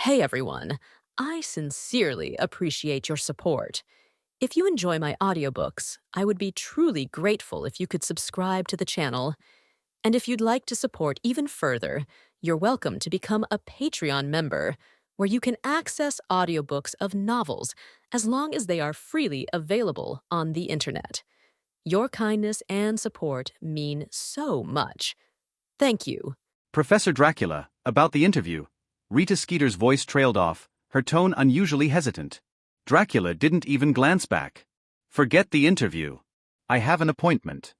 Hey everyone, I sincerely appreciate your support. If you enjoy my audiobooks, I would be truly grateful if you could subscribe to the channel. And if you'd like to support even further, you're welcome to become a Patreon member, where you can access audiobooks of novels as long as they are freely available on the internet. Your kindness and support mean so much. Thank you. Professor Dracula, about the interview. Rita Skeeter's voice trailed off, her tone unusually hesitant. Dracula didn't even glance back. Forget the interview. I have an appointment.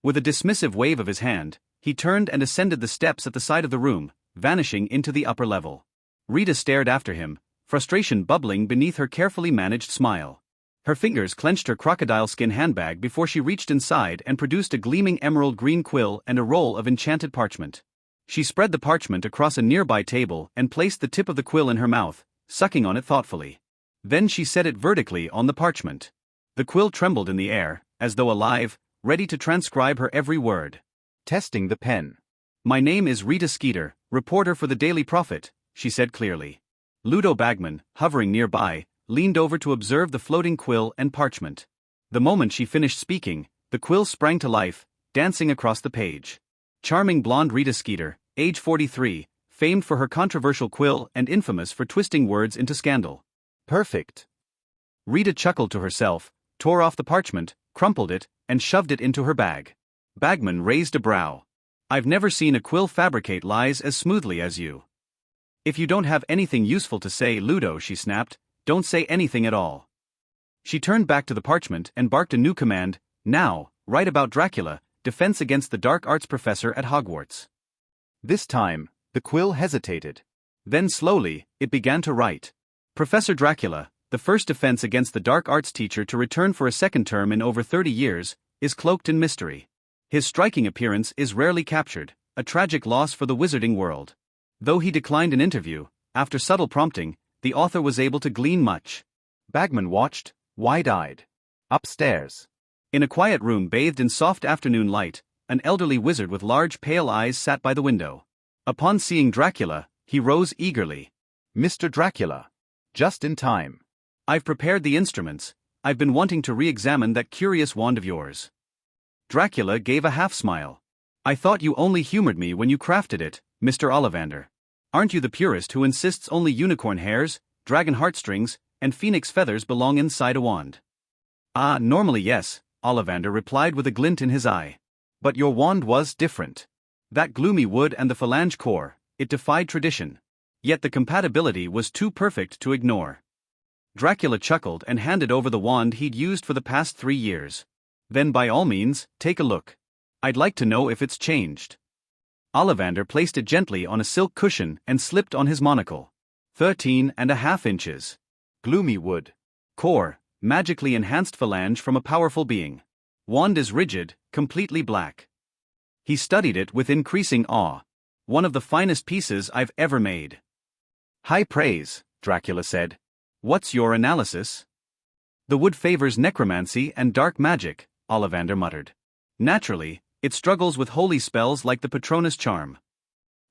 With a dismissive wave of his hand, he turned and ascended the steps at the side of the room, vanishing into the upper level. Rita stared after him, frustration bubbling beneath her carefully managed smile. Her fingers clenched her crocodile skin handbag before she reached inside and produced a gleaming emerald green quill and a roll of enchanted parchment. She spread the parchment across a nearby table and placed the tip of the quill in her mouth, sucking on it thoughtfully. Then she set it vertically on the parchment. The quill trembled in the air, as though alive, ready to transcribe her every word. Testing the pen. My name is Rita Skeeter, reporter for the Daily Prophet, she said clearly. Ludo Bagman, hovering nearby, leaned over to observe the floating quill and parchment. The moment she finished speaking, the quill sprang to life, dancing across the page. Charming blonde Rita Skeeter, age 43, famed for her controversial quill and infamous for twisting words into scandal. Perfect. Rita chuckled to herself, tore off the parchment, crumpled it, and shoved it into her bag. Bagman raised a brow. I've never seen a quill fabricate lies as smoothly as you. If you don't have anything useful to say, Ludo, she snapped, don't say anything at all. She turned back to the parchment and barked a new command. Now, write about Dracula, defense against the dark arts professor at Hogwarts. This time, the quill hesitated. Then slowly, it began to write. Professor Dracula, the first defense against the dark arts teacher to return for a second term in over 30 years, is cloaked in mystery. His striking appearance is rarely captured, a tragic loss for the wizarding world. Though he declined an interview, after subtle prompting, the author was able to glean much. Bagman watched, wide-eyed. Upstairs. In a quiet room bathed in soft afternoon light, an elderly wizard with large pale eyes sat by the window. Upon seeing Dracula, he rose eagerly. Mr. Dracula. Just in time. I've prepared the instruments. I've been wanting to re-examine that curious wand of yours. Dracula gave a half-smile. I thought you only humored me when you crafted it, Mr. Ollivander. Aren't you the purist who insists only unicorn hairs, dragon heartstrings, and phoenix feathers belong inside a wand? Ah, normally yes, Ollivander replied with a glint in his eye. But your wand was different. That gloomy wood and the phalange core, it defied tradition. Yet the compatibility was too perfect to ignore. Dracula chuckled and handed over the wand he'd used for the past 3 years. Then by all means, take a look. I'd like to know if it's changed. Ollivander placed it gently on a silk cushion and slipped on his monocle. 13.5 inches. Gloomy wood. Core, magically enhanced phalange from a powerful being. Wand is rigid, completely black. He studied it with increasing awe. One of the finest pieces I've ever made. High praise, Dracula said. What's your analysis? The wood favors necromancy and dark magic, Ollivander muttered. Naturally, it struggles with holy spells like the Patronus charm.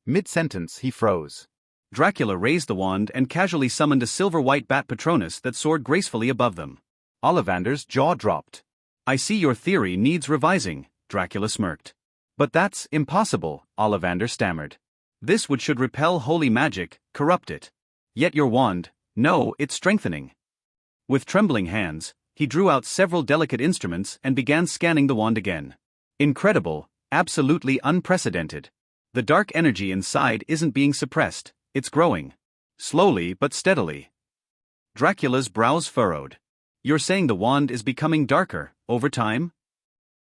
Mid-sentence he froze. Dracula raised the wand and casually summoned a silver-white bat Patronus that soared gracefully above them. Ollivander's jaw dropped. I see your theory needs revising, Dracula smirked. But that's impossible, Ollivander stammered. This wood should repel holy magic, corrupt it. Yet your wand, no, it's strengthening. With trembling hands, he drew out several delicate instruments and began scanning the wand again. Incredible, absolutely unprecedented. The dark energy inside isn't being suppressed, it's growing. Slowly but steadily. Dracula's brows furrowed. You're saying the wand is becoming darker, over time?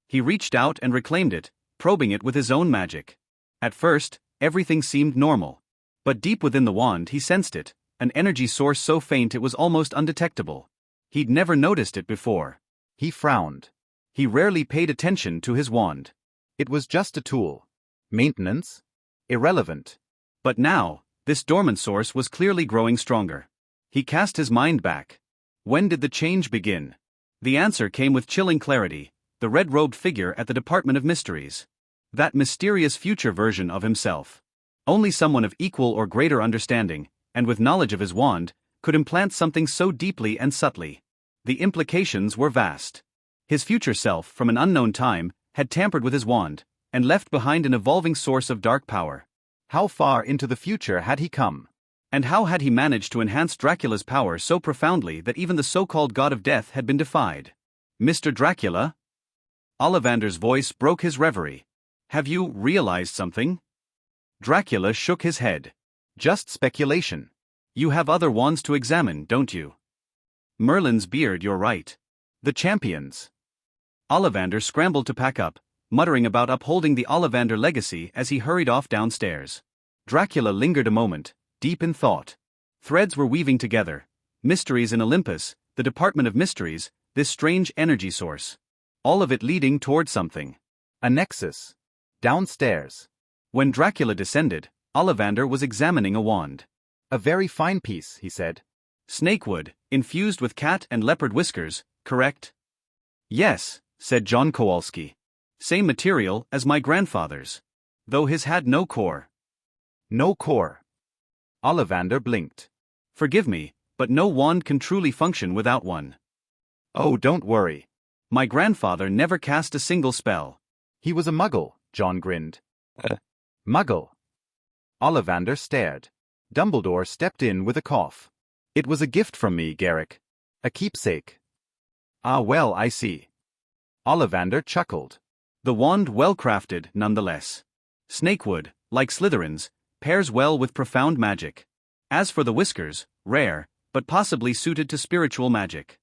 He reached out and reclaimed it, probing it with his own magic. At first, everything seemed normal. But deep within the wand he sensed it, an energy source so faint it was almost undetectable. He'd never noticed it before. He frowned. He rarely paid attention to his wand. It was just a tool. Maintenance? Irrelevant. But now, this dormant source was clearly growing stronger. He cast his mind back. When did the change begin? The answer came with chilling clarity, the red-robed figure at the Department of Mysteries. That mysterious future version of himself. Only someone of equal or greater understanding, and with knowledge of his wand, could implant something so deeply and subtly. The implications were vast. His future self, from an unknown time, had tampered with his wand, and left behind an evolving source of dark power. How far into the future had he come? And how had he managed to enhance Dracula's power so profoundly that even the so-called god of death had been defied? Mr. Dracula? Ollivander's voice broke his reverie. Have you realized something? Dracula shook his head. Just speculation. You have other wands to examine, don't you? Merlin's beard, you're right. The champions. Ollivander scrambled to pack up, muttering about upholding the Ollivander legacy as he hurried off downstairs. Dracula lingered a moment, deep in thought. Threads were weaving together. Mysteries in Olympus, the Department of Mysteries, this strange energy source. All of it leading toward something. A nexus. Downstairs. When Dracula descended, Ollivander was examining a wand. A very fine piece, he said. Snakewood, infused with cat and leopard whiskers, correct? Yes, said John Kowalski. Same material as my grandfather's. Though his had no core. No core. Ollivander blinked. Forgive me, but no wand can truly function without one. Oh, don't worry. My grandfather never cast a single spell. He was a muggle, John grinned. Muggle. Ollivander stared. Dumbledore stepped in with a cough. It was a gift from me, Garrick. A keepsake. Ah well, I see. Ollivander chuckled. The wand well-crafted, nonetheless. Snakewood, like Slytherin's, pairs well with profound magic. As for the whiskers, rare, but possibly suited to spiritual magic.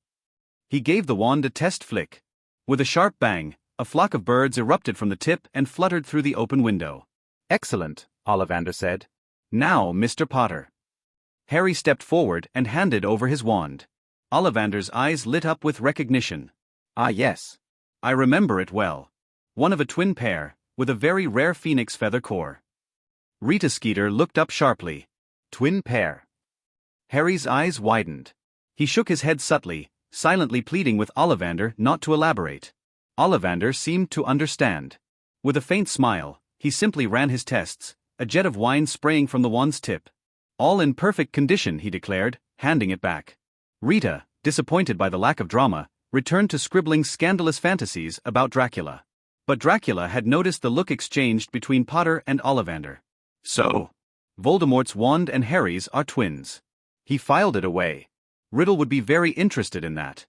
He gave the wand a test flick. With a sharp bang, a flock of birds erupted from the tip and fluttered through the open window. Excellent, Ollivander said. Now, Mr. Potter. Harry stepped forward and handed over his wand. Ollivander's eyes lit up with recognition. Ah yes. I remember it well. One of a twin pair, with a very rare phoenix feather core. Rita Skeeter looked up sharply. Twin pair. Harry's eyes widened. He shook his head subtly, silently pleading with Ollivander not to elaborate. Ollivander seemed to understand. With a faint smile, he simply ran his tests, a jet of wine spraying from the wand's tip. All in perfect condition, he declared, handing it back. Rita, disappointed by the lack of drama, returned to scribbling scandalous fantasies about Dracula. But Dracula had noticed the look exchanged between Potter and Ollivander. So, Voldemort's wand and Harry's are twins. He filed it away. Riddle would be very interested in that.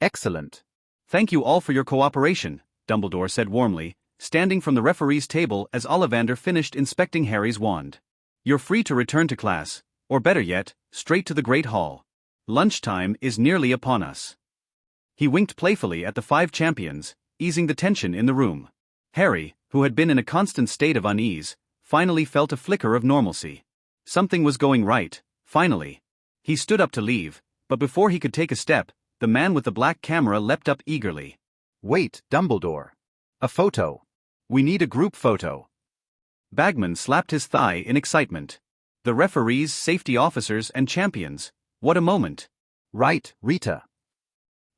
Excellent. Thank you all for your cooperation, Dumbledore said warmly, standing from the referee's table as Ollivander finished inspecting Harry's wand. You're free to return to class, or better yet, straight to the Great Hall. Lunchtime is nearly upon us. He winked playfully at the 5 champions, easing the tension in the room. Harry, who had been in a constant state of unease, finally felt a flicker of normalcy. Something was going right, finally. He stood up to leave, but before he could take a step, the man with the black camera leapt up eagerly. Wait, Dumbledore. A photo. We need a group photo. Bagman slapped his thigh in excitement. The referees, safety officers, and champions. What a moment. Right, Rita.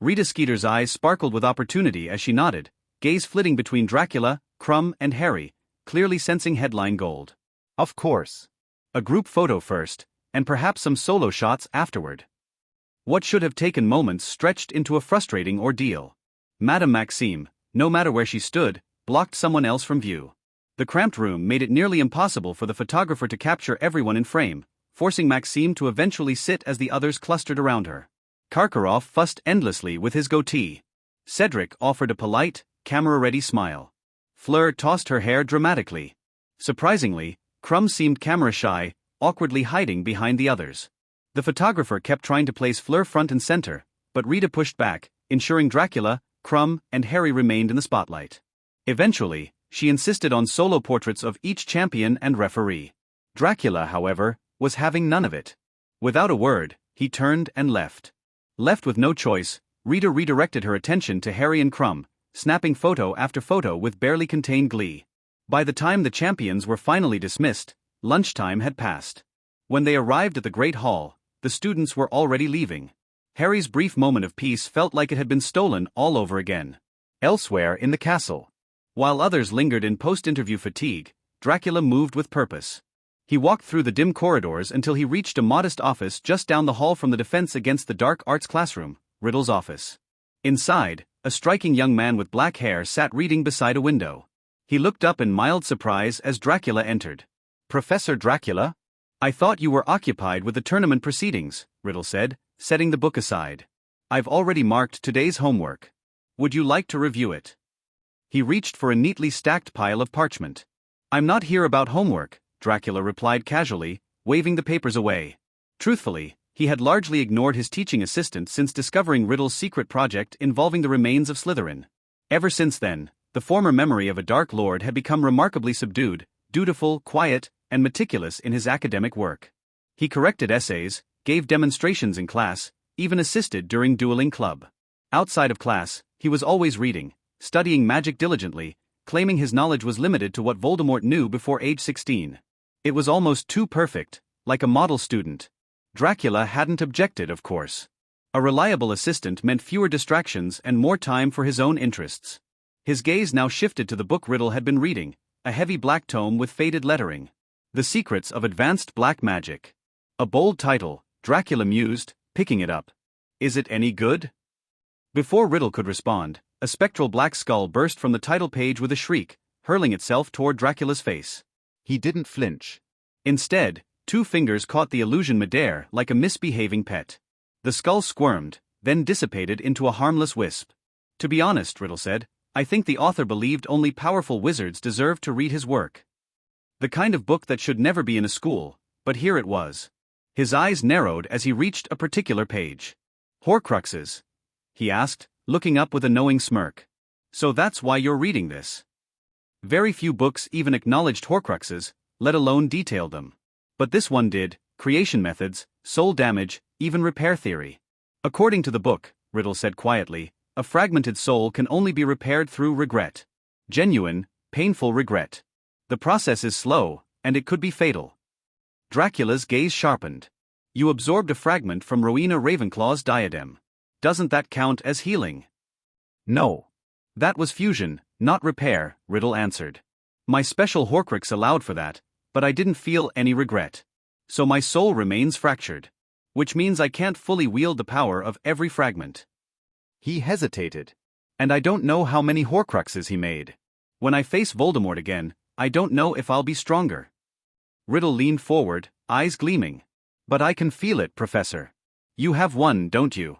Rita Skeeter's eyes sparkled with opportunity as she nodded, gaze flitting between Dracula, Crumb, and Harry, clearly sensing headline gold. Of course. A group photo first, and perhaps some solo shots afterward. What should have taken moments stretched into a frustrating ordeal. Madame Maxime, no matter where she stood, blocked someone else from view. The cramped room made it nearly impossible for the photographer to capture everyone in frame, forcing Maxime to eventually sit as the others clustered around her. Karkaroff fussed endlessly with his goatee. Cedric offered a polite, camera-ready smile. Fleur tossed her hair dramatically. Surprisingly, Crumb seemed camera-shy, awkwardly hiding behind the others. The photographer kept trying to place Fleur front and center, but Rita pushed back, ensuring Dracula, Crumb, and Harry remained in the spotlight. Eventually, she insisted on solo portraits of each champion and referee. Dracula, however, was having none of it. Without a word, he turned and left. Left with no choice, Rita redirected her attention to Harry and Crumb, snapping photo after photo with barely contained glee. By the time the champions were finally dismissed, lunchtime had passed. When they arrived at the Great Hall, the students were already leaving. Harry's brief moment of peace felt like it had been stolen all over again. Elsewhere in the castle, while others lingered in post-interview fatigue, Dracula moved with purpose. He walked through the dim corridors until he reached a modest office just down the hall from the Defense Against the Dark Arts classroom, Riddle's office. Inside, a striking young man with black hair sat reading beside a window. He looked up in mild surprise as Dracula entered. "Professor Dracula? I thought you were occupied with the tournament proceedings," Riddle said, setting the book aside. "I've already marked today's homework. Would you like to review it?" He reached for a neatly stacked pile of parchment. "I'm not here about homework," Dracula replied casually, waving the papers away. Truthfully, he had largely ignored his teaching assistant since discovering Riddle's secret project involving the remains of Slytherin. Ever since then, the former memory of a Dark Lord had become remarkably subdued, dutiful, quiet, and meticulous in his academic work. He corrected essays, gave demonstrations in class, even assisted during dueling club. Outside of class, he was always reading, studying magic diligently, claiming his knowledge was limited to what Voldemort knew before age 16. It was almost too perfect, like a model student. Dracula hadn't objected, of course. A reliable assistant meant fewer distractions and more time for his own interests. His gaze now shifted to the book Riddle had been reading, a heavy black tome with faded lettering. The Secrets of Advanced Black Magic. A bold title, Dracula mused, picking it up. "Is it any good?" Before Riddle could respond, a spectral black skull burst from the title page with a shriek, hurling itself toward Dracula's face. He didn't flinch. Instead, two fingers caught the illusion midair like a misbehaving pet. The skull squirmed, then dissipated into a harmless wisp. "To be honest," Riddle said, "I think the author believed only powerful wizards deserved to read his work. The kind of book that should never be in a school, but here it was." His eyes narrowed as he reached a particular page. "Horcruxes?" he asked, looking up with a knowing smirk. "So that's why you're reading this." Very few books even acknowledged Horcruxes, let alone detailed them. But this one did: creation methods, soul damage, even repair theory. "According to the book," Riddle said quietly, "a fragmented soul can only be repaired through regret. Genuine, painful regret. The process is slow, and it could be fatal." Dracula's gaze sharpened. "You absorbed a fragment from Rowena Ravenclaw's diadem. Doesn't that count as healing?" "No. That was fusion, not repair," Riddle answered. "My special Horcrux allowed for that, but I didn't feel any regret. So my soul remains fractured. Which means I can't fully wield the power of every fragment." He hesitated. "And I don't know how many Horcruxes he made. When I face Voldemort again, I don't know if I'll be stronger." Riddle leaned forward, eyes gleaming. "But I can feel it, Professor. You have one, don't you?"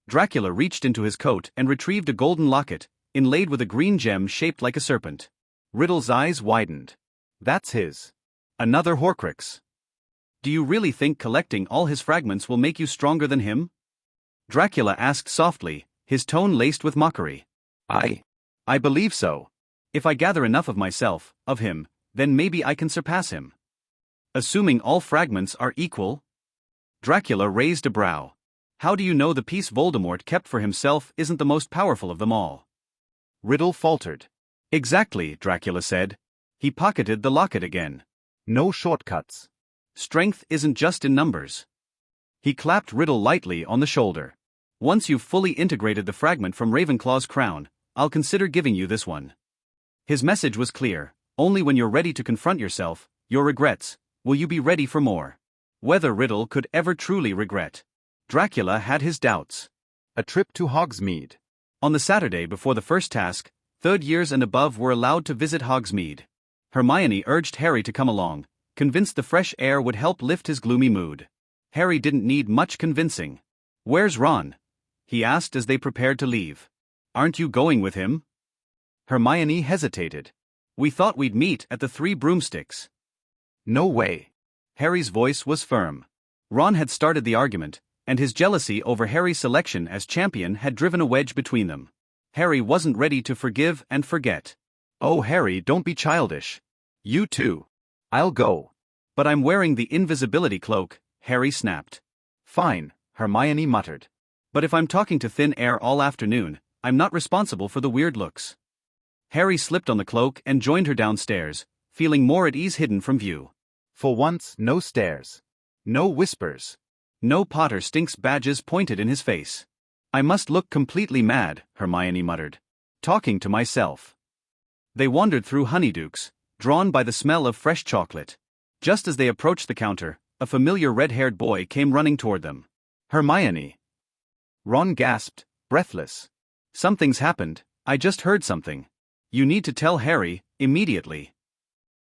Dracula reached into his coat and retrieved a golden locket, inlaid with a green gem shaped like a serpent. Riddle's eyes widened. "That's his. Another Horcrux. Do you really think collecting all his fragments will make you stronger than him?" Dracula asked softly, his tone laced with mockery. I believe so. If I gather enough of myself, of him, then maybe I can surpass him." "Assuming all fragments are equal?" Dracula raised a brow. "How do you know the piece Voldemort kept for himself isn't the most powerful of them all?" Riddle faltered. "Exactly," Dracula said. He pocketed the locket again. "No shortcuts. Strength isn't just in numbers." He clapped Riddle lightly on the shoulder. "Once you've fully integrated the fragment from Ravenclaw's crown, I'll consider giving you this one." His message was clear: only when you're ready to confront yourself, your regrets, will you be ready for more. Whether Riddle could ever truly regret. Dracula had his doubts. A trip to Hogsmeade. On the Saturday before the first task, third years and above were allowed to visit Hogsmeade. Hermione urged Harry to come along, convinced the fresh air would help lift his gloomy mood. Harry didn't need much convincing. "Where's Ron?" he asked as they prepared to leave. "Aren't you going with him?" Hermione hesitated. "We thought we'd meet at the Three Broomsticks." "No way." Harry's voice was firm. Ron had started the argument, and his jealousy over Harry's selection as champion had driven a wedge between them. Harry wasn't ready to forgive and forget. "Oh, Harry, don't be childish. You too." "I'll go." "But I'm wearing the invisibility cloak," Harry snapped. "Fine," Hermione muttered. "But if I'm talking to thin air all afternoon, I'm not responsible for the weird looks." Harry slipped on the cloak and joined her downstairs, feeling more at ease hidden from view. For once, no stares. No whispers. No Potter stinks badges pointed in his face. "I must look completely mad," Hermione muttered. "Talking to myself." They wandered through honeydukes, drawn by the smell of fresh chocolate. Just as they approached the counter, a familiar red-haired boy came running toward them. Hermione. Ron gasped, breathless. Something's happened, I just heard something. You need to tell Harry, immediately.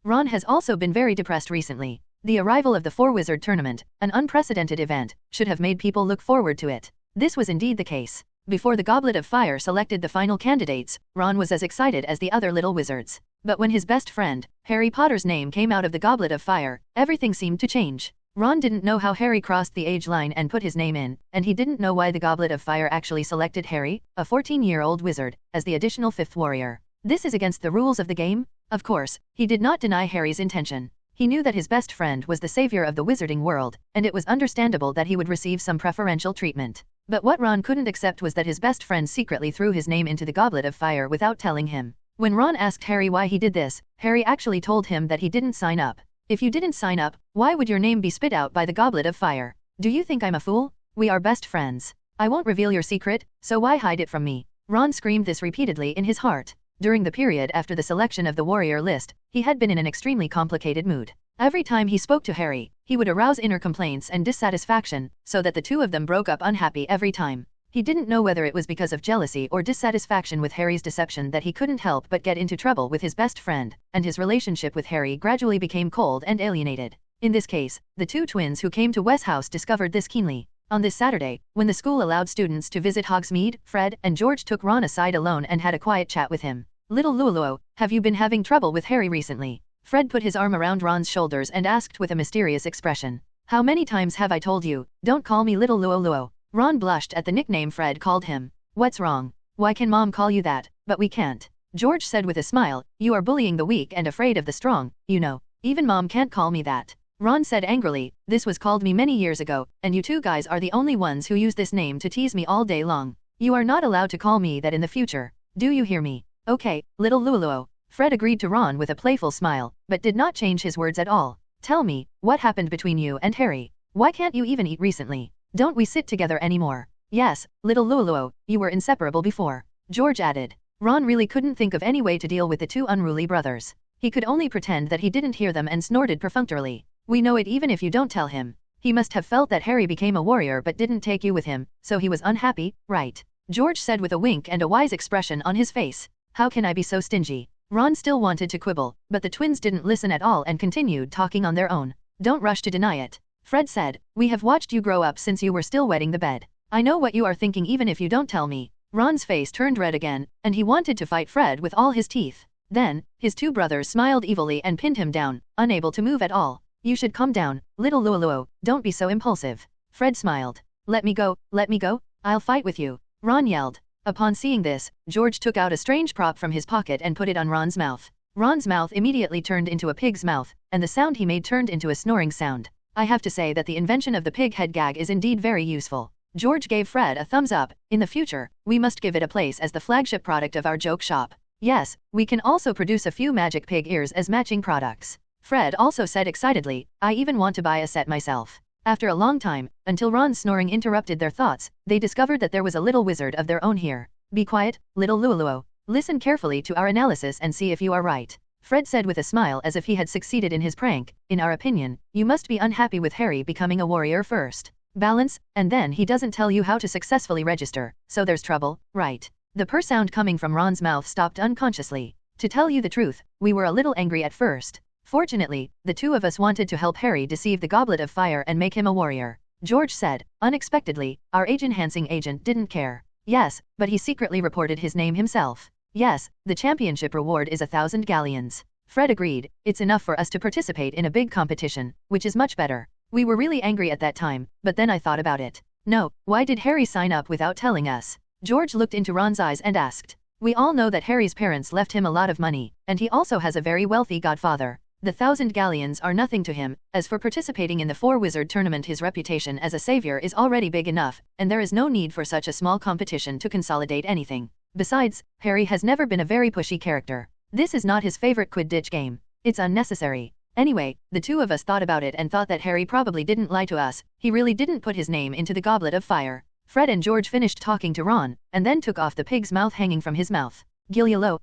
Ron has also been very depressed recently. The arrival of the Four-Wizard Tournament, an unprecedented event, should have made people look forward to it. This was indeed the case. Before the Goblet of Fire selected the final candidates, Ron was as excited as the other little wizards. But when his best friend, Harry Potter's name came out of the Goblet of Fire, everything seemed to change. Ron didn't know how Harry crossed the age line and put his name in, and he didn't know why the Goblet of Fire actually selected Harry, a 14-year-old wizard, as the additional fifth warrior. This is against the rules of the game? Of course, he did not deny Harry's intention. He knew that his best friend was the savior of the wizarding world, and it was understandable that he would receive some preferential treatment. But what Ron couldn't accept was that his best friend secretly threw his name into the Goblet of Fire without telling him. When Ron asked Harry why he did this, Harry actually told him that he didn't sign up. If you didn't sign up, why would your name be spit out by the Goblet of Fire? Do you think I'm a fool? We are best friends. I won't reveal your secret, so why hide it from me? Ron screamed this repeatedly in his heart. During the period after the selection of the warrior list, he had been in an extremely complicated mood. Every time he spoke to Harry, he would arouse inner complaints and dissatisfaction, so that the two of them broke up unhappy every time. He didn't know whether it was because of jealousy or dissatisfaction with Harry's deception that he couldn't help but get into trouble with his best friend, and his relationship with Harry gradually became cold and alienated. In this case, the two twins who came to Wes House discovered this keenly. On this Saturday, when the school allowed students to visit Hogsmeade, Fred and George took Ron aside alone and had a quiet chat with him. Little Luluo, have you been having trouble with Harry recently? Fred put his arm around Ron's shoulders and asked with a mysterious expression. How many times have I told you, don't call me Little Luo? Ron blushed at the nickname Fred called him. What's wrong? Why can Mom call you that, but we can't? George said with a smile, you are bullying the weak and afraid of the strong, you know. Even Mom can't call me that. Ron said angrily, this was called me many years ago, and you two guys are the only ones who use this name to tease me all day long. You are not allowed to call me that in the future. Do you hear me? Okay, Little Luluo. Fred agreed to Ron with a playful smile, but did not change his words at all. Tell me, what happened between you and Harry? Why can't you even eat recently? Don't we sit together anymore? Yes, Little Luluo, you were inseparable before. George added. Ron really couldn't think of any way to deal with the two unruly brothers. He could only pretend that he didn't hear them and snorted perfunctorily. We know it even if you don't tell him. He must have felt that Harry became a warrior but didn't take you with him, so he was unhappy, right? George said with a wink and a wise expression on his face. How can I be so stingy? Ron still wanted to quibble, but the twins didn't listen at all and continued talking on their own. Don't rush to deny it. Fred said, we have watched you grow up since you were still wetting the bed. I know what you are thinking even if you don't tell me. Ron's face turned red again, and he wanted to fight Fred with all his teeth. Then, his two brothers smiled evilly and pinned him down, unable to move at all. You should calm down, Little Luluo, don't be so impulsive. Fred smiled. Let me go, I'll fight with you. Ron yelled. Upon seeing this, George took out a strange prop from his pocket and put it on Ron's mouth. Ron's mouth immediately turned into a pig's mouth, and the sound he made turned into a snoring sound. I have to say that the invention of the pig head gag is indeed very useful. George gave Fred a thumbs up. In the future, we must give it a place as the flagship product of our joke shop. Yes, we can also produce a few magic pig ears as matching products. Fred also said excitedly, I even want to buy a set myself. After a long time, until Ron's snoring interrupted their thoughts, they discovered that there was a little wizard of their own here. Be quiet, Little Luluo. Listen carefully to our analysis and see if you are right. Fred said with a smile as if he had succeeded in his prank. In our opinion, you must be unhappy with Harry becoming a warrior first. Balance, and then he doesn't tell you how to successfully register, so there's trouble, right? The purr sound coming from Ron's mouth stopped unconsciously. To tell you the truth, we were a little angry at first. Fortunately, the two of us wanted to help Harry deceive the Goblet of Fire and make him a warrior. George said, unexpectedly, our age-enhancing agent didn't care. Yes, but he secretly reported his name himself. Yes, the championship reward is 1,000 galleons. Fred agreed, it's enough for us to participate in a big competition, which is much better. We were really angry at that time, but then I thought about it. No, why did Harry sign up without telling us? George looked into Ron's eyes and asked. We all know that Harry's parents left him a lot of money, and he also has a very wealthy godfather. The 1,000 galleons are nothing to him. As for participating in the Four-Wizard Tournament, his reputation as a savior is already big enough, and there is no need for such a small competition to consolidate anything. Besides, Harry has never been a very pushy character. This is not his favorite Quidditch game. It's unnecessary. Anyway, the two of us thought about it and thought that Harry probably didn't lie to us. He really didn't put his name into the Goblet of Fire. Fred and George finished talking to Ron, and then took off the pig's mouth hanging from his mouth. Gillialo,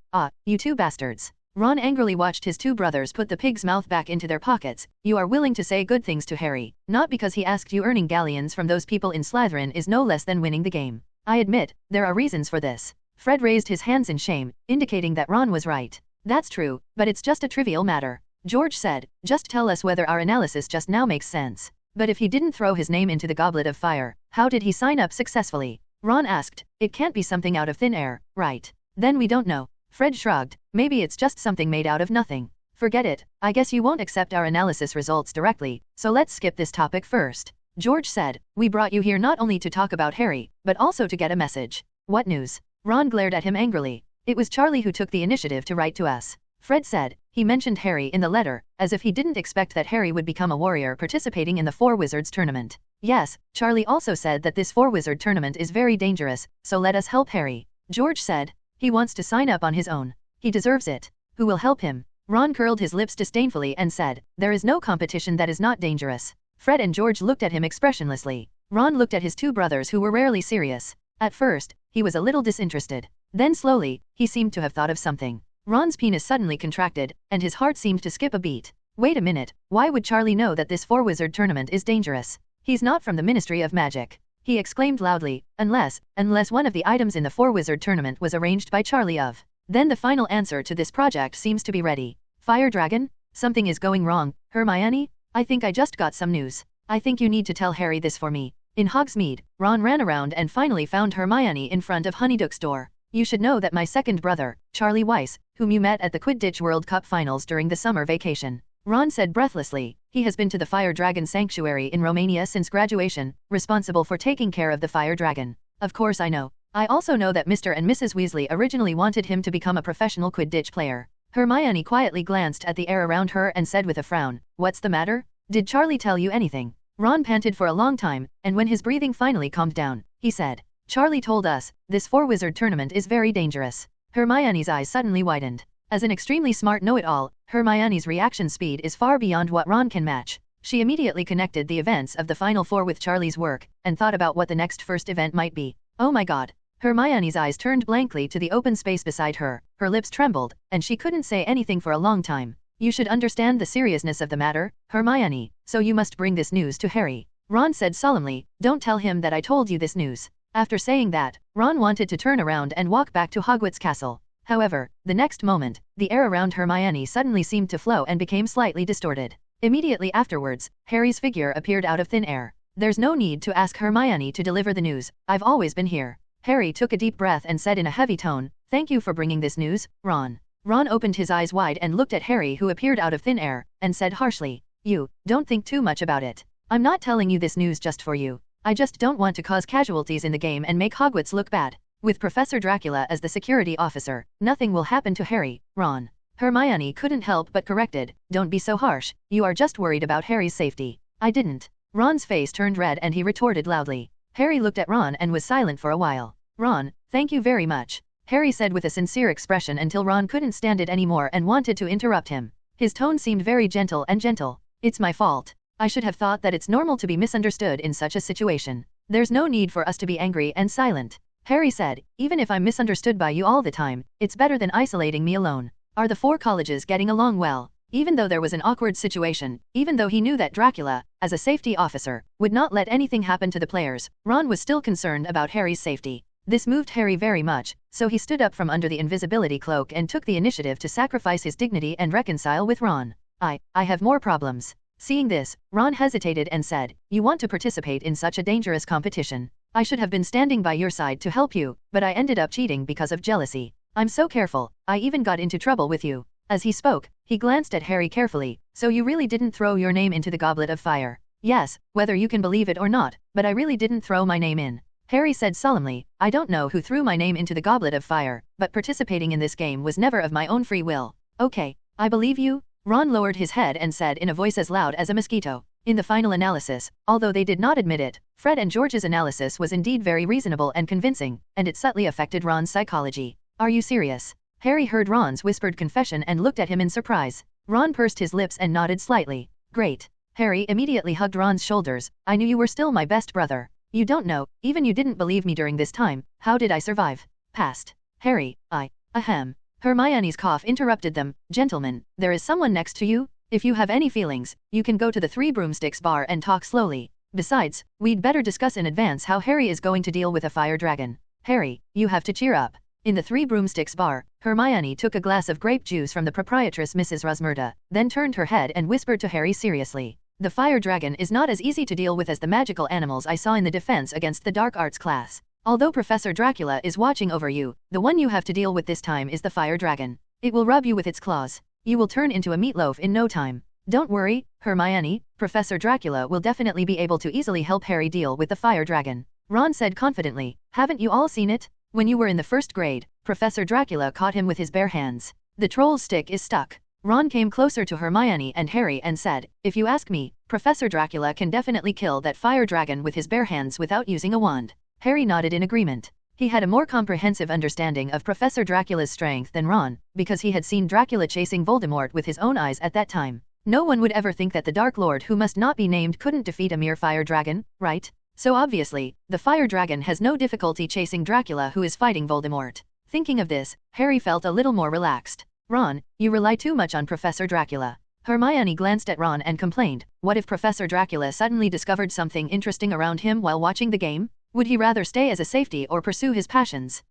you two bastards. Ron angrily watched his two brothers put the pig's mouth back into their pockets. You are willing to say good things to Harry, not because he asked you. Earning galleons from those people in Slytherin is no less than winning the game. I admit, there are reasons for this. Fred raised his hands in shame, indicating that Ron was right. That's true, but it's just a trivial matter. George said, just tell us whether our analysis just now makes sense. But if he didn't throw his name into the Goblet of Fire, how did he sign up successfully? Ron asked. It can't be something out of thin air, right? Then we don't know. Fred shrugged. Maybe it's just something made out of nothing. Forget it. I guess you won't accept our analysis results directly, so let's skip this topic first. George said, we brought you here not only to talk about Harry, but also to get a message. What news? Ron glared at him angrily. It was Charlie who took the initiative to write to us. Fred said. He mentioned Harry in the letter, as if he didn't expect that Harry would become a warrior participating in the Four Wizards tournament. Yes, Charlie also said that this Four Wizard tournament is very dangerous, so let us help Harry. George said. He wants to sign up on his own. He deserves it. Who will help him? Ron curled his lips disdainfully and said, there is no competition that is not dangerous. Fred and George looked at him expressionlessly. Ron looked at his two brothers who were rarely serious. At first, he was a little disinterested. Then slowly, he seemed to have thought of something. Ron's penis suddenly contracted, and his heart seemed to skip a beat. Wait a minute, why would Charlie know that this Four-Wizard tournament is dangerous? He's not from the Ministry of Magic. He exclaimed loudly, unless one of the items in the Four-Wizard tournament was arranged by Charlie of. Then the final answer to this project seems to be ready. Fire Dragon? Something is going wrong, Hermione? I think I just got some news. I think you need to tell Harry this for me. In Hogsmeade, Ron ran around and finally found Hermione in front of Honeyduck's door. You should know that my second brother, Charlie Weiss, whom you met at the Quidditch World Cup finals during the summer vacation. Ron said breathlessly. He has been to the Fire Dragon Sanctuary in Romania since graduation, responsible for taking care of the Fire Dragon. Of course I know. I also know that Mr. and Mrs. Weasley originally wanted him to become a professional Quidditch player. Hermione quietly glanced at the air around her and said with a frown, what's the matter? Did Charlie tell you anything? Ron panted for a long time, and when his breathing finally calmed down, he said, Charlie told us, this Four-Wizard tournament is very dangerous. Hermione's eyes suddenly widened. As an extremely smart know-it-all, Hermione's reaction speed is far beyond what Ron can match. She immediately connected the events of the Final Four with Charlie's work, and thought about what the next first event might be. Oh my god. Hermione's eyes turned blankly to the open space beside her, her lips trembled, and she couldn't say anything for a long time. You should understand the seriousness of the matter, Hermione, so you must bring this news to Harry. Ron said solemnly, don't tell him that I told you this news. After saying that, Ron wanted to turn around and walk back to Hogwarts Castle. However, the next moment, the air around Hermione suddenly seemed to flow and became slightly distorted. Immediately afterwards, Harry's figure appeared out of thin air. There's no need to ask Hermione to deliver the news, I've always been here. Harry took a deep breath and said in a heavy tone, thank you for bringing this news, Ron. Ron opened his eyes wide and looked at Harry who appeared out of thin air, and said harshly, you, don't think too much about it. I'm not telling you this news just for you. I just don't want to cause casualties in the game and make Hogwarts look bad. With Professor Dracula as the security officer, nothing will happen to Harry, Ron. Hermione couldn't help but corrected, don't be so harsh, you are just worried about Harry's safety. I didn't. Ron's face turned red and he retorted loudly. Harry looked at Ron and was silent for a while. Ron, thank you very much. Harry said with a sincere expression until Ron couldn't stand it anymore and wanted to interrupt him. His tone seemed very gentle. It's my fault. I should have thought that it's normal to be misunderstood in such a situation. There's no need for us to be angry and silent. Harry said, even if I'm misunderstood by you all the time, it's better than isolating me alone. Are the four colleges getting along well? Even though there was an awkward situation, even though he knew that Dracula, as a safety officer, would not let anything happen to the players, Ron was still concerned about Harry's safety. This moved Harry very much, so he stood up from under the invisibility cloak and took the initiative to sacrifice his dignity and reconcile with Ron. I have more problems. Seeing this, Ron hesitated and said, you want to participate in such a dangerous competition. I should have been standing by your side to help you, but I ended up cheating because of jealousy. I'm so careful, I even got into trouble with you. As he spoke, he glanced at Harry carefully, so you really didn't throw your name into the Goblet of Fire. Yes, whether you can believe it or not, but I really didn't throw my name in. Harry said solemnly, I don't know who threw my name into the Goblet of Fire, but participating in this game was never of my own free will. Okay, I believe you. Ron lowered his head and said in a voice as loud as a mosquito. In the final analysis, although they did not admit it, Fred and George's analysis was indeed very reasonable and convincing, and it subtly affected Ron's psychology. Are you serious? Harry heard Ron's whispered confession and looked at him in surprise. Ron pursed his lips and nodded slightly. Great. Harry immediately hugged Ron's shoulders. I knew you were still my best brother. You don't know, even you didn't believe me during this time, how did I survive? Past. Harry, Hermione's cough interrupted them. Gentlemen, there is someone next to you? If you have any feelings, you can go to the Three Broomsticks bar and talk slowly. Besides, we'd better discuss in advance how Harry is going to deal with a fire dragon. Harry, you have to cheer up. In the Three Broomsticks bar, Hermione took a glass of grape juice from the proprietress Mrs. Rosmerta, then turned her head and whispered to Harry seriously. The fire dragon is not as easy to deal with as the magical animals I saw in the defense against the dark arts class. Although Professor Dracula is watching over you, the one you have to deal with this time is the fire dragon. It will rub you with its claws. You will turn into a meatloaf in no time. Don't worry, Hermione, Professor Dracula will definitely be able to easily help Harry deal with the fire dragon. Ron said confidently. Haven't you all seen it? When you were in the first grade, Professor Dracula caught him with his bare hands. The troll's stick is stuck. Ron came closer to Hermione and Harry and said, if you ask me, Professor Dracula can definitely kill that fire dragon with his bare hands without using a wand. Harry nodded in agreement. He had a more comprehensive understanding of Professor Dracula's strength than Ron, because he had seen Dracula chasing Voldemort with his own eyes at that time. No one would ever think that the Dark Lord who must not be named couldn't defeat a mere fire dragon, right? So obviously, the fire dragon has no difficulty chasing Dracula who is fighting Voldemort. Thinking of this, Harry felt a little more relaxed. Ron, you rely too much on Professor Dracula. Hermione glanced at Ron and complained, what if Professor Dracula suddenly discovered something interesting around him while watching the game? Would he rather stay as a safety or pursue his passions?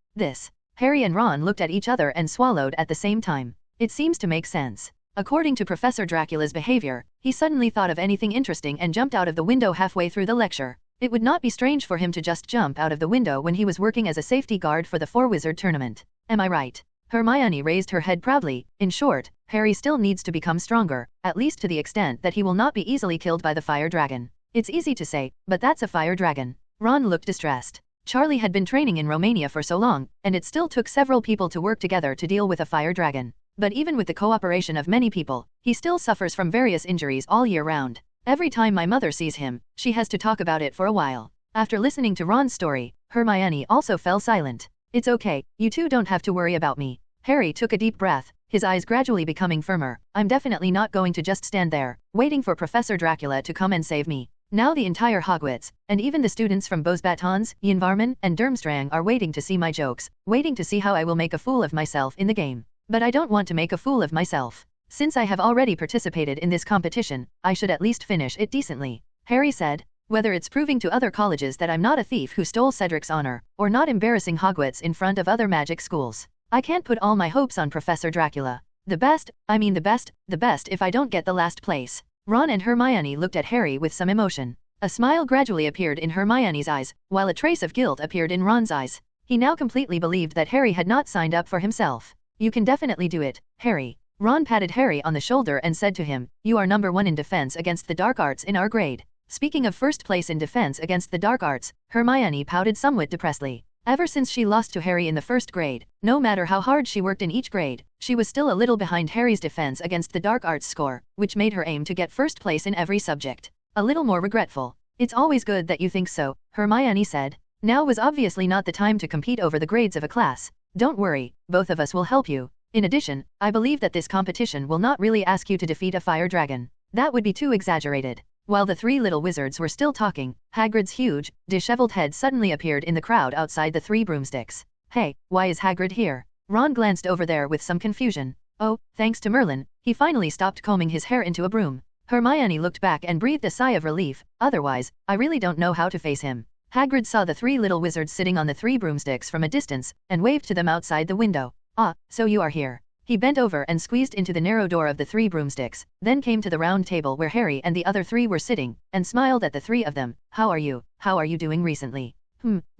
Harry and Ron looked at each other and swallowed at the same time. It seems to make sense. According to Professor Dracula's behavior, he suddenly thought of anything interesting and jumped out of the window halfway through the lecture. It would not be strange for him to just jump out of the window when he was working as a safety guard for the Four-Wizard tournament. Am I right? Hermione raised her head proudly. In short, Harry still needs to become stronger, at least to the extent that he will not be easily killed by the fire dragon. It's easy to say, but that's a fire dragon. Ron looked distressed. Charlie had been training in Romania for so long, and it still took several people to work together to deal with a fire dragon. But even with the cooperation of many people, he still suffers from various injuries all year round. Every time my mother sees him, she has to talk about it for a while. After listening to Ron's story, Hermione also fell silent. It's okay, you two don't have to worry about me. Harry took a deep breath, his eyes gradually becoming firmer. I'm definitely not going to just stand there, waiting for Professor Dracula to come and save me. Now the entire Hogwarts, and even the students from Bosbatons, Yinvarman, and Durmstrang are waiting to see my jokes, waiting to see how I will make a fool of myself in the game. But I don't want to make a fool of myself. Since I have already participated in this competition, I should at least finish it decently. Harry said, whether it's proving to other colleges that I'm not a thief who stole Cedric's honor, or not embarrassing Hogwarts in front of other magic schools. I can't put all my hopes on Professor Dracula. The best if I don't get the last place. Ron and Hermione looked at Harry with some emotion. A smile gradually appeared in Hermione's eyes, while a trace of guilt appeared in Ron's eyes. He now completely believed that Harry had not signed up for himself. You can definitely do it, Harry. Ron patted Harry on the shoulder and said to him, you are number 1 in defense against the dark arts in our grade. Speaking of first place in defense against the dark arts, Hermione pouted somewhat depressedly. Ever since she lost to Harry in the first grade, no matter how hard she worked in each grade, she was still a little behind Harry's defense against the dark arts score, which made her aim to get first place in every subject. A little more regretful. It's always good that you think so, Hermione said. Now was obviously not the time to compete over the grades of a class. Don't worry, both of us will help you. In addition, I believe that this competition will not really ask you to defeat a fire dragon. That would be too exaggerated. While the three little wizards were still talking, Hagrid's huge, disheveled head suddenly appeared in the crowd outside the Three Broomsticks. Hey, why is Hagrid here? Ron glanced over there with some confusion. Oh, thanks to Merlin, he finally stopped combing his hair into a broom. Hermione looked back and breathed a sigh of relief. Otherwise, I really don't know how to face him. Hagrid saw the three little wizards sitting on the Three Broomsticks from a distance, and waved to them outside the window. Ah, so you are here. He bent over and squeezed into the narrow door of the Three Broomsticks, then came to the round table where Harry and the other three were sitting, and smiled at the three of them. How are you? How are you doing recently?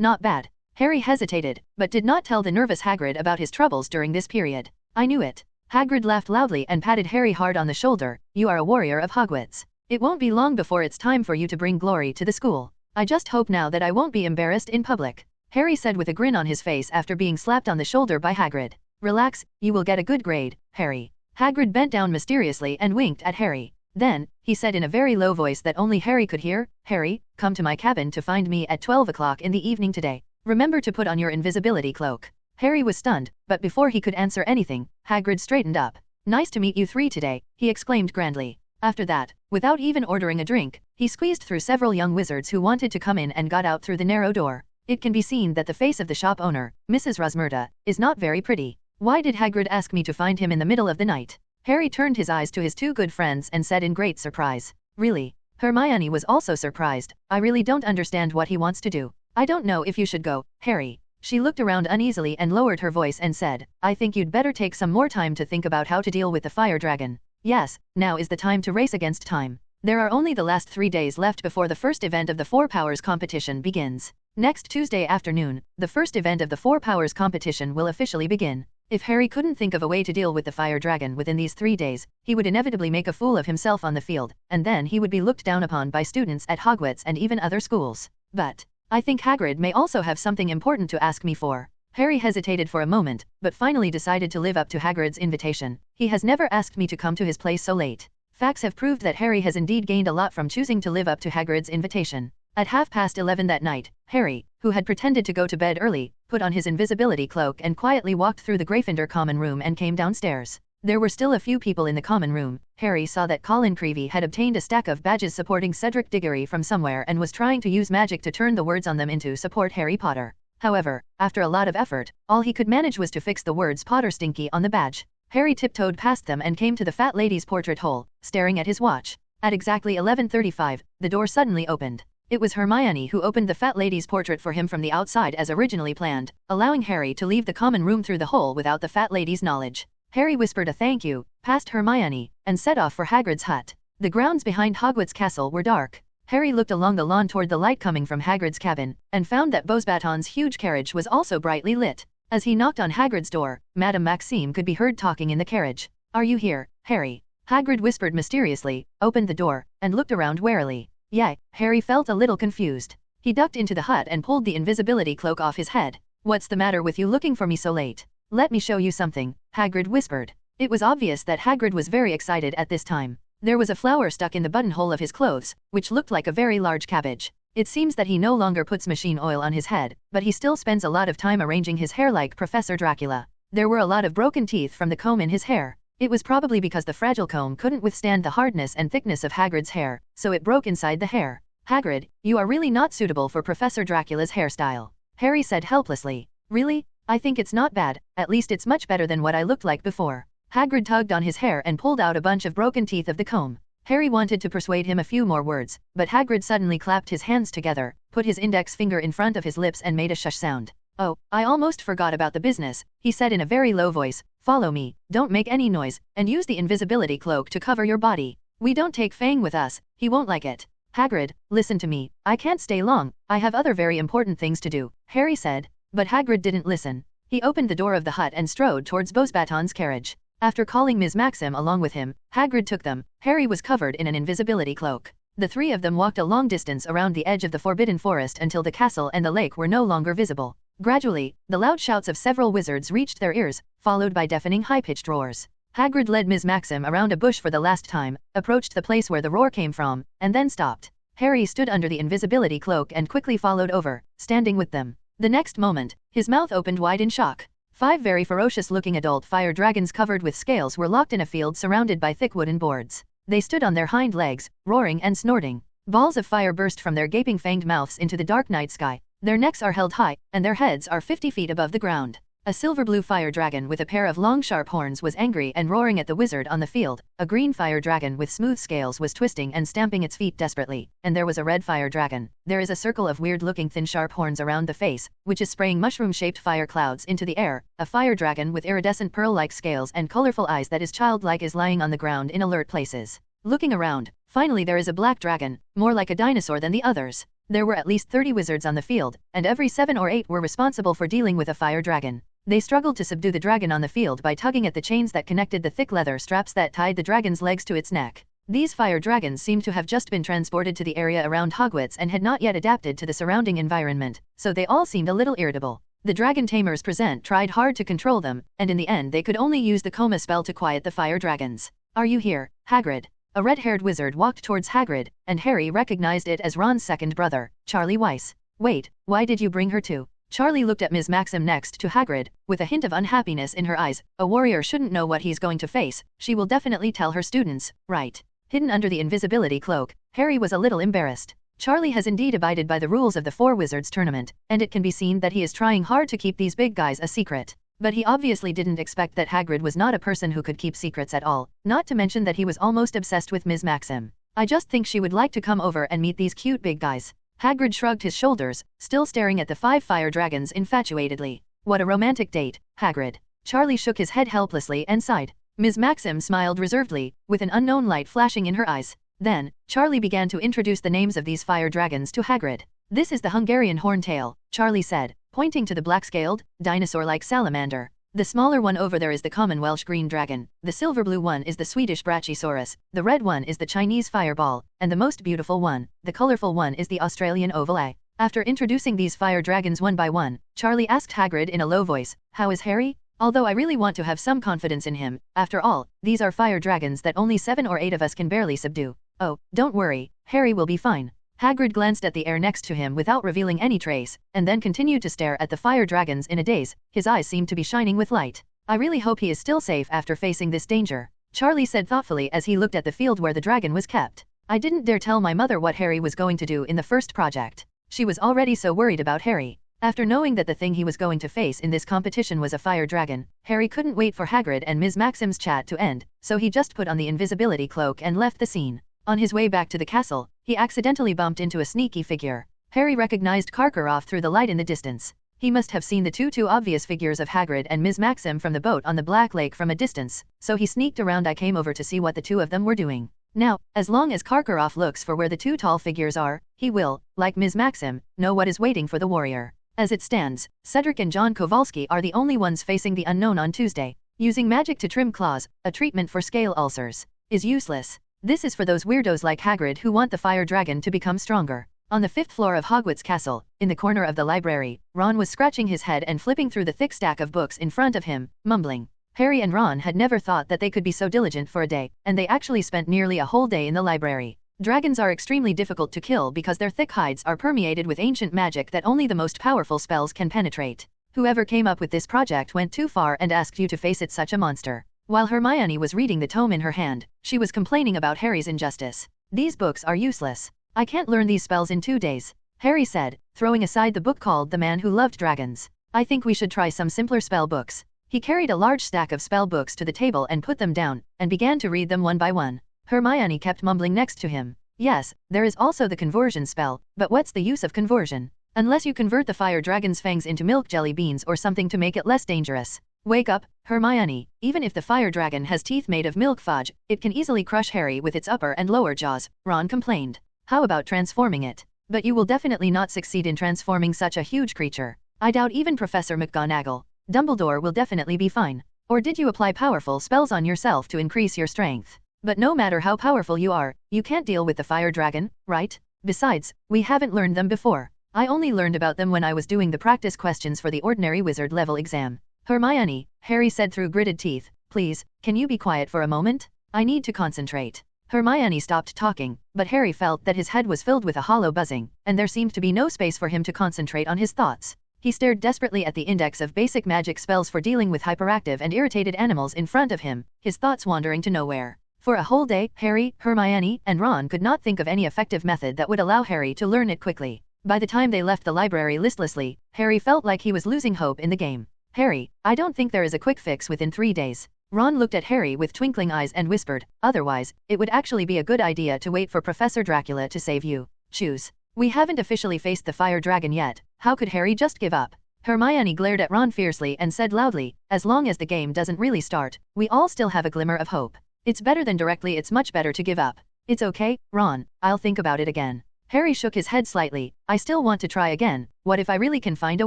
Not bad. Harry hesitated, but did not tell the nervous Hagrid about his troubles during this period. I knew it. Hagrid laughed loudly and patted Harry hard on the shoulder. You are a warrior of Hogwarts. It won't be long before it's time for you to bring glory to the school. I just hope now that I won't be embarrassed in public. Harry said with a grin on his face after being slapped on the shoulder by Hagrid. Relax, you will get a good grade, Harry. Hagrid bent down mysteriously and winked at Harry. Then, he said in a very low voice that only Harry could hear, Harry, come to my cabin to find me at 12 o'clock in the evening today. Remember to put on your invisibility cloak. Harry was stunned, but before he could answer anything, Hagrid straightened up. Nice to meet you three today, he exclaimed grandly. After that, without even ordering a drink, he squeezed through several young wizards who wanted to come in and got out through the narrow door. It can be seen that the face of the shop owner, Mrs. Rosmerta, is not very pretty. Why did Hagrid ask me to find him in the middle of the night? Harry turned his eyes to his two good friends and said in great surprise. Really? Hermione was also surprised. I really don't understand what he wants to do. I don't know if you should go, Harry. She looked around uneasily and lowered her voice and said, I think you'd better take some more time to think about how to deal with the fire dragon. Yes, now is the time to race against time. There are only the last 3 days left before the first event of the Four Powers competition begins. Next Tuesday afternoon, the first event of the Four Powers competition will officially begin. If Harry couldn't think of a way to deal with the fire dragon within these 3 days, he would inevitably make a fool of himself on the field, and then he would be looked down upon by students at Hogwarts and even other schools. But I think Hagrid may also have something important to ask me for. Harry hesitated for a moment, but finally decided to live up to Hagrid's invitation. He has never asked me to come to his place so late. Facts have proved that Harry has indeed gained a lot from choosing to live up to Hagrid's invitation. At 11:30 that night, Harry, who had pretended to go to bed early, put on his invisibility cloak and quietly walked through the Gryffindor common room and came downstairs. There were still a few people in the common room. Harry saw that Colin Creevey had obtained a stack of badges supporting Cedric Diggory from somewhere and was trying to use magic to turn the words on them into support Harry Potter. However, after a lot of effort, all he could manage was to fix the words Potter Stinky on the badge. Harry tiptoed past them and came to the fat lady's portrait hole, staring at his watch. At exactly 11:35, the door suddenly opened. It was Hermione who opened the fat lady's portrait for him from the outside as originally planned, allowing Harry to leave the common room through the hole without the fat lady's knowledge. Harry whispered a thank you, past Hermione, and set off for Hagrid's hut. The grounds behind Hogwarts Castle were dark. Harry looked along the lawn toward the light coming from Hagrid's cabin, and found that Beauxbaton's huge carriage was also brightly lit. As he knocked on Hagrid's door, Madame Maxime could be heard talking in the carriage. Are you here, Harry? Hagrid whispered mysteriously, opened the door, and looked around warily. Yeah, Harry felt a little confused. He ducked into the hut and pulled the invisibility cloak off his head. What's the matter with you looking for me so late? Let me show you something, Hagrid whispered. It was obvious that Hagrid was very excited at this time. There was a flower stuck in the buttonhole of his clothes, which looked like a very large cabbage. It seems that he no longer puts machine oil on his head, but he still spends a lot of time arranging his hair like Professor Dracula. There were a lot of broken teeth from the comb in his hair. It was probably because the fragile comb couldn't withstand the hardness and thickness of Hagrid's hair, so it broke inside the hair. Hagrid, you are really not suitable for Professor Dracula's hairstyle, Harry said helplessly. Really? I think it's not bad, at least it's much better than what I looked like before. Hagrid tugged on his hair and pulled out a bunch of broken teeth of the comb. Harry wanted to persuade him a few more words, but Hagrid suddenly clapped his hands together, put his index finger in front of his lips and made a shush sound. Oh, I almost forgot about the business, he said in a very low voice. Follow me, don't make any noise, and use the invisibility cloak to cover your body. We don't take Fang with us, he won't like it. Hagrid, listen to me, I can't stay long, I have other very important things to do, Harry said. But Hagrid didn't listen. He opened the door of the hut and strode towards Beauxbaton's carriage. After calling Ms. Maxim along with him, Hagrid took them. Harry was covered in an invisibility cloak. The three of them walked a long distance around the edge of the Forbidden Forest until the castle and the lake were no longer visible. Gradually, the loud shouts of several wizards reached their ears, followed by deafening high-pitched roars. Hagrid led Ms. Maxim around a bush for the last time, approached the place where the roar came from, and then stopped. Harry stood under the invisibility cloak and quickly followed over, standing with them. The next moment, his mouth opened wide in shock. 5 very ferocious-looking adult fire dragons covered with scales were locked in a field surrounded by thick wooden boards. They stood on their hind legs, roaring and snorting. Balls of fire burst from their gaping fanged mouths into the dark night sky. Their necks are held high, and their heads are 50 feet above the ground. A silver-blue fire dragon with a pair of long sharp horns was angry and roaring at the wizard on the field. A green fire dragon with smooth scales was twisting and stamping its feet desperately. And there was a red fire dragon. There is a circle of weird-looking thin sharp horns around the face, which is spraying mushroom-shaped fire clouds into the air. A fire dragon with iridescent pearl-like scales and colorful eyes that is childlike is lying on the ground in alert places. Looking around, finally there is a black dragon, more like a dinosaur than the others. There were at least 30 wizards on the field, and every 7 or 8 were responsible for dealing with a fire dragon. They struggled to subdue the dragon on the field by tugging at the chains that connected the thick leather straps that tied the dragon's legs to its neck. These fire dragons seemed to have just been transported to the area around Hogwarts and had not yet adapted to the surrounding environment, so they all seemed a little irritable. The dragon tamers present tried hard to control them, and in the end they could only use the coma spell to quiet the fire dragons. Are you here, Hagrid? A red-haired wizard walked towards Hagrid, and Harry recognized it as Ron's second brother, Charlie Weiss. Wait, why did you bring her too? Charlie looked at Ms. Maxim next to Hagrid, with a hint of unhappiness in her eyes. A warrior shouldn't know what he's going to face, she will definitely tell her students, right? Hidden under the invisibility cloak, Harry was a little embarrassed. Charlie has indeed abided by the rules of the Four Wizards tournament, and it can be seen that he is trying hard to keep these big guys a secret. But he obviously didn't expect that Hagrid was not a person who could keep secrets at all, not to mention that he was almost obsessed with Ms. Maxim. I just think she would like to come over and meet these cute big guys. Hagrid shrugged his shoulders, still staring at the 5 fire dragons infatuatedly. What a romantic date, Hagrid. Charlie shook his head helplessly and sighed. Ms. Maxim smiled reservedly, with an unknown light flashing in her eyes. Then, Charlie began to introduce the names of these fire dragons to Hagrid. This is the Hungarian horntail, Charlie said, pointing to the black-scaled, dinosaur-like salamander. The smaller one over there is the common Welsh green dragon, the silver-blue one is the Swedish brachiosaurus, the red one is the Chinese fireball, and the most beautiful one, the colorful one is the Australian oval eye. After introducing these fire dragons one by one, Charlie asked Hagrid in a low voice, "How is Harry? Although I really want to have some confidence in him, after all, these are fire dragons that only 7 or 8 of us can barely subdue." "Oh, don't worry, Harry will be fine." Hagrid glanced at the air next to him without revealing any trace, and then continued to stare at the fire dragons in a daze. His eyes seemed to be shining with light. "I really hope he is still safe after facing this danger," Charlie said thoughtfully as he looked at the field where the dragon was kept. "I didn't dare tell my mother what Harry was going to do in the first project. She was already so worried about Harry." After knowing that the thing he was going to face in this competition was a fire dragon, Harry couldn't wait for Hagrid and Ms. Maxim's chat to end, so he just put on the invisibility cloak and left the scene. On his way back to the castle, he accidentally bumped into a sneaky figure. Harry recognized Karkaroff through the light in the distance. He must have seen the two obvious figures of Hagrid and Ms. Maxim from the boat on the Black Lake from a distance, so he sneaked around. I came over to see what the 2 of them were doing. Now, as long as Karkaroff looks for where the 2 tall figures are, he will, like Ms. Maxim, know what is waiting for the warrior. As it stands, Cedric and John Kowalski are the only ones facing the unknown on Tuesday. Using magic to trim claws, a treatment for scale ulcers, is useless. This is for those weirdos like Hagrid who want the fire dragon to become stronger. On the 5th floor of Hogwarts Castle, in the corner of the library, Ron was scratching his head and flipping through the thick stack of books in front of him, mumbling. Harry and Ron had never thought that they could be so diligent for a day, and they actually spent nearly a whole day in the library. Dragons are extremely difficult to kill because their thick hides are permeated with ancient magic that only the most powerful spells can penetrate. Whoever came up with this project went too far and asked you to face it, such a monster. While Hermione was reading the tome in her hand, she was complaining about Harry's injustice. "These books are useless. I can't learn these spells in 2 days," Harry said, throwing aside the book called The Man Who Loved Dragons. "I think we should try some simpler spell books." He carried a large stack of spell books to the table and put them down, and began to read them one by one. Hermione kept mumbling next to him. "Yes, there is also the conversion spell, but what's the use of conversion? Unless you convert the fire dragon's fangs into milk jelly beans or something to make it less dangerous." "Wake up, Hermione. Even if the fire dragon has teeth made of milk fudge, it can easily crush Harry with its upper and lower jaws," Ron complained. "How about transforming it? But you will definitely not succeed in transforming such a huge creature. I doubt even Professor McGonagall. Dumbledore will definitely be fine. Or did you apply powerful spells on yourself to increase your strength? But no matter how powerful you are, you can't deal with the fire dragon, right? Besides, we haven't learned them before. I only learned about them when I was doing the practice questions for the ordinary wizard level exam." "Hermione," Harry said through gritted teeth, "please, can you be quiet for a moment? I need to concentrate." Hermione stopped talking, but Harry felt that his head was filled with a hollow buzzing, and there seemed to be no space for him to concentrate on his thoughts. He stared desperately at the index of basic magic spells for dealing with hyperactive and irritated animals in front of him, his thoughts wandering to nowhere. For a whole day, Harry, Hermione, and Ron could not think of any effective method that would allow Harry to learn it quickly. By the time they left the library listlessly, Harry felt like he was losing hope in the game. "Harry, I don't think there is a quick fix within 3 days. Ron looked at Harry with twinkling eyes and whispered, "Otherwise, it would actually be a good idea to wait for Professor Dracula to save you. Choose. We haven't officially faced the fire dragon yet. How could Harry just give up?" Hermione glared at Ron fiercely and said loudly, "As long as the game doesn't really start, we all still have a glimmer of hope. It's better than directly. It's much better to give up." "It's okay, Ron, I'll think about it again." Harry shook his head slightly. "I still want to try again. What if I really can find a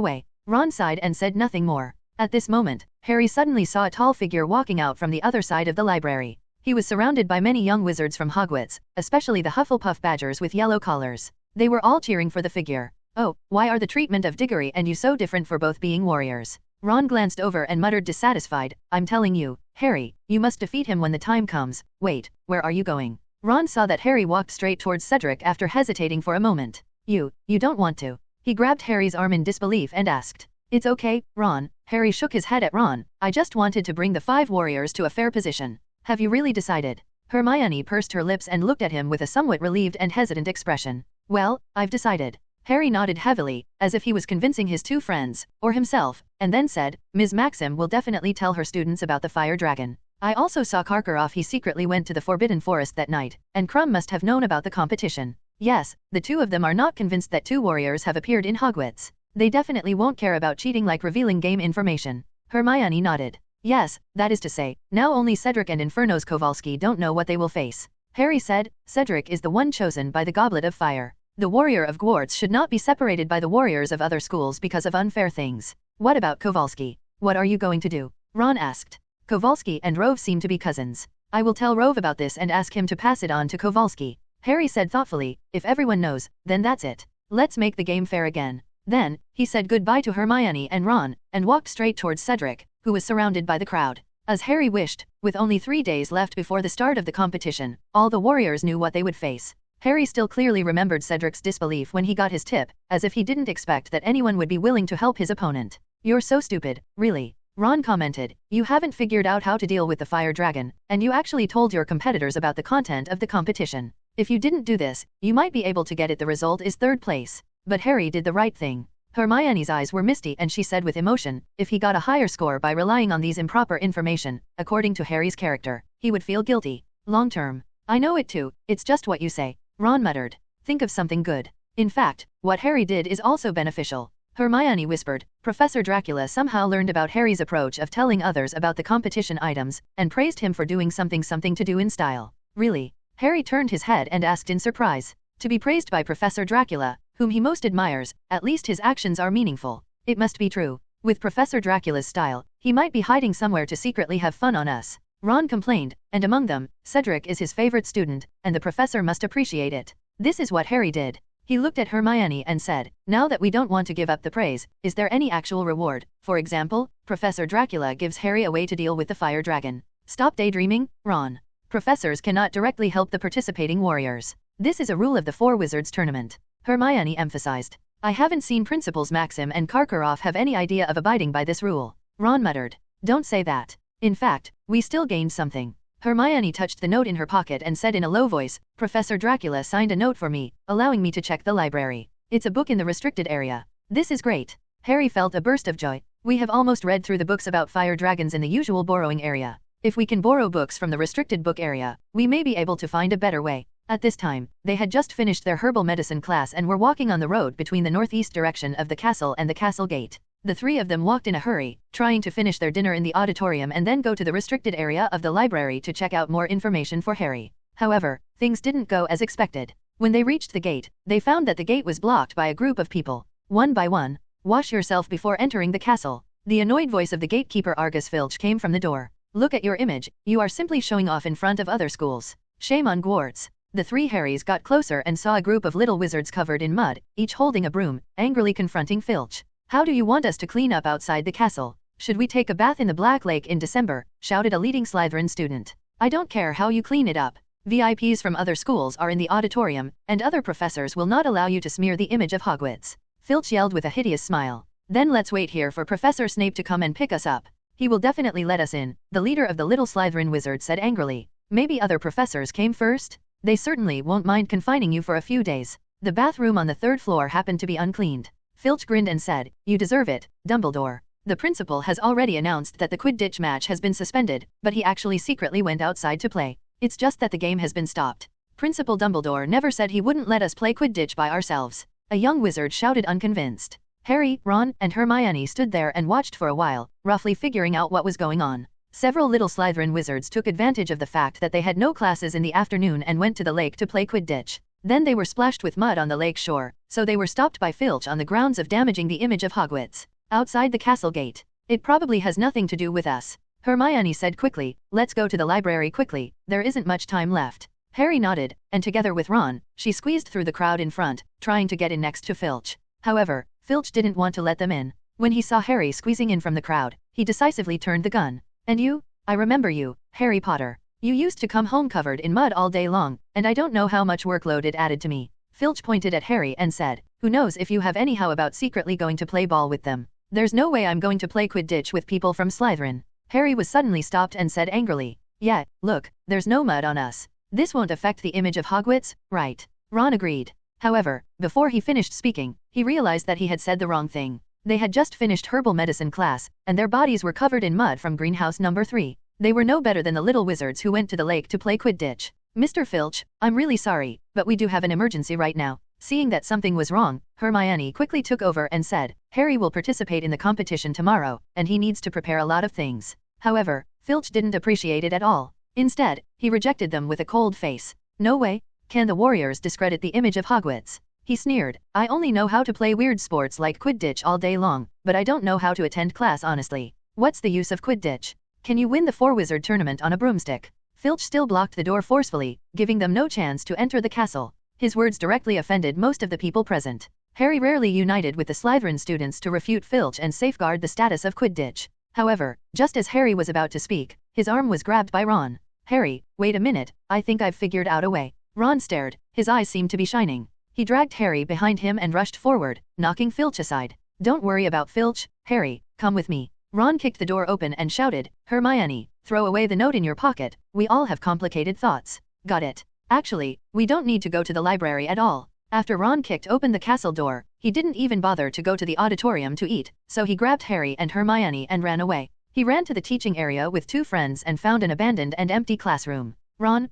way?" Ron sighed and said nothing more. At this moment, Harry suddenly saw a tall figure walking out from the other side of the library. He was surrounded by many young wizards from Hogwarts, especially the Hufflepuff badgers with yellow collars. They were all cheering for the figure. "Oh, why are the treatment of Diggory and you so different for both being warriors?" Ron glanced over and muttered dissatisfied, "I'm telling you, Harry, you must defeat him when the time comes." "Wait, where are you going?" Ron saw that Harry walked straight towards Cedric after hesitating for a moment. You don't want to." He grabbed Harry's arm in disbelief and asked. "It's okay, Ron." Harry shook his head at Ron. "I just wanted to bring the 5 warriors to a fair position." "Have you really decided?" Hermione pursed her lips and looked at him with a somewhat relieved and hesitant expression. "Well, I've decided. Harry nodded heavily, as if he was convincing his two friends, or himself, and then said, Ms. Maxim will definitely tell her students about the fire dragon. I also saw Karkaroff. He secretly went to the Forbidden Forest that night, and Krum must have known about the competition. Yes, the two of them are not convinced that two warriors have appeared in Hogwarts. They definitely won't care about cheating like revealing game information. Hermione nodded. Yes, that is to say, now only Cedric and Inferno's Kowalski don't know what they will face. Harry said, Cedric is the one chosen by the Goblet of Fire. The warrior of Hogwarts should not be separated by the warriors of other schools because of unfair things. What about Kowalski? What are you going to do? Ron asked. Kowalski and Rove seem to be cousins. I will tell Rove about this and ask him to pass it on to Kowalski. Harry said thoughtfully, if everyone knows, then that's it. Let's make the game fair again. Then, he said goodbye to Hermione and Ron, and walked straight towards Cedric, who was surrounded by the crowd. As Harry wished, with only 3 days left before the start of the competition, all the warriors knew what they would face. Harry still clearly remembered Cedric's disbelief when he got his tip, as if he didn't expect that anyone would be willing to help his opponent. You're so stupid, really. Ron commented, you haven't figured out how to deal with the fire dragon, and you actually told your competitors about the content of the competition. If you didn't do this, you might be able to get it. The result is 3rd place. But Harry did the right thing. Hermione's eyes were misty and she said with emotion, if he got a higher score by relying on these improper information, according to Harry's character, he would feel guilty. Long term. I know it too, it's just what you say. Ron muttered. Think of something good. In fact, what Harry did is also beneficial. Hermione whispered. Professor Dracula somehow learned about Harry's approach of telling others about the competition items, and praised him for doing something to do in style. Really? Harry turned his head and asked in surprise. To be praised by Professor Dracula, whom he most admires, at least his actions are meaningful. It must be true. With Professor Dracula's style, he might be hiding somewhere to secretly have fun on us. Ron complained, and among them, Cedric is his favorite student, and the professor must appreciate it. This is what Harry did. He looked at Hermione and said, now that we don't want to give up the praise, is there any actual reward? For example, Professor Dracula gives Harry a way to deal with the fire dragon. Stop daydreaming, Ron. Professors cannot directly help the participating warriors. This is a rule of the Four Wizards tournament. Hermione emphasized. I haven't seen Principals Maxim and Karkaroff have any idea of abiding by this rule. Ron muttered. Don't say that. In fact, we still gained something. Hermione touched the note in her pocket and said in a low voice, Professor Dracula signed a note for me, allowing me to check the library. It's a book in the restricted area. This is great. Harry felt a burst of joy. We have almost read through the books about fire dragons in the usual borrowing area. If we can borrow books from the restricted book area, we may be able to find a better way. At this time, they had just finished their herbal medicine class and were walking on the road between the northeast direction of the castle and the castle gate. The 3 of them walked in a hurry, trying to finish their dinner in the auditorium and then go to the restricted area of the library to check out more information for Harry. However, things didn't go as expected. When they reached the gate, they found that the gate was blocked by a group of people. One by one, wash yourself before entering the castle. The annoyed voice of the gatekeeper Argus Filch came from the door. Look at your image, you are simply showing off in front of other schools. Shame on Hogwarts. The 3 Harrys got closer and saw a group of little wizards covered in mud, each holding a broom, angrily confronting Filch. How do you want us to clean up outside the castle? Should we take a bath in the Black Lake in December? Shouted a leading Slytherin student. I don't care how you clean it up. VIPs from other schools are in the auditorium, and other professors will not allow you to smear the image of Hogwarts. Filch yelled with a hideous smile. Then let's wait here for Professor Snape to come and pick us up. He will definitely let us in, the leader of the little Slytherin wizard said angrily. Maybe other professors came first? They certainly won't mind confining you for a few days. The bathroom on the 3rd floor happened to be uncleaned. Filch grinned and said, you deserve it, Dumbledore. The principal has already announced that the Quidditch match has been suspended, but he actually secretly went outside to play. It's just that the game has been stopped. Principal Dumbledore never said he wouldn't let us play Quidditch by ourselves. A young wizard shouted unconvinced. Harry, Ron, and Hermione stood there and watched for a while, roughly figuring out what was going on. Several little Slytherin wizards took advantage of the fact that they had no classes in the afternoon and went to the lake to play Quidditch. Then they were splashed with mud on the lake shore, so they were stopped by Filch on the grounds of damaging the image of Hogwarts. Outside the castle gate. It probably has nothing to do with us. Hermione said quickly, let's go to the library quickly, there isn't much time left. Harry nodded, and together with Ron, she squeezed through the crowd in front, trying to get in next to Filch. However, Filch didn't want to let them in. When he saw Harry squeezing in from the crowd, he decisively turned the gun. And you? I remember you, Harry Potter. You used to come home covered in mud all day long, and I don't know how much workload it added to me. Filch pointed at Harry and said, who knows if you have anyhow about secretly going to play ball with them. There's no way I'm going to play Quidditch with people from Slytherin. Harry was suddenly stopped and said angrily, yeah, look, there's no mud on us. This won't affect the image of Hogwarts, right? Ron agreed. However, before he finished speaking, he realized that he had said the wrong thing. They had just finished herbal medicine class, and their bodies were covered in mud from greenhouse number 3. They were no better than the little wizards who went to the lake to play Quidditch. Mr. Filch, I'm really sorry, but we do have an emergency right now. Seeing that something was wrong, Hermione quickly took over and said, Harry will participate in the competition tomorrow, and he needs to prepare a lot of things. However, Filch didn't appreciate it at all. Instead, he rejected them with a cold face. No way can the Warriors discredit the image of Hogwarts. He sneered, I only know how to play weird sports like Quidditch all day long, but I don't know how to attend class honestly. What's the use of Quidditch? Can you win the 4-wizard tournament on a broomstick? Filch still blocked the door forcefully, giving them no chance to enter the castle. His words directly offended most of the people present. Harry rarely united with the Slytherin students to refute Filch and safeguard the status of Quidditch. However, just as Harry was about to speak, his arm was grabbed by Ron. Harry, wait a minute, I think I've figured out a way. Ron stared, his eyes seemed to be shining. He dragged Harry behind him and rushed forward, knocking Filch aside. Don't worry about Filch, Harry, come with me. Ron kicked the door open and shouted, Hermione, throw away the note in your pocket, we all have complicated thoughts. Got it. Actually, we don't need to go to the library at all. After Ron kicked open the castle door, he didn't even bother to go to the auditorium to eat, so he grabbed Harry and Hermione and ran away. He ran to the teaching area with 2 friends and found an abandoned and empty classroom. Ron,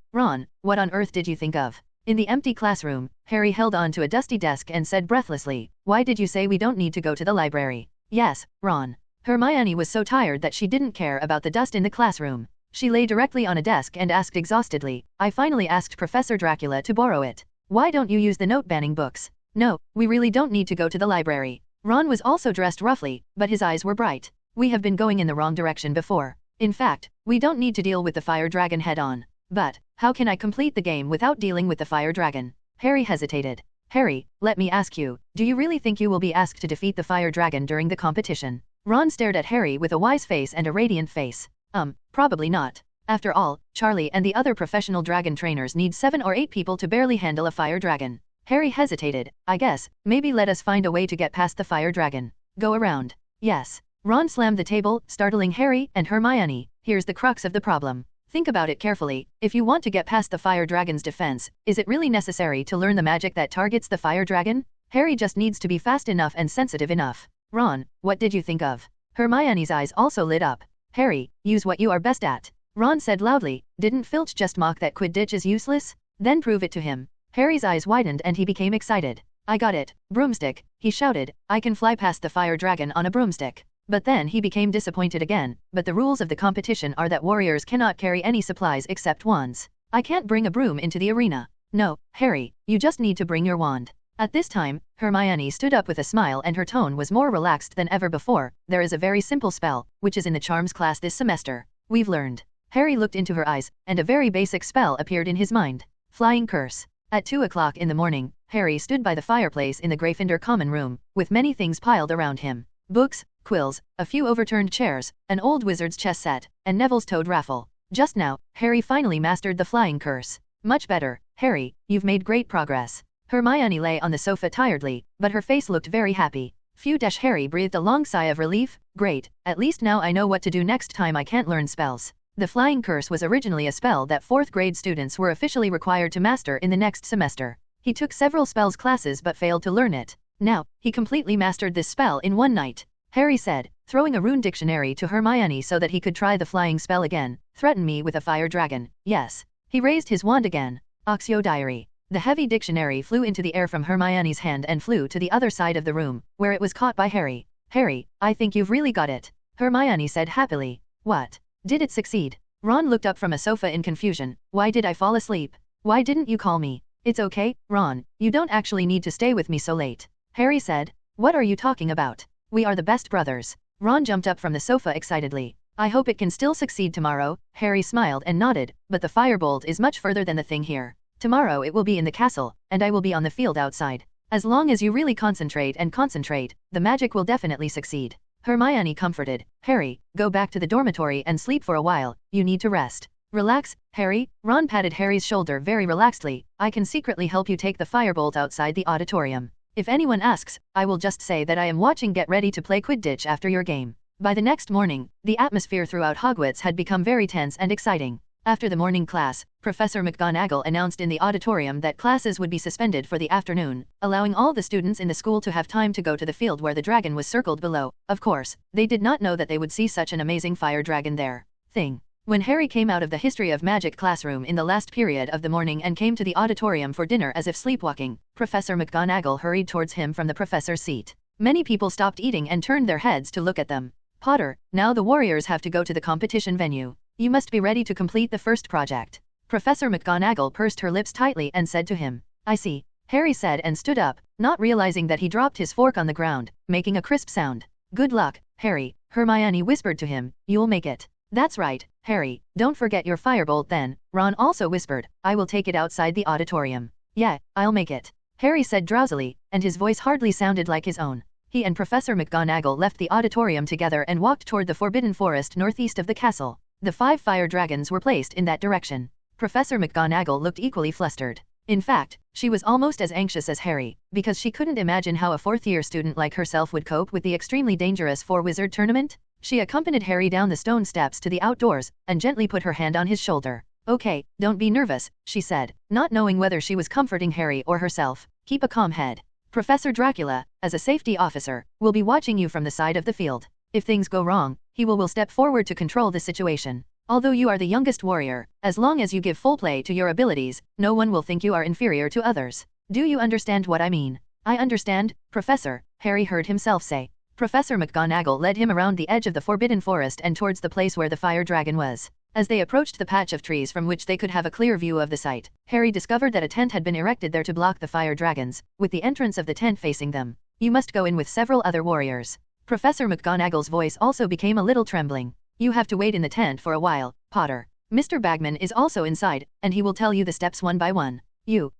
what on earth did you think of? In the empty classroom, Harry held on to a dusty desk and said breathlessly, why did you say we don't need to go to the library? Yes, Ron. Hermione was so tired that she didn't care about the dust in the classroom. She lay directly on a desk and asked exhaustedly, I finally asked Professor Dracula to borrow it. Why don't you use the note-banning books? No, we really don't need to go to the library. Ron was also dressed roughly, but his eyes were bright. We have been going in the wrong direction before. In fact, we don't need to deal with the fire dragon head-on. But, how can I complete the game without dealing with the fire dragon? Harry hesitated. Harry, let me ask you, do you really think you will be asked to defeat the fire dragon during the competition? Ron stared at Harry with a wise face and a radiant face. Probably not. After all, Charlie and the other professional dragon trainers need 7 or 8 people to barely handle a fire dragon. Harry hesitated. I guess, maybe let us find a way to get past the fire dragon. Go around. Yes. Ron slammed the table, startling Harry and Hermione. Here's the crux of the problem. Think about it carefully. If you want to get past the fire dragon's defense, is it really necessary to learn the magic that targets the fire dragon? Harry just needs to be fast enough and sensitive enough. Ron, what did you think of? Hermione's eyes also lit up. Harry, use what you are best at. Ron said loudly, didn't Filch just mock that Quidditch is useless? Then prove it to him. Harry's eyes widened and he became excited. I got it. Broomstick, he shouted, I can fly past the fire dragon on a broomstick. But then he became disappointed again, but the rules of the competition are that warriors cannot carry any supplies except wands. I can't bring a broom into the arena. No, Harry, you just need to bring your wand. At this time, Hermione stood up with a smile and her tone was more relaxed than ever before. There is a very simple spell, which is in the charms class this semester. We've learned. Harry looked into her eyes, and a very basic spell appeared in his mind. Flying curse. At 2 o'clock in the morning, Harry stood by the fireplace in the Gryffindor common room, with many things piled around him. Books, quills, a few overturned chairs, an old wizard's chess set, and Neville's toad raffle. Just now, Harry finally mastered the flying curse. Much better, Harry, you've made great progress. Hermione lay on the sofa tiredly, but her face looked very happy. Harry breathed a long sigh of relief. Great, at least now I know what to do next time I can't learn spells. The flying curse was originally a spell that 4th grade students were officially required to master in the next semester. He took several spells classes but failed to learn it. Now, he completely mastered this spell in one night. Harry said, throwing a rune dictionary to Hermione so that he could try the flying spell again. Threaten me with a fire dragon. Yes. He raised his wand again. Oxio Diary. The heavy dictionary flew into the air from Hermione's hand and flew to the other side of the room, where it was caught by Harry. Harry, I think you've really got it. Hermione said happily. What? Did it succeed? Ron looked up from a sofa in confusion. Why did I fall asleep? Why didn't you call me? It's okay, Ron, you don't actually need to stay with me so late. Harry said. What are you talking about? We are the best brothers. Ron jumped up from the sofa excitedly. I hope it can still succeed tomorrow. Harry smiled and nodded, but the firebolt is much further than the thing here. Tomorrow it will be in the castle, and I will be on the field outside. As long as you really concentrate, the magic will definitely succeed. Hermione comforted. Harry, go back to the dormitory and sleep for a while, you need to rest. Relax, Harry. Ron patted Harry's shoulder very relaxedly. I can secretly help you take the firebolt outside the auditorium. If anyone asks, I will just say that I am watching Get Ready to Play Quidditch after your game. By the next morning, the atmosphere throughout Hogwarts had become very tense and exciting. After the morning class, Professor McGonagall announced in the auditorium that classes would be suspended for the afternoon, allowing all the students in the school to have time to go to the field where the dragon was circled below. Of course, they did not know that they would see such an amazing fire dragon there. When Harry came out of the History of Magic classroom in the last period of the morning and came to the auditorium for dinner as if sleepwalking, Professor McGonagall hurried towards him from the professor's seat. Many people stopped eating and turned their heads to look at them. Potter, now the warriors have to go to the competition venue. You must be ready to complete the first project. Professor McGonagall pursed her lips tightly and said to him. I see, Harry said and stood up, not realizing that he dropped his fork on the ground, making a crisp sound. Good luck, Harry, Hermione whispered to him, you'll make it. That's right, Harry, don't forget your firebolt then, Ron also whispered, I will take it outside the auditorium. Yeah, I'll make it, Harry said drowsily, and his voice hardly sounded like his own. He and Professor McGonagall left the auditorium together and walked toward the Forbidden Forest northeast of the castle. The 5 fire dragons were placed in that direction. Professor McGonagall looked equally flustered. In fact, she was almost as anxious as Harry, because she couldn't imagine how a 4th-year student like herself would cope with the extremely dangerous 4-wizard tournament. She accompanied Harry down the stone steps to the outdoors, and gently put her hand on his shoulder. Okay, don't be nervous, she said, not knowing whether she was comforting Harry or herself. Keep a calm head. Professor Dracula, as a safety officer, will be watching you from the side of the field. If things go wrong, he will step forward to control the situation. Although you are the youngest warrior, as long as you give full play to your abilities, no one will think you are inferior to others. Do you understand what I mean? I understand, Professor, Harry heard himself say. Professor McGonagall led him around the edge of the Forbidden Forest and towards the place where the fire dragon was. As they approached the patch of trees from which they could have a clear view of the site, Harry discovered that a tent had been erected there to block the fire dragons, with the entrance of the tent facing them. You must go in with several other warriors. Professor McGonagall's voice also became a little trembling. You have to wait in the tent for a while, Potter. Mr. Bagman is also inside, and he will tell you the steps one by one.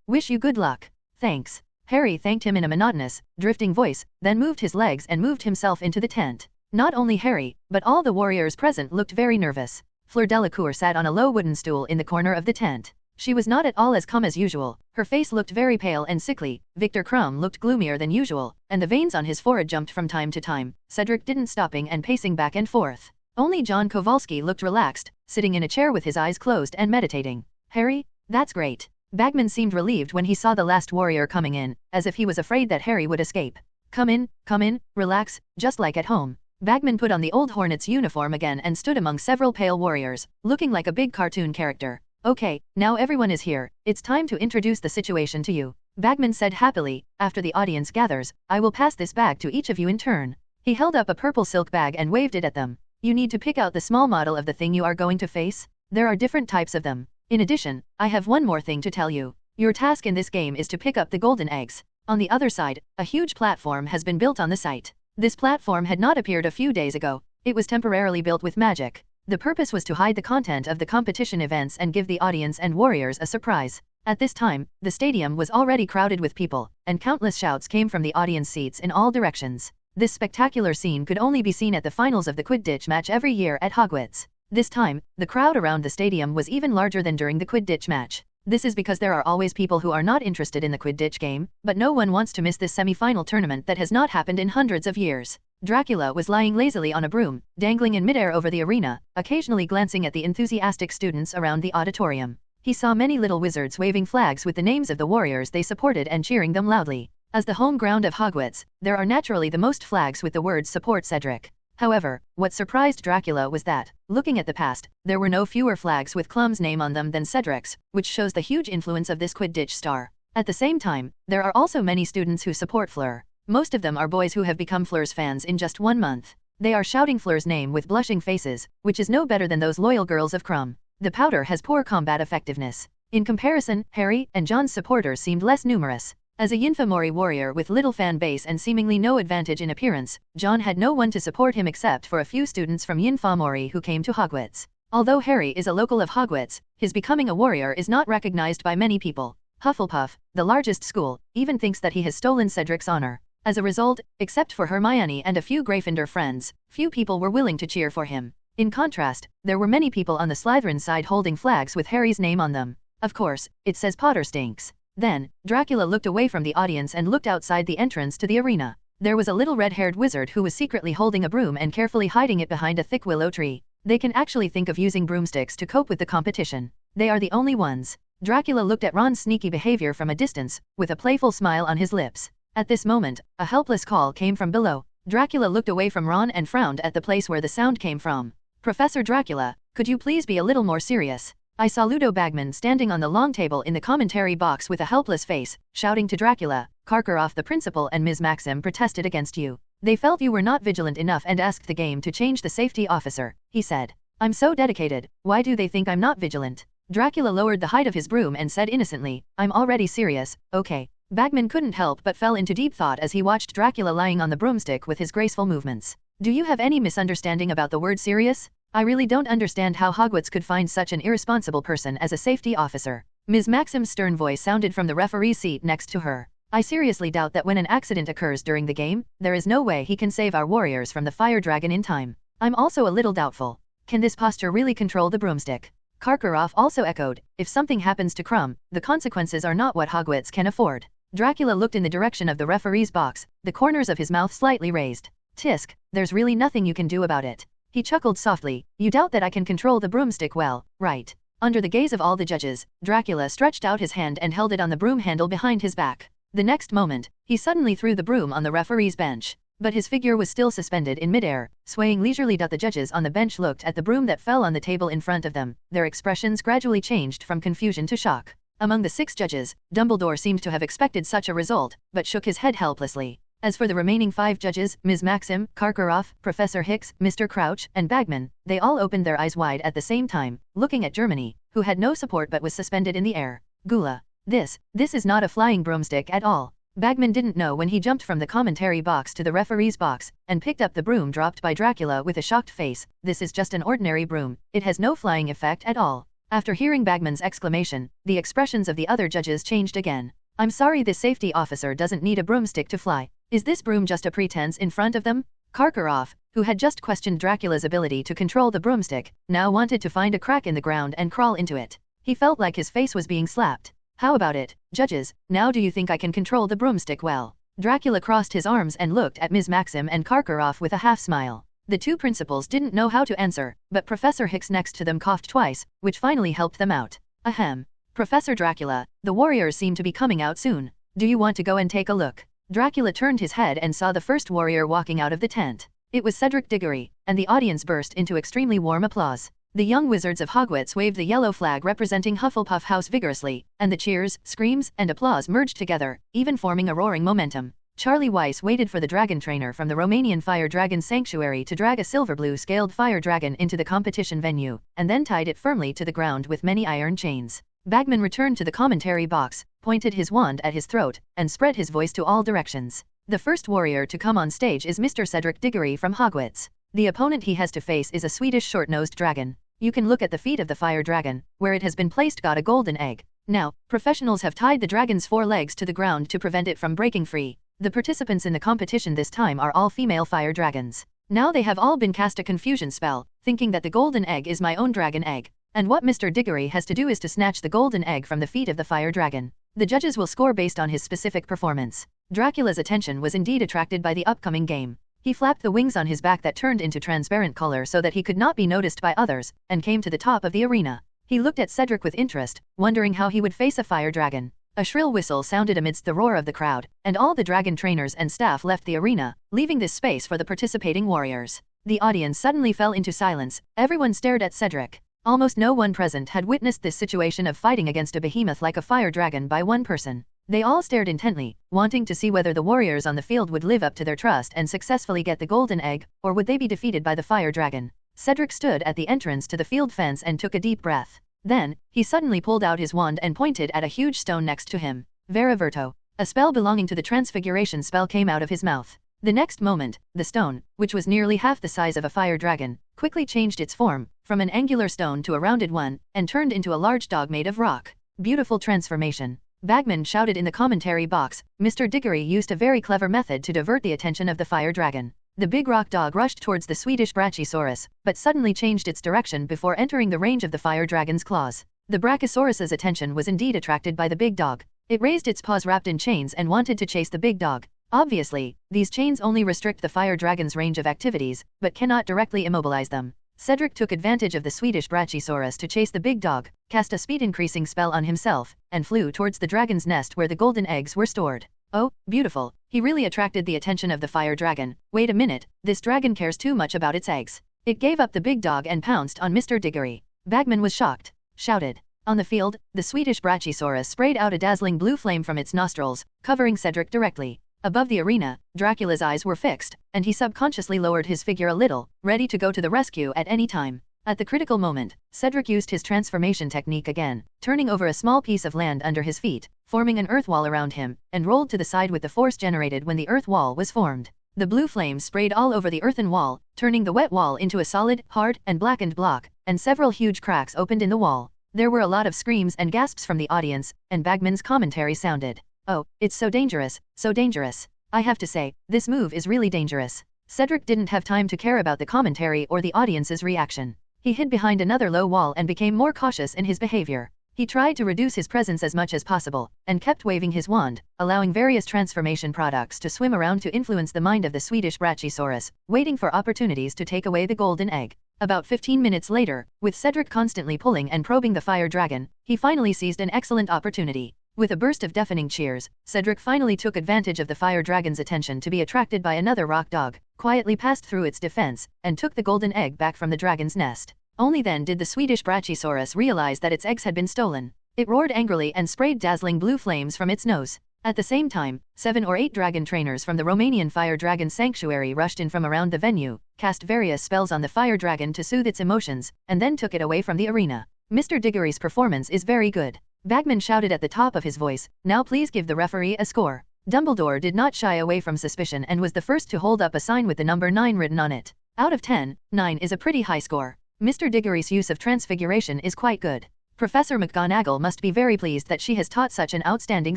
Wish you good luck. Thanks. Harry thanked him in a monotonous, drifting voice, then moved his legs and moved himself into the tent. Not only Harry, but all the warriors present looked very nervous. Fleur Delacour sat on a low wooden stool in the corner of the tent. She was not at all as calm as usual, her face looked very pale and sickly, Victor Crumb looked gloomier than usual, and the veins on his forehead jumped from time to time. Cedric didn't stopping and pacing back and forth. Only John Kowalski looked relaxed, sitting in a chair with his eyes closed and meditating. Harry? That's great. Bagman seemed relieved when he saw the last warrior coming in, as if he was afraid that Harry would escape. Come in, relax, just like at home. Bagman put on the old Hornet's uniform again and stood among several pale warriors, looking like a big cartoon character. Okay, now everyone is here, it's time to introduce the situation to you. Bagman said happily, after the audience gathers, I will pass this bag to each of you in turn. He held up a purple silk bag and waved it at them. You need to pick out the small model of the thing you are going to face. There are different types of them. In addition, I have one more thing to tell you. Your task in this game is to pick up the golden eggs. On the other side, a huge platform has been built on the site. This platform had not appeared a few days ago. It was temporarily built with magic. The purpose was to hide the content of the competition events and give the audience and warriors a surprise. At this time, the stadium was already crowded with people, and countless shouts came from the audience seats in all directions. This spectacular scene could only be seen at the finals of the Quidditch match every year at Hogwarts. This time, the crowd around the stadium was even larger than during the Quidditch match. This is because there are always people who are not interested in the Quidditch game, but no one wants to miss this semi-final tournament that has not happened in hundreds of years. Dracula was lying lazily on a broom, dangling in midair over the arena, occasionally glancing at the enthusiastic students around the auditorium. He saw many little wizards waving flags with the names of the warriors they supported and cheering them loudly. As the home ground of Hogwarts, there are naturally the most flags with the words support Cedric. However, what surprised Dracula was that, looking at the past, there were no fewer flags with Clum's name on them than Cedric's, which shows the huge influence of this Quidditch star. At the same time, there are also many students who support Fleur. Most of them are boys who have become Fleur's fans in just 1 month. They are shouting Fleur's name with blushing faces, which is no better than those loyal girls of Crumb. The powder has poor combat effectiveness. In comparison, Harry and John's supporters seemed less numerous. As a Yinfamori warrior with little fan base and seemingly no advantage in appearance, John had no one to support him except for a few students from Yinfamori who came to Hogwarts. Although Harry is a local of Hogwarts, his becoming a warrior is not recognized by many people. Hufflepuff, the largest school, even thinks that he has stolen Cedric's honor. As a result, except for Hermione and a few Gryffindor friends, few people were willing to cheer for him. In contrast, there were many people on the Slytherin side holding flags with Harry's name on them. Of course, it says Potter stinks. Then, Dracula looked away from the audience and looked outside the entrance to the arena. There was a little red-haired wizard who was secretly holding a broom and carefully hiding it behind a thick willow tree. They can actually think of using broomsticks to cope with the competition. They are the only ones. Dracula looked at Ron's sneaky behavior from a distance, with a playful smile on his lips. At this moment, a helpless call came from below. Dracula looked away from Ron and frowned at the place where the sound came from. Professor Dracula, could you please be a little more serious? I saw Ludo Bagman standing on the long table in the commentary box with a helpless face, shouting to Dracula. Karkaroff the principal and Ms. Maxim protested against you. They felt you were not vigilant enough and asked the game to change the safety officer, he said. I'm so dedicated, why do they think I'm not vigilant? Dracula lowered the height of his broom and said innocently, I'm already serious, okay. Bagman couldn't help but fell into deep thought as he watched Dracula lying on the broomstick with his graceful movements. Do you have any misunderstanding about the word serious? I really don't understand how Hogwarts could find such an irresponsible person as a safety officer. Ms. Maxim's stern voice sounded from the referee's seat next to her. I seriously doubt that when an accident occurs during the game, there is no way he can save our warriors from the fire dragon in time. I'm also a little doubtful. Can this posture really control the broomstick? Karkaroff also echoed, if something happens to Crumb, the consequences are not what Hogwarts can afford. Dracula looked in the direction of the referee's box, the corners of his mouth slightly raised. Tisk, there's really nothing you can do about it. He chuckled softly, you doubt that I can control the broomstick well, right? Under the gaze of all the judges, Dracula stretched out his hand and held it on the broom handle behind his back. The next moment, he suddenly threw the broom on the referee's bench. But his figure was still suspended in midair, swaying leisurely. The judges on the bench looked at the broom that fell on the table in front of them. Their expressions gradually changed from confusion to shock. Among the 6 judges, Dumbledore seemed to have expected such a result, but shook his head helplessly. As for the remaining 5 judges, Ms. Maxim, Karkaroff, Professor Hicks, Mr. Crouch, and Bagman, they all opened their eyes wide at the same time, looking at Germany, who had no support but was suspended in the air. Gula. This is not a flying broomstick at all. Bagman didn't know when he jumped from the commentary box to the referee's box, and picked up the broom dropped by Dracula with a shocked face. This is just an ordinary broom, it has no flying effect at all. After hearing Bagman's exclamation, the expressions of the other judges changed again. I'm sorry, this safety officer doesn't need a broomstick to fly. Is this broom just a pretense in front of them? Karkaroff, who had just questioned Dracula's ability to control the broomstick, now wanted to find a crack in the ground and crawl into it. He felt like his face was being slapped. How about it, judges, now do you think I can control the broomstick well? Dracula crossed his arms and looked at Ms. Maxim and Karkaroff with a half-smile. The 2 principals didn't know how to answer, but Professor Hicks next to them coughed twice, which finally helped them out. Ahem. Professor Dracula, the warriors seem to be coming out soon. Do you want to go and take a look? Dracula turned his head and saw the first warrior walking out of the tent. It was Cedric Diggory, and the audience burst into extremely warm applause. The young wizards of Hogwarts waved the yellow flag representing Hufflepuff House vigorously, and the cheers, screams, and applause merged together, even forming a roaring momentum. Charlie Weiss waited for the dragon trainer from the Romanian fire dragon sanctuary to drag a silver-blue scaled fire dragon into the competition venue, and then tied it firmly to the ground with many iron chains. Bagman returned to the commentary box, pointed his wand at his throat, and spread his voice to all directions. The first warrior to come on stage is Mr. Cedric Diggory from Hogwarts. The opponent he has to face is a Swedish short-nosed dragon. You can look at the feet of the fire dragon, where it has been placed got a golden egg. Now, professionals have tied the dragon's 4 legs to the ground to prevent it from breaking free. The participants in the competition this time are all female fire dragons. Now they have all been cast a confusion spell, thinking that the golden egg is my own dragon egg. And what Mr. Diggory has to do is to snatch the golden egg from the feet of the fire dragon. The judges will score based on his specific performance. Dracula's attention was indeed attracted by the upcoming game. He flapped the wings on his back that turned into transparent color so that he could not be noticed by others, and came to the top of the arena. He looked at Cedric with interest, wondering how he would face a fire dragon. A shrill whistle sounded amidst the roar of the crowd, and all the dragon trainers and staff left the arena, leaving this space for the participating warriors. The audience suddenly fell into silence. Everyone stared at Cedric. Almost no one present had witnessed this situation of fighting against a behemoth like a fire dragon by one person. They all stared intently, wanting to see whether the warriors on the field would live up to their trust and successfully get the golden egg, or would they be defeated by the fire dragon. Cedric stood at the entrance to the field fence and took a deep breath. Then, he suddenly pulled out his wand and pointed at a huge stone next to him. Vera Verto. A spell belonging to the transfiguration spell came out of his mouth. The next moment, the stone, which was nearly half the size of a fire dragon, quickly changed its form, from an angular stone to a rounded one, and turned into a large dog made of rock. Beautiful transformation. Bagman shouted in the commentary box. Mr. Diggory used a very clever method to divert the attention of the fire dragon. The big rock dog rushed towards the Swedish Brachiosaurus, but suddenly changed its direction before entering the range of the fire dragon's claws. The Brachiosaurus's attention was indeed attracted by the big dog. It raised its paws wrapped in chains and wanted to chase the big dog. Obviously, these chains only restrict the fire dragon's range of activities, but cannot directly immobilize them. Cedric took advantage of the Swedish Brachiosaurus to chase the big dog, cast a speed-increasing spell on himself, and flew towards the dragon's nest where the golden eggs were stored. Oh, beautiful. He really attracted the attention of the fire dragon. Wait a minute, this dragon cares too much about its eggs. It gave up the big dog and pounced on Mr. Diggory. Bagman was shocked, shouted. On the field, the Swedish Brachiosaurus sprayed out a dazzling blue flame from its nostrils, covering Cedric directly. Above the arena, Dracula's eyes were fixed, and he subconsciously lowered his figure a little, ready to go to the rescue at any time. At the critical moment, Cedric used his transformation technique again, turning over a small piece of land under his feet, forming an earth wall around him, and rolled to the side with the force generated when the earth wall was formed. The blue flame sprayed all over the earthen wall, turning the wet wall into a solid, hard, and blackened block, and several huge cracks opened in the wall. There were a lot of screams and gasps from the audience, and Bagman's commentary sounded. Oh, it's so dangerous, so dangerous. I have to say, this move is really dangerous. Cedric didn't have time to care about the commentary or the audience's reaction. He hid behind another low wall and became more cautious in his behavior. He tried to reduce his presence as much as possible, and kept waving his wand, allowing various transformation products to swim around to influence the mind of the Swedish Brachiosaurus, waiting for opportunities to take away the golden egg. About 15 minutes later, with Cedric constantly pulling and probing the fire dragon, he finally seized an excellent opportunity. With a burst of deafening cheers, Cedric finally took advantage of the fire dragon's attention to be attracted by another rock dog, quietly passed through its defense, and took the golden egg back from the dragon's nest. Only then did the Swedish Brachiosaurus realize that its eggs had been stolen. It roared angrily and sprayed dazzling blue flames from its nose. At the same time, 7 or 8 dragon trainers from the Romanian fire dragon sanctuary rushed in from around the venue, cast various spells on the fire dragon to soothe its emotions, and then took it away from the arena. Mr. Diggory's performance is very good. Bagman shouted at the top of his voice, now please give the referee a score. Dumbledore did not shy away from suspicion and was the first to hold up a sign with the number 9 written on it. Out of 10, 9 is a pretty high score. Mr. Diggory's use of transfiguration is quite good. Professor McGonagall must be very pleased that she has taught such an outstanding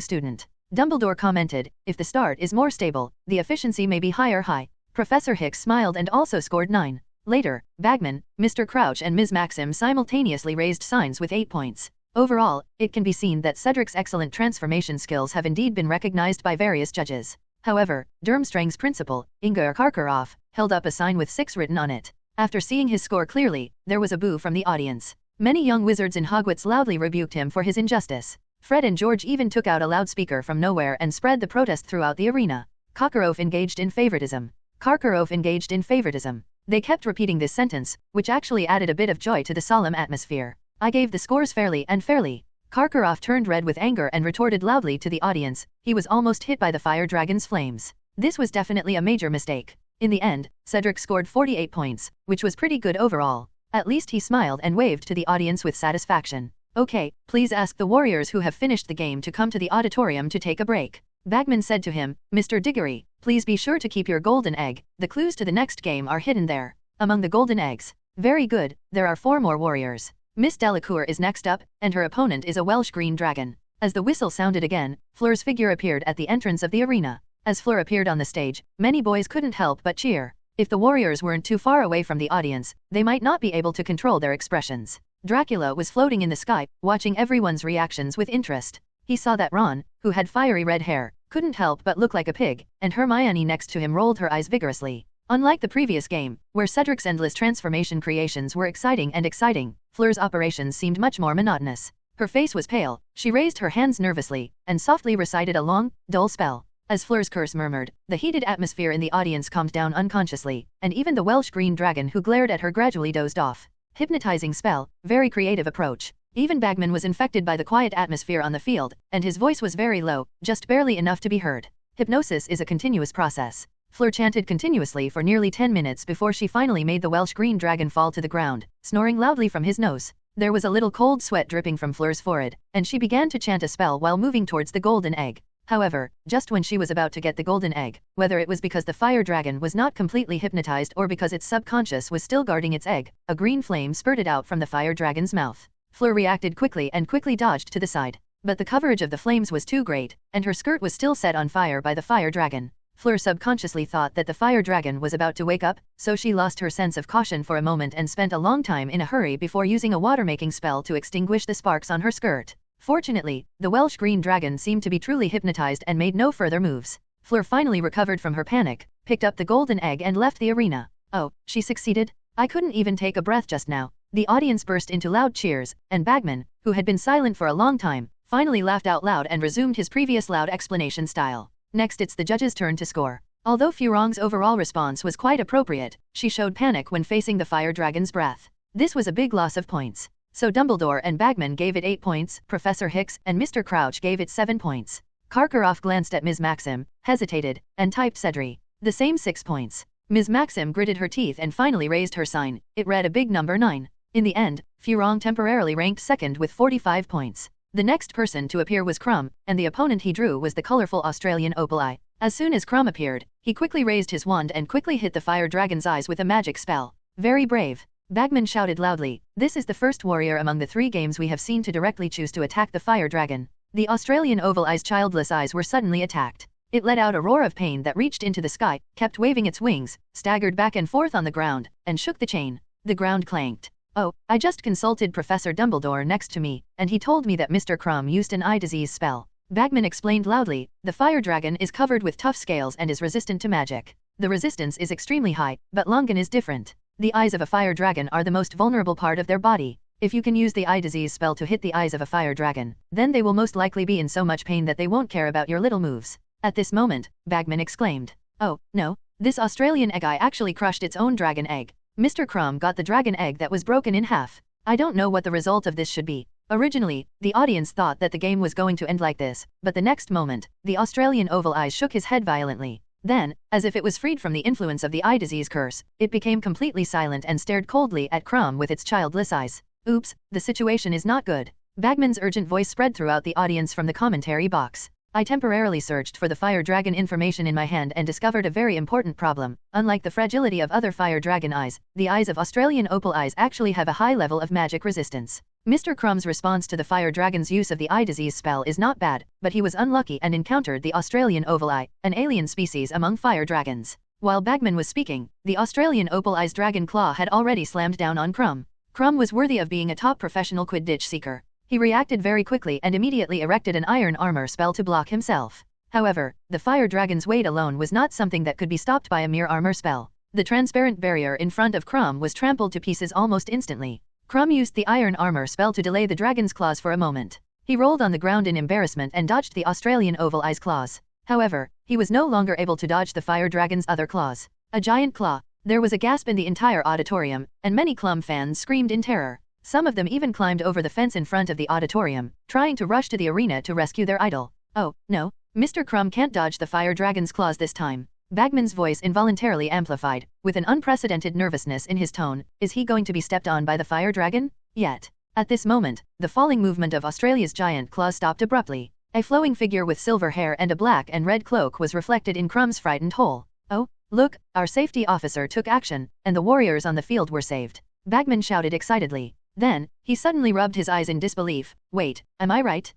student. Dumbledore commented, if the start is more stable, the efficiency may be high. Professor Hicks smiled and also scored 9. Later, Bagman, Mr. Crouch and Ms. Maxim simultaneously raised signs with 8 points. Overall, it can be seen that Cedric's excellent transformation skills have indeed been recognized by various judges. However, Durmstrang's principal, Ingar Karkaroff, held up a sign with 6 written on it. After seeing his score clearly, there was a boo from the audience. Many young wizards in Hogwarts loudly rebuked him for his injustice. Fred and George even took out a loudspeaker from nowhere and spread the protest throughout the arena. Karkaroff engaged in favoritism. Karkaroff engaged in favoritism. They kept repeating this sentence, which actually added a bit of joy to the solemn atmosphere. I gave the scores fairly and fairly. Karkaroff turned red with anger and retorted loudly to the audience. He was almost hit by the fire dragon's flames. This was definitely a major mistake. In the end, Cedric scored 48 points, which was pretty good overall. At least he smiled and waved to the audience with satisfaction. Okay, please ask the warriors who have finished the game to come to the auditorium to take a break. Bagman said to him, Mr. Diggory, please be sure to keep your golden egg. The clues to the next game are hidden there. Among the golden eggs. Very good, there are 4 more warriors. Miss Delacour is next up, and her opponent is a Welsh green dragon. As the whistle sounded again, Fleur's figure appeared at the entrance of the arena. As Fleur appeared on the stage, many boys couldn't help but cheer. If the warriors weren't too far away from the audience, they might not be able to control their expressions. Dracula was floating in the sky, watching everyone's reactions with interest. He saw that Ron, who had fiery red hair, couldn't help but look like a pig, and Hermione next to him rolled her eyes vigorously. Unlike the previous game, where Cedric's endless transformation creations were exciting, Fleur's operations seemed much more monotonous. Her face was pale, she raised her hands nervously, and softly recited a long, dull spell. As Fleur's curse murmured, the heated atmosphere in the audience calmed down unconsciously, and even the Welsh green dragon who glared at her gradually dozed off. Hypnotizing spell, very creative approach. Even Bagman was infected by the quiet atmosphere on the field, and his voice was very low, just barely enough to be heard. Hypnosis is a continuous process. Fleur chanted continuously for nearly 10 minutes before she finally made the Welsh green dragon fall to the ground, snoring loudly from his nose. There was a little cold sweat dripping from Fleur's forehead, and she began to chant a spell while moving towards the golden egg. However, just when she was about to get the golden egg, whether it was because the fire dragon was not completely hypnotized or because its subconscious was still guarding its egg, a green flame spurted out from the fire dragon's mouth. Fleur reacted quickly and quickly dodged to the side. But the coverage of the flames was too great, and her skirt was still set on fire by the fire dragon. Fleur subconsciously thought that the fire dragon was about to wake up, so she lost her sense of caution for a moment and spent a long time in a hurry before using a water-making spell to extinguish the sparks on her skirt. Fortunately, the Welsh green dragon seemed to be truly hypnotized and made no further moves. Fleur finally recovered from her panic, picked up the golden egg and left the arena. Oh, she succeeded? I couldn't even take a breath just now. The audience burst into loud cheers, and Bagman, who had been silent for a long time, finally laughed out loud and resumed his previous loud explanation style. Next it's the judge's turn to score. Although Furong's overall response was quite appropriate, she showed panic when facing the fire dragon's breath. This was a big loss of points. So Dumbledore and Bagman gave it 8 points, Professor Hicks and Mr. Crouch gave it 7 points. Karkaroff glanced at Ms. Maxim, hesitated, and typed Cedri. The same 6 points. Ms. Maxim gritted her teeth and finally raised her sign. It read a big number 9. In the end, Furong temporarily ranked second with 45 points. The next person to appear was Crumb, and the opponent he drew was the colorful Australian opal eye. As soon as Crumb appeared, he quickly raised his wand and quickly hit the fire dragon's eyes with a magic spell. Very brave. Bagman shouted loudly, "This is the first warrior among the 3 games we have seen to directly choose to attack the fire dragon." The Australian oval eye's childless eyes were suddenly attacked. It let out a roar of pain that reached into the sky, kept waving its wings, staggered back and forth on the ground, and shook the chain. The ground clanked. "Oh, I just consulted Professor Dumbledore next to me, and he told me that Mr. Crumb used an eye disease spell." Bagman explained loudly, "The fire dragon is covered with tough scales and is resistant to magic. The resistance is extremely high, but Longan is different. The eyes of a fire dragon are the most vulnerable part of their body. If you can use the eye disease spell to hit the eyes of a fire dragon, then they will most likely be in so much pain that they won't care about your little moves." At this moment, Bagman exclaimed, "Oh, no, this Australian egg eye actually crushed its own dragon egg. Mr. Crumb got the dragon egg that was broken in half. I don't know what the result of this should be." Originally, the audience thought that the game was going to end like this, but the next moment, the Australian oval eye shook his head violently. Then, as if it was freed from the influence of the eye disease curse, it became completely silent and stared coldly at Crumb with its childless eyes. "Oops, the situation is not good." Bagman's urgent voice spread throughout the audience from the commentary box. "I temporarily searched for the fire dragon information in my hand and discovered a very important problem. Unlike the fragility of other fire dragon eyes, the eyes of Australian opal eyes actually have a high level of magic resistance." Mr. Crumb's response to the fire dragon's use of the eye disease spell is not bad, but he was unlucky and encountered the Australian oval eye, an alien species among fire dragons. While Bagman was speaking, the Australian opal eye's dragon claw had already slammed down on Crumb. Crumb was worthy of being a top professional Quidditch seeker. He reacted very quickly and immediately erected an iron armor spell to block himself. However, the fire dragon's weight alone was not something that could be stopped by a mere armor spell. The transparent barrier in front of Crumb was trampled to pieces almost instantly. Crumb used the iron armor spell to delay the dragon's claws for a moment. He rolled on the ground in embarrassment and dodged the Australian oval eye's claws. However, he was no longer able to dodge the fire dragon's other claws. A giant claw. There was a gasp in the entire auditorium, and many Clum fans screamed in terror. Some of them even climbed over the fence in front of the auditorium, trying to rush to the arena to rescue their idol. "Oh, no, Mr. Crumb can't dodge the fire dragon's claws this time." Bagman's voice involuntarily amplified, with an unprecedented nervousness in his tone. Is he going to be stepped on by the fire dragon? Yet. At this moment, the falling movement of Australia's giant claws stopped abruptly. A flowing figure with silver hair and a black and red cloak was reflected in Crumb's frightened hole. "Oh, look, our safety officer took action, and the warriors on the field were saved." Bagman shouted excitedly. Then, he suddenly rubbed his eyes in disbelief. "Wait, am I right?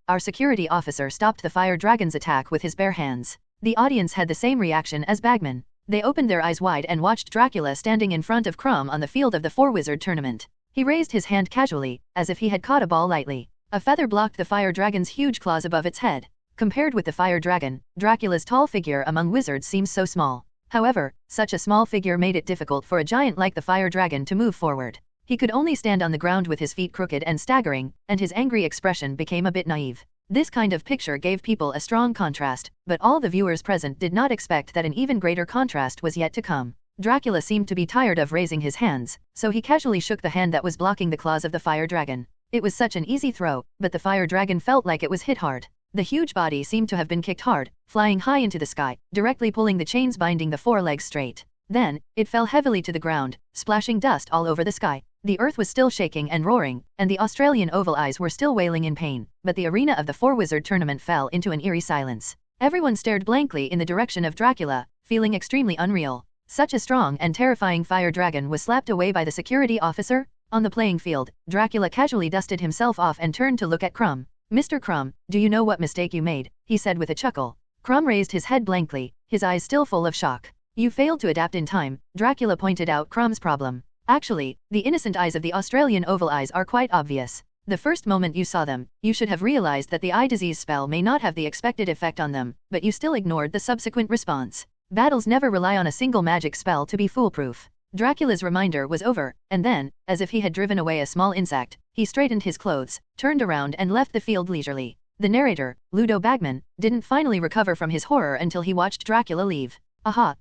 Our security officer stopped the fire dragon's attack with his bare hands." The audience had the same reaction as Bagman. They opened their eyes wide and watched Dracula standing in front of Crumb on the field of the four-wizard tournament. He raised his hand casually, as if he had caught a ball lightly. A feather blocked the fire dragon's huge claws above its head. Compared with the fire dragon, Dracula's tall figure among wizards seems so small. However, such a small figure made it difficult for a giant like the fire dragon to move forward. He could only stand on the ground with his feet crooked and staggering, and his angry expression became a bit naive. This kind of picture gave people a strong contrast, but all the viewers present did not expect that an even greater contrast was yet to come. Dracula seemed to be tired of raising his hands, so he casually shook the hand that was blocking the claws of the fire dragon. It was such an easy throw, but the fire dragon felt like it was hit hard. The huge body seemed to have been kicked hard, flying high into the sky, directly pulling the chains binding the four legs straight. Then, it fell heavily to the ground, splashing dust all over the sky. The earth was still shaking and roaring, and the Australian oval eyes were still wailing in pain, but the arena of the four-wizard tournament fell into an eerie silence. Everyone stared blankly in the direction of Dracula, feeling extremely unreal. Such a strong and terrifying fire dragon was slapped away by the security officer? On the playing field, Dracula casually dusted himself off and turned to look at Crumb. "Mr. Crumb, do you know what mistake you made?" he said with a chuckle. Crumb raised his head blankly, his eyes still full of shock. "You failed to adapt in time," Dracula pointed out Crumb's problem. "Actually, the innocent eyes of the Australian oval eyes are quite obvious. The first moment you saw them, you should have realized that the eye disease spell may not have the expected effect on them, but you still ignored the subsequent response. Battles never rely on a single magic spell to be foolproof. Dracula's reminder was over, and then, as if he had driven away a small insect, he straightened his clothes, turned around and left the field leisurely. The narrator, Ludo Bagman, didn't finally recover from his horror until he watched Dracula leave. Aha,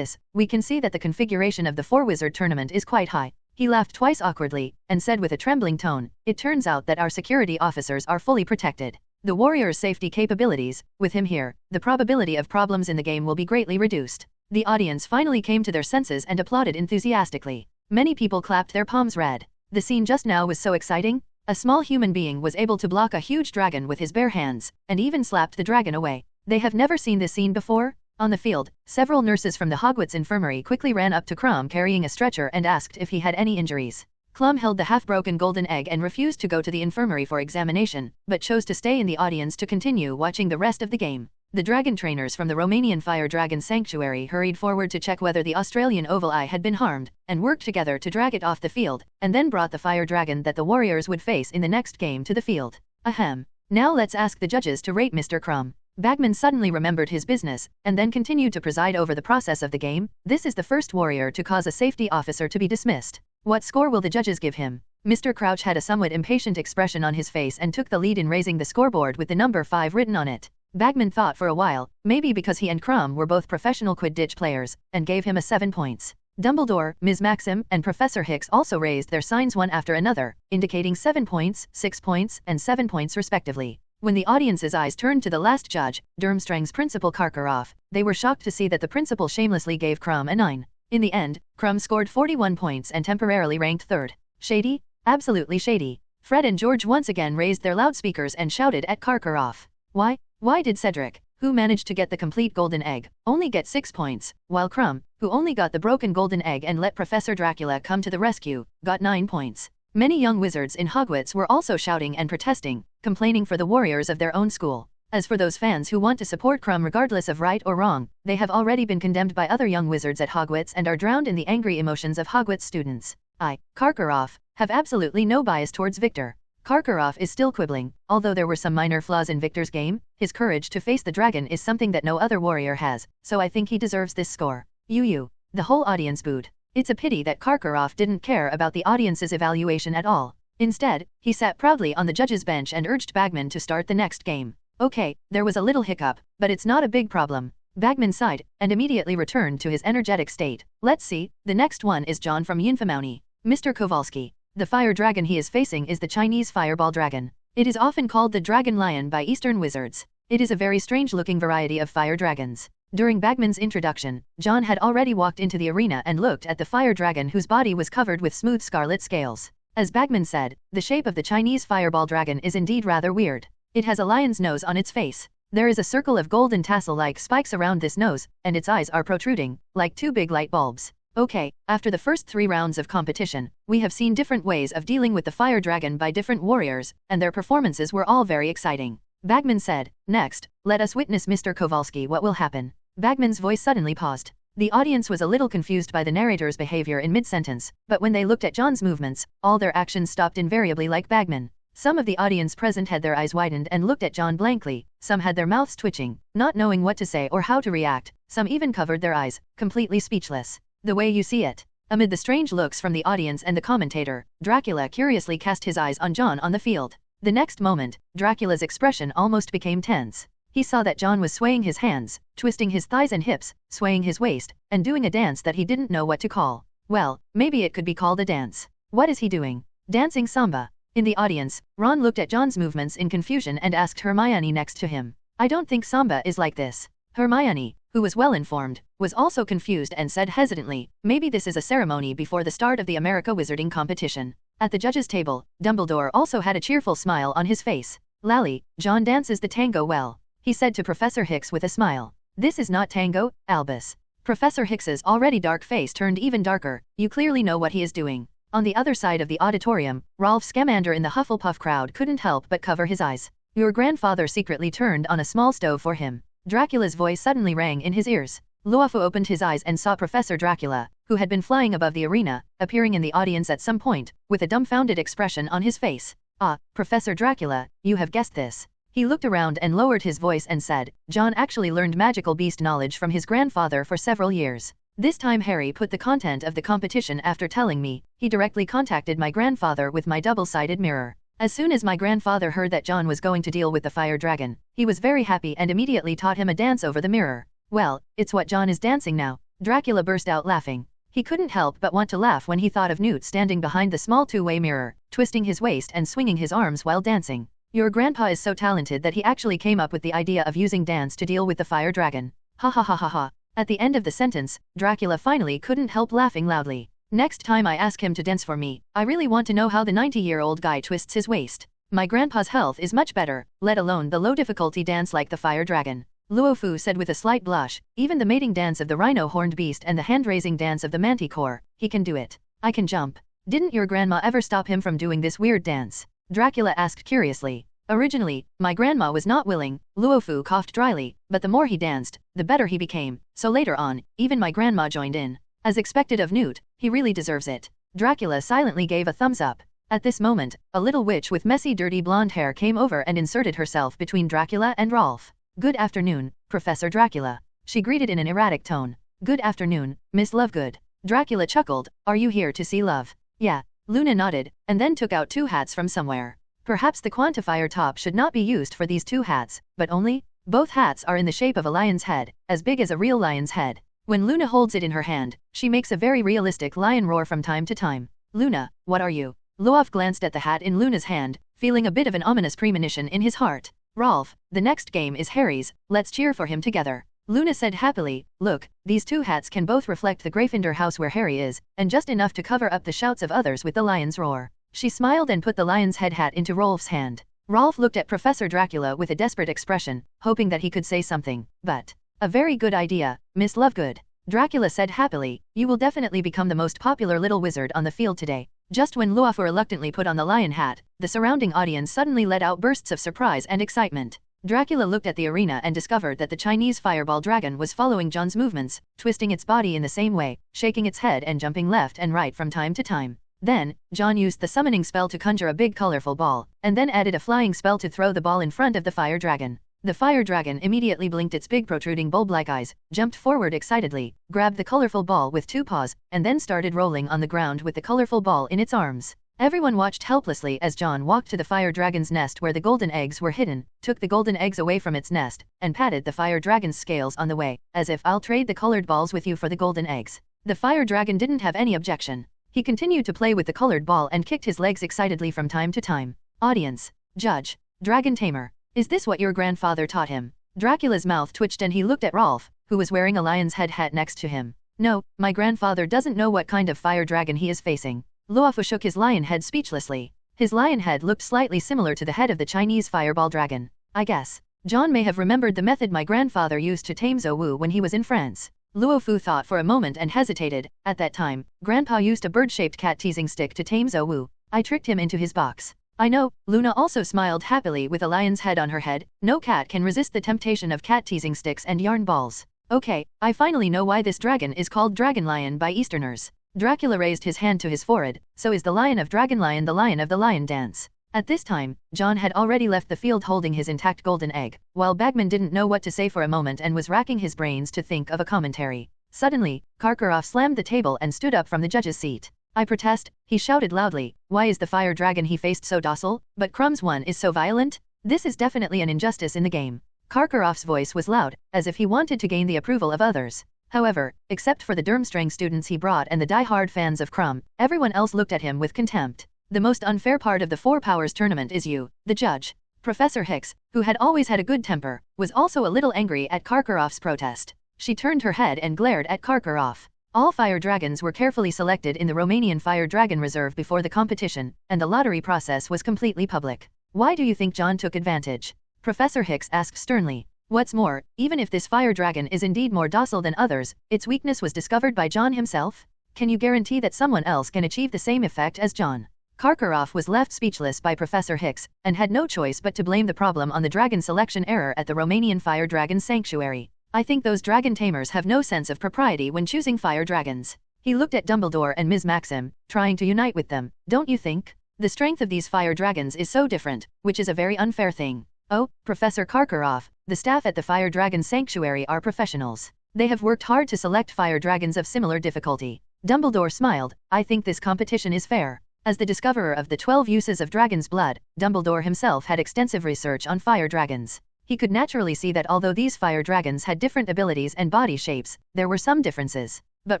we can see that the configuration of the four-wizard tournament is quite high. He laughed twice awkwardly, and said with a trembling tone, it turns out that our security officers are fully protected. The warrior's safety capabilities, with him here, the probability of problems in the game will be greatly reduced. The audience finally came to their senses and applauded enthusiastically. Many people clapped their palms red. The scene just now was so exciting. A small human being was able to block a huge dragon with his bare hands, and even slapped the dragon away. They have never seen this scene before. On the field, several nurses from the Hogwarts infirmary quickly ran up to Crumb carrying a stretcher and asked if he had any injuries. Clum held the half-broken golden egg and refused to go to the infirmary for examination, but chose to stay in the audience to continue watching the rest of the game. The dragon trainers from the Romanian Fire Dragon Sanctuary hurried forward to check whether the Australian Oval Eye had been harmed, and worked together to drag it off the field, and then brought the fire dragon that the warriors would face in the next game to the field. Ahem. Now let's ask the judges to rate Mr. Crumb. Bagman suddenly remembered his business, and then continued to preside over the process of the game. This is the first warrior to cause a safety officer to be dismissed. What score will the judges give him? Mr. Crouch had a somewhat impatient expression on his face and took the lead in raising the scoreboard with the number 5 written on it. Bagman thought for a while, maybe because he and Crumb were both professional Quidditch players, and gave him a 7 points. Dumbledore, Ms. Maxim, and Professor Hicks also raised their signs one after another, indicating 7 points, 6 points, and 7 points respectively. When the audience's eyes turned to the last judge, Durmstrang's principal Karkaroff, they were shocked to see that the principal shamelessly gave Crumb a 9. In the end, Crumb scored 41 points and temporarily ranked 3rd. Shady? Absolutely shady. Fred and George once again raised their loudspeakers and shouted at Karkaroff. Why did Cedric, who managed to get the complete golden egg, only get 6 points, while Crumb, who only got the broken golden egg and let Professor Dracula come to the rescue, got 9 points? Many young wizards in Hogwarts were also shouting and protesting, complaining for the warriors of their own school. As for those fans who want to support Crumb regardless of right or wrong, they have already been condemned by other young wizards at Hogwarts and are drowned in the angry emotions of Hogwarts students. I, Karkaroff, have absolutely no bias towards Victor. Karkaroff is still quibbling. Although there were some minor flaws in Victor's game, his courage to face the dragon is something that no other warrior has, so I think he deserves this score. You. The whole audience booed. It's a pity that Karkaroff didn't care about the audience's evaluation at all. Instead, he sat proudly on the judge's bench and urged Bagman to start the next game. Okay, there was a little hiccup, but it's not a big problem. Bagman sighed, and immediately returned to his energetic state. Let's see, the next one is John from Yinfamoni. Mr. Kowalski. The fire dragon he is facing is the Chinese fireball dragon. It is often called the dragon lion by Eastern wizards. It is a very strange-looking variety of fire dragons. During Bagman's introduction, John had already walked into the arena and looked at the fire dragon whose body was covered with smooth scarlet scales. As Bagman said, the shape of the Chinese fireball dragon is indeed rather weird. It has a lion's nose on its face. There is a circle of golden tassel-like spikes around this nose, and its eyes are protruding, like 2 big light bulbs. Okay, after the first 3 rounds of competition, we have seen different ways of dealing with the fire dragon by different warriors, and their performances were all very exciting. Bagman said, next, let us witness Mr. Kowalski what will happen. Bagman's voice suddenly paused. The audience was a little confused by the narrator's behavior in mid-sentence, but when they looked at John's movements, all their actions stopped invariably like Bagman. Some of the audience present had their eyes widened and looked at John blankly, some had their mouths twitching, not knowing what to say or how to react, some even covered their eyes, completely speechless. The way you see it. Amid the strange looks from the audience and the commentator, Dracula curiously cast his eyes on John on the field. The next moment, Dracula's expression almost became tense. He saw that John was swaying his hands, twisting his thighs and hips, swaying his waist, and doing a dance that he didn't know what to call. Well, maybe it could be called a dance. What is he doing? Dancing samba. In the audience, Ron looked at John's movements in confusion and asked Hermione next to him. I don't think samba is like this. Hermione, who was well informed, was also confused and said hesitantly, maybe this is a ceremony before the start of the America Wizarding competition. At the judges' table, Dumbledore also had a cheerful smile on his face. Lally, John dances the tango well, he said to Professor Hicks with a smile. This is not tango, Albus. Professor Hicks's already dark face turned even darker. You clearly know what he is doing. On the other side of the auditorium, Rolf Scamander in the Hufflepuff crowd couldn't help but cover his eyes. Your grandfather secretly turned on a small stove for him. Dracula's voice suddenly rang in his ears. Luafu opened his eyes and saw Professor Dracula, who had been flying above the arena, appearing in the audience at some point, with a dumbfounded expression on his face. Ah, Professor Dracula, you have guessed this. He looked around and lowered his voice and said, John actually learned magical beast knowledge from his grandfather for several years. This time Harry put the content of the competition after telling me. He directly contacted my grandfather with my double-sided mirror. As soon as my grandfather heard that John was going to deal with the fire dragon, he was very happy and immediately taught him a dance over the mirror. Well, it's what John is dancing now. Dracula burst out laughing. He couldn't help but want to laugh when he thought of Newt standing behind the small two-way mirror, twisting his waist and swinging his arms while dancing. Your grandpa is so talented that he actually came up with the idea of using dance to deal with the fire dragon. Ha ha ha ha ha. At the end of the sentence, Dracula finally couldn't help laughing loudly. Next time I ask him to dance for me, I really want to know how the 90-year-old guy twists his waist. My grandpa's health is much better, let alone the low-difficulty dance like the fire dragon. Luo Fu said with a slight blush, even the mating dance of the rhino-horned beast and the hand-raising dance of the manticore, he can do it. I can jump. Didn't your grandma ever stop him from doing this weird dance? Dracula asked curiously. Originally, my grandma was not willing, Luo Fu coughed dryly, but the more he danced, the better he became, so later on, even my grandma joined in. As expected of Newt, he really deserves it. Dracula silently gave a thumbs up. At this moment, a little witch with messy dirty blonde hair came over and inserted herself between Dracula and Rolf. Good afternoon, Professor Dracula. She greeted in an erratic tone. Good afternoon, Miss Lovegood. Dracula chuckled. Are you here to see love? Yeah. Luna nodded, and then took out 2 hats from somewhere. Perhaps the quantifier top should not be used for these 2 hats, but only? Both hats are in the shape of a lion's head, as big as a real lion's head. When Luna holds it in her hand, she makes a very realistic lion roar from time to time. Luna, what are you? Luof glanced at the hat in Luna's hand, feeling a bit of an ominous premonition in his heart. Rolf, the next game is Harry's, let's cheer for him together. Luna said happily, look, these 2 hats can both reflect the Gryffindor house where Harry is, and just enough to cover up the shouts of others with the lion's roar. She smiled and put the lion's head hat into Rolf's hand. Rolf looked at Professor Dracula with a desperate expression, hoping that he could say something, but, a very good idea, Miss Lovegood. Dracula said happily, you will definitely become the most popular little wizard on the field today. Just when Luofu reluctantly put on the lion hat, the surrounding audience suddenly let out bursts of surprise and excitement. Dracula looked at the arena and discovered that the Chinese fireball dragon was following John's movements, twisting its body in the same way, shaking its head and jumping left and right from time to time. Then, John used the summoning spell to conjure a big colorful ball, and then added a flying spell to throw the ball in front of the fire dragon. The fire dragon immediately blinked its big protruding bulb-like eyes, jumped forward excitedly, grabbed the colorful ball with 2 paws, and then started rolling on the ground with the colorful ball in its arms. Everyone watched helplessly as John walked to the fire dragon's nest where the golden eggs were hidden, took the golden eggs away from its nest, and patted the fire dragon's scales on the way, as if I'll trade the colored balls with you for the golden eggs. The fire dragon didn't have any objection. He continued to play with the colored ball and kicked his legs excitedly from time to time. Audience. Judge. Dragon Tamer. Is this what your grandfather taught him? Dracula's mouth twitched and he looked at Rolf, who was wearing a lion's head hat next to him. No, my grandfather doesn't know what kind of fire dragon he is facing. Luofu shook his lion head speechlessly. His lion head looked slightly similar to the head of the Chinese fireball dragon. I guess. John may have remembered the method my grandfather used to tame Zhou when he was in France. Luofu thought for a moment and hesitated. At that time, Grandpa used a bird-shaped cat-teasing stick to tame Zhou. I tricked him into his box. I know. Luna also smiled happily with a lion's head on her head. No cat can resist the temptation of cat-teasing sticks and yarn balls. Okay, I finally know why this dragon is called Dragon Lion by Easterners. Dracula raised his hand to his forehead. So is the Lion of Dragon Lion the Lion of the Lion dance. At this time, John had already left the field holding his intact golden egg, while Bagman didn't know what to say for a moment and was racking his brains to think of a commentary. Suddenly, Karkaroff slammed the table and stood up from the judge's seat. I protest, he shouted loudly. Why is the fire dragon he faced so docile, but Crumb's one is so violent? This is definitely an injustice in the game. Karkaroff's voice was loud, as if he wanted to gain the approval of others. However, except for the Durmstrang students he brought and the die-hard fans of Crumb, everyone else looked at him with contempt. The most unfair part of the Four Powers tournament is you, the judge. Professor Hicks, who had always had a good temper, was also a little angry at Karkaroff's protest. She turned her head and glared at Karkaroff. All fire dragons were carefully selected in the Romanian Fire Dragon Reserve before the competition, and the lottery process was completely public. Why do you think John took advantage? Professor Hicks asked sternly. What's more, even if this fire dragon is indeed more docile than others, its weakness was discovered by John himself? Can you guarantee that someone else can achieve the same effect as John? Karkaroff was left speechless by Professor Hicks, and had no choice but to blame the problem on the dragon selection error at the Romanian Fire Dragon Sanctuary. I think those dragon tamers have no sense of propriety when choosing fire dragons. He looked at Dumbledore and Ms. Maxim, trying to unite with them, don't you think? The strength of these fire dragons is so different, which is a very unfair thing. Oh, Professor Karkaroff, the staff at the Fire Dragon Sanctuary are professionals. They have worked hard to select fire dragons of similar difficulty. Dumbledore smiled. I think this competition is fair. As the discoverer of the 12 uses of dragon's blood, Dumbledore himself had extensive research on fire dragons. He could naturally see that although these fire dragons had different abilities and body shapes, there were some differences. But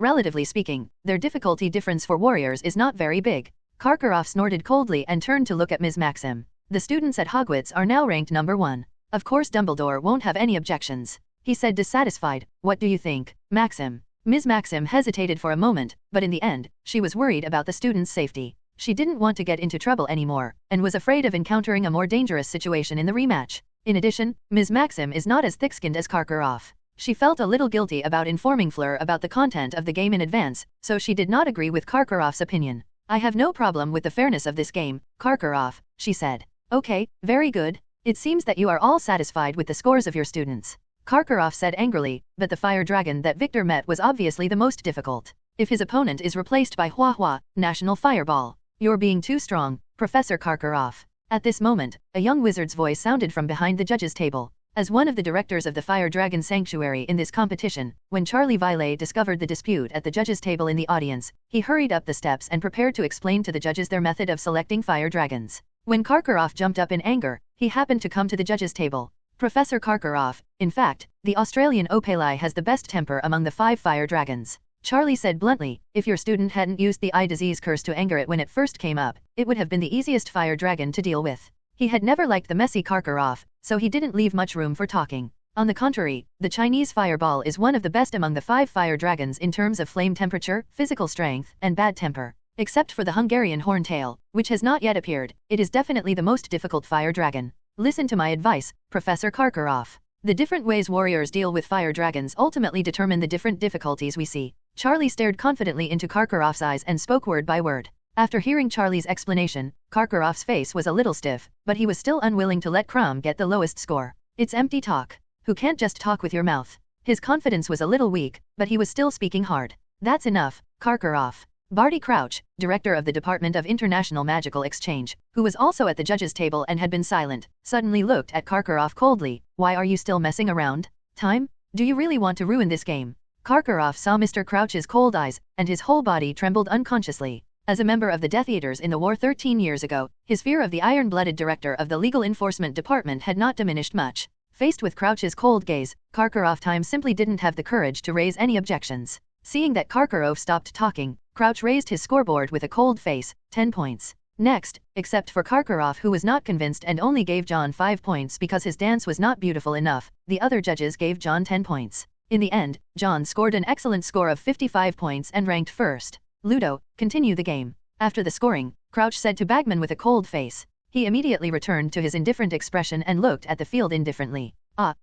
relatively speaking, their difficulty difference for warriors is not very big. Karkaroff snorted coldly and turned to look at Ms. Maxim. The students at Hogwarts are now ranked number 1. Of course Dumbledore won't have any objections. He said dissatisfied. What do you think, Maxim? Ms. Maxim hesitated for a moment, but in the end, she was worried about the students' safety. She didn't want to get into trouble anymore, and was afraid of encountering a more dangerous situation in the rematch. In addition, Ms. Maxim is not as thick-skinned as Karkaroff. She felt a little guilty about informing Fleur about the content of the game in advance, so she did not agree with Karkaroff's opinion. I have no problem with the fairness of this game, Karkaroff, she said. Okay, very good. It seems that you are all satisfied with the scores of your students. Karkaroff said angrily, but the fire dragon that Victor met was obviously the most difficult. If his opponent is replaced by Hua Hua, National Fireball. You're being too strong, Professor Karkaroff. At this moment, a young wizard's voice sounded from behind the judges' table. As one of the directors of the Fire Dragon Sanctuary in this competition, when Charlie Violet discovered the dispute at the judges' table in the audience, he hurried up the steps and prepared to explain to the judges their method of selecting fire dragons. When Karkaroff jumped up in anger, he happened to come to the judges' table. Professor Karkaroff, in fact, the Australian Opalai has the best temper among the 5 fire dragons. Charlie said bluntly, if your student hadn't used the eye disease curse to anger it when it first came up, it would have been the easiest fire dragon to deal with. He had never liked the messy Karkaroff, so he didn't leave much room for talking. On the contrary, the Chinese fireball is one of the best among the 5 fire dragons in terms of flame temperature, physical strength, and bad temper. Except for the Hungarian horntail, which has not yet appeared, it is definitely the most difficult fire dragon. Listen to my advice, Professor Karkaroff. The different ways warriors deal with fire dragons ultimately determine the different difficulties we see. Charlie stared confidently into Karkaroff's eyes and spoke word by word. After hearing Charlie's explanation, Karkaroff's face was a little stiff, but he was still unwilling to let Crumb get the lowest score. It's empty talk. Who can't just talk with your mouth? His confidence was a little weak, but he was still speaking hard. That's enough, Karkaroff. Barty Crouch, director of the Department of International Magical Exchange, who was also at the judges' table and had been silent, suddenly looked at Karkaroff coldly. Why are you still messing around? Time? Do you really want to ruin this game? Karkaroff saw Mr. Crouch's cold eyes, and his whole body trembled unconsciously. As a member of the Death Eaters in the war 13 years ago, his fear of the iron-blooded director of the Legal Enforcement Department had not diminished much. Faced with Crouch's cold gaze, Karkaroff simply didn't have the courage to raise any objections. Seeing that Karkaroff stopped talking, Crouch raised his scoreboard with a cold face, 10 points. Next, except for Karkaroff, who was not convinced and only gave John 5 points because his dance was not beautiful enough, the other judges gave John 10 points. In the end, John scored an excellent score of 55 points and ranked first. Ludo, continue the game. After the scoring, Crouch said to Bagman with a cold face. He immediately returned to his indifferent expression and looked at the field indifferently.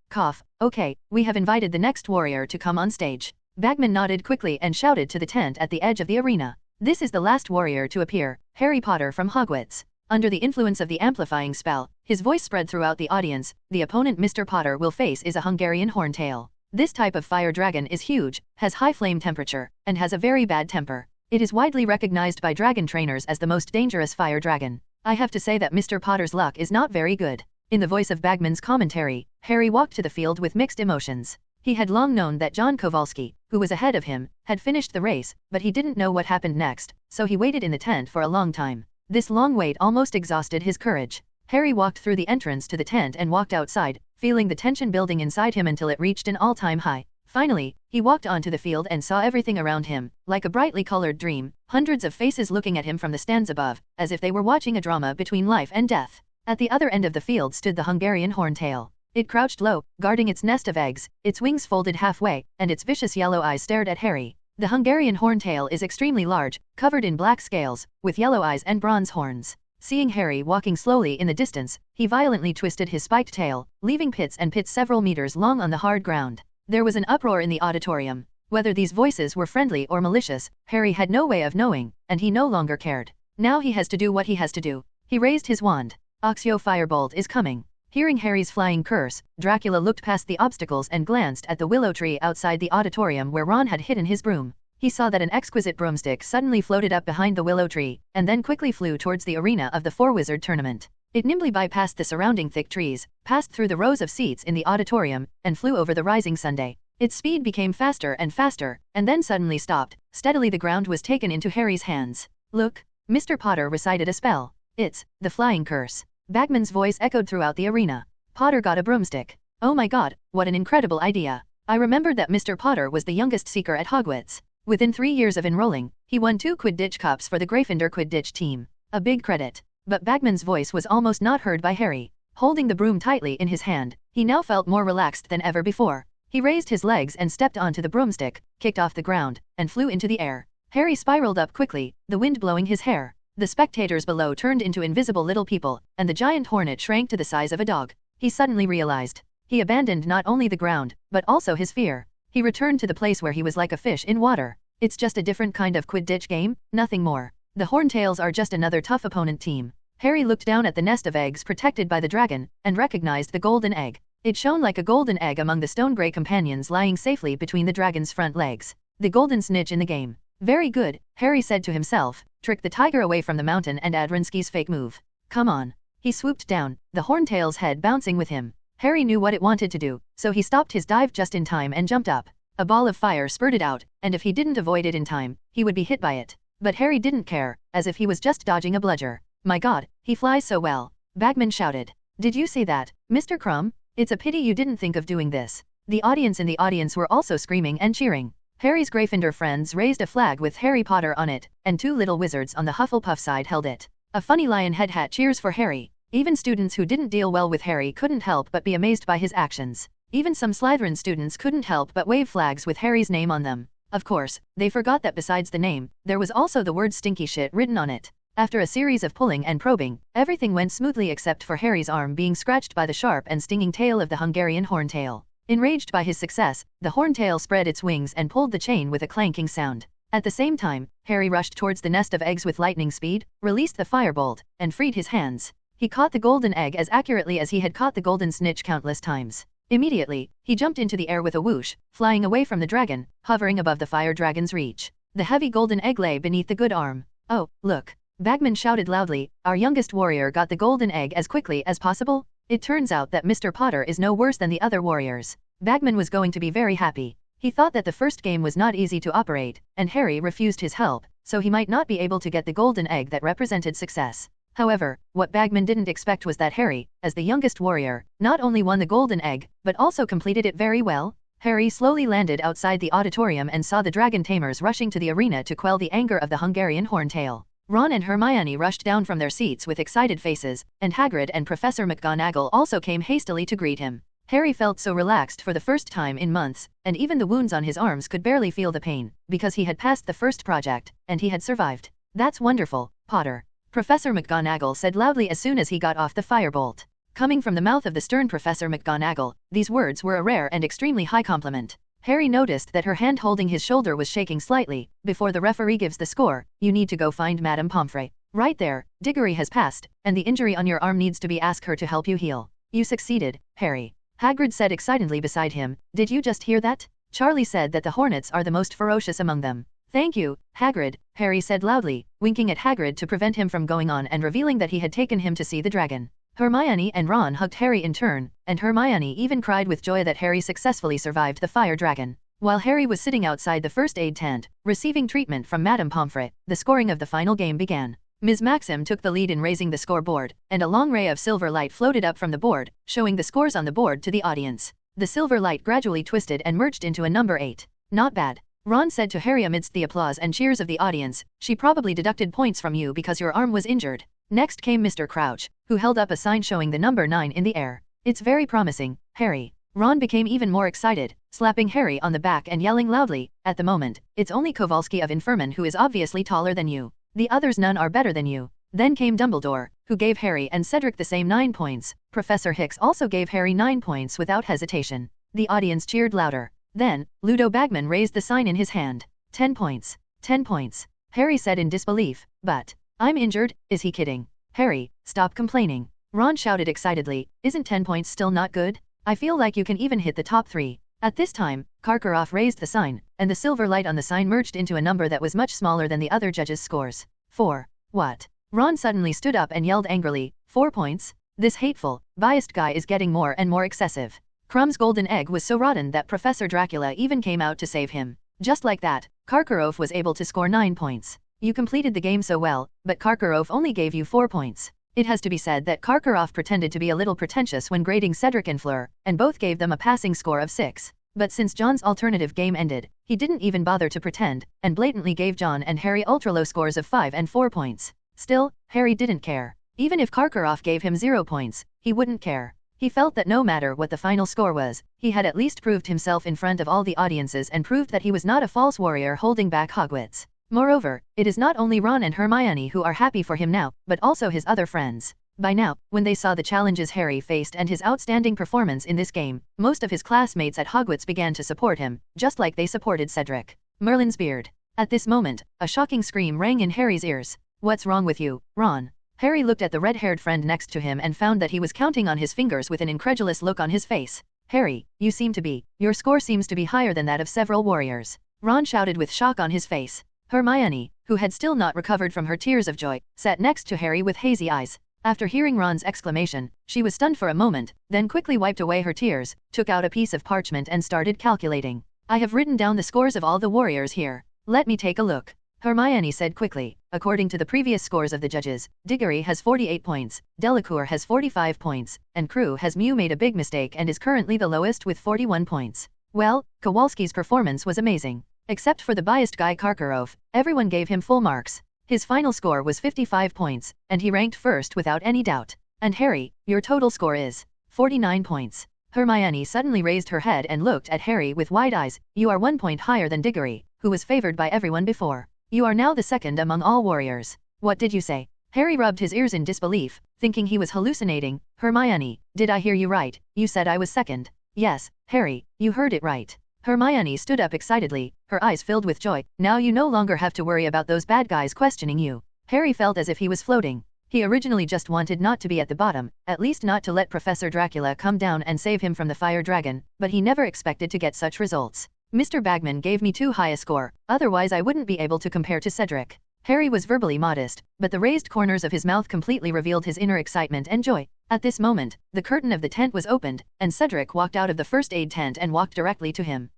Cough, okay, we have invited the next warrior to come on stage. Bagman nodded quickly and shouted to the tent at the edge of the arena. This is the last warrior to appear, Harry Potter from Hogwarts. Under the influence of the amplifying spell, his voice spread throughout the audience. The opponent Mr. Potter will face is a Hungarian horntail. This type of fire dragon is huge, has high flame temperature, and has a very bad temper. It is widely recognized by dragon trainers as the most dangerous fire dragon. I have to say that Mr. Potter's luck is not very good. In the voice of Bagman's commentary, Harry walked to the field with mixed emotions. He had long known that John Kowalski, who was ahead of him, had finished the race, but he didn't know what happened next, so he waited in the tent for a long time. This long wait almost exhausted his courage. Harry walked through the entrance to the tent and walked outside, feeling the tension building inside him until it reached an all-time high. Finally, he walked onto the field and saw everything around him, like a brightly colored dream, hundreds of faces looking at him from the stands above, as if they were watching a drama between life and death. At the other end of the field stood the Hungarian horntail. It crouched low, guarding its nest of eggs, its wings folded halfway, and its vicious yellow eyes stared at Harry. The Hungarian horntail is extremely large, covered in black scales, with yellow eyes and bronze horns. Seeing Harry walking slowly in the distance, he violently twisted his spiked tail, leaving pits and pits several meters long on the hard ground. There was an uproar in the auditorium. Whether these voices were friendly or malicious, Harry had no way of knowing, and he no longer cared. Now he has to do what he has to do. He raised his wand. Oxio Firebolt is coming. Hearing Harry's flying curse, Dracula looked past the obstacles and glanced at the willow tree outside the auditorium where Ron had hidden his broom. He saw that an exquisite broomstick suddenly floated up behind the willow tree, and then quickly flew towards the arena of the Four-Wizard tournament. It nimbly bypassed the surrounding thick trees, passed through the rows of seats in the auditorium, and flew over the rising Sunday. Its speed became faster and faster, and then suddenly stopped. Steadily the ground was taken into Harry's hands. Look, Mr. Potter recited a spell. It's the flying curse. Bagman's voice echoed throughout the arena. Potter got a broomstick. Oh my god, what an incredible idea. I remembered that Mr. Potter was the youngest seeker at Hogwarts. Within 3 years of enrolling, he won 2 Quidditch Cups for the Gryffindor Quidditch team. A big credit. But Bagman's voice was almost not heard by Harry. Holding the broom tightly in his hand, he now felt more relaxed than ever before. He raised his legs and stepped onto the broomstick, kicked off the ground, and flew into the air. Harry spiraled up quickly, the wind blowing his hair. The spectators below turned into invisible little people, and the giant hornet shrank to the size of a dog. He suddenly realized. He abandoned not only the ground, but also his fear. He returned to the place where he was like a fish in water. It's just a different kind of Quidditch game, nothing more. The Horntails are just another tough opponent team. Harry looked down at the nest of eggs protected by the dragon, and recognized the golden egg. It shone like a golden egg among the stone grey companions lying safely between the dragon's front legs. The golden snitch in the game. Very good, Harry said to himself. Trick the tiger away from the mountain and add Rinsky's fake move. Come on. He swooped down, the Horntail's head bouncing with him. Harry knew what it wanted to do, so he stopped his dive just in time and jumped up. A ball of fire spurted out, and if he didn't avoid it in time, he would be hit by it. But Harry didn't care, as if he was just dodging a bludger. My god, he flies so well. Bagman shouted. Did you see that, Mr. Crumb? It's a pity you didn't think of doing this. The audience in the audience were also screaming and cheering. Harry's Gryffindor friends raised a flag with Harry Potter on it, and 2 little wizards on the Hufflepuff side held it. A funny lion head hat cheers for Harry. Even students who didn't deal well with Harry couldn't help but be amazed by his actions. Even some Slytherin students couldn't help but wave flags with Harry's name on them. Of course, they forgot that besides the name, there was also the word stinky shit written on it. After a series of pulling and probing, everything went smoothly except for Harry's arm being scratched by the sharp and stinging tail of the Hungarian horntail. Enraged by his success, the horntail spread its wings and pulled the chain with a clanking sound. At the same time, Harry rushed towards the nest of eggs with lightning speed, released the firebolt, and freed his hands. He caught the golden egg as accurately as he had caught the golden snitch countless times. Immediately, he jumped into the air with a whoosh, flying away from the dragon, hovering above the fire dragon's reach. The heavy golden egg lay beneath the good arm. Oh, look. Bagman shouted loudly, our youngest warrior got the golden egg as quickly as possible? It turns out that Mr. Potter is no worse than the other warriors. Bagman was going to be very happy. He thought that the first game was not easy to operate, and Harry refused his help, so he might not be able to get the golden egg that represented success. However, what Bagman didn't expect was that Harry, as the youngest warrior, not only won the golden egg, but also completed it very well. Harry slowly landed outside the auditorium and saw the dragon tamers rushing to the arena to quell the anger of the Hungarian horntail. Ron and Hermione rushed down from their seats with excited faces, and Hagrid and Professor McGonagall also came hastily to greet him. Harry felt so relaxed for the first time in months, and even the wounds on his arms could barely feel the pain, because he had passed the first project, and he had survived. That's wonderful, Potter. Professor McGonagall said loudly as soon as he got off the firebolt. Coming from the mouth of the stern Professor McGonagall, these words were a rare and extremely high compliment. Harry noticed that her hand holding his shoulder was shaking slightly. Before the referee gives the score, you need to go find Madame Pomfrey. Right there, Diggory has passed, and the injury on your arm needs to be ask her to help you heal. You succeeded, Harry. Hagrid said excitedly beside him, did you just hear that? Charlie said that the hornets are the most ferocious among them. Thank you, Hagrid, Harry said loudly, winking at Hagrid to prevent him from going on and revealing that he had taken him to see the dragon. Hermione and Ron hugged Harry in turn, and Hermione even cried with joy that Harry successfully survived the fire dragon. While Harry was sitting outside the first aid tent, receiving treatment from Madame Pomfrey, the scoring of the final game began. Ms. Maxim took the lead in raising the scoreboard, and a long ray of silver light floated up from the board, showing the scores on the board to the audience. The silver light gradually twisted and merged into a number 8. Not bad. Ron said to Harry amidst the applause and cheers of the audience, she probably deducted points from you because your arm was injured. Next came Mr. Crouch, who held up a sign showing the number 9 in the air. It's very promising, Harry. Ron became even more excited, slapping Harry on the back and yelling loudly, at the moment, it's only Kowalski of Inferman who is obviously taller than you. The others none are better than you. Then came Dumbledore, who gave Harry and Cedric the same 9 points. Professor Hicks also gave Harry 9 points without hesitation. The audience cheered louder. Then, Ludo Bagman raised the sign in his hand. 10 points. 10 points. Harry said in disbelief, but, I'm injured, is he kidding? Harry, stop complaining. Ron shouted excitedly, isn't 10 points still not good? I feel like you can even hit the top 3. At this time, Karkaroff raised the sign, and the silver light on the sign merged into a number that was much smaller than the other judges' scores. 4. What? Ron suddenly stood up and yelled angrily, 4 points? This hateful, biased guy is getting more and more excessive. Krum's golden egg was so rotten that Professor Dracula even came out to save him. Just like that, Karkaroff was able to score 9 points. You completed the game so well, but Karkaroff only gave you 4 points. It has to be said that Karkaroff pretended to be a little pretentious when grading Cedric and Fleur, and both gave them a passing score of 6. But since John's alternative game ended, he didn't even bother to pretend, and blatantly gave John and Harry ultra-low scores of 5 and 4 points. Still, Harry didn't care. Even if Karkaroff gave him 0 points, he wouldn't care. He felt that no matter what the final score was, he had at least proved himself in front of all the audiences and proved that he was not a false warrior holding back Hogwarts. Moreover, it is not only Ron and Hermione who are happy for him now, but also his other friends. By now, when they saw the challenges Harry faced and his outstanding performance in this game, most of his classmates at Hogwarts began to support him, just like they supported Cedric. Merlin's beard. At this moment, a shocking scream rang in Harry's ears. "What's wrong with you, Ron?" Harry looked at the red-haired friend next to him and found that he was counting on his fingers with an incredulous look on his face. "Harry, your score seems to be higher than that of several warriors," Ron shouted with shock on his face. Hermione, who had still not recovered from her tears of joy, sat next to Harry with hazy eyes. After hearing Ron's exclamation, she was stunned for a moment, then quickly wiped away her tears, took out a piece of parchment and started calculating. "I have written down the scores of all the warriors here. Let me take a look," Hermione said quickly. According to the previous scores of the judges, Diggory has 48 points, Delacour has 45 points, and Crew has made a big mistake and is currently the lowest with 41 points. Well, Kowalski's performance was amazing. Except for the biased guy Karkaroff, everyone gave him full marks. His final score was 55 points, and he ranked first without any doubt. "And Harry, your total score is 49 points. Hermione suddenly raised her head and looked at Harry with wide eyes. "You are 1 point higher than Diggory, who was favored by everyone before. You are now the second among all warriors." "What did you say?" Harry rubbed his ears in disbelief, thinking he was hallucinating. "Hermione, did I hear you right? You said I was second." "Yes, Harry, you heard it right." Hermione stood up excitedly, her eyes filled with joy. "Now you no longer have to worry about those bad guys questioning you." Harry felt as if he was floating. He originally just wanted not to be at the bottom, at least not to let Professor Dracula come down and save him from the fire dragon, but he never expected to get such results. "Mr. Bagman gave me too high a score, otherwise I wouldn't be able to compare to Cedric." Harry was verbally modest, but the raised corners of his mouth completely revealed his inner excitement and joy. At this moment, the curtain of the tent was opened, and Cedric walked out of the first aid tent and walked directly to him.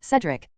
Cedric,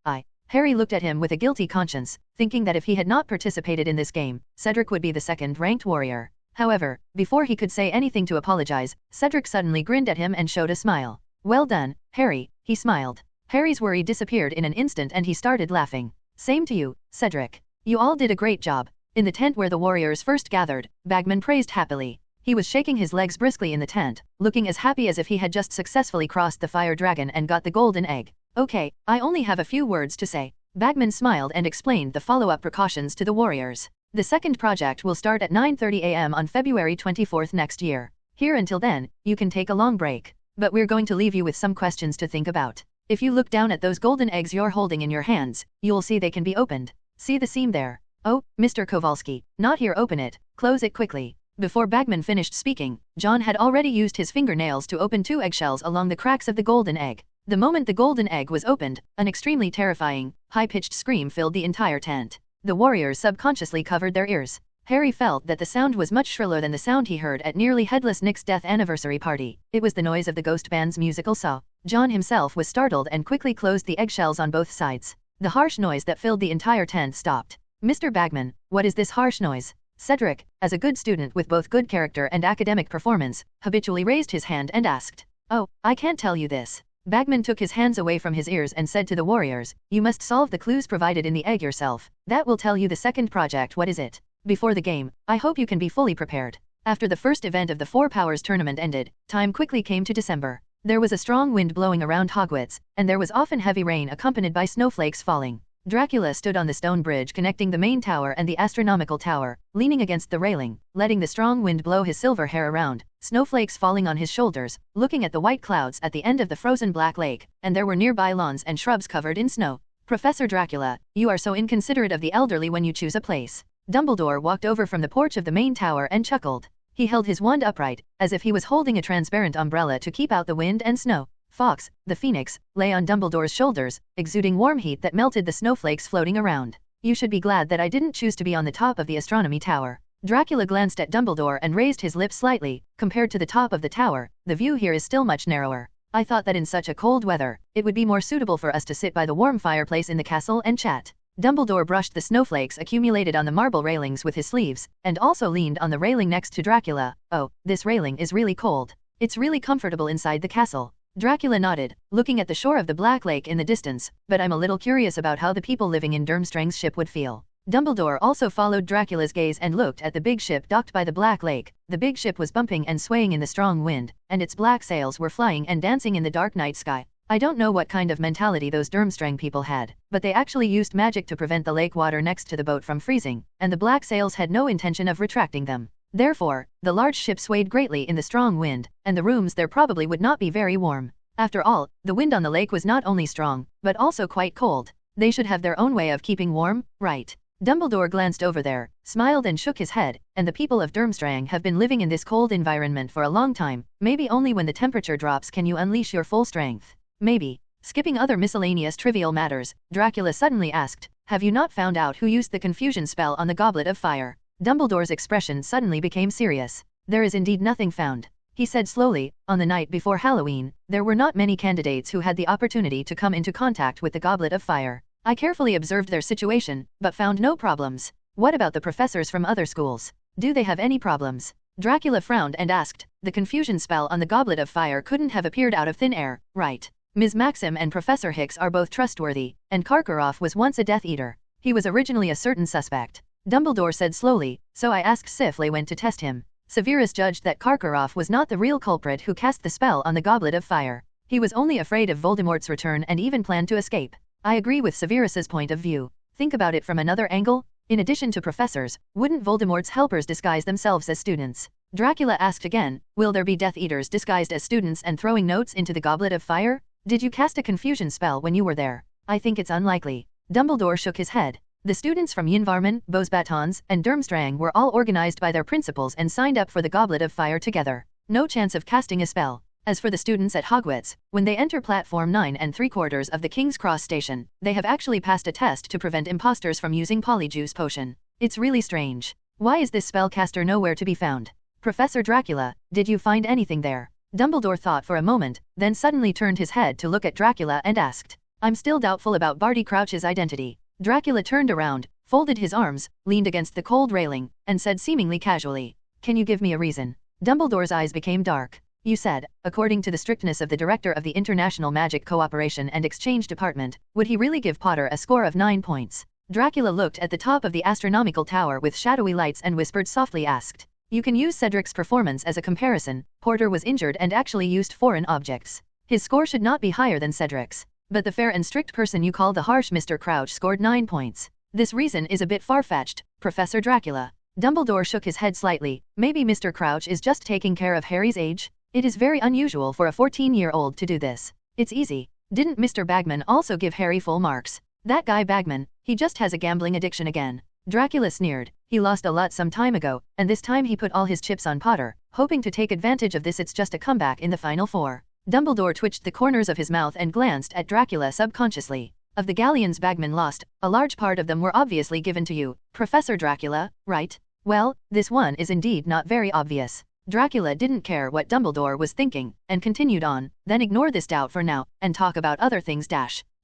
Harry looked at him with a guilty conscience, thinking that if he had not participated in this game, Cedric would be the second-ranked warrior. However, before he could say anything to apologize, Cedric suddenly grinned at him and showed a smile. "Well done, Harry," he smiled. Harry's worry disappeared in an instant and he started laughing. "Same to you, Cedric. You all did a great job." In the tent where the warriors first gathered, Bagman praised happily. He was shaking his legs briskly in the tent, looking as happy as if he had just successfully crossed the fire dragon and got the golden egg. "Okay, I only have a few words to say." Bagman smiled and explained the follow-up precautions to the warriors. "The second project will start at 9:30 a.m. on February 24th next year. Here until then, you can take a long break. But we're going to leave you with some questions to think about. If you look down at those golden eggs you're holding in your hands, you'll see they can be opened. See the seam there? Oh, Mr. Kowalski, not here, open it, close it quickly." Before Bagman finished speaking, John had already used his fingernails to open 2 eggshells along the cracks of the golden egg. The moment the golden egg was opened, an extremely terrifying, high-pitched scream filled the entire tent. The warriors subconsciously covered their ears. Harry felt that the sound was much shriller than the sound he heard at nearly Headless Nick's death anniversary party. It was the noise of the ghost band's musical saw. John himself was startled and quickly closed the eggshells on both sides. The harsh noise that filled the entire tent stopped. "Mr. Bagman, what is this harsh noise?" Cedric, as a good student with both good character and academic performance, habitually raised his hand and asked. "Oh, I can't tell you this." Bagman took his hands away from his ears and said to the warriors, "You must solve the clues provided in the egg yourself. That will tell you the second project. What is it? Before the game, I hope you can be fully prepared." After the first event of the Four Powers tournament ended, time quickly came to December. There was a strong wind blowing around Hogwarts, and there was often heavy rain accompanied by snowflakes falling. Dracula stood on the stone bridge connecting the main tower and the astronomical tower, leaning against the railing, letting the strong wind blow his silver hair around, snowflakes falling on his shoulders, looking at the white clouds at the end of the frozen black lake, and there were nearby lawns and shrubs covered in snow. "Professor Dracula, you are so inconsiderate of the elderly when you choose a place." Dumbledore walked over from the porch of the main tower and chuckled. He held his wand upright, as if he was holding a transparent umbrella to keep out the wind and snow. Fawkes, the phoenix, lay on Dumbledore's shoulders, exuding warm heat that melted the snowflakes floating around. "You should be glad that I didn't choose to be on the top of the astronomy tower." Dracula glanced at Dumbledore and raised his lips slightly. "Compared to the top of the tower, the view here is still much narrower. I thought that in such a cold weather, it would be more suitable for us to sit by the warm fireplace in the castle and chat. Dumbledore brushed the snowflakes accumulated on the marble railings with his sleeves, and also leaned on the railing next to Dracula. Oh, this railing is really cold. It's really comfortable inside the castle. Dracula nodded, looking at the shore of the Black Lake in the distance, but I'm a little curious about how the people living in Durmstrang's ship would feel. Dumbledore also followed Dracula's gaze and looked at the big ship docked by the Black Lake. The big ship was bumping and swaying in the strong wind, and its black sails were flying and dancing in the dark night sky. I don't know what kind of mentality those Durmstrang people had, but they actually used magic to prevent the lake water next to the boat from freezing, and the black sails had no intention of retracting them. Therefore, the large ship swayed greatly in the strong wind, and the rooms there probably would not be very warm. After all, the wind on the lake was not only strong, but also quite cold. They should have their own way of keeping warm, right? Dumbledore glanced over there, smiled and shook his head, and the people of Durmstrang have been living in this cold environment for a long time. Maybe only when the temperature drops can you unleash your full strength. Maybe. Skipping other miscellaneous trivial matters, Dracula suddenly asked, have you not found out who used the confusion spell on the Goblet of Fire? Dumbledore's expression suddenly became serious. There is indeed nothing found. He said slowly, on the night before Halloween, there were not many candidates who had the opportunity to come into contact with the Goblet of Fire. I carefully observed their situation, but found no problems. What about the professors from other schools? Do they have any problems? Dracula frowned and asked, the confusion spell on the Goblet of Fire couldn't have appeared out of thin air, right? Ms. Maxim and Professor Hicks are both trustworthy, and Karkaroff was once a Death Eater. He was originally a certain suspect. Dumbledore said slowly, so I asked Sif Lewin to test him. Severus judged that Karkaroff was not the real culprit who cast the spell on the Goblet of Fire. He was only afraid of Voldemort's return and even planned to escape. I agree with Severus's point of view. Think about it from another angle. In addition to professors, wouldn't Voldemort's helpers disguise themselves as students? Dracula asked again, will there be Death Eaters disguised as students and throwing notes into the Goblet of Fire? Did you cast a confusion spell when you were there? I think it's unlikely. Dumbledore shook his head. The students from Yinvarman, Beauxbatons, and Durmstrang were all organized by their principals and signed up for the Goblet of Fire together. No chance of casting a spell. As for the students at Hogwarts, when they enter platform 9 3/4 of the King's Cross station, they have actually passed a test to prevent imposters from using Polyjuice potion. It's really strange. Why is this spellcaster nowhere to be found? Professor Dracula, did you find anything there? Dumbledore thought for a moment, then suddenly turned his head to look at Dracula and asked, I'm still doubtful about Barty Crouch's identity. Dracula turned around, folded his arms, leaned against the cold railing, and said seemingly casually, can you give me a reason? Dumbledore's eyes became dark. You said, according to the strictness of the director of the International Magic Cooperation and Exchange Department, would he really give Potter a score of 9 points? Dracula looked at the top of the astronomical tower with shadowy lights and whispered softly asked, you can use Cedric's performance as a comparison. Porter was injured and actually used foreign objects. His score should not be higher than Cedric's. But the fair and strict person you call the harsh Mr. Crouch scored 9 points. This reason is a bit far-fetched, Professor Dracula. Dumbledore shook his head slightly. Maybe Mr. Crouch is just taking care of Harry's age? It is very unusual for a 14-year-old to do this. It's easy. Didn't Mr. Bagman also give Harry full marks? That guy Bagman, he just has a gambling addiction again. Dracula sneered. He lost a lot some time ago, and this time he put all his chips on Potter, hoping to take advantage of this. It's just a comeback in the Final Four. Dumbledore twitched the corners of his mouth and glanced at Dracula subconsciously. Of the galleons Bagman lost, a large part of them were obviously given to you, Professor Dracula, right? Well, this one is indeed not very obvious. Dracula didn't care what Dumbledore was thinking, and continued on, then ignore this doubt for now, and talk about other things.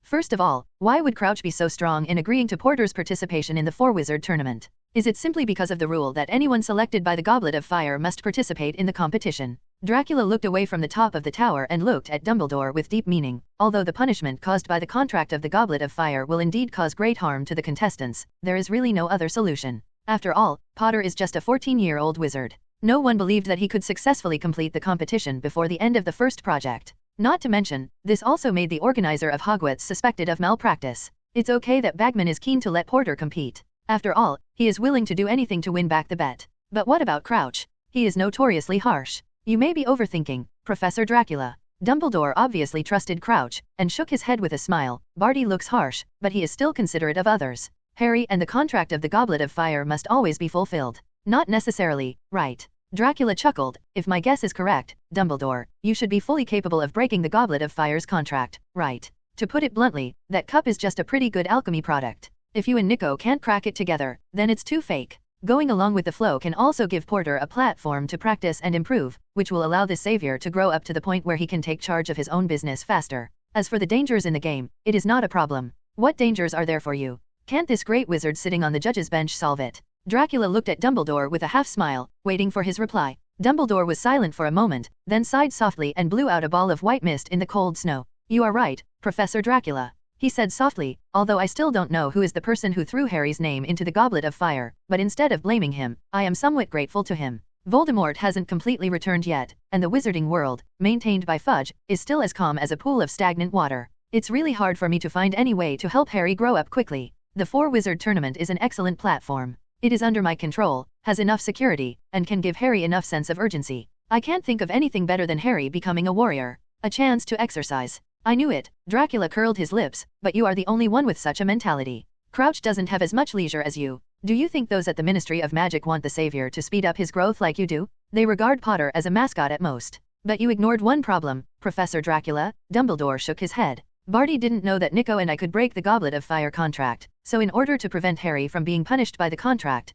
First of all, why would Crouch be so strong in agreeing to Porter's participation in the Four-Wizard tournament? Is it simply because of the rule that anyone selected by the Goblet of Fire must participate in the competition? Dracula looked away from the top of the tower and looked at Dumbledore with deep meaning. Although the punishment caused by the contract of the Goblet of Fire will indeed cause great harm to the contestants, there is really no other solution. After all, Potter is just a 14-year-old wizard. No one believed that he could successfully complete the competition before the end of the first project. Not to mention, this also made the organizer of Hogwarts suspected of malpractice. It's okay that Bagman is keen to let Porter compete. After all, he is willing to do anything to win back the bet. But what about Crouch? He is notoriously harsh. You may be overthinking, Professor Dracula. Dumbledore obviously trusted Crouch, and shook his head with a smile. Barty looks harsh, but he is still considerate of others. Harry and the contract of the Goblet of Fire must always be fulfilled. Not necessarily, right? Dracula chuckled. If my guess is correct, Dumbledore, you should be fully capable of breaking the Goblet of Fire's contract, right? To put it bluntly, that cup is just a pretty good alchemy product. If you and Nico can't crack it together, then it's too fake. Going along with the flow can also give Porter a platform to practice and improve, which will allow this savior to grow up to the point where he can take charge of his own business faster. As for the dangers in the game, it is not a problem. What dangers are there for you? Can't this great wizard sitting on the judge's bench solve it? Dracula looked at Dumbledore with a half-smile, waiting for his reply. Dumbledore was silent for a moment, then sighed softly and blew out a ball of white mist in the cold snow. You are right, Professor Dracula, he said softly, although I still don't know who is the person who threw Harry's name into the goblet of fire, but instead of blaming him, I am somewhat grateful to him. Voldemort hasn't completely returned yet, and the wizarding world, maintained by Fudge, is still as calm as a pool of stagnant water. It's really hard for me to find any way to help Harry grow up quickly. The Four-Wizard Tournament is an excellent platform. It is under my control, has enough security, and can give Harry enough sense of urgency. I can't think of anything better than Harry becoming a warrior. A chance to exercise. I knew it, Dracula curled his lips, but you are the only one with such a mentality. Crouch doesn't have as much leisure as you. Do you think those at the Ministry of Magic want the savior to speed up his growth like you do? They regard Potter as a mascot at most. But you ignored one problem, Professor Dracula. Dumbledore shook his head. Barty didn't know that Nico and I could break the Goblet of Fire contract, so in order to prevent Harry from being punished by the contract,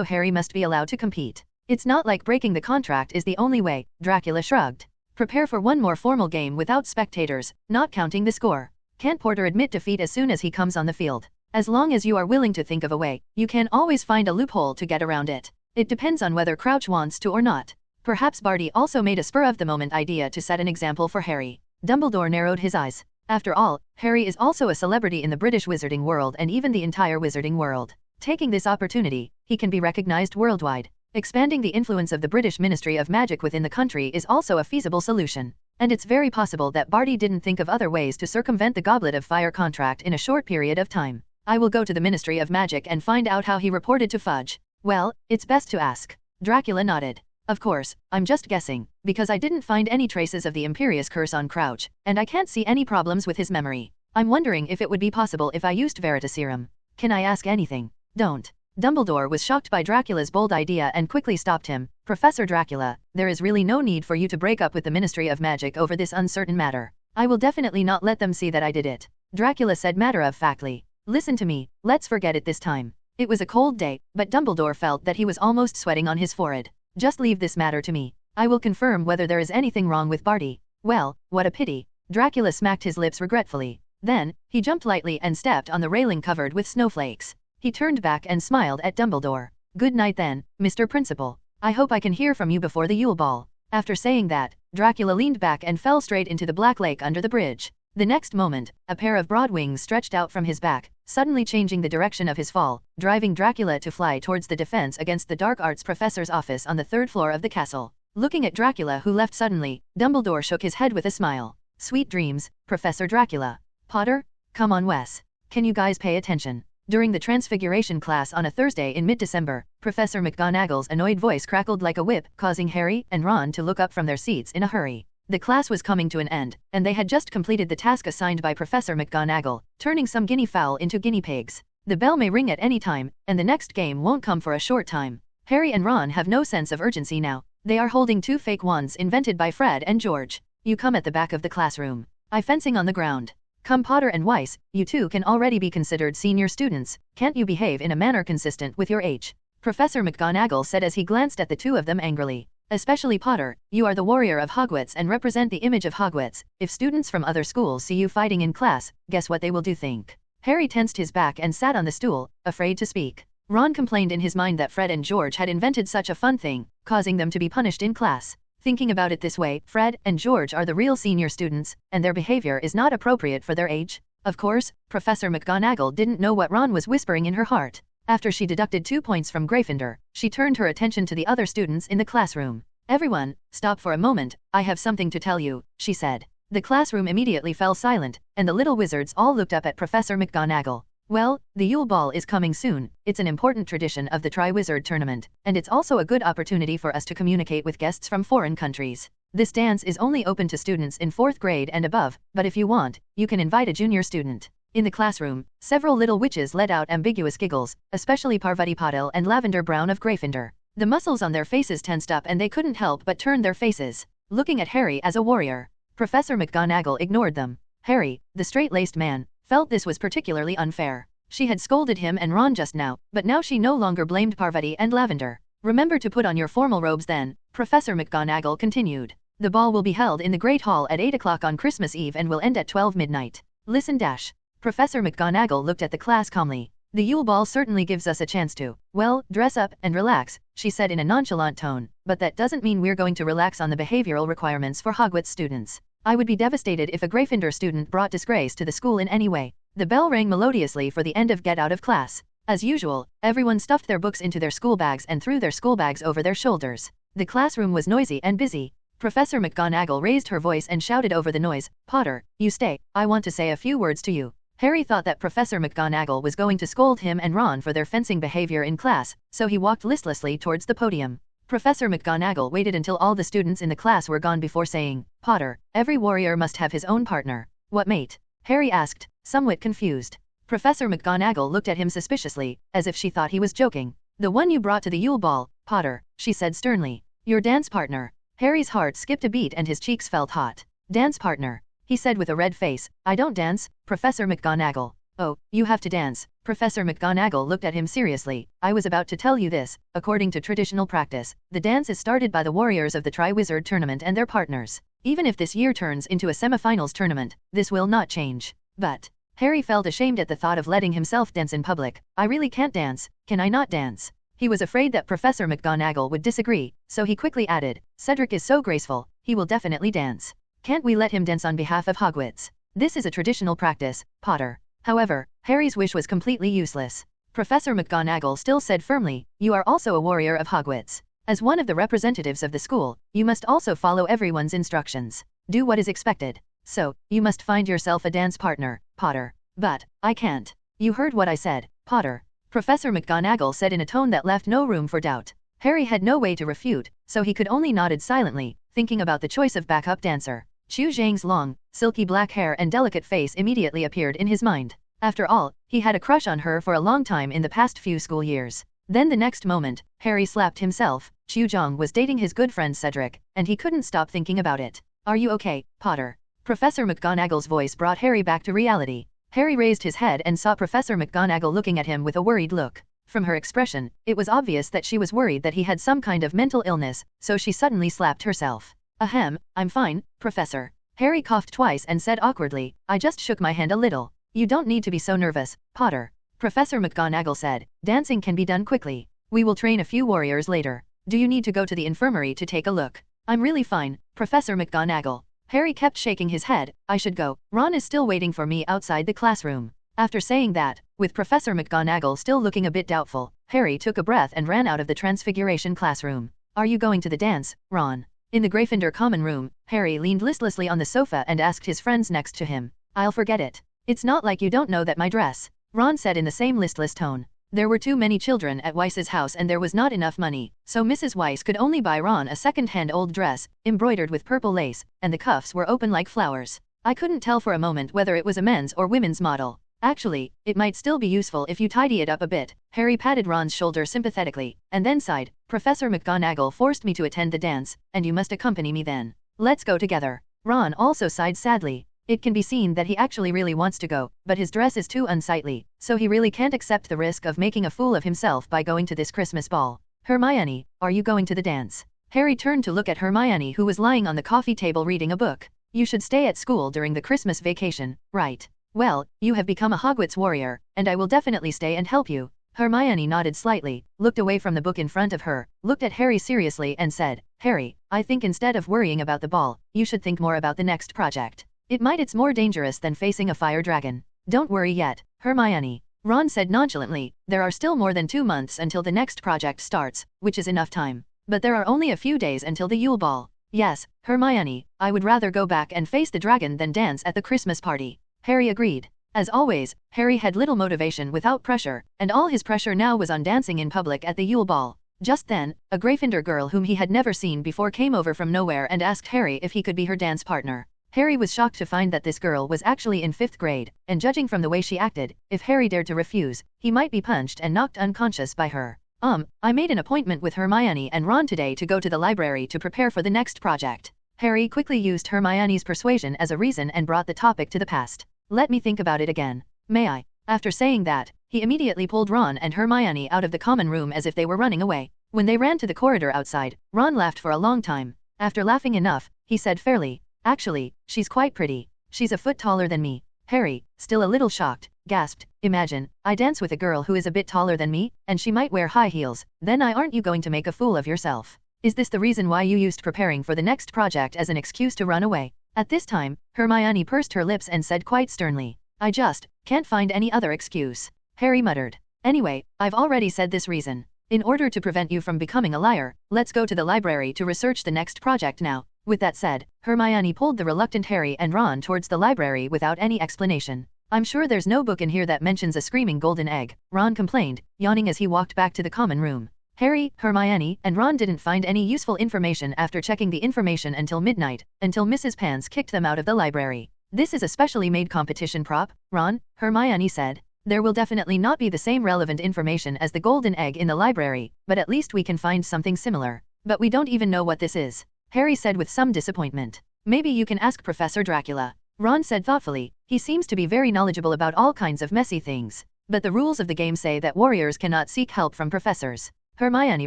Harry must be allowed to compete. It's not like breaking the contract is the only way, Dracula shrugged. Prepare for one more formal game without spectators, not counting the score. Can't Porter admit defeat as soon as he comes on the field? As long as you are willing to think of a way, you can always find a loophole to get around it. It depends on whether Crouch wants to or not. Perhaps Barty also made a spur-of-the-moment idea to set an example for Harry. Dumbledore narrowed his eyes. After all, Harry is also a celebrity in the British wizarding world and even the entire wizarding world. Taking this opportunity, he can be recognized worldwide. Expanding the influence of the British Ministry of Magic within the country is also a feasible solution. And it's very possible that Barty didn't think of other ways to circumvent the Goblet of Fire contract in a short period of time. I will go to the Ministry of Magic and find out how he reported to Fudge. Well, it's best to ask. Dracula nodded. Of course, I'm just guessing, because I didn't find any traces of the Imperious Curse on Crouch, and I can't see any problems with his memory. I'm wondering if it would be possible if I used Veritaserum. Can I ask anything? Don't. Dumbledore was shocked by Dracula's bold idea and quickly stopped him. Professor Dracula, there is really no need for you to break up with the Ministry of Magic over this uncertain matter. I will definitely not let them see that I did it. Dracula said matter-of-factly. Listen to me, let's forget it this time. It was a cold day, but Dumbledore felt that he was almost sweating on his forehead. Just leave this matter to me. I will confirm whether there is anything wrong with Barty. Well, what a pity. Dracula smacked his lips regretfully. Then, he jumped lightly and stepped on the railing covered with snowflakes. He turned back and smiled at Dumbledore. Good night then, Mr. Principal. I hope I can hear from you before the Yule Ball. After saying that, Dracula leaned back and fell straight into the black lake under the bridge. The next moment, a pair of broad wings stretched out from his back, suddenly changing the direction of his fall, driving Dracula to fly towards the Defense Against the Dark Arts professor's office on the third floor of the castle. Looking at Dracula who left suddenly, Dumbledore shook his head with a smile. Sweet dreams, Professor Dracula. Potter? Come on Wes. Can you guys pay attention? During the Transfiguration class on a Thursday in mid-December, Professor McGonagall's annoyed voice crackled like a whip, causing Harry and Ron to look up from their seats in a hurry. The class was coming to an end, and they had just completed the task assigned by Professor McGonagall, turning some guinea fowl into guinea pigs. The bell may ring at any time, and the next game won't come for a short time. Harry and Ron have no sense of urgency now. They are holding two fake wands invented by Fred and George. You come at the back of the classroom. I fencing on the ground. Come Potter and Weiss, you two can already be considered senior students. Can't you behave in a manner consistent with your age? Professor McGonagall said as he glanced at the two of them angrily. Especially Potter, you are the warrior of Hogwarts and represent the image of Hogwarts. If students from other schools see you fighting in class, guess what they will do think? Harry tensed his back and sat on the stool, afraid to speak. Ron complained in his mind that Fred and George had invented such a fun thing, causing them to be punished in class. Thinking about it this way, Fred and George are the real senior students, and their behavior is not appropriate for their age. Of course, Professor McGonagall didn't know what Ron was whispering in her heart. After she deducted 2 points from Gryffindor, she turned her attention to the other students in the classroom. Everyone, stop for a moment, I have something to tell you, she said. The classroom immediately fell silent, and the little wizards all looked up at Professor McGonagall. Well, the Yule Ball is coming soon. It's an important tradition of the Tri-Wizard Tournament, and it's also a good opportunity for us to communicate with guests from foreign countries. This dance is only open to students in 4th grade and above, but if you want, you can invite a junior student. In the classroom, several little witches let out ambiguous giggles, especially Parvati Patil and Lavender Brown of Gryffindor. The muscles on their faces tensed up and they couldn't help but turn their faces, looking at Harry as a warrior. Professor McGonagall ignored them. Harry, the straight-laced man, felt this was particularly unfair. She had scolded him and Ron just now, but now she no longer blamed Parvati and Lavender. Remember to put on your formal robes then, Professor McGonagall continued. The ball will be held in the Great Hall at 8 o'clock on Christmas Eve and will end at 12 midnight. Listen dash. Professor McGonagall looked at the class calmly. The Yule Ball certainly gives us a chance to, well, dress up and relax, she said in a nonchalant tone, but that doesn't mean we're going to relax on the behavioral requirements for Hogwarts students. I would be devastated if a Gryffindor student brought disgrace to the school in any way. The bell rang melodiously for the end of get out of class. As usual, everyone stuffed their books into their school bags and threw their school bags over their shoulders. The classroom was noisy and busy. Professor McGonagall raised her voice and shouted over the noise, Potter, you stay, I want to say a few words to you. Harry thought that Professor McGonagall was going to scold him and Ron for their fencing behavior in class, so he walked listlessly towards the podium. Professor McGonagall waited until all the students in the class were gone before saying, Potter, every warrior must have his own partner. What mate? Harry asked, somewhat confused. Professor McGonagall looked at him suspiciously, as if she thought he was joking. The one you brought to the Yule Ball, Potter, she said sternly. Your dance partner. Harry's heart skipped a beat and his cheeks felt hot. Dance partner, he said with a red face. I don't dance, Professor McGonagall. Oh, you have to dance. Professor McGonagall looked at him seriously. I was about to tell you this. According to traditional practice, the dance is started by the warriors of the Triwizard Tournament and their partners. Even if this year turns into a semifinals tournament, this will not change. But Harry felt ashamed at the thought of letting himself dance in public. I really can't dance. Can I not dance? He was afraid that Professor McGonagall would disagree, so he quickly added, Cedric is so graceful, he will definitely dance. Can't we let him dance on behalf of Hogwarts? This is a traditional practice, Potter. However, Harry's wish was completely useless. Professor McGonagall still said firmly, you are also a warrior of Hogwarts. As one of the representatives of the school, you must also follow everyone's instructions. Do what is expected. So, you must find yourself a dance partner, Potter. But, I can't. You heard what I said, Potter. Professor McGonagall said in a tone that left no room for doubt. Harry had no way to refute, so he could only nod silently, thinking about the choice of backup dancer. Chu Zhang's long, silky black hair and delicate face immediately appeared in his mind. After all, he had a crush on her for a long time in the past few school years. Then the next moment, Harry slapped himself. Chu Zhang was dating his good friend Cedric, and he couldn't stop thinking about it. Are you okay, Potter? Professor McGonagall's voice brought Harry back to reality. Harry raised his head and saw Professor McGonagall looking at him with a worried look. From her expression, it was obvious that she was worried that he had some kind of mental illness, so she suddenly slapped herself. Ahem, I'm fine, Professor. Harry coughed twice and said awkwardly, I just shook my hand a little. You don't need to be so nervous, Potter. Professor McGonagall said, dancing can be done quickly. We will train a few warriors later. Do you need to go to the infirmary to take a look? I'm really fine, Professor McGonagall. Harry kept shaking his head. I should go. Ron is still waiting for me outside the classroom. After saying that, with Professor McGonagall still looking a bit doubtful, Harry took a breath and ran out of the Transfiguration classroom. Are you going to the dance, Ron? In the Gryffindor common room, Harry leaned listlessly on the sofa and asked his friends next to him. I'll forget it. It's not like you don't know that my dress, Ron said in the same listless tone. There were too many children at Weiss's house and there was not enough money, so Mrs. Weiss could only buy Ron a second-hand old dress, embroidered with purple lace, and the cuffs were open like flowers. I couldn't tell for a moment whether it was a men's or women's model. Actually, it might still be useful if you tidy it up a bit. Harry patted Ron's shoulder sympathetically, and then sighed. Professor McGonagall forced me to attend the dance, and you must accompany me then. Let's go together. Ron also sighed sadly. It can be seen that he actually really wants to go, but his dress is too unsightly, so he really can't accept the risk of making a fool of himself by going to this Christmas ball. Hermione, are you going to the dance? Harry turned to look at Hermione who was lying on the coffee table reading a book. You should stay at school during the Christmas vacation, right? Well, you have become a Hogwarts warrior, and I will definitely stay and help you. Hermione nodded slightly, looked away from the book in front of her, looked at Harry seriously and said, Harry, I think instead of worrying about the ball, you should think more about the next project. It's more dangerous than facing a fire dragon. Don't worry yet, Hermione. Ron said nonchalantly, there are still more than 2 months until the next project starts, which is enough time. But there are only a few days until the Yule Ball. Yes, Hermione, I would rather go back and face the dragon than dance at the Christmas party. Harry agreed. As always, Harry had little motivation without pressure, and all his pressure now was on dancing in public at the Yule Ball. Just then, a Gryffindor girl whom he had never seen before came over from nowhere and asked Harry if he could be her dance partner. Harry was shocked to find that this girl was actually in 5th grade, and judging from the way she acted, if Harry dared to refuse, he might be punched and knocked unconscious by her. I made an appointment with Hermione and Ron today to go to the library to prepare for the next project. Harry quickly used Hermione's persuasion as a reason and brought the topic to the past. Let me think about it again. May I? After saying that, He immediately pulled Ron and Hermione out of the common room as if they were running away. When they ran to the corridor outside, Ron laughed for a long time. After laughing enough, he said fairly, "Actually, she's quite pretty. She's a foot taller than me." Harry, still a little shocked, gasped, "Imagine, I dance with a girl who is a bit taller than me, and she might wear high heels, then aren't you going to make a fool of yourself? Is this the reason why you used preparing for the next project as an excuse to run away?" At this time, Hermione pursed her lips and said quite sternly, "I just can't find any other excuse." Harry muttered, "Anyway, I've already said this reason. In order to prevent you from becoming a liar, let's go to the library to research the next project now." With that said, Hermione pulled the reluctant Harry and Ron towards the library without any explanation. "I'm sure there's no book in here that mentions a screaming golden egg," Ron complained, yawning as he walked back to the common room. Harry, Hermione, and Ron didn't find any useful information after checking the information until midnight, until Mrs. Pans kicked them out of the library. "This is a specially made competition prop, Ron," Hermione said. "There will definitely not be the same relevant information as the golden egg in the library, but at least we can find something similar. But we don't even know what this is," Harry said with some disappointment. "Maybe you can ask Professor Dracula," Ron said thoughtfully. "He seems to be very knowledgeable about all kinds of messy things. But the rules of the game say that warriors cannot seek help from professors," Hermione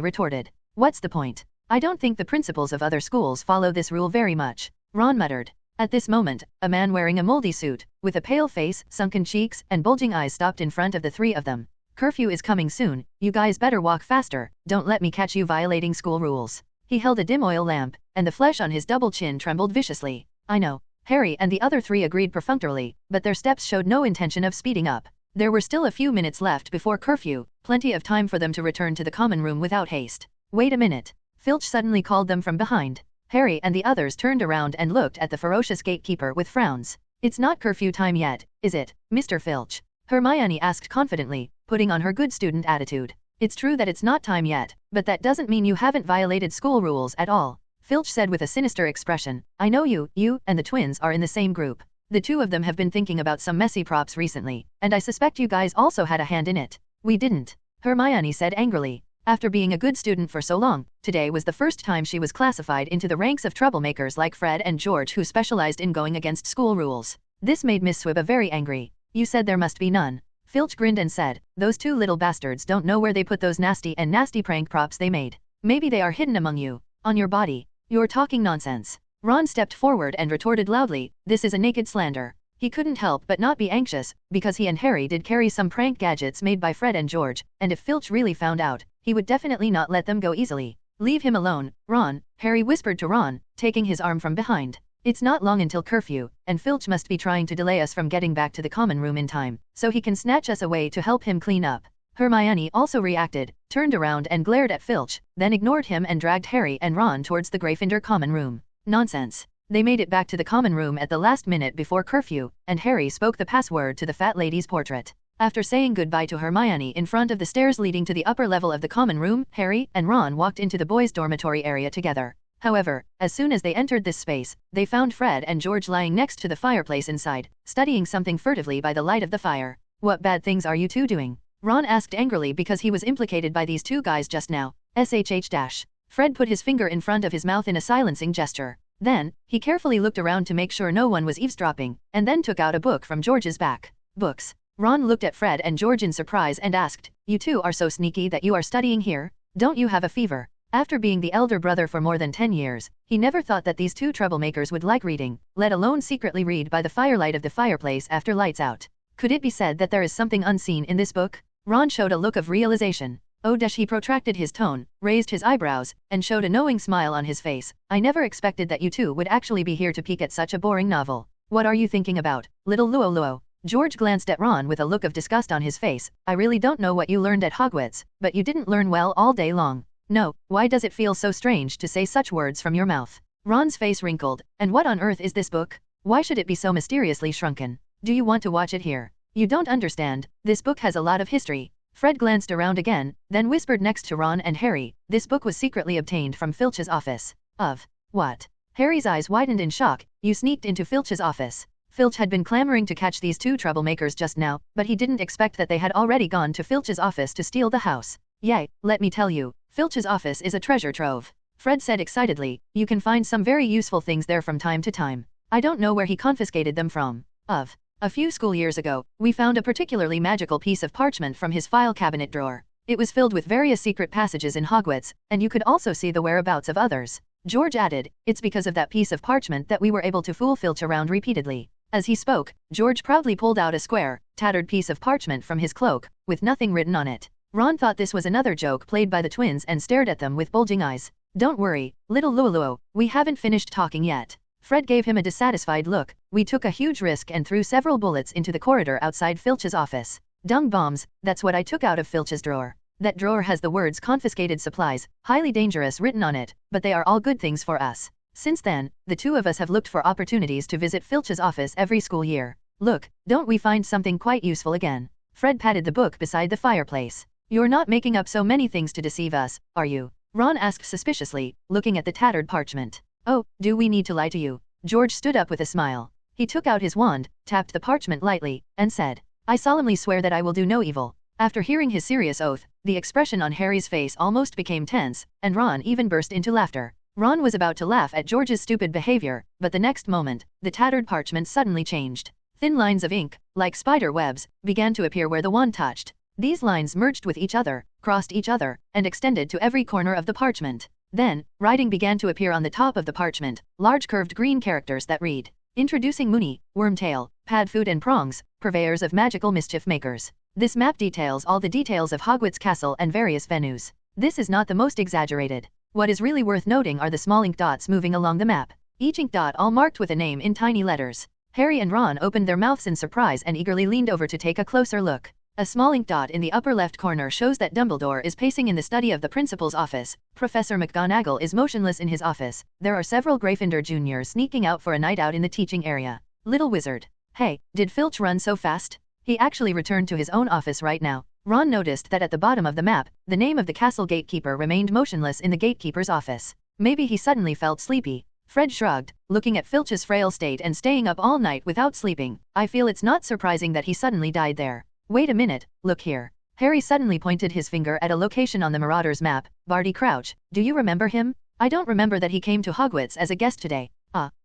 retorted. "What's the point? I don't think the principals of other schools follow this rule very much," Ron muttered. At this moment, a man wearing a moldy suit, with a pale face, sunken cheeks, and bulging eyes stopped in front of the three of them. "Curfew is coming soon, you guys better walk faster, don't let me catch you violating school rules." He held a dim oil lamp, and the flesh on his double chin trembled viciously. "I know." Harry and the other three agreed perfunctorily, but their steps showed no intention of speeding up. There were still a few minutes left before curfew, plenty of time for them to return to the common room without haste. "Wait a minute," Filch suddenly called them from behind. Harry and the others turned around and looked at the ferocious gatekeeper with frowns. "It's not curfew time yet, is it, Mr. Filch?" Hermione asked confidently, putting on her good student attitude. "It's true that it's not time yet, but that doesn't mean you haven't violated school rules at all," Filch said with a sinister expression. "I know you and the twins are in the same group. The two of them have been thinking about some messy props recently, and I suspect you guys also had a hand in it." "We didn't," Hermione said angrily. After being a good student for so long, today was the first time she was classified into the ranks of troublemakers like Fred and George who specialized in going against school rules. This made Miss Swibba very angry. "You said there must be none." Filch grinned and said, "Those two little bastards don't know where they put those nasty prank props they made. Maybe they are hidden among you. On your body. You're talking nonsense." Ron stepped forward and retorted loudly, "This is a naked slander." He couldn't help but not be anxious, because he and Harry did carry some prank gadgets made by Fred and George, and if Filch really found out, he would definitely not let them go easily. "Leave him alone, Ron," Harry whispered to Ron, taking his arm from behind. "It's not long until curfew, and Filch must be trying to delay us from getting back to the common room in time, so he can snatch us away to help him clean up." Hermione also reacted, turned around and glared at Filch, then ignored him and dragged Harry and Ron towards the Gryffindor common room. Nonsense. They made it back to the common room at the last minute before curfew, and Harry spoke the password to the fat lady's portrait. After saying goodbye to Hermione in front of the stairs leading to the upper level of the common room, Harry and Ron walked into the boys' dormitory area together. However, as soon as they entered this space, they found Fred and George lying next to the fireplace inside, studying something furtively by the light of the fire. "What bad things are you two doing?" Ron asked angrily because he was implicated by these two guys just now. SHH. Fred put his finger in front of his mouth in a silencing gesture. Then, he carefully looked around to make sure no one was eavesdropping, and then took out a book from George's back. "Books?" Ron looked at Fred and George in surprise and asked, "You two are so sneaky that you are studying here? Don't you have a fever?" After being the elder brother for more than 10 years, he never thought that these two troublemakers would like reading, let alone secretly read by the firelight of the fireplace after lights out. Could it be said that there is something unseen in this book? Ron showed a look of realization. Oh dash, he protracted his tone, raised his eyebrows, and showed a knowing smile on his face. "I never expected that you two would actually be here to peek at such a boring novel. What are you thinking about, little Luo?" George glanced at Ron with a look of disgust on his face. "I really don't know what you learned at Hogwarts, but you didn't learn well all day long." "No, why does it feel so strange to say such words from your mouth?" Ron's face wrinkled. "And what on earth is this book? Why should it be so mysteriously shrunken? Do you want to watch it here? You don't understand, this book has a lot of history." Fred glanced around again, then whispered next to Ron and Harry, "This book was secretly obtained from Filch's office." "Of what?" Harry's eyes widened in shock. "You sneaked into Filch's office?" Filch had been clamoring to catch these two troublemakers just now, but he didn't expect that they had already gone to Filch's office to steal the house. "Yay, let me tell you, Filch's office is a treasure trove," Fred said excitedly. "You can find some very useful things there from time to time. I don't know where he confiscated them from." "Of A few school years ago, we found a particularly magical piece of parchment from his file cabinet drawer. It was filled with various secret passages in Hogwarts, and you could also see the whereabouts of others. George added, it's because of that piece of parchment that we were able to fool Filch around repeatedly. As he spoke, George proudly pulled out a square, tattered piece of parchment from his cloak, with nothing written on it. Ron thought this was another joke played by the twins and stared at them with bulging eyes. Don't worry, little Luluo, we haven't finished talking yet. Fred gave him a dissatisfied look. We took a huge risk and threw several bullets into the corridor outside Filch's office. Dung bombs, that's what I took out of Filch's drawer. That drawer has the words confiscated supplies, highly dangerous written on it, but they are all good things for us. Since then, the two of us have looked for opportunities to visit Filch's office every school year. Look, don't we find something quite useful again? Fred patted the book beside the fireplace. You're not making up so many things to deceive us, are you? Ron asked suspiciously, looking at the tattered parchment. Oh, do we need to lie to you? George stood up with a smile. He took out his wand, tapped the parchment lightly, and said, I solemnly swear that I will do no evil. After hearing his serious oath, the expression on Harry's face almost became tense, and Ron even burst into laughter. Ron was about to laugh at George's stupid behavior, but the next moment, the tattered parchment suddenly changed. Thin lines of ink, like spider webs, began to appear where the wand touched. These lines merged with each other, crossed each other, and extended to every corner of the parchment. Then, writing began to appear on the top of the parchment, large curved green characters that read, Introducing Moony, Wormtail, Padfoot and Prongs, purveyors of magical mischief makers. This map details all the details of Hogwarts Castle and various venues. This is not the most exaggerated. What is really worth noting are the small ink dots moving along the map. Each ink dot all marked with a name in tiny letters. Harry and Ron opened their mouths in surprise and eagerly leaned over to take a closer look. A small ink dot in the upper left corner shows that Dumbledore is pacing in the study of the principal's office. Professor McGonagall is motionless in his office. There are several Gryffindor juniors sneaking out for a night out in the teaching area. Little wizard. Hey, did Filch run so fast? He actually returned to his own office right now. Ron noticed that at the bottom of the map, the name of the castle gatekeeper remained motionless in the gatekeeper's office. Maybe he suddenly felt sleepy. Fred shrugged, looking at Filch's frail state and staying up all night without sleeping. I feel it's not surprising that he suddenly died there. Wait a minute, look here. Harry suddenly pointed his finger at a location on the Marauders map. Barty Crouch, do you remember him? I don't remember that he came to Hogwarts as a guest today.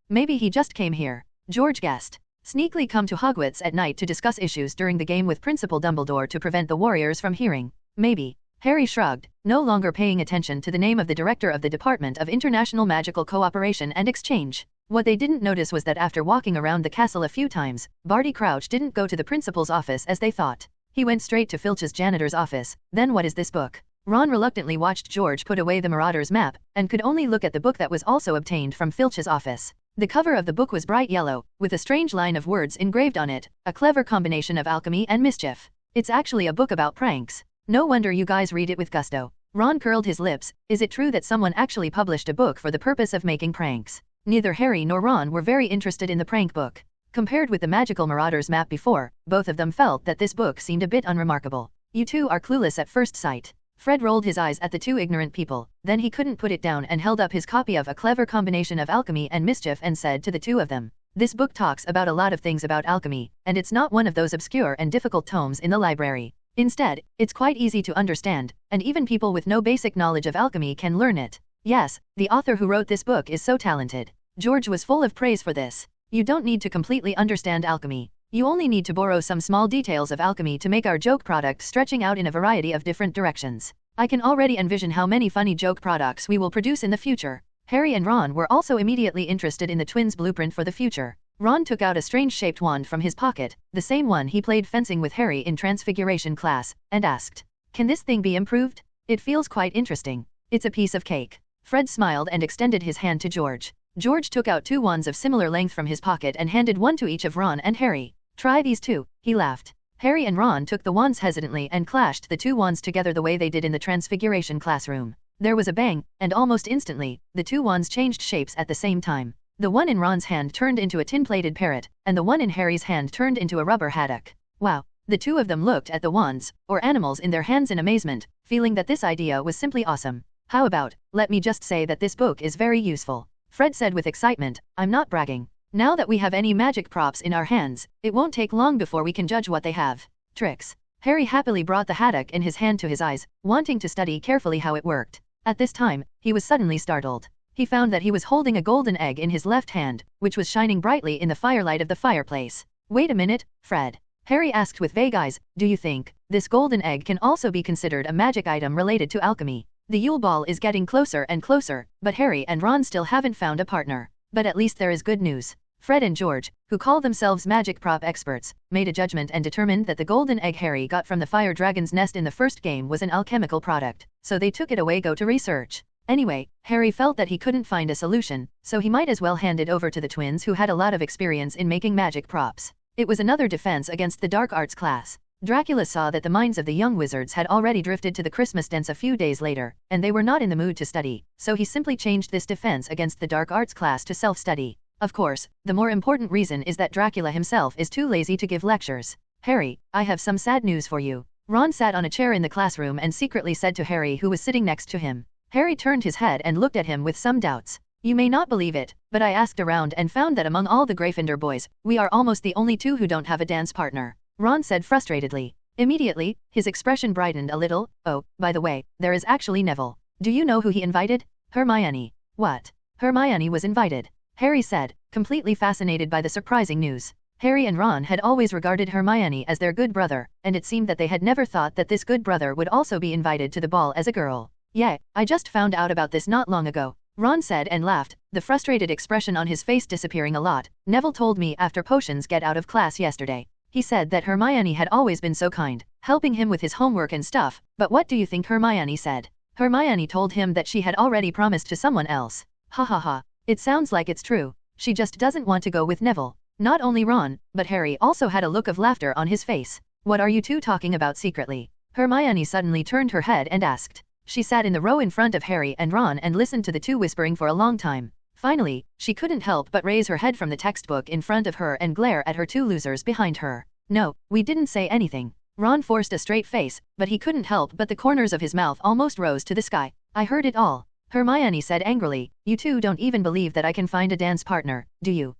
Maybe he just came here. George guessed. Sneakily come to Hogwarts at night to discuss issues during the game with Principal Dumbledore to prevent the warriors from hearing. Maybe. Harry shrugged, no longer paying attention to the name of the director of the Department of International Magical Cooperation and Exchange. What they didn't notice was that after walking around the castle a few times, Barty Crouch didn't go to the principal's office as they thought. He went straight to Filch's janitor's office. Then what is this book? Ron reluctantly watched George put away the Marauders map, and could only look at the book that was also obtained from Filch's office. The cover of the book was bright yellow, with a strange line of words engraved on it, a clever combination of alchemy and mischief. It's actually a book about pranks. No wonder you guys read it with gusto. Ron curled his lips. Is it true that someone actually published a book for the purpose of making pranks? Neither Harry nor Ron were very interested in the prank book. Compared with the magical Marauders map before, both of them felt that this book seemed a bit unremarkable. You two are clueless at first sight. Fred rolled his eyes at the two ignorant people, then he couldn't put it down and held up his copy of A Clever Combination of Alchemy and Mischief and said to the two of them, this book talks about a lot of things about alchemy, and it's not one of those obscure and difficult tomes in the library. Instead, it's quite easy to understand, and even people with no basic knowledge of alchemy can learn it. Yes, the author who wrote this book is so talented. George was full of praise for this. You don't need to completely understand alchemy. You only need to borrow some small details of alchemy to make our joke product stretching out in a variety of different directions. I can already envision how many funny joke products we will produce in the future. Harry and Ron were also immediately interested in the twins' blueprint for the future. Ron took out a strange-shaped wand from his pocket, the same one he played fencing with Harry in Transfiguration class, and asked, can this thing be improved? It feels quite interesting. It's a piece of cake. Fred smiled and extended his hand to George. George took out two wands of similar length from his pocket and handed one to each of Ron and Harry. Try these too, he laughed. Harry and Ron took the wands hesitantly and clashed the two wands together the way they did in the Transfiguration classroom. There was a bang, and almost instantly, the two wands changed shapes at the same time. The one in Ron's hand turned into a tin-plated parrot, and the one in Harry's hand turned into a rubber haddock. Wow! The two of them looked at the wands, or animals in their hands in amazement, feeling that this idea was simply awesome. How about, let me just say that this book is very useful. Fred said with excitement, I'm not bragging. Now that we have any magic props in our hands, it won't take long before we can judge what they have. Tricks. Harry happily brought the haddock in his hand to his eyes, wanting to study carefully how it worked. At this time, he was suddenly startled. He found that he was holding a golden egg in his left hand, which was shining brightly in the firelight of the fireplace. Wait a minute, Fred. Harry asked with vague eyes, do you think this golden egg can also be considered a magic item related to alchemy? The Yule Ball is getting closer and closer, but Harry and Ron still haven't found a partner. But at least there is good news. Fred and George, who call themselves magic prop experts, made a judgment and determined that the golden egg Harry got from the fire dragon's nest in the first game was an alchemical product, so they took it away to research. Anyway, Harry felt that he couldn't find a solution, so he might as well hand it over to the twins who had a lot of experience in making magic props. It was another defense against the dark arts class. Dracula saw that the minds of the young wizards had already drifted to the Christmas dance a few days later, and they were not in the mood to study, so he simply changed this defense against the dark arts class to self-study. Of course, the more important reason is that Dracula himself is too lazy to give lectures. Harry, I have some sad news for you. Ron sat on a chair in the classroom and secretly said to Harry, who was sitting next to him. Harry turned his head and looked at him with some doubts. You may not believe it, but I asked around and found that among all the Gryffindor boys, we are almost the only two who don't have a dance partner. Ron said frustratedly. Immediately, his expression brightened a little. Oh, by the way, there is actually Neville. Do you know who he invited? Hermione. What? Hermione was invited. Harry said, completely fascinated by the surprising news. Harry and Ron had always regarded Hermione as their good brother, and it seemed that they had never thought that this good brother would also be invited to the ball as a girl. Yeah, I just found out about this not long ago. Ron said and laughed, the frustrated expression on his face disappearing a lot. Neville told me after potions get out of class yesterday. He said that Hermione had always been so kind, helping him with his homework and stuff, but what do you think Hermione said? Hermione told him that she had already promised to someone else. Ha ha ha. It sounds like it's true. She just doesn't want to go with Neville. Not only Ron, but Harry also had a look of laughter on his face. What are you two talking about secretly? Hermione suddenly turned her head and asked. She sat in the row in front of Harry and Ron and listened to the two whispering for a long time. Finally, she couldn't help but raise her head from the textbook in front of her and glare at her two losers behind her. No, we didn't say anything. Ron forced a straight face, but he couldn't help but the corners of his mouth almost rose to the sky. I heard it all. Hermione said angrily, you two don't even believe that I can find a dance partner, do you?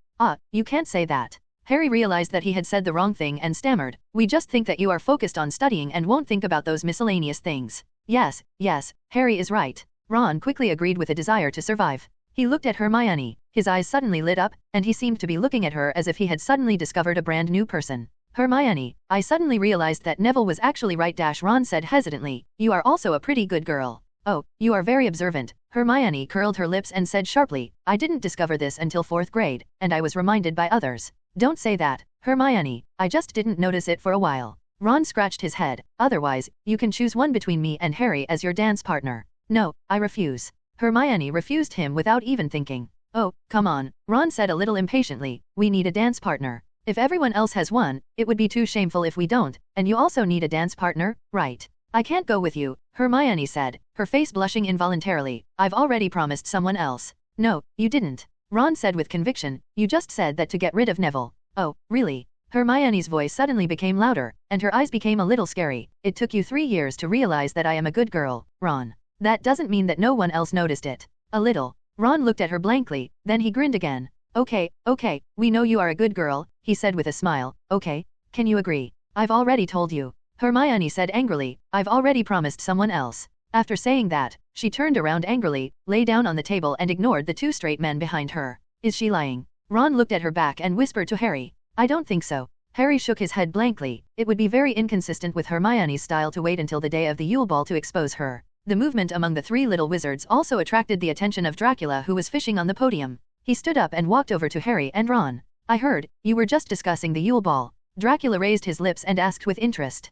You can't say that. Harry realized that he had said the wrong thing and stammered, we just think that you are focused on studying and won't think about those miscellaneous things. Yes, Harry is right. Ron quickly agreed with a desire to survive. He looked at Hermione, his eyes suddenly lit up, and he seemed to be looking at her as if he had suddenly discovered a brand new person. Hermione, I suddenly realized that Neville was actually right. Ron said hesitantly, you are also a pretty good girl. Oh, you are very observant. Hermione curled her lips and said sharply, I didn't discover this until 4th grade, and I was reminded by others. Don't say that, Hermione, I just didn't notice it for a while. Ron scratched his head, otherwise, you can choose one between me and Harry as your dance partner. No, I refuse. Hermione refused him without even thinking. Oh, come on, Ron said a little impatiently, we need a dance partner. If everyone else has one, it would be too shameful if we don't, and you also need a dance partner, right? I can't go with you, Hermione said, her face blushing involuntarily. I've already promised someone else. No, you didn't. Ron said with conviction, you just said that to get rid of Neville. Oh, really? Hermione's voice suddenly became louder, and her eyes became a little scary. It took you 3 years to realize that I am a good girl, Ron. That doesn't mean that no one else noticed it. A little. Ron looked at her blankly, then he grinned again. Okay, we know you are a good girl, he said with a smile. Okay, can you agree? I've already told you. Hermione said angrily, I've already promised someone else. After saying that, she turned around angrily, lay down on the table and ignored the two straight men behind her. Is she lying? Ron looked at her back and whispered to Harry. I don't think so. Harry shook his head blankly. It would be very inconsistent with Hermione's style to wait until the day of the Yule Ball to expose her. The movement among the three little wizards also attracted the attention of Dracula, who was fishing on the podium. He stood up and walked over to Harry and Ron. I heard, you were just discussing the Yule Ball. Dracula raised his lips and asked with interest.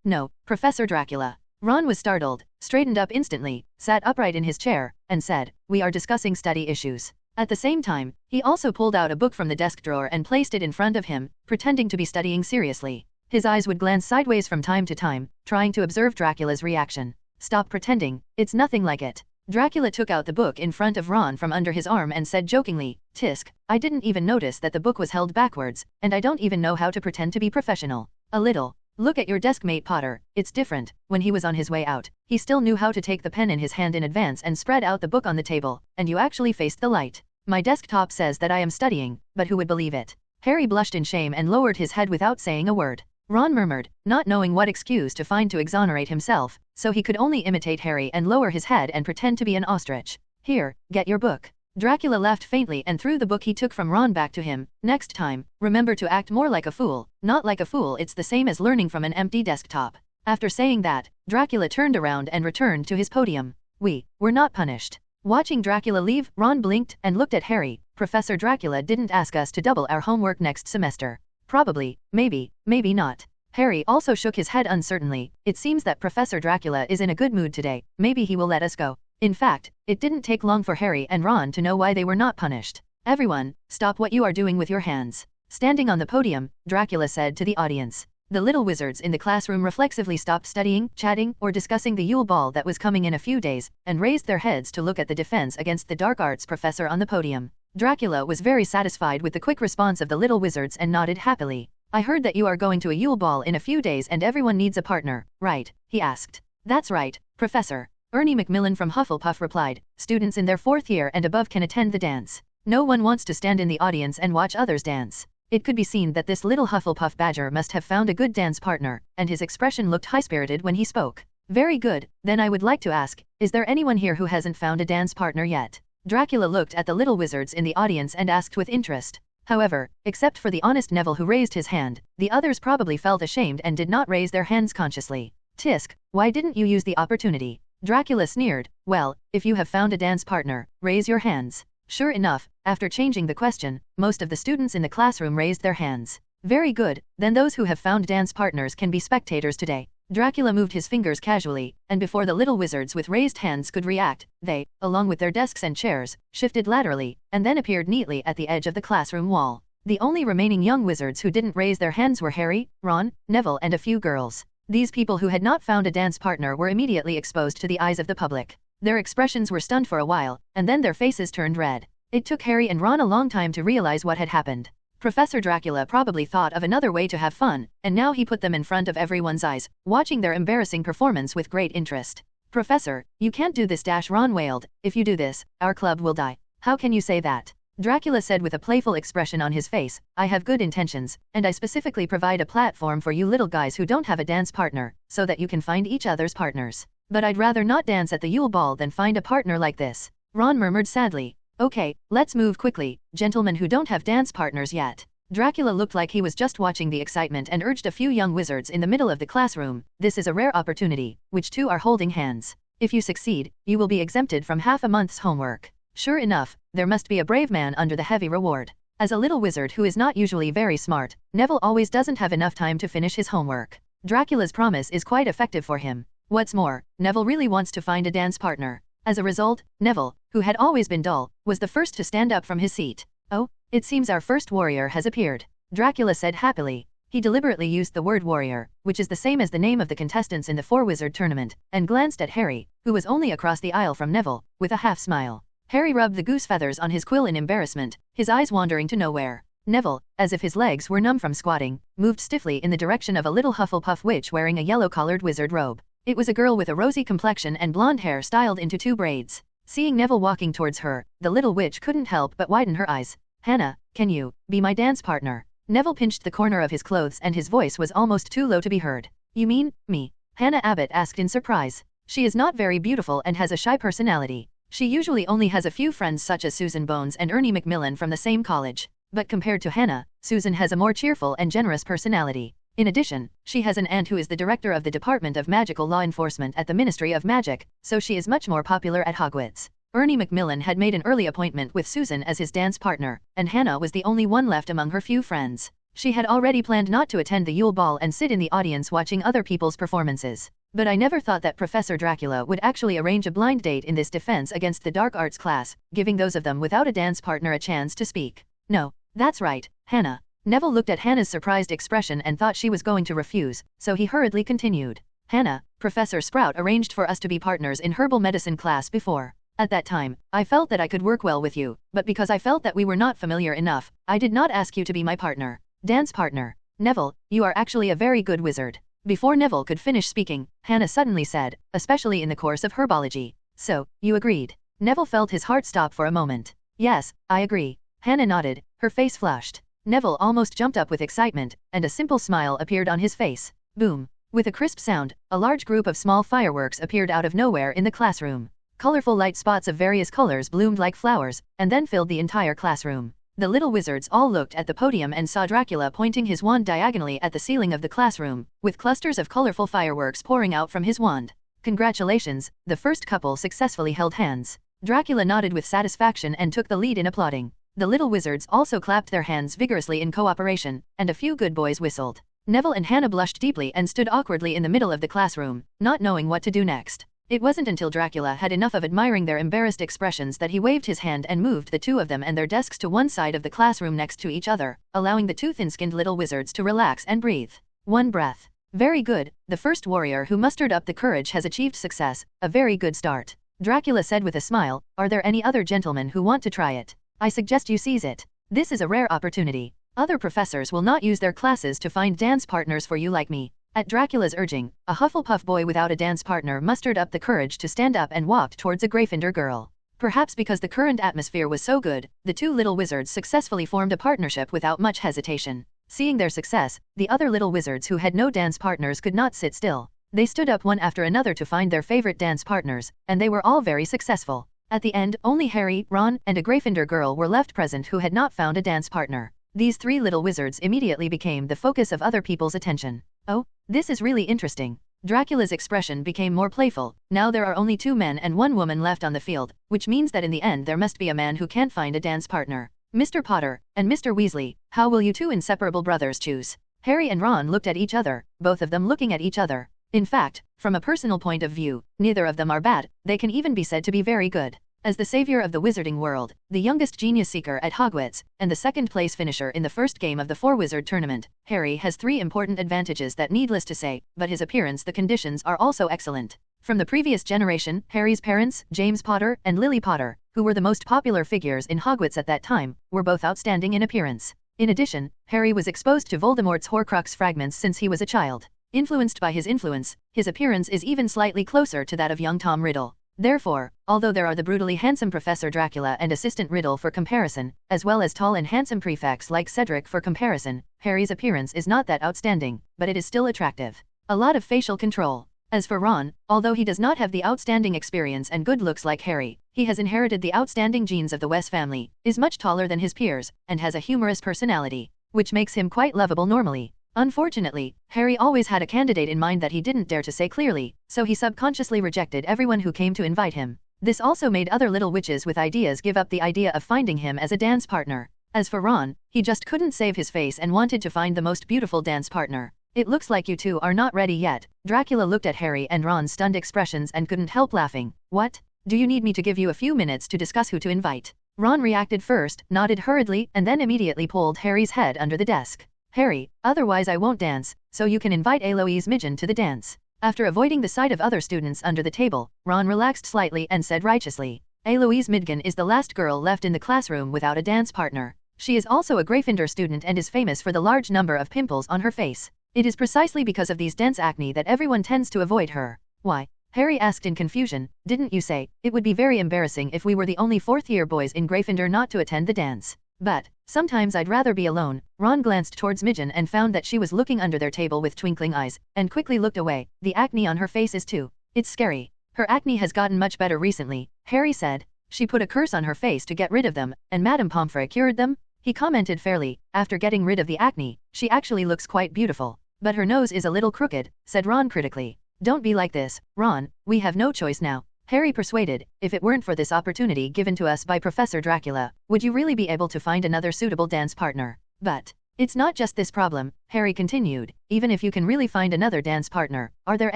No, Professor Dracula. Ron was startled, straightened up instantly, sat upright in his chair, and said, we are discussing study issues. At the same time, he also pulled out a book from the desk drawer and placed it in front of him, pretending to be studying seriously. His eyes would glance sideways from time to time, trying to observe Dracula's reaction. Stop pretending, it's nothing like it. Dracula took out the book in front of Ron from under his arm and said jokingly, Tisk, I didn't even notice that the book was held backwards, and I don't even know how to pretend to be professional. A little. Look at your desk mate Potter, it's different. When he was on his way out, he still knew how to take the pen in his hand in advance and spread out the book on the table, and you actually faced the light. My desktop says that I am studying, but who would believe it? Harry blushed in shame and lowered his head without saying a word. Ron murmured, not knowing what excuse to find to exonerate himself, so he could only imitate Harry and lower his head and pretend to be an ostrich. Here, get your book. Dracula laughed faintly and threw the book he took from Ron back to him. Next time, remember to act more like a fool. Not like a fool, it's the same as learning from an empty desktop. After saying that, Dracula turned around and returned to his podium. We were not punished. Watching Dracula leave, Ron blinked and looked at Harry. Professor Dracula didn't ask us to double our homework next semester. Probably, maybe not. Harry also shook his head uncertainly. It seems that Professor Dracula is in a good mood today. Maybe he will let us go. In fact, it didn't take long for Harry and Ron to know why they were not punished. Everyone, stop what you are doing with your hands. Standing on the podium, Dracula said to the audience. The little wizards in the classroom reflexively stopped studying, chatting, or discussing the Yule Ball that was coming in a few days, and raised their heads to look at the defense against the dark arts professor on the podium. Dracula was very satisfied with the quick response of the little wizards and nodded happily. I heard that you are going to a Yule Ball in a few days and everyone needs a partner, right? He asked. That's right, Professor. Ernie Macmillan from Hufflepuff replied. Students in their 4th year and above can attend the dance. No one wants to stand in the audience and watch others dance. It could be seen that this little Hufflepuff badger must have found a good dance partner, and his expression looked high-spirited when he spoke. Very good, then I would like to ask, is there anyone here who hasn't found a dance partner yet? Dracula looked at the little wizards in the audience and asked with interest. However, except for the honest Neville who raised his hand, the others probably felt ashamed and did not raise their hands consciously. Tisk, why didn't you use the opportunity? Dracula sneered. Well, if you have found a dance partner, raise your hands. Sure enough, after changing the question, most of the students in the classroom raised their hands. Very good, then those who have found dance partners can be spectators today. Dracula moved his fingers casually, and before the little wizards with raised hands could react, they, along with their desks and chairs, shifted laterally, and then appeared neatly at the edge of the classroom wall. The only remaining young wizards who didn't raise their hands were Harry, Ron, Neville and a few girls. These people who had not found a dance partner were immediately exposed to the eyes of the public. Their expressions were stunned for a while, and then their faces turned red. It took Harry and Ron a long time to realize what had happened. Professor Dracula probably thought of another way to have fun, and now he put them in front of everyone's eyes, watching their embarrassing performance with great interest. Professor, you can't do this, Ron wailed. If you do this, our club will die. How can you say that? Dracula said with a playful expression on his face. I have good intentions, and I specifically provide a platform for you little guys who don't have a dance partner, so that you can find each other's partners. But I'd rather not dance at the Yule Ball than find a partner like this. Ron murmured sadly. Okay, let's move quickly, gentlemen who don't have dance partners yet. Dracula looked like he was just watching the excitement and urged a few young wizards in the middle of the classroom. This is a rare opportunity, which two are holding hands. If you succeed, you will be exempted from half a month's homework. Sure enough, there must be a brave man under the heavy reward. As a little wizard who is not usually very smart, Neville always doesn't have enough time to finish his homework. Dracula's promise is quite effective for him. What's more, Neville really wants to find a dance partner. As a result, Neville, who had always been dull, was the first to stand up from his seat. Oh, it seems our first warrior has appeared, Dracula said happily. He deliberately used the word warrior, which is the same as the name of the contestants in the four-wizard tournament, and glanced at Harry, who was only across the aisle from Neville, with a half-smile. Harry rubbed the goose feathers on his quill in embarrassment, his eyes wandering to nowhere. Neville, as if his legs were numb from squatting, moved stiffly in the direction of a little Hufflepuff witch wearing a yellow-collared wizard robe. It was a girl with a rosy complexion and blonde hair styled into 2 braids. Seeing Neville walking towards her, the little witch couldn't help but widen her eyes. Hannah, can you be my dance partner? Neville pinched the corner of his clothes and his voice was almost too low to be heard. You mean, me? Hannah Abbott asked in surprise. She is not very beautiful and has a shy personality. She usually only has a few friends such as Susan Bones and Ernie Macmillan from the same college. But compared to Hannah, Susan has a more cheerful and generous personality. In addition, she has an aunt who is the director of the Department of Magical Law Enforcement at the Ministry of Magic, so she is much more popular at Hogwarts. Ernie Macmillan had made an early appointment with Susan as his dance partner, and Hannah was the only one left among her few friends. She had already planned not to attend the Yule Ball and sit in the audience watching other people's performances. But I never thought that Professor Dracula would actually arrange a blind date in this defense against the dark arts class, giving those of them without a dance partner a chance to speak. No, that's right, Hannah. Neville looked at Hannah's surprised expression and thought she was going to refuse, so he hurriedly continued. Hannah, Professor Sprout arranged for us to be partners in herbal medicine class before. At that time, I felt that I could work well with you, but because I felt that we were not familiar enough, I did not ask you to be my partner. Dance partner. Neville, you are actually a very good wizard. Before Neville could finish speaking, Hannah suddenly said, especially in the course of herbology. So, you agreed. Neville felt his heart stop for a moment. Yes, I agree. Hannah nodded, her face flushed. Neville almost jumped up with excitement, and a simple smile appeared on his face. Boom. With a crisp sound, a large group of small fireworks appeared out of nowhere in the classroom. Colorful light spots of various colors bloomed like flowers, and then filled the entire classroom. The little wizards all looked at the podium and saw Dracula pointing his wand diagonally at the ceiling of the classroom, with clusters of colorful fireworks pouring out from his wand. Congratulations, the first couple successfully held hands. Dracula nodded with satisfaction and took the lead in applauding. The little wizards also clapped their hands vigorously in cooperation, and a few good boys whistled. Neville and Hannah blushed deeply and stood awkwardly in the middle of the classroom, not knowing what to do next. It wasn't until Dracula had enough of admiring their embarrassed expressions that he waved his hand and moved the two of them and their desks to one side of the classroom next to each other, allowing the two thin-skinned little wizards to relax and breathe. One breath. Very good, the first warrior who mustered up the courage has achieved success, a very good start. Dracula said with a smile, are there any other gentlemen who want to try it? I suggest you seize it. This is a rare opportunity. Other professors will not use their classes to find dance partners for you like me. At Dracula's urging, a Hufflepuff boy without a dance partner mustered up the courage to stand up and walked towards a Gryffindor girl. Perhaps because the current atmosphere was so good, the two little wizards successfully formed a partnership without much hesitation. Seeing their success, the other little wizards who had no dance partners could not sit still. They stood up one after another to find their favorite dance partners, and they were all very successful. At the end, only Harry, Ron, and a Gryffindor girl were left present who had not found a dance partner. These three little wizards immediately became the focus of other people's attention. Oh, this is really interesting. Dracula's expression became more playful. Now there are only 2 men and 1 woman left on the field, which means that in the end there must be a man who can't find a dance partner. Mr. Potter and Mr. Weasley, how will you two inseparable brothers choose? Harry and Ron looked at each other, both of them looking at each other. In fact, from a personal point of view, neither of them are bad, they can even be said to be very good. As the savior of the wizarding world, the youngest genius seeker at Hogwarts, and the second-place finisher in the first game of the 4-Wizard tournament, Harry has 3 important advantages that needless to say, but his appearance the conditions are also excellent. From the previous generation, Harry's parents, James Potter and Lily Potter, who were the most popular figures in Hogwarts at that time, were both outstanding in appearance. In addition, Harry was exposed to Voldemort's Horcrux fragments since he was a child. Influenced by his influence, his appearance is even slightly closer to that of young Tom Riddle. Therefore, although there are the brutally handsome Professor Dracula and Assistant Riddle for comparison, as well as tall and handsome prefects like Cedric for comparison, Harry's appearance is not that outstanding, but it is still attractive. A lot of facial control. As for Ron, although he does not have the outstanding experience and good looks like Harry, he has inherited the outstanding genes of the West family, is much taller than his peers, and has a humorous personality, which makes him quite lovable normally. Unfortunately, Harry always had a candidate in mind that he didn't dare to say clearly, so he subconsciously rejected everyone who came to invite him. This also made other little witches with ideas give up the idea of finding him as a dance partner. As for Ron, he just couldn't save his face and wanted to find the most beautiful dance partner. It looks like you two are not ready yet. Dracula looked at Harry and Ron's stunned expressions and couldn't help laughing. What? Do you need me to give you a few minutes to discuss who to invite? Ron reacted first, nodded hurriedly, and then immediately pulled Harry's head under the desk. Harry, otherwise I won't dance, so you can invite Eloise Midgen to the dance. After avoiding the sight of other students under the table, Ron relaxed slightly and said righteously, Eloise Midgen is the last girl left in the classroom without a dance partner. She is also a Gryffindor student and is famous for the large number of pimples on her face. It is precisely because of these dense acne that everyone tends to avoid her. Why? Harry asked in confusion, didn't you say, it would be very embarrassing if we were the only 4th-year boys in Gryffindor not to attend the dance? But, sometimes I'd rather be alone. Ron glanced towards Midgen and found that she was looking under their table with twinkling eyes, and quickly looked away. The acne on her face is too. It's scary. Her acne has gotten much better recently, Harry said. She put a curse on her face to get rid of them, and Madame Pomfrey cured them? He commented fairly, after getting rid of the acne, she actually looks quite beautiful. But her nose is a little crooked, said Ron critically. Don't be like this, Ron, we have no choice now. Harry persuaded, if it weren't for this opportunity given to us by Professor Dracula, would you really be able to find another suitable dance partner? But, it's not just this problem, Harry continued, even if you can really find another dance partner, are there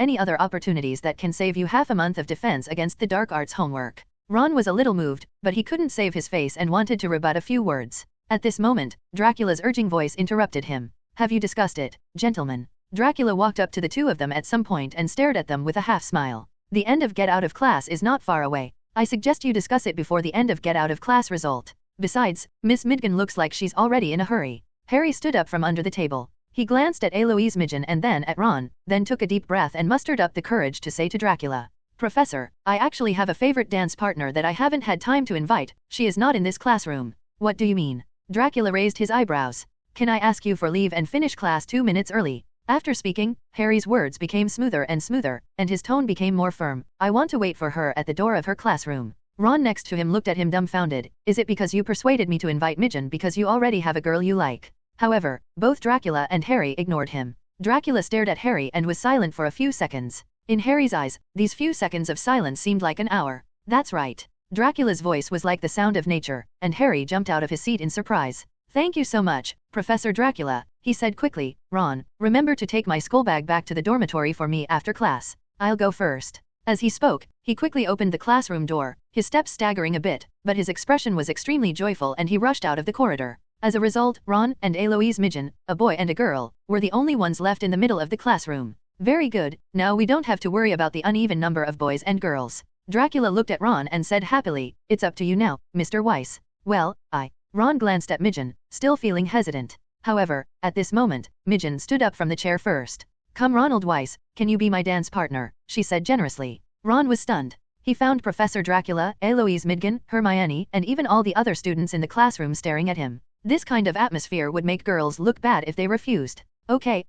any other opportunities that can save you half a month of defense against the dark arts homework? Ron was a little moved, but he couldn't save his face and wanted to rebut a few words. At this moment, Dracula's urging voice interrupted him. Have you discussed it, gentlemen? Dracula walked up to the two of them at some point and stared at them with a half-smile. The end of Get Out of Class is not far away. I suggest you discuss it before the end of Get Out of Class result. Besides, Miss Midgen looks like she's already in a hurry. Harry stood up from under the table. He glanced at Eloise Midgen and then at Ron, then took a deep breath and mustered up the courage to say to Dracula, Professor, I actually have a favorite dance partner that I haven't had time to invite. She is not in this classroom. What do you mean? Dracula raised his eyebrows. Can I ask you for leave and finish class 2 minutes early? After speaking, Harry's words became smoother and smoother, and his tone became more firm. I want to wait for her at the door of her classroom. Ron next to him looked at him dumbfounded. Is it because you persuaded me to invite Midgen because you already have a girl you like? However, both Dracula and Harry ignored him. Dracula stared at Harry and was silent for a few seconds. In Harry's eyes, these few seconds of silence seemed like an hour. That's right. Dracula's voice was like the sound of nature, and Harry jumped out of his seat in surprise. Thank you so much, Professor Dracula, he said quickly. Ron, remember to take my schoolbag back to the dormitory for me after class. I'll go first. As he spoke, he quickly opened the classroom door, his steps staggering a bit, but his expression was extremely joyful and he rushed out of the corridor. As a result, Ron and Eloise Midgen, a boy and a girl, were the only ones left in the middle of the classroom. Very good, now we don't have to worry about the uneven number of boys and girls. Dracula looked at Ron and said happily, it's up to you now, Mr. Weiss. Well, Ron glanced at Midgen, still feeling hesitant. However, at this moment, Midgen stood up from the chair first. Come Ronald Weiss, can you be my dance partner? She said generously. Ron was stunned. He found Professor Dracula, Eloise Midgen, Hermione, and even all the other students in the classroom staring at him. This kind of atmosphere would make girls look bad if they refused. Okay.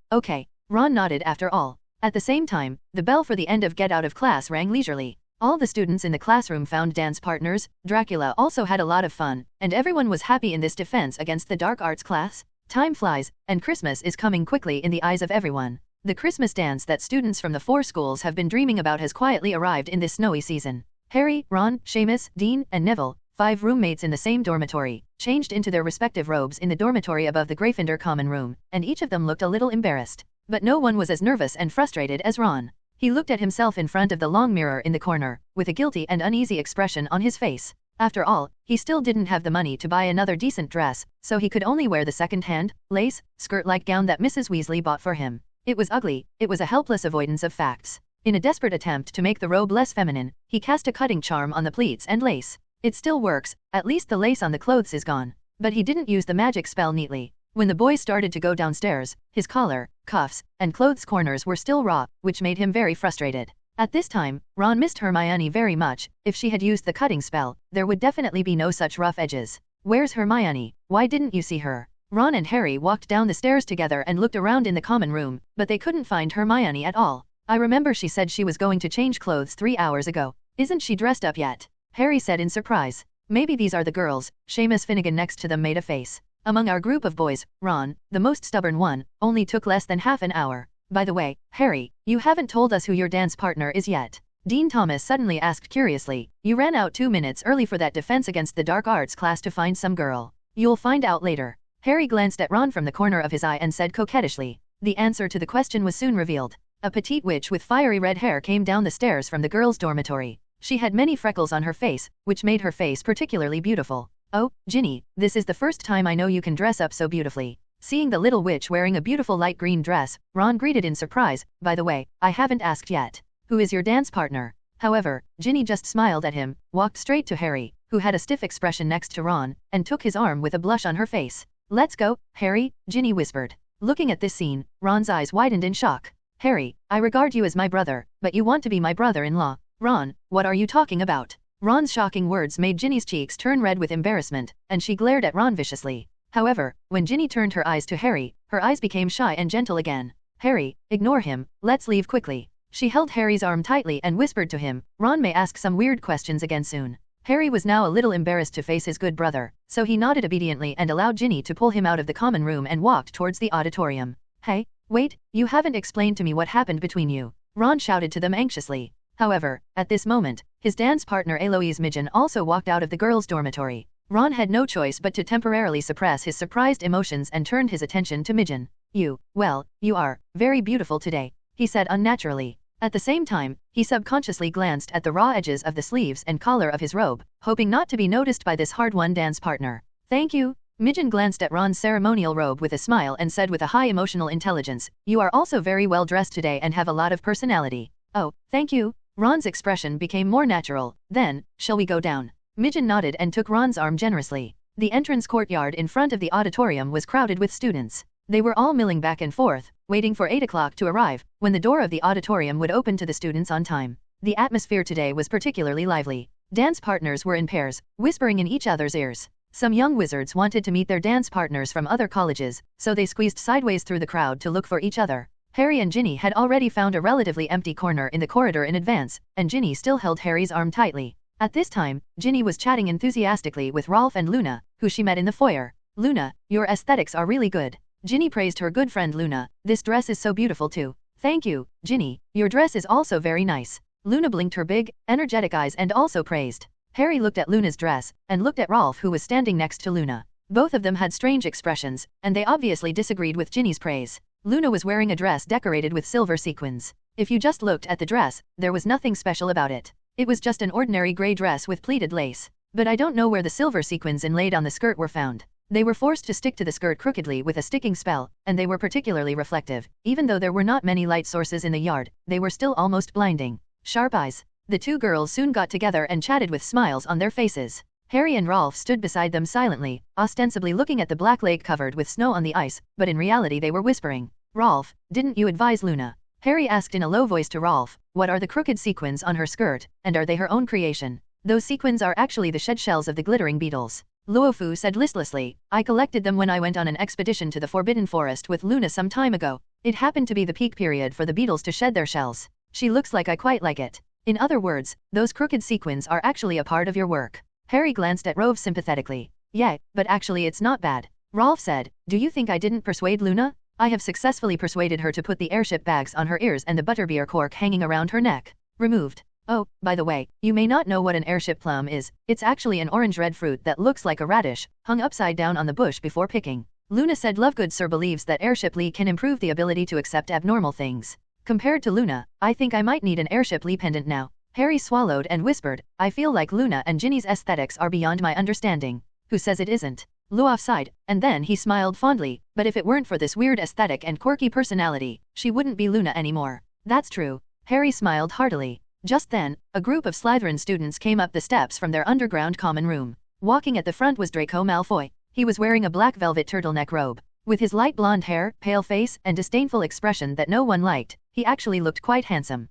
Ron nodded after all. At the same time, the bell for the end of Get Out of Class rang leisurely. All the students in the classroom found dance partners. Dracula also had a lot of fun, and everyone was happy in this defense against the dark arts class. Time flies, and Christmas is coming quickly in the eyes of everyone. The Christmas dance that students from the 4 schools have been dreaming about has quietly arrived in this snowy season. Harry, Ron, Seamus, Dean, and Neville, 5 roommates in the same dormitory, changed into their respective robes in the dormitory above the Gryffindor common room, and each of them looked a little embarrassed. But no one was as nervous and frustrated as Ron. He looked at himself in front of the long mirror in the corner, with a guilty and uneasy expression on his face. After all, he still didn't have the money to buy another decent dress, so he could only wear the second-hand, lace, skirt-like gown that Mrs. Weasley bought for him. It was ugly, it was a helpless avoidance of facts. In a desperate attempt to make the robe less feminine, he cast a cutting charm on the pleats and lace. It still works, at least the lace on the clothes is gone. But he didn't use the magic spell neatly. When the boys started to go downstairs, his collar, cuffs, and clothes corners were still raw, which made him very frustrated. At this time, Ron missed Hermione very much. If she had used the cutting spell, there would definitely be no such rough edges. Where's Hermione? Why didn't you see her? Ron and Harry walked down the stairs together and looked around in the common room, but they couldn't find Hermione at all. I remember she said she was going to change clothes 3 hours ago. Isn't she dressed up yet? Harry said in surprise. Maybe these are the girls. Seamus Finnegan next to them made a face. Among our group of boys, Ron, the most stubborn one, only took less than half an hour. By the way, Harry, you haven't told us who your dance partner is yet. Dean Thomas suddenly asked curiously. You ran out 2 minutes early for that defense against the dark arts class to find some girl. You'll find out later. Harry glanced at Ron from the corner of his eye and said coquettishly. The answer to the question was soon revealed. A petite witch with fiery red hair came down the stairs from the girls' dormitory. She had many freckles on her face, which made her face particularly beautiful. Oh, Ginny, this is the first time I know you can dress up so beautifully. Seeing the little witch wearing a beautiful light green dress, Ron greeted in surprise. By the way, I haven't asked yet. Who is your dance partner? However, Ginny just smiled at him, walked straight to Harry, who had a stiff expression next to Ron, and took his arm with a blush on her face. Let's go, Harry, Ginny whispered. Looking at this scene, Ron's eyes widened in shock. Harry, I regard you as my brother, but you want to be my brother-in-law. Ron, what are you talking about? Ron's shocking words made Ginny's cheeks turn red with embarrassment, and she glared at Ron viciously. However, when Ginny turned her eyes to Harry, her eyes became shy and gentle again. Harry, ignore him, let's leave quickly. She held Harry's arm tightly and whispered to him, Ron may ask some weird questions again soon. Harry was now a little embarrassed to face his good brother, so he nodded obediently and allowed Ginny to pull him out of the common room and walked towards the auditorium. Hey, wait, you haven't explained to me what happened between you. Ron shouted to them anxiously. However, at this moment, his dance partner Eloise Midgen also walked out of the girls' dormitory. Ron had no choice but to temporarily suppress his surprised emotions and turned his attention to Midgen. You are very beautiful today, he said unnaturally. At the same time, he subconsciously glanced at the raw edges of the sleeves and collar of his robe, hoping not to be noticed by this hard-won dance partner. Thank you. Midgen glanced at Ron's ceremonial robe with a smile and said with a high emotional intelligence, you are also very well dressed today and have a lot of personality. Oh, thank you. Ron's expression became more natural. Then, shall we go down? Midgen nodded and took Ron's arm generously. The entrance courtyard in front of the auditorium was crowded with students. They were all milling back and forth, waiting for 8 o'clock to arrive, when the door of the auditorium would open to the students on time. The atmosphere today was particularly lively. Dance partners were in pairs, whispering in each other's ears. Some young wizards wanted to meet their dance partners from other colleges, so they squeezed sideways through the crowd to look for each other. Harry and Ginny had already found a relatively empty corner in the corridor in advance, and Ginny still held Harry's arm tightly. At this time, Ginny was chatting enthusiastically with Rolf and Luna, who she met in the foyer. Luna, your aesthetics are really good. Ginny praised her good friend Luna. This dress is so beautiful too. Thank you, Ginny. Your dress is also very nice. Luna blinked her big, energetic eyes and also praised. Harry looked at Luna's dress, and looked at Rolf who was standing next to Luna. Both of them had strange expressions, and they obviously disagreed with Ginny's praise. Luna was wearing a dress decorated with silver sequins. If you just looked at the dress, there was nothing special about it. It was just an ordinary grey dress with pleated lace. But I don't know where the silver sequins inlaid on the skirt were found. They were forced to stick to the skirt crookedly with a sticking spell, and they were particularly reflective. Even though there were not many light sources in the yard, they were still almost blinding. Sharp eyes. The two girls soon got together and chatted with smiles on their faces. Harry and Rolf stood beside them silently, ostensibly looking at the black lake covered with snow on the ice, but in reality they were whispering. Rolf, didn't you advise Luna? Harry asked in a low voice to Rolf, what are the crooked sequins on her skirt, and are they her own creation? Those sequins are actually the shed shells of the glittering beetles. Luofu said listlessly, I collected them when I went on an expedition to the Forbidden Forest with Luna some time ago. It happened to be the peak period for the beetles to shed their shells. She looks like I quite like it. In other words, those crooked sequins are actually a part of your work. Harry glanced at Rove sympathetically. Yeah, but actually it's not bad. Rolf said, do you think I didn't persuade Luna? I have successfully persuaded her to put the airship bags on her ears and the butterbeer cork hanging around her neck removed. Oh, by the way, you may not know what an airship plum is. It's actually an orange-red fruit that looks like a radish, hung upside down on the bush before picking. Luna said Lovegood Sir believes that airship Lee can improve the ability to accept abnormal things. Compared to Luna, I think I might need an airship Lee pendant now. Harry swallowed and whispered, I feel like Luna and Ginny's aesthetics are beyond my understanding. Who says it isn't? Luof sighed, and then he smiled fondly, but if it weren't for this weird aesthetic and quirky personality, she wouldn't be Luna anymore. That's true. Harry smiled heartily. Just then, a group of Slytherin students came up the steps from their underground common room. Walking at the front was Draco Malfoy. He was wearing a black velvet turtleneck robe. With his light blonde hair, pale face, and disdainful expression that no one liked, he actually looked quite handsome.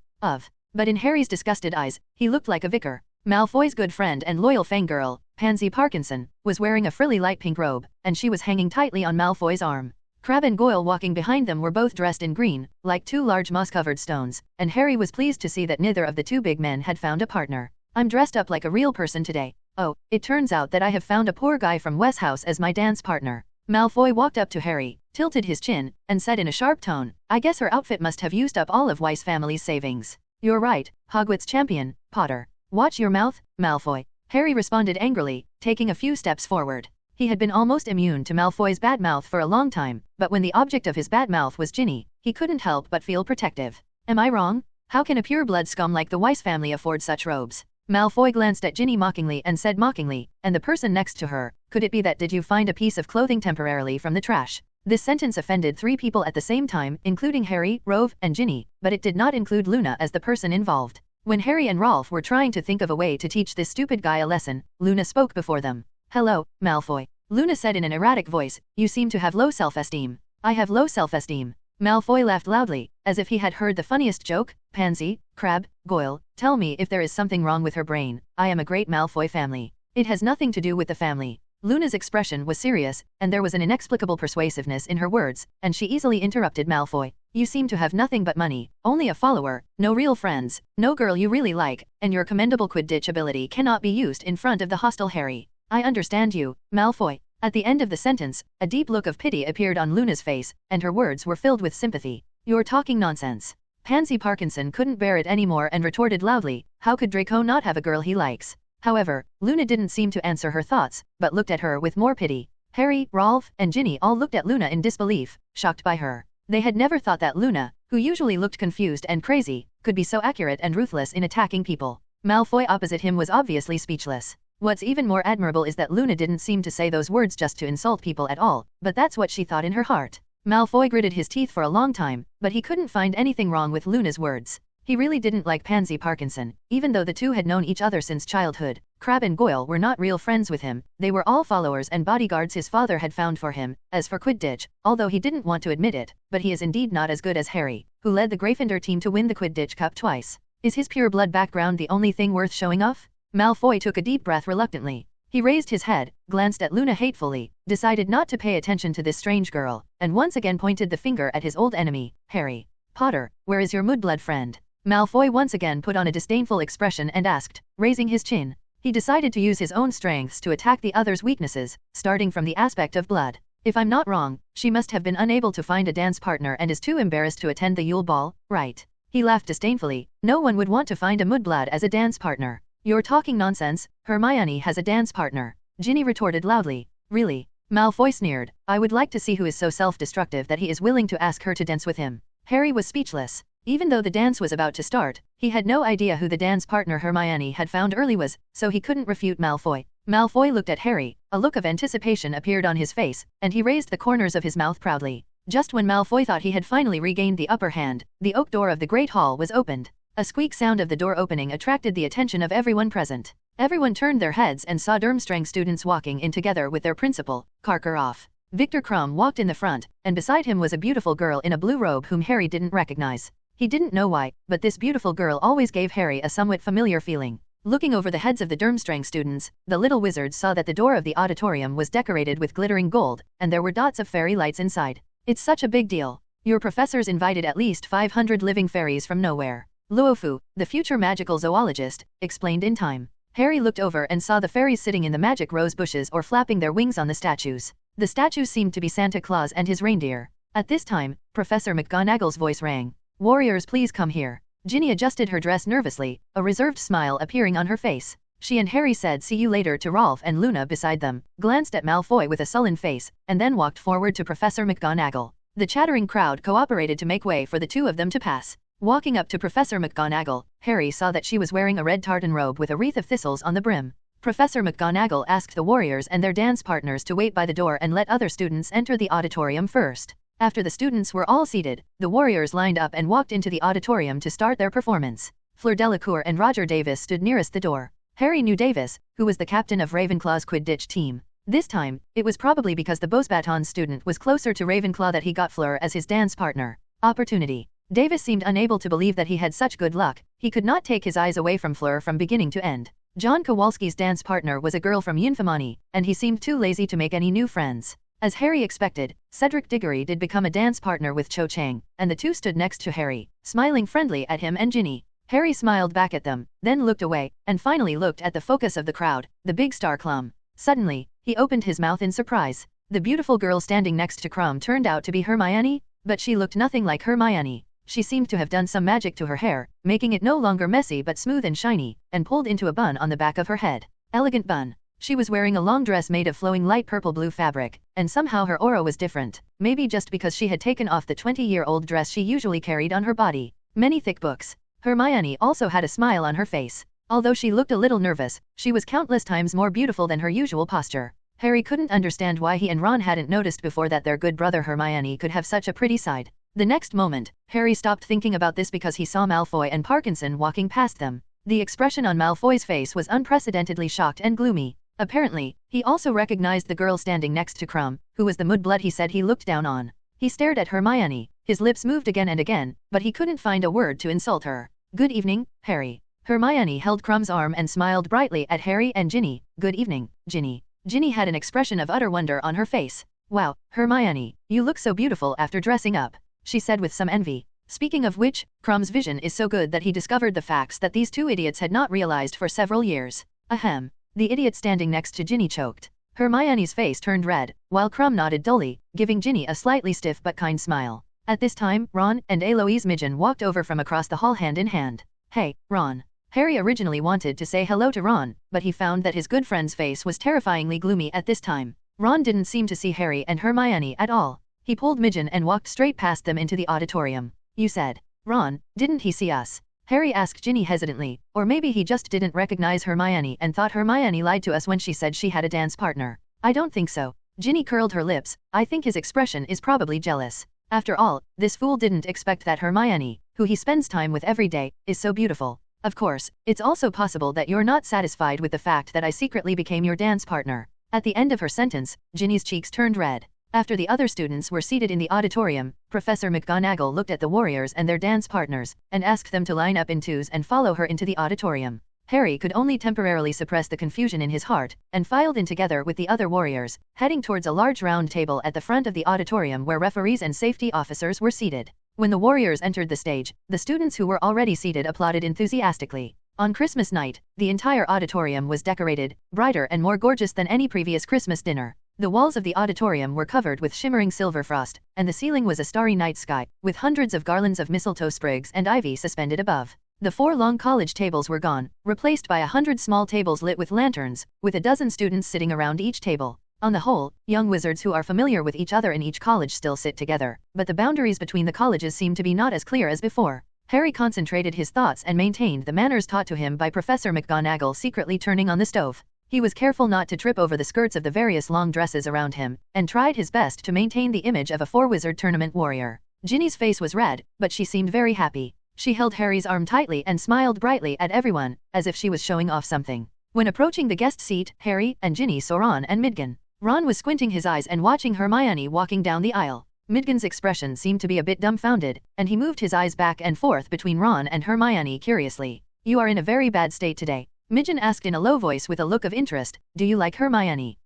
But in Harry's disgusted eyes, he looked like a vicar. Malfoy's good friend and loyal fangirl, Pansy Parkinson, was wearing a frilly light pink robe, and she was hanging tightly on Malfoy's arm. Crabbe and Goyle walking behind them were both dressed in green, like two large moss-covered stones, and Harry was pleased to see that neither of the two big men had found a partner. I'm dressed up like a real person today. Oh, it turns out that I have found a poor guy from Wes House as my dance partner. Malfoy walked up to Harry, tilted his chin, and said in a sharp tone, I guess her outfit must have used up all of Weiss family's savings. You're right, Hogwarts champion, Potter. Watch your mouth, Malfoy. Harry responded angrily, taking a few steps forward. He had been almost immune to Malfoy's bad mouth for a long time, but when the object of his bad mouth was Ginny, he couldn't help but feel protective. Am I wrong? How can a pure-blood scum like the Weiss family afford such robes? Malfoy glanced at Ginny mockingly and said mockingly, and the person next to her, could it be that did you find a piece of clothing temporarily from the trash? This sentence offended three people at the same time, including Harry, Rove, and Ginny, but it did not include Luna as the person involved. When Harry and Rolf were trying to think of a way to teach this stupid guy a lesson, Luna spoke before them. Hello, Malfoy. Luna said in an erratic voice, you seem to have low self-esteem. I have low self-esteem. Malfoy laughed loudly, as if he had heard the funniest joke. Pansy, Crabbe, Goyle, tell me if there is something wrong with her brain. I am a great Malfoy family. It has nothing to do with the family. Luna's expression was serious, and there was an inexplicable persuasiveness in her words, and she easily interrupted Malfoy. You seem to have nothing but money, only a follower, no real friends, no girl you really like, and your commendable Quidditch ability cannot be used in front of the hostile Harry. I understand you, Malfoy. At the end of the sentence, a deep look of pity appeared on Luna's face, and her words were filled with sympathy. You're talking nonsense. Pansy Parkinson couldn't bear it anymore and retorted loudly, how could Draco not have a girl he likes? However, Luna didn't seem to answer her thoughts, but looked at her with more pity. Harry, Rolf, and Ginny all looked at Luna in disbelief, shocked by her. They had never thought that Luna, who usually looked confused and crazy, could be so accurate and ruthless in attacking people. Malfoy opposite him was obviously speechless. What's even more admirable is that Luna didn't seem to say those words just to insult people at all, but that's what she thought in her heart. Malfoy gritted his teeth for a long time, but he couldn't find anything wrong with Luna's words. He really didn't like Pansy Parkinson, even though the two had known each other since childhood. Crabbe and Goyle were not real friends with him, they were all followers and bodyguards his father had found for him. As for Quidditch, although he didn't want to admit it, but he is indeed not as good as Harry, who led the Gryffindor team to win the Quidditch Cup twice. Is his pure blood background the only thing worth showing off? Malfoy took a deep breath reluctantly. He raised his head, glanced at Luna hatefully, decided not to pay attention to this strange girl, and once again pointed the finger at his old enemy, Harry. Potter, where is your mudblood friend? Malfoy once again put on a disdainful expression and asked, raising his chin. He decided to use his own strengths to attack the other's weaknesses, starting from the aspect of blood. If I'm not wrong, she must have been unable to find a dance partner and is too embarrassed to attend the Yule Ball, right? He laughed disdainfully. No one would want to find a mudblood as a dance partner. You're talking nonsense. Hermione has a dance partner. Ginny retorted loudly. Really? Malfoy sneered. I would like to see who is so self-destructive that he is willing to ask her to dance with him. Harry was speechless. Even though the dance was about to start, he had no idea who the dance partner Hermione had found early was, so he couldn't refute Malfoy. Malfoy looked at Harry, a look of anticipation appeared on his face, and he raised the corners of his mouth proudly. Just when Malfoy thought he had finally regained the upper hand, the oak door of the Great Hall was opened. A squeak sound of the door opening attracted the attention of everyone present. Everyone turned their heads and saw Durmstrang students walking in together with their principal, Karkaroff. Victor Krum walked in the front, and beside him was a beautiful girl in a blue robe whom Harry didn't recognize. He didn't know why, but this beautiful girl always gave Harry a somewhat familiar feeling. Looking over the heads of the Durmstrang students, the little wizards saw that the door of the auditorium was decorated with glittering gold, and there were dots of fairy lights inside. It's such a big deal. Your professors invited at least 500 living fairies from nowhere. Luofu, the future magical zoologist, explained in time. Harry looked over and saw the fairies sitting in the magic rose bushes or flapping their wings on the statues. The statues seemed to be Santa Claus and his reindeer. At this time, Professor McGonagall's voice rang. Warriors, please come here. Ginny adjusted her dress nervously, a reserved smile appearing on her face. She and Harry said see you later to Rolf and Luna beside them, glanced at Malfoy with a sullen face, and then walked forward to Professor McGonagall. The chattering crowd cooperated to make way for the two of them to pass. Walking up to Professor McGonagall, Harry saw that she was wearing a red tartan robe with a wreath of thistles on the brim. Professor McGonagall asked the warriors and their dance partners to wait by the door and let other students enter the auditorium first. After the students were all seated, the warriors lined up and walked into the auditorium to start their performance. Fleur Delacour and Roger Davis stood nearest the door. Harry knew Davis, who was the captain of Ravenclaw's Quidditch team. This time, it was probably because the Beauxbatons student was closer to Ravenclaw that he got Fleur as his dance partner. Opportunity. Davis seemed unable to believe that he had such good luck. He could not take his eyes away from Fleur from beginning to end. John Kowalski's dance partner was a girl from Nymphomani, and he seemed too lazy to make any new friends. As Harry expected, Cedric Diggory did become a dance partner with Cho Chang, and the two stood next to Harry, smiling friendly at him and Ginny. Harry smiled back at them, then looked away, and finally looked at the focus of the crowd, the big star Clum. Suddenly, he opened his mouth in surprise. The beautiful girl standing next to Krum turned out to be Hermione, but she looked nothing like Hermione. She seemed to have done some magic to her hair, making it no longer messy but smooth and shiny, and pulled into a bun on the back of her head. Elegant bun. She was wearing a long dress made of flowing light purple-blue fabric, and somehow her aura was different, maybe just because she had taken off the 20-year-old dress she usually carried on her body. Many thick books. Hermione also had a smile on her face. Although she looked a little nervous, she was countless times more beautiful than her usual posture. Harry couldn't understand why he and Ron hadn't noticed before that their good brother Hermione could have such a pretty side. The next moment, Harry stopped thinking about this because he saw Malfoy and Parkinson walking past them. The expression on Malfoy's face was unprecedentedly shocked and gloomy. Apparently, he also recognized the girl standing next to Krum, who was the mudblood he said he looked down on. He stared at Hermione, his lips moved again and again, but he couldn't find a word to insult her. Good evening, Harry. Hermione held Krum's arm and smiled brightly at Harry and Ginny. Good evening, Ginny. Ginny had an expression of utter wonder on her face. Wow, Hermione, you look so beautiful after dressing up, she said with some envy. Speaking of which, Krum's vision is so good that he discovered the facts that these two idiots had not realized for several years. Ahem. The idiot standing next to Ginny choked. Hermione's face turned red, while Krum nodded dully, giving Ginny a slightly stiff but kind smile. At this time, Ron and Eloise Midgen walked over from across the hall hand in hand. Hey, Ron. Harry originally wanted to say hello to Ron, but he found that his good friend's face was terrifyingly gloomy at this time. Ron didn't seem to see Harry and Hermione at all. He pulled Midgen and walked straight past them into the auditorium. You said, Ron, didn't he see us? Harry asked Ginny hesitantly, or maybe he just didn't recognize Hermione and thought Hermione lied to us when she said she had a dance partner. I don't think so. Ginny curled her lips. I think his expression is probably jealous. After all, this fool didn't expect that Hermione, who he spends time with every day, is so beautiful. Of course, it's also possible that you're not satisfied with the fact that I secretly became your dance partner. At the end of her sentence, Ginny's cheeks turned red. After the other students were seated in the auditorium, Professor McGonagall looked at the warriors and their dance partners, and asked them to line up in twos and follow her into the auditorium. Harry could only temporarily suppress the confusion in his heart, and filed in together with the other warriors, heading towards a large round table at the front of the auditorium where referees and safety officers were seated. When the warriors entered the stage, the students who were already seated applauded enthusiastically. On Christmas night, the entire auditorium was decorated, brighter and more gorgeous than any previous Christmas dinner. The walls of the auditorium were covered with shimmering silver frost, and the ceiling was a starry night sky, with hundreds of garlands of mistletoe sprigs and ivy suspended above. The 4 long college tables were gone, replaced by 100 small tables lit with lanterns, with a dozen students sitting around each table. On the whole, young wizards who are familiar with each other in each college still sit together, but the boundaries between the colleges seem to be not as clear as before. Harry concentrated his thoughts and maintained the manners taught to him by Professor McGonagall, secretly turning on the stove. He was careful not to trip over the skirts of the various long dresses around him, and tried his best to maintain the image of a 4-wizard tournament warrior. Ginny's face was red, but she seemed very happy. She held Harry's arm tightly and smiled brightly at everyone, as if she was showing off something. When approaching the guest seat, Harry and Ginny saw Ron and Midgen. Ron was squinting his eyes and watching Hermione walking down the aisle. Midgen's expression seemed to be a bit dumbfounded, and he moved his eyes back and forth between Ron and Hermione curiously. "You are in a very bad state today," Midgen asked in a low voice with a look of interest. "Do you like Hermione?"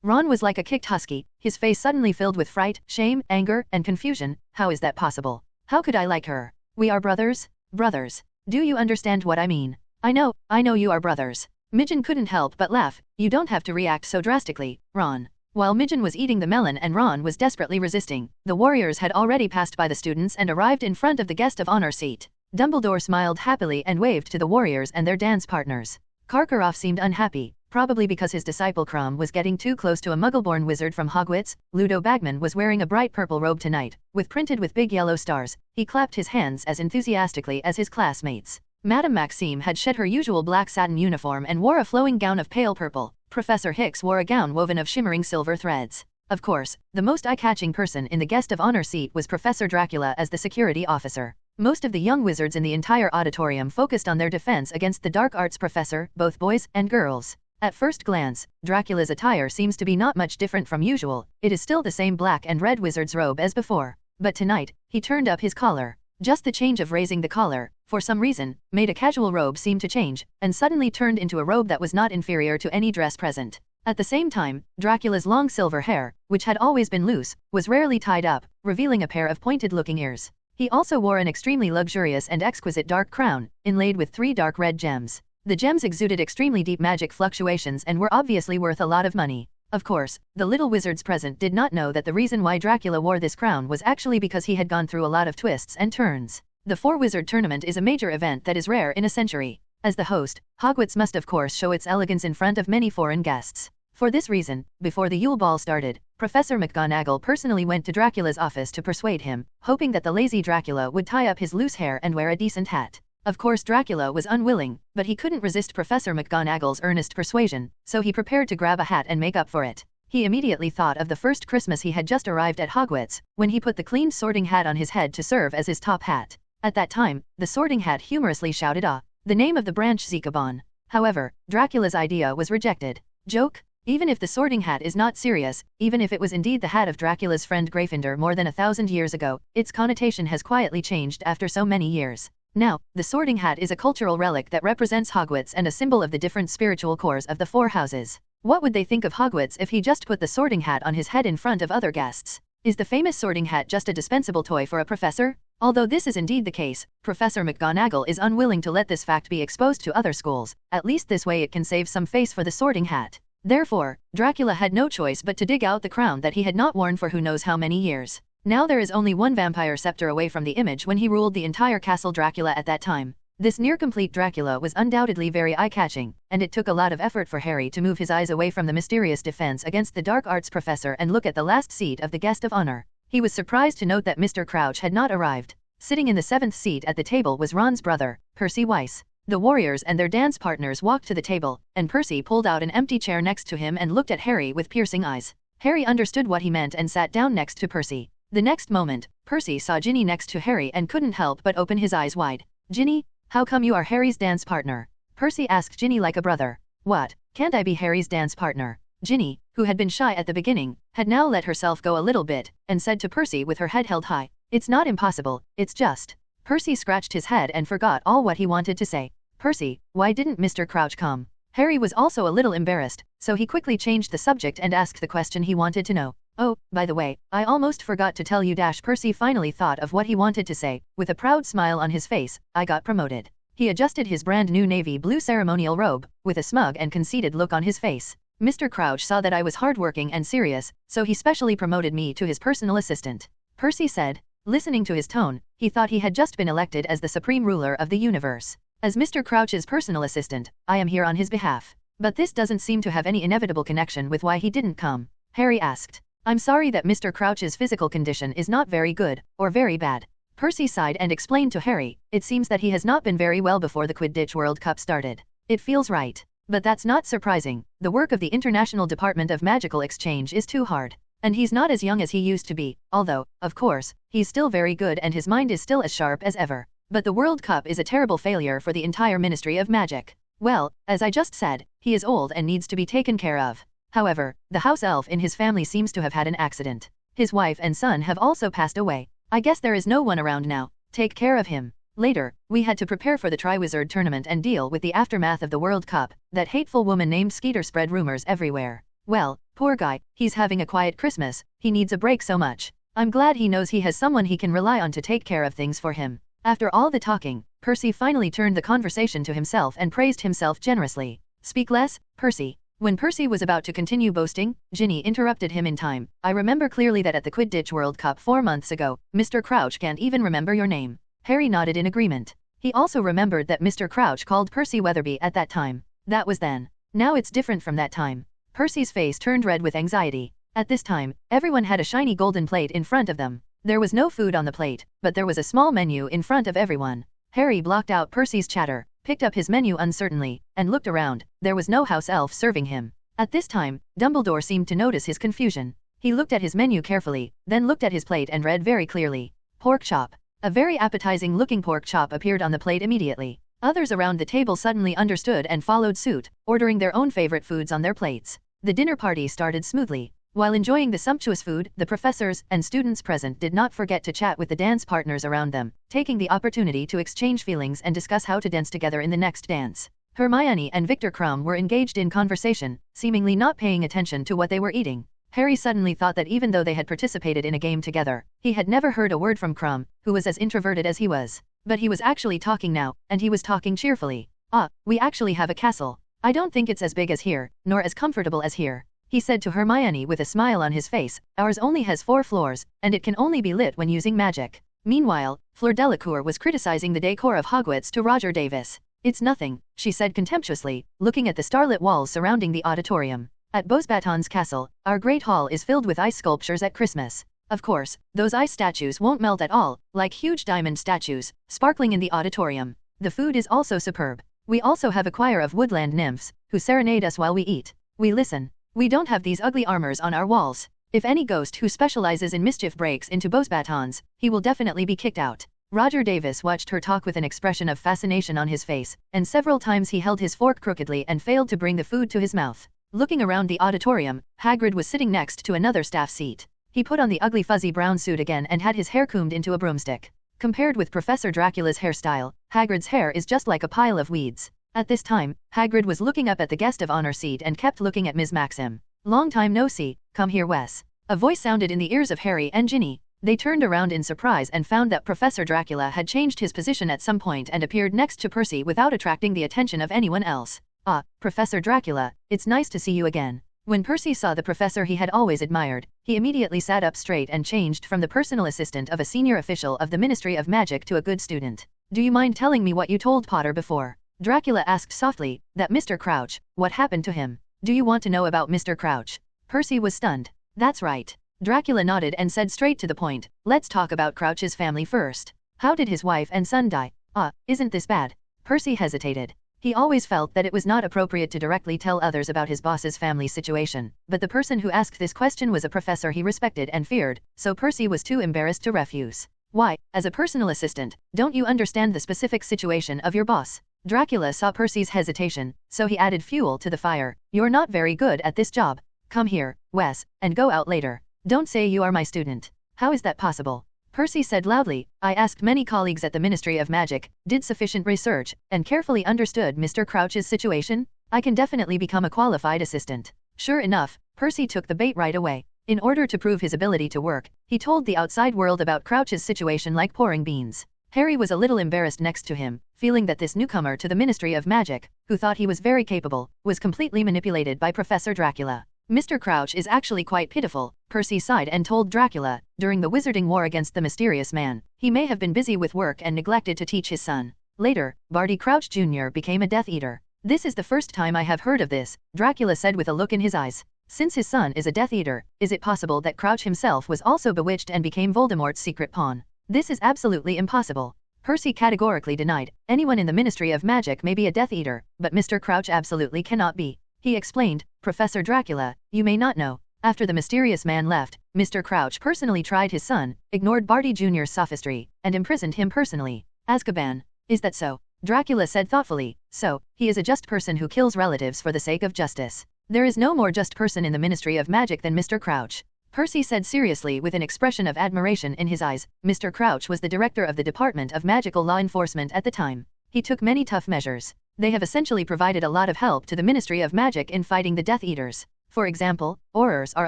Ron was like a kicked husky, his face suddenly filled with fright, shame, anger, and confusion. "How is that possible? How could I like her? We are brothers? Brothers. Do you understand what I mean?" I know you are brothers." Midgen couldn't help but laugh. "You don't have to react so drastically, Ron." While Midgen was eating the melon and Ron was desperately resisting, the warriors had already passed by the students and arrived in front of the guest of honor seat. Dumbledore smiled happily and waved to the warriors and their dance partners. Karkaroff seemed unhappy, probably because his disciple Krum was getting too close to a muggle-born wizard from Hogwarts. Ludo Bagman was wearing a bright purple robe tonight, printed with big yellow stars. He clapped his hands as enthusiastically as his classmates. Madame Maxime had shed her usual black satin uniform and wore a flowing gown of pale purple. Professor Hicks wore a gown woven of shimmering silver threads. Of course, the most eye-catching person in the guest of honor seat was Professor Dracula as the security officer. Most of the young wizards in the entire auditorium focused on their defense against the dark arts professor, both boys and girls. At first glance, Dracula's attire seems to be not much different from usual. It is still the same black and red wizard's robe as before. But tonight, he turned up his collar. Just the change of raising the collar, for some reason, made a casual robe seem to change, and suddenly turned into a robe that was not inferior to any dress present. At the same time, Dracula's long silver hair, which had always been loose, was rarely tied up, revealing a pair of pointed-looking ears. He also wore an extremely luxurious and exquisite dark crown, inlaid with 3 dark red gems. The gems exuded extremely deep magic fluctuations and were obviously worth a lot of money. Of course, the little wizards present did not know that the reason why Dracula wore this crown was actually because he had gone through a lot of twists and turns. The 4-wizard tournament is a major event that is rare in a century. As the host, Hogwarts must of course show its elegance in front of many foreign guests. For this reason, before the Yule Ball started, Professor McGonagall personally went to Dracula's office to persuade him, hoping that the lazy Dracula would tie up his loose hair and wear a decent hat. Of course Dracula was unwilling, but he couldn't resist Professor McGonagall's earnest persuasion, so he prepared to grab a hat and make up for it. He immediately thought of the first Christmas he had just arrived at Hogwarts, when he put the cleaned sorting hat on his head to serve as his top hat. At that time, the sorting hat humorously shouted the name of the branch Zikabon. However, Dracula's idea was rejected. Joke? Even if the sorting hat is not serious, even if it was indeed the hat of Dracula's friend Gryffindor more than 1,000 years ago, its connotation has quietly changed after so many years. Now, the sorting hat is a cultural relic that represents Hogwarts and a symbol of the different spiritual cores of the 4 houses. What would they think of Hogwarts if he just put the sorting hat on his head in front of other guests? Is the famous sorting hat just a dispensable toy for a professor? Although this is indeed the case, Professor McGonagall is unwilling to let this fact be exposed to other schools. At least this way it can save some face for the sorting hat. Therefore, Dracula had no choice but to dig out the crown that he had not worn for who knows how many years. Now there is only one vampire scepter away from the image when he ruled the entire castle Dracula at that time. This near-complete Dracula was undoubtedly very eye-catching, and it took a lot of effort for Harry to move his eyes away from the mysterious defense against the dark arts professor and look at the last seat of the guest of honor. He was surprised to note that Mr. Crouch had not arrived. Sitting in the 7th seat at the table was Ron's brother, Percy Weiss. The warriors and their dance partners walked to the table, and Percy pulled out an empty chair next to him and looked at Harry with piercing eyes. Harry understood what he meant and sat down next to Percy. The next moment, Percy saw Ginny next to Harry and couldn't help but open his eyes wide. "Ginny, how come you are Harry's dance partner?" Percy asked Ginny like a brother. "What, can't I be Harry's dance partner?" Ginny, who had been shy at the beginning, had now let herself go a little bit, and said to Percy with her head held high, "It's not impossible, it's just." Percy scratched his head and forgot all what he wanted to say. "Percy, why didn't Mr. Crouch come?" Harry was also a little embarrassed, so he quickly changed the subject and asked the question he wanted to know. Oh, by the way, I almost forgot to tell you. Percy finally thought of what he wanted to say. With a proud smile on his face, I got promoted. He adjusted his brand new navy blue ceremonial robe, with a smug and conceited look on his face. Mr. Crouch saw that I was hardworking and serious, so he specially promoted me to his personal assistant. Percy said. Listening to his tone, he thought he had just been elected as the supreme ruler of the universe. As Mr. Crouch's personal assistant, I am here on his behalf. But this doesn't seem to have any inevitable connection with why he didn't come. Harry asked. I'm sorry that Mr. Crouch's physical condition is not very good, or very bad. Percy sighed and explained to Harry, it seems that he has not been very well before the Quidditch World Cup started. It feels right. But that's not surprising, the work of the International Department of Magical Exchange is too hard. And he's not as young as he used to be, although, of course, he's still very good and his mind is still as sharp as ever. But the World Cup is a terrible failure for the entire Ministry of Magic. Well, as I just said, he is old and needs to be taken care of. However, the house elf in his family seems to have had an accident. His wife and son have also passed away. I guess there is no one around now. Take care of him. Later, we had to prepare for the Triwizard Tournament and deal with the aftermath of the World Cup. That hateful woman named Skeeter spread rumors everywhere. Well, poor guy, he's having a quiet Christmas, he needs a break so much. I'm glad he knows he has someone he can rely on to take care of things for him. After all the talking, Percy finally turned the conversation to himself and praised himself generously. Speak less, Percy. When Percy was about to continue boasting, Ginny interrupted him in time. I remember clearly that at the Quidditch World Cup 4 months ago, Mr. Crouch can't even remember your name. Harry nodded in agreement. He also remembered that Mr. Crouch called Percy Weatherby at that time. That was then. Now it's different from that time. Percy's face turned red with anxiety. At this time, everyone had a shiny golden plate in front of them. There was no food on the plate, but there was a small menu in front of everyone. Harry blocked out Percy's chatter, picked up his menu uncertainly, and looked around. There was no house elf serving him. At this time, Dumbledore seemed to notice his confusion. He looked at his menu carefully, then looked at his plate and read very clearly. Pork chop. A very appetizing-looking pork chop appeared on the plate immediately. Others around the table suddenly understood and followed suit, ordering their own favorite foods on their plates. The dinner party started smoothly. While enjoying the sumptuous food, the professors and students present did not forget to chat with the dance partners around them, taking the opportunity to exchange feelings and discuss how to dance together in the next dance. Hermione and Victor Krum were engaged in conversation, seemingly not paying attention to what they were eating. Harry suddenly thought that even though they had participated in a game together, he had never heard a word from Krum, who was as introverted as he was. But he was actually talking now, and he was talking cheerfully. Ah, we actually have a castle. I don't think it's as big as here, nor as comfortable as here, he said to Hermione with a smile on his face. Ours only has 4 floors, and it can only be lit when using magic. Meanwhile, Fleur Delacour was criticizing the decor of Hogwarts to Roger Davis. It's nothing, she said contemptuously, looking at the starlit walls surrounding the auditorium. At Beauxbatons Castle, our Great Hall is filled with ice sculptures at Christmas. Of course, those ice statues won't melt at all, like huge diamond statues, sparkling in the auditorium. The food is also superb. We also have a choir of woodland nymphs, who serenade us while we eat. We listen. We don't have these ugly armors on our walls. If any ghost who specializes in mischief breaks into Beauxbatons, he will definitely be kicked out. Roger Davis watched her talk with an expression of fascination on his face, and several times he held his fork crookedly and failed to bring the food to his mouth. Looking around the auditorium, Hagrid was sitting next to another staff seat. He put on the ugly fuzzy brown suit again and had his hair combed into a broomstick. Compared with Professor Dracula's hairstyle, Hagrid's hair is just like a pile of weeds. At this time, Hagrid was looking up at the guest of honor seat and kept looking at Ms. Maxim. Long time no see, come here Wes. A voice sounded in the ears of Harry and Ginny. They turned around in surprise and found that Professor Dracula had changed his position at some point and appeared next to Percy without attracting the attention of anyone else. Ah, Professor Dracula, it's nice to see you again. When Percy saw the professor he had always admired, he immediately sat up straight and changed from the personal assistant of a senior official of the Ministry of Magic to a good student. Do you mind telling me what you told Potter before? Dracula asked softly. That Mr. Crouch, what happened to him? Do you want to know about Mr. Crouch? Percy was stunned. That's right. Dracula nodded and said straight to the point. Let's talk about Crouch's family first. How did his wife and son die? Ah, isn't this bad? Percy hesitated. He always felt that it was not appropriate to directly tell others about his boss's family situation, but the person who asked this question was a professor he respected and feared, so Percy was too embarrassed to refuse. Why, as a personal assistant, don't you understand the specific situation of your boss? Dracula saw Percy's hesitation, so he added fuel to the fire. You're not very good at this job. Come here, Wes, and go out later. Don't say you are my student. How is that possible? Percy said loudly. I asked many colleagues at the Ministry of Magic, did sufficient research, and carefully understood Mr. Crouch's situation. I can definitely become a qualified assistant. Sure enough, Percy took the bait right away. In order to prove his ability to work, he told the outside world about Crouch's situation like pouring beans. Harry was a little embarrassed next to him, feeling that this newcomer to the Ministry of Magic, who thought he was very capable, was completely manipulated by Professor Dracula. Mr. Crouch is actually quite pitiful, Percy sighed and told Dracula, during the Wizarding War against the mysterious man, he may have been busy with work and neglected to teach his son. Later, Barty Crouch Jr. became a Death Eater. This is the first time I have heard of this, Dracula said with a look in his eyes. Since his son is a Death Eater, is it possible that Crouch himself was also bewitched and became Voldemort's secret pawn? This is absolutely impossible. Percy categorically denied, anyone in the Ministry of Magic may be a Death Eater, but Mr. Crouch absolutely cannot be. He explained, Professor Dracula, you may not know. After the mysterious man left, Mr. Crouch personally tried his son, ignored Barty Jr.'s sophistry, and imprisoned him personally. Azkaban. Is that so? Dracula said thoughtfully, so, he is a just person who kills relatives for the sake of justice. There is no more just person in the Ministry of Magic than Mr. Crouch. Percy said seriously with an expression of admiration in his eyes. Mr. Crouch was the director of the Department of Magical Law Enforcement at the time. He took many tough measures. They have essentially provided a lot of help to the Ministry of Magic in fighting the Death Eaters. For example, Aurors are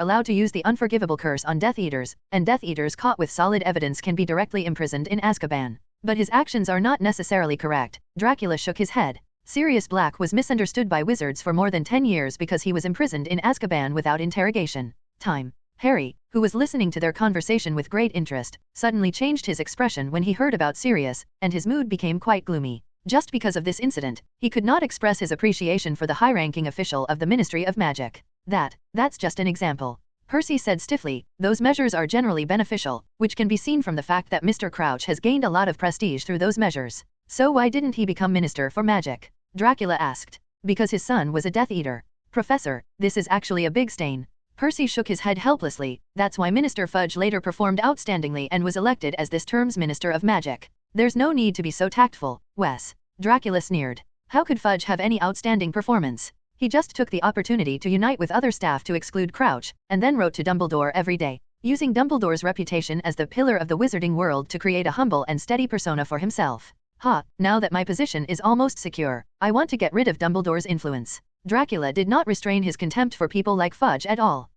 allowed to use the unforgivable curse on Death Eaters, and Death Eaters caught with solid evidence can be directly imprisoned in Azkaban. But his actions are not necessarily correct. Dracula shook his head. Sirius Black was misunderstood by wizards for more than 10 years because he was imprisoned in Azkaban without interrogation. Harry, who was listening to their conversation with great interest, suddenly changed his expression when he heard about Sirius, and his mood became quite gloomy. Just because of this incident, he could not express his appreciation for the high-ranking official of the Ministry of Magic. That's just an example. Percy said stiffly, those measures are generally beneficial, which can be seen from the fact that Mr. Crouch has gained a lot of prestige through those measures. So why didn't he become Minister for Magic? Dracula asked. Because his son was a Death Eater. Professor, this is actually a big stain. Percy shook his head helplessly. That's why Minister Fudge later performed outstandingly and was elected as this term's Minister of Magic. There's no need to be so tactful, Wes. Dracula sneered. How could Fudge have any outstanding performance? He just took the opportunity to unite with other staff to exclude Crouch, and then wrote to Dumbledore every day, using Dumbledore's reputation as the pillar of the wizarding world to create a humble and steady persona for himself. Now that my position is almost secure, I want to get rid of Dumbledore's influence. Dracula did not restrain his contempt for people like Fudge at all.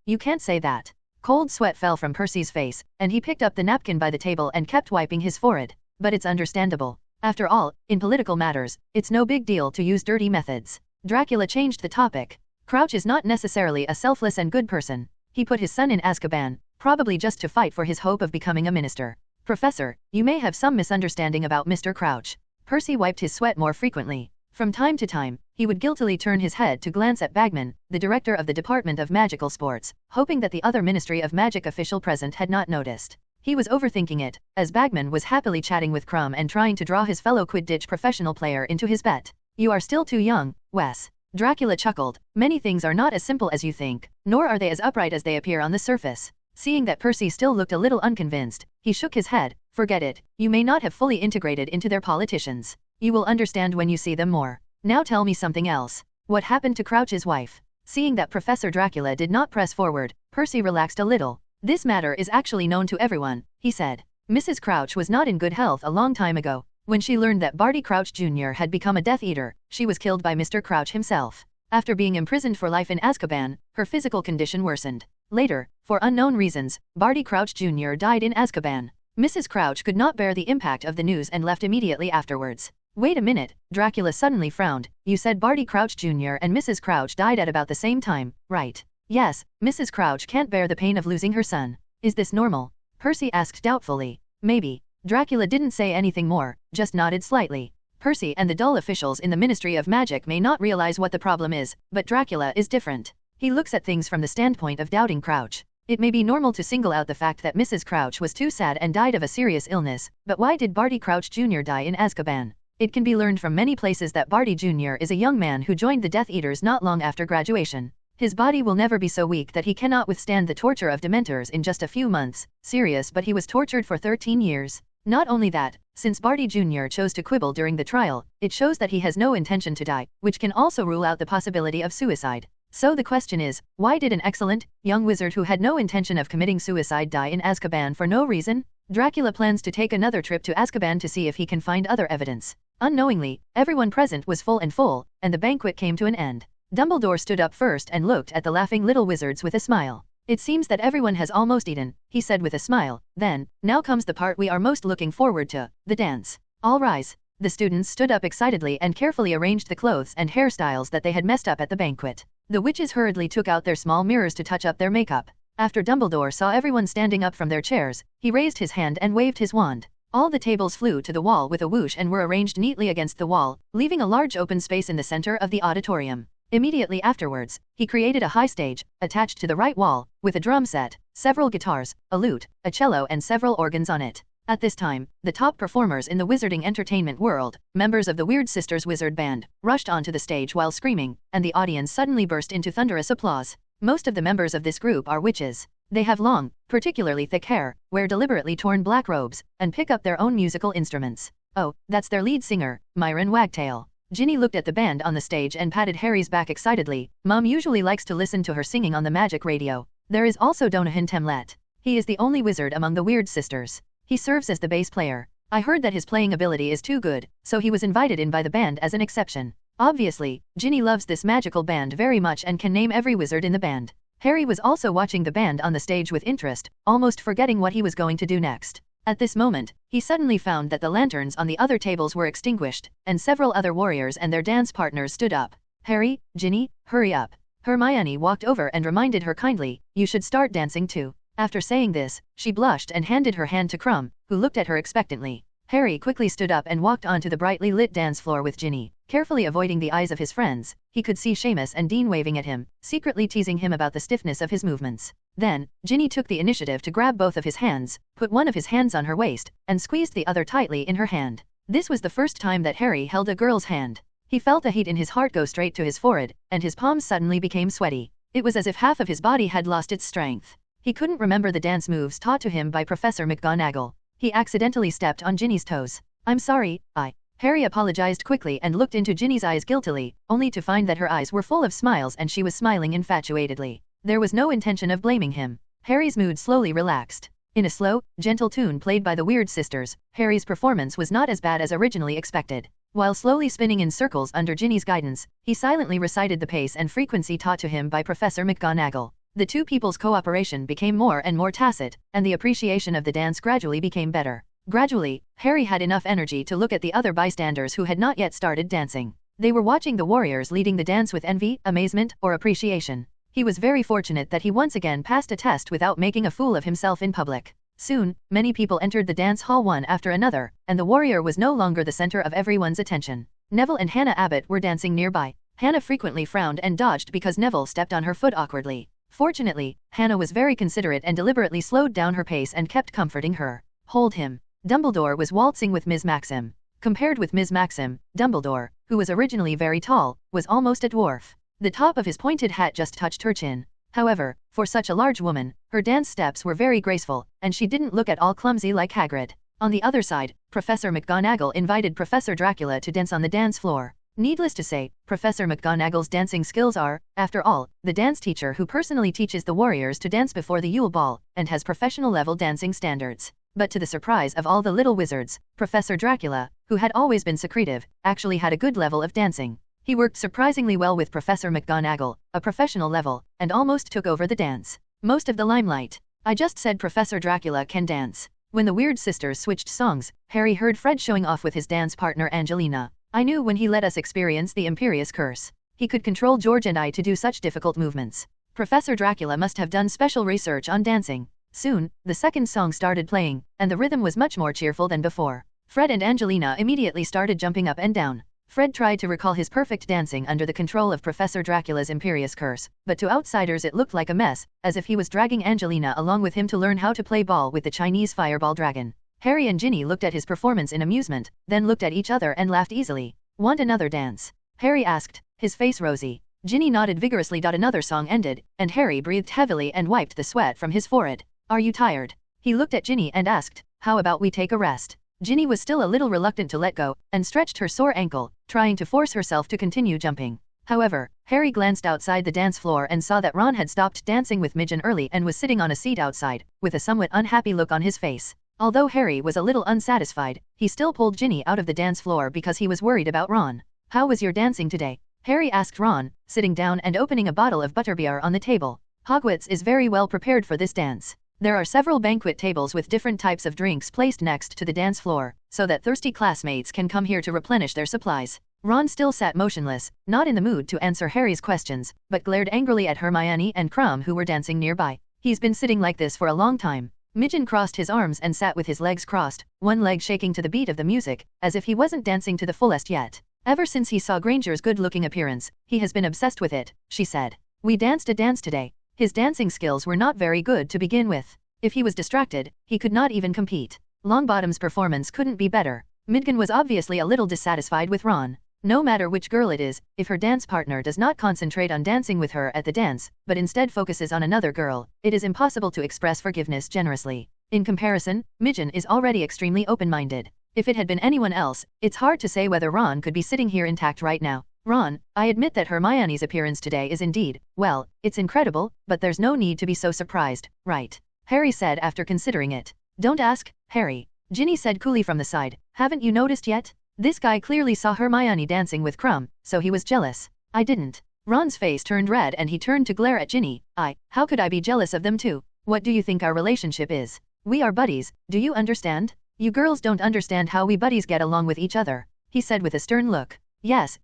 You can't say that. Cold sweat fell from Percy's face, and he picked up the napkin by the table and kept wiping his forehead. But it's understandable. After all, in political matters, it's no big deal to use dirty methods. Dracula changed the topic. Crouch is not necessarily a selfless and good person. He put his son in Azkaban, probably just to fight for his hope of becoming a minister. Professor, you may have some misunderstanding about Mr. Crouch. Percy wiped his sweat more frequently. From time to time, he would guiltily turn his head to glance at Bagman, the director of the Department of Magical Sports, hoping that the other Ministry of Magic official present had not noticed. He was overthinking it, as Bagman was happily chatting with Crumb and trying to draw his fellow Quidditch professional player into his bet. You are still too young, Wes. Dracula chuckled. Many things are not as simple as you think, nor are they as upright as they appear on the surface. Seeing that Percy still looked a little unconvinced, he shook his head. Forget it, you may not have fully integrated into their politicians. You will understand when you see them more. Now tell me something else. What happened to Crouch's wife? Seeing that Professor Dracula did not press forward, Percy relaxed a little. This matter is actually known to everyone, he said. Mrs. Crouch was not in good health a long time ago. When she learned that Barty Crouch Jr. had become a Death Eater, she was killed by Mr. Crouch himself. After being imprisoned for life in Azkaban, her physical condition worsened. Later, for unknown reasons, Barty Crouch Jr. died in Azkaban. Mrs. Crouch could not bear the impact of the news and left immediately afterwards. Wait a minute, Dracula suddenly frowned. You said Barty Crouch Jr. and Mrs. Crouch died at about the same time, right? Yes, Mrs. Crouch can't bear the pain of losing her son. Is this normal? Percy asked doubtfully. Maybe. Dracula didn't say anything more, just nodded slightly. Percy and the dull officials in the Ministry of Magic may not realize what the problem is, but Dracula is different. He looks at things from the standpoint of doubting Crouch. It may be normal to single out the fact that Mrs. Crouch was too sad and died of a serious illness, but why did Barty Crouch Jr. die in Azkaban? It can be learned from many places that Barty Jr. is a young man who joined the Death Eaters not long after graduation. His body will never be so weak that he cannot withstand the torture of Dementors in just a few months. Serious, but he was tortured for 13 years. Not only that, since Barty Jr. chose to quibble during the trial, it shows that he has no intention to die, which can also rule out the possibility of suicide. So the question is, why did an excellent, young wizard who had no intention of committing suicide die in Azkaban for no reason? Dracula plans to take another trip to Azkaban to see if he can find other evidence. Unknowingly, everyone present was full, and the banquet came to an end. Dumbledore stood up first and looked at the laughing little wizards with a smile. It seems that everyone has almost eaten, he said with a smile. Then, now comes the part we are most looking forward to, the dance. All rise. The students stood up excitedly and carefully arranged the clothes and hairstyles that they had messed up at the banquet. The witches hurriedly took out their small mirrors to touch up their makeup. After Dumbledore saw everyone standing up from their chairs, he raised his hand and waved his wand. All the tables flew to the wall with a whoosh and were arranged neatly against the wall, leaving a large open space in the center of the auditorium. Immediately afterwards, he created a high stage, attached to the right wall, with a drum set, several guitars, a lute, a cello and several organs on it. At this time, the top performers in the wizarding entertainment world, members of the Weird Sisters Wizard Band, rushed onto the stage while screaming, and the audience suddenly burst into thunderous applause. Most of the members of this group are witches. They have long, particularly thick hair, wear deliberately torn black robes, and pick up their own musical instruments. Oh, that's their lead singer, Myron Wagtail. Ginny looked at the band on the stage and patted Harry's back excitedly. Mom usually likes to listen to her singing on the magic radio. There is also Donovan Temlet. He is the only wizard among the Weird Sisters. He serves as the bass player. I heard that his playing ability is too good, so he was invited in by the band as an exception. Obviously, Ginny loves this magical band very much and can name every wizard in the band. Harry was also watching the band on the stage with interest, almost forgetting what he was going to do next. At this moment, he suddenly found that the lanterns on the other tables were extinguished, and several other warriors and their dance partners stood up. Harry, Ginny, hurry up. Hermione walked over and reminded her kindly, you should start dancing too. After saying this, she blushed and handed her hand to Crumb, who looked at her expectantly. Harry quickly stood up and walked onto the brightly lit dance floor with Ginny. Carefully avoiding the eyes of his friends, he could see Seamus and Dean waving at him, secretly teasing him about the stiffness of his movements. Then, Ginny took the initiative to grab both of his hands, put one of his hands on her waist, and squeezed the other tightly in her hand. This was the first time that Harry held a girl's hand. He felt the heat in his heart go straight to his forehead, and his palms suddenly became sweaty. It was as if half of his body had lost its strength. He couldn't remember the dance moves taught to him by Professor McGonagall. He accidentally stepped on Ginny's toes. I'm sorry, Harry apologized quickly and looked into Ginny's eyes guiltily, only to find that her eyes were full of smiles and she was smiling infatuatedly. There was no intention of blaming him. Harry's mood slowly relaxed. In a slow, gentle tune played by the Weird Sisters, Harry's performance was not as bad as originally expected. While slowly spinning in circles under Ginny's guidance, he silently recited the pace and frequency taught to him by Professor McGonagall. The two people's cooperation became more and more tacit, and the appreciation of the dance gradually became better. Gradually, Harry had enough energy to look at the other bystanders who had not yet started dancing. They were watching the warriors leading the dance with envy, amazement, or appreciation. He was very fortunate that he once again passed a test without making a fool of himself in public. Soon, many people entered the dance hall one after another, and the warrior was no longer the center of everyone's attention. Neville and Hannah Abbott were dancing nearby. Hannah frequently frowned and dodged because Neville stepped on her foot awkwardly. Fortunately, Hannah was very considerate and deliberately slowed down her pace and kept comforting her. Hold him. Dumbledore was waltzing with Ms. Maxim. Compared with Ms. Maxim, Dumbledore, who was originally very tall, was almost a dwarf. The top of his pointed hat just touched her chin. However, for such a large woman, her dance steps were very graceful, and she didn't look at all clumsy like Hagrid. On the other side, Professor McGonagall invited Professor Dracula to dance on the dance floor. Needless to say, Professor McGonagall's dancing skills are, after all, the dance teacher who personally teaches the warriors to dance before the Yule Ball, and has professional-level dancing standards. But to the surprise of all the little wizards, Professor Dracula, who had always been secretive, actually had a good level of dancing. He worked surprisingly well with Professor McGonagall, a professional level, and almost took over the dance. Most of the limelight. I just said Professor Dracula can dance. When the Weird Sisters switched songs, Harry heard Fred showing off with his dance partner Angelina. I knew when he let us experience the Imperious Curse. He could control George and I to do such difficult movements. Professor Dracula must have done special research on dancing. Soon, the second song started playing, and the rhythm was much more cheerful than before. Fred and Angelina immediately started jumping up and down. Fred tried to recall his perfect dancing under the control of Professor Dracula's Imperious Curse, but to outsiders it looked like a mess, as if he was dragging Angelina along with him to learn how to play ball with the Chinese fireball dragon. Harry and Ginny looked at his performance in amusement, then looked at each other and laughed easily. Want another dance? Harry asked, his face rosy. Ginny nodded vigorously. Another song ended, and Harry breathed heavily and wiped the sweat from his forehead. Are you tired? He looked at Ginny and asked, how about we take a rest? Ginny was still a little reluctant to let go, and stretched her sore ankle, trying to force herself to continue jumping. However, Harry glanced outside the dance floor and saw that Ron had stopped dancing with Midge early and was sitting on a seat outside, with a somewhat unhappy look on his face. Although Harry was a little unsatisfied, he still pulled Ginny out of the dance floor because he was worried about Ron. How was your dancing today? Harry asked Ron, sitting down and opening a bottle of butterbeer on the table. Hogwarts is very well prepared for this dance. There are several banquet tables with different types of drinks placed next to the dance floor, so that thirsty classmates can come here to replenish their supplies. Ron still sat motionless, not in the mood to answer Harry's questions, but glared angrily at Hermione and Krum who were dancing nearby. He's been sitting like this for a long time. Midgen crossed his arms and sat with his legs crossed, one leg shaking to the beat of the music, as if he wasn't dancing to the fullest yet. Ever since he saw Granger's good-looking appearance, he has been obsessed with it, she said. We danced a dance today. His dancing skills were not very good to begin with. If he was distracted, he could not even compete. Longbottom's performance couldn't be better. Midgen was obviously a little dissatisfied with Ron. No matter which girl it is, if her dance partner does not concentrate on dancing with her at the dance, but instead focuses on another girl, it is impossible to express forgiveness generously. In comparison, Midgen is already extremely open-minded. If it had been anyone else, it's hard to say whether Ron could be sitting here intact right now. Ron, I admit that Hermione's appearance today is indeed, well, it's incredible, but there's no need to be so surprised, right? Harry said after considering it. Don't ask, Harry. Ginny said coolly from the side. Haven't you noticed yet? This guy clearly saw Hermione dancing with Krum, so he was jealous. I didn't. Ron's face turned red and he turned to glare at Ginny. How could I be jealous of them too? What do you think our relationship is? We are buddies, do you understand? You girls don't understand how we buddies get along with each other, he said with a stern look. Yes,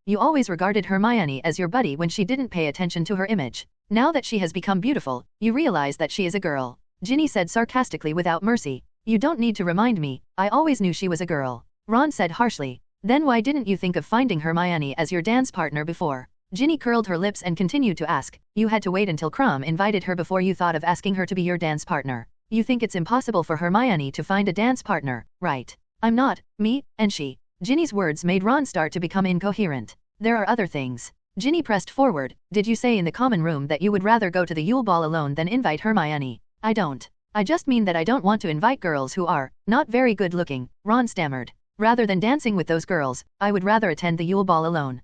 you always regarded Hermione as your buddy when she didn't pay attention to her image. Now that she has become beautiful, you realize that she is a girl. Ginny said sarcastically without mercy. You don't need to remind me, I always knew she was a girl. Ron said harshly. Then why didn't you think of finding Hermione as your dance partner before? Ginny curled her lips and continued to ask. You had to wait until Krum invited her before you thought of asking her to be your dance partner. You think it's impossible for Hermione to find a dance partner, right? I'm not, me, and she. Ginny's words made Ron start to become incoherent. There are other things. Ginny pressed forward. Did you say in the common room that you would rather go to the Yule Ball alone than invite Hermione? I don't. I just mean that I don't want to invite girls who are not very good looking, Ron stammered. Rather than dancing with those girls, I would rather attend the Yule Ball alone.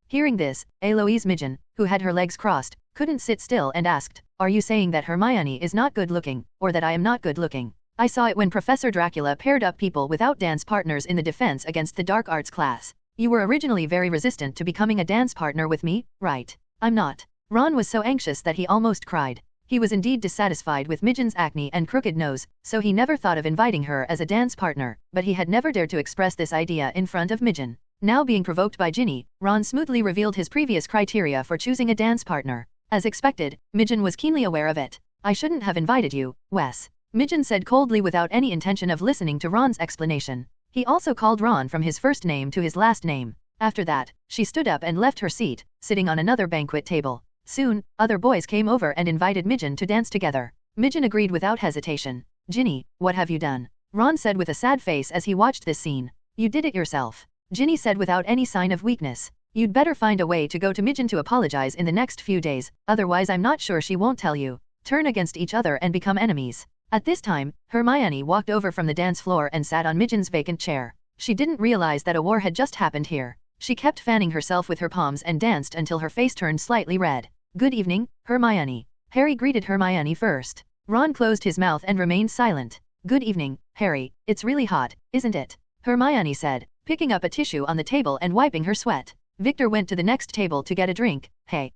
Hearing this, Eloise Midgen, who had her legs crossed, couldn't sit still and asked, Are you saying that Hermione is not good looking, or that I am not good looking? I saw it when Professor Dracula paired up people without dance partners in the defense against the dark arts class. You were originally very resistant to becoming a dance partner with me, right? I'm not. Ron was so anxious that he almost cried. He was indeed dissatisfied with Midgen's acne and crooked nose, so he never thought of inviting her as a dance partner, but he had never dared to express this idea in front of Midgen. Now being provoked by Ginny, Ron smoothly revealed his previous criteria for choosing a dance partner. As expected, Midgen was keenly aware of it. I shouldn't have invited you, Wes. Midgen said coldly without any intention of listening to Ron's explanation. He also called Ron from his first name to his last name. After that, she stood up and left her seat, sitting on another banquet table. Soon, other boys came over and invited Midgen to dance together. Midgen agreed without hesitation. Ginny, what have you done? Ron said with a sad face as he watched this scene. You did it yourself. Ginny said without any sign of weakness. You'd better find a way to go to Midgen to apologize in the next few days, otherwise I'm not sure she won't tell you. Turn against each other and become enemies. At this time, Hermione walked over from the dance floor and sat on Midgen's vacant chair. She didn't realize that a war had just happened here. She kept fanning herself with her palms and danced until her face turned slightly red. Good evening, Hermione. Harry greeted Hermione first. Ron closed his mouth and remained silent. Good evening, Harry. It's really hot, isn't it? Hermione said, picking up a tissue on the table and wiping her sweat. Victor went to the next table to get a drink. Hey,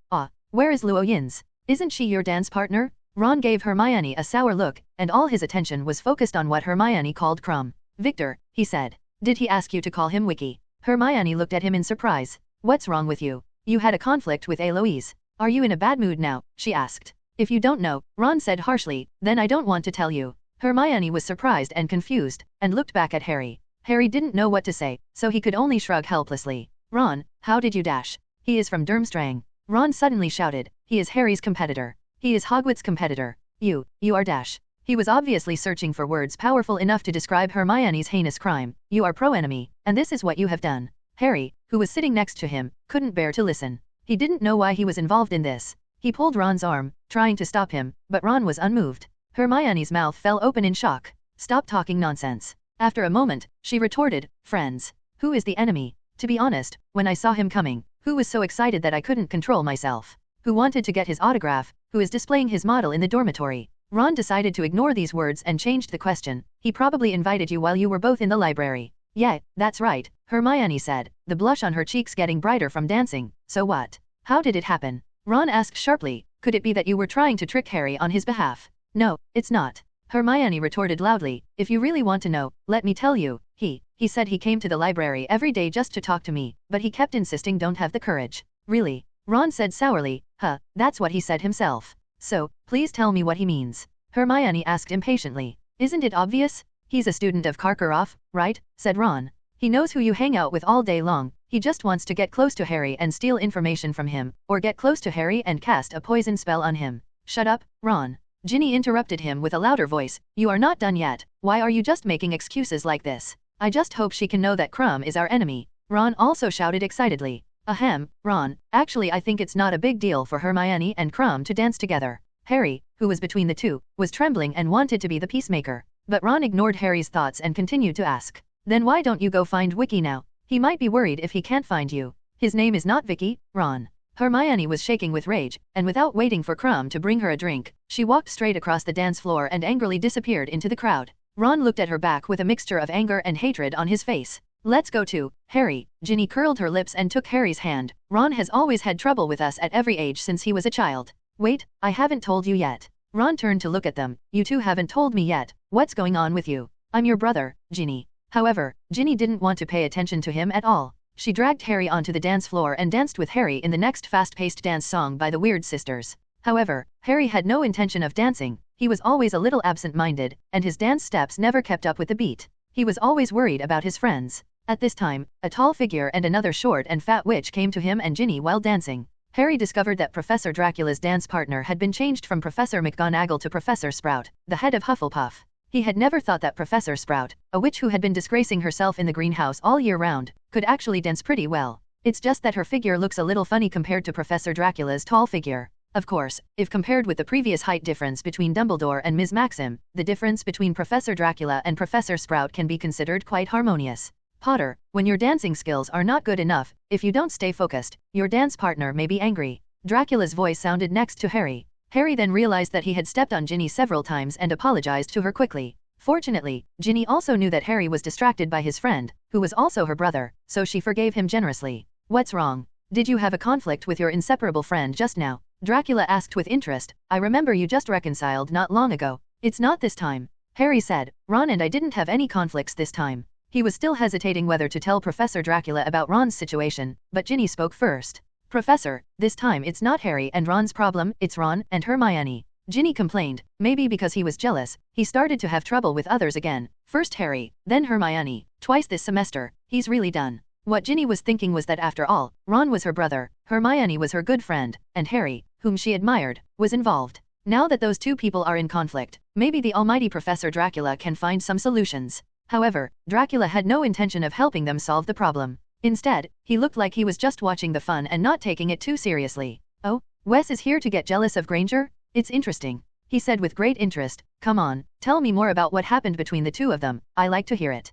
where is Luo Yin's? Isn't she your dance partner? Ron gave Hermione a sour look, and all his attention was focused on what Hermione called Krum. Victor, he said. Did he ask you to call him Wiki? Hermione looked at him in surprise. What's wrong with you? You had a conflict with Eloise. Are you in a bad mood now? She asked. If you don't know, Ron said harshly, then I don't want to tell you. Hermione was surprised and confused, and looked back at Harry. Harry didn't know what to say, so he could only shrug helplessly. Ron, how did you dash? He is from Durmstrang. Ron suddenly shouted. He is Harry's competitor. He is Hogwarts' competitor. You are dash. He was obviously searching for words powerful enough to describe Hermione's heinous crime. You are pro-enemy, and this is what you have done. Harry, who was sitting next to him, couldn't bear to listen. He didn't know why he was involved in this. He pulled Ron's arm, trying to stop him, but Ron was unmoved. Hermione's mouth fell open in shock. Stop talking nonsense. After a moment, she retorted, friends. Who is the enemy? To be honest, when I saw him coming, who was so excited that I couldn't control myself? Who wanted to get his autograph? Who is displaying his model in the dormitory? Ron decided to ignore these words and changed the question. He probably invited you while you were both in the library. Yeah, that's right, Hermione said, the blush on her cheeks getting brighter from dancing. So what? How did it happen? Ron asked sharply. Could it be that you were trying to trick Harry on his behalf? No, it's not. Hermione retorted loudly. If you really want to know, let me tell you. He said he came to the library every day just to talk to me, but he kept insisting don't have the courage. Really? Ron said sourly. That's what he said himself. So, please tell me what he means. Hermione asked impatiently. Isn't it obvious? He's a student of Karkaroff, right? Said Ron. He knows who you hang out with all day long. He just wants to get close to Harry and steal information from him, or get close to Harry and cast a poison spell on him. Shut up, Ron. Ginny interrupted him with a louder voice. You are not done yet. Why are you just making excuses like this? I just hope she can know that Krum is our enemy. Ron also shouted excitedly. Ahem, Ron, actually I think it's not a big deal for Hermione and Krum to dance together. Harry, who was between the two, was trembling and wanted to be the peacemaker. But Ron ignored Harry's thoughts and continued to ask. Then why don't you go find Vicky now? He might be worried if he can't find you. His name is not Vicky, Ron. Hermione was shaking with rage, and without waiting for Krum to bring her a drink, she walked straight across the dance floor and angrily disappeared into the crowd. Ron looked at her back with a mixture of anger and hatred on his face. Let's go too, Harry. Ginny curled her lips and took Harry's hand. Ron has always had trouble with us at every age since he was a child. Wait, I haven't told you yet. Ron turned to look at them. You two haven't told me yet. What's going on with you? I'm your brother, Ginny. However, Ginny didn't want to pay attention to him at all. She dragged Harry onto the dance floor and danced with Harry in the next fast-paced dance song by the Weird Sisters. However, Harry had no intention of dancing. He was always a little absent-minded, and his dance steps never kept up with the beat. He was always worried about his friends. At this time, a tall figure and another short and fat witch came to him and Ginny while dancing. Harry discovered that Professor Dracula's dance partner had been changed from Professor McGonagall to Professor Sprout, the head of Hufflepuff. He had never thought that Professor Sprout, a witch who had been disgracing herself in the greenhouse all year round, could actually dance pretty well. It's just that her figure looks a little funny compared to Professor Dracula's tall figure. Of course, if compared with the previous height difference between Dumbledore and Ms. Maxim, the difference between Professor Dracula and Professor Sprout can be considered quite harmonious. Potter, when your dancing skills are not good enough, if you don't stay focused, your dance partner may be angry. Dracula's voice sounded next to Harry. Harry then realized that he had stepped on Ginny several times and apologized to her quickly. Fortunately, Ginny also knew that Harry was distracted by his friend, who was also her brother, so she forgave him generously. What's wrong? Did you have a conflict with your inseparable friend just now? Dracula asked with interest. I remember you just reconciled not long ago. It's not this time. Harry said. Ron and I didn't have any conflicts this time. He was still hesitating whether to tell Professor Dracula about Ron's situation, but Ginny spoke first. Professor, this time it's not Harry and Ron's problem, it's Ron and Hermione. Ginny complained. Maybe because he was jealous, he started to have trouble with others again. First Harry, then Hermione. Twice this semester, he's really done. What Ginny was thinking was that after all, Ron was her brother, Hermione was her good friend, and Harry, whom she admired, was involved. Now that those two people are in conflict, maybe the almighty Professor Dracula can find some solutions. However, Dracula had no intention of helping them solve the problem. Instead, he looked like he was just watching the fun and not taking it too seriously. Oh, Wes is here to get jealous of Granger? It's interesting. He said with great interest. Come on, tell me more about what happened between the two of them. I like to hear it.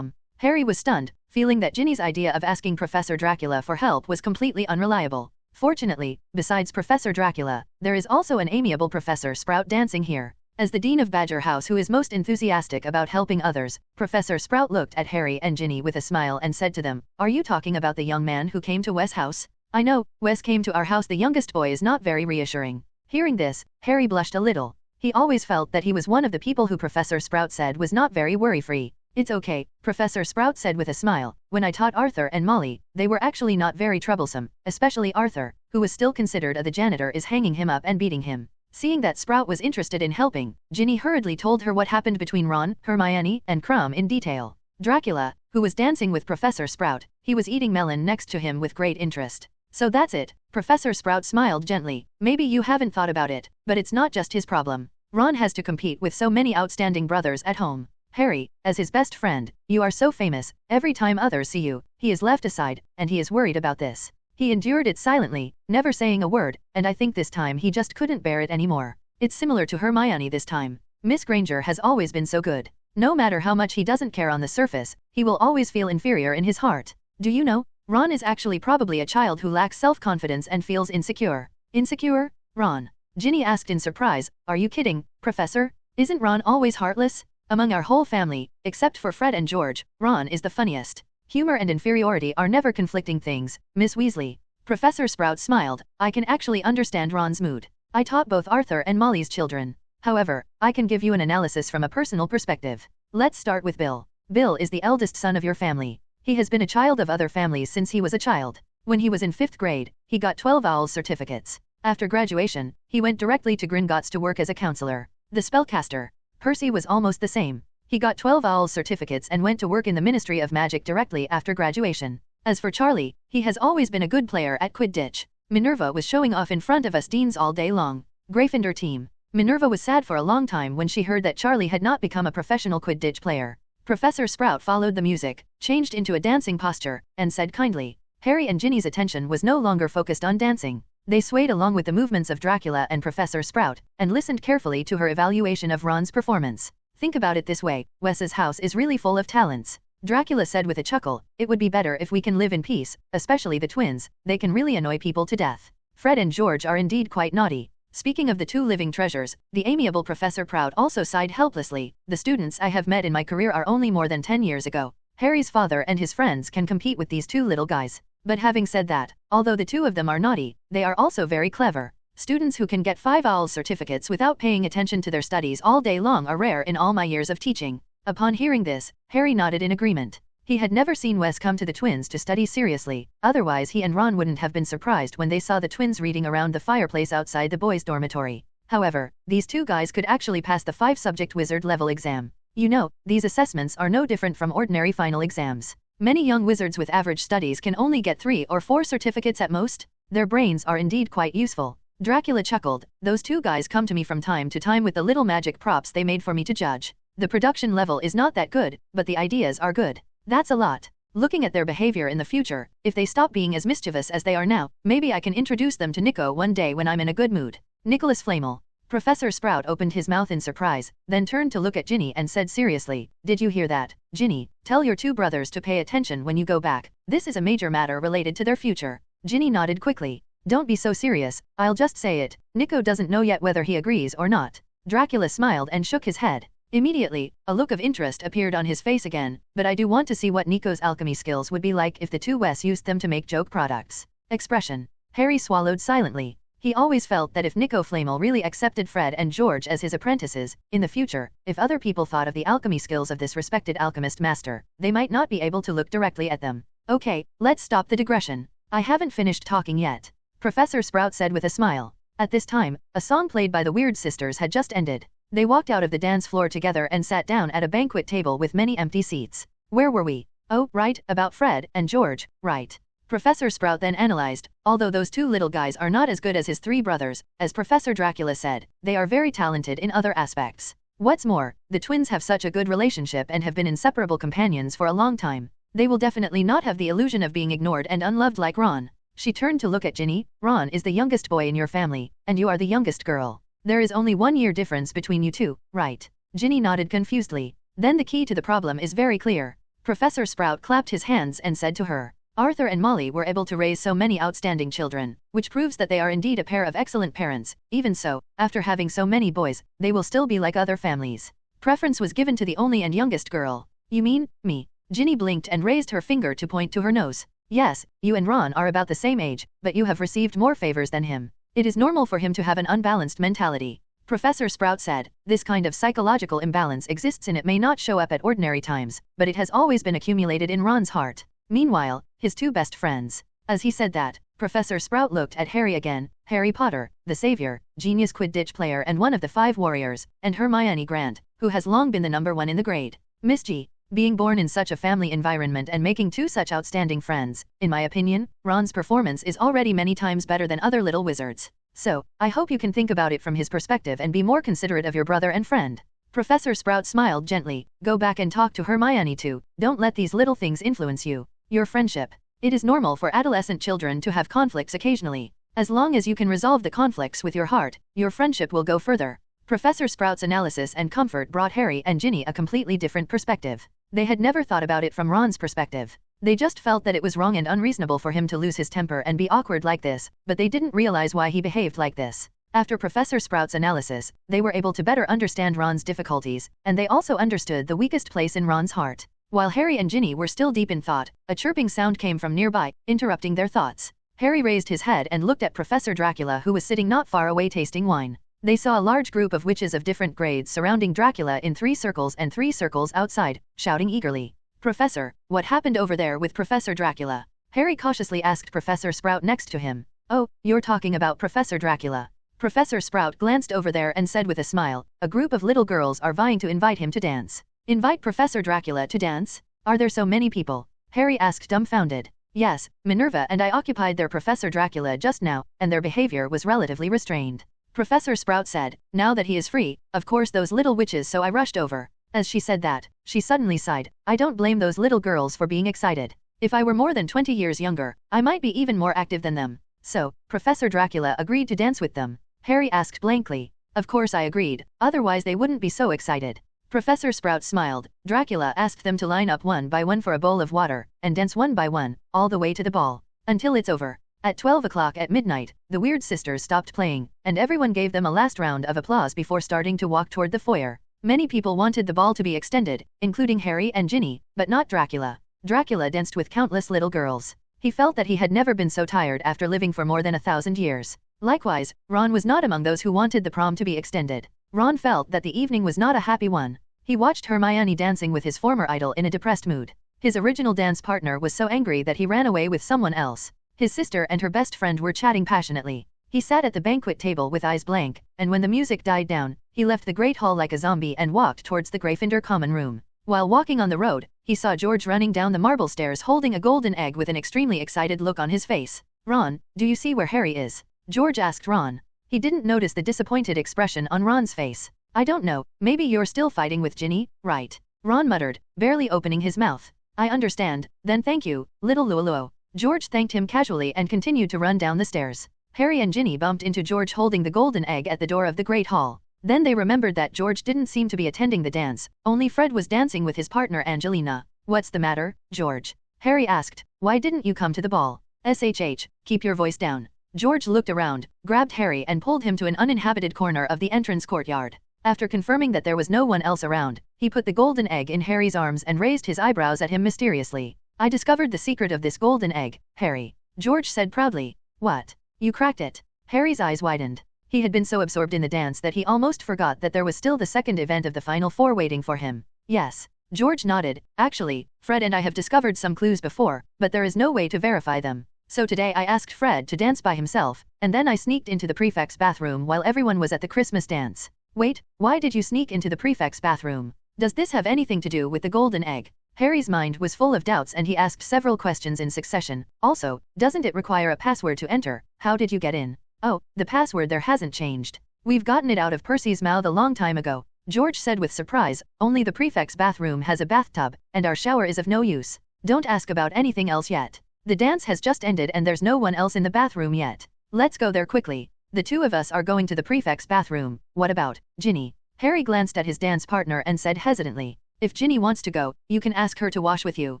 Harry was stunned, feeling that Ginny's idea of asking Professor Dracula for help was completely unreliable. Fortunately, besides Professor Dracula, there is also an amiable Professor Sprout dancing here. As the Dean of Badger House who is most enthusiastic about helping others, Professor Sprout looked at Harry and Ginny with a smile and said to them, Are you talking about the young man who came to Wes' house? I know, Wes came to our house. The youngest boy is not very reassuring. Hearing this, Harry blushed a little. He always felt that he was one of the people who Professor Sprout said was not very worry-free. It's okay, Professor Sprout said with a smile. When I taught Arthur and Molly, they were actually not very troublesome, especially Arthur, who was still considered the janitor is hanging him up and beating him. Seeing that Sprout was interested in helping, Ginny hurriedly told her what happened between Ron, Hermione, and Krum in detail. Dracula, who was dancing with Professor Sprout, he was eating melon next to him with great interest. So that's it. Professor Sprout smiled gently. Maybe you haven't thought about it, but it's not just his problem. Ron has to compete with so many outstanding brothers at home. Harry, as his best friend, you are so famous, every time others see you, he is left aside, and he is worried about this. He endured it silently, never saying a word, and I think this time he just couldn't bear it anymore. It's similar to Hermione this time. Miss Granger has always been so good. No matter how much he doesn't care on the surface, he will always feel inferior in his heart. Do you know, Ron is actually probably a child who lacks self-confidence and feels insecure. Insecure? Ron? Ginny asked in surprise. Are you kidding, Professor? Isn't Ron always heartless? Among our whole family, except for Fred and George, Ron is the funniest. Humor and inferiority are never conflicting things, Miss Weasley. Professor Sprout smiled. I can actually understand Ron's mood. I taught both Arthur and Molly's children. However, I can give you an analysis from a personal perspective. Let's start with Bill. Bill is the eldest son of your family. He has been a child of other families since he was a child. When he was in 5th grade, he got 12 owls certificates. After graduation, he went directly to Gringotts to work as a counselor. The spellcaster. Percy was almost the same. He got 12 owls certificates and went to work in the Ministry of Magic directly after graduation. As for Charlie, he has always been a good player at Quidditch. Minerva was showing off in front of us Deans all day long. Gryffindor team. Minerva was sad for a long time when she heard that Charlie had not become a professional Quidditch player. Professor Sprout followed the music, changed into a dancing posture, and said kindly. Harry and Ginny's attention was no longer focused on dancing. They swayed along with the movements of Dracula and Professor Sprout, and listened carefully to her evaluation of Ron's performance. Think about it this way, Wes's house is really full of talents. Dracula said with a chuckle, it would be better if we can live in peace, especially the twins, they can really annoy people to death. Fred and George are indeed quite naughty. Speaking of the two living treasures, the amiable Professor Prout also sighed helplessly. The students I have met in my career are only more than 10 years ago. Harry's father and his friends can compete with these two little guys. But having said that, although the two of them are naughty, they are also very clever. Students who can get 5 owls certificates without paying attention to their studies all day long are rare in all my years of teaching. Upon hearing this, Harry nodded in agreement. He had never seen Wes come to the twins to study seriously, otherwise he and Ron wouldn't have been surprised when they saw the twins reading around the fireplace outside the boys' dormitory. However, these two guys could actually pass the 5-subject wizard level exam. You know, these assessments are no different from ordinary final exams. Many young wizards with average studies can only get 3 or 4 certificates at most. Their brains are indeed quite useful. Dracula chuckled. Those two guys come to me from time to time with the little magic props they made for me to judge. The production level is not that good, but the ideas are good. That's a lot. Looking at their behavior in the future, if they stop being as mischievous as they are now, maybe I can introduce them to Nico one day when I'm in a good mood. Nicholas Flamel. Professor Sprout opened his mouth in surprise, then turned to look at Ginny and said seriously, did you hear that? Ginny, tell your two brothers to pay attention when you go back. This is a major matter related to their future. Ginny nodded quickly. Don't be so serious, I'll just say it. Nico doesn't know yet whether he agrees or not. Dracula smiled and shook his head. Immediately, a look of interest appeared on his face again, but I do want to see what Nico's alchemy skills would be like if the two Wes used them to make joke products. Expression. Harry swallowed silently. He always felt that if Nico Flamel really accepted Fred and George as his apprentices, in the future, if other people thought of the alchemy skills of this respected alchemist master, they might not be able to look directly at them. Okay, let's stop the digression. I haven't finished talking yet. Professor Sprout said with a smile. At this time, a song played by the Weird Sisters had just ended. They walked out of the dance floor together and sat down at a banquet table with many empty seats. Where were we? Oh, right, about Fred and George, right. Professor Sprout then analyzed, although those two little guys are not as good as his 3 brothers, as Professor Dracula said, they are very talented in other aspects. What's more, the twins have such a good relationship and have been inseparable companions for a long time. They will definitely not have the illusion of being ignored and unloved like Ron. She turned to look at Ginny. Ron is the youngest boy in your family, and you are the youngest girl. There is only 1 year difference between you two, right? Ginny nodded confusedly. Then the key to the problem is very clear. Professor Sprout clapped his hands and said to her, Arthur and Molly were able to raise so many outstanding children, which proves that they are indeed a pair of excellent parents. Even so, after having so many boys, they will still be like other families. Preference was given to the only and youngest girl. You mean, me? Ginny blinked and raised her finger to point to her nose. Yes, you and Ron are about the same age, but you have received more favors than him. It is normal for him to have an unbalanced mentality. Professor Sprout said, this kind of psychological imbalance exists and it may not show up at ordinary times, but it has always been accumulated in Ron's heart. Meanwhile, his 2 best friends. As he said that, Professor Sprout looked at Harry again. Harry Potter, the savior, genius Quidditch player and one of the 5 warriors, and Hermione Grant, who has long been the #1 in the grade. Miss G. Being born in such a family environment and making 2 such outstanding friends, in my opinion, Ron's performance is already many times better than other little wizards. So, I hope you can think about it from his perspective and be more considerate of your brother and friend. Professor Sprout smiled gently. Go back and talk to Hermione too. Don't let these little things influence you. Your friendship. It is normal for adolescent children to have conflicts occasionally. As long as you can resolve the conflicts with your heart, your friendship will go further. Professor Sprout's analysis and comfort brought Harry and Ginny a completely different perspective. They had never thought about it from Ron's perspective. They just felt that it was wrong and unreasonable for him to lose his temper and be awkward like this, but they didn't realize why he behaved like this. After Professor Sprout's analysis, they were able to better understand Ron's difficulties, and they also understood the weakest place in Ron's heart. While Harry and Ginny were still deep in thought, a chirping sound came from nearby, interrupting their thoughts. Harry raised his head and looked at Professor Dracula, who was sitting not far away tasting wine. They saw a large group of witches of different grades surrounding Dracula in 3 circles and 3 circles outside, shouting eagerly. Professor, what happened over there with Professor Dracula? Harry cautiously asked Professor Sprout next to him. Oh, you're talking about Professor Dracula. Professor Sprout glanced over there and said with a smile, a group of little girls are vying to invite him to dance. Invite Professor Dracula to dance? Are there so many people? Harry asked dumbfounded. Yes, Minerva and I occupied their Professor Dracula just now, and their behavior was relatively restrained. Professor Sprout said, now that he is free, of course those little witches, so I rushed over. As she said that, she suddenly sighed. I don't blame those little girls for being excited. If I were more than 20 years younger, I might be even more active than them. So, Professor Dracula agreed to dance with them? Harry asked blankly. Of course I agreed, otherwise they wouldn't be so excited. Professor Sprout smiled. Dracula asked them to line up one by one for a bowl of water, and dance one by one, all the way to the ball. Until it's over. At 12 o'clock at midnight, the Weird Sisters stopped playing, and everyone gave them a last round of applause before starting to walk toward the foyer. Many people wanted the ball to be extended, including Harry and Ginny, but not Dracula. Dracula danced with countless little girls. He felt that he had never been so tired after living for more than 1,000 years. Likewise, Ron was not among those who wanted the prom to be extended. Ron felt that the evening was not a happy one. He watched Hermione dancing with his former idol in a depressed mood. His original dance partner was so angry that he ran away with someone else. His sister and her best friend were chatting passionately. He sat at the banquet table with eyes blank, and when the music died down, he left the Great Hall like a zombie and walked towards the Gryffindor common room. While walking on the road, he saw George running down the marble stairs holding a golden egg with an extremely excited look on his face. Ron, do you see where Harry is? George asked Ron. He didn't notice the disappointed expression on Ron's face. I don't know, maybe you're still fighting with Ginny, right? Ron muttered, barely opening his mouth. I understand, then thank you, little Luluo. George thanked him casually and continued to run down the stairs. Harry and Ginny bumped into George holding the golden egg at the door of the Great Hall. Then they remembered that George didn't seem to be attending the dance, only Fred was dancing with his partner Angelina. What's the matter, George? Harry asked. Why didn't you come to the ball? SHH, keep your voice down. George looked around, grabbed Harry and pulled him to an uninhabited corner of the entrance courtyard. After confirming that there was no one else around, he put the golden egg in Harry's arms and raised his eyebrows at him mysteriously. I discovered the secret of this golden egg, Harry. George said proudly. What? You cracked it? Harry's eyes widened. He had been so absorbed in the dance that he almost forgot that there was still the second event of the Final Four waiting for him. Yes. George nodded. Actually, Fred and I have discovered some clues before, but there is no way to verify them. So today I asked Fred to dance by himself, and then I sneaked into the prefect's bathroom while everyone was at the Christmas dance. Wait, why did you sneak into the prefect's bathroom? Does this have anything to do with the golden egg? Harry's mind was full of doubts and he asked several questions in succession. Also, doesn't it require a password to enter? How did you get in? Oh, the password there hasn't changed. We've gotten it out of Percy's mouth a long time ago. George said with surprise, only the prefect's bathroom has a bathtub, and our shower is of no use. Don't ask about anything else yet. The dance has just ended and there's no one else in the bathroom yet. Let's go there quickly. The two of us are going to the prefect's bathroom. What about Ginny? Harry glanced at his dance partner and said hesitantly, if Ginny wants to go, you can ask her to wash with you.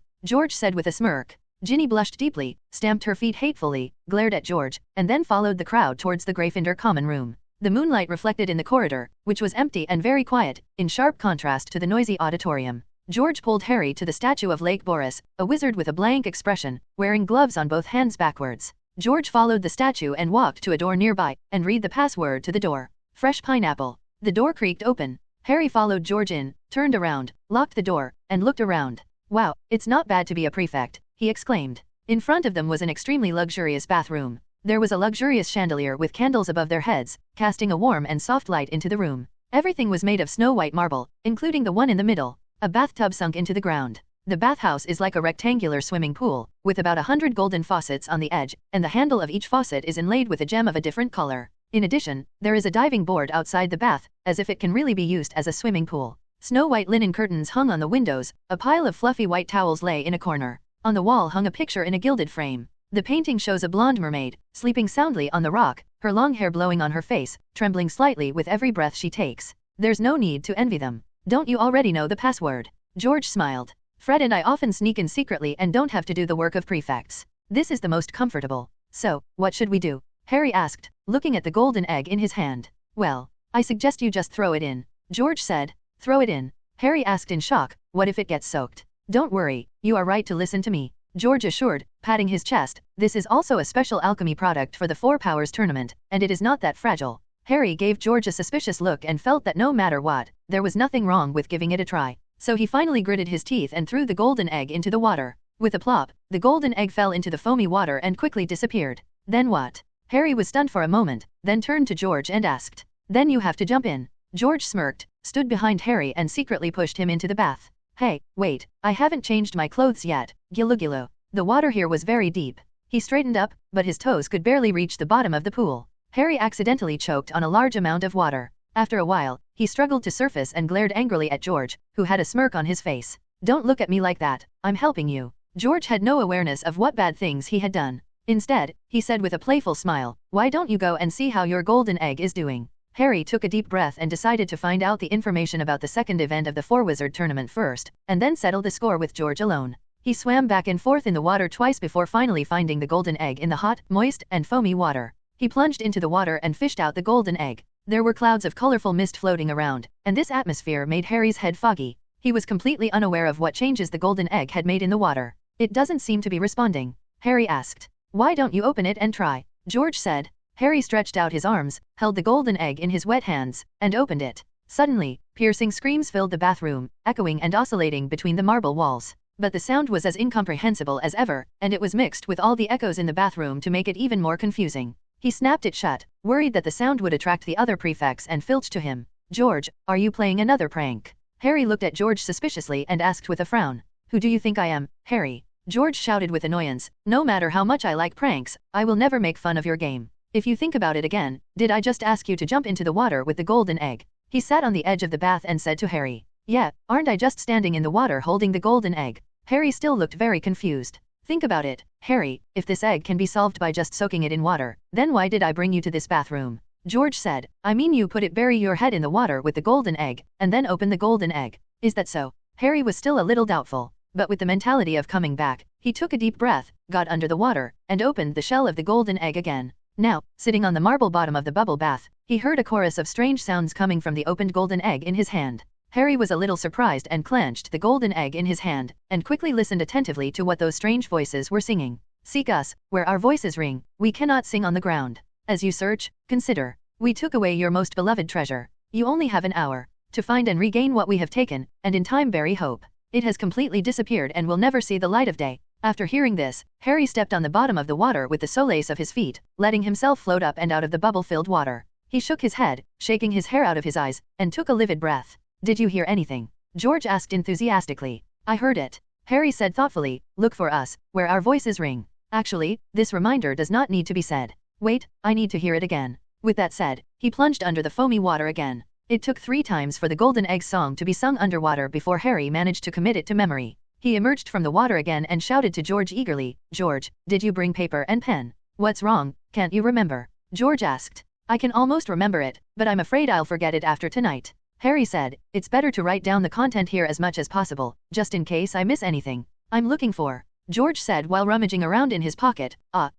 George said with a smirk. Ginny blushed deeply, stamped her feet hatefully, glared at George, and then followed the crowd towards the Gryffindor common room. The moonlight reflected in the corridor, which was empty and very quiet, in sharp contrast to the noisy auditorium. George pulled Harry to the statue of Lake Boris, a wizard with a blank expression, wearing gloves on both hands backwards. George followed the statue and walked to a door nearby, and read the password to the door. Fresh pineapple. The door creaked open. Harry followed George in, turned around, locked the door, and looked around. Wow, it's not bad to be a prefect, he exclaimed. In front of them was an extremely luxurious bathroom. There was a luxurious chandelier with candles above their heads, casting a warm and soft light into the room. Everything was made of snow-white marble, including the one in the middle. A bathtub sunk into the ground. The bathhouse is like a rectangular swimming pool, with about 100 golden faucets on the edge, and the handle of each faucet is inlaid with a gem of a different color. In addition, there is a diving board outside the bath, as if it can really be used as a swimming pool. Snow-white linen curtains hung on the windows, a pile of fluffy white towels lay in a corner. On the wall hung a picture in a gilded frame. The painting shows a blonde mermaid, sleeping soundly on the rock, her long hair blowing on her face, trembling slightly with every breath she takes. There's no need to envy them. Don't you already know the password? George smiled. Fred and I often sneak in secretly and don't have to do the work of prefects. This is the most comfortable. So, what should we do? Harry asked, looking at the golden egg in his hand. Well, I suggest you just throw it in. George said. Throw it in. Harry asked in shock, what if it gets soaked? Don't worry, you are right to listen to me. George assured, patting his chest. This is also a special alchemy product for the Four Powers tournament, and it is not that fragile. Harry gave George a suspicious look and felt that no matter what, there was nothing wrong with giving it a try. So he finally gritted his teeth and threw the golden egg into the water. With a plop, the golden egg fell into the foamy water and quickly disappeared. Then what? Harry was stunned for a moment, then turned to George and asked. Then you have to jump in. George smirked, stood behind Harry and secretly pushed him into the bath. Hey, wait, I haven't changed my clothes yet, Gilugilo. The water here was very deep. He straightened up, but his toes could barely reach the bottom of the pool. Harry accidentally choked on a large amount of water. After a while, he struggled to surface and glared angrily at George, who had a smirk on his face. Don't look at me like that, I'm helping you. George had no awareness of what bad things he had done. Instead, he said with a playful smile, why don't you go and see how your golden egg is doing? Harry took a deep breath and decided to find out the information about the second event of the Four-Wizard tournament first, and then settle the score with George alone. He swam back and forth in the water twice before finally finding the golden egg in the hot, moist, and foamy water. He plunged into the water and fished out the golden egg. There were clouds of colorful mist floating around, and this atmosphere made Harry's head foggy. He was completely unaware of what changes the golden egg had made in the water. It doesn't seem to be responding. Harry asked. Why don't you open it and try? George said. Harry stretched out his arms, held the golden egg in his wet hands, and opened it. Suddenly, piercing screams filled the bathroom, echoing and oscillating between the marble walls. But the sound was as incomprehensible as ever, and it was mixed with all the echoes in the bathroom to make it even more confusing. He snapped it shut, worried that the sound would attract the other prefects and filch to him. George, are you playing another prank? Harry looked at George suspiciously and asked with a frown. Who do you think I am, Harry? George shouted with annoyance. No matter how much I like pranks, I will never make fun of your game. If you think about it again, did I just ask you to jump into the water with the golden egg? He sat on the edge of the bath and said to Harry. Yeah, aren't I just standing in the water holding the golden egg? Harry still looked very confused. Think about it, Harry, if this egg can be solved by just soaking it in water, then why did I bring you to this bathroom? George said. I mean you bury your head in the water with the golden egg, and then open the golden egg. Is that so? Harry was still a little doubtful. But with the mentality of coming back, he took a deep breath, got under the water, and opened the shell of the golden egg again. Now, sitting on the marble bottom of the bubble bath, he heard a chorus of strange sounds coming from the opened golden egg in his hand. Harry was a little surprised and clenched the golden egg in his hand, and quickly listened attentively to what those strange voices were singing. Seek us, where our voices ring, we cannot sing on the ground. As you search, consider. We took away your most beloved treasure. You only have an hour to find and regain what we have taken, and in time bury hope. It has completely disappeared and will never see the light of day. After hearing this, Harry stepped on the bottom of the water with the soles of his feet, letting himself float up and out of the bubble-filled water. He shook his head, shaking his hair out of his eyes, and took a livid breath. Did you hear anything? George asked enthusiastically. I heard it. Harry said thoughtfully, look for us, where our voices ring. Actually, this reminder does not need to be said. Wait, I need to hear it again. With that said, he plunged under the foamy water again. It took 3 times for the Golden Egg song to be sung underwater before Harry managed to commit it to memory. He emerged from the water again and shouted to George eagerly, George, did you bring paper and pen? What's wrong, can't you remember? George asked. I can almost remember it, but I'm afraid I'll forget it after tonight. Harry said, it's better to write down the content here as much as possible, just in case I miss anything. I'm looking for. George said while rummaging around in his pocket,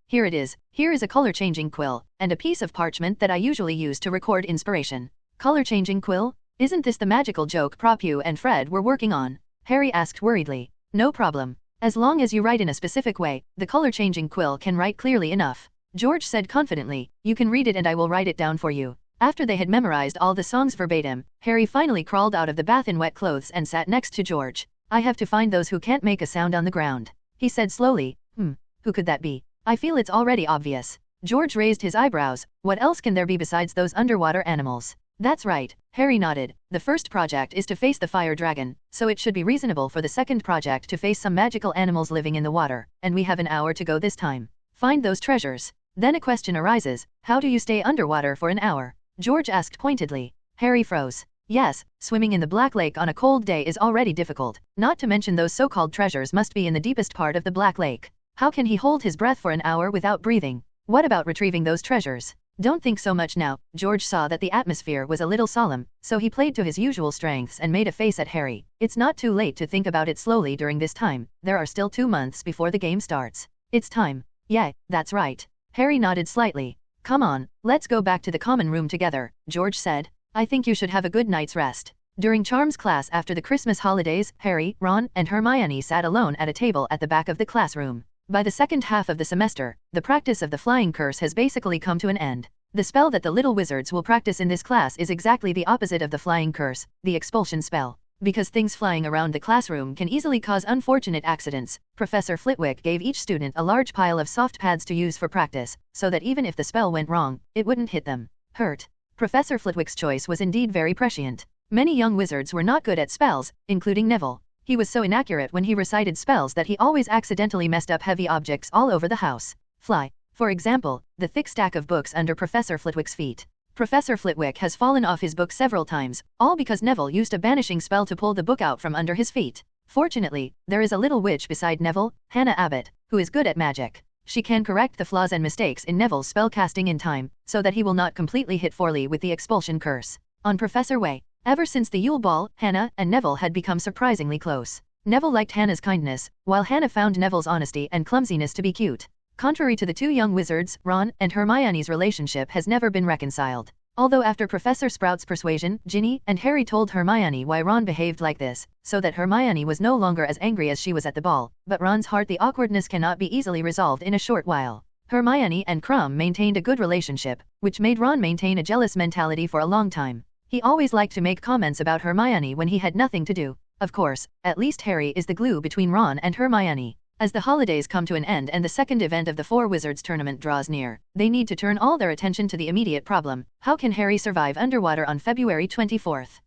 here it is. Here is a color-changing quill, and a piece of parchment that I usually use to record inspiration. Color-changing quill? Isn't this the magical joke Propu and Fred were working on? Harry asked worriedly. No problem. As long as you write in a specific way, the color-changing quill can write clearly enough. George said confidently, you can read it and I will write it down for you. After they had memorized all the songs verbatim, Harry finally crawled out of the bath in wet clothes and sat next to George. I have to find those who can't make a sound on the ground. He said slowly, who could that be? I feel it's already obvious. George raised his eyebrows. What else can there be besides those underwater animals? That's right, Harry nodded. The first project is to face the fire dragon, so it should be reasonable for the second project to face some magical animals living in the water, and we have an hour to go this time. Find those treasures. Then a question arises, how do you stay underwater for an hour? George asked pointedly. Harry froze. Yes, swimming in the Black Lake on a cold day is already difficult, not to mention those so-called treasures must be in the deepest part of the Black Lake. How can he hold his breath for an hour without breathing? What about retrieving those treasures? Don't think so much now. George saw that the atmosphere was a little solemn, so he played to his usual strengths and made a face at Harry. It's not too late to think about it slowly during this time. There are still 2 months before the game starts. It's time. Yeah, that's right. Harry nodded slightly. Come on, let's go back to the common room together, George said. I think you should have a good night's rest. During Charms class after the Christmas holidays, Harry, Ron, and Hermione sat alone at a table at the back of the classroom. By the second half of the semester, the practice of the flying curse has basically come to an end. The spell that the little wizards will practice in this class is exactly the opposite of the flying curse, the expulsion spell. Because things flying around the classroom can easily cause unfortunate accidents, Professor Flitwick gave each student a large pile of soft pads to use for practice, so that even if the spell went wrong, it wouldn't hit them. Hurt. Professor Flitwick's choice was indeed very prescient. Many young wizards were not good at spells, including Neville. He was so inaccurate when he recited spells that he always accidentally messed up heavy objects all over the house. Fly. For example, the thick stack of books under Professor Flitwick's feet. Professor Flitwick has fallen off his book several times, all because Neville used a banishing spell to pull the book out from under his feet. Fortunately, there is a little witch beside Neville, Hannah Abbott, who is good at magic. She can correct the flaws and mistakes in Neville's spellcasting in time, so that he will not completely hit Forley with the expulsion curse. On Professor Way. Ever since the Yule Ball, Hannah and Neville had become surprisingly close. Neville liked Hannah's kindness, while Hannah found Neville's honesty and clumsiness to be cute. Contrary to the two young wizards, Ron and Hermione's relationship has never been reconciled. Although after Professor Sprout's persuasion, Ginny and Harry told Hermione why Ron behaved like this, so that Hermione was no longer as angry as she was at the ball, but Ron's heart, the awkwardness cannot be easily resolved in a short while. Hermione and Crumb maintained a good relationship, which made Ron maintain a jealous mentality for a long time. He always liked to make comments about Hermione when he had nothing to do. Of course, at least Harry is the glue between Ron and Hermione. As the holidays come to an end and the second event of the Four Wizards tournament draws near, they need to turn all their attention to the immediate problem: how can Harry survive underwater on February 24th?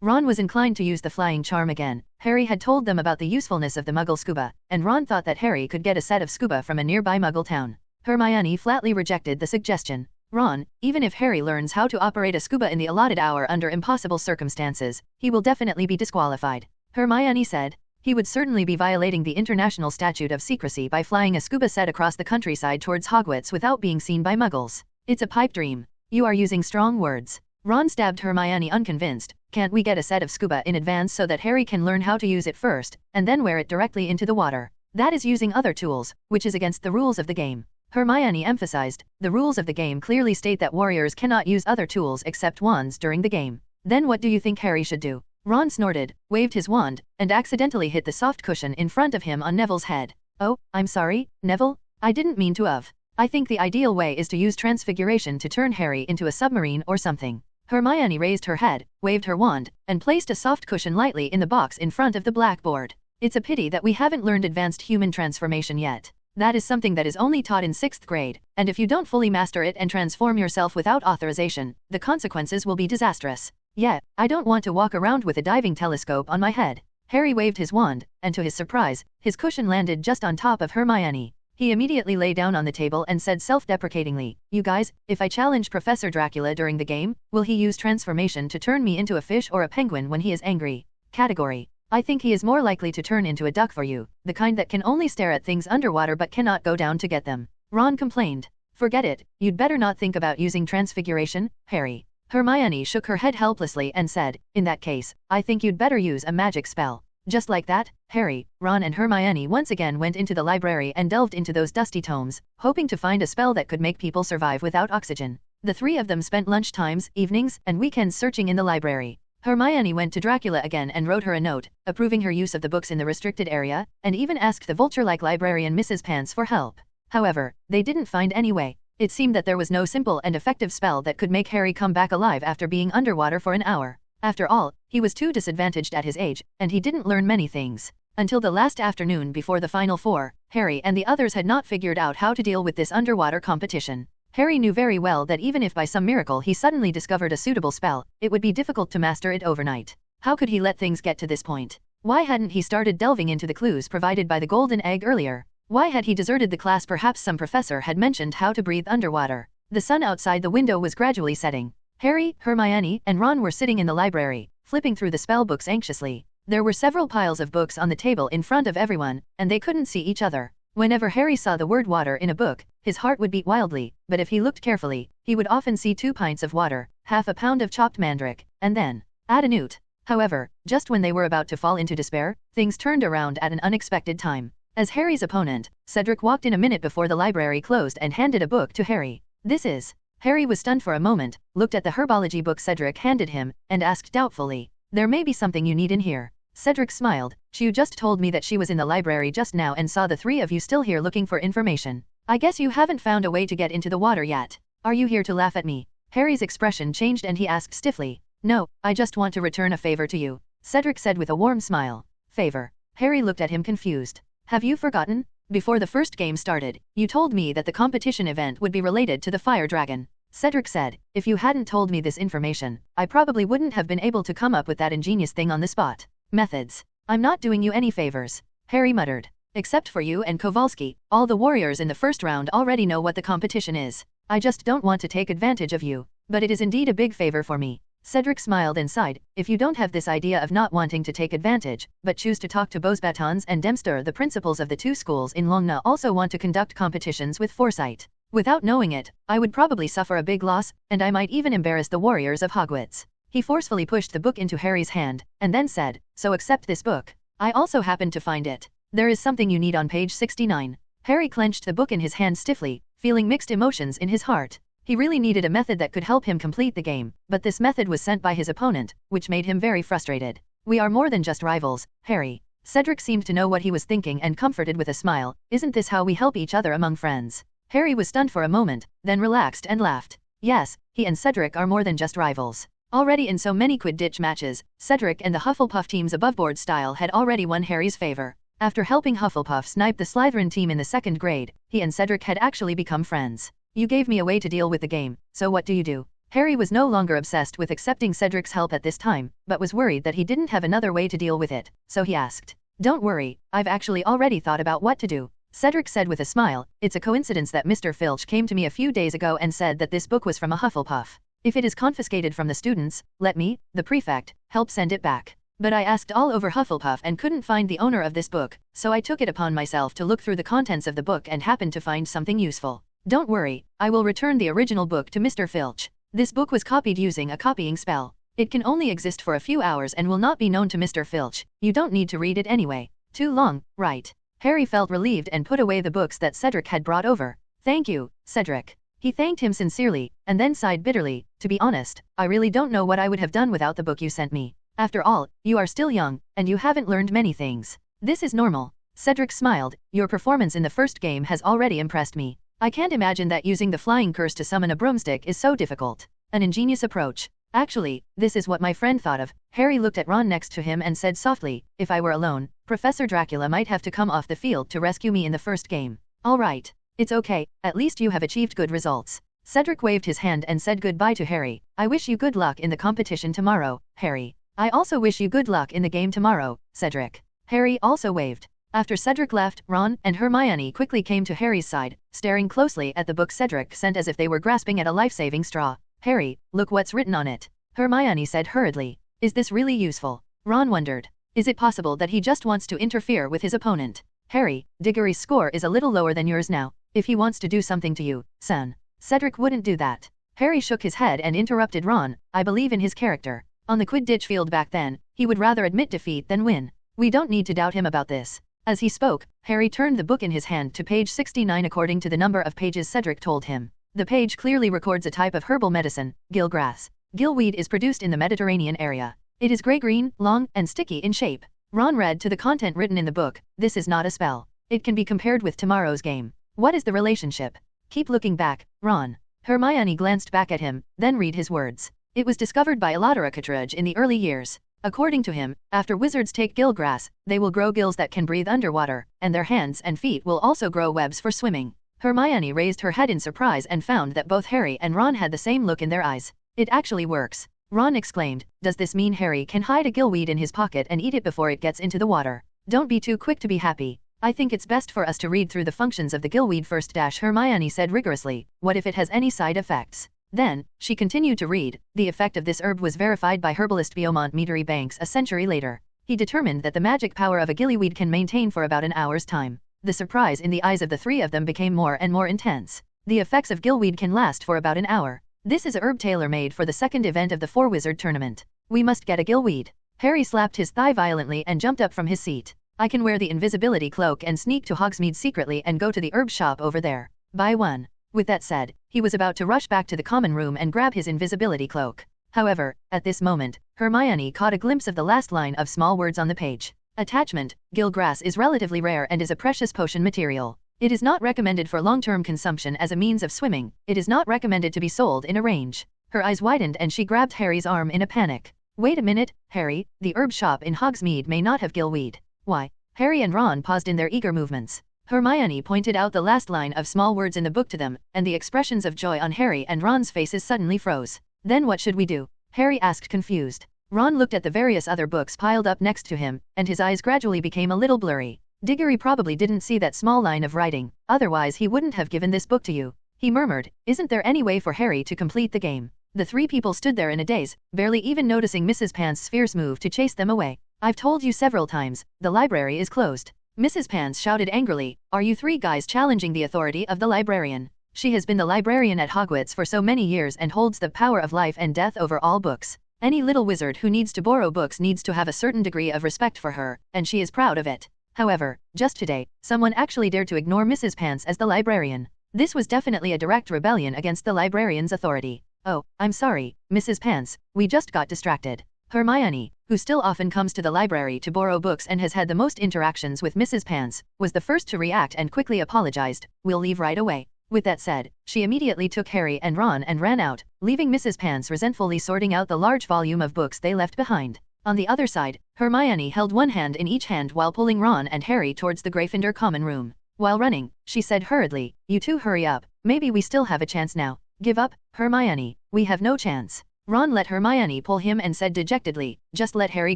Ron was inclined to use the flying charm again. Harry had told them about the usefulness of the Muggle scuba, and Ron thought that Harry could get a set of scuba from a nearby Muggle town. Hermione flatly rejected the suggestion. Ron, even if Harry learns how to operate a scuba in the allotted hour under impossible circumstances, he will definitely be disqualified. Hermione said. He would certainly be violating the International Statute of Secrecy by flying a scuba set across the countryside towards Hogwarts without being seen by Muggles. It's a pipe dream. You are using strong words. Ron stabbed Hermione, unconvinced. Can't we get a set of scuba in advance so that Harry can learn how to use it first, and then wear it directly into the water? That is using other tools, which is against the rules of the game. Hermione emphasized, the rules of the game clearly state that warriors cannot use other tools except wands during the game. Then what do you think Harry should do? Ron snorted, waved his wand, and accidentally hit the soft cushion in front of him on Neville's head. Oh, I'm sorry, Neville? I didn't mean to have. I think the ideal way is to use transfiguration to turn Harry into a submarine or something. Hermione raised her head, waved her wand, and placed a soft cushion lightly in the box in front of the blackboard. It's a pity that we haven't learned advanced human transformation yet. That is something that is only taught in 6th grade, and if you don't fully master it and transform yourself without authorization, the consequences will be disastrous. Yeah, I don't want to walk around with a diving telescope on my head. Harry waved his wand, and to his surprise, his cushion landed just on top of Hermione. He immediately lay down on the table and said self-deprecatingly, "You guys, if I challenge Professor Dracula during the game, will he use transformation to turn me into a fish or a penguin when he is angry?" Category: I think he is more likely to turn into a duck for you, the kind that can only stare at things underwater but cannot go down to get them. Ron complained. Forget it, you'd better not think about using transfiguration, Harry. Hermione shook her head helplessly and said, in that case, I think you'd better use a magic spell. Just like that, Harry, Ron and Hermione once again went into the library and delved into those dusty tomes, hoping to find a spell that could make people survive without oxygen. The three of them spent lunch times, evenings, and weekends searching in the library. Hermione went to Dracula again and wrote her a note, approving her use of the books in the restricted area, and even asked the vulture-like librarian Mrs. Pants for help. However, they didn't find any way. It seemed that there was no simple and effective spell that could make Harry come back alive after being underwater for an hour. After all, he was too disadvantaged at his age, and he didn't learn many things. Until the last afternoon before the Final Four, Harry and the others had not figured out how to deal with this underwater competition. Harry knew very well that even if by some miracle he suddenly discovered a suitable spell, it would be difficult to master it overnight. How could he let things get to this point? Why hadn't he started delving into the clues provided by the golden egg earlier? Why had he deserted the class? Perhaps some professor had mentioned how to breathe underwater. The sun outside the window was gradually setting. Harry, Hermione, and Ron were sitting in the library, flipping through the spell books anxiously. There were several piles of books on the table in front of everyone, and they couldn't see each other. Whenever Harry saw the word water in a book, his heart would beat wildly, but if he looked carefully, he would often see 2 pints of water, half a pound of chopped mandrake, and then add a newt. However, just when they were about to fall into despair, things turned around at an unexpected time. As Harry's opponent, Cedric walked in a minute before the library closed and handed a book to Harry. This is... Harry was stunned for a moment, looked at the herbology book Cedric handed him, and asked doubtfully, There may be something you need in here. Cedric smiled. You just told me that she was in the library just now and saw the three of you still here looking for information. I guess you haven't found a way to get into the water yet. Are you here to laugh at me? Harry's expression changed and he asked stiffly. No, I just want to return a favor to you, Cedric said with a warm smile. Favor? Harry looked at him confused. Have you forgotten? Before the first game started, you told me that the competition event would be related to the fire dragon. Cedric said, if you hadn't told me this information, I probably wouldn't have been able to come up with that ingenious thing on the spot. Methods. I'm not doing you any favors, Harry muttered. Except for you and Kowalski, all the warriors in the first round already know what the competition is. I just don't want to take advantage of you, but it is indeed a big favor for me. Cedric smiled and sighed. If you don't have this idea of not wanting to take advantage, but choose to talk to Beauxbatons and Dempster, the principals of the two schools in Longna also want to conduct competitions with foresight. Without knowing it, I would probably suffer a big loss, and I might even embarrass the warriors of Hogwarts. He forcefully pushed the book into Harry's hand, and then said, so accept this book. I also happened to find it. There is something you need on page 69. Harry clenched the book in his hand stiffly, feeling mixed emotions in his heart. He really needed a method that could help him complete the game, but this method was sent by his opponent, which made him very frustrated. We are more than just rivals, Harry. Cedric seemed to know what he was thinking and comforted with a smile. Isn't this how we help each other among friends? Harry was stunned for a moment, then relaxed and laughed. Yes, he and Cedric are more than just rivals. Already in so many Quidditch matches, Cedric and the Hufflepuff team's aboveboard style had already won Harry's favor. After helping Hufflepuff snipe the Slytherin team in the 2nd grade, he and Cedric had actually become friends. You gave me a way to deal with the game, so what do you do? Harry was no longer obsessed with accepting Cedric's help at this time, but was worried that he didn't have another way to deal with it, so he asked. Don't worry, I've actually already thought about what to do. Cedric said with a smile. It's a coincidence that Mr. Filch came to me a few days ago and said that this book was from a Hufflepuff. If it is confiscated from the students, let me, the prefect, help send it back. But I asked all over Hufflepuff and couldn't find the owner of this book, so I took it upon myself to look through the contents of the book and happened to find something useful. Don't worry, I will return the original book to Mr. Filch. This book was copied using a copying spell. It can only exist for a few hours and will not be known to Mr. Filch. You don't need to read it anyway. Too long, right? Harry felt relieved and put away the books that Cedric had brought over. Thank you, Cedric. He thanked him sincerely, and then sighed bitterly. To be honest, I really don't know what I would have done without the book you sent me. After all, you are still young, and you haven't learned many things. This is normal. Cedric smiled. Your performance in the first game has already impressed me. I can't imagine that using the flying curse to summon a broomstick is so difficult. An ingenious approach. Actually, this is what my friend thought of. Harry looked at Ron next to him and said softly, if I were alone, Professor Dracula might have to come off the field to rescue me in the first game. All right. It's okay, at least you have achieved good results. Cedric waved his hand and said goodbye to Harry. I wish you good luck in the competition tomorrow, Harry. I also wish you good luck in the game tomorrow, Cedric. Harry also waved. After Cedric left, Ron and Hermione quickly came to Harry's side, staring closely at the book Cedric sent as if they were grasping at a life-saving straw. Harry, look what's written on it. Hermione said hurriedly. Is this really useful? Ron wondered. Is it possible that he just wants to interfere with his opponent? Harry, Diggory's score is a little lower than yours now. If he wants to do something to you, son. Cedric wouldn't do that. Harry shook his head and interrupted Ron. I believe in his character. On the Quidditch field back then, he would rather admit defeat than win. We don't need to doubt him about this. As he spoke, Harry turned the book in his hand to page 69 according to the number of pages Cedric told him. The page clearly records a type of herbal medicine, gillgrass. Gillweed is produced in the Mediterranean area. It is gray-green, long, and sticky in shape. Ron read to the content written in the book. This is not a spell. It can be compared with tomorrow's game. What is the relationship? Keep looking back, Ron. Hermione glanced back at him, then read his words. It was discovered by Elodora Kittredge in the early years. According to him, after wizards take gillgrass, they will grow gills that can breathe underwater, and their hands and feet will also grow webs for swimming. Hermione raised her head in surprise and found that both Harry and Ron had the same look in their eyes. It actually works. Ron exclaimed. Does this mean Harry can hide a gillweed in his pocket and eat it before it gets into the water? Don't be too quick to be happy. I think it's best for us to read through the functions of the gillweed first. Hermione said rigorously. What if it has any side effects? Then, she continued to read. The effect of this herb was verified by herbalist Beaumont Meadery Banks a century later. He determined that the magic power of a gillyweed can maintain for about an hour's time. The surprise in the eyes of the three of them became more and more intense. The effects of gillweed can last for about an hour. This is a herb tailor-made for the second event of the Four-Wizard tournament. We must get a gillweed. Harry slapped his thigh violently and jumped up from his seat. I can wear the invisibility cloak and sneak to Hogsmeade secretly and go to the herb shop over there. Buy one. With that said, he was about to rush back to the common room and grab his invisibility cloak. However, at this moment, Hermione caught a glimpse of the last line of small words on the page. Attachment, gill grass is relatively rare and is a precious potion material. It is not recommended for long-term consumption as a means of swimming. It is not recommended to be sold in a range. Her eyes widened and she grabbed Harry's arm in a panic. Wait a minute, Harry, the herb shop in Hogsmeade may not have gillweed. Why? Harry and Ron paused in their eager movements. Hermione pointed out the last line of small words in the book to them, and the expressions of joy on Harry and Ron's faces suddenly froze. Then what should we do? Harry asked confused. Ron looked at the various other books piled up next to him, and his eyes gradually became a little blurry. Diggory probably didn't see that small line of writing, otherwise he wouldn't have given this book to you. He murmured, isn't there any way for Harry to complete the game? The three people stood there in a daze, barely even noticing Mrs. Pants' fierce move to chase them away. I've told you several times, the library is closed. Mrs. Pants shouted angrily, are you three guys challenging the authority of the librarian? She has been the librarian at Hogwarts for so many years and holds the power of life and death over all books. Any little wizard who needs to borrow books needs to have a certain degree of respect for her, and she is proud of it. However, just today, someone actually dared to ignore Mrs. Pants as the librarian. This was definitely a direct rebellion against the librarian's authority. Oh, I'm sorry, Mrs. Pants, we just got distracted. Hermione, who still often comes to the library to borrow books and has had the most interactions with Mrs. Pants, was the first to react and quickly apologized, we'll leave right away. With that said, she immediately took Harry and Ron and ran out, leaving Mrs. Pants resentfully sorting out the large volume of books they left behind. On the other side, Hermione held one hand in each hand while pulling Ron and Harry towards the Gryffindor common room. While running, she said hurriedly, you two hurry up, maybe we still have a chance now. Give up, Hermione, we have no chance. Ron let Hermione pull him and said dejectedly, just let Harry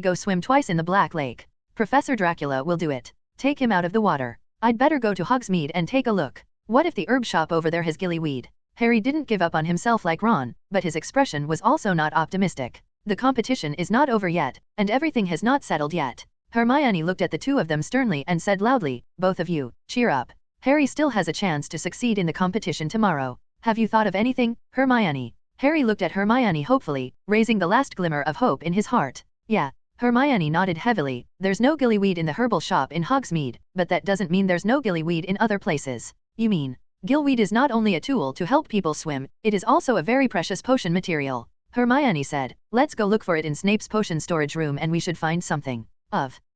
go swim twice in the Black Lake. Professor Dracula will do it. Take him out of the water. I'd better go to Hogsmeade and take a look. What if the herb shop over there has gillyweed? Harry didn't give up on himself like Ron, but his expression was also not optimistic. The competition is not over yet, and everything has not settled yet. Hermione looked at the two of them sternly and said loudly, both of you, cheer up. Harry still has a chance to succeed in the competition tomorrow. Have you thought of anything, Hermione? Harry looked at Hermione hopefully, raising the last glimmer of hope in his heart. Yeah. Hermione nodded heavily, there's no gillyweed in the herbal shop in Hogsmeade, but that doesn't mean there's no gillyweed in other places. You mean, gillweed is not only a tool to help people swim, it is also a very precious potion material. Hermione said, let's go look for it in Snape's potion storage room and we should find something.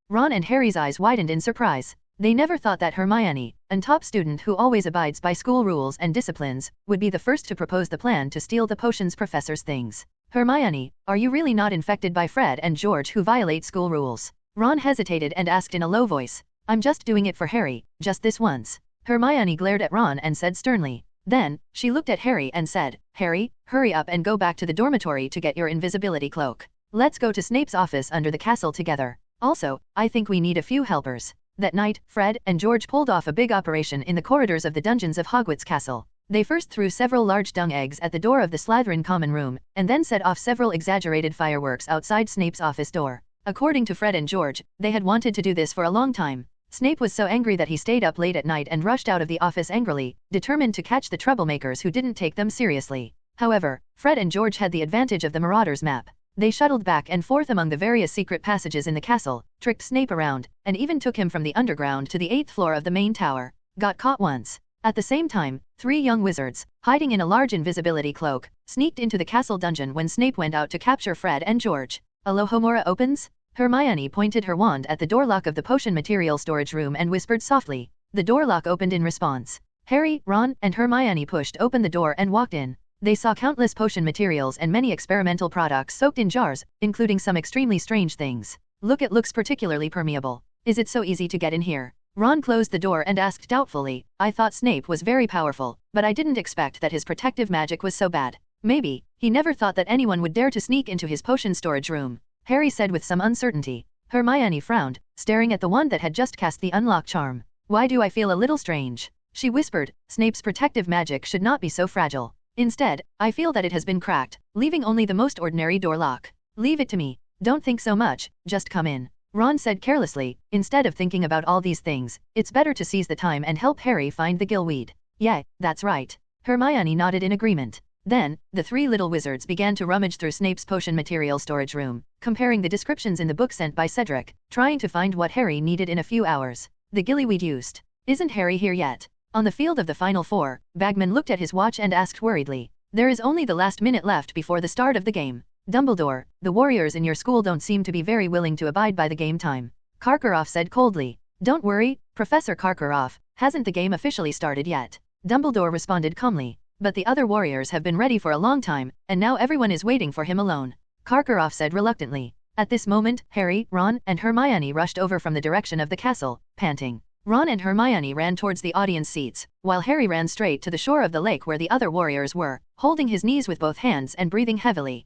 Ron and Harry's eyes widened in surprise. They never thought that Hermione, a top student who always abides by school rules and disciplines, would be the first to propose the plan to steal the potions professor's things. Hermione, are you really not infected by Fred and George who violate school rules? Ron hesitated and asked in a low voice. I'm just doing it for Harry, just this once. Hermione glared at Ron and said sternly. Then, she looked at Harry and said, Harry, hurry up and go back to the dormitory to get your invisibility cloak. Let's go to Snape's office under the castle together. Also, I think we need a few helpers. That night, Fred and George pulled off a big operation in the corridors of the dungeons of Hogwarts Castle. They first threw several large dung eggs at the door of the Slytherin common room, and then set off several exaggerated fireworks outside Snape's office door. According to Fred and George, they had wanted to do this for a long time. Snape was so angry that he stayed up late at night and rushed out of the office angrily, determined to catch the troublemakers who didn't take them seriously. However, Fred and George had the advantage of the Marauders map. They shuttled back and forth among the various secret passages in the castle, tricked Snape around, and even took him from the underground to the 8th floor of the main tower. Got caught once. At the same time, 3 young wizards, hiding in a large invisibility cloak, sneaked into the castle dungeon when Snape went out to capture Fred and George. Alohomora opens? Hermione pointed her wand at the door lock of the potion material storage room and whispered softly. The door lock opened in response. Harry, Ron, and Hermione pushed open the door and walked in. They saw countless potion materials and many experimental products soaked in jars, including some extremely strange things. Look, it looks particularly permeable. Is it so easy to get in here? Ron closed the door and asked doubtfully, I thought Snape was very powerful, but I didn't expect that his protective magic was so bad. Maybe, he never thought that anyone would dare to sneak into his potion storage room, Harry said with some uncertainty. Hermione frowned, staring at the one that had just cast the unlock charm. Why do I feel a little strange? She whispered, Snape's protective magic should not be so fragile. Instead, I feel that it has been cracked, leaving only the most ordinary door lock. Leave it to me. Don't think so much, just come in. Ron said carelessly, instead of thinking about all these things, it's better to seize the time and help Harry find the gillweed. Yeah, that's right. Hermione nodded in agreement. Then, the 3 little wizards began to rummage through Snape's potion material storage room, comparing the descriptions in the book sent by Cedric, trying to find what Harry needed in a few hours. The gillyweed used. Isn't Harry here yet? On the field of the Final Four, Bagman looked at his watch and asked worriedly. There is only the last minute left before the start of the game. Dumbledore, the warriors in your school don't seem to be very willing to abide by the game time. Karkaroff said coldly. Don't worry, Professor Karkaroff, hasn't the game officially started yet? Dumbledore responded calmly. But the other warriors have been ready for a long time, and now everyone is waiting for him alone. Karkaroff said reluctantly. At this moment, Harry, Ron, and Hermione rushed over from the direction of the castle, panting. Ron and Hermione ran towards the audience seats, while Harry ran straight to the shore of the lake where the other warriors were, holding his knees with both hands and breathing heavily.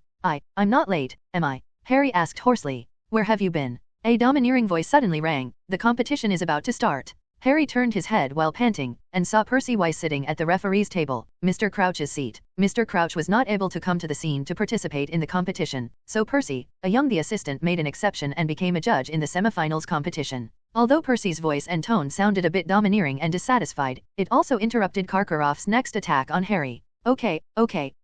I'm not late, am I? Harry asked hoarsely. Where have you been? A domineering voice suddenly rang. The competition is about to start. Harry turned his head while panting, and saw Percy Weiss sitting at the referee's table, Mr. Crouch's seat. Mr. Crouch was not able to come to the scene to participate in the competition, so Percy, a young assistant, made an exception and became a judge in the semifinals competition. Although Percy's voice and tone sounded a bit domineering and dissatisfied, it also interrupted Karkaroff's next attack on Harry. Okay,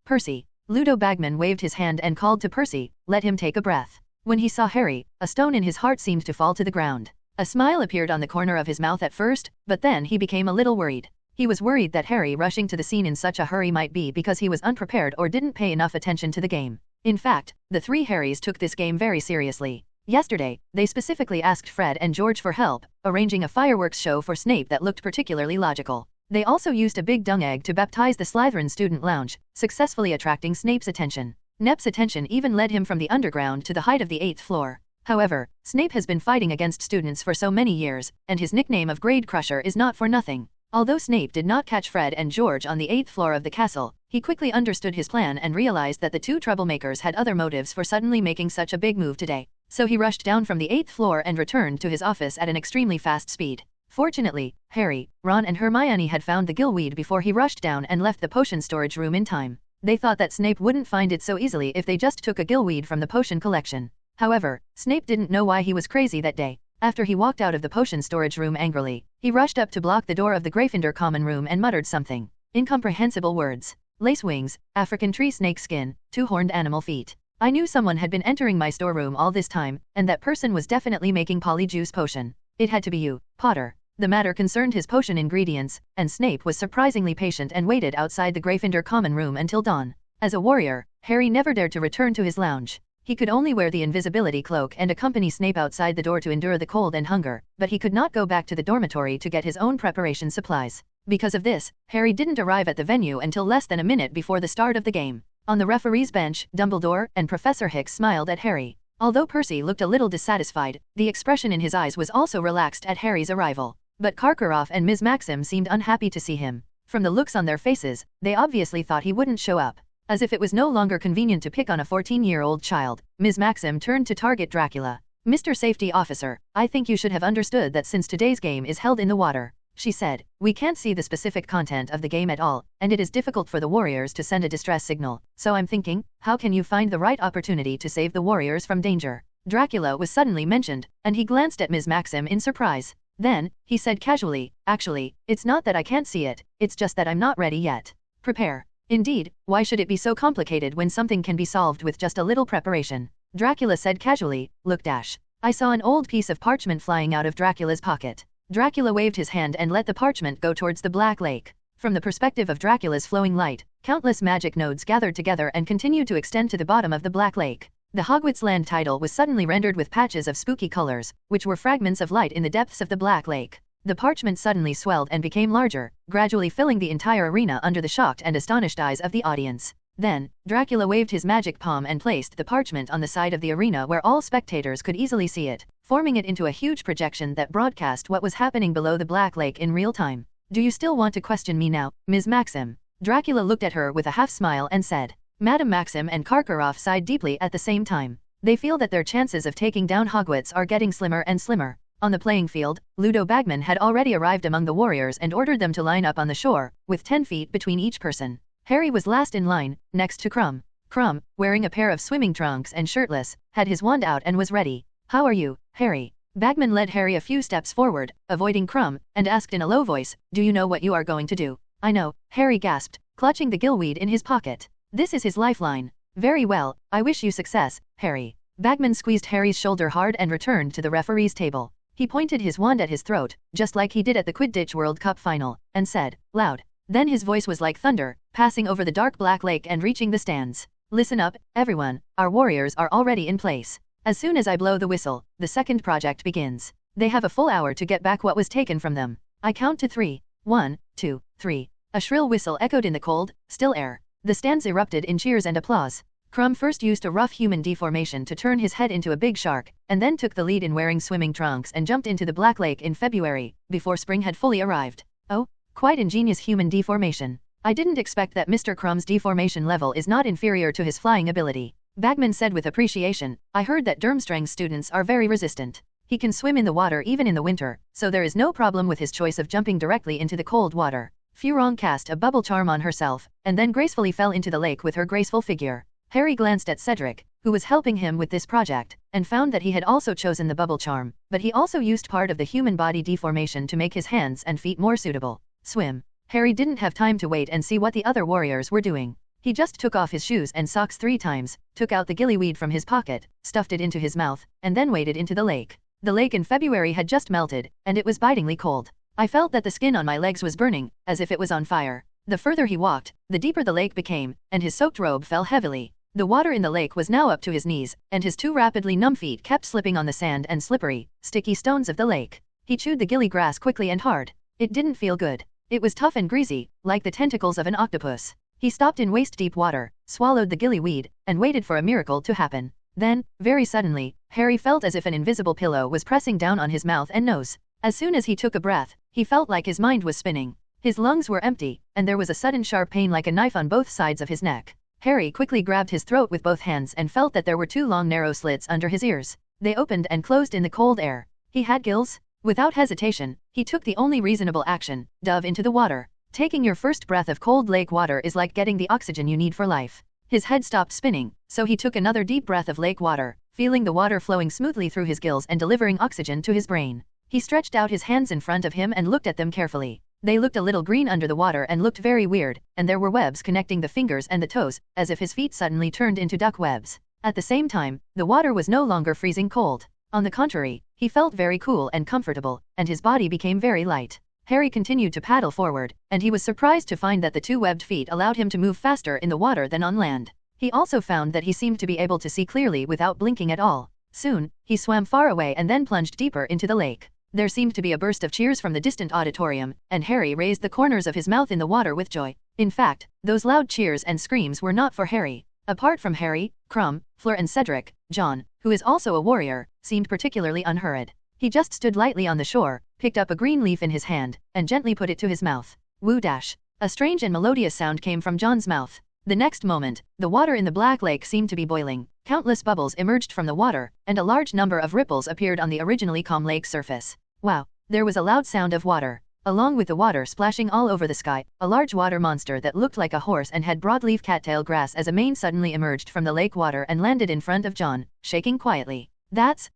Percy. Ludo Bagman waved his hand and called to Percy, let him take a breath. When he saw Harry, a stone in his heart seemed to fall to the ground. A smile appeared on the corner of his mouth at first, but then he became a little worried. He was worried that Harry rushing to the scene in such a hurry might be because he was unprepared or didn't pay enough attention to the game. In fact, the three Harrys took this game very seriously. Yesterday, they specifically asked Fred and George for help, arranging a fireworks show for Snape that looked particularly logical. They also used a big dung egg to baptize the Slytherin student lounge, successfully attracting Snape's attention. Nep's attention even led him from the underground to the height of the 8th floor. However, Snape has been fighting against students for so many years, and his nickname of Grade Crusher is not for nothing. Although Snape did not catch Fred and George on the 8th floor of the castle, he quickly understood his plan and realized that the two troublemakers had other motives for suddenly making such a big move today. So he rushed down from the 8th floor and returned to his office at an extremely fast speed. Fortunately, Harry, Ron and Hermione had found the gillweed before he rushed down and left the potion storage room in time. They thought that Snape wouldn't find it so easily if they just took a gillweed from the potion collection. However, Snape didn't know why he was crazy that day. After he walked out of the potion storage room angrily, he rushed up to block the door of the Gryffindor common room and muttered something. Incomprehensible words. Lace wings, African tree snake skin, two-horned animal feet. I knew someone had been entering my storeroom all this time, and that person was definitely making polyjuice potion. It had to be you, Potter. The matter concerned his potion ingredients, and Snape was surprisingly patient and waited outside the Gryffindor common room until dawn. As a warrior, Harry never dared to return to his lounge. He could only wear the invisibility cloak and accompany Snape outside the door to endure the cold and hunger, but he could not go back to the dormitory to get his own preparation supplies. Because of this, Harry didn't arrive at the venue until less than a minute before the start of the game. On the referee's bench, Dumbledore and Professor Hicks smiled at Harry. Although Percy looked a little dissatisfied, the expression in his eyes was also relaxed at Harry's arrival. But Karkaroff and Ms. Maxim seemed unhappy to see him. From the looks on their faces, they obviously thought he wouldn't show up. As if it was no longer convenient to pick on a 14-year-old child, Ms. Maxim turned to target Dracula. Mr. Safety Officer, I think you should have understood that since today's game is held in the water, she said. We can't see the specific content of the game at all, and it is difficult for the warriors to send a distress signal. So I'm thinking, how can you find the right opportunity to save the warriors from danger? Dracula was suddenly mentioned, and he glanced at Ms. Maxim in surprise. Then, he said casually, actually, it's not that I can't see it, it's just that I'm not ready yet. Prepare. Indeed, why should it be so complicated when something can be solved with just a little preparation? Dracula said casually, look dash. I saw an old piece of parchment flying out of Dracula's pocket. Dracula waved his hand and let the parchment go towards the Black Lake. From the perspective of Dracula's flowing light, countless magic nodes gathered together and continued to extend to the bottom of the Black Lake. The Hogwarts land title was suddenly rendered with patches of spooky colors, which were fragments of light in the depths of the Black Lake. The parchment suddenly swelled and became larger, gradually filling the entire arena under the shocked and astonished eyes of the audience. Then, Dracula waved his magic palm and placed the parchment on the side of the arena where all spectators could easily see it, forming it into a huge projection that broadcast what was happening below the Black Lake in real time. Do you still want to question me now, Ms. Maxim? Dracula looked at her with a half smile and said. Madame Maxim and Karkaroff sighed deeply at the same time. They feel that their chances of taking down Hogwarts are getting slimmer and slimmer. On the playing field, Ludo Bagman had already arrived among the warriors and ordered them to line up on the shore, with 10 feet between each person. Harry was last in line, next to Crumb. Crumb, wearing a pair of swimming trunks and shirtless, had his wand out and was ready. How are you, Harry? Bagman led Harry a few steps forward, avoiding Crumb, and asked in a low voice, do you know what you are going to do? I know, Harry gasped, clutching the gillweed in his pocket. This is his lifeline. Very well, I wish you success, Harry. Bagman squeezed Harry's shoulder hard and returned to the referee's table. He pointed his wand at his throat, just like he did at the Quidditch World Cup final, and said, loud. Then his voice was like thunder, passing over the dark Black Lake and reaching the stands. Listen up, everyone, our warriors are already in place. As soon as I blow the whistle, the second project begins. They have a full hour to get back what was taken from them. I count to 3. 1, 2, 3. A shrill whistle echoed in the cold, still air. The stands erupted in cheers and applause. Crumb first used a rough human deformation to turn his head into a big shark, and then took the lead in wearing swimming trunks and jumped into the Black Lake in February, before spring had fully arrived. Oh, quite ingenious human deformation. I didn't expect that Mr. Crumb's deformation level is not inferior to his flying ability. Bagman said with appreciation. I heard that Durmstrang's students are very resistant. He can swim in the water even in the winter, so there is no problem with his choice of jumping directly into the cold water. Furong cast a bubble charm on herself, and then gracefully fell into the lake with her graceful figure. Harry glanced at Cedric, who was helping him with this project, and found that he had also chosen the bubble charm, but he also used part of the human body deformation to make his hands and feet more suitable. Swim. Harry didn't have time to wait and see what the other warriors were doing. He just took off his shoes and socks 3 times, took out the gillyweed from his pocket, stuffed it into his mouth, and then waded into the lake. The lake in February had just melted, and it was bitingly cold. I felt that the skin on my legs was burning, as if it was on fire. The further he walked, the deeper the lake became, and his soaked robe fell heavily. The water in the lake was now up to his knees, and his 2 rapidly numb feet kept slipping on the sand and slippery, sticky stones of the lake. He chewed the gilly grass quickly and hard. It didn't feel good. It was tough and greasy, like the tentacles of an octopus. He stopped in waist-deep water, swallowed the gillyweed, and waited for a miracle to happen. Then, very suddenly, Harry felt as if an invisible pillow was pressing down on his mouth and nose. As soon as he took a breath, he felt like his mind was spinning. His lungs were empty, and there was a sudden sharp pain like a knife on both sides of his neck. Harry quickly grabbed his throat with both hands and felt that there were 2 long narrow slits under his ears. They opened and closed in the cold air. He had gills? Without hesitation, he took the only reasonable action, dove into the water. Taking your first breath of cold lake water is like getting the oxygen you need for life. His head stopped spinning, so he took another deep breath of lake water, feeling the water flowing smoothly through his gills and delivering oxygen to his brain. He stretched out his hands in front of him and looked at them carefully. They looked a little green under the water and looked very weird, and there were webs connecting the fingers and the toes, as if his feet suddenly turned into duck webs. At the same time, the water was no longer freezing cold. On the contrary, he felt very cool and comfortable, and his body became very light. Harry continued to paddle forward, and he was surprised to find that the 2 webbed feet allowed him to move faster in the water than on land. He also found that he seemed to be able to see clearly without blinking at all. Soon, he swam far away and then plunged deeper into the lake. There seemed to be a burst of cheers from the distant auditorium, and Harry raised the corners of his mouth in the water with joy. In fact, those loud cheers and screams were not for Harry. Apart from Harry, Crumb, Fleur and Cedric, John, who is also a warrior, seemed particularly unhurried. He just stood lightly on the shore, picked up a green leaf in his hand, and gently put it to his mouth. Woo dash. A strange and melodious sound came from John's mouth. The next moment, the water in the Black Lake seemed to be boiling. Countless bubbles emerged from the water, and a large number of ripples appeared on the originally calm lake surface. Wow, there was a loud sound of water. Along with the water splashing all over the sky, a large water monster that looked like a horse and had broadleaf cattail grass as a mane suddenly emerged from the lake water and landed in front of John, shaking quietly. That's.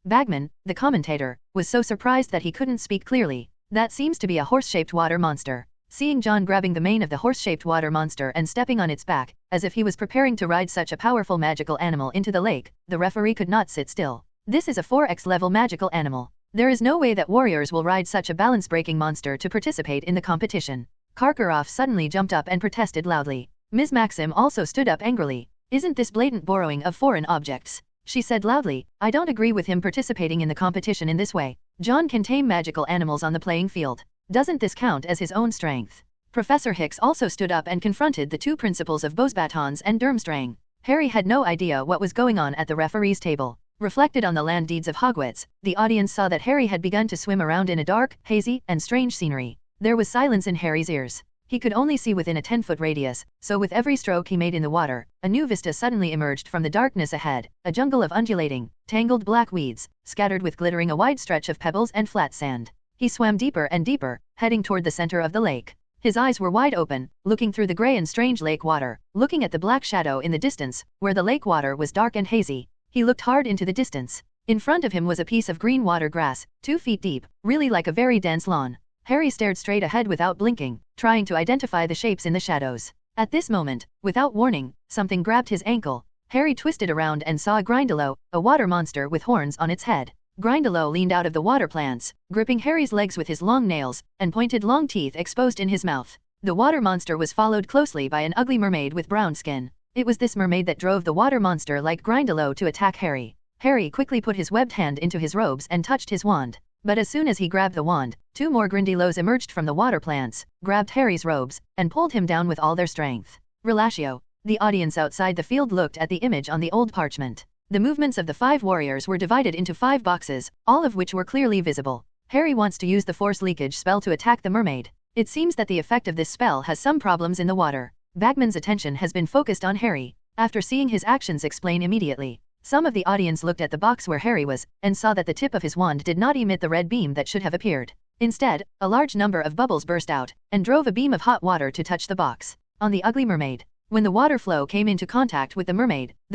Bagman, the commentator, was so surprised that he couldn't speak clearly. That seems to be a horse-shaped water monster. Seeing John grabbing the mane of the horse-shaped water monster and stepping on its back, as if he was preparing to ride such a powerful magical animal into the lake, the referee could not sit still. This is a 4x level magical animal. There is no way that warriors will ride such a balance-breaking monster to participate in the competition. Karkaroff suddenly jumped up and protested loudly. Ms. Maxim also stood up angrily. Isn't this blatant borrowing of foreign objects? She said loudly. I don't agree with him participating in the competition in this way. John can tame magical animals on the playing field. Doesn't this count as his own strength? Professor Hicks also stood up and confronted the 2 principals of Bosbatons and Durmstrang. Harry had no idea what was going on at the referee's table. Reflected on the land deeds of Hogwarts, the audience saw that Harry had begun to swim around in a dark, hazy, and strange scenery. There was silence in Harry's ears. He could only see within a 10-foot radius, so with every stroke he made in the water, a new vista suddenly emerged from the darkness ahead, a jungle of undulating, tangled black weeds, scattered with glittering a wide stretch of pebbles and flat sand. He swam deeper and deeper, heading toward the center of the lake. His eyes were wide open, looking through the gray and strange lake water, looking at the black shadow in the distance, where the lake water was dark and hazy. He looked hard into the distance. In front of him was a piece of green water grass, 2 feet deep, really like a very dense lawn. Harry stared straight ahead without blinking, trying to identify the shapes in the shadows. At this moment, without warning, something grabbed his ankle. Harry twisted around and saw a Grindylow, a water monster with horns on its head. Grindylow leaned out of the water plants, gripping Harry's legs with his long nails, and pointed long teeth exposed in his mouth. The water monster was followed closely by an ugly mermaid with brown skin. It was this mermaid that drove the water monster like Grindylow to attack Harry. Harry quickly put his webbed hand into his robes and touched his wand. But as soon as he grabbed the wand, 2 more Grindylows emerged from the water plants, grabbed Harry's robes, and pulled him down with all their strength. Relatio. The audience outside the field looked at the image on the old parchment. The movements of the 5 warriors were divided into 5 boxes, all of which were clearly visible. Harry wants to use the force leakage spell to attack the mermaid. It seems that the effect of this spell has some problems in the water. Bagman's attention has been focused on Harry. After seeing his actions explain immediately, some of the audience looked at the box where Harry was, and saw that the tip of his wand did not emit the red beam that should have appeared. Instead, a large number of bubbles burst out, and drove a beam of hot water to touch the box. On the ugly mermaid. When the water flow came into contact with the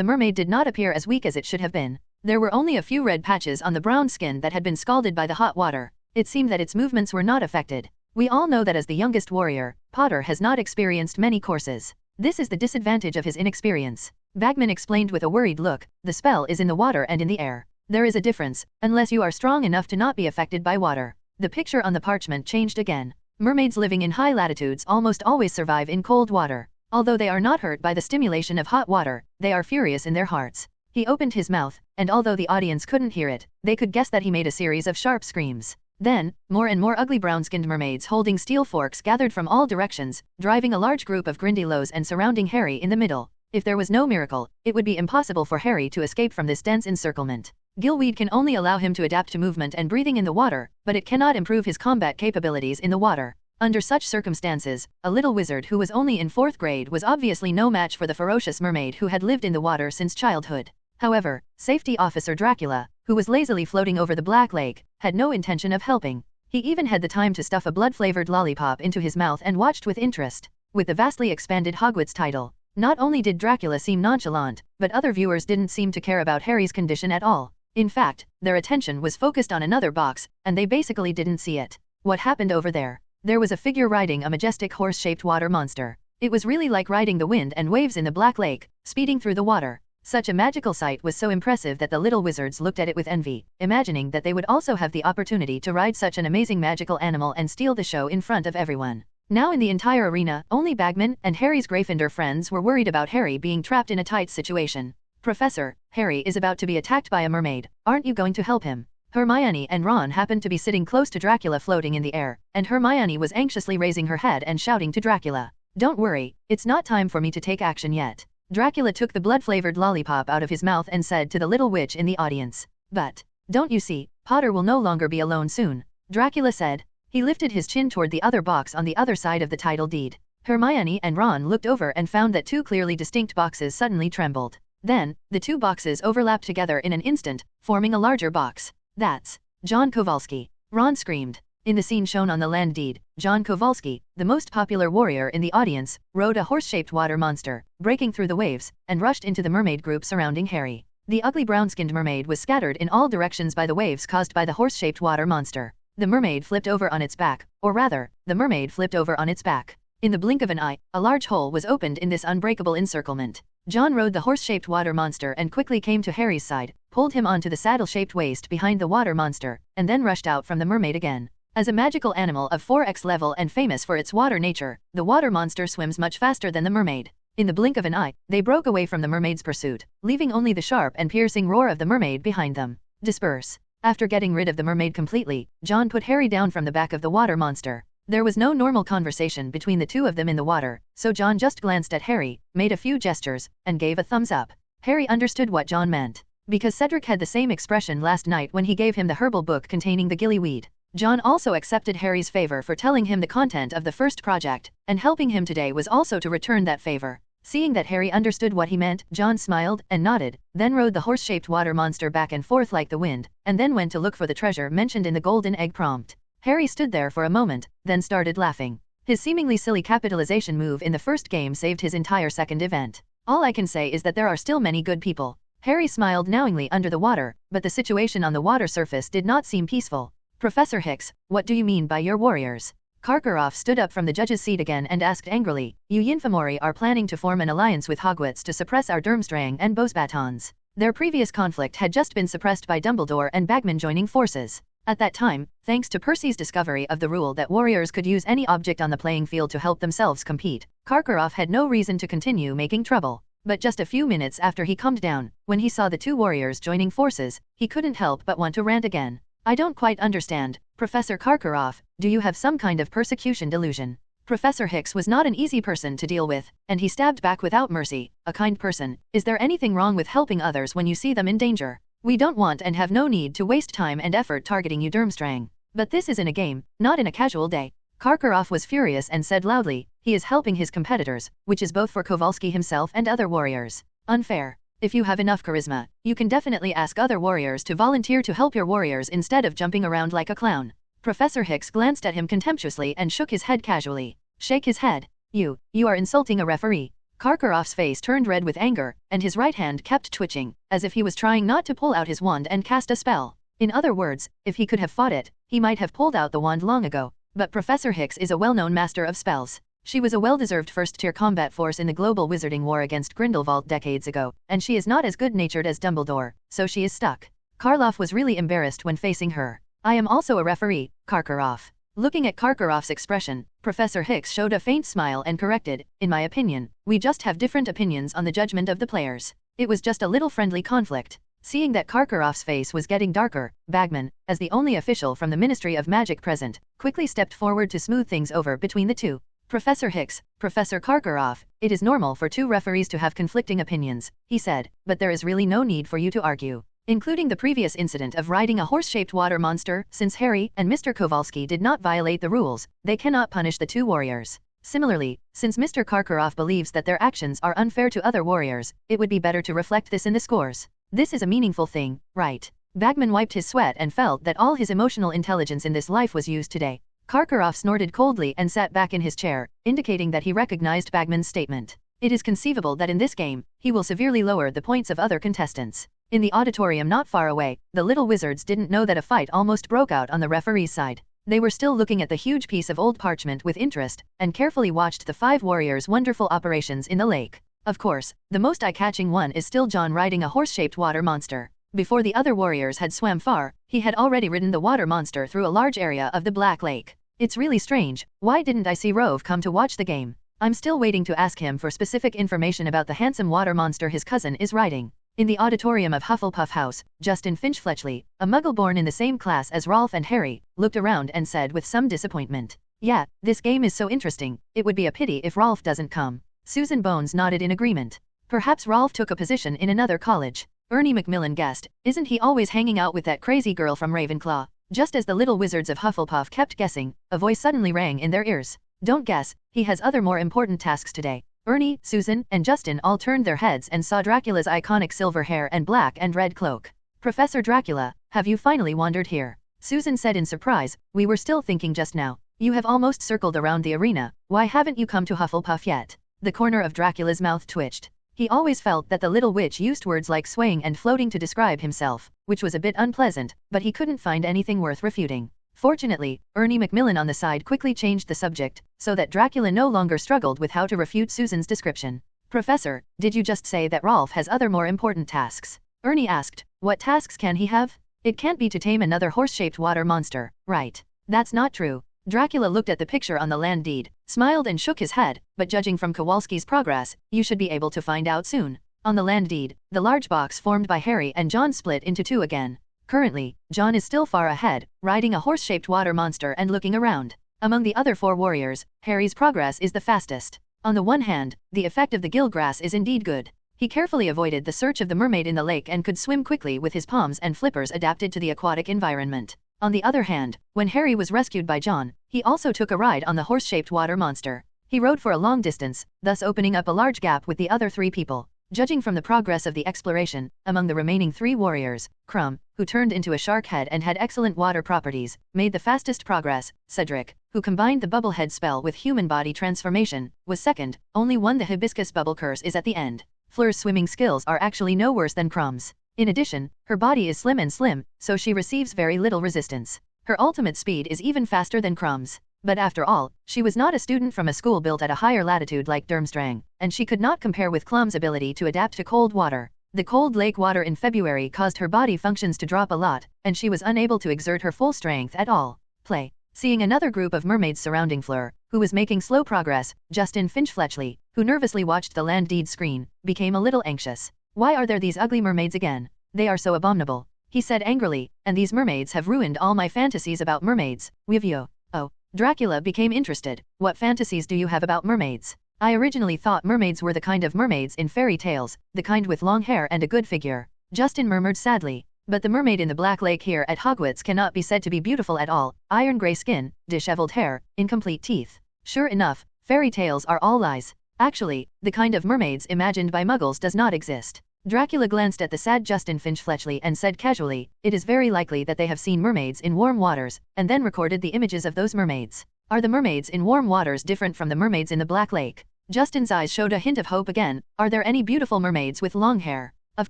mermaid did not appear as weak as it should have been. There were only a few red patches on the brown skin that had been scalded by the hot water. It seemed that its movements were not affected. We all know that as the youngest warrior, Potter has not experienced many courses. This is the disadvantage of his inexperience. Bagman explained with a worried look, the spell is in the water and in the air. There is a difference, unless you are strong enough to not be affected by water. The picture on the parchment changed again. Mermaids living in high latitudes almost always survive in cold water. Although they are not hurt by the stimulation of hot water, they are furious in their hearts. He opened his mouth, and although the audience couldn't hear it, they could guess that he made a series of sharp screams. Then, more and more ugly brown-skinned mermaids holding steel forks gathered from all directions, driving a large group of Grindylows and surrounding Harry in the middle. If there was no miracle, it would be impossible for Harry to escape from this dense encirclement. Gillweed can only allow him to adapt to movement and breathing in the water, but it cannot improve his combat capabilities in the water. Under such circumstances, a little wizard who was only in 4th grade was obviously no match for the ferocious mermaid who had lived in the water since childhood. However, Safety Officer Dracula, who was lazily floating over the Black Lake, had no intention of helping. He even had the time to stuff a blood-flavored lollipop into his mouth and watched with interest. With the vastly expanded Hogwarts title, not only did Dracula seem nonchalant, but other viewers didn't seem to care about Harry's condition at all. In fact, their attention was focused on another box, and they basically didn't see it. What happened over there? There was a figure riding a majestic horse-shaped water monster. It was really like riding the wind and waves in the Black Lake, speeding through the water. Such a magical sight was so impressive that the little wizards looked at it with envy, imagining that they would also have the opportunity to ride such an amazing magical animal and steal the show in front of everyone. Now in the entire arena, only Bagman and Harry's Gryffindor friends were worried about Harry being trapped in a tight situation. Professor, Harry is about to be attacked by a mermaid. Aren't you going to help him? Hermione and Ron happened to be sitting close to Dracula floating in the air, and Hermione was anxiously raising her head and shouting to Dracula, "Don't worry, it's not time for me to take action yet." Dracula took the blood-flavored lollipop out of his mouth and said to the little witch in the audience, "But, don't you see, Potter will no longer be alone soon." Dracula said. He lifted his chin toward the other box on the other side of the title deed. Hermione and Ron looked over and found that 2 clearly distinct boxes suddenly trembled. Then, the 2 boxes overlapped together in an instant, forming a larger box. "That's John Kowalski!" Ron screamed. In the scene shown on the land deed, John Kowalski, the most popular warrior in the audience, rode a horse-shaped water monster, breaking through the waves, and rushed into the mermaid group surrounding Harry. The ugly brown-skinned mermaid was scattered in all directions by the waves caused by the horse-shaped water monster. The mermaid flipped over on its back, or rather, the mermaid flipped over on its back. In the blink of an eye, a large hole was opened in this unbreakable encirclement. John rode the horse-shaped water monster and quickly came to Harry's side, pulled him onto the saddle-shaped waist behind the water monster, and then rushed out from the mermaid again. As a magical animal of 4x level and famous for its water nature, the water monster swims much faster than the mermaid. In the blink of an eye, they broke away from the mermaid's pursuit, leaving only the sharp and piercing roar of the mermaid behind them. Disperse. After getting rid of the mermaid completely, John put Harry down from the back of the water monster. There was no normal conversation between the 2 of them in the water, so John just glanced at Harry, made a few gestures, and gave a thumbs up. Harry understood what John meant. Because Cedric had the same expression last night when he gave him the herbal book containing the gillyweed. John also accepted Harry's favor for telling him the content of the first project, and helping him today was also to return that favor. Seeing that Harry understood what he meant, John smiled and nodded, then rode the horse-shaped water monster back and forth like the wind, and then went to look for the treasure mentioned in the golden egg prompt. Harry stood there for a moment, then started laughing. His seemingly silly capitalization move in the first game saved his entire second event. All I can say is that there are still many good people. Harry smiled knowingly under the water, but the situation on the water surface did not seem peaceful. "Professor Hicks, what do you mean by your warriors?" Karkaroff stood up from the judge's seat again and asked angrily, "You Yinfamori are planning to form an alliance with Hogwarts to suppress our Durmstrang and Beauxbatons." Their previous conflict had just been suppressed by Dumbledore and Bagman joining forces. At that time, thanks to Percy's discovery of the rule that warriors could use any object on the playing field to help themselves compete, Karkaroff had no reason to continue making trouble. But just a few minutes after he calmed down, when he saw the two warriors joining forces, he couldn't help but want to rant again. I don't quite understand, Professor Karkaroff, do you have some kind of persecution delusion? Professor Hicks was not an easy person to deal with, and he stabbed back without mercy. A kind person. Is there anything wrong with helping others when you see them in danger? We don't want and have no need to waste time and effort targeting you, Durmstrang. But this is in a game, not in a casual day. Karkaroff was furious and said loudly, he is helping his competitors, which is both for Kowalski himself and other warriors. Unfair. If you have enough charisma, you can definitely ask other warriors to volunteer to help your warriors instead of jumping around like a clown. Professor Hicks glanced at him contemptuously and shook his head casually. Shake his head. You are insulting a referee. Karkaroff's face turned red with anger, and his right hand kept twitching, as if he was trying not to pull out his wand and cast a spell. In other words, if he could have fought it, he might have pulled out the wand long ago. But Professor Hicks is a well-known master of spells. She was a well-deserved first-tier combat force in the global wizarding war against Grindelwald decades ago, and she is not as good-natured as Dumbledore, so she is stuck. Karloff was really embarrassed when facing her. I am also a referee, Karkaroff. Looking at Karkaroff's expression, Professor Hicks showed a faint smile and corrected, in my opinion, we just have different opinions on the judgment of the players. It was just a little friendly conflict. Seeing that Karkaroff's face was getting darker, Bagman, as the only official from the Ministry of Magic present, quickly stepped forward to smooth things over between the two. Professor Hicks, Professor Karkaroff, it is normal for two referees to have conflicting opinions, he said, but there is really no need for you to argue. Including the previous incident of riding a horse-shaped water monster, since Harry and Mr. Kowalski did not violate the rules, they cannot punish the two warriors. Similarly, since Mr. Karkaroff believes that their actions are unfair to other warriors, it would be better to reflect this in the scores. This is a meaningful thing, right? Bagman wiped his sweat and felt that all his emotional intelligence in this life was used today. Karkaroff snorted coldly and sat back in his chair, indicating that he recognized Bagman's statement. It is conceivable that in this game, he will severely lower the points of other contestants. In the auditorium not far away, the little wizards didn't know that a fight almost broke out on the referee's side. They were still looking at the huge piece of old parchment with interest, and carefully watched the 5 warriors' wonderful operations in the lake. Of course, the most eye-catching one is still John riding a horse-shaped water monster. Before the other warriors had swam far, he had already ridden the water monster through a large area of the Black Lake. It's really strange, why didn't I see Rove come to watch the game? I'm still waiting to ask him for specific information about the handsome water monster his cousin is riding. In the auditorium of Hufflepuff House, Justin Finch-Fletchley, a muggle born in the same class as Rolf and Harry, looked around and said with some disappointment, "Yeah, this game is so interesting, it would be a pity if Rolf doesn't come." Susan Bones nodded in agreement. Perhaps Rolf took a position in another college. Ernie Macmillan guessed, "Isn't he always hanging out with that crazy girl from Ravenclaw?" Just as the little wizards of Hufflepuff kept guessing, a voice suddenly rang in their ears. "Don't guess, he has other more important tasks today." Ernie, Susan, and Justin all turned their heads and saw Dracula's iconic silver hair and black and red cloak. "Professor Dracula, have you finally wandered here?" Susan said in surprise, "We were still thinking just now. You have almost circled around the arena, why haven't you come to Hufflepuff yet?" The corner of Dracula's mouth twitched. He always felt that the little witch used words like swaying and floating to describe himself, which was a bit unpleasant, but he couldn't find anything worth refuting. Fortunately, Ernie Macmillan on the side quickly changed the subject, so that Dracula no longer struggled with how to refute Susan's description. "Professor, did you just say that Rolf has other more important tasks?" Ernie asked. "What tasks can he have? It can't be to tame another horse-shaped water monster, right?" "That's not true." Dracula looked at the picture on the land deed, smiled and shook his head, "But judging from Kowalski's progress, you should be able to find out soon." On the land deed, the large box formed by Harry and John split into 2 again. Currently, John is still far ahead, riding a horse-shaped water monster and looking around. Among the other 4 warriors, Harry's progress is the fastest. On the one hand, the effect of the gill grass is indeed good. He carefully avoided the search of the mermaid in the lake and could swim quickly with his palms and flippers adapted to the aquatic environment. On the other hand, when Harry was rescued by John, he also took a ride on the horse-shaped water monster. He rode for a long distance, thus opening up a large gap with the other 3 people. Judging from the progress of the exploration, among the remaining 3 warriors, Crumb, who turned into a shark head and had excellent water properties, made the fastest progress. Cedric, who combined the bubble head spell with human body transformation, was second, only one the hibiscus bubble curse is at the end. Fleur's swimming skills are actually no worse than Crumb's. In addition, her body is slim, so she receives very little resistance. Her ultimate speed is even faster than Crumb's. But after all, she was not a student from a school built at a higher latitude like Durmstrang, and she could not compare with Clum's ability to adapt to cold water. The cold lake water in February caused her body functions to drop a lot, and she was unable to exert her full strength at all. Play. Seeing another group of mermaids surrounding Fleur, who was making slow progress, Justin Finch-Fletchley, who nervously watched the land deed screen, became a little anxious. Why are there these ugly mermaids again? They are so abominable, he said angrily, and these mermaids have ruined all my fantasies about mermaids. Wivio. Oh. Dracula became interested. What fantasies do you have about mermaids? I originally thought mermaids were the kind of mermaids in fairy tales, the kind with long hair and a good figure. Justin murmured sadly. But the mermaid in the Black Lake here at Hogwarts cannot be said to be beautiful at all. Iron gray skin, disheveled hair, incomplete teeth. Sure enough, fairy tales are all lies. Actually, the kind of mermaids imagined by muggles does not exist. Dracula glanced at the sad Justin Finch-Fletchley and said casually, it is very likely that they have seen mermaids in warm waters, and then recorded the images of those mermaids. Are the mermaids in warm waters different from the mermaids in the Black Lake? Justin's eyes showed a hint of hope again. Are there any beautiful mermaids with long hair? Of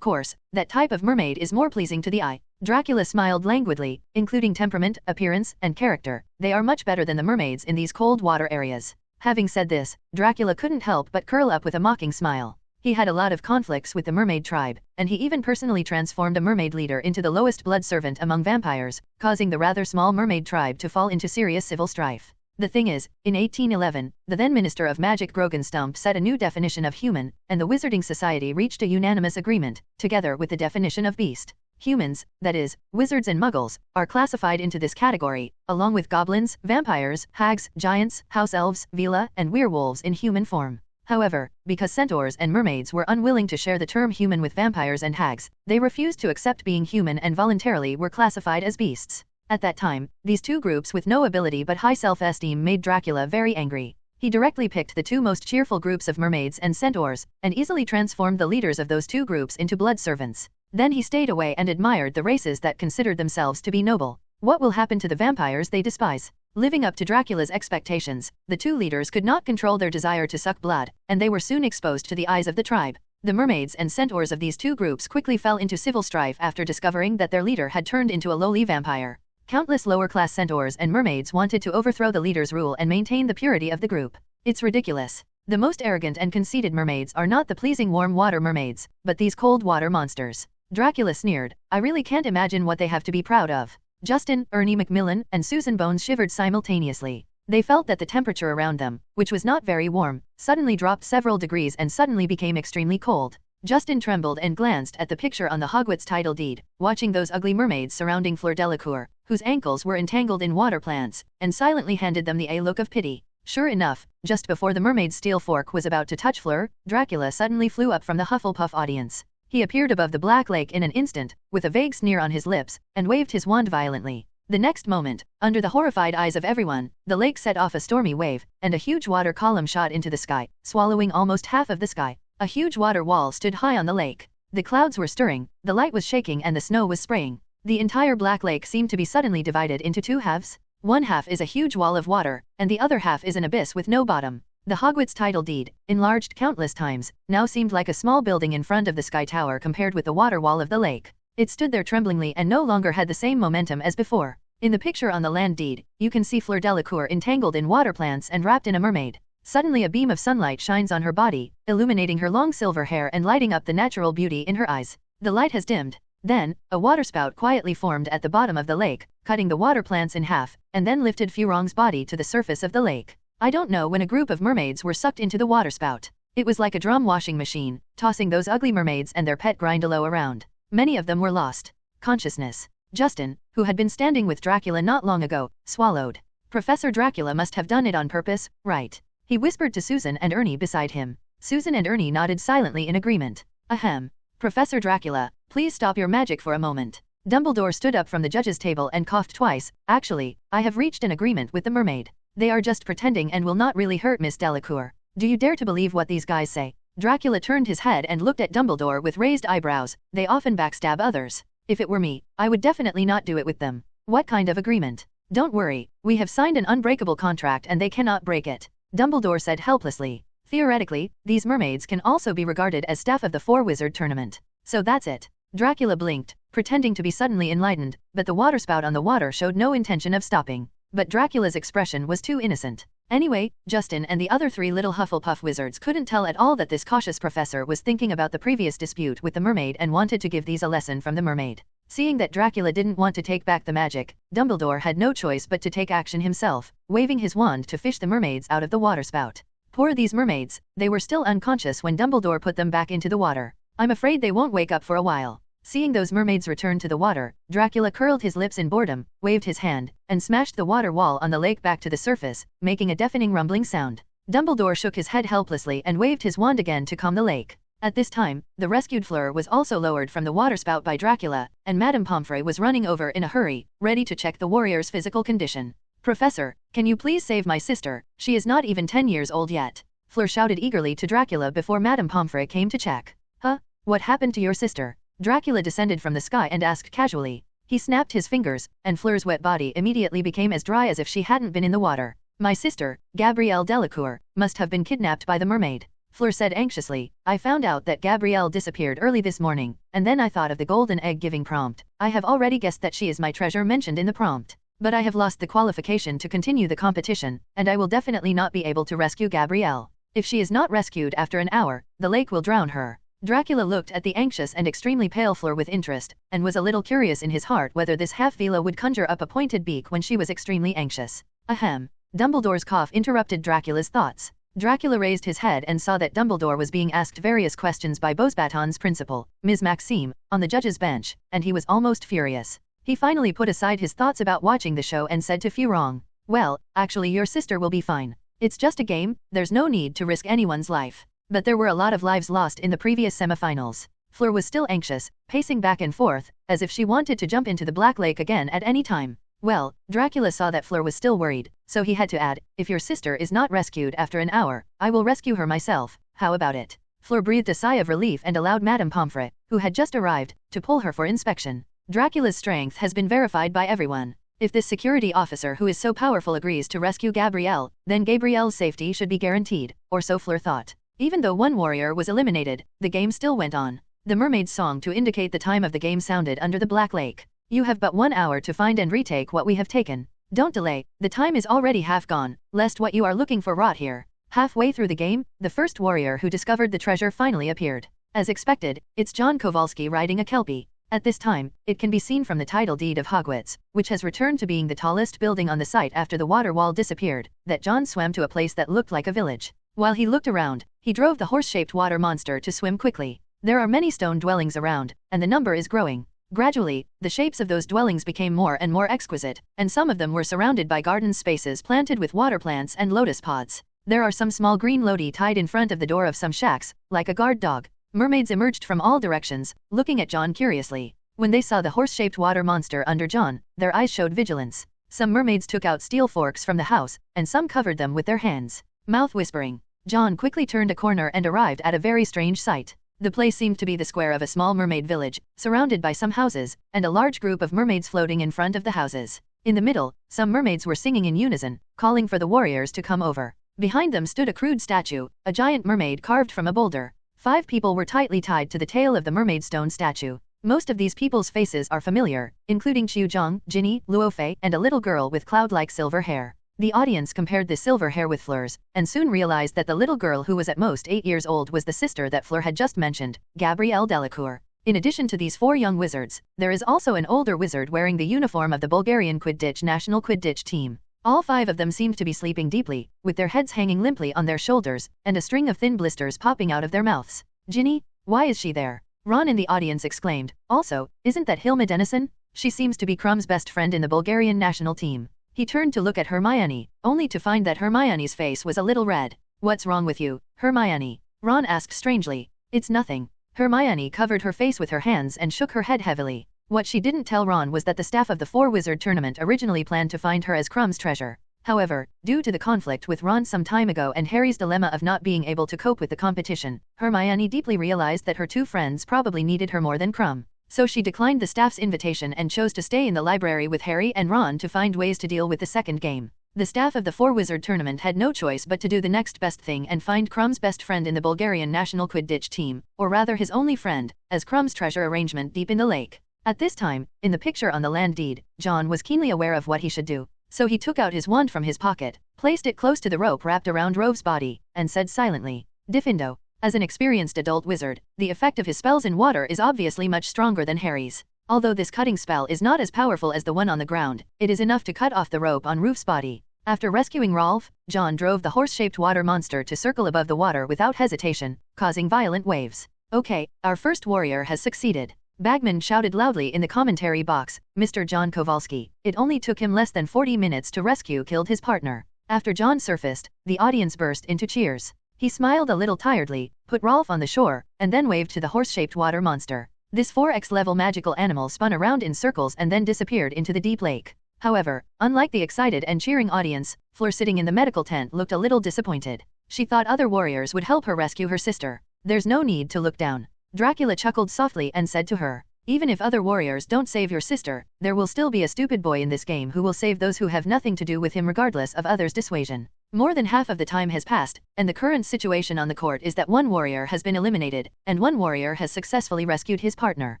course, that type of mermaid is more pleasing to the eye. Dracula smiled languidly, including temperament, appearance, and character. They are much better than the mermaids in these cold water areas. Having said this, Dracula couldn't help but curl up with a mocking smile. He had a lot of conflicts with the mermaid tribe, and he even personally transformed a mermaid leader into the lowest blood servant among vampires, causing the rather small mermaid tribe to fall into serious civil strife. The thing is, in 1811, the then Minister of Magic Grogan-Stump set a new definition of human, and the Wizarding Society reached a unanimous agreement, together with the definition of beast. Humans, that is, wizards and muggles, are classified into this category, along with goblins, vampires, hags, giants, house elves, vila, and werewolves in human form. However, because centaurs and mermaids were unwilling to share the term human with vampires and hags, they refused to accept being human and voluntarily were classified as beasts. At that time, these two groups with no ability but high self-esteem made Dracula very angry. He directly picked the two most cheerful groups of mermaids and centaurs, and easily transformed the leaders of those two groups into blood servants. Then he stayed away and admired the races that considered themselves to be noble. What will happen to the vampires they despise? Living up to Dracula's expectations, the two leaders could not control their desire to suck blood, and they were soon exposed to the eyes of the tribe. The mermaids and centaurs of these two groups quickly fell into civil strife after discovering that their leader had turned into a lowly vampire. Countless lower-class centaurs and mermaids wanted to overthrow the leader's rule and maintain the purity of the group. It's ridiculous. The most arrogant and conceited mermaids are not the pleasing warm water mermaids, but these cold water monsters. Dracula sneered. I really can't imagine what they have to be proud of. Justin, Ernie Macmillan, and Susan Bones shivered simultaneously. They felt that the temperature around them, which was not very warm, suddenly dropped several degrees and suddenly became extremely cold. Justin trembled and glanced at the picture on the Hogwarts title deed, watching those ugly mermaids surrounding Fleur Delacour, whose ankles were entangled in water plants, and silently handed them a look of pity. Sure enough, just before the mermaid's steel fork was about to touch Fleur, Dracula suddenly flew up from the Hufflepuff audience. He appeared above the Black Lake in an instant, with a vague sneer on his lips, and waved his wand violently. The next moment, under the horrified eyes of everyone, the lake set off a stormy wave, and a huge water column shot into the sky, swallowing almost half of the sky. A huge water wall stood high on the lake. The clouds were stirring, the light was shaking and the snow was spraying. The entire Black Lake seemed to be suddenly divided into two halves. One half is a huge wall of water, and the other half is an abyss with no bottom. The Hogwarts title deed, enlarged countless times, now seemed like a small building in front of the Sky Tower compared with the water wall of the lake. It stood there tremblingly and no longer had the same momentum as before. In the picture on the land deed, you can see Fleur Delacour entangled in water plants and wrapped in a mermaid. Suddenly a beam of sunlight shines on her body, illuminating her long silver hair and lighting up the natural beauty in her eyes. The light has dimmed. Then, a waterspout quietly formed at the bottom of the lake, cutting the water plants in half, and then lifted Furong's body to the surface of the lake. I don't know when a group of mermaids were sucked into the waterspout. It was like a drum washing machine, tossing those ugly mermaids and their pet Grindylow around. Many of them were lost consciousness. Justin, who had been standing with Dracula not long ago, swallowed. Professor Dracula must have done it on purpose, right? He whispered to Susan and Ernie beside him. Susan and Ernie nodded silently in agreement. Ahem. Professor Dracula, please stop your magic for a moment. Dumbledore stood up from the judge's table and coughed twice. Actually, I have reached an agreement with the mermaid. They are just pretending and will not really hurt Miss Delacour. Do you dare to believe what these guys say? Dracula turned his head and looked at Dumbledore with raised eyebrows. They often backstab others. If it were me, I would definitely not do it with them. What kind of agreement? Don't worry, we have signed an unbreakable contract and they cannot break it. Dumbledore said helplessly. Theoretically, these mermaids can also be regarded as staff of the Four-Wizard tournament. So that's it. Dracula blinked, pretending to be suddenly enlightened, but the waterspout on the water showed no intention of stopping. But Dracula's expression was too innocent. Anyway, Justin and the other three little Hufflepuff wizards couldn't tell at all that this cautious professor was thinking about the previous dispute with the mermaid and wanted to give these a lesson from the mermaid. Seeing that Dracula didn't want to take back the magic, Dumbledore had no choice but to take action himself, waving his wand to fish the mermaids out of the waterspout. Poor these mermaids, they were still unconscious when Dumbledore put them back into the water. I'm afraid they won't wake up for a while. Seeing those mermaids return to the water, Dracula curled his lips in boredom, waved his hand, and smashed the water wall on the lake back to the surface, making a deafening rumbling sound. Dumbledore shook his head helplessly and waved his wand again to calm the lake. At this time, the rescued Fleur was also lowered from the waterspout by Dracula, and Madame Pomfrey was running over in a hurry, ready to check the warrior's physical condition. Professor, can you please save my sister? She is not even 10 years old yet. Fleur shouted eagerly to Dracula before Madame Pomfrey came to check. Huh? What happened to your sister? Dracula descended from the sky and asked casually. He snapped his fingers, and Fleur's wet body immediately became as dry as if she hadn't been in the water. My sister, Gabrielle Delacour, must have been kidnapped by the mermaid. Fleur said anxiously. I found out that Gabrielle disappeared early this morning, and then I thought of the golden egg giving prompt. I have already guessed that she is my treasure mentioned in the prompt. But I have lost the qualification to continue the competition, and I will definitely not be able to rescue Gabrielle. If she is not rescued after an hour, the lake will drown her. Dracula looked at the anxious and extremely pale Fleur with interest, and was a little curious in his heart whether this half-Vila would conjure up a pointed beak when she was extremely anxious. Ahem. Dumbledore's cough interrupted Dracula's thoughts. Dracula raised his head and saw that Dumbledore was being asked various questions by Beauxbaton's principal, Ms. Maxime, on the judge's bench, and he was almost furious. He finally put aside his thoughts about watching the show and said to Furong, well, actually your sister will be fine. It's just a game, there's no need to risk anyone's life. But there were a lot of lives lost in the previous semifinals. Fleur was still anxious, pacing back and forth, as if she wanted to jump into the Black Lake again at any time. Well, Dracula saw that Fleur was still worried, so he had to add, if your sister is not rescued after an hour, I will rescue her myself, how about it? Fleur breathed a sigh of relief and allowed Madame Pomfrey, who had just arrived, to pull her for inspection. Dracula's strength has been verified by everyone. If this security officer who is so powerful agrees to rescue Gabrielle, then Gabrielle's safety should be guaranteed, or so Fleur thought. Even though one warrior was eliminated, the game still went on. The mermaid's song to indicate the time of the game sounded under the Black Lake. You have but 1 hour to find and retake what we have taken. Don't delay, the time is already half gone, lest what you are looking for rot here. Halfway through the game, the first warrior who discovered the treasure finally appeared. As expected, it's John Kowalski riding a Kelpie. At this time, it can be seen from the title deed of Hogwarts, which has returned to being the tallest building on the site after the water wall disappeared, that John swam to a place that looked like a village. While he looked around, he drove the horse-shaped water monster to swim quickly. There are many stone dwellings around, and the number is growing. Gradually, the shapes of those dwellings became more and more exquisite, and some of them were surrounded by garden spaces planted with water plants and lotus pods. There are some small green lodi tied in front of the door of some shacks, like a guard dog. Mermaids emerged from all directions, looking at John curiously. When they saw the horse-shaped water monster under John, their eyes showed vigilance. Some mermaids took out steel forks from the house, and some covered them with their hands. Mouth whispering, John quickly turned a corner and arrived at a very strange sight. The place seemed to be the square of a small mermaid village, surrounded by some houses, and a large group of mermaids floating in front of the houses. In the middle, some mermaids were singing in unison, calling for the warriors to come over. Behind them stood a crude statue, a giant mermaid carved from a boulder. 5 people were tightly tied to the tail of the mermaid stone statue. Most of these people's faces are familiar, including Qiu Zhang, Ginny, Luofei, and a little girl with cloud-like silver hair. The audience compared the silver hair with Fleur's, and soon realized that the little girl who was at most 8 years old was the sister that Fleur had just mentioned, Gabrielle Delacour. In addition to these 4 young wizards, there is also an older wizard wearing the uniform of the Bulgarian Quidditch national Quidditch team. All 5 of them seemed to be sleeping deeply, with their heads hanging limply on their shoulders, and a string of thin blisters popping out of their mouths. Ginny, why is she there? Ron in the audience exclaimed. Also, isn't that Hilma Dennison? She seems to be Krumm's best friend in the Bulgarian national team. He turned to look at Hermione, only to find that Hermione's face was a little red. What's wrong with you, Hermione? Ron asked strangely. It's nothing. Hermione covered her face with her hands and shook her head heavily. What she didn't tell Ron was that the staff of the 4-Wizard tournament originally planned to find her as Krumm's treasure. However, due to the conflict with Ron some time ago and Harry's dilemma of not being able to cope with the competition, Hermione deeply realized that her 2 friends probably needed her more than Krumm. So she declined the staff's invitation and chose to stay in the library with Harry and Ron to find ways to deal with the second game. The staff of the 4-Wizard tournament had no choice but to do the next best thing and find Krumm's best friend in the Bulgarian national Quidditch team, or rather his only friend, as Krumm's treasure arrangement deep in the lake. At this time, in the picture on the land deed, John was keenly aware of what he should do. So he took out his wand from his pocket, placed it close to the rope wrapped around Rove's body, and said silently, Diffindo. As an experienced adult wizard, the effect of his spells in water is obviously much stronger than Harry's. Although this cutting spell is not as powerful as the one on the ground, it is enough to cut off the rope on Rufe's body. After rescuing Rolf, John drove the horse-shaped water monster to circle above the water without hesitation, causing violent waves. Okay, our first warrior has succeeded. Bagman shouted loudly in the commentary box. Mr. John Kowalski. It only took him less than 40 minutes to rescue killed his partner. After John surfaced, the audience burst into cheers. He smiled a little tiredly, put Rolf on the shore, and then waved to the horse-shaped water monster. This 4x level magical animal spun around in circles and then disappeared into the deep lake. However, unlike the excited and cheering audience, Fleur sitting in the medical tent looked a little disappointed. She thought other warriors would help her rescue her sister. There's no need to look down. Dracula chuckled softly and said to her, even if other warriors don't save your sister, there will still be a stupid boy in this game who will save those who have nothing to do with him regardless of others' dissuasion. More than half of the time has passed, and the current situation on the court is that one warrior has been eliminated, and one warrior has successfully rescued his partner.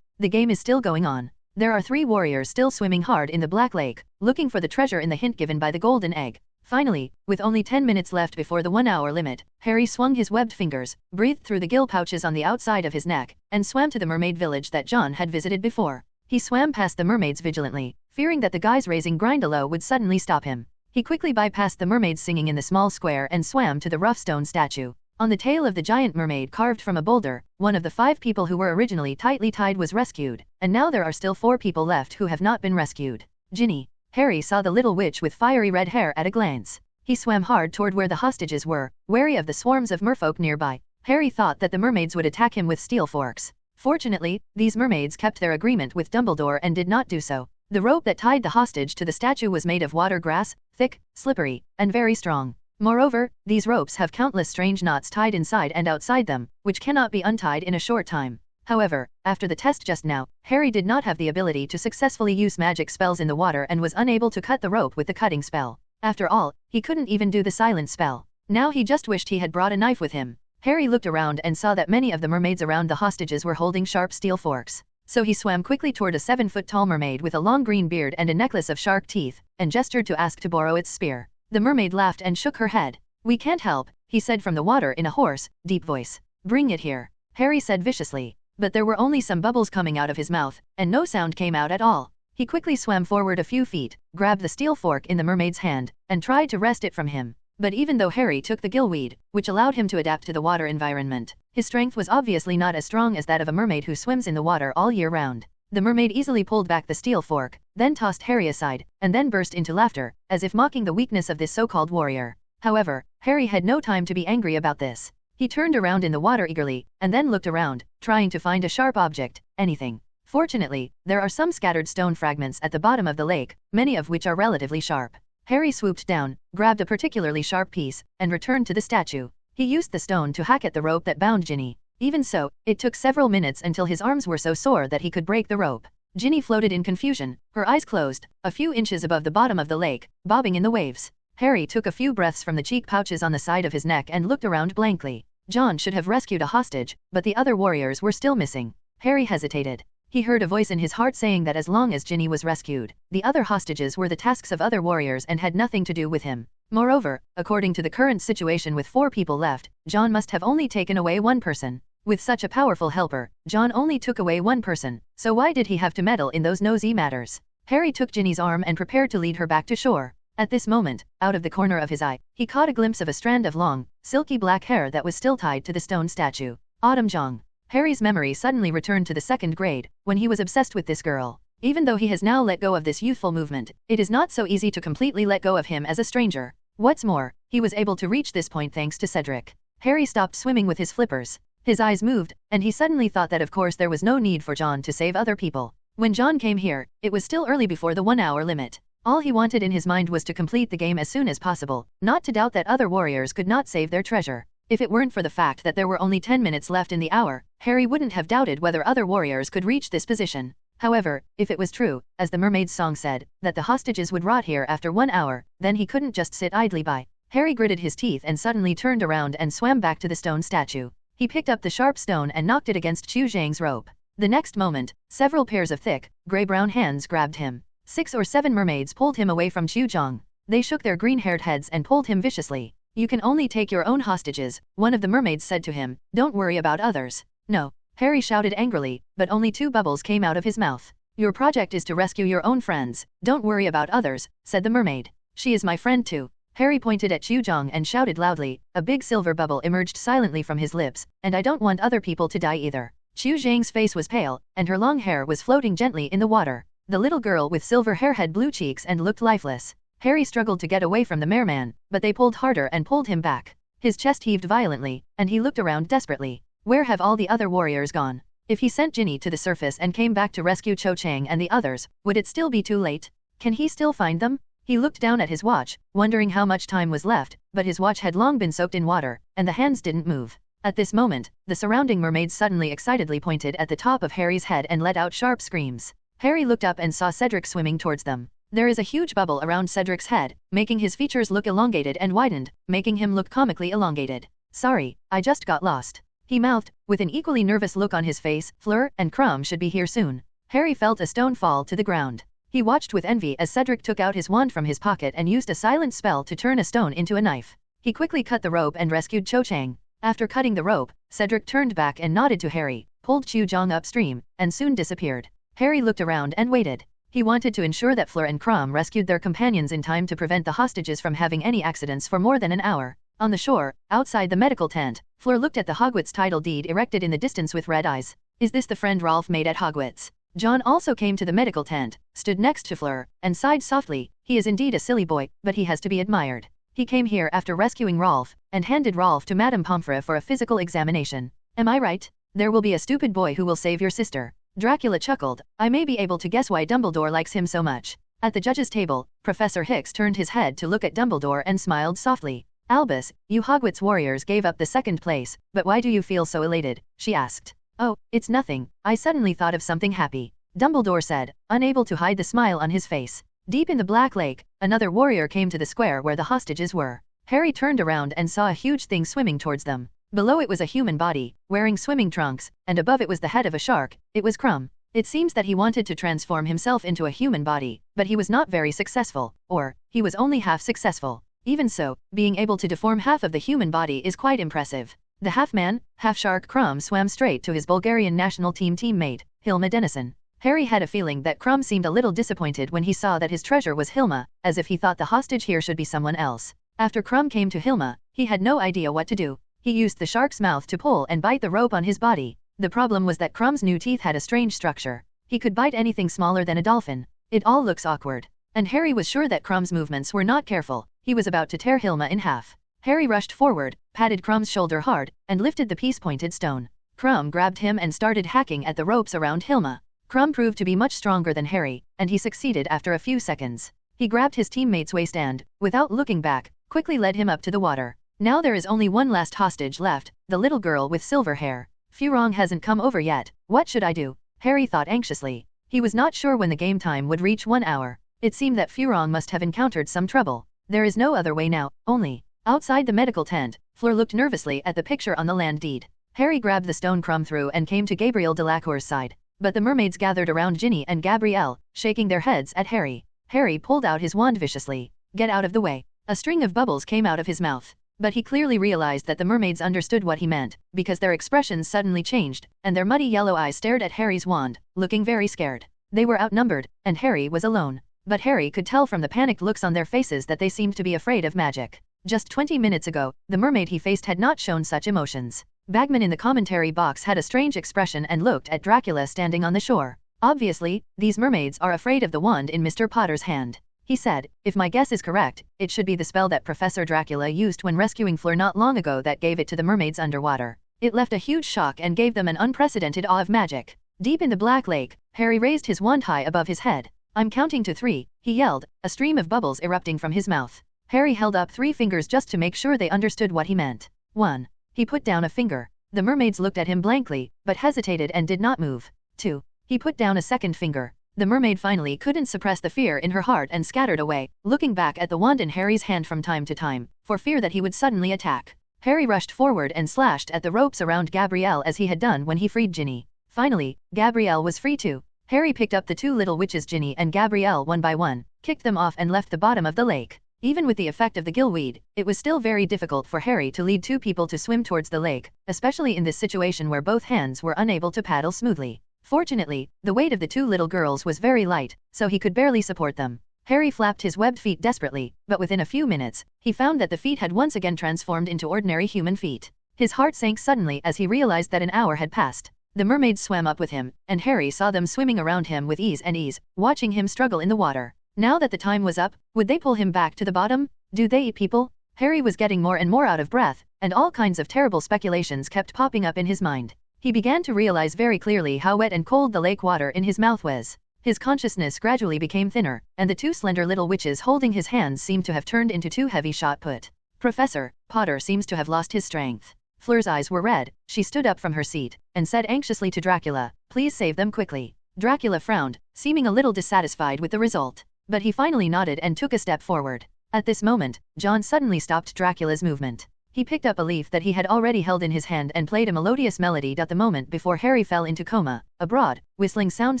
The game is still going on. There are 3 warriors still swimming hard in the Black Lake, looking for the treasure in the hint given by the golden egg. Finally, with only 10 minutes left before the 1-hour limit, Harry swung his webbed fingers, breathed through the gill pouches on the outside of his neck, and swam to the mermaid village that John had visited before. He swam past the mermaids vigilantly, fearing that the guys raising Grindylow would suddenly stop him. He quickly bypassed the mermaids singing in the small square and swam to the rough stone statue. On the tail of the giant mermaid carved from a boulder, one of the 5 people who were originally tightly tied was rescued, and now there are still 4 people left who have not been rescued. Ginny. Harry saw the little witch with fiery red hair at a glance. He swam hard toward where the hostages were, wary of the swarms of merfolk nearby. Harry thought that the mermaids would attack him with steel forks. Fortunately, these mermaids kept their agreement with Dumbledore and did not do so. The rope that tied the hostage to the statue was made of water grass, thick, slippery, and very strong. Moreover, these ropes have countless strange knots tied inside and outside them, which cannot be untied in a short time. However, after the test just now, Harry did not have the ability to successfully use magic spells in the water and was unable to cut the rope with the cutting spell. After all, he couldn't even do the silent spell. Now he just wished he had brought a knife with him. Harry looked around and saw that many of the mermaids around the hostages were holding sharp steel forks. So he swam quickly toward a 7-foot-tall mermaid with a long green beard and a necklace of shark teeth, and gestured to ask to borrow its spear. The mermaid laughed and shook her head. We can't help, he said from the water in a hoarse, deep voice. Bring it here, Harry said viciously. But there were only some bubbles coming out of his mouth, and no sound came out at all. He quickly swam forward a few feet, grabbed the steel fork in the mermaid's hand, and tried to wrest it from him. But even though Harry took the gillweed, which allowed him to adapt to the water environment, his strength was obviously not as strong as that of a mermaid who swims in the water all year round. The mermaid easily pulled back the steel fork, then tossed Harry aside, and then burst into laughter, as if mocking the weakness of this so-called warrior. However, Harry had no time to be angry about this. He turned around in the water eagerly, and then looked around, trying to find a sharp object, anything. Fortunately, there are some scattered stone fragments at the bottom of the lake, many of which are relatively sharp. Harry swooped down, grabbed a particularly sharp piece, and returned to the statue. He used the stone to hack at the rope that bound Ginny. Even so, it took several minutes until his arms were so sore that he could break the rope. Ginny floated in confusion, her eyes closed, a few inches above the bottom of the lake, bobbing in the waves. Harry took a few breaths from the cheek pouches on the side of his neck and looked around blankly. John should have rescued a hostage, but the other warriors were still missing. Harry hesitated. He heard a voice in his heart saying that as long as Ginny was rescued, the other hostages were the tasks of other warriors and had nothing to do with him. Moreover, according to the current situation with 4 people left, John must have only taken away 1 person. With such a powerful helper, John only took away 1 person, so why did he have to meddle in those nosy matters? Harry took Ginny's arm and prepared to lead her back to shore. At this moment, out of the corner of his eye, he caught a glimpse of a strand of long, silky black hair that was still tied to the stone statue. Autumn Jong. Harry's memory suddenly returned to the 2nd grade, when he was obsessed with this girl. Even though he has now let go of this youthful movement, it is not so easy to completely let go of him as a stranger. What's more, he was able to reach this point thanks to Cedric. Harry stopped swimming with his flippers. His eyes moved, and he suddenly thought that of course there was no need for John to save other people. When John came here, it was still early before the 1-hour limit. All he wanted in his mind was to complete the game as soon as possible, not to doubt that other warriors could not save their treasure. If it weren't for the fact that there were only 10 minutes left in the hour, Harry wouldn't have doubted whether other warriors could reach this position. However, if it was true, as the mermaid's song said, that the hostages would rot here after 1 hour, then he couldn't just sit idly by. Harry gritted his teeth and suddenly turned around and swam back to the stone statue. He picked up the sharp stone and knocked it against Chu Zhang's rope. The next moment, several pairs of thick, gray-brown hands grabbed him. 6 or 7 mermaids pulled him away from Chu Zhang. They shook their green-haired heads and pulled him viciously. You can only take your own hostages, one of the mermaids said to him. Don't worry about others. No, Harry shouted angrily, but only 2 bubbles came out of his mouth. Your project is to rescue your own friends, don't worry about others, said the mermaid. She is my friend too. Harry pointed at Zhang and shouted loudly, a big silver bubble emerged silently from his lips, and I don't want other people to die either. Zhang's face was pale, and her long hair was floating gently in the water. The little girl with silver hair had blue cheeks and looked lifeless. Harry struggled to get away from the merman, but they pulled harder and pulled him back. His chest heaved violently, and he looked around desperately. Where have all the other warriors gone? If he sent Ginny to the surface and came back to rescue Cho Chang and the others, would it still be too late? Can he still find them? He looked down at his watch, wondering how much time was left, but his watch had long been soaked in water, and the hands didn't move. At this moment, the surrounding mermaids suddenly excitedly pointed at the top of Harry's head and let out sharp screams. Harry looked up and saw Cedric swimming towards them. There is a huge bubble around Cedric's head, making his features look elongated and widened, making him look comically elongated. Sorry, I just got lost. He mouthed, with an equally nervous look on his face. Fleur and Crumb should be here soon. Harry felt a stone fall to the ground. He watched with envy as Cedric took out his wand from his pocket and used a silent spell to turn a stone into a knife. He quickly cut the rope and rescued Cho Chang. After cutting the rope, Cedric turned back and nodded to Harry, pulled Zhang upstream, and soon disappeared. Harry looked around and waited. He wanted to ensure that Fleur and Crumb rescued their companions in time to prevent the hostages from having any accidents for more than an hour. On the shore, outside the medical tent, Fleur looked at the Hogwarts title deed erected in the distance with red eyes. Is this the friend Rolf made at Hogwarts? John also came to the medical tent, stood next to Fleur, and sighed softly. He is indeed a silly boy, but he has to be admired. He came here after rescuing Rolf, and handed Rolf to Madame Pomfrey for a physical examination. Am I right? There will be a stupid boy who will save your sister. Dracula chuckled. I may be able to guess why Dumbledore likes him so much. At the judges' table, Professor Hicks turned his head to look at Dumbledore and smiled softly. Albus, you Hogwarts warriors gave up the second place, but why do you feel so elated? She asked. Oh, it's nothing, I suddenly thought of something happy. Dumbledore said, unable to hide the smile on his face. Deep in the Black Lake, another warrior came to the square where the hostages were. Harry turned around and saw a huge thing swimming towards them. Below it was a human body, wearing swimming trunks, and above it was the head of a shark. It was Crumb. It seems that he wanted to transform himself into a human body, but he was not very successful, or, he was only half successful. Even so, being able to deform half of the human body is quite impressive. The half-man, half-shark Crumb swam straight to his Bulgarian national team teammate, Hilma Dennison. Harry had a feeling that Crumb seemed a little disappointed when he saw that his treasure was Hilma, as if he thought the hostage here should be someone else. After Crumb came to Hilma, he had no idea what to do. He used the shark's mouth to pull and bite the rope on his body. The problem was that Crumb's new teeth had a strange structure. He could bite anything smaller than a dolphin. It all looks awkward. And Harry was sure that Crumb's movements were not careful. He was about to tear Hilma in half. Harry rushed forward, patted Crumb's shoulder hard, and lifted the piece-pointed stone. Crumb grabbed him and started hacking at the ropes around Hilma. Crumb proved to be much stronger than Harry, and he succeeded after a few seconds. He grabbed his teammate's waist and, without looking back, quickly led him up to the water. Now there is only one last hostage left, the little girl with silver hair. Furong hasn't come over yet. What should I do? Harry thought anxiously. He was not sure when the game time would reach 1 hour. It seemed that Furong must have encountered some trouble. There is no other way now, only. Outside the medical tent, Fleur looked nervously at the picture on the land deed. Harry grabbed the stone Crumb threw and came to Gabrielle Delacour's side. But the mermaids gathered around Ginny and Gabrielle, shaking their heads at Harry. Harry pulled out his wand viciously. Get out of the way. A string of bubbles came out of his mouth. But he clearly realized that the mermaids understood what he meant, because their expressions suddenly changed, and their muddy yellow eyes stared at Harry's wand, looking very scared. They were outnumbered, and Harry was alone. But Harry could tell from the panicked looks on their faces that they seemed to be afraid of magic. Just 20 minutes ago, the mermaid he faced had not shown such emotions. Bagman in the commentary box had a strange expression and looked at Dracula standing on the shore. Obviously, these mermaids are afraid of the wand in Mr. Potter's hand. He said, if my guess is correct, it should be the spell that Professor Dracula used when rescuing Fleur not long ago that gave it to the mermaids underwater. It left a huge shock and gave them an unprecedented awe of magic. Deep in the Black Lake, Harry raised his wand high above his head. I'm counting to 3, he yelled, a stream of bubbles erupting from his mouth. Harry held up 3 fingers just to make sure they understood what he meant. 1. He put down a finger. The mermaids looked at him blankly, but hesitated and did not move. 2. He put down a second finger. The mermaid finally couldn't suppress the fear in her heart and scattered away, looking back at the wand in Harry's hand from time to time, for fear that he would suddenly attack. Harry rushed forward and slashed at the ropes around Gabrielle as he had done when he freed Ginny. Finally, Gabrielle was free too. Harry picked up the 2 little witches Ginny and Gabrielle one by one, kicked them off and left the bottom of the lake. Even with the effect of the gillweed, it was still very difficult for Harry to lead 2 people to swim towards the lake, especially in this situation where both hands were unable to paddle smoothly. Fortunately, the weight of the two little girls was very light, so he could barely support them. Harry flapped his webbed feet desperately, but within a few minutes, he found that the feet had once again transformed into ordinary human feet. His heart sank suddenly as he realized that an hour had passed. The mermaids swam up with him, and Harry saw them swimming around him with ease, watching him struggle in the water. Now that the time was up, would they pull him back to the bottom? Do they eat people? Harry was getting more and more out of breath, and all kinds of terrible speculations kept popping up in his mind. He began to realize very clearly how wet and cold the lake water in his mouth was. His consciousness gradually became thinner, and the two slender little witches holding his hands seemed to have turned into two heavy shot put. Professor Potter seems to have lost his strength. Fleur's eyes were red. She stood up from her seat, and said anxiously to Dracula, "Please save them quickly." Dracula frowned, seeming a little dissatisfied with the result. But he finally nodded and took a step forward. At this moment, John suddenly stopped Dracula's movement. He picked up a leaf that he had already held in his hand and played a melodious melody. The moment before Harry fell into coma, a broad, whistling sound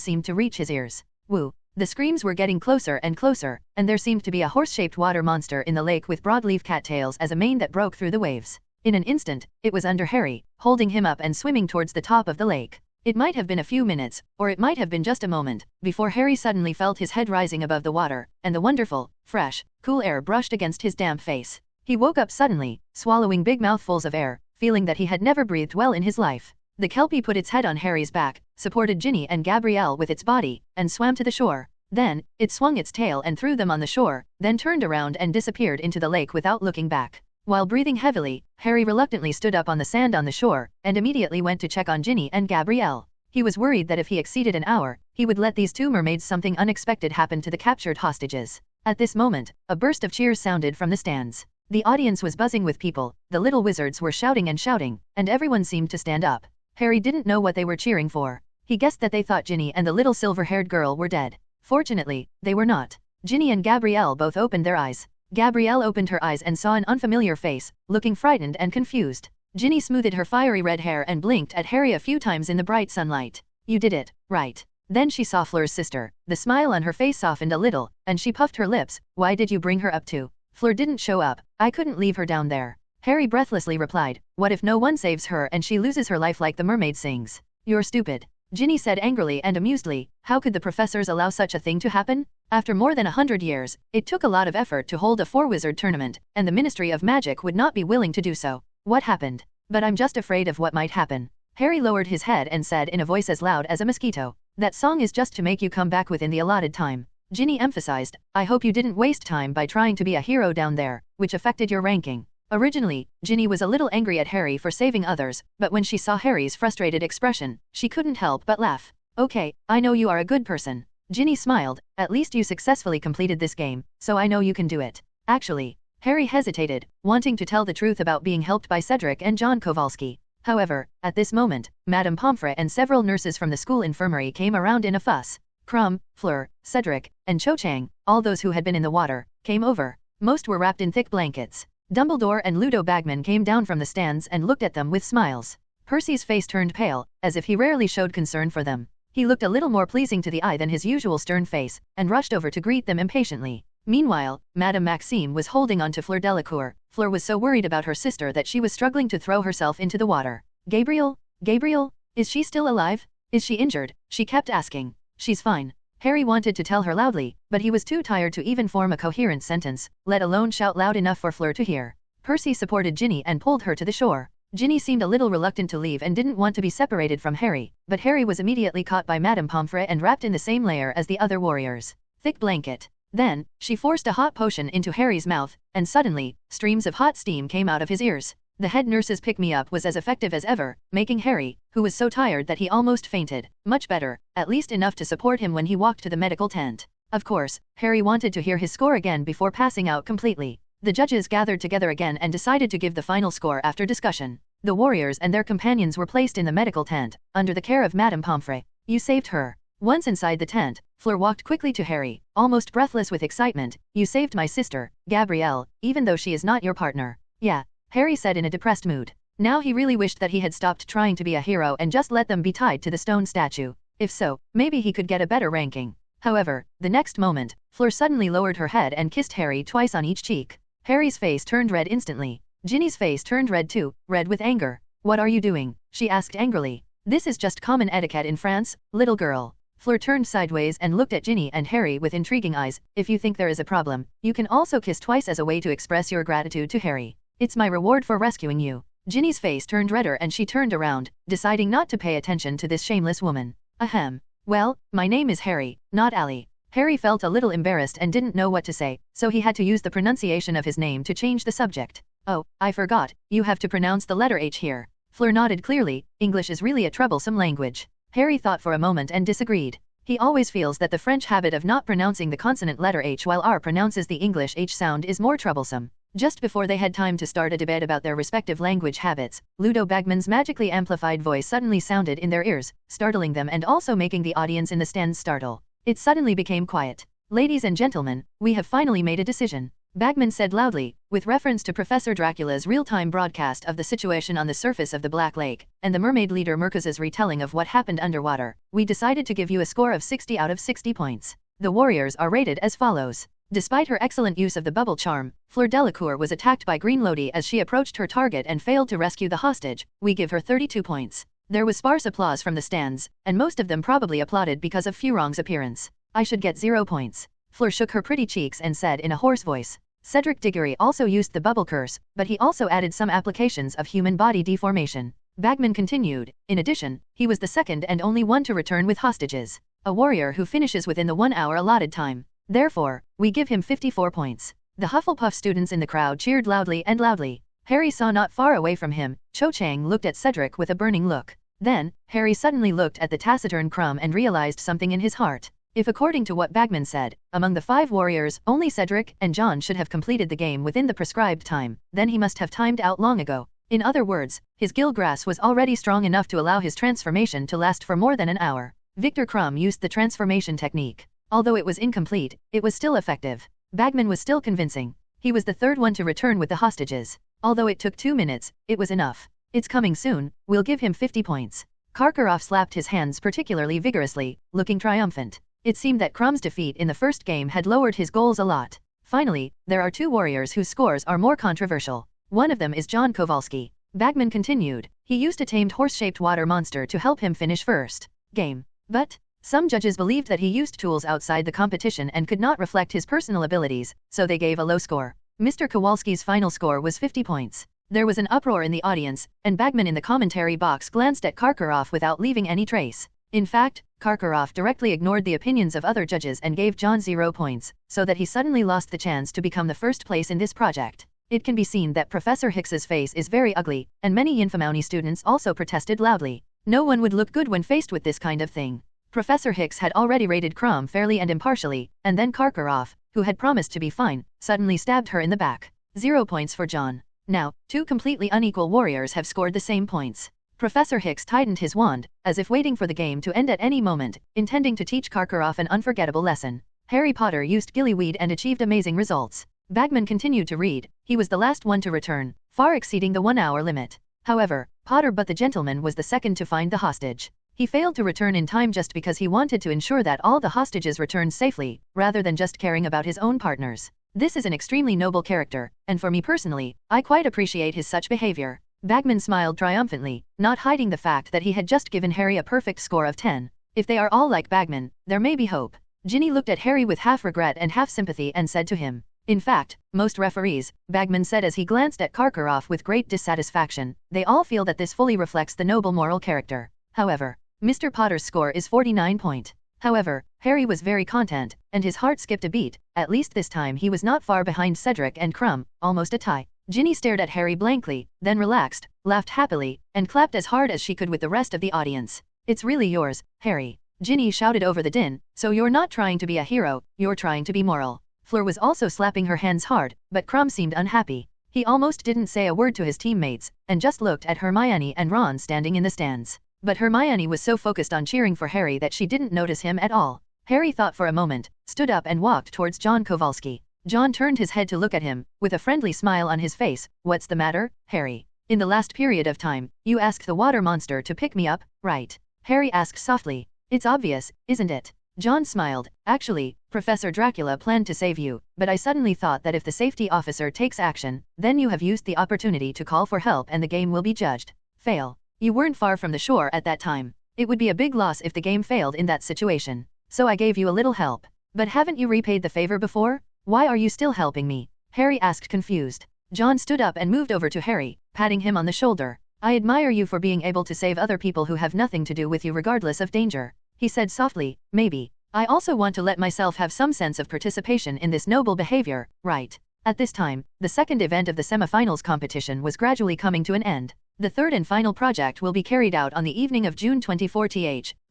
seemed to reach his ears. Woo! The screams were getting closer and closer, and there seemed to be a horse-shaped water monster in the lake with broadleaf cattails as a mane that broke through the waves. In an instant, it was under Harry, holding him up and swimming towards the top of the lake. It might have been a few minutes, or it might have been just a moment, before Harry suddenly felt his head rising above the water, and the wonderful, fresh, cool air brushed against his damp face. He woke up suddenly, swallowing big mouthfuls of air, feeling that he had never breathed well in his life. The kelpie put its head on Harry's back, supported Ginny and Gabrielle with its body, and swam to the shore. Then, it swung its tail and threw them on the shore, then turned around and disappeared into the lake without looking back. While breathing heavily, Harry reluctantly stood up on the sand on the shore, and immediately went to check on Ginny and Gabrielle. He was worried that if he exceeded an hour, he would let these two mermaids something unexpected happen to the captured hostages. At this moment, a burst of cheers sounded from the stands. The audience was buzzing with people, the little wizards were shouting, and everyone seemed to stand up. Harry didn't know what they were cheering for. He guessed that they thought Ginny and the little silver-haired girl were dead. Fortunately, they were not. Ginny and Gabrielle both opened their eyes. Gabrielle opened her eyes and saw an unfamiliar face, looking frightened and confused. Ginny smoothed her fiery red hair and blinked at Harry a few times in the bright sunlight. "You did it, right?" Then she saw Fleur's sister. The smile on her face softened a little, and she puffed her lips. "Why did you bring her up too?" "Fleur didn't show up. I couldn't leave her down there." Harry breathlessly replied, "What if no one saves her and she loses her life like the mermaid sings?" "You're stupid," Ginny said angrily and amusedly. How could the professors allow such a thing to happen? After more than 100 years, it took a lot of effort to hold a four-wizard tournament, and the Ministry of Magic would not be willing to do so. What happened? "But I'm just afraid of what might happen." Harry lowered his head and said in a voice as loud as a mosquito, "That song is just to make you come back within the allotted time." Ginny emphasized, "I hope you didn't waste time by trying to be a hero down there, which affected your ranking." Originally, Ginny was a little angry at Harry for saving others, but when she saw Harry's frustrated expression, she couldn't help but laugh. "Okay, I know you are a good person." Ginny smiled, "At least you successfully completed this game, so I know you can do it." Actually, Harry hesitated, wanting to tell the truth about being helped by Cedric and John Kowalski. However, at this moment, Madame Pomfret and several nurses from the school infirmary came around in a fuss. Crumb, Fleur, Cedric, and Cho Chang, all those who had been in the water, came over. Most were wrapped in thick blankets. Dumbledore and Ludo Bagman came down from the stands and looked at them with smiles. Percy's face turned pale, as if he rarely showed concern for them. He looked a little more pleasing to the eye than his usual stern face, and rushed over to greet them impatiently. Meanwhile, Madame Maxime was holding on to Fleur Delacour. Fleur was so worried about her sister that she was struggling to throw herself into the water. Gabriel? Gabriel? Is she still alive? Is she injured?" she kept asking. "She's fine." Harry wanted to tell her loudly, but he was too tired to even form a coherent sentence, let alone shout loud enough for Fleur to hear. Percy supported Ginny and pulled her to the shore. Ginny seemed a little reluctant to leave and didn't want to be separated from Harry, but Harry was immediately caught by Madame Pomfret and wrapped in the same layer as the other warriors. Thick blanket. Then, she forced a hot potion into Harry's mouth, and suddenly, streams of hot steam came out of his ears. The head nurse's pick-me-up was as effective as ever, making Harry, who was so tired that he almost fainted, much better, at least enough to support him when he walked to the medical tent. Of course, Harry wanted to hear his score again before passing out completely. The judges gathered together again and decided to give the final score after discussion. The warriors and their companions were placed in the medical tent, under the care of Madame Pomfret. "You saved her." Once inside the tent, Fleur walked quickly to Harry, almost breathless with excitement. "You saved my sister, Gabrielle, even though she is not your partner." "Yeah," Harry said in a depressed mood. Now he really wished that he had stopped trying to be a hero and just let them be tied to the stone statue. If so, maybe he could get a better ranking. However, the next moment, Fleur suddenly lowered her head and kissed Harry twice on each cheek. Harry's face turned red instantly. Ginny's face turned red too, red with anger. "What are you doing?" she asked angrily. This is just common etiquette in France, little girl. Fleur turned sideways and looked at Ginny and Harry with intriguing eyes. If you think there is a problem, you can also kiss twice as a way to express your gratitude to Harry. It's my reward for rescuing you. Ginny's face turned redder and she turned around, deciding not to pay attention to this shameless woman. Ahem. Well, my name is Harry, not Allie. Harry felt a little embarrassed and didn't know what to say, so he had to use the pronunciation of his name to change the subject. Oh, I forgot, you have to pronounce the letter H here. Fleur nodded clearly. English is really a troublesome language. Harry thought for a moment and disagreed. He always feels that the French habit of not pronouncing the consonant letter H while R pronounces the English H sound is more troublesome. Just before they had time to start a debate about their respective language habits, Ludo Bagman's magically amplified voice suddenly sounded in their ears, startling them and also making the audience in the stands startle. It suddenly became quiet. Ladies and gentlemen, we have finally made a decision. Bagman said loudly, with reference to Professor Dracula's real-time broadcast of the situation on the surface of the Black Lake, and the mermaid leader Mercuz's retelling of what happened underwater, we decided to give you a score of 60 out of 60 points. The warriors are rated as follows. Despite her excellent use of the bubble charm, Fleur Delacour was attacked by Green Lodi as she approached her target and failed to rescue the hostage. We give her 32 points. There was sparse applause from the stands, and most of them probably applauded because of Furong's appearance. I should get 0 points. Fleur shook her pretty cheeks and said in a hoarse voice. Cedric Diggory also used the bubble curse, but he also added some applications of human body deformation. Bagman continued. In addition, he was the second and only one to return with hostages. A warrior who finishes within the 1 hour allotted time. Therefore, we give him 54 points. The Hufflepuff students in the crowd cheered loudly and loudly. Harry saw not far away from him. Cho Chang looked at Cedric with a burning look. Then, Harry suddenly looked at the taciturn Crumb and realized something in his heart. If according to what Bagman said, among the 5 warriors, only Cedric and John should have completed the game within the prescribed time, then he must have timed out long ago. In other words, his gillgrass was already strong enough to allow his transformation to last for more than an hour. Victor Crumb used the transformation technique. Although it was incomplete, it was still effective. Bagman was still convincing. He was the third one to return with the hostages. Although it took 2 minutes, it was enough. It's coming soon, we'll give him 50 points. Karkaroff slapped his hands particularly vigorously, looking triumphant. It seemed that Crumb's defeat in the first game had lowered his goals a lot. Finally, there are 2 warriors whose scores are more controversial. One of them is John Kowalski. Bagman continued. He used a tamed horse-shaped water monster to help him finish first game. But some judges believed that he used tools outside the competition and could not reflect his personal abilities, so they gave a low score. Mr. Kowalski's final score was 50 points. There was an uproar in the audience, and Bagman in the commentary box glanced at Karkaroff without leaving any trace. In fact, Karkaroff directly ignored the opinions of other judges and gave John 0 points, so that he suddenly lost the chance to become the first place in this project. It can be seen that Professor Hicks's face is very ugly, and many Infamouny students also protested loudly. No one would look good when faced with this kind of thing. Professor Hicks had already rated Crumb fairly and impartially, and then Karkaroff, who had promised to be fine, suddenly stabbed her in the back. 0 points for John. Now, 2 completely unequal warriors have scored the same points. Professor Hicks tightened his wand, as if waiting for the game to end at any moment, intending to teach Karkaroff an unforgettable lesson. Harry Potter used gillyweed and achieved amazing results. Bagman continued to read. He was the last one to return, far exceeding the 1 hour limit. However, Potter but the gentleman was the second to find the hostage. He failed to return in time just because he wanted to ensure that all the hostages returned safely, rather than just caring about his own partners. This is an extremely noble character, and for me personally, I quite appreciate his such behavior. Bagman smiled triumphantly, not hiding the fact that he had just given Harry a perfect score of 10. If they are all like Bagman, there may be hope. Ginny looked at Harry with half regret and half sympathy and said to him. In fact, most referees, Bagman said as he glanced at Karkaroff with great dissatisfaction, they all feel that this fully reflects the noble moral character. However, Mr. Potter's score is 49 point. However, Harry was very content, and his heart skipped a beat. At least this time he was not far behind Cedric and Crumb, almost a tie. Ginny stared at Harry blankly, then relaxed, laughed happily, and clapped as hard as she could with the rest of the audience. It's really yours, Harry. Ginny shouted over the din, so you're not trying to be a hero, you're trying to be moral. Fleur was also slapping her hands hard, but Crumb seemed unhappy. He almost didn't say a word to his teammates, and just looked at Hermione and Ron standing in the stands. But Hermione was so focused on cheering for Harry that she didn't notice him at all. Harry thought for a moment, stood up and walked towards John Kowalski. John turned his head to look at him, with a friendly smile on his face. What's the matter, Harry? In the last period of time, you asked the water monster to pick me up, right? Harry asked softly. It's obvious, isn't it? John smiled. Actually, Professor Dracula planned to save you, but I suddenly thought that if the safety officer takes action, then you have used the opportunity to call for help and the game will be judged. Fail. You weren't far from the shore at that time. It would be a big loss if the game failed in that situation. So I gave you a little help. But haven't you repaid the favor before? Why are you still helping me? Harry asked confused. John stood up and moved over to Harry, patting him on the shoulder. I admire you for being able to save other people who have nothing to do with you regardless of danger. He said softly, maybe. I also want to let myself have some sense of participation in this noble behavior, right? At this time, the second event of the semifinals competition was gradually coming to an end. The third and final project will be carried out on the evening of June 24.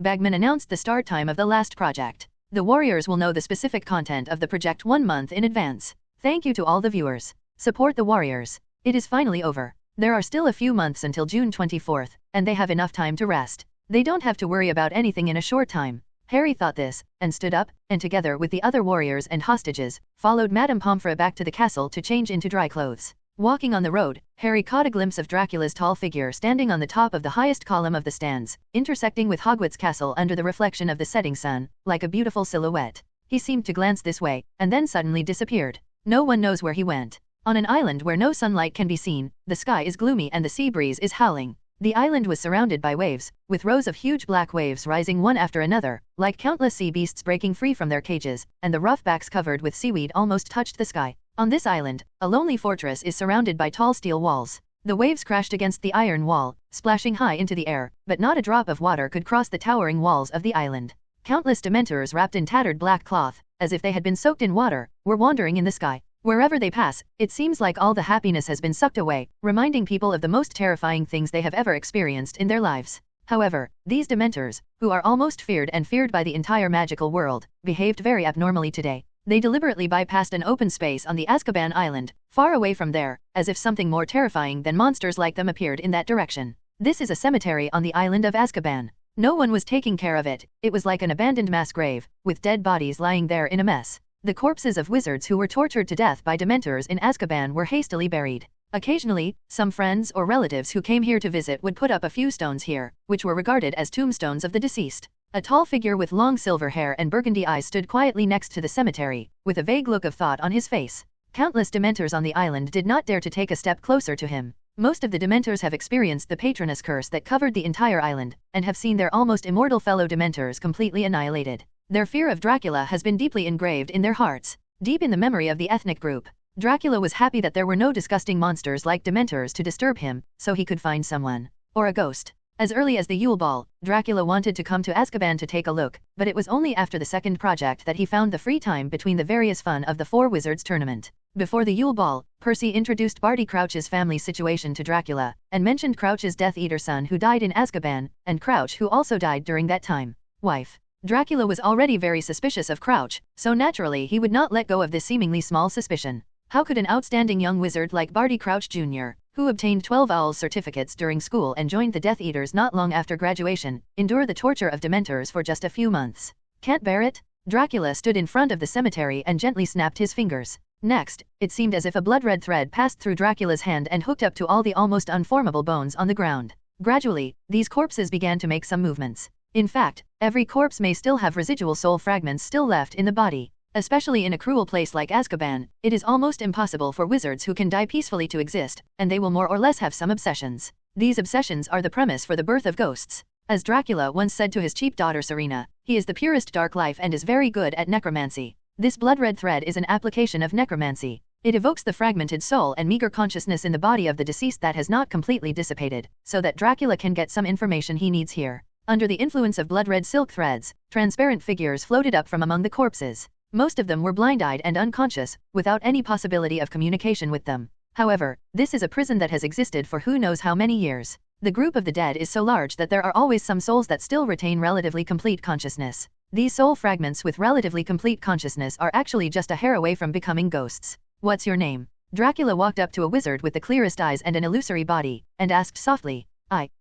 Bagman announced the start time of the last project. The Warriors will know the specific content of the project 1 month in advance. Thank you to all the viewers. Support the Warriors. It is finally over. There are still a few months until June 24th, and they have enough time to rest. They don't have to worry about anything in a short time. Harry thought this, and stood up, and together with the other warriors and hostages, followed Madame Pomfrey back to the castle to change into dry clothes. Walking on the road, Harry caught a glimpse of Dracula's tall figure standing on the top of the highest column of the stands, intersecting with Hogwarts castle under the reflection of the setting sun, like a beautiful silhouette. He seemed to glance this way, and then suddenly disappeared. No one knows where he went. On an island where no sunlight can be seen, the sky is gloomy and the sea breeze is howling. The island was surrounded by waves, with rows of huge black waves rising one after another, like countless sea beasts breaking free from their cages, and the rough backs covered with seaweed almost touched the sky. On this island, a lonely fortress is surrounded by tall steel walls. The waves crashed against the iron wall, splashing high into the air, but not a drop of water could cross the towering walls of the island. Countless dementors wrapped in tattered black cloth, as if they had been soaked in water, were wandering in the sky. Wherever they pass, it seems like all the happiness has been sucked away, reminding people of the most terrifying things they have ever experienced in their lives. However, these dementors, who are almost feared and feared by the entire magical world, behaved very abnormally today. They deliberately bypassed an open space on the Azkaban island, far away from there, as if something more terrifying than monsters like them appeared in that direction. This is a cemetery on the island of Azkaban. No one was taking care of it. It was like an abandoned mass grave, with dead bodies lying there in a mess. The corpses of wizards who were tortured to death by dementors in Azkaban were hastily buried. Occasionally, some friends or relatives who came here to visit would put up a few stones here, which were regarded as tombstones of the deceased. A tall figure with long silver hair and burgundy eyes stood quietly next to the cemetery, with a vague look of thought on his face. Countless dementors on the island did not dare to take a step closer to him. Most of the dementors have experienced the Patronus curse that covered the entire island, and have seen their almost immortal fellow dementors completely annihilated. Their fear of Dracula has been deeply engraved in their hearts, deep in the memory of the ethnic group. Dracula was happy that there were no disgusting monsters like dementors to disturb him, so he could find someone, or a ghost. As early as the Yule Ball, Dracula wanted to come to Azkaban to take a look, but it was only after the second project that he found the free time between the various fun of the Four Wizards tournament. Before the Yule Ball, Percy introduced Barty Crouch's family situation to Dracula, and mentioned Crouch's Death Eater son who died in Azkaban, and Crouch who also died during that time. Wife. Dracula was already very suspicious of Crouch, so naturally he would not let go of this seemingly small suspicion. How could an outstanding young wizard like Barty Crouch Jr., who obtained 12 Owls certificates during school and joined the Death Eaters not long after graduation, endure the torture of dementors for just a few months? Can't bear it? Dracula stood in front of the cemetery and gently snapped his fingers. Next, it seemed as if a blood-red thread passed through Dracula's hand and hooked up to all the almost unformable bones on the ground. Gradually, these corpses began to make some movements. In fact, every corpse may still have residual soul fragments still left in the body. Especially in a cruel place like Azkaban, it is almost impossible for wizards who can die peacefully to exist, and they will more or less have some obsessions. These obsessions are the premise for the birth of ghosts. As Dracula once said to his cheap daughter Serena, he is the purest dark life and is very good at necromancy. This blood-red thread is an application of necromancy. It evokes the fragmented soul and meager consciousness in the body of the deceased that has not completely dissipated, so that Dracula can get some information he needs here. Under the influence of blood-red silk threads, transparent figures floated up from among the corpses. Most of them were blind-eyed and unconscious, without any possibility of communication with them. However, this is a prison that has existed for who knows how many years. The group of the dead is so large that there are always some souls that still retain relatively complete consciousness. These soul fragments with relatively complete consciousness are actually just a hair away from becoming ghosts. What's your name? Dracula walked up to a wizard with the clearest eyes and an illusory body, and asked softly.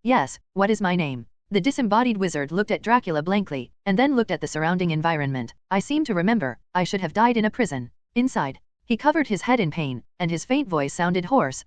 Yes, what is my name? The disembodied wizard looked at Dracula blankly, and then looked at the surrounding environment. I seem to remember, I should have died in a prison. Inside. He covered his head in pain, and his faint voice sounded hoarse.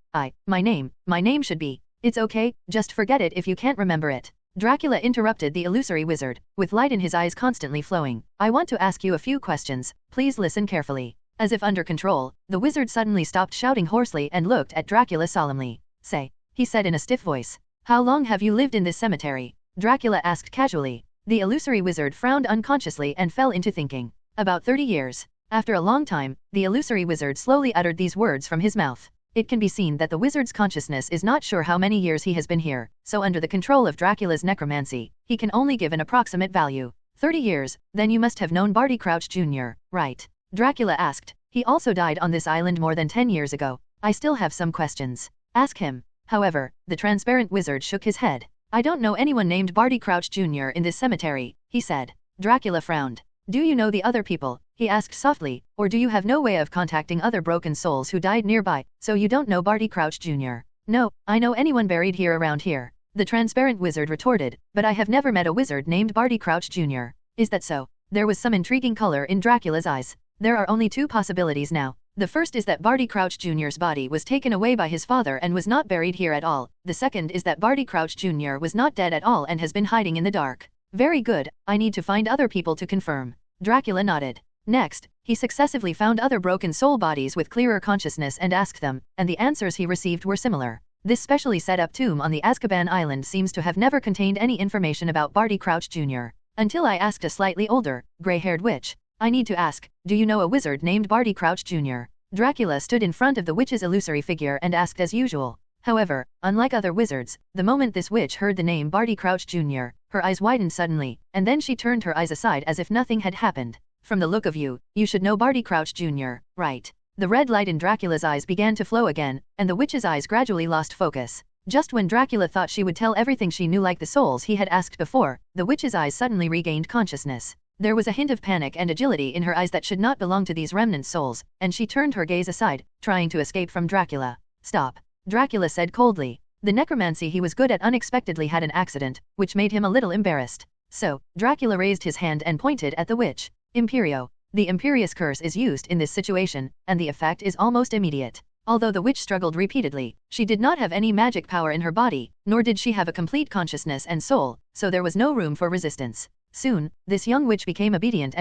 My name should be. It's okay, just forget it if you can't remember it. Dracula interrupted the illusory wizard, with light in his eyes constantly flowing. I want to ask you a few questions, please listen carefully. As if under control, the wizard suddenly stopped shouting hoarsely and looked at Dracula solemnly. Say, he said in a stiff voice. How long have you lived in this cemetery? Dracula asked casually. The illusory wizard frowned unconsciously and fell into thinking. About 30 years. After a long time, the illusory wizard slowly uttered these words from his mouth. It can be seen that the wizard's consciousness is not sure how many years he has been here, so under the control of Dracula's necromancy, he can only give an approximate value. 30 years, then you must have known Barty Crouch Jr., right? Dracula asked. He also died on this island more than 10 years ago. I still have some questions. Ask him. However, the transparent wizard shook his head. I don't know anyone named Barty Crouch Jr. in this cemetery, he said. Dracula frowned. Do you know the other people? He asked softly, or do you have no way of contacting other broken souls who died nearby, so you don't know Barty Crouch Jr.? No, I know anyone buried here around here. The transparent wizard retorted, but I have never met a wizard named Barty Crouch Jr. Is that so? There was some intriguing color in Dracula's eyes. There are only two possibilities now. The first is that Barty Crouch Jr.'s body was taken away by his father and was not buried here at all. The second is that Barty Crouch Jr. was not dead at all and has been hiding in the dark. Very good, I need to find other people to confirm. Dracula nodded. Next, he successively found other broken soul bodies with clearer consciousness and asked them, and the answers he received were similar. This specially set up tomb on the Azkaban island seems to have never contained any information about Barty Crouch Jr. Until I asked a slightly older, gray-haired witch. I need to ask, do you know a wizard named Barty Crouch Jr.? Dracula stood in front of the witch's illusory figure and asked as usual. However, unlike other wizards, the moment this witch heard the name Barty Crouch Jr., her eyes widened suddenly, and then she turned her eyes aside as if nothing had happened. From the look of you, you should know Barty Crouch Jr., right? The red light in Dracula's eyes began to flow again, and the witch's eyes gradually lost focus. Just when Dracula thought she would tell everything she knew like the souls he had asked before, the witch's eyes suddenly regained consciousness. There was a hint of panic and agility in her eyes that should not belong to these remnant souls, and she turned her gaze aside, trying to escape from Dracula. Stop. Dracula said coldly. The necromancy he was good at unexpectedly had an accident, which made him a little embarrassed. So, Dracula raised his hand and pointed at the witch. Imperio. The Imperious curse is used in this situation, and the effect is almost immediate. Although the witch struggled repeatedly, she did not have any magic power in her body, nor did she have a complete consciousness and soul, so there was no room for resistance. Soon, this young witch became obedient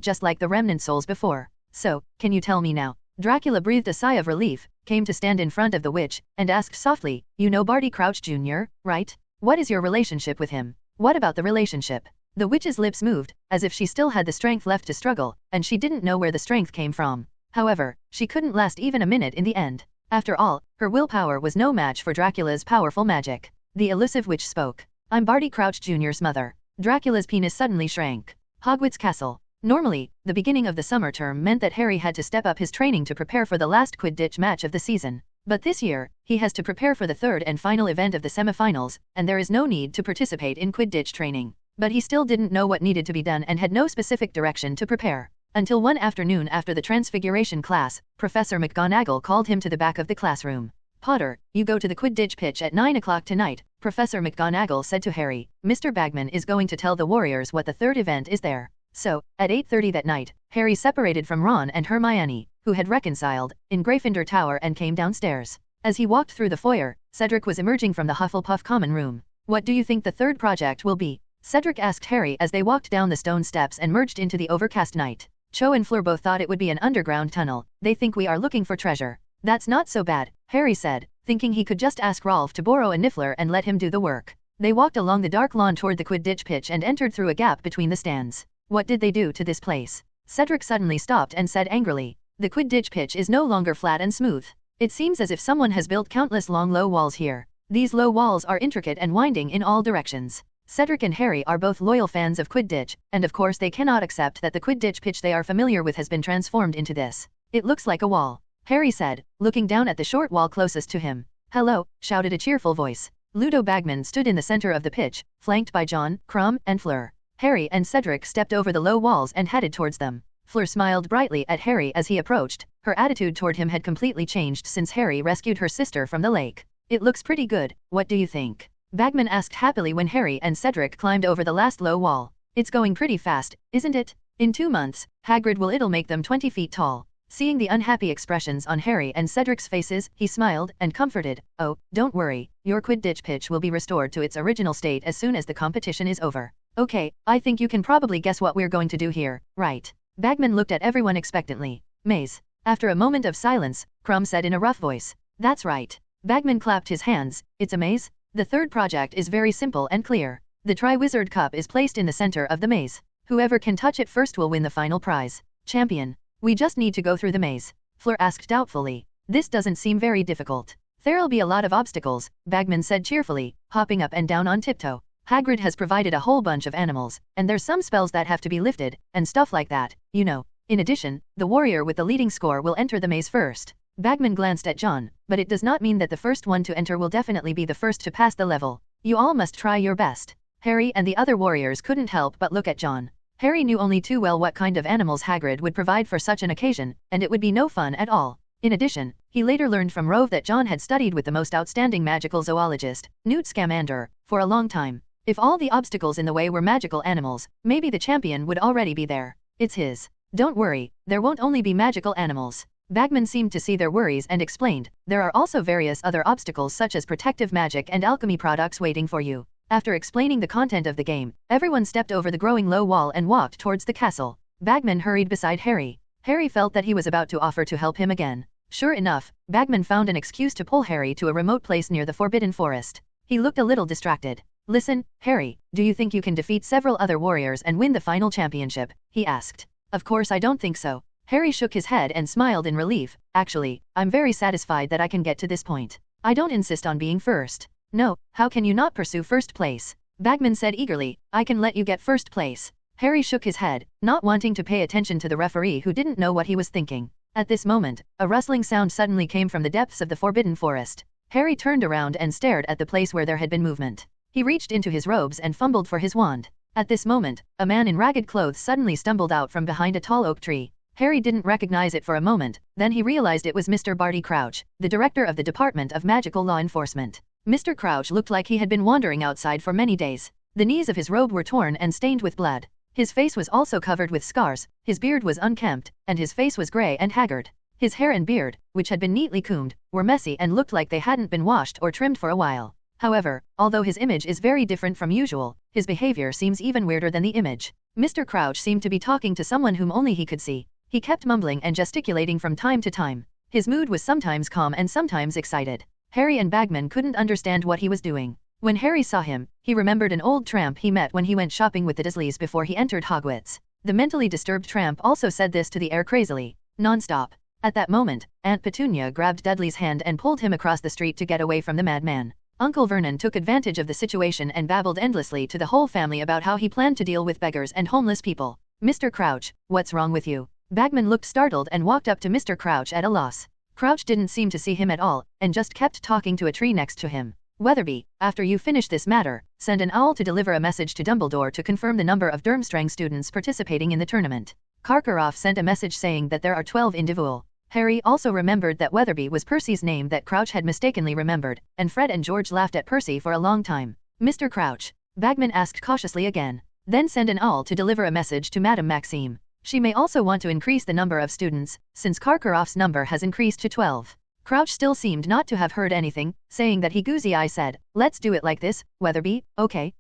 just like the remnant souls before. So, can you tell me now? Dracula breathed a sigh of relief, came to stand in front of the witch, and asked softly, you know Barty Crouch Jr., right? What is your relationship with him? What about the relationship? The witch's lips moved, as if she still had the strength left to struggle, and she didn't know where the strength came from. However, she couldn't last even a minute in the end. After all, her willpower was no match for Dracula's powerful magic. The elusive witch spoke. I'm Barty Crouch Jr.'s mother. Dracula's penis suddenly shrank. Hogwarts Castle. Normally, the beginning of the summer term meant that Harry had to step up his training to prepare for the last Quidditch match of the season. But this year, he has to prepare for the third and final event of the semifinals, and there is no need to participate in Quidditch training. But he still didn't know what needed to be done and had no specific direction to prepare. Until one afternoon after the Transfiguration class, Professor McGonagall called him to the back of the classroom. Potter, you go to the Quidditch pitch at 9 o'clock tonight, Professor McGonagall said to Harry. Mr. Bagman is going to tell the Warriors what the third event is there. So, at 8:30 that night, Harry separated from Ron and Hermione, who had reconciled, in Gryffindor Tower and came downstairs. As he walked through the foyer, Cedric was emerging from the Hufflepuff common room. What do you think the third project will be? Cedric asked Harry as they walked down the stone steps and merged into the overcast night. Cho and Fleur both thought it would be an underground tunnel. They think we are looking for treasure. That's not so bad, Harry said, thinking he could just ask Rolf to borrow a niffler and let him do the work. They walked along the dark lawn toward the Quidditch pitch and entered through a gap between the stands. What did they do to this place? Cedric suddenly stopped and said angrily. The Quidditch pitch is no longer flat and smooth. It seems as if someone has built countless long low walls here. These low walls are intricate and winding in all directions. Cedric and Harry are both loyal fans of Quidditch, and of course they cannot accept that the Quidditch pitch they are familiar with has been transformed into this. It looks like a wall, Harry said, looking down at the short wall closest to him. Hello, shouted a cheerful voice. Ludo Bagman stood in the center of the pitch, flanked by John, Crumb, and Fleur. Harry and Cedric stepped over the low walls and headed towards them. Fleur smiled brightly at Harry as he approached. Her attitude toward him had completely changed since Harry rescued her sister from the lake. It looks pretty good, what do you think? Bagman asked happily when Harry and Cedric climbed over the last low wall. It's going pretty fast, isn't it? In 2 months, Hagrid will it'll make them 20 feet tall. Seeing the unhappy expressions on Harry and Cedric's faces, he smiled and comforted. Oh, don't worry, your Quidditch pitch will be restored to its original state as soon as the competition is over. Okay, I think you can probably guess what we're going to do here, right? Bagman looked at everyone expectantly. Maze. After a moment of silence, Crumb said in a rough voice. That's right. Bagman clapped his hands. It's a maze? The third project is very simple and clear. The Triwizard Cup is placed in the center of the maze. Whoever can touch it first will win the final prize. Champion. We just need to go through the maze. Fleur asked doubtfully. This doesn't seem very difficult. There'll be a lot of obstacles, Bagman said cheerfully, hopping up and down on tiptoe. Hagrid has provided a whole bunch of animals, and there's some spells that have to be lifted, and stuff like that, you know. In addition, the warrior with the leading score will enter the maze first. Bagman glanced at John, but it does not mean that the first one to enter will definitely be the first to pass the level. You all must try your best. Harry and the other warriors couldn't help but look at John. Harry knew only too well what kind of animals Hagrid would provide for such an occasion, and it would be no fun at all. In addition, he later learned from Rove that John had studied with the most outstanding magical zoologist, Newt Scamander, for a long time. If all the obstacles in the way were magical animals, maybe the champion would already be there. It's his. Don't worry, there won't only be magical animals. Bagman seemed to see their worries and explained, there are also various other obstacles such as protective magic and alchemy products waiting for you. After explaining the content of the game, everyone stepped over the growing low wall and walked towards the castle. Bagman hurried beside Harry. Harry felt that he was about to offer to help him again. Sure enough, Bagman found an excuse to pull Harry to a remote place near the Forbidden Forest. He looked a little distracted. Listen, Harry, do you think you can defeat several other warriors and win the final championship? He asked. Of course I don't think so. Harry shook his head and smiled in relief. Actually, I'm very satisfied that I can get to this point. I don't insist on being first. No, how can you not pursue first place? Bagman said eagerly, I can let you get first place. Harry shook his head, not wanting to pay attention to the referee who didn't know what he was thinking. At this moment, a rustling sound suddenly came from the depths of the Forbidden Forest. Harry turned around and stared at the place where there had been movement. He reached into his robes and fumbled for his wand. At this moment, a man in ragged clothes suddenly stumbled out from behind a tall oak tree. Harry didn't recognize it for a moment, then he realized it was Mr. Barty Crouch, the director of the Department of Magical Law Enforcement. Mr. Crouch looked like he had been wandering outside for many days. The knees of his robe were torn and stained with blood. His face was also covered with scars, his beard was unkempt, and his face was gray and haggard. His hair and beard, which had been neatly combed, were messy and looked like they hadn't been washed or trimmed for a while. However, although his image is very different from usual, his behavior seems even weirder than the image. Mr. Crouch seemed to be talking to someone whom only he could see. He kept mumbling and gesticulating from time to time. His mood was sometimes calm and sometimes excited. Harry and Bagman couldn't understand what he was doing. When Harry saw him, he remembered an old tramp he met when he went shopping with the Dursleys before he entered Hogwarts. The mentally disturbed tramp also said this to the air crazily, non-stop. At that moment, Aunt Petunia grabbed Dudley's hand and pulled him across the street to get away from the madman. Uncle Vernon took advantage of the situation and babbled endlessly to the whole family about how he planned to deal with beggars and homeless people. Mr. Crouch, what's wrong with you? Bagman looked startled and walked up to Mr. Crouch at a loss. Crouch didn't seem to see him at all, and just kept talking to a tree next to him. Weatherby, after you finish this matter, send an owl to deliver a message to Dumbledore to confirm the number of Durmstrang students participating in the tournament. Karkaroff sent a message saying that there are 12 in duel. Harry also remembered that Weatherby was Percy's name that Crouch had mistakenly remembered, and Fred and George laughed at Percy for a long time. Mr. Crouch, Bagman asked cautiously again. Then send an owl to deliver a message to Madame Maxime. She may also want to increase the number of students, since Karkaroff's number has increased to 12. Crouch still seemed not to have heard anything, saying that he goozy-eyed said, let's do it like this, Weatherby, okay.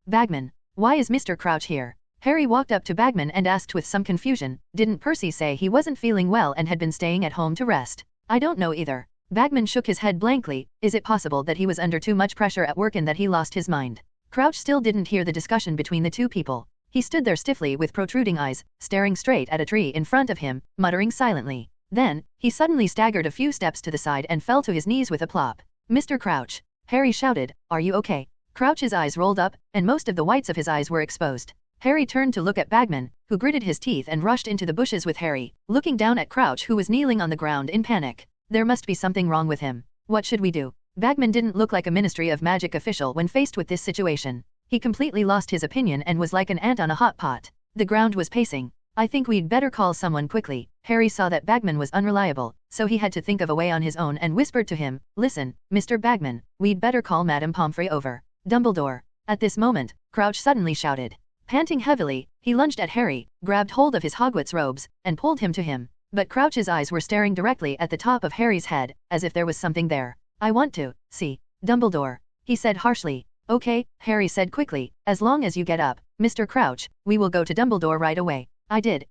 Bagman, why is Mr. Crouch here? Harry walked up to Bagman and asked with some confusion, didn't Percy say he wasn't feeling well and had been staying at home to rest? I don't know either. Bagman shook his head blankly, is it possible that he was under too much pressure at work and that he lost his mind? Crouch still didn't hear the discussion between the two people. He stood there stiffly with protruding eyes, staring straight at a tree in front of him, muttering silently. Then, he suddenly staggered a few steps to the side and fell to his knees with a plop. Mr. Crouch, Harry shouted, are you okay? Crouch's eyes rolled up, and most of the whites of his eyes were exposed. Harry turned to look at Bagman, who gritted his teeth and rushed into the bushes with Harry, looking down at Crouch who was kneeling on the ground in panic. There must be something wrong with him. What should we do? Bagman didn't look like a Ministry of Magic official when faced with this situation. He completely lost his opinion and was like an ant on a hot pot. The ground was pacing. I think we'd better call someone quickly. Harry saw that Bagman was unreliable, so he had to think of a way on his own and whispered to him, listen, Mr. Bagman, we'd better call Madame Pomfrey over. Dumbledore. At this moment, Crouch suddenly shouted. Panting heavily, he lunged at Harry, grabbed hold of his Hogwarts robes, and pulled him to him. But Crouch's eyes were staring directly at the top of Harry's head, as if there was something there. I want to see Dumbledore, he said harshly. Okay, Harry said quickly, as long as you get up, Mr. Crouch, we will go to Dumbledore right away. I did,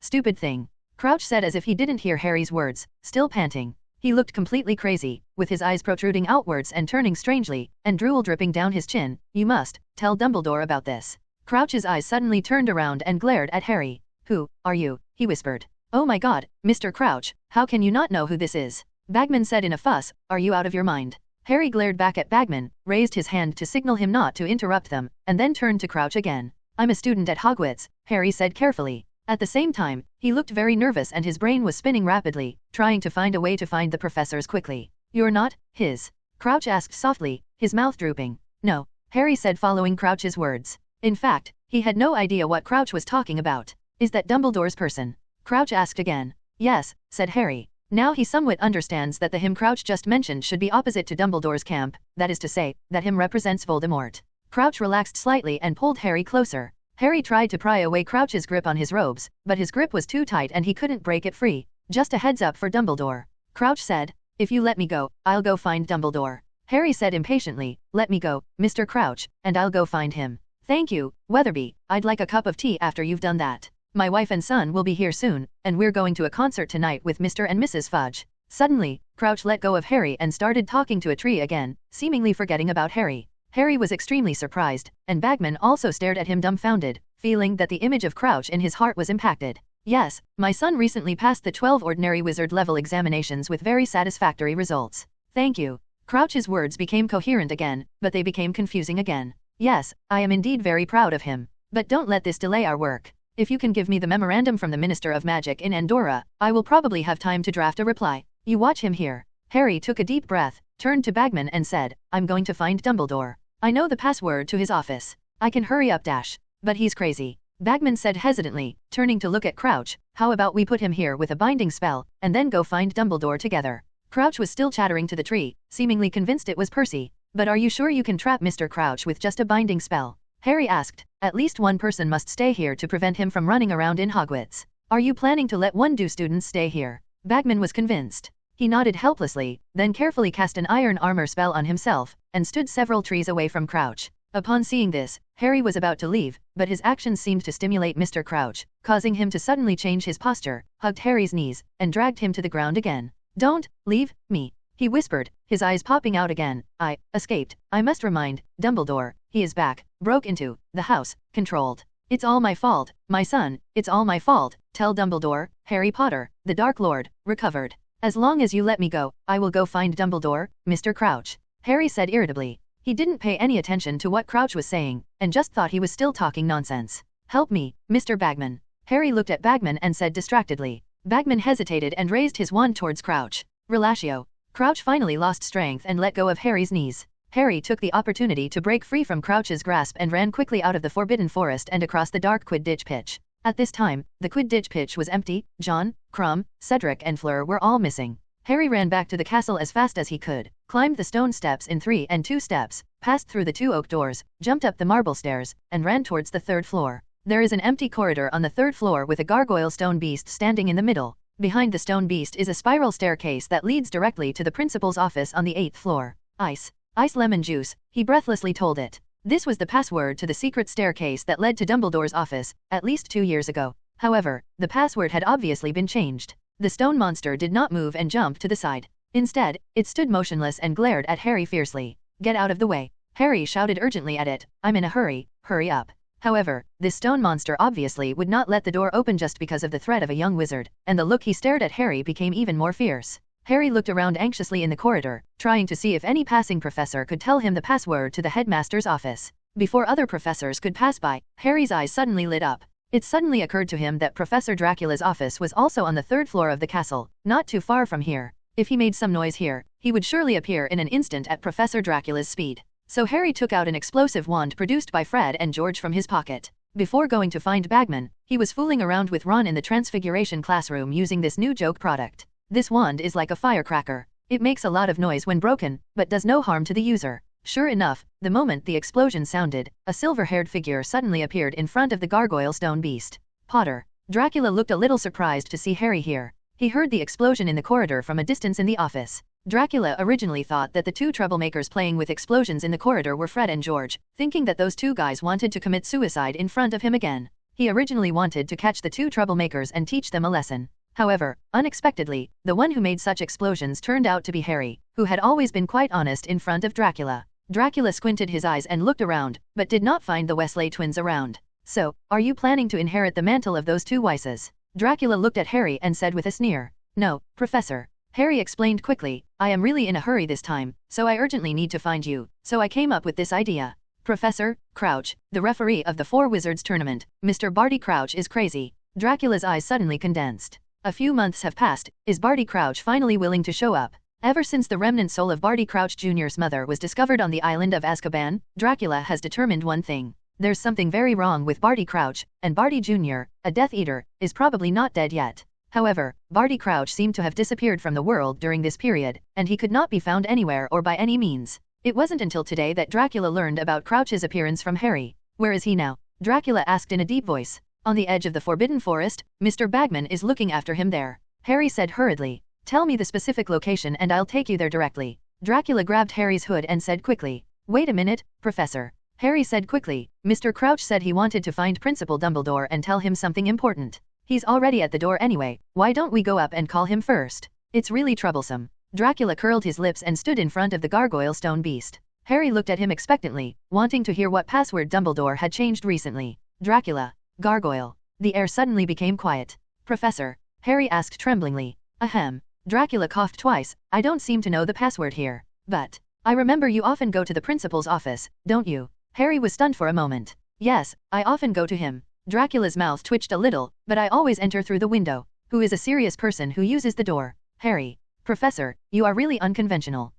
stupid thing. Crouch said as if he didn't hear Harry's words, still panting. He looked completely crazy, with his eyes protruding outwards and turning strangely, and drool dripping down his chin. You must tell Dumbledore about this. Crouch's eyes suddenly turned around and glared at Harry. Who are you? He whispered. Oh my god, Mr. Crouch, how can you not know who this is? Bagman said in a fuss, are you out of your mind? Harry glared back at Bagman, raised his hand to signal him not to interrupt them, and then turned to Crouch again. I'm a student at Hogwarts, Harry said carefully. At the same time, he looked very nervous and his brain was spinning rapidly, trying to find a way to find the professors quickly. You're not his? Crouch asked softly, his mouth drooping. No, Harry said following Crouch's words. In fact, he had no idea what Crouch was talking about. Is that Dumbledore's person? Crouch asked again. Yes, said Harry. Now he somewhat understands that the him Crouch just mentioned should be opposite to Dumbledore's camp, that is to say, that him represents Voldemort. Crouch relaxed slightly and pulled Harry closer. Harry tried to pry away Crouch's grip on his robes, but his grip was too tight and he couldn't break it free. Just a heads up for Dumbledore. Crouch said. If you let me go, I'll go find Dumbledore. Harry said impatiently, let me go, Mr. Crouch, and I'll go find him. Thank you, Weatherby, I'd like a cup of tea after you've done that. My wife and son will be here soon, and we're going to a concert tonight with Mr. and Mrs. Fudge. Suddenly, Crouch let go of Harry and started talking to a tree again, seemingly forgetting about Harry. Harry was extremely surprised, and Bagman also stared at him dumbfounded, feeling that the image of Crouch in his heart was impacted. Yes, my son recently passed the 12 ordinary wizard level examinations with very satisfactory results. Thank you. Crouch's words became coherent again, but they became confusing again. Yes, I am indeed very proud of him. But don't let this delay our work. If you can give me the memorandum from the Minister of Magic in Andorra, I will probably have time to draft a reply. You watch him here. Harry took a deep breath, turned to Bagman and said, I'm going to find Dumbledore. I know the password to his office. I can hurry up dash. But he's crazy. Bagman said hesitantly, turning to look at Crouch, how about we put him here with a binding spell, and then go find Dumbledore together. Crouch was still chattering to the tree, seemingly convinced it was Percy. But are you sure you can trap Mr. Crouch with just a binding spell? Harry asked. At least one person must stay here to prevent him from running around in Hogwarts. Are you planning to let one do students stay here? Bagman was convinced. He nodded helplessly, then carefully cast an iron armor spell on himself, and stood several trees away from Crouch. Upon seeing this, Harry was about to leave, but his actions seemed to stimulate Mr. Crouch, causing him to suddenly change his posture, hugged Harry's knees, and dragged him to the ground again. Don't leave me, he whispered, his eyes popping out again. I escaped. I must remind Dumbledore, he is back, broke into the house, controlled. It's all my fault, my son, it's all my fault. Tell Dumbledore, Harry Potter, the Dark Lord, recovered. As long as you let me go, I will go find Dumbledore, Mr. Crouch. Harry said irritably. He didn't pay any attention to what Crouch was saying, and just thought he was still talking nonsense. Help me, Mr. Bagman. Harry looked at Bagman and said distractedly. Bagman hesitated and raised his wand towards Crouch. Relatio. Crouch finally lost strength and let go of Harry's knees. Harry took the opportunity to break free from Crouch's grasp and ran quickly out of the Forbidden Forest and across the dark Quidditch pitch. At this time, the Quidditch pitch was empty. John, Crumb, Cedric and Fleur were all missing. Harry ran back to the castle as fast as he could, climbed the stone steps in 3 and 2 steps, passed through the 2 oak doors, jumped up the marble stairs, and ran towards the 3rd floor. There is an empty corridor on the 3rd floor with a gargoyle stone beast standing in the middle. Behind the stone beast is a spiral staircase that leads directly to the principal's office on the 8th floor. Ice lemon juice, he breathlessly told it. This was the password to the secret staircase that led to Dumbledore's office, at least 2 years ago. However, the password had obviously been changed. The stone monster did not move and jump to the side. Instead, it stood motionless and glared at Harry fiercely. Get out of the way. Harry shouted urgently at it. I'm in a hurry, hurry up. However, this stone monster obviously would not let the door open just because of the threat of a young wizard, and the look he stared at Harry became even more fierce. Harry looked around anxiously in the corridor, trying to see if any passing professor could tell him the password to the headmaster's office. Before other professors could pass by, Harry's eyes suddenly lit up. It suddenly occurred to him that Professor Dracula's office was also on the 3rd floor of the castle, not too far from here. If he made some noise here, he would surely appear in an instant at Professor Dracula's speed. So Harry took out an explosive wand produced by Fred and George from his pocket. Before going to find Bagman, he was fooling around with Ron in the Transfiguration classroom using this new joke product. This wand is like a firecracker. It makes a lot of noise when broken, but does no harm to the user. Sure enough, the moment the explosion sounded, a silver-haired figure suddenly appeared in front of the gargoyle stone beast. Potter. Dracula looked a little surprised to see Harry here. He heard the explosion in the corridor from a distance in the office. Dracula originally thought that the 2 troublemakers playing with explosions in the corridor were Fred and George, thinking that those 2 guys wanted to commit suicide in front of him again. He originally wanted to catch the 2 troublemakers and teach them a lesson. However, unexpectedly, the one who made such explosions turned out to be Harry, who had always been quite honest in front of Dracula. Dracula squinted his eyes and looked around, but did not find the Weasley twins around. So, are you planning to inherit the mantle of those two Weisses? Dracula looked at Harry and said with a sneer. No, Professor. Harry explained quickly, I am really in a hurry this time, so I urgently need to find you, so I came up with this idea. Professor Crouch, the referee of the Four Wizards tournament, Mr. Barty Crouch is crazy. Dracula's eyes suddenly condensed. A few months have passed, is Barty Crouch finally willing to show up? Ever since the remnant soul of Barty Crouch Jr.'s mother was discovered on the island of Azkaban, Dracula has determined one thing. There's something very wrong with Barty Crouch, and Barty Jr., a Death Eater, is probably not dead yet. However, Barty Crouch seemed to have disappeared from the world during this period, and he could not be found anywhere or by any means. It wasn't until today that Dracula learned about Crouch's appearance from Harry. Where is he now? Dracula asked in a deep voice. On the edge of the Forbidden Forest, Mr. Bagman is looking after him there. Harry said hurriedly. Tell me the specific location and I'll take you there directly. Dracula grabbed Harry's hood and said quickly. Wait a minute, Professor. Harry said quickly. Mr. Crouch said he wanted to find Principal Dumbledore and tell him something important. He's already at the door anyway, why don't we go up and call him first? It's really troublesome. Dracula curled his lips and stood in front of the gargoyle stone beast. Harry looked at him expectantly, wanting to hear what password Dumbledore had changed recently. Dracula. Gargoyle. The air suddenly became quiet. Professor. Harry asked tremblingly. Ahem. Dracula coughed twice. I don't seem to know the password here. But I remember you often go to the principal's office, don't you? Harry was stunned for a moment. Yes, I often go to him. Dracula's mouth twitched a little, but I always enter through the window. Who is a serious person who uses the door? Harry. Professor, you are really unconventional.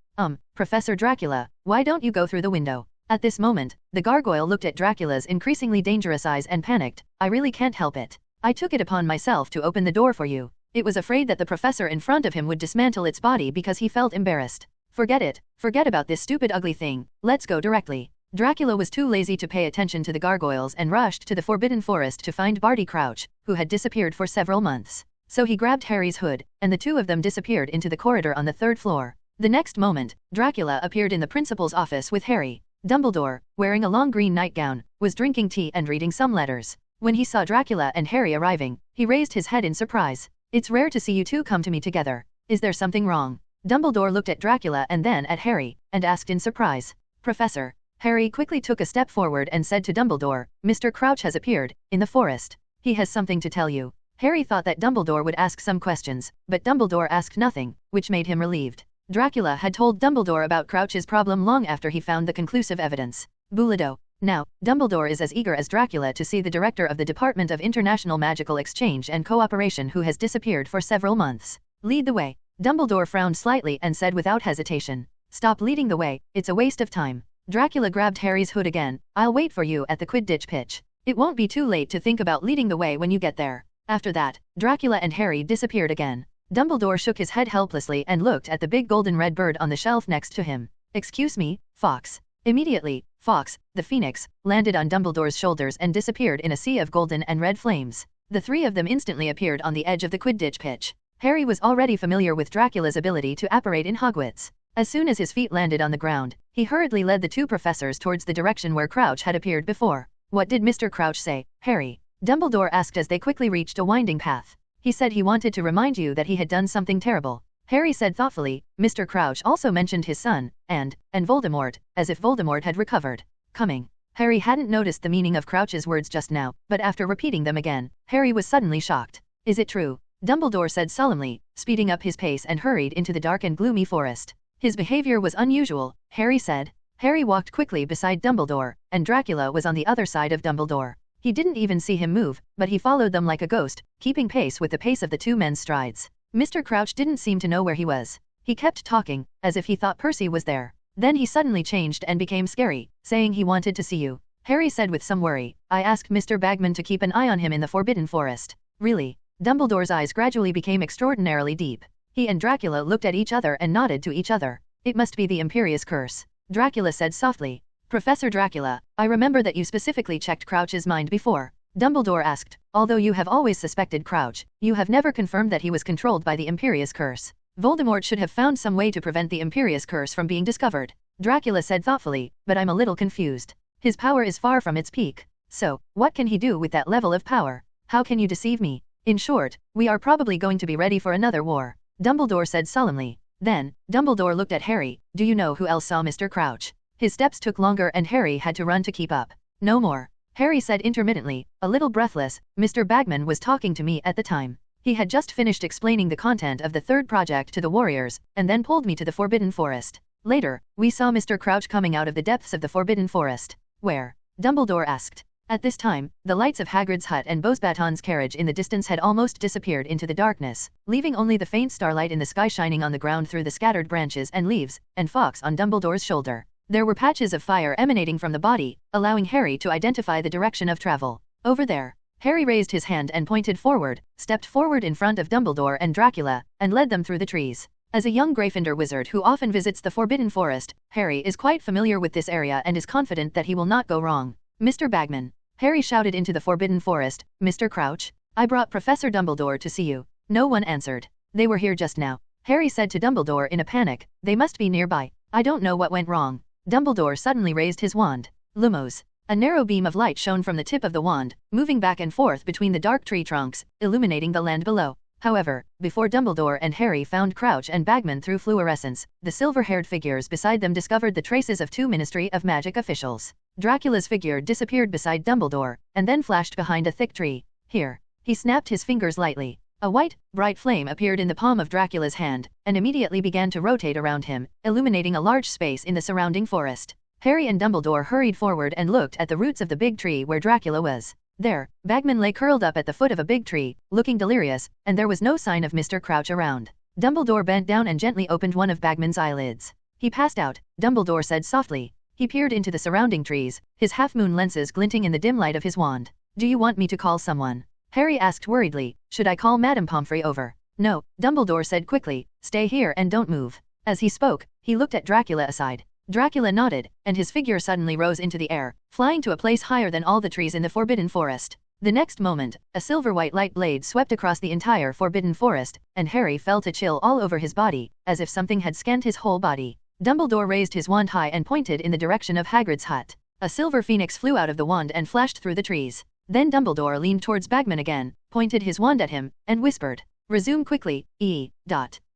Professor Dracula, why don't you go through the window? At this moment, the gargoyle looked at Dracula's increasingly dangerous eyes and panicked. I really can't help it. I took it upon myself to open the door for you. It was afraid that the professor in front of him would dismantle its body because he felt embarrassed. Forget it. Forget about this stupid ugly thing. Let's go directly. Dracula was too lazy to pay attention to the gargoyles and rushed to the Forbidden Forest to find Barty Crouch, who had disappeared for several months. So he grabbed Harry's hood, and the two of them disappeared into the corridor on the third floor. The next moment, Dracula appeared in the principal's office with Harry. Dumbledore, wearing a long green nightgown, was drinking tea and reading some letters. When he saw Dracula and Harry arriving, he raised his head in surprise. It's rare to see you two come to me together. Is there something wrong? Dumbledore looked at Dracula and then at Harry, and asked in surprise. Professor. Harry quickly took a step forward and said to Dumbledore, Mr. Crouch has appeared, in the forest. He has something to tell you. Harry thought that Dumbledore would ask some questions, but Dumbledore asked nothing, which made him relieved. Dracula had told Dumbledore about Crouch's problem long after he found the conclusive evidence. Boulado. Now, Dumbledore is as eager as Dracula to see the director of the Department of International Magical Exchange and Cooperation who has disappeared for several months. Lead the way. Dumbledore frowned slightly and said without hesitation. Stop leading the way, it's a waste of time. Dracula grabbed Harry's hood again. I'll wait for you at the Quidditch pitch. It won't be too late to think about leading the way when you get there. After that, Dracula and Harry disappeared again. Dumbledore shook his head helplessly and looked at the big golden red bird on the shelf next to him. Excuse me, Fox. Immediately, Fox, the phoenix, landed on Dumbledore's shoulders and disappeared in a sea of golden and red flames. The three of them instantly appeared on the edge of the Quidditch pitch. Harry was already familiar with Dracula's ability to apparate in Hogwarts. As soon as his feet landed on the ground, he hurriedly led the two professors towards the direction where Crouch had appeared before. What did Mr. Crouch say, Harry? Dumbledore asked as they quickly reached a winding path. He said he wanted to remind you that he had done something terrible. Harry said thoughtfully. Mr. Crouch also mentioned his son, and Voldemort, as if Voldemort had recovered. Coming. Harry hadn't noticed the meaning of Crouch's words just now, but after repeating them again, Harry was suddenly shocked. Is it true? Dumbledore said solemnly, speeding up his pace and hurried into the dark and gloomy forest. His behavior was unusual, Harry said. Harry walked quickly beside Dumbledore, and Dracula was on the other side of Dumbledore. He didn't even see him move, but he followed them like a ghost, keeping pace with the pace of the two men's strides. Mr. Crouch didn't seem to know where he was. He kept talking, as if he thought Percy was there. Then he suddenly changed and became scary, saying he wanted to see you. Harry said with some worry. I asked Mr. Bagman to keep an eye on him in the Forbidden Forest. Really? Dumbledore's eyes gradually became extraordinarily deep. He and Dracula looked at each other and nodded to each other. It must be the Imperious Curse. Dracula said softly. Professor Dracula, I remember that you specifically checked Crouch's mind before. Dumbledore asked. Although you have always suspected Crouch, you have never confirmed that he was controlled by the Imperious Curse. Voldemort should have found some way to prevent the Imperious Curse from being discovered. Dracula said thoughtfully, but I'm a little confused. His power is far from its peak. So, what can he do with that level of power? How can you deceive me? In short, we are probably going to be ready for another war, Dumbledore said solemnly. Then, Dumbledore looked at Harry. Do you know who else saw Mr. Crouch? His steps took longer and Harry had to run to keep up. No more, Harry said intermittently, a little breathless. Mr. Bagman was talking to me at the time. He had just finished explaining the content of the third project to the warriors, and then pulled me to the Forbidden Forest. Later, we saw Mr. Crouch coming out of the depths of the Forbidden Forest. Where? Dumbledore asked. At this time, the lights of Hagrid's hut and Beauxbaton's carriage in the distance had almost disappeared into the darkness, leaving only the faint starlight in the sky shining on the ground through the scattered branches and leaves, and Fawkes on Dumbledore's shoulder. There were patches of fire emanating from the body, allowing Harry to identify the direction of travel. Over there. Harry raised his hand and pointed forward, stepped forward in front of Dumbledore and Dracula, and led them through the trees. As a young Gryffindor wizard who often visits the Forbidden Forest, Harry is quite familiar with this area and is confident that he will not go wrong. Mr. Bagman. Harry shouted into the Forbidden Forest. Mr. Crouch? I brought Professor Dumbledore to see you. No one answered. They were here just now. Harry said to Dumbledore in a panic. They must be nearby. I don't know what went wrong. Dumbledore suddenly raised his wand. Lumos. A narrow beam of light shone from the tip of the wand, moving back and forth between the dark tree trunks, illuminating the land below. However, before Dumbledore and Harry found Crouch and Bagman through fluorescence, the silver-haired figures beside them discovered the traces of two Ministry of Magic officials. Dracula's figure disappeared beside Dumbledore, and then flashed behind a thick tree. Here. He snapped his fingers lightly. A white, bright flame appeared in the palm of Dracula's hand, and immediately began to rotate around him, illuminating a large space in the surrounding forest. Harry and Dumbledore hurried forward and looked at the roots of the big tree where Dracula was. There, Bagman lay curled up at the foot of a big tree, looking delirious, and there was no sign of Mr. Crouch around. Dumbledore bent down and gently opened one of Bagman's eyelids. He passed out, Dumbledore said softly. He peered into the surrounding trees, his half-moon lenses glinting in the dim light of his wand. Do you want me to call someone? Harry asked worriedly. Should I call Madame Pomfrey over? No, Dumbledore said quickly. Stay here and don't move. As he spoke, he looked at Dracula aside. Dracula nodded, and his figure suddenly rose into the air, flying to a place higher than all the trees in the Forbidden Forest. The next moment, a silver-white light blade swept across the entire Forbidden Forest, and Harry felt a chill all over his body, as if something had scanned his whole body. Dumbledore raised his wand high and pointed in the direction of Hagrid's hut. A silver phoenix flew out of the wand and flashed through the trees. Then Dumbledore leaned towards Bagman again, pointed his wand at him, and whispered, "Resume quickly, E.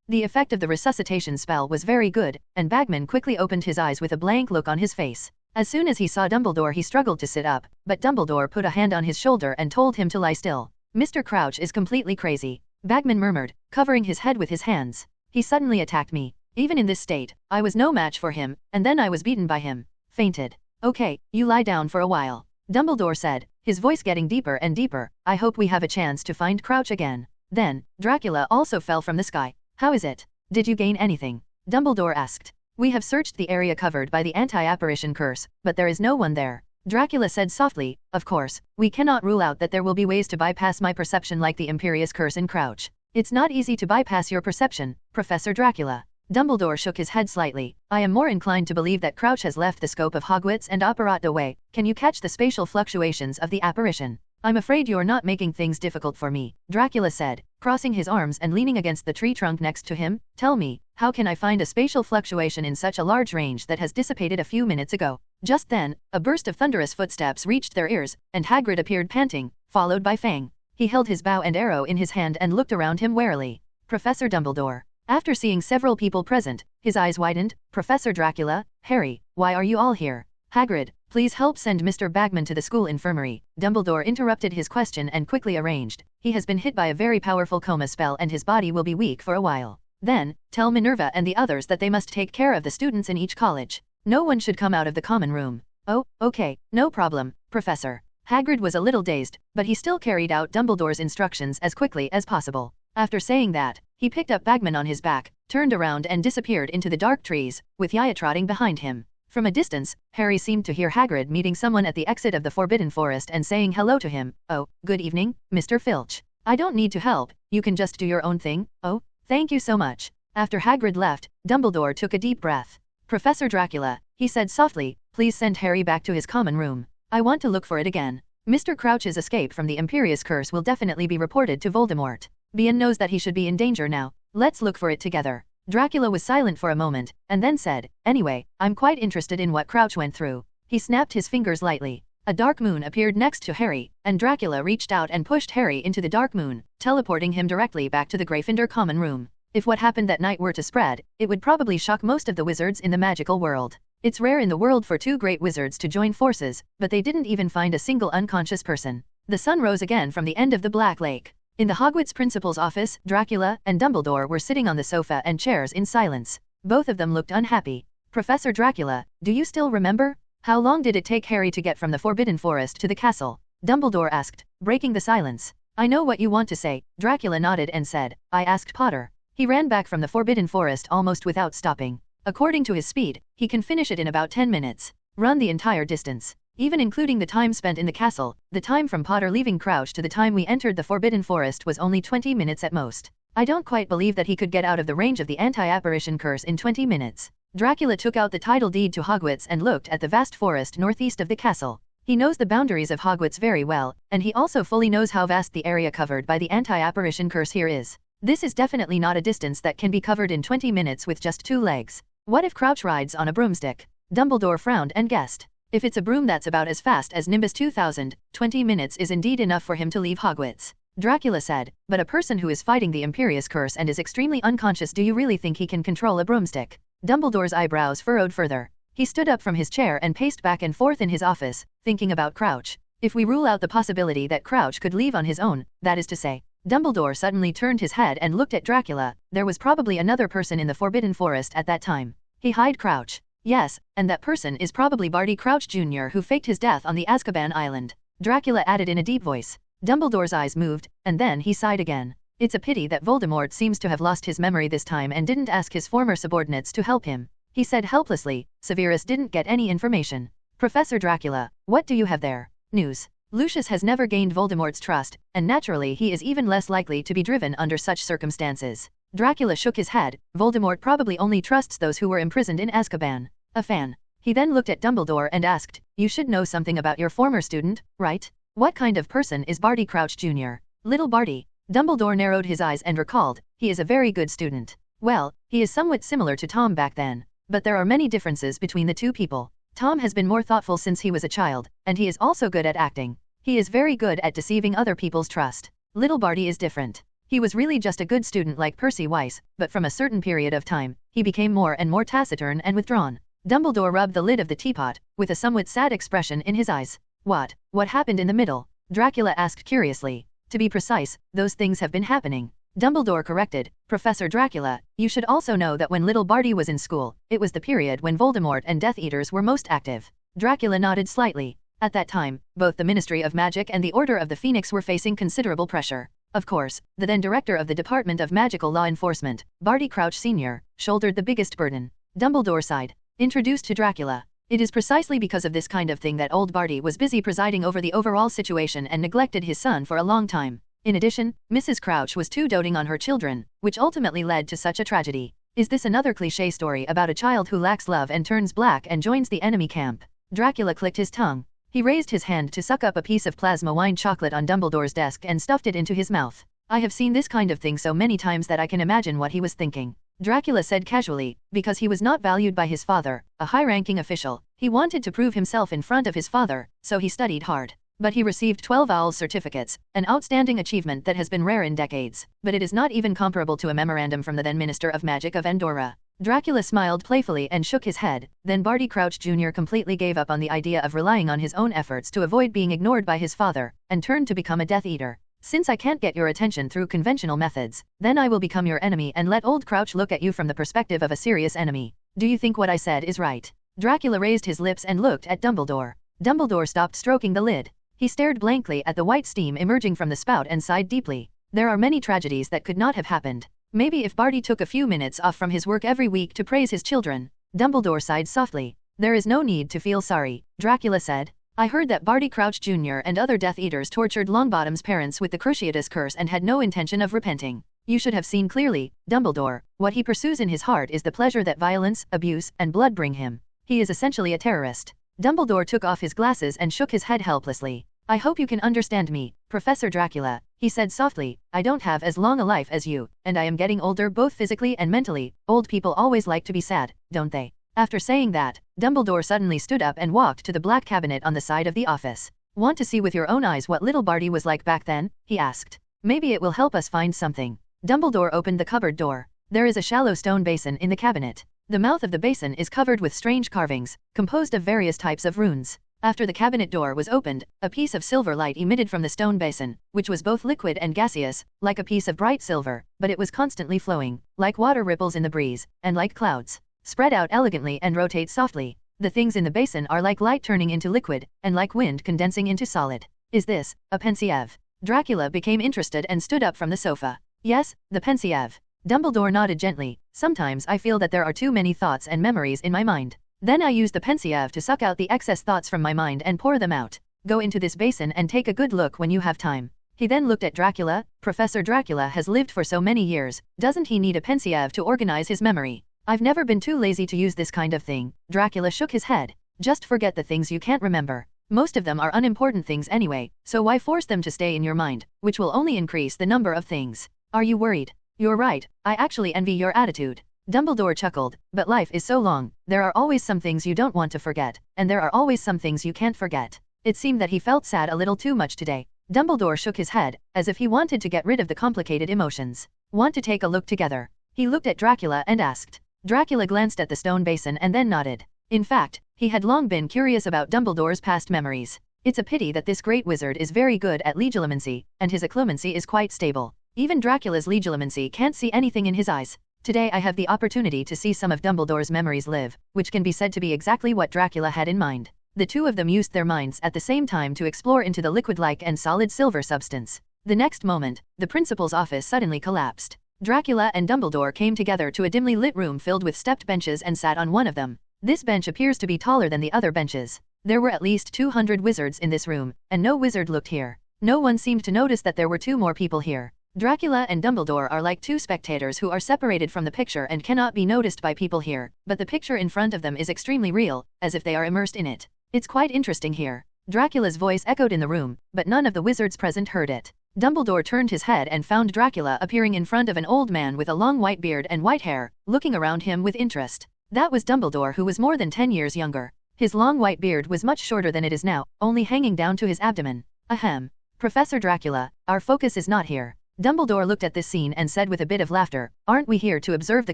The effect of the resuscitation spell was very good, and Bagman quickly opened his eyes with a blank look on his face. As soon as he saw Dumbledore he struggled to sit up, but Dumbledore put a hand on his shoulder and told him to lie still. Mr. Crouch is completely crazy, Bagman murmured, covering his head with his hands. He suddenly attacked me. Even in this state, I was no match for him, and then I was beaten by him. Fainted. Okay, you lie down for a while, Dumbledore said, his voice getting deeper and deeper. I hope we have a chance to find Crouch again. Then, Dracula also fell from the sky. How is it? Did you gain anything? Dumbledore asked. We have searched the area covered by the anti-apparition curse, but there is no one there. Dracula said softly. Of course, we cannot rule out that there will be ways to bypass my perception like the Imperious Curse in Crouch. It's not easy to bypass your perception, Professor Dracula. Dumbledore shook his head slightly. I am more inclined to believe that Crouch has left the scope of Hogwarts and operated away. Can you catch the spatial fluctuations of the apparition? I'm afraid you're not making things difficult for me, Dracula said, crossing his arms and leaning against the tree trunk next to him. Tell me, how can I find a spatial fluctuation in such a large range that has dissipated a few minutes ago? Just then, a burst of thunderous footsteps reached their ears, and Hagrid appeared panting, followed by Fang. He held his bow and arrow in his hand and looked around him warily. Professor Dumbledore. After seeing several people present, his eyes widened. Professor Dracula, Harry, why are you all here? Hagrid, please help send Mr. Bagman to the school infirmary. Dumbledore interrupted his question and quickly arranged. He has been hit by a very powerful coma spell and his body will be weak for a while. Then, tell Minerva and the others that they must take care of the students in each college. No one should come out of the common room. Oh, okay, no problem, Professor. Hagrid was a little dazed, but he still carried out Dumbledore's instructions as quickly as possible. After saying that, he picked up Bagman on his back, turned around and disappeared into the dark trees, with Yaya trotting behind him. From a distance, Harry seemed to hear Hagrid meeting someone at the exit of the Forbidden Forest and saying hello to him. Oh, good evening, Mr. Filch. I don't need to help, you can just do your own thing. Oh, thank you so much. After Hagrid left, Dumbledore took a deep breath. Professor Dracula, he said softly, please send Harry back to his common room. I want to look for it again. Mr. Crouch's escape from the Imperious Curse will definitely be reported to Voldemort. Bien knows that he should be in danger now. Let's look for it together. Dracula was silent for a moment, and then said, anyway, I'm quite interested in what Crouch went through. He snapped his fingers lightly. A dark moon appeared next to Harry, and Dracula reached out and pushed Harry into the dark moon, teleporting him directly back to the Gryffindor common room. If what happened that night were to spread, it would probably shock most of the wizards in the magical world. It's rare in the world for two great wizards to join forces, but they didn't even find a single unconscious person. The sun rose again from the end of the Black Lake. In the Hogwarts principal's office, Dracula and Dumbledore were sitting on the sofa and chairs in silence. Both of them looked unhappy. Professor Dracula, do you still remember? How long did it take Harry to get from the Forbidden Forest to the castle? Dumbledore asked, breaking the silence. I know what you want to say, Dracula nodded and said, I asked Potter. He ran back from the Forbidden Forest almost without stopping. According to his speed, he can finish it in about 10 minutes. Run the entire distance. Even including the time spent in the castle, the time from Potter leaving Crouch to the time we entered the Forbidden Forest was only 20 minutes at most. I don't quite believe that he could get out of the range of the anti-apparition curse in 20 minutes. Dracula took out the title deed to Hogwarts and looked at the vast forest northeast of the castle. He knows the boundaries of Hogwarts very well, and he also fully knows how vast the area covered by the anti-apparition curse here is. This is definitely not a distance that can be covered in 20 minutes with just 2 legs. What if Crouch rides on a broomstick? Dumbledore frowned and guessed. If it's a broom that's about as fast as Nimbus 2000, 20 minutes is indeed enough for him to leave Hogwarts. Dracula said, but a person who is fighting the Imperious Curse and is extremely unconscious, do you really think he can control a broomstick? Dumbledore's eyebrows furrowed further. He stood up from his chair and paced back and forth in his office, thinking about Crouch. If we rule out the possibility that Crouch could leave on his own, that is to say, Dumbledore suddenly turned his head and looked at Dracula. There was probably another person in the Forbidden Forest at that time. He hired Crouch. Yes, and that person is probably Barty Crouch Jr. who faked his death on the Azkaban island. Dracula added in a deep voice. Dumbledore's eyes moved, and then he sighed again. It's a pity that Voldemort seems to have lost his memory this time and didn't ask his former subordinates to help him. He said helplessly. Severus didn't get any information. Professor Dracula, what do you have there? News. Lucius has never gained Voldemort's trust, and naturally he is even less likely to be driven under such circumstances. Dracula shook his head. Voldemort probably only trusts those who were imprisoned in Azkaban. A fan. He then looked at Dumbledore and asked, you should know something about your former student, right? What kind of person is Barty Crouch Jr.? Little Barty. Dumbledore narrowed his eyes and recalled, he is a very good student. Well, he is somewhat similar to Tom back then. But there are many differences between the two people. Tom has been more thoughtful since he was a child, and he is also good at acting. He is very good at deceiving other people's trust. Little Barty is different. He was really just a good student like Percy Weiss, but from a certain period of time, he became more and more taciturn and withdrawn. Dumbledore rubbed the lid of the teapot, with a somewhat sad expression in his eyes. What happened in the middle? Dracula asked curiously. To be precise, those things have been happening. Dumbledore corrected, Professor Dracula, you should also know that when little Barty was in school, it was the period when Voldemort and Death Eaters were most active. Dracula nodded slightly. At that time, both the Ministry of Magic and the Order of the Phoenix were facing considerable pressure. Of course, the then director of the Department of Magical Law Enforcement, Barty Crouch Sr., shouldered the biggest burden. Dumbledore sighed. Introduced to Dracula. It is precisely because of this kind of thing that old Barty was busy presiding over the overall situation and neglected his son for a long time. In addition, Mrs. Crouch was too doting on her children, which ultimately led to such a tragedy. Is this another cliché story about a child who lacks love and turns black and joins the enemy camp? Dracula clicked his tongue. He raised his hand to suck up a piece of plasma wine chocolate on Dumbledore's desk and stuffed it into his mouth. I have seen this kind of thing so many times that I can imagine what he was thinking. Dracula said casually, because he was not valued by his father, a high-ranking official. He wanted to prove himself in front of his father, so he studied hard. But he received 12 OWL certificates, an outstanding achievement that has been rare in decades, but it is not even comparable to a memorandum from the then Minister of Magic of Andorra. Dracula smiled playfully and shook his head. Then Barty Crouch Jr. completely gave up on the idea of relying on his own efforts to avoid being ignored by his father, and turned to become a Death Eater. Since I can't get your attention through conventional methods, then I will become your enemy and let old Crouch look at you from the perspective of a serious enemy. Do you think what I said is right? Dracula raised his lips and looked at Dumbledore. Dumbledore stopped stroking the lid. He stared blankly at the white steam emerging from the spout and sighed deeply. There are many tragedies that could not have happened. Maybe if Barty took a few minutes off from his work every week to praise his children. Dumbledore sighed softly. There is no need to feel sorry, Dracula said. I heard that Barty Crouch Jr. and other Death Eaters tortured Longbottom's parents with the Cruciatus curse and had no intention of repenting. You should have seen clearly, Dumbledore, what he pursues in his heart is the pleasure that violence, abuse, and blood bring him. He is essentially a terrorist. Dumbledore took off his glasses and shook his head helplessly. I hope you can understand me, Professor Dracula, he said softly. I don't have as long a life as you, and I am getting older both physically and mentally. Old people always like to be sad, don't they? After saying that, Dumbledore suddenly stood up and walked to the black cabinet on the side of the office. Want to see with your own eyes what little Barty was like back then? He asked. Maybe it will help us find something. Dumbledore opened the cupboard door. There is a shallow stone basin in the cabinet. The mouth of the basin is covered with strange carvings, composed of various types of runes. After the cabinet door was opened, a piece of silver light emitted from the stone basin, which was both liquid and gaseous, like a piece of bright silver, but it was constantly flowing, like water ripples in the breeze, and like clouds. Spread out elegantly and rotate softly. The things in the basin are like light turning into liquid, and like wind condensing into solid. Is this a pensieve? Dracula became interested and stood up from the sofa. Yes, the pensieve. Dumbledore nodded gently. Sometimes I feel that there are too many thoughts and memories in my mind. Then I use the pensieve to suck out the excess thoughts from my mind and pour them out. Go into this basin and take a good look when you have time. He then looked at Dracula. Professor Dracula has lived for so many years, doesn't he need a pensieve to organize his memory? I've never been too lazy to use this kind of thing. Dracula shook his head. Just forget the things you can't remember. Most of them are unimportant things anyway, so why force them to stay in your mind, which will only increase the number of things. Are you worried? You're right, I actually envy your attitude. Dumbledore chuckled, but life is so long, there are always some things you don't want to forget, and there are always some things you can't forget. It seemed that he felt sad a little too much today. Dumbledore shook his head, as if he wanted to get rid of the complicated emotions. Want to take a look together? He looked at Dracula and asked. Dracula glanced at the stone basin and then nodded. In fact, he had long been curious about Dumbledore's past memories. It's a pity that this great wizard is very good at legilimency, and his occlumency is quite stable. Even Dracula's legilimency can't see anything in his eyes. Today I have the opportunity to see some of Dumbledore's memories live, which can be said to be exactly what Dracula had in mind. The two of them used their minds at the same time to explore into the liquid-like and solid silver substance. The next moment, the principal's office suddenly collapsed. Dracula and Dumbledore came together to a dimly lit room filled with stepped benches and sat on one of them. This bench appears to be taller than the other benches. There were at least 200 wizards in this room, and no wizard looked here. No one seemed to notice that there were two more people here. Dracula and Dumbledore are like two spectators who are separated from the picture and cannot be noticed by people here, but the picture in front of them is extremely real, as if they are immersed in it. It's quite interesting here. Dracula's voice echoed in the room, but none of the wizards present heard it. Dumbledore turned his head and found Dracula appearing in front of an old man with a long white beard and white hair, looking around him with interest. That was Dumbledore, who was more than 10 years younger. His long white beard was much shorter than it is now, only hanging down to his abdomen. Ahem. Professor Dracula, our focus is not here. Dumbledore looked at this scene and said with a bit of laughter, aren't we here to observe the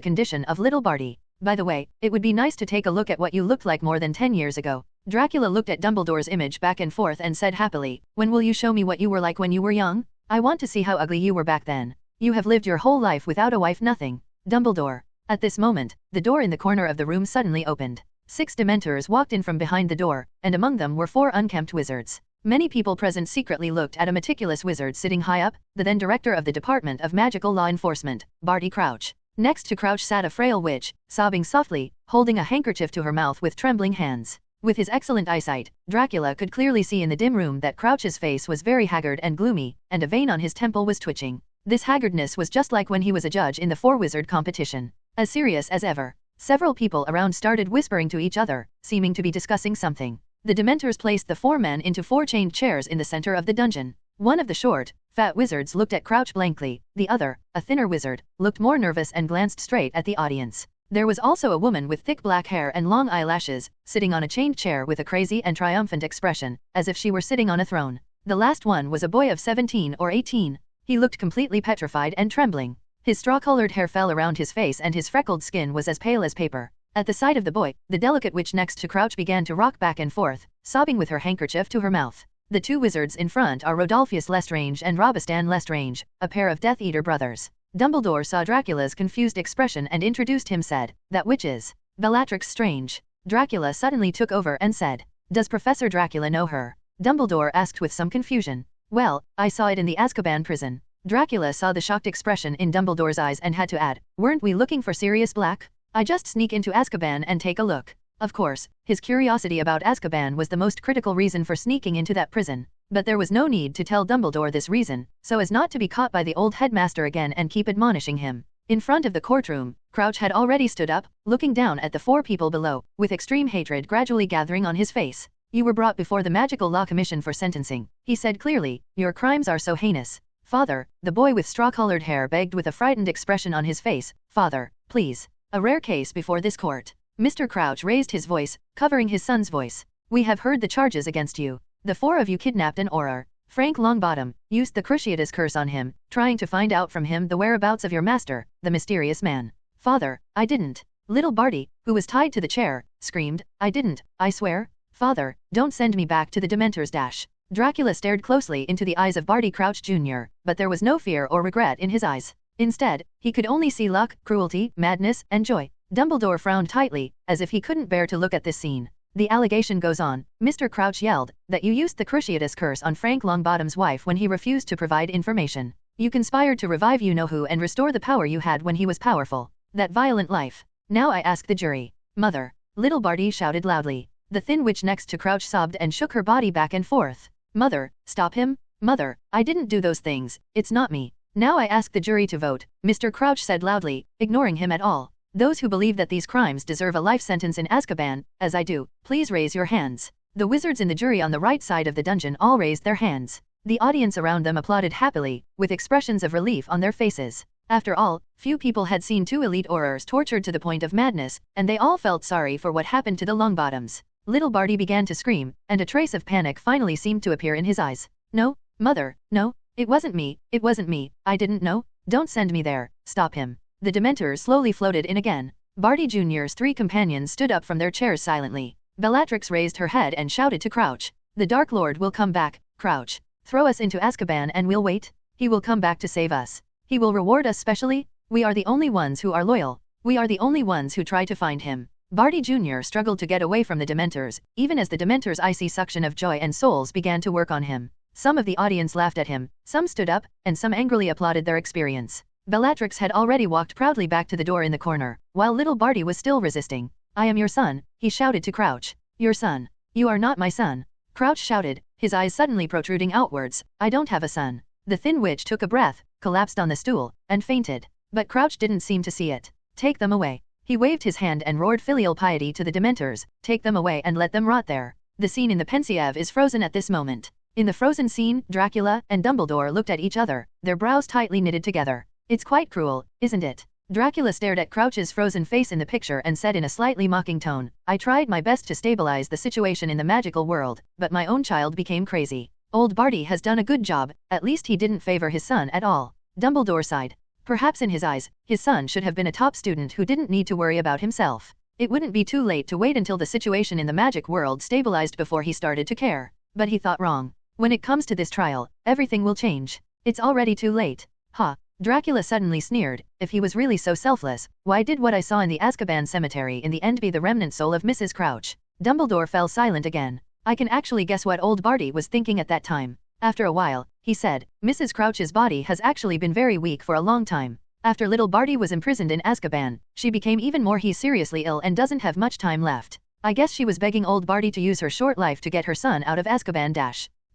condition of little Barty? By the way, it would be nice to take a look at what you looked like more than 10 years ago. Dracula looked at Dumbledore's image back and forth and said happily, when will you show me what you were like when you were young? I want to see how ugly you were back then. You have lived your whole life without a wife. Nothing. Dumbledore. At this moment, the door in the corner of the room suddenly opened. 6 Dementors walked in from behind the door, and among them were 4 unkempt wizards. Many people present secretly looked at a meticulous wizard sitting high up, the then director of the Department of Magical Law Enforcement, Barty Crouch. Next to Crouch sat a frail witch, sobbing softly, holding a handkerchief to her mouth with trembling hands. With his excellent eyesight, Dracula could clearly see in the dim room that Crouch's face was very haggard and gloomy, and a vein on his temple was twitching. This haggardness was just like when he was a judge in the 4-wizard competition. As serious as ever. Several people around started whispering to each other, seeming to be discussing something. The Dementors placed the 4 men into 4 chained chairs in the center of the dungeon. One of the short, fat wizards looked at Crouch blankly, the other, a thinner wizard, looked more nervous and glanced straight at the audience. There was also a woman with thick black hair and long eyelashes, sitting on a chained chair with a crazy and triumphant expression, as if she were sitting on a throne. The last one was a boy of 17 or 18. He looked completely petrified and trembling. His straw-colored hair fell around his face and his freckled skin was as pale as paper. At the sight of the boy, the delicate witch next to Crouch began to rock back and forth, sobbing with her handkerchief to her mouth. The 2 wizards in front are Rodolphus Lestrange and Robistan Lestrange, a pair of Death Eater brothers. Dumbledore saw Dracula's confused expression and introduced him. Said, that witch is Bellatrix Strange. Dracula suddenly took over and said, does Professor Dracula know her? Dumbledore asked with some confusion. Well, I saw it in the Azkaban prison. Dracula saw the shocked expression in Dumbledore's eyes and had to add, weren't we looking for Sirius Black? I just sneak into Azkaban and take a look. Of course, his curiosity about Azkaban was the most critical reason for sneaking into that prison. But there was no need to tell Dumbledore this reason, so as not to be caught by the old headmaster again and keep admonishing him. In front of the courtroom, Crouch had already stood up, looking down at the 4 people below, with extreme hatred gradually gathering on his face. You were brought before the Magical Law Commission for sentencing, he said clearly, your crimes are so heinous. Father, the boy with straw-colored hair begged with a frightened expression on his face, Father, please. A rare case before this court. Mr. Crouch raised his voice, covering his son's voice. We have heard the charges against you. The 4 of you kidnapped an Auror. Frank Longbottom used the Cruciatus curse on him, trying to find out from him the whereabouts of your master, the mysterious man. Father, I didn't. Little Barty, who was tied to the chair, screamed, I didn't, I swear. Father, don't send me back to the Dementors. Dracula stared closely into the eyes of Barty Crouch Jr., but there was no fear or regret in his eyes. Instead, he could only see luck, cruelty, madness, and joy. Dumbledore frowned tightly, as if he couldn't bear to look at this scene. The allegation goes on, Mr. Crouch yelled, that you used the Cruciatus curse on Frank Longbottom's wife when he refused to provide information. You conspired to revive you-know-who and restore the power you had when he was powerful. That violent life. Now I ask the jury. Mother. Little Barty shouted loudly. The thin witch next to Crouch sobbed and shook her body back and forth. Mother, stop him. Mother, I didn't do those things, it's not me. Now I ask the jury to vote, Mr. Crouch said loudly, ignoring him at all. Those who believe that these crimes deserve a life sentence in Azkaban, as I do, please raise your hands. The wizards in the jury on the right side of the dungeon all raised their hands. The audience around them applauded happily, with expressions of relief on their faces. After all, few people had seen 2 elite Aurors tortured to the point of madness, and they all felt sorry for what happened to the Longbottoms. Little Barty began to scream, and a trace of panic finally seemed to appear in his eyes. No, Mother, no, it wasn't me, I didn't know, don't send me there, stop him. The Dementors slowly floated in again. Barty Jr.'s 3 companions stood up from their chairs silently. Bellatrix raised her head and shouted to Crouch. The Dark Lord will come back, Crouch. Throw us into Azkaban and we'll wait. He will come back to save us. He will reward us specially. We are the only ones who are loyal. We are the only ones who try to find him. Barty Jr. struggled to get away from the Dementors, even as the Dementors' icy suction of joy and souls began to work on him. Some of the audience laughed at him, some stood up, and some angrily applauded their experience. Bellatrix had already walked proudly back to the door in the corner, while little Barty was still resisting. I am your son, he shouted to Crouch. Your son. You are not my son. Crouch shouted, his eyes suddenly protruding outwards. I don't have a son. The thin witch took a breath, collapsed on the stool, and fainted. But Crouch didn't seem to see it. Take them away. He waved his hand and roared filial piety to the Dementors. Take them away and let them rot there. The scene in the Pensieve is frozen at this moment. In the frozen scene, Dracula and Dumbledore looked at each other, their brows tightly knitted together. It's quite cruel, isn't it? Dracula stared at Crouch's frozen face in the picture and said in a slightly mocking tone, I tried my best to stabilize the situation in the magical world, but my own child became crazy. Old Barty has done a good job, at least he didn't favor his son at all. Dumbledore sighed. Perhaps in his eyes, his son should have been a top student who didn't need to worry about himself. It wouldn't be too late to wait until the situation in the magic world stabilized before he started to care. But he thought wrong. When it comes to this trial, everything will change. It's already too late. Ha! Dracula suddenly sneered, if he was really so selfless, why did what I saw in the Azkaban cemetery in the end be the remnant soul of Mrs. Crouch? Dumbledore fell silent again. I can actually guess what old Barty was thinking at that time. After a while, he said, Mrs. Crouch's body has actually been very weak for a long time. After little Barty was imprisoned in Azkaban, she became even more seriously ill and doesn't have much time left. I guess she was begging old Barty to use her short life to get her son out of Azkaban.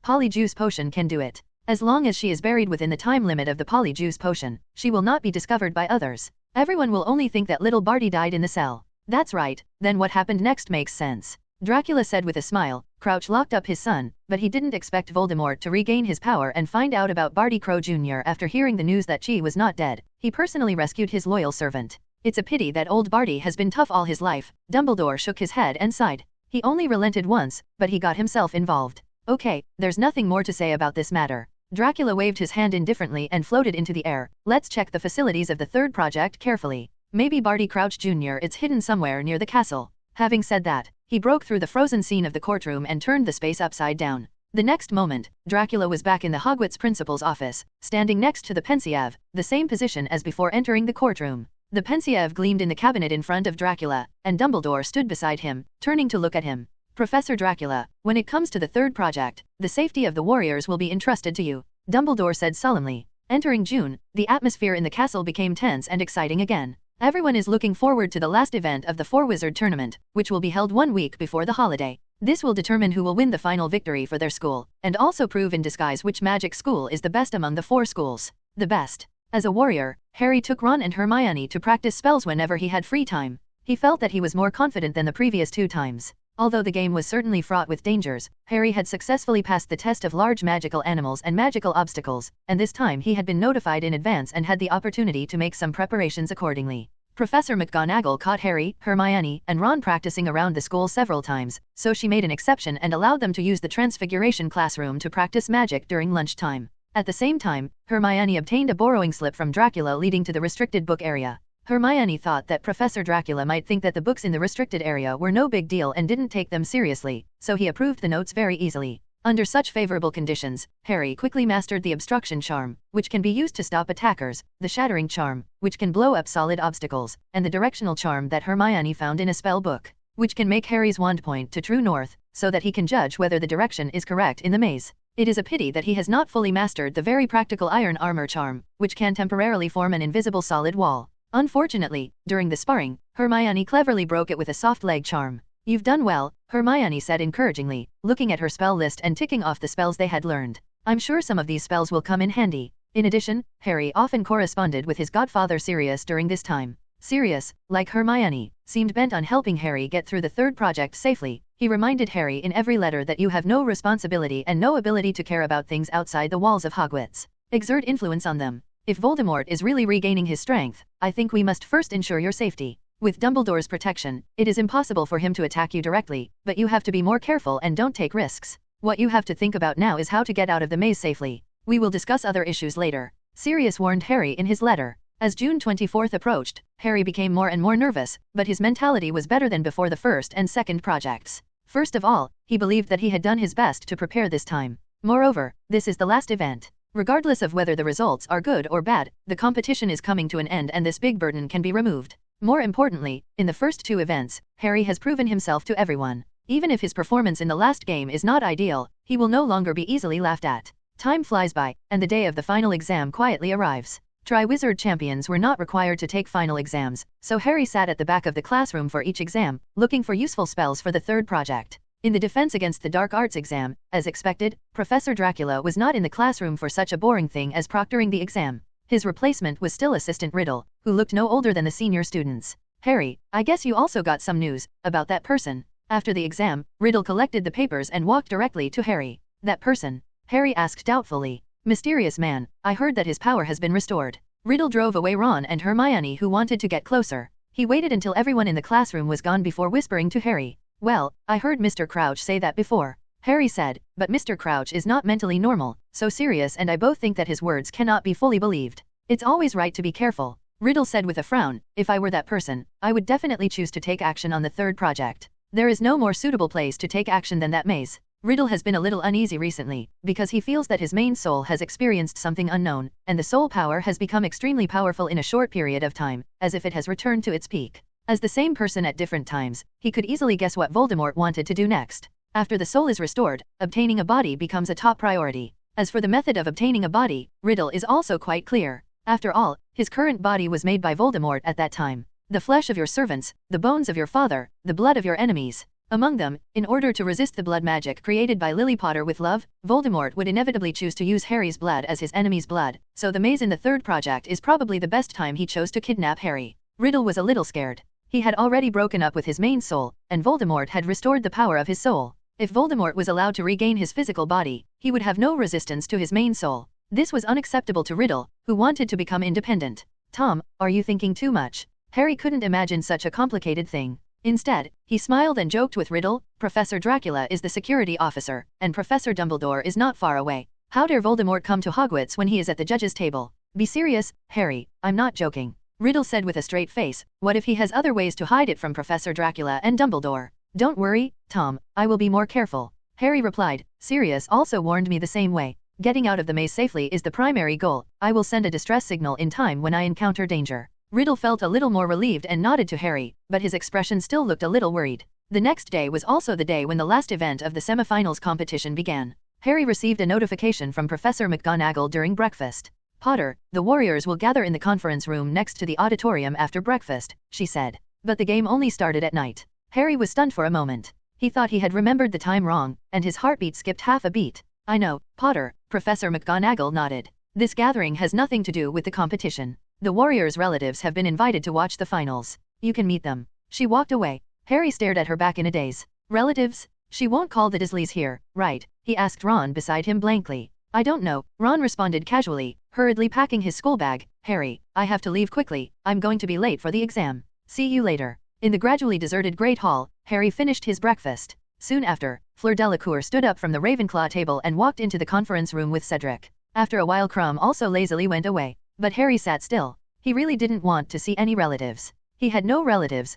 Polyjuice potion can do it. As long as she is buried within the time limit of the Polyjuice potion, she will not be discovered by others. Everyone will only think that little Barty died in the cell. That's right, then what happened next makes sense. Dracula said with a smile. Crouch locked up his son, but he didn't expect Voldemort to regain his power and find out about Barty Crow Jr. after hearing the news that she was not dead. He personally rescued his loyal servant. It's a pity that old Barty has been tough all his life. Dumbledore shook his head and sighed. He only relented once, but he got himself involved. Okay, there's nothing more to say about this matter. Dracula waved his hand indifferently and floated into the air. Let's check the facilities of the third project carefully. Maybe Barty Crouch Jr. is hidden somewhere near the castle. Having said that, he broke through the frozen scene of the courtroom and turned the space upside down. The next moment, Dracula was back in the Hogwarts principal's office, standing next to the Pensieve, the same position as before entering the courtroom. The Pensieve gleamed in the cabinet in front of Dracula, and Dumbledore stood beside him, turning to look at him. Professor Dracula, when it comes to the third project, the safety of the warriors will be entrusted to you, Dumbledore said solemnly. Entering June, the atmosphere in the castle became tense and exciting again. Everyone is looking forward to the last event of the Four-Wizard Tournament, which will be held 1 week before the holiday. This will determine who will win the final victory for their school, and also prove in disguise which magic school is the best among the 4 schools. The best. As a warrior, Harry took Ron and Hermione to practice spells whenever he had free time. He felt that he was more confident than the previous 2 times. Although the game was certainly fraught with dangers, Harry had successfully passed the test of large magical animals and magical obstacles, and this time he had been notified in advance and had the opportunity to make some preparations accordingly. Professor McGonagall caught Harry, Hermione, and Ron practicing around the school several times, so she made an exception and allowed them to use the Transfiguration classroom to practice magic during lunchtime. At the same time, Hermione obtained a borrowing slip from Dracula leading to the restricted book area. Hermione thought that Professor Dracula might think that the books in the restricted area were no big deal and didn't take them seriously, so he approved the notes very easily. Under such favorable conditions, Harry quickly mastered the obstruction charm, which can be used to stop attackers, the shattering charm, which can blow up solid obstacles, and the directional charm that Hermione found in a spell book, which can make Harry's wand point to true north, so that he can judge whether the direction is correct in the maze. It is a pity that he has not fully mastered the very practical iron armor charm, which can temporarily form an invisible solid wall. Unfortunately, during the sparring, Hermione cleverly broke it with a soft leg charm. "You've done well," Hermione said encouragingly, looking at her spell list and ticking off the spells they had learned. "I'm sure some of these spells will come in handy." In addition, Harry often corresponded with his godfather Sirius during this time. Sirius, like Hermione, seemed bent on helping Harry get through the third project safely. He reminded Harry in every letter that you have no responsibility and no ability to care about things outside the walls of Hogwarts. Exert influence on them. If Voldemort is really regaining his strength, I think we must first ensure your safety. With Dumbledore's protection, it is impossible for him to attack you directly, but you have to be more careful and don't take risks. What you have to think about now is how to get out of the maze safely. We will discuss other issues later. Sirius warned Harry in his letter. As June 24th approached, Harry became more and more nervous, but his mentality was better than before the first and second projects. First of all, he believed that he had done his best to prepare this time. Moreover, this is the last event. Regardless of whether the results are good or bad, the competition is coming to an end and this big burden can be removed. More importantly, in the first two events, Harry has proven himself to everyone. Even if his performance in the last game is not ideal, he will no longer be easily laughed at. Time flies by, and the day of the final exam quietly arrives. Triwizard champions were not required to take final exams, so Harry sat at the back of the classroom for each exam, looking for useful spells for the third project. In the defense against the dark arts exam, as expected, Professor Dracula was not in the classroom for such a boring thing as proctoring the exam. His replacement was still Assistant Riddle, who looked no older than the senior students. "Harry, I guess you also got some news about that person." After the exam, Riddle collected the papers and walked directly to Harry. "That person?" Harry asked doubtfully. "Mysterious man, I heard that his power has been restored." Riddle drove away Ron and Hermione, who wanted to get closer. He waited until everyone in the classroom was gone before whispering to Harry. "Well, I heard Mr. Crouch say that before." Harry said, "But Mr. Crouch is not mentally normal, so Sirius and I both think that his words cannot be fully believed. It's always right to be careful." Riddle said with a frown, "If I were that person, I would definitely choose to take action on the third project. There is no more suitable place to take action than that maze." Riddle has been a little uneasy recently, because he feels that his main soul has experienced something unknown, and the soul power has become extremely powerful in a short period of time, as if it has returned to its peak. As the same person at different times, he could easily guess what Voldemort wanted to do next. After the soul is restored, obtaining a body becomes a top priority. As for the method of obtaining a body, Riddle is also quite clear. After all, his current body was made by Voldemort at that time. The flesh of your servants, the bones of your father, the blood of your enemies. Among them, in order to resist the blood magic created by Lily Potter with love, Voldemort would inevitably choose to use Harry's blood as his enemy's blood, so the maze in the third project is probably the best time he chose to kidnap Harry. Riddle was a little scared. He had already broken up with his main soul, and Voldemort had restored the power of his soul. If Voldemort was allowed to regain his physical body, he would have no resistance to his main soul. This was unacceptable to Riddle, who wanted to become independent. "Tom, are you thinking too much?" Harry couldn't imagine such a complicated thing. Instead, he smiled and joked with Riddle. "Professor Dracula is the security officer, and Professor Dumbledore is not far away. How dare Voldemort come to Hogwarts when he is at the judge's table?" "Be serious, Harry, I'm not joking," Riddle said with a straight face. "What if he has other ways to hide it from Professor Dracula and Dumbledore?" "Don't worry, Tom, I will be more careful," Harry replied. "Sirius also warned me the same way. Getting out of the maze safely is the primary goal. I will send a distress signal in time when I encounter danger." Riddle felt a little more relieved and nodded to Harry, but his expression still looked a little worried. The next day was also the day when the last event of the semifinals competition began. Harry received a notification from Professor McGonagall during breakfast. "Potter, the Warriors will gather in the conference room next to the auditorium after breakfast," she said. But the game only started at night. Harry was stunned for a moment. He thought he had remembered the time wrong, and his heartbeat skipped half a beat. "I know, Potter," Professor McGonagall nodded. "This gathering has nothing to do with the competition. The Warriors' relatives have been invited to watch the finals. You can meet them." She walked away. Harry stared at her back in a daze. "Relatives? She won't call the Dursleys here, right?" he asked Ron beside him blankly. I don't know, Ron responded casually, hurriedly packing his school bag. Harry, I have to leave quickly, I'm going to be late for the exam. See you later. In the gradually deserted Great Hall, Harry finished his breakfast. Soon after, Fleur Delacour stood up from the Ravenclaw table and walked into the conference room with Cedric. After a while Crumb also lazily went away. But Harry sat still. He really didn't want to see any relatives. He had no relatives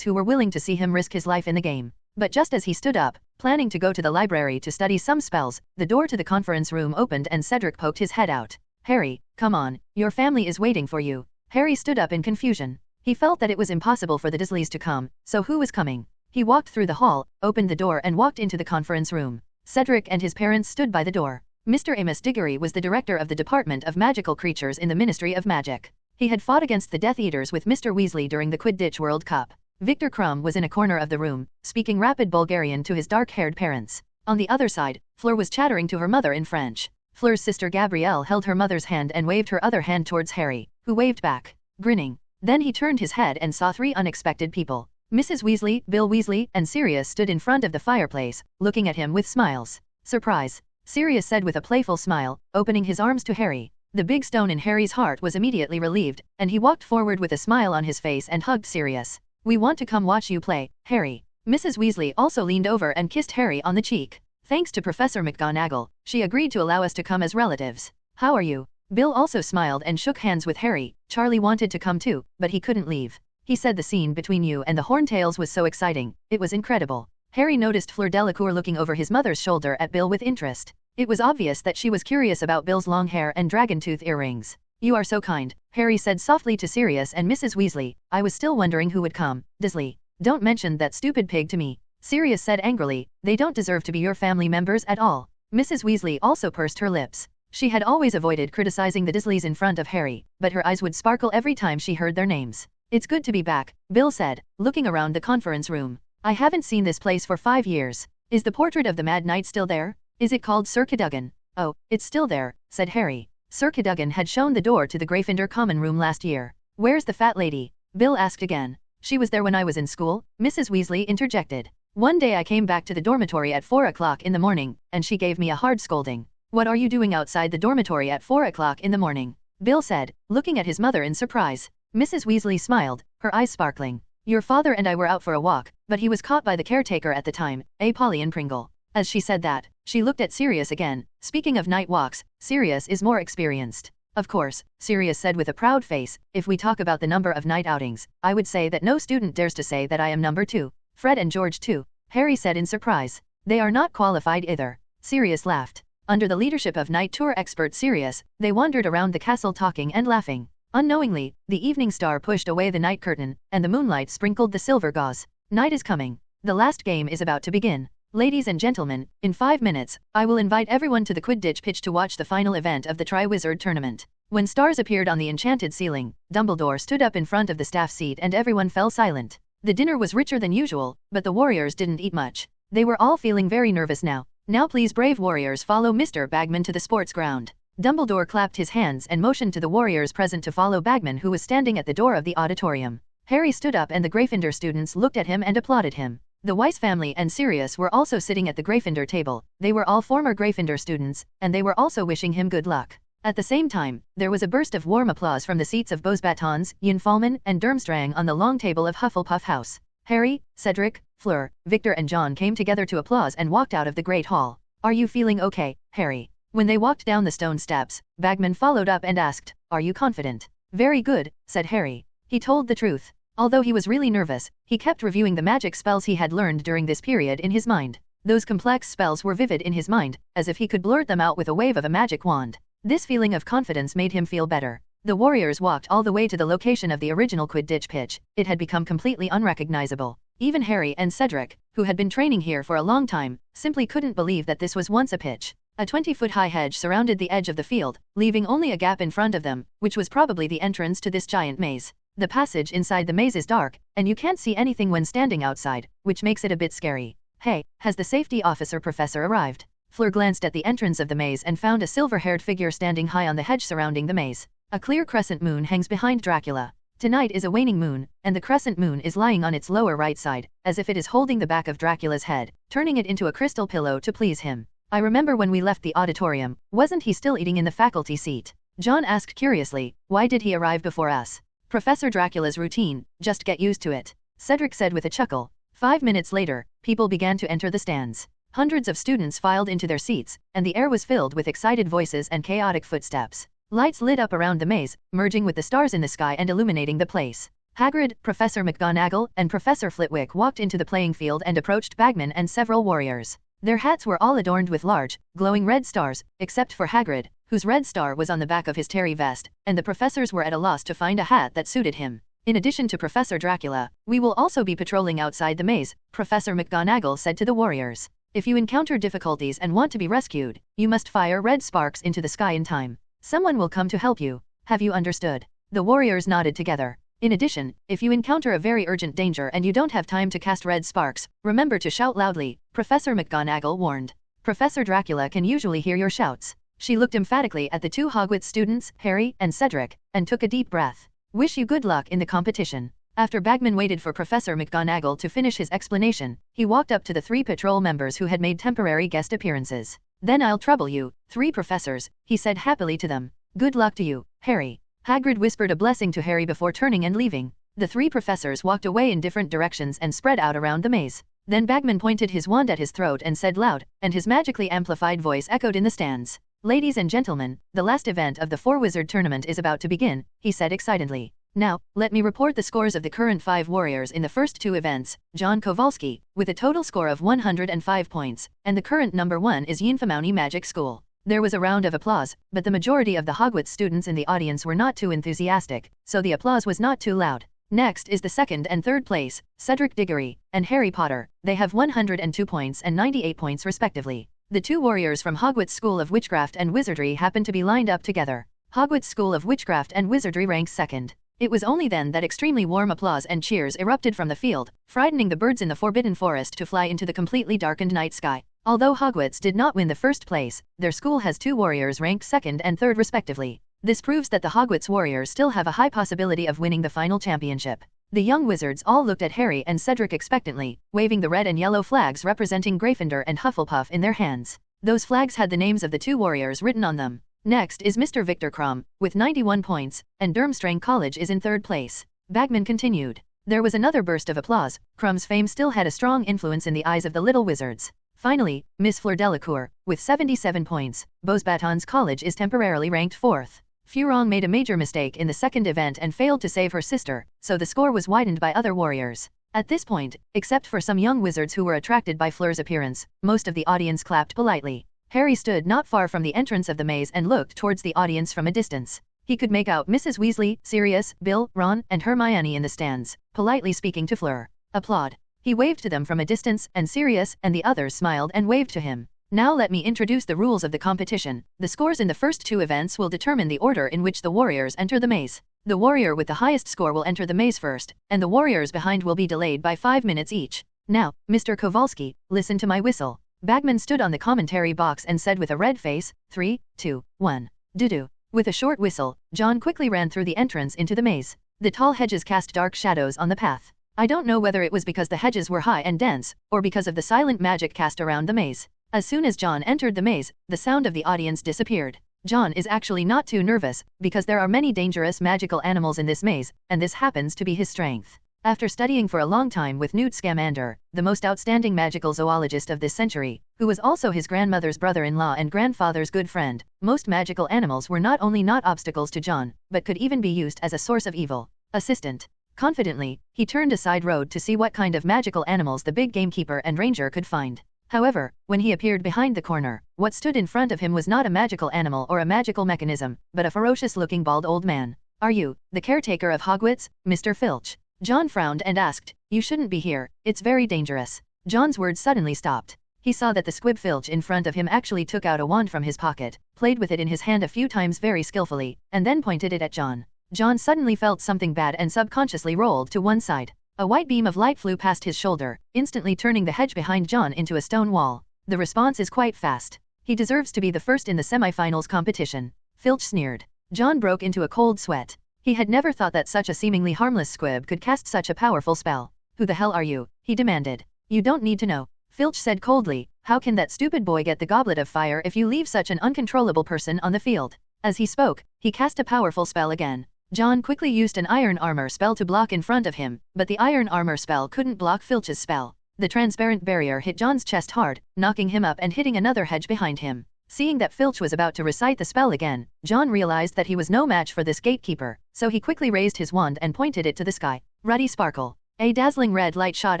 who were willing to see him risk his life in the game. But just as he stood up, planning to go to the library to study some spells, the door to the conference room opened and Cedric poked his head out. Harry, come on, your family is waiting for you. Harry stood up in confusion. He felt that it was impossible for the Dursleys to come, so who was coming? He walked through the hall, opened the door and walked into the conference room. Cedric and his parents stood by the door. Mr. Amos Diggory was the director of the Department of Magical Creatures in the Ministry of Magic. He had fought against the Death Eaters with Mr. Weasley during the Quidditch World Cup. Victor Crumb was in a corner of the room, speaking rapid Bulgarian to his dark-haired parents. On the other side, Fleur was chattering to her mother in French. Fleur's sister Gabrielle held her mother's hand and waved her other hand towards Harry, who waved back, grinning. Then he turned his head and saw three unexpected people. Mrs. Weasley, Bill Weasley, and Sirius stood in front of the fireplace, looking at him with smiles. Surprise, Sirius said with a playful smile, opening his arms to Harry. The big stone in Harry's heart was immediately relieved, and he walked forward with a smile on his face and hugged Sirius. We want to come watch you play, Harry. Mrs. Weasley also leaned over and kissed Harry on the cheek. Thanks to Professor McGonagall, she agreed to allow us to come as relatives. How are you? Bill also smiled and shook hands with Harry. Charlie wanted to come too, but he couldn't leave. He said the scene between you and the Horntails was so exciting, it was incredible. Harry noticed Fleur Delacour looking over his mother's shoulder at Bill with interest. It was obvious that she was curious about Bill's long hair and dragon-tooth earrings. You are so kind, Harry said softly to Sirius and Mrs. Weasley. I was still wondering who would come. Dursley. Don't mention that stupid pig to me. Sirius said angrily. They don't deserve to be your family members at all. Mrs. Weasley also pursed her lips. She had always avoided criticizing the Dursleys in front of Harry, but her eyes would sparkle every time she heard their names. It's good to be back, Bill said, looking around the conference room. I haven't seen this place for 5 years. Is the portrait of the Mad Knight still there? Is it called Sir Cadogan? Oh, it's still there, said Harry. Sir Cadogan had shown the door to the Gryffindor common room last year. Where's the fat lady? Bill asked again. She was there when I was in school, Mrs. Weasley interjected. One day I came back to the dormitory at 4 o'clock in the morning, and she gave me a hard scolding. What are you doing outside the dormitory at 4 o'clock in the morning? Bill said, looking at his mother in surprise. Mrs. Weasley smiled, her eyes sparkling. Your father and I were out for a walk, but he was caught by the caretaker at the time, Polly and Pringle. As she said that, she looked at Sirius again. Speaking of night walks, Sirius is more experienced. Of course, Sirius said with a proud face, if we talk about the number of night outings, I would say that no student dares to say that I am number 2. Fred and George too, Harry said in surprise. They are not qualified either. Sirius laughed. Under the leadership of night tour expert Sirius, they wandered around the castle talking and laughing. Unknowingly, the evening star pushed away the night curtain, and the moonlight sprinkled the silver gauze. Night is coming. The last game is about to begin. Ladies and gentlemen, in 5 minutes, I will invite everyone to the Quidditch pitch to watch the final event of the Triwizard Tournament. When stars appeared on the enchanted ceiling, Dumbledore stood up in front of the staff seat and everyone fell silent. The dinner was richer than usual, but the warriors didn't eat much. They were all feeling very nervous now. Now please brave warriors follow Mr. Bagman to the sports ground. Dumbledore clapped his hands and motioned to the warriors present to follow Bagman who was standing at the door of the auditorium. Harry stood up and the Gryffindor students looked at him and applauded him. The Weiss family and Sirius were also sitting at the Gryffindor table. They were all former Gryffindor students, and they were also wishing him good luck. At the same time, there was a burst of warm applause from the seats of Beauxbatons, Ian Fallman, and Durmstrang on the long table of Hufflepuff House. Harry, Cedric, Fleur, Victor and John came together to applause and walked out of the Great Hall. Are you feeling okay, Harry? When they walked down the stone steps, Bagman followed up and asked, Are you confident? Very good, said Harry. He told the truth. Although he was really nervous, he kept reviewing the magic spells he had learned during this period in his mind. Those complex spells were vivid in his mind, as if he could blurt them out with a wave of a magic wand. This feeling of confidence made him feel better. The warriors walked all the way to the location of the original Quidditch pitch. It had become completely unrecognizable. Even Harry and Cedric, who had been training here for a long time, simply couldn't believe that this was once a pitch. A 20-foot-high hedge surrounded the edge of the field, leaving only a gap in front of them, which was probably the entrance to this giant maze. The passage inside the maze is dark, and you can't see anything when standing outside, which makes it a bit scary. Hey, has the safety officer professor arrived? Fleur glanced at the entrance of the maze and found a silver-haired figure standing high on the hedge surrounding the maze. A clear crescent moon hangs behind Dracula. Tonight is a waning moon, and the crescent moon is lying on its lower right side, as if it is holding the back of Dracula's head, turning it into a crystal pillow to please him. I remember when we left the auditorium, wasn't he still eating in the faculty seat? John asked curiously, why did he arrive before us? Professor Dracula's routine, just get used to it. Cedric said with a chuckle. 5 minutes later, people began to enter the stands. Hundreds of students filed into their seats, and the air was filled with excited voices and chaotic footsteps. Lights lit up around the maze, merging with the stars in the sky and illuminating the place. Hagrid, Professor McGonagall, and Professor Flitwick walked into the playing field and approached Bagman and several warriors. Their hats were all adorned with large, glowing red stars, except for Hagrid, whose red star was on the back of his terry vest, and the professors were at a loss to find a hat that suited him. In addition to Professor Dracula, we will also be patrolling outside the maze, Professor McGonagall said to the warriors. If you encounter difficulties and want to be rescued, you must fire red sparks into the sky in time. Someone will come to help you. Have you understood? The warriors nodded together. In addition, if you encounter a very urgent danger and you don't have time to cast red sparks, remember to shout loudly, Professor McGonagall warned. Professor Dracula can usually hear your shouts. She looked emphatically at the two Hogwarts students, Harry and Cedric, and took a deep breath. Wish you good luck in the competition. After Bagman waited for Professor McGonagall to finish his explanation, he walked up to the 3 patrol members who had made temporary guest appearances. Then I'll trouble you, 3 professors, he said happily to them. Good luck to you, Harry. Hagrid whispered a blessing to Harry before turning and leaving. The 3 professors walked away in different directions and spread out around the maze. Then Bagman pointed his wand at his throat and said loud, and his magically amplified voice echoed in the stands. Ladies and gentlemen, the last event of the 4-Wizard tournament is about to begin, he said excitedly. Now, let me report the scores of the current 5 warriors in the first 2 events. John Kowalski, with a total score of 105 points, and the current number 1 is Yinfamuni Magic School. There was a round of applause, but the majority of the Hogwarts students in the audience were not too enthusiastic, so the applause was not too loud. Next is the 2nd and 3rd place, Cedric Diggory and Harry Potter. They have 102 points and 98 points respectively. The 2 warriors from Hogwarts School of Witchcraft and Wizardry happen to be lined up together. Hogwarts School of Witchcraft and Wizardry ranks 2nd. It was only then that extremely warm applause and cheers erupted from the field, frightening the birds in the Forbidden Forest to fly into the completely darkened night sky. Although Hogwarts did not win the first place, their school has 2 warriors ranked 2nd and 3rd respectively. This proves that the Hogwarts warriors still have a high possibility of winning the final championship. The young wizards all looked at Harry and Cedric expectantly, waving the red and yellow flags representing Gryffindor and Hufflepuff in their hands. Those flags had the names of the 2 warriors written on them. Next is Mr. Victor Krum, with 91 points, and Durmstrang College is in 3rd place. Bagman continued. There was another burst of applause. Krum's fame still had a strong influence in the eyes of the little wizards. Finally, Miss Fleur Delacour, with 77 points, Beauxbatons College is temporarily ranked 4th. Furong made a major mistake in the 2nd event and failed to save her sister, so the score was widened by other warriors. At this point, except for some young wizards who were attracted by Fleur's appearance, most of the audience clapped politely. Harry stood not far from the entrance of the maze and looked towards the audience from a distance. He could make out Mrs. Weasley, Sirius, Bill, Ron, and Hermione in the stands, politely speaking to Fleur. Applaud. He waved to them from a distance, and Sirius and the others smiled and waved to him. Now let me introduce the rules of the competition. The scores in the first 2 events will determine the order in which the warriors enter the maze. The warrior with the highest score will enter the maze first, and the warriors behind will be delayed by 5 minutes each. Now, Mr. Kowalski, listen to my whistle. Bagman stood on the commentary box and said with a red face, 3, 2, 1. Doo-doo. With a short whistle, John quickly ran through the entrance into the maze. The tall hedges cast dark shadows on the path. I don't know whether it was because the hedges were high and dense, or because of the silent magic cast around the maze. As soon as John entered the maze, the sound of the audience disappeared. John is actually not too nervous, because there are many dangerous magical animals in this maze, and this happens to be his strength. After studying for a long time with Newt Scamander, the most outstanding magical zoologist of this century, who was also his grandmother's brother-in-law and grandfather's good friend, most magical animals were not only not obstacles to John, but could even be used as a source of evil. Assistant. Confidently, he turned a side road to see what kind of magical animals the big gamekeeper and ranger could find. However, when he appeared behind the corner, what stood in front of him was not a magical animal or a magical mechanism, but a ferocious-looking bald old man. Are you, the caretaker of Hogwarts, Mr. Filch? John frowned and asked, You shouldn't be here, it's very dangerous. John's words suddenly stopped. He saw that the squib Filch in front of him actually took out a wand from his pocket, played with it in his hand a few times very skillfully, and then pointed it at John. John suddenly felt something bad and subconsciously rolled to one side. A white beam of light flew past his shoulder, instantly turning the hedge behind John into a stone wall. The response is quite fast. He deserves to be the first in the semi-finals competition. Filch sneered. John broke into a cold sweat. He had never thought that such a seemingly harmless squib could cast such a powerful spell. Who the hell are you? He demanded. You don't need to know. Filch said coldly, how can that stupid boy get the goblet of fire if you leave such an uncontrollable person on the field? As he spoke, he cast a powerful spell again. John quickly used an iron armor spell to block in front of him, but the iron armor spell couldn't block Filch's spell. The transparent barrier hit John's chest hard, knocking him up and hitting another hedge behind him. Seeing that Filch was about to recite the spell again, John realized that he was no match for this gatekeeper, so he quickly raised his wand and pointed it to the sky. Ruddy sparkle. A dazzling red light shot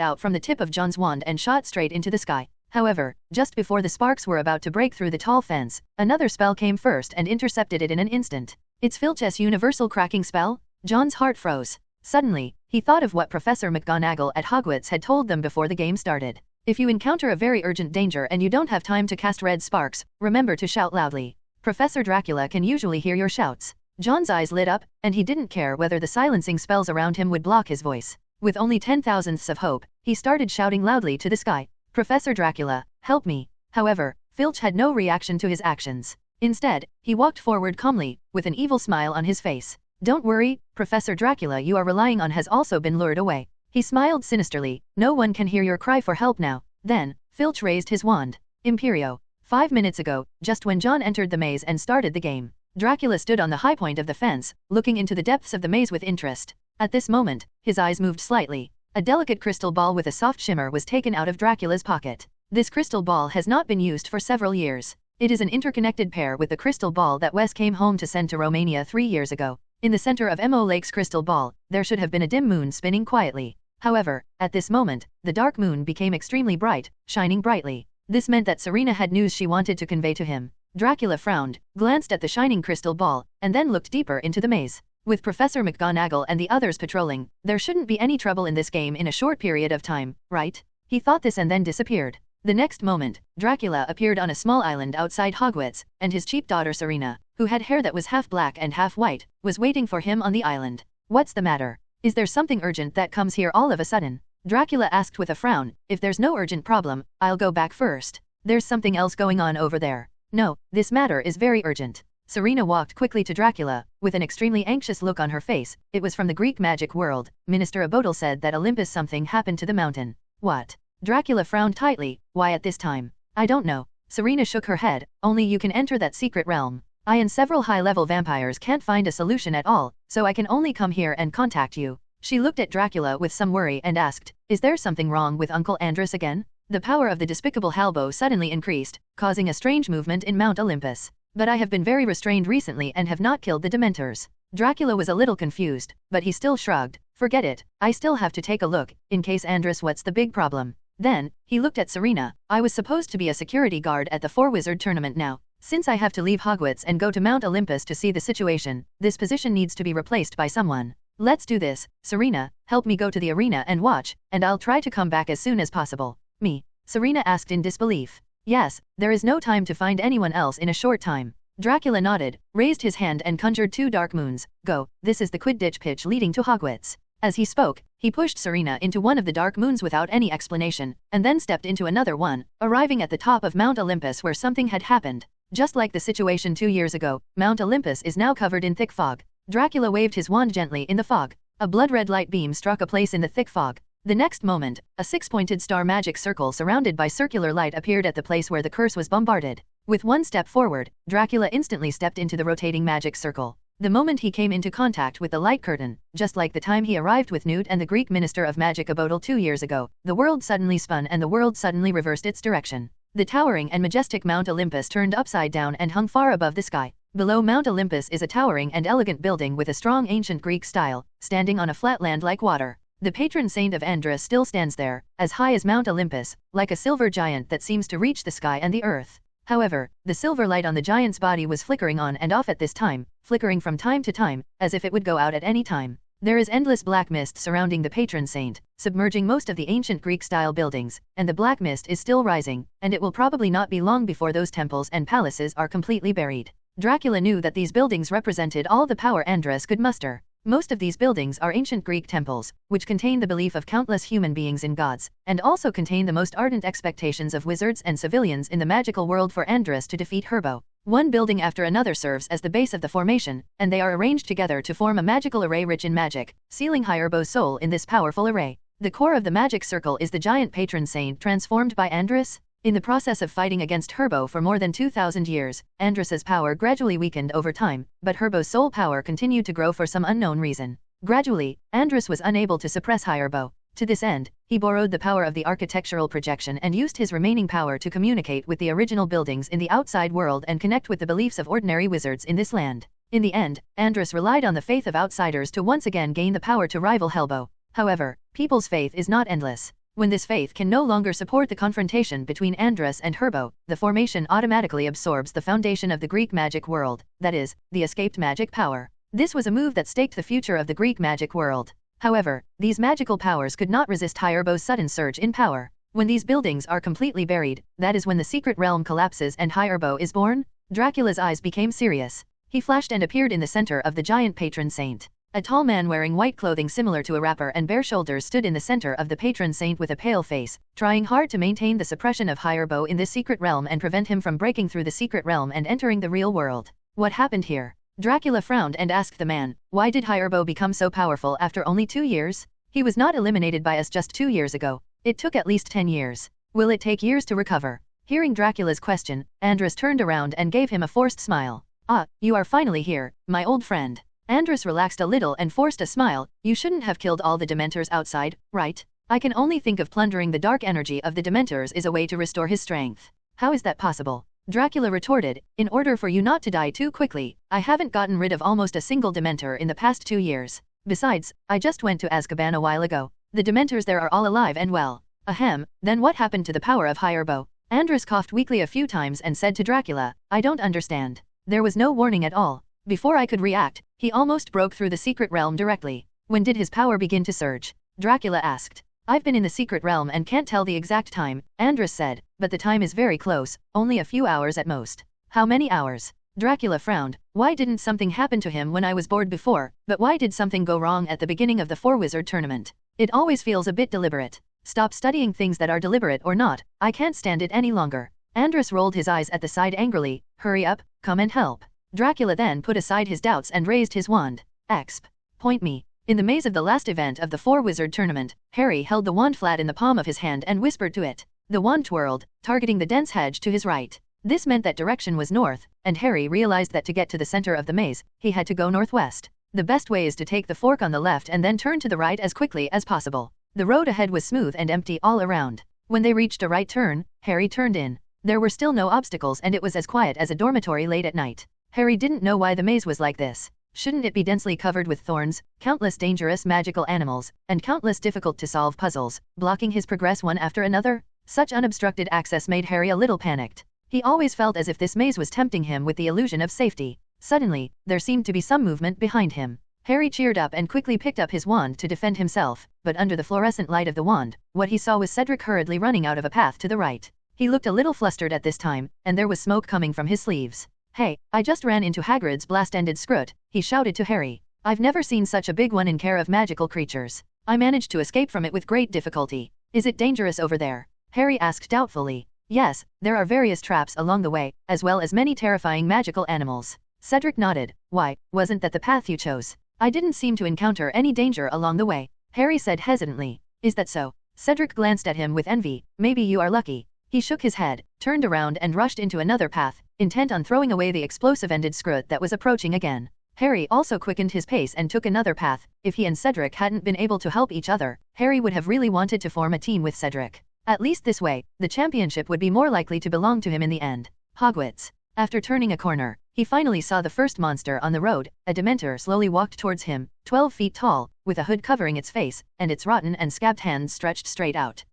out from the tip of John's wand and shot straight into the sky. However, just before the sparks were about to break through the tall fence, another spell came first and intercepted it in an instant. It's Filch's universal cracking spell? John's heart froze. Suddenly, he thought of what Professor McGonagall at Hogwarts had told them before the game started. If you encounter a very urgent danger and you don't have time to cast red sparks, remember to shout loudly. Professor Dracula can usually hear your shouts. John's eyes lit up, and he didn't care whether the silencing spells around him would block his voice. With only 10,000ths of hope, he started shouting loudly to the sky. Professor Dracula, help me. However, Filch had no reaction to his actions. Instead, he walked forward calmly, with an evil smile on his face. Don't worry, Professor Dracula you are relying on has also been lured away. He smiled sinisterly, no one can hear your cry for help now. Then, Filch raised his wand. Imperio. 5 minutes ago, just when John entered the maze and started the game, Dracula stood on the high point of the fence, looking into the depths of the maze with interest. At this moment, his eyes moved slightly. A delicate crystal ball with a soft shimmer was taken out of Dracula's pocket. This crystal ball has not been used for several years. It is an interconnected pair with the crystal ball that Wes came home to send to Romania 3 years ago. In the center of Mo Lake's crystal ball, there should have been a dim moon spinning quietly. However, at this moment, the dark moon became extremely bright, shining brightly. This meant that Serena had news she wanted to convey to him. Dracula frowned, glanced at the shining crystal ball, and then looked deeper into the maze. With Professor McGonagall and the others patrolling, there shouldn't be any trouble in this game in a short period of time, right? He thought this and then disappeared. The next moment, Dracula appeared on a small island outside Hogwarts, and his cheap daughter Serena, who had hair that was half black and half white, was waiting for him on the island. What's the matter? Is there something urgent that comes here all of a sudden? Dracula asked with a frown. If there's no urgent problem, I'll go back first. There's something else going on over there. No, this matter is very urgent. Serena walked quickly to Dracula, with an extremely anxious look on her face. It was from the Greek magic world. Minister Abodal said that Olympus something happened to the mountain. What? Dracula frowned tightly. Why at this time? I don't know. Serena shook her head. Only you can enter that secret realm. I and several high-level vampires can't find a solution at all, so I can only come here and contact you. She looked at Dracula with some worry and asked, is there something wrong with Uncle Andrus again? The power of the despicable Halbo suddenly increased, causing a strange movement in Mount Olympus. But I have been very restrained recently and have not killed the Dementors. Dracula was a little confused, but he still shrugged. Forget it, I still have to take a look, in case Andrus what's the big problem. Then, he looked at Serena. I was supposed to be a security guard at the Four-Wizard tournament now. Since I have to leave Hogwarts and go to Mount Olympus to see the situation, this position needs to be replaced by someone. Let's do this, Serena, help me go to the arena and watch, and I'll try to come back as soon as possible. Me? Serena asked in disbelief. Yes, there is no time to find anyone else in a short time. Dracula nodded, raised his hand and conjured 2 dark moons. Go, this is the Quidditch pitch leading to Hogwarts. As he spoke, he pushed Serena into one of the dark moons without any explanation, and then stepped into another one, arriving at the top of Mount Olympus where something had happened. Just like the situation 2 years ago, Mount Olympus is now covered in thick fog. Dracula waved his wand gently in the fog. A blood-red light beam struck a place in the thick fog. The next moment, a 6-pointed star magic circle surrounded by circular light appeared at the place where the curse was bombarded. With one step forward, Dracula instantly stepped into the rotating magic circle. The moment he came into contact with the light curtain, just like the time he arrived with Newt and the Greek Minister of Magic Abodal 2 years ago, the world suddenly spun and the world suddenly reversed its direction. The towering and majestic Mount Olympus turned upside down and hung far above the sky. Below Mount Olympus is a towering and elegant building with a strong ancient Greek style, standing on a flat land like water. The patron saint of Andrus still stands there, as high as Mount Olympus, like a silver giant that seems to reach the sky and the earth. However, the silver light on the giant's body was flickering on and off at this time, flickering from time to time, as if it would go out at any time. There is endless black mist surrounding the patron saint, submerging most of the ancient Greek-style buildings, and the black mist is still rising, and it will probably not be long before those temples and palaces are completely buried. Dracula knew that these buildings represented all the power Andrus could muster. Most of these buildings are ancient Greek temples, which contain the belief of countless human beings in gods, and also contain the most ardent expectations of wizards and civilians in the magical world for Andrus to defeat Herbo. One building after another serves as the base of the formation, and they are arranged together to form a magical array rich in magic, sealing Herbo's soul in this powerful array. The core of the magic circle is the giant patron saint transformed by Andrus. In the process of fighting against Herbo for more than 2,000 years, Andrus's power gradually weakened over time, but Herbo's soul power continued to grow for some unknown reason. Gradually, Andrus was unable to suppress Herbo. To this end, he borrowed the power of the architectural projection and used his remaining power to communicate with the original buildings in the outside world and connect with the beliefs of ordinary wizards in this land. In the end, Andrus relied on the faith of outsiders to once again gain the power to rival Herbo. However, people's faith is not endless. When this faith can no longer support the confrontation between Andrus and Herbo, the formation automatically absorbs the foundation of the Greek magic world, that is, the escaped magic power. This was a move that staked the future of the Greek magic world. However, these magical powers could not resist Herbo's sudden surge in power. When these buildings are completely buried, that is when the secret realm collapses and Herbo is born. Dracula's eyes became serious. He flashed and appeared in the center of the giant patron saint. A tall man wearing white clothing similar to a wrapper and bare shoulders stood in the center of the patron saint with a pale face, trying hard to maintain the suppression of Herbo in this secret realm and prevent him from breaking through the secret realm and entering the real world. What happened here? Dracula frowned and asked the man, why did Herbo become so powerful after only 2 years? He was not eliminated by us just 2 years ago. It took at least 10 years. Will it take years to recover? Hearing Dracula's question, Andrus turned around and gave him a forced smile. Ah, you are finally here, my old friend. Andrus relaxed a little and forced a smile. You shouldn't have killed all the Dementors outside, right? I can only think of plundering the dark energy of the Dementors is a way to restore his strength. How is that possible? Dracula retorted, in order for you not to die too quickly, I haven't gotten rid of almost a single Dementor in the past 2 years. Besides, I just went to Azkaban a while ago. The Dementors there are all alive and well. Ahem, then what happened to the power of Herbo? Andrus coughed weakly a few times and said to Dracula, I don't understand. There was no warning at all. Before I could react, he almost broke through the secret realm directly. When did his power begin to surge? Dracula asked. I've been in the secret realm and can't tell the exact time, Andrus said, but the time is very close, only a few hours at most. How many hours? Dracula frowned. Why didn't something happen to him when I was bored before, but why did something go wrong at the beginning of the four-wizard tournament? It always feels a bit deliberate. Stop studying things that are deliberate or not, I can't stand it any longer. Andrus rolled his eyes at the side angrily. Hurry up, come and help. Dracula then put aside his doubts and raised his wand. Exp. Point me. In the maze of the last event of the four-wizard tournament, Harry held the wand flat in the palm of his hand and whispered to it. The wand twirled, targeting the dense hedge to his right. This meant that direction was north, and Harry realized that to get to the center of the maze, he had to go northwest. The best way is to take the fork on the left and then turn to the right as quickly as possible. The road ahead was smooth and empty all around. When they reached a right turn, Harry turned in. There were still no obstacles and it was as quiet as a dormitory late at night. Harry didn't know why the maze was like this. Shouldn't it be densely covered with thorns, countless dangerous magical animals, and countless difficult-to-solve puzzles, blocking his progress one after another? Such unobstructed access made Harry a little panicked. He always felt as if this maze was tempting him with the illusion of safety. Suddenly, there seemed to be some movement behind him. Harry cheered up and quickly picked up his wand to defend himself, but under the fluorescent light of the wand, what he saw was Cedric hurriedly running out of a path to the right. He looked a little flustered at this time, and there was smoke coming from his sleeves. Hey, I just ran into Hagrid's blast-ended Scroot, he shouted to Harry. I've never seen such a big one in care of magical creatures. I managed to escape from it with great difficulty. Is it dangerous over there? Harry asked doubtfully. Yes, there are various traps along the way, as well as many terrifying magical animals. Cedric nodded. Why, wasn't that the path you chose? I didn't seem to encounter any danger along the way, Harry said hesitantly. Is that so? Cedric glanced at him with envy. Maybe you are lucky. He shook his head, turned around and rushed into another path, intent on throwing away the explosive-ended Scroot that was approaching again. Harry also quickened his pace and took another path. If he and Cedric hadn't been able to help each other, Harry would have really wanted to form a team with Cedric. At least this way, the championship would be more likely to belong to him in the end. Hogwarts. After turning a corner, he finally saw the first monster on the road. A Dementor slowly walked towards him, 12 feet tall, with a hood covering its face, and its rotten and scabbed hands stretched straight out.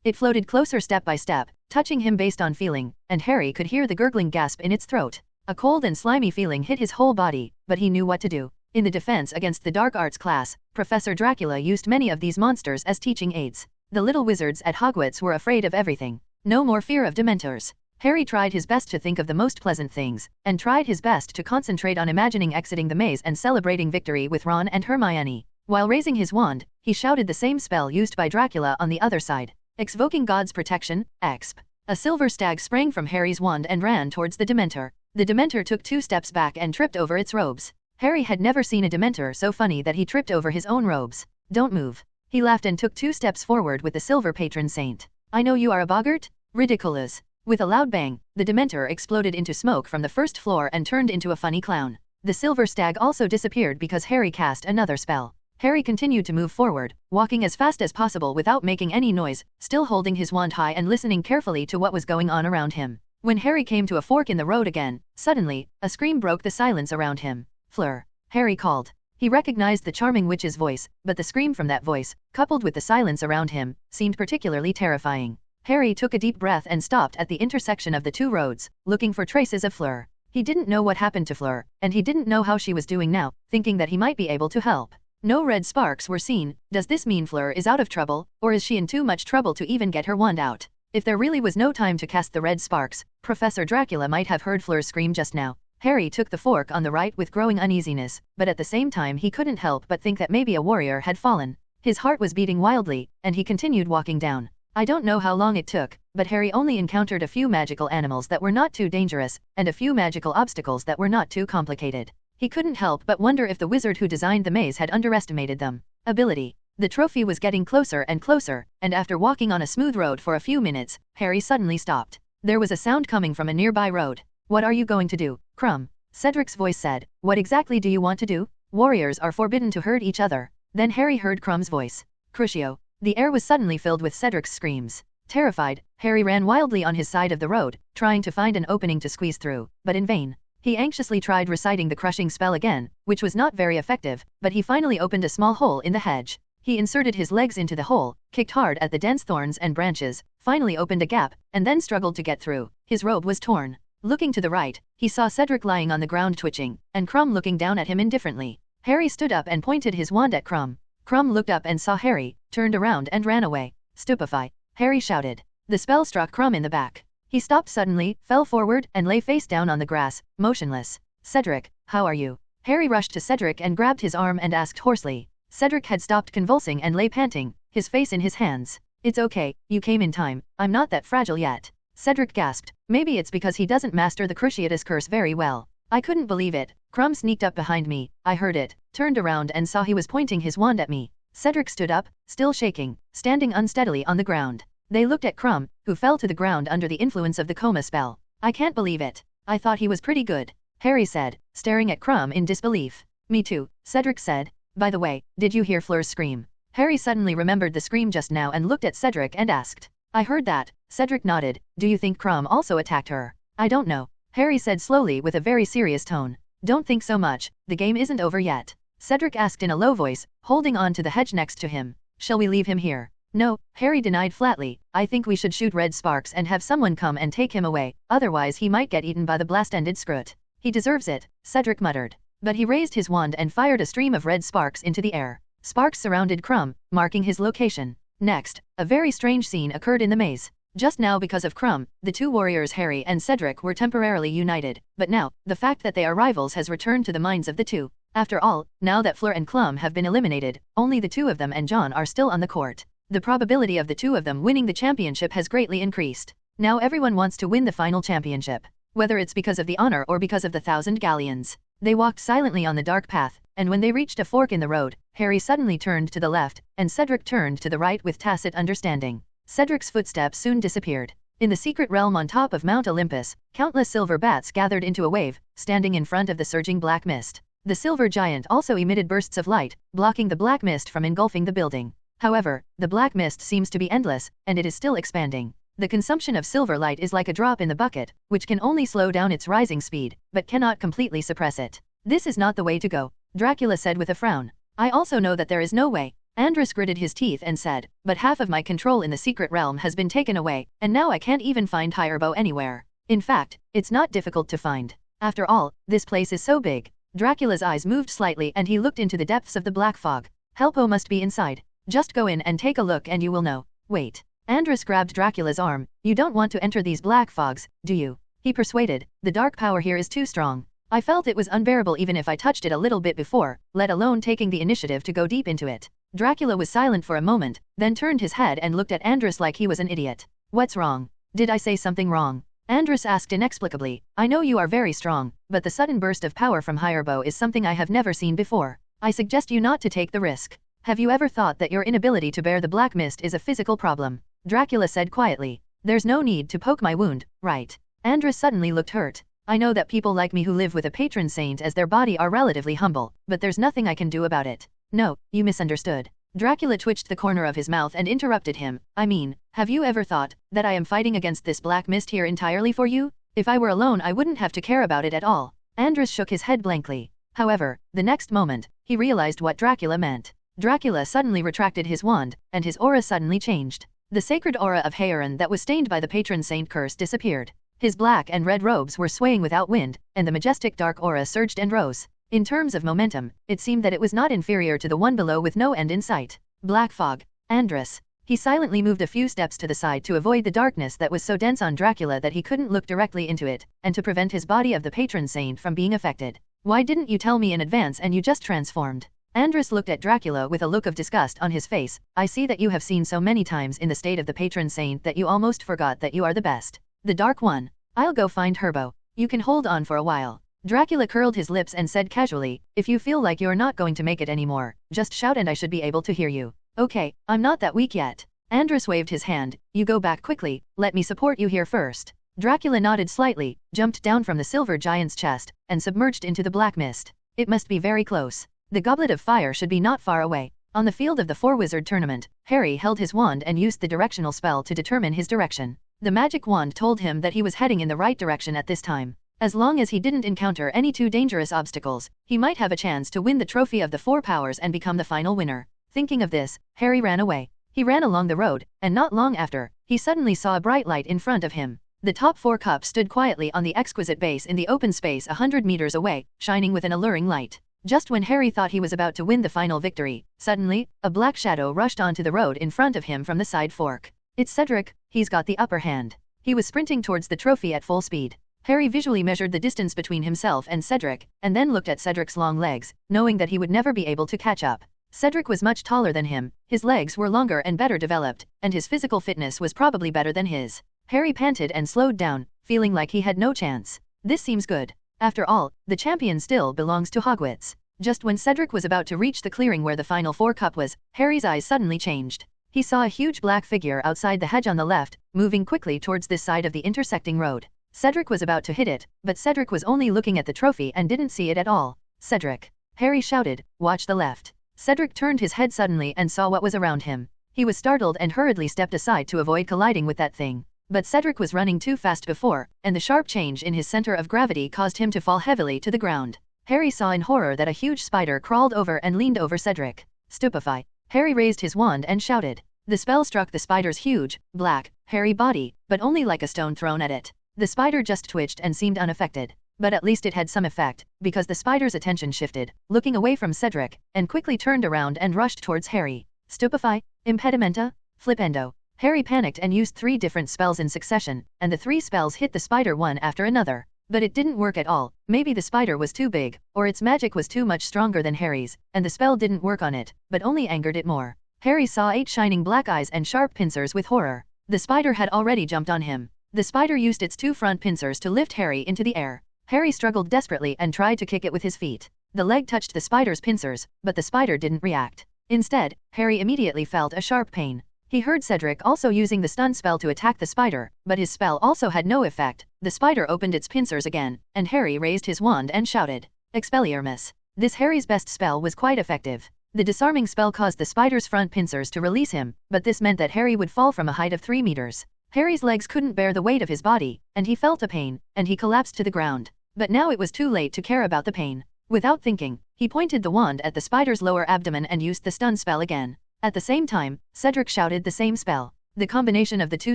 It floated closer step by step, touching him based on feeling, and Harry could hear the gurgling gasp in its throat. A cold and slimy feeling hit his whole body, but he knew what to do. In the defense against the dark arts class, Professor Dracula used many of these monsters as teaching aids. The little wizards at Hogwarts were afraid of everything. No more fear of Dementors. Harry tried his best to think of the most pleasant things, and tried his best to concentrate on imagining exiting the maze and celebrating victory with Ron and Hermione. While raising his wand, he shouted the same spell used by Dracula on the other side. Exvoking God's protection, exp. A silver stag sprang from Harry's wand and ran towards the Dementor. The Dementor took 2 steps back and tripped over its robes. Harry had never seen a Dementor so funny that he tripped over his own robes. Don't move. He laughed and took 2 steps forward with the silver patron saint. I know you are a boggart? Ridiculous. With a loud bang, the Dementor exploded into smoke from the first floor and turned into a funny clown. The silver stag also disappeared because Harry cast another spell. Harry continued to move forward, walking as fast as possible without making any noise, still holding his wand high and listening carefully to what was going on around him. When Harry came to a fork in the road again, suddenly, a scream broke the silence around him. Fleur. Harry called. He recognized the charming witch's voice, but the scream from that voice, coupled with the silence around him, seemed particularly terrifying. Harry took a deep breath and stopped at the intersection of the 2 roads, looking for traces of Fleur. He didn't know what happened to Fleur, and he didn't know how she was doing now, thinking that he might be able to help. No red sparks were seen. Does this mean Fleur is out of trouble, or is she in too much trouble to even get her wand out? If there really was no time to cast the red sparks, Professor Dracula might have heard Fleur's scream just now. Harry took the fork on the right with growing uneasiness, but at the same time he couldn't help but think that maybe a warrior had fallen. His heart was beating wildly, and he continued walking down. I don't know how long it took, but Harry only encountered a few magical animals that were not too dangerous, and a few magical obstacles that were not too complicated. He couldn't help but wonder if the wizard who designed the maze had underestimated them. Ability. The trophy was getting closer and closer, and after walking on a smooth road for a few minutes, Harry suddenly stopped. There was a sound coming from a nearby road. What are you going to do, Crumb? Cedric's voice said. What exactly do you want to do? Warriors are forbidden to hurt each other. Then Harry heard Crumb's voice. Crucio. The air was suddenly filled with Cedric's screams. Terrified, Harry ran wildly on his side of the road, trying to find an opening to squeeze through, but in vain. He anxiously tried reciting the crushing spell again, which was not very effective, but he finally opened a small hole in the hedge. He inserted his legs into the hole, kicked hard at the dense thorns and branches, finally opened a gap, and then struggled to get through. His robe was torn. Looking to the right, he saw Cedric lying on the ground twitching, and Crumb looking down at him indifferently. Harry stood up and pointed his wand at Crumb. Crumb looked up and saw Harry, turned around and ran away. Stupefy! Harry shouted. The spell struck Crumb in the back. He stopped suddenly, fell forward, and lay face down on the grass, motionless. Cedric, how are you? Harry rushed to Cedric and grabbed his arm and asked hoarsely. Cedric had stopped convulsing and lay panting, his face in his hands. It's okay, you came in time, I'm not that fragile yet. Cedric gasped. Maybe it's because he doesn't master the Cruciatus curse very well. I couldn't believe it. Crumb sneaked up behind me, I heard it, turned around and saw he was pointing his wand at me. Cedric stood up, still shaking, standing unsteadily on the ground. They looked at Crumb, who fell to the ground under the influence of the coma spell. I can't believe it. I thought he was pretty good, Harry said, staring at Crumb in disbelief. Me too, Cedric said. By the way, did you hear Fleur's scream? Harry suddenly remembered the scream just now and looked at Cedric and asked. I heard that, Cedric nodded. Do you think Crumb also attacked her? I don't know, Harry said slowly with a very serious tone. Don't think so much, the game isn't over yet. Cedric asked in a low voice, holding on to the hedge next to him. Shall we leave him here? No, Harry denied flatly. I think we should shoot red sparks and have someone come and take him away, otherwise he might get eaten by the blast-ended scrut. He deserves it, Cedric muttered. But he raised his wand and fired a stream of red sparks into the air. Sparks surrounded Crumb, marking his location. Next, a very strange scene occurred in the maze. Just now because of Crumb, the 2 warriors Harry and Cedric were temporarily united, but now, the fact that they are rivals has returned to the minds of the 2. After all, now that Fleur and Clum have been eliminated, only the 2 of them and John are still on the court. The probability of the 2 of them winning the championship has greatly increased. Now everyone wants to win the final championship, whether it's because of the honor or because of the 1,000 galleons. They walked silently on the dark path, and when they reached a fork in the road, Harry suddenly turned to the left, and Cedric turned to the right with tacit understanding. Cedric's footsteps soon disappeared. In the secret realm on top of Mount Olympus, countless silver bats gathered into a wave, standing in front of the surging black mist. The silver giant also emitted bursts of light, blocking the black mist from engulfing the building. However, the black mist seems to be endless, and it is still expanding. The consumption of silver light is like a drop in the bucket, which can only slow down its rising speed, but cannot completely suppress it. This is not the way to go, Dracula said with a frown. I also know that there is no way. Andrus gritted his teeth and said, but half of my control in the secret realm has been taken away, and now I can't even find Hyrbo anywhere. In fact, it's not difficult to find. After all, this place is so big. Dracula's eyes moved slightly and he looked into the depths of the black fog. Helpo must be inside. Just go in and take a look and you will know. Wait. Andrus grabbed Dracula's arm. You don't want to enter these black fogs, do you? He persuaded. The dark power here is too strong. I felt it was unbearable even if I touched it a little bit before, let alone taking the initiative to go deep into it. Dracula was silent for a moment, then turned his head and looked at Andrus like he was an idiot. What's wrong? Did I say something wrong? Andrus asked inexplicably. I know you are very strong, but the sudden burst of power from Hyrbo is something I have never seen before. I suggest you not to take the risk. Have you ever thought that your inability to bear the black mist is a physical problem? Dracula said quietly. There's no need to poke my wound, right? Andrus suddenly looked hurt. I know that people like me who live with a patron saint as their body are relatively humble, but there's nothing I can do about it. No, you misunderstood. Dracula twitched the corner of his mouth and interrupted him. I mean, have you ever thought that I am fighting against this black mist here entirely for you? If I were alone I wouldn't have to care about it at all. Andrus shook his head blankly. However, the next moment, he realized what Dracula meant. Dracula suddenly retracted his wand, and his aura suddenly changed. The sacred aura of Haeron that was stained by the patron saint curse disappeared. His black and red robes were swaying without wind, and the majestic dark aura surged and rose. In terms of momentum, it seemed that it was not inferior to the one below with no end in sight. Black fog. Andrus. He silently moved a few steps to the side to avoid the darkness that was so dense on Dracula that he couldn't look directly into it, and to prevent his body of the patron saint from being affected. Why didn't you tell me in advance and you just transformed? Andrus looked at Dracula with a look of disgust on his face. I see that you have seen so many times in the state of the patron saint that you almost forgot that you are the best. The Dark One. I'll go find Herbo. You can hold on for a while. Dracula curled his lips and said casually, if you feel like you're not going to make it anymore, just shout and I should be able to hear you. Okay, I'm not that weak yet. Andrus waved his hand. You go back quickly, let me support you here first. Dracula nodded slightly, jumped down from the silver giant's chest, and submerged into the black mist. It must be very close. The goblet of fire should be not far away. On the field of the four-wizard tournament, Harry held his wand and used the directional spell to determine his direction. The magic wand told him that he was heading in the right direction at this time. As long as he didn't encounter any too dangerous obstacles, he might have a chance to win the trophy of the four powers and become the final winner. Thinking of this, Harry ran away. He ran along the road, and not long after, he suddenly saw a bright light in front of him. The top four cups stood quietly on the exquisite base in the open space 100 meters away, shining with an alluring light. Just when Harry thought he was about to win the final victory, suddenly, a black shadow rushed onto the road in front of him from the side fork. It's Cedric, he's got the upper hand. He was sprinting towards the trophy at full speed. Harry visually measured the distance between himself and Cedric, and then looked at Cedric's long legs, knowing that he would never be able to catch up. Cedric was much taller than him, his legs were longer and better developed, and his physical fitness was probably better than his. Harry panted and slowed down, feeling like he had no chance. This seems good. After all, the champion still belongs to Hogwarts. Just when Cedric was about to reach the clearing where the final four cup was, Harry's eyes suddenly changed. He saw a huge black figure outside the hedge on the left, moving quickly towards this side of the intersecting road. Cedric was about to hit it, but Cedric was only looking at the trophy and didn't see it at all. Cedric. Harry shouted, watch the left. Cedric turned his head suddenly and saw what was around him. He was startled and hurriedly stepped aside to avoid colliding with that thing. But Cedric was running too fast before, and the sharp change in his center of gravity caused him to fall heavily to the ground. Harry saw in horror that a huge spider crawled over and leaned over Cedric. Stupefy. Harry raised his wand and shouted. The spell struck the spider's huge, black, hairy body, but only like a stone thrown at it. The spider just twitched and seemed unaffected. But at least it had some effect, because the spider's attention shifted, looking away from Cedric, and quickly turned around and rushed towards Harry. Stupefy, Impedimenta, Flipendo. Harry panicked and used 3 different spells in succession, and the 3 spells hit the spider one after another. But it didn't work at all. Maybe the spider was too big, or its magic was too much stronger than Harry's, and the spell didn't work on it, but only angered it more. Harry saw 8 shining black eyes and sharp pincers with horror. The spider had already jumped on him. The spider used its 2 front pincers to lift Harry into the air. Harry struggled desperately and tried to kick it with his feet. The leg touched the spider's pincers, but the spider didn't react. Instead, Harry immediately felt a sharp pain. He heard Cedric also using the stun spell to attack the spider, but his spell also had no effect. The spider opened its pincers again, and Harry raised his wand and shouted, Expelliarmus. This Harry's best spell was quite effective. The disarming spell caused the spider's front pincers to release him, but this meant that Harry would fall from a height of 3 meters. Harry's legs couldn't bear the weight of his body, and he felt a pain, and he collapsed to the ground. But now it was too late to care about the pain. Without thinking, he pointed the wand at the spider's lower abdomen and used the stun spell again. At the same time, Cedric shouted the same spell. The combination of the 2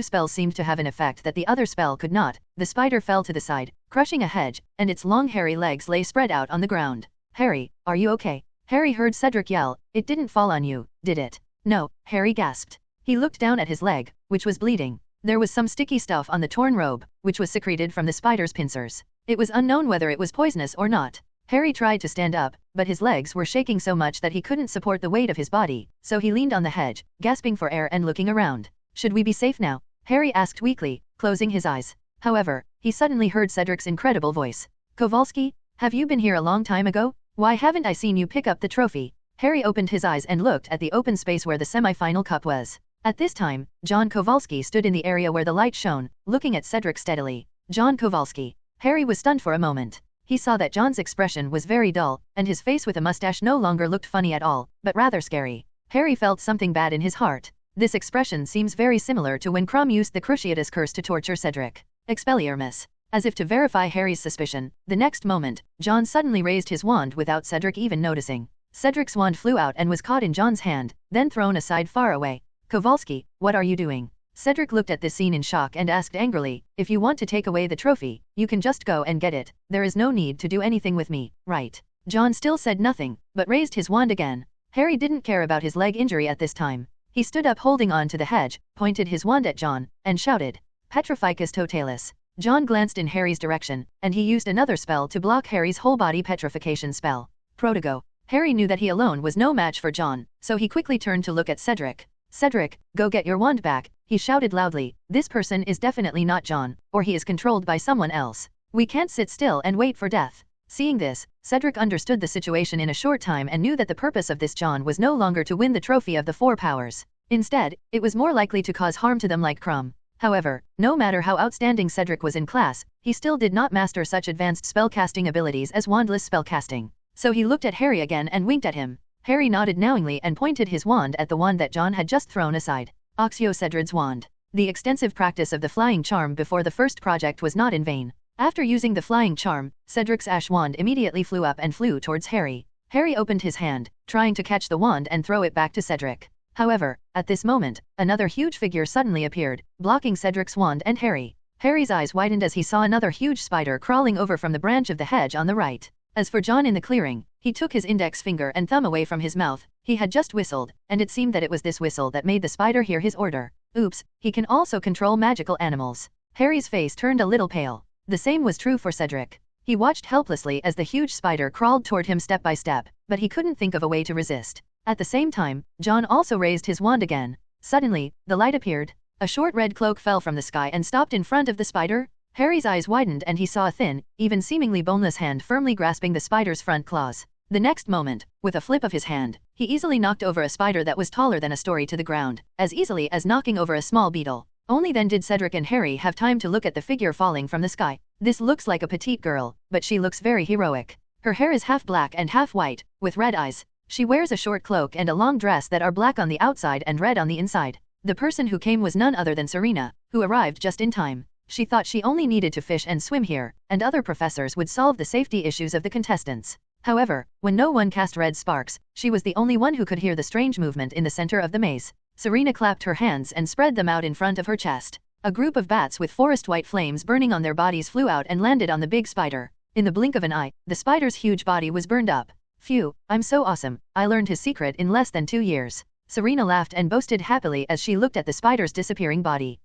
spells seemed to have an effect that the other spell could not. The spider fell to the side, crushing a hedge, and its long hairy legs lay spread out on the ground. Harry, are you okay? Harry heard Cedric yell, it didn't fall on you, did it? No, Harry gasped. He looked down at his leg, which was bleeding. There was some sticky stuff on the torn robe, which was secreted from the spider's pincers. It was unknown whether it was poisonous or not. Harry tried to stand up, but his legs were shaking so much that he couldn't support the weight of his body, so he leaned on the hedge, gasping for air and looking around. Should we be safe now? Harry asked weakly, closing his eyes. However, he suddenly heard Cedric's incredible voice. Kowalski, have you been here a long time ago? Why haven't I seen you pick up the trophy? Harry opened his eyes and looked at the open space where the semi-final cup was. At this time, John Kowalski stood in the area where the light shone, looking at Cedric steadily. John Kowalski. Harry was stunned for a moment. He saw that John's expression was very dull, and his face with a mustache no longer looked funny at all, but rather scary. Harry felt something bad in his heart. This expression seems very similar to when Krum used the Cruciatus curse to torture Cedric. Expelliarmus. As if to verify Harry's suspicion, the next moment, John suddenly raised his wand without Cedric even noticing. Cedric's wand flew out and was caught in John's hand, then thrown aside far away. Kowalski, what are you doing? Cedric looked at this scene in shock and asked angrily, if you want to take away the trophy, you can just go and get it. There is no need to do anything with me, right? John still said nothing, but raised his wand again. Harry didn't care about his leg injury at this time. He stood up holding on to the hedge, pointed his wand at John, and shouted, Petrificus totalis. John glanced in Harry's direction, and he used another spell to block Harry's whole body petrification spell. Protego. Harry knew that he alone was no match for John, so he quickly turned to look at Cedric. Cedric, go get your wand back, he shouted loudly. This person is definitely not John, or he is controlled by someone else. We can't sit still and wait for death. Seeing this, Cedric understood the situation in a short time and knew that the purpose of this John was no longer to win the trophy of the four powers. Instead, it was more likely to cause harm to them like Krum. However, no matter how outstanding Cedric was in class, he still did not master such advanced spellcasting abilities as wandless spellcasting. So he looked at Harry again and winked at him. Harry nodded knowingly and pointed his wand at the wand that John had just thrown aside. Oxio Cedrid's wand. The extensive practice of the flying charm before the first project was not in vain. After using the flying charm, Cedric's ash wand immediately flew up and flew towards Harry. Harry opened his hand, trying to catch the wand and throw it back to Cedric. However, at this moment, another huge figure suddenly appeared, blocking Cedric's wand and Harry. Harry's eyes widened as he saw another huge spider crawling over from the branch of the hedge on the right. As for John in the clearing, he took his index finger and thumb away from his mouth. He had just whistled, and it seemed that it was this whistle that made the spider hear his order. Oops, he can also control magical animals. Harry's face turned a little pale. The same was true for Cedric. He watched helplessly as the huge spider crawled toward him step by step, but he couldn't think of a way to resist. At the same time, John also raised his wand again. Suddenly, the light appeared. A short red cloak fell from the sky and stopped in front of the spider. Harry's eyes widened and he saw a thin, even seemingly boneless hand firmly grasping the spider's front claws. The next moment, with a flip of his hand, he easily knocked over a spider that was taller than a story to the ground, as easily as knocking over a small beetle. Only then did Cedric and Harry have time to look at the figure falling from the sky. This looks like a petite girl, but she looks very heroic. Her hair is half black and half white, with red eyes. She wears a short cloak and a long dress that are black on the outside and red on the inside. The person who came was none other than Serena, who arrived just in time. She thought she only needed to fish and swim here, and other professors would solve the safety issues of the contestants. However, when no one cast red sparks, she was the only one who could hear the strange movement in the center of the maze. Serena clapped her hands and spread them out in front of her chest. A group of bats with forest white flames burning on their bodies flew out and landed on the big spider. In the blink of an eye, the spider's huge body was burned up. Phew, I'm so awesome, I learned his secret in less than 2 years. Serena laughed and boasted happily as she looked at the spider's disappearing body.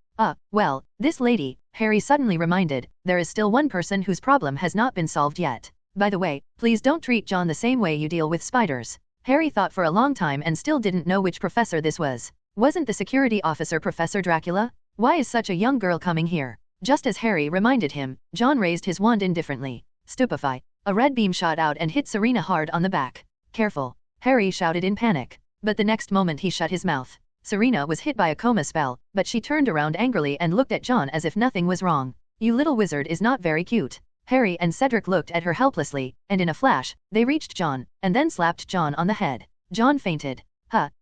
Well, this lady, Harry suddenly reminded, there is still one person whose problem has not been solved yet. By the way, please don't treat John the same way you deal with spiders. Harry thought for a long time and still didn't know which professor this was. Wasn't the security officer Professor Dracula? Why is such a young girl coming here? Just as Harry reminded him, John raised his wand indifferently. Stupefy. A red beam shot out and hit Serena hard on the back. Careful. Harry shouted in panic. But the next moment he shut his mouth. Serena was hit by a coma spell, but she turned around angrily and looked at John as if nothing was wrong. You little wizard is not very cute. Harry and Cedric looked at her helplessly, and in a flash, they reached John, and then slapped John on the head. John fainted.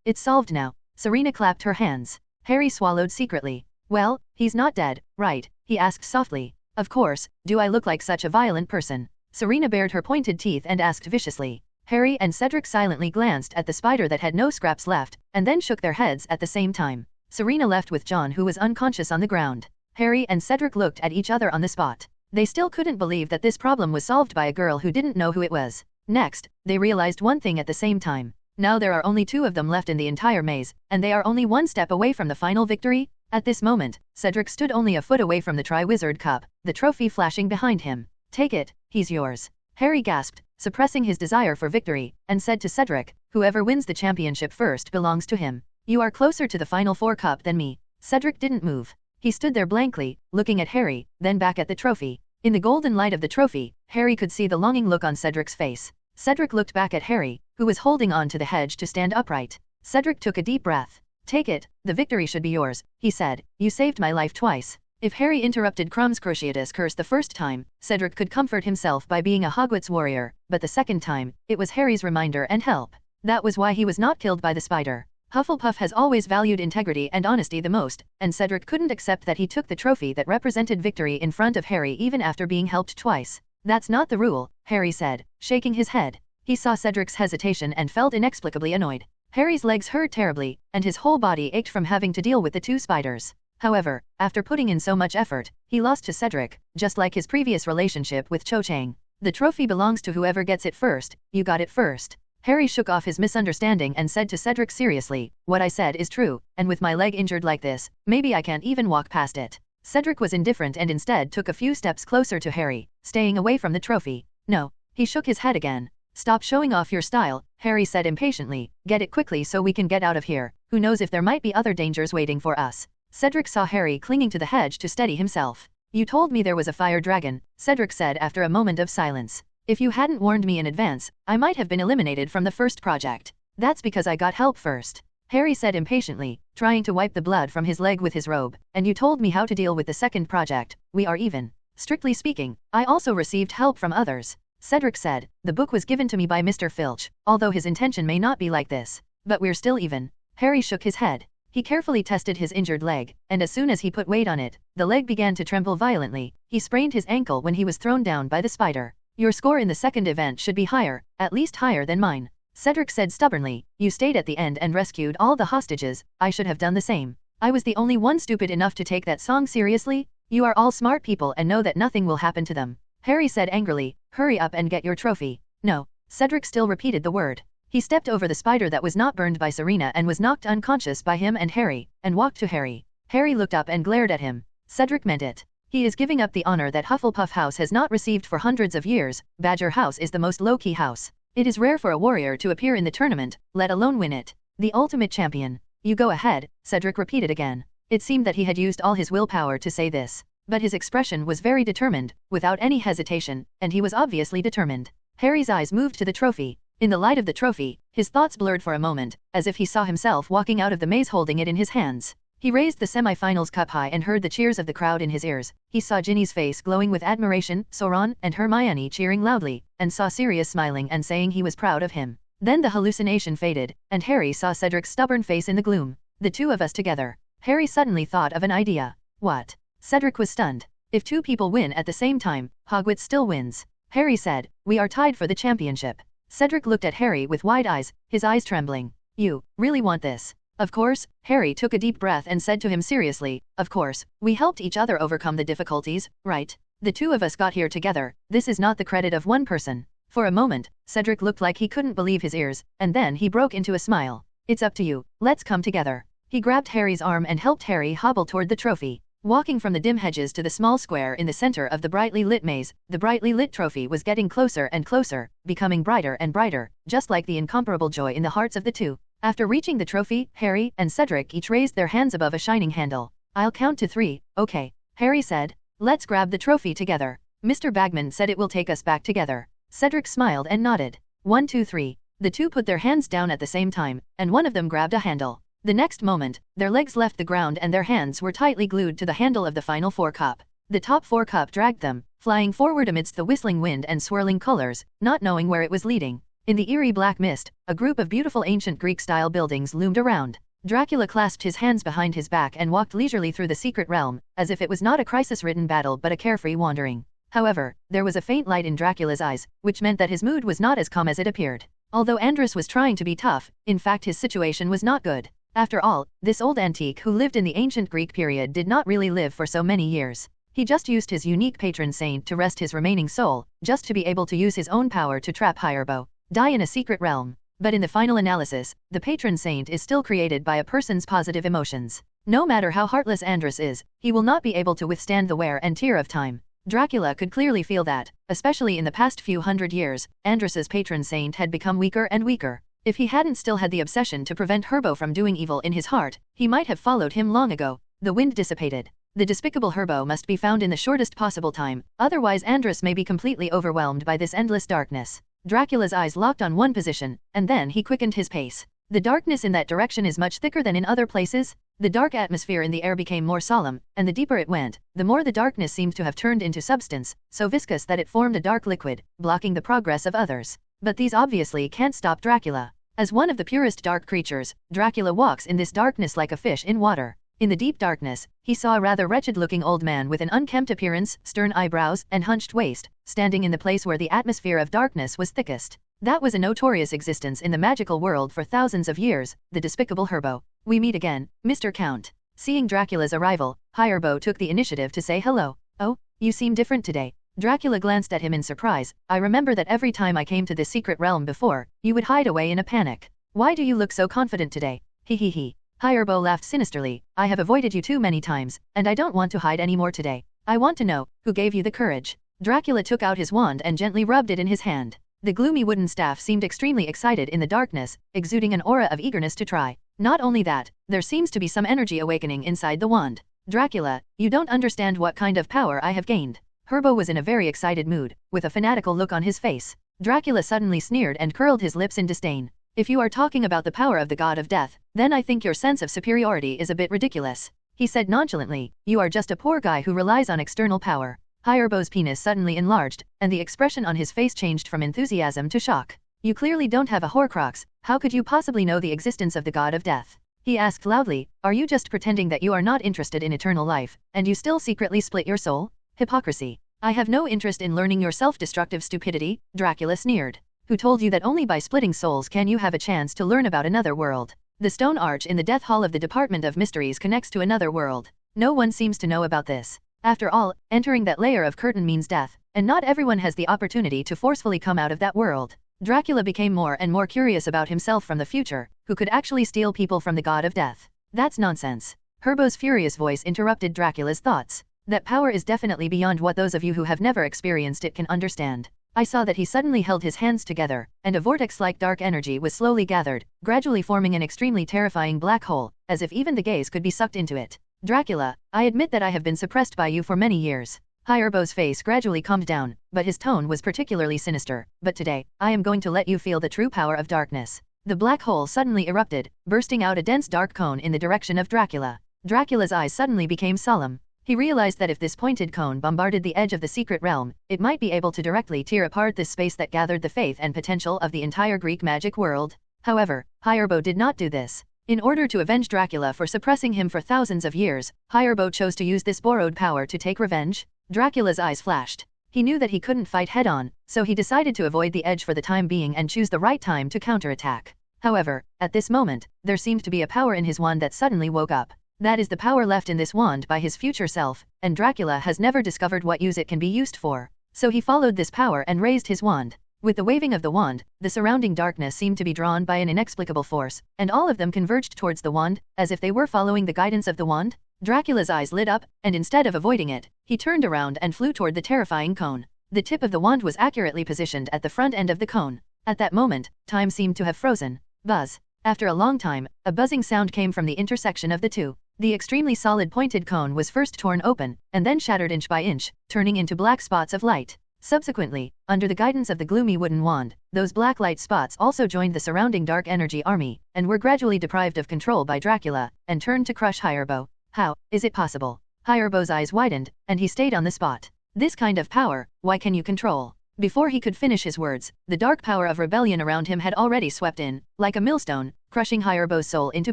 It's solved now. Serena clapped her hands. Harry swallowed secretly. Well, he's not dead, right? He asked softly. Of course, do I look like such a violent person? Serena bared her pointed teeth and asked viciously. Harry and Cedric silently glanced at the spider that had no scraps left, and then shook their heads at the same time. Serena left with John who was unconscious on the ground. Harry and Cedric looked at each other on the spot. They still couldn't believe that this problem was solved by a girl who didn't know who it was. Next, they realized one thing at the same time. Now there are only 2 of them left in the entire maze, and they are only 1 step away from the final victory. At this moment, Cedric stood only a foot away from the Triwizard Cup, the trophy flashing behind him. Take it, he's yours. Harry gasped, suppressing his desire for victory, and said to Cedric, whoever wins the championship first belongs to him. You are closer to the Final Four Cup than me. Cedric didn't move. He stood there blankly, looking at Harry, then back at the trophy. In the golden light of the trophy, Harry could see the longing look on Cedric's face. Cedric looked back at Harry, who was holding on to the hedge to stand upright. Cedric took a deep breath. "Take it, the victory should be yours," he said. "You saved my life twice." If Harry interrupted Crumb's Cruciatus curse the first time, Cedric could comfort himself by being a Hogwarts warrior, but the second time, it was Harry's reminder and help. That was why he was not killed by the spider. Hufflepuff has always valued integrity and honesty the most, and Cedric couldn't accept that he took the trophy that represented victory in front of Harry even after being helped twice. "That's not the rule," Harry said, shaking his head. He saw Cedric's hesitation and felt inexplicably annoyed. Harry's legs hurt terribly, and his whole body ached from having to deal with the two spiders. However, after putting in so much effort, he lost to Cedric, just like his previous relationship with Cho Chang. "The trophy belongs to whoever gets it first, you got it first." Harry shook off his misunderstanding and said to Cedric seriously, "What I said is true, and with my leg injured like this, maybe I can't even walk past it." Cedric was indifferent and instead took a few steps closer to Harry, staying away from the trophy. "No." He shook his head again. "Stop showing off your style," Harry said impatiently. "Get it quickly so we can get out of here. Who knows if there might be other dangers waiting for us." Cedric saw Harry clinging to the hedge to steady himself. "You told me there was a fire dragon," Cedric said after a moment of silence. "If you hadn't warned me in advance, I might have been eliminated from the first project." "That's because I got help first," Harry said impatiently, trying to wipe the blood from his leg with his robe. "And you told me how to deal with the second project. We are even." "Strictly speaking, I also received help from others," Cedric said. "The book was given to me by Mr. Filch, although his intention may not be like this. But we're still even." Harry shook his head. He carefully tested his injured leg, and as soon as he put weight on it, the leg began to tremble violently. He sprained his ankle when he was thrown down by the spider. "Your score in the second event should be higher, at least higher than mine," Cedric said stubbornly. "You stayed at the end and rescued all the hostages. I should have done the same. I was the only one stupid enough to take that song seriously. You are all smart people and know that nothing will happen to them," Harry said angrily. "Hurry up and get your trophy." "No." Cedric still repeated the word. He stepped over the spider that was not burned by Serena and was knocked unconscious by him and Harry, and walked to Harry. Harry looked up and glared at him. Cedric meant it. He is giving up the honor that Hufflepuff House has not received for hundreds of years. Badger House is the most low-key house. It is rare for a warrior to appear in the tournament, let alone win it. "The ultimate champion." "You go ahead," Cedric repeated again. It seemed that he had used all his willpower to say this. But his expression was very determined, without any hesitation, and he was obviously determined. Harry's eyes moved to the trophy. In the light of the trophy, his thoughts blurred for a moment, as if he saw himself walking out of the maze holding it in his hands. He raised the semi-finals cup high and heard the cheers of the crowd in his ears. He saw Ginny's face glowing with admiration, Ron and Hermione cheering loudly, and saw Sirius smiling and saying he was proud of him. Then the hallucination faded, and Harry saw Cedric's stubborn face in the gloom. "The two of us together." Harry suddenly thought of an idea. "What?" Cedric was stunned. "If two people win at the same time, Hogwarts still wins." Harry said, "We are tied for the championship." Cedric looked at Harry with wide eyes, his eyes trembling. "You really want this?" "Of course." Harry took a deep breath and said to him seriously, "Of course, we helped each other overcome the difficulties, right? The two of us got here together. This is not the credit of one person." For a moment, Cedric looked like he couldn't believe his ears, and then he broke into a smile. "It's up to you, let's come together." He grabbed Harry's arm and helped Harry hobble toward the trophy. Walking from the dim hedges to the small square in the center of the brightly lit maze, the brightly lit trophy was getting closer and closer, becoming brighter and brighter, just like the incomparable joy in the hearts of the two. After reaching the trophy, Harry and Cedric each raised their hands above a shining handle. "I'll count to 3, okay," Harry said. "Let's grab the trophy together." Mr. Bagman said it will take us back together. Cedric smiled and nodded. 1, 2, 3. The two put their hands down at the same time, and one of them grabbed a handle. The next moment, their legs left the ground and their hands were tightly glued to the handle of the Final Four cup. The top 4 cup dragged them, flying forward amidst the whistling wind and swirling colors, not knowing where it was leading. In the eerie black mist, a group of beautiful ancient Greek-style buildings loomed around. Dracula clasped his hands behind his back and walked leisurely through the secret realm, as if it was not a crisis-ridden battle but a carefree wandering. However, there was a faint light in Dracula's eyes, which meant that his mood was not as calm as it appeared. Although Andrus was trying to be tough, in fact his situation was not good. After all, this old antique who lived in the ancient Greek period did not really live for so many years. He just used his unique patron saint to rest his remaining soul, just to be able to use his own power to trap Hirebo, die in a secret realm. But in the final analysis, the patron saint is still created by a person's positive emotions. No matter how heartless Andrus is, he will not be able to withstand the wear and tear of time. Dracula could clearly feel that, especially in the past few hundred years, Andrus's patron saint had become weaker and weaker. If he hadn't still had the obsession to prevent Herbo from doing evil in his heart, he might have followed him long ago. The wind dissipated. The despicable Herbo must be found in the shortest possible time, otherwise Andrus may be completely overwhelmed by this endless darkness. Dracula's eyes locked on one position, and then he quickened his pace. The darkness in that direction is much thicker than in other places. The dark atmosphere in the air became more solemn, and the deeper it went, the more the darkness seemed to have turned into substance, so viscous that it formed a dark liquid, blocking the progress of others. But these obviously can't stop Dracula. As one of the purest dark creatures, Dracula walks in this darkness like a fish in water. In the deep darkness, he saw a rather wretched-looking old man with an unkempt appearance, stern eyebrows, and hunched waist, standing in the place where the atmosphere of darkness was thickest. That was a notorious existence in the magical world for thousands of years, the despicable Herbo. "We meet again, Mr. Count." Seeing Dracula's arrival, Herbo took the initiative to say hello. "Oh, you seem different today." Dracula glanced at him in surprise. "I remember that every time I came to this secret realm before, you would hide away in a panic. Why do you look so confident today?" He. Herbo laughed sinisterly. "I have avoided you too many times, and I don't want to hide anymore today. I want to know, who gave you the courage?" Dracula took out his wand and gently rubbed it in his hand. The gloomy wooden staff seemed extremely excited in the darkness, exuding an aura of eagerness to try. Not only that, there seems to be some energy awakening inside the wand. "Dracula, you don't understand what kind of power I have gained." Herbo was in a very excited mood, with a fanatical look on his face. Dracula suddenly sneered and curled his lips in disdain. "If you are talking about the power of the god of death, then I think your sense of superiority is a bit ridiculous," he said nonchalantly. "You are just a poor guy who relies on external power." Herbo's penis suddenly enlarged, and the expression on his face changed from enthusiasm to shock. "You clearly don't have a Horcrux. How could you possibly know the existence of the god of death?" he asked loudly. "Are you just pretending that you are not interested in eternal life, and you still secretly split your soul? Hypocrisy. I have no interest in learning your self-destructive stupidity," Dracula sneered. "Who told you that only by splitting souls can you have a chance to learn about another world? The stone arch in the Death Hall of the Department of Mysteries connects to another world. No one seems to know about this. After all, entering that layer of curtain means death, and not everyone has the opportunity to forcefully come out of that world." Dracula became more and more curious about himself from the future, who could actually steal people from the god of death. "That's nonsense." Herbo's furious voice interrupted Dracula's thoughts. "That power is definitely beyond what those of you who have never experienced it can understand." I saw that he suddenly held his hands together, and a vortex-like dark energy was slowly gathered, gradually forming an extremely terrifying black hole, as if even the gaze could be sucked into it. "Dracula, I admit that I have been suppressed by you for many years." Herbo's face gradually calmed down, but his tone was particularly sinister. "But today, I am going to let you feel the true power of darkness." The black hole suddenly erupted, bursting out a dense dark cone in the direction of Dracula. Dracula's eyes suddenly became solemn. He realized that if this pointed cone bombarded the edge of the secret realm, it might be able to directly tear apart this space that gathered the faith and potential of the entire Greek magic world. However, Herbo did not do this. In order to avenge Dracula for suppressing him for thousands of years, Herbo chose to use this borrowed power to take revenge. Dracula's eyes flashed. He knew that he couldn't fight head-on, so he decided to avoid the edge for the time being and choose the right time to counterattack. However, at this moment, there seemed to be a power in his wand that suddenly woke up. That is the power left in this wand by his future self, and Dracula has never discovered what use it can be used for. So he followed this power and raised his wand. With the waving of the wand, the surrounding darkness seemed to be drawn by an inexplicable force, and all of them converged towards the wand, as if they were following the guidance of the wand. Dracula's eyes lit up, and instead of avoiding it, he turned around and flew toward the terrifying cone. The tip of the wand was accurately positioned at the front end of the cone. At that moment, time seemed to have frozen. Buzz. After a long time, a buzzing sound came from the intersection of the two. The extremely solid pointed cone was first torn open, and then shattered inch by inch, turning into black spots of light. Subsequently, under the guidance of the gloomy wooden wand, those black light spots also joined the surrounding dark energy army, and were gradually deprived of control by Dracula, and turned to crush Herbo. "How is it possible?" Herbo's eyes widened, and he stayed on the spot. "This kind of power, why can you control?" Before he could finish his words, the dark power of rebellion around him had already swept in, like a millstone, crushing Herbo's soul into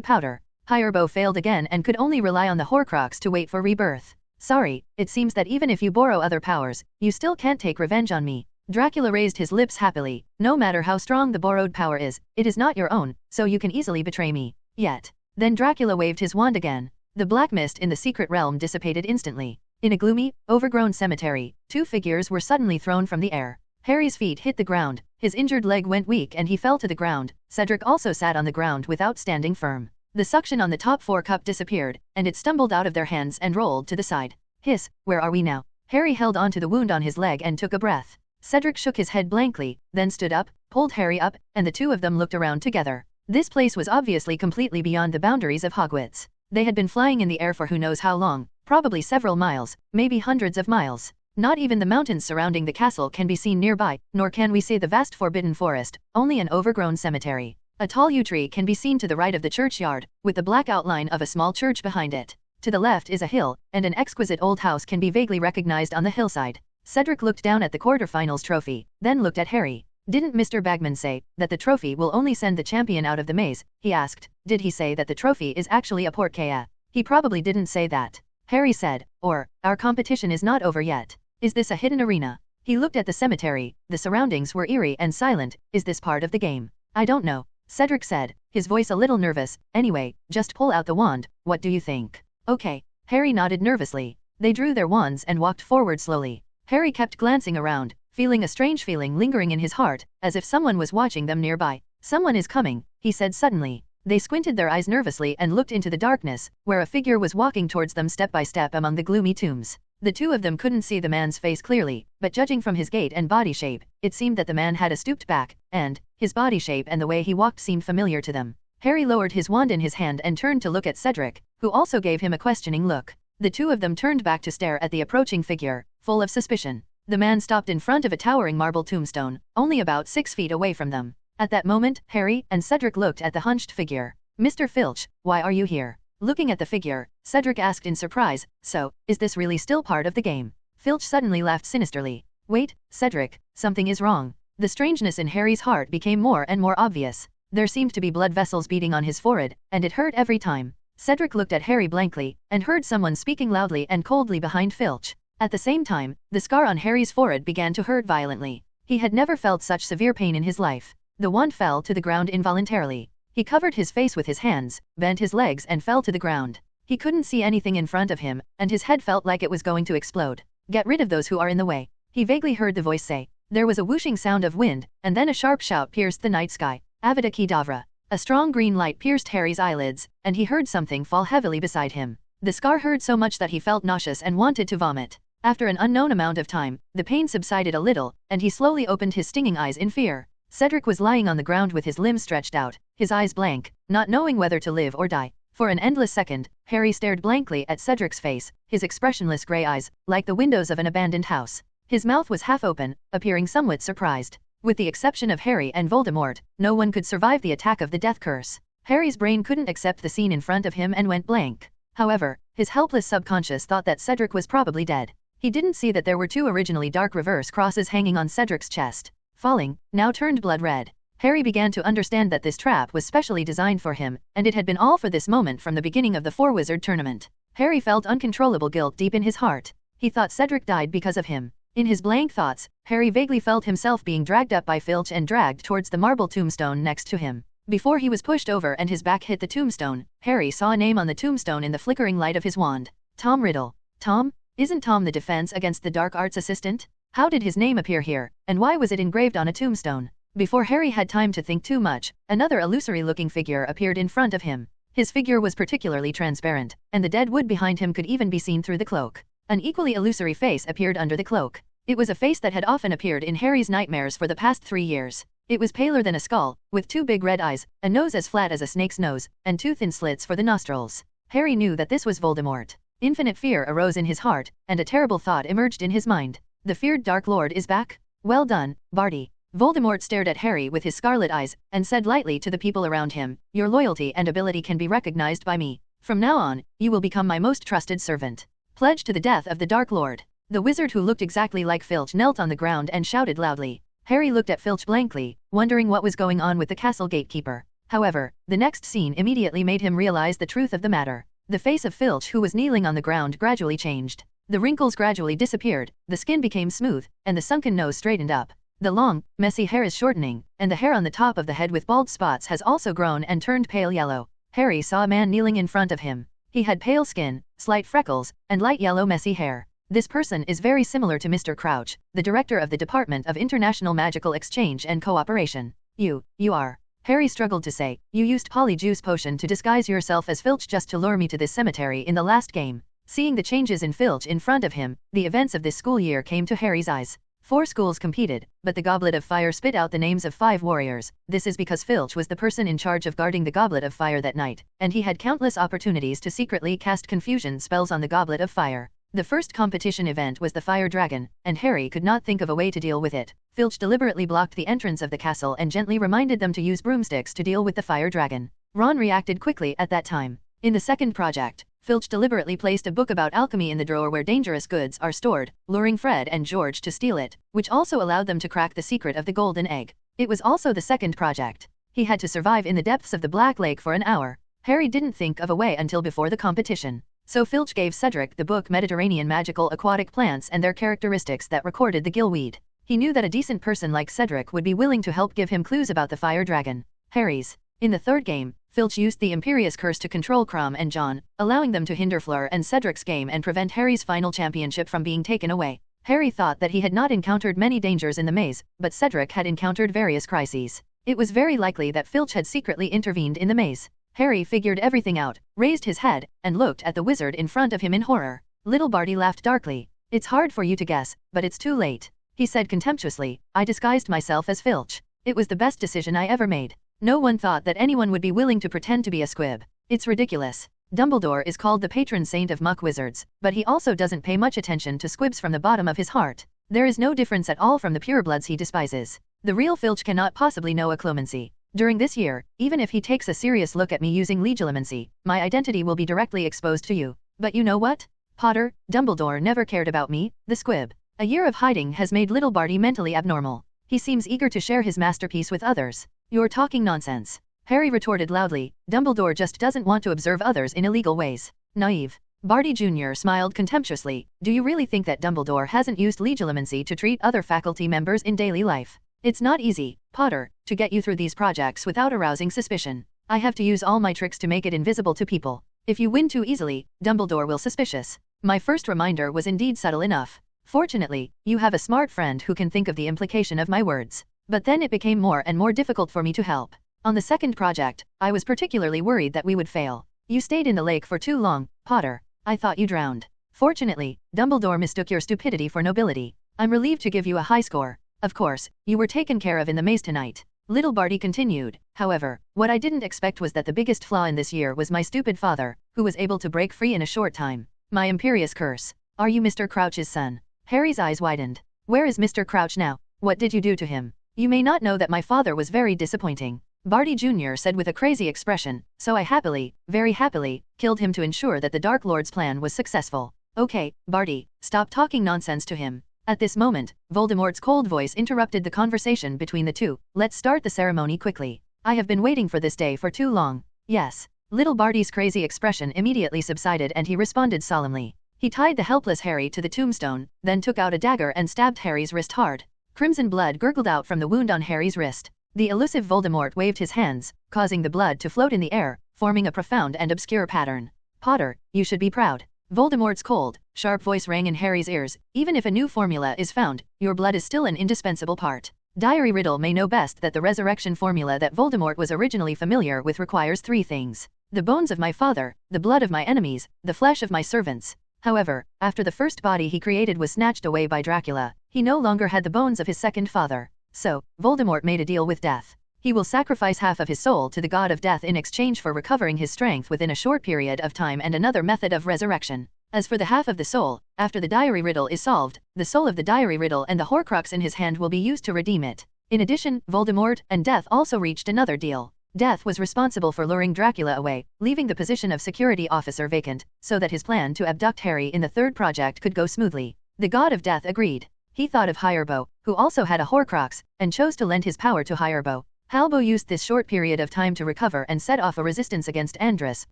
powder. Herbo failed again and could only rely on the Horcrux to wait for rebirth. "Sorry, it seems that even if you borrow other powers, you still can't take revenge on me." Dracula raised his lips happily. "No matter how strong the borrowed power is, it is not your own, so you can easily betray me. Yet." Then Dracula waved his wand again. The black mist in the secret realm dissipated instantly. In a gloomy, overgrown cemetery, two figures were suddenly thrown from the air. Harry's feet hit the ground, his injured leg went weak and he fell to the ground. Cedric also sat on the ground without standing firm. The suction on the top 4 cup disappeared, and it stumbled out of their hands and rolled to the side. "Hiss, where are we now?" Harry held onto the wound on his leg and took a breath. Cedric shook his head blankly, then stood up, pulled Harry up, and the two of them looked around together. This place was obviously completely beyond the boundaries of Hogwarts. They had been flying in the air for who knows how long, probably several miles, maybe hundreds of miles. Not even the mountains surrounding the castle can be seen nearby, nor can we see the vast forbidden forest, only an overgrown cemetery. A tall yew tree can be seen to the right of the churchyard, with the black outline of a small church behind it. To the left is a hill, and an exquisite old house can be vaguely recognized on the hillside. Cedric looked down at the quarterfinals trophy, then looked at Harry. Didn't Mr. Bagman say that the trophy will only send the champion out of the maze? He asked. Did he say that the trophy is actually a portkaya? He probably didn't say that. Harry said. Or, our competition is not over yet. Is this a hidden arena? He looked at the cemetery. The surroundings were eerie and silent. Is this part of the game? I don't know, Cedric said, his voice a little nervous. Anyway, just pull out the wand. What do you think? Okay. Harry nodded nervously. They drew their wands and walked forward slowly. Harry kept glancing around, feeling a strange feeling lingering in his heart, as if someone was watching them nearby. Someone is coming, he said suddenly. They squinted their eyes nervously and looked into the darkness, where a figure was walking towards them step by step among the gloomy tombs. The two of them couldn't see the man's face clearly, but judging from his gait and body shape, it seemed that the man had a stooped back, and his body shape and the way he walked seemed familiar to them. Harry lowered his wand in his hand and turned to look at Cedric, who also gave him a questioning look. The two of them turned back to stare at the approaching figure, full of suspicion. The man stopped in front of a towering marble tombstone, only about 6 feet away from them. At that moment, Harry and Cedric looked at the hunched figure. Mr. Filch, why are you here? Looking at the figure, Cedric asked in surprise, so, is this really still part of the game? Filch suddenly laughed sinisterly. Wait, Cedric, something is wrong. The strangeness in Harry's heart became more and more obvious. There seemed to be blood vessels beating on his forehead, and it hurt every time. Cedric looked at Harry blankly, and heard someone speaking loudly and coldly behind Filch. At the same time, the scar on Harry's forehead began to hurt violently. He had never felt such severe pain in his life. The wand fell to the ground involuntarily. He covered his face with his hands, bent his legs and fell to the ground. He couldn't see anything in front of him, and his head felt like it was going to explode. Get rid of those who are in the way. He vaguely heard the voice say. There was a whooshing sound of wind, and then a sharp shout pierced the night sky. Avada Kedavra. A strong green light pierced Harry's eyelids, and he heard something fall heavily beside him. The scar hurt so much that he felt nauseous and wanted to vomit. After an unknown amount of time, the pain subsided a little, and he slowly opened his stinging eyes in fear. Cedric was lying on the ground with his limbs stretched out, his eyes blank, not knowing whether to live or die. For an endless second, Harry stared blankly at Cedric's face, his expressionless grey eyes, like the windows of an abandoned house. His mouth was half open, appearing somewhat surprised. With the exception of Harry and Voldemort, no one could survive the attack of the death curse. Harry's brain couldn't accept the scene in front of him and went blank. However, his helpless subconscious thought that Cedric was probably dead. He didn't see that there were two originally dark reverse crosses hanging on Cedric's chest. Falling, now turned blood red. Harry began to understand that this trap was specially designed for him, and it had been all for this moment from the beginning of the Four-Wizard tournament. Harry felt uncontrollable guilt deep in his heart. He thought Cedric died because of him. In his blank thoughts, Harry vaguely felt himself being dragged up by Filch and dragged towards the marble tombstone next to him. Before he was pushed over and his back hit the tombstone, Harry saw a name on the tombstone in the flickering light of his wand. Tom Riddle. Tom? Isn't Tom the Defense Against the Dark Arts assistant? How did his name appear here, and why was it engraved on a tombstone? Before Harry had time to think too much, another illusory-looking figure appeared in front of him. His figure was particularly transparent, and the dead wood behind him could even be seen through the cloak. An equally illusory face appeared under the cloak. It was a face that had often appeared in Harry's nightmares for the past 3 years. It was paler than a skull, with 2 big red eyes, a nose as flat as a snake's nose, and 2 thin slits for the nostrils. Harry knew that this was Voldemort. Infinite fear arose in his heart, and a terrible thought emerged in his mind. The feared Dark Lord is back? Well done, Barty. Voldemort stared at Harry with his scarlet eyes, and said lightly to the people around him, your loyalty and ability can be recognized by me. From now on, you will become my most trusted servant. Pledge to the death of the Dark Lord. The wizard who looked exactly like Filch knelt on the ground and shouted loudly. Harry looked at Filch blankly, wondering what was going on with the castle gatekeeper. However, the next scene immediately made him realize the truth of the matter. The face of Filch, who was kneeling on the ground, gradually changed. The wrinkles gradually disappeared, the skin became smooth, and the sunken nose straightened up. The long, messy hair is shortening, and the hair on the top of the head with bald spots has also grown and turned pale yellow. Harry saw a man kneeling in front of him. He had pale skin, slight freckles, and light yellow messy hair. This person is very similar to Mr. Crouch, the director of the Department of International Magical Exchange and Cooperation. You are. Harry struggled to say, you used polyjuice potion to disguise yourself as Filch just to lure me to this cemetery in the last game. Seeing the changes in Filch in front of him, the events of this school year came to Harry's eyes. 4 schools competed, but the Goblet of Fire spit out the names of 5 warriors. This is because Filch was the person in charge of guarding the Goblet of Fire that night, and he had countless opportunities to secretly cast confusion spells on the Goblet of Fire. The first competition event was the fire dragon, and Harry could not think of a way to deal with it. Filch deliberately blocked the entrance of the castle and gently reminded them to use broomsticks to deal with the fire dragon. Ron reacted quickly at that time. In the second project, Filch deliberately placed a book about alchemy in the drawer where dangerous goods are stored, luring Fred and George to steal it, which also allowed them to crack the secret of the golden egg. It was also the second project. He had to survive in the depths of the Black Lake for an hour. Harry didn't think of a way until before the competition. So Filch gave Cedric the book Mediterranean Magical Aquatic Plants and Their Characteristics that recorded the gillweed. He knew that a decent person like Cedric would be willing to help give him clues about the fire dragon. Harry's. In the third game, Filch used the Imperious Curse to control Crom and John, allowing them to hinder Fleur and Cedric's game and prevent Harry's final championship from being taken away. Harry thought that he had not encountered many dangers in the maze, but Cedric had encountered various crises. It was very likely that Filch had secretly intervened in the maze. Harry figured everything out, raised his head, and looked at the wizard in front of him in horror. Little Barty laughed darkly. "It's hard for you to guess, but it's too late," he said contemptuously. "I disguised myself as Filch. It was the best decision I ever made. No one thought that anyone would be willing to pretend to be a squib. It's ridiculous. Dumbledore is called the patron saint of muck wizards, but he also doesn't pay much attention to squibs from the bottom of his heart. There is no difference at all from the purebloods he despises. The real Filch cannot possibly know occlumency. During this year, even if he takes a serious look at me using legilimency, my identity will be directly exposed to you. But you know what? Potter, Dumbledore never cared about me, the squib. A year of hiding has made little Barty mentally abnormal. He seems eager to share his masterpiece with others." "You're talking nonsense," Harry retorted loudly. "Dumbledore just doesn't want to observe others in illegal ways. Naive." Barty Jr. smiled contemptuously. "Do you really think that Dumbledore hasn't used legilimency to treat other faculty members in daily life? It's not easy, Potter, to get you through these projects without arousing suspicion. I have to use all my tricks to make it invisible to people. If you win too easily, Dumbledore will suspicious." My first reminder was indeed subtle enough. Fortunately, you have a smart friend who can think of the implication of my words. But then it became more and more difficult for me to help. On the second project, I was particularly worried that we would fail. You stayed in the lake for too long, Potter. I thought you drowned. Fortunately, Dumbledore mistook your stupidity for nobility. I'm relieved to give you a high score. Of course, you were taken care of in the maze tonight. Little Barty continued. However, what I didn't expect was that the biggest flaw in this year was my stupid father, who was able to break free in a short time. My Imperious Curse. Are you Mr. Crouch's son? Harry's eyes widened. Where is Mr. Crouch now? What did you do to him? You may not know that my father was very disappointing, Barty Jr. said with a crazy expression, so I happily, very happily, killed him to ensure that the Dark Lord's plan was successful. Okay, Barty, stop talking nonsense to him. At this moment, Voldemort's cold voice interrupted the conversation between the two. Let's start the ceremony quickly. I have been waiting for this day for too long. Yes. Little Barty's crazy expression immediately subsided and he responded solemnly. He tied the helpless Harry to the tombstone, then took out a dagger and stabbed Harry's wrist hard. Crimson blood gurgled out from the wound on Harry's wrist. The elusive Voldemort waved his hands, causing the blood to float in the air, forming a profound and obscure pattern. Potter, you should be proud. Voldemort's cold, sharp voice rang in Harry's ears. Even if a new formula is found, your blood is still an indispensable part. Diary Riddle may know best that the resurrection formula that Voldemort was originally familiar with requires 3 things. The bones of my father, the blood of my enemies, the flesh of my servants. However, after the first body he created was snatched away by Dracula, he no longer had the bones of his second father. So, Voldemort made a deal with death. He will sacrifice half of his soul to the god of death in exchange for recovering his strength within a short period of time and another method of resurrection. As for the half of the soul, after the diary riddle is solved, the soul of the diary riddle and the Horcrux in his hand will be used to redeem it. In addition, Voldemort and Death also reached another deal. Death was responsible for luring Dracula away, leaving the position of security officer vacant, so that his plan to abduct Harry in the third project could go smoothly. The god of death agreed. He thought of Hirebo, who also had a Horcrux, and chose to lend his power to Hirebo. Halbo used this short period of time to recover and set off a resistance against Andrus,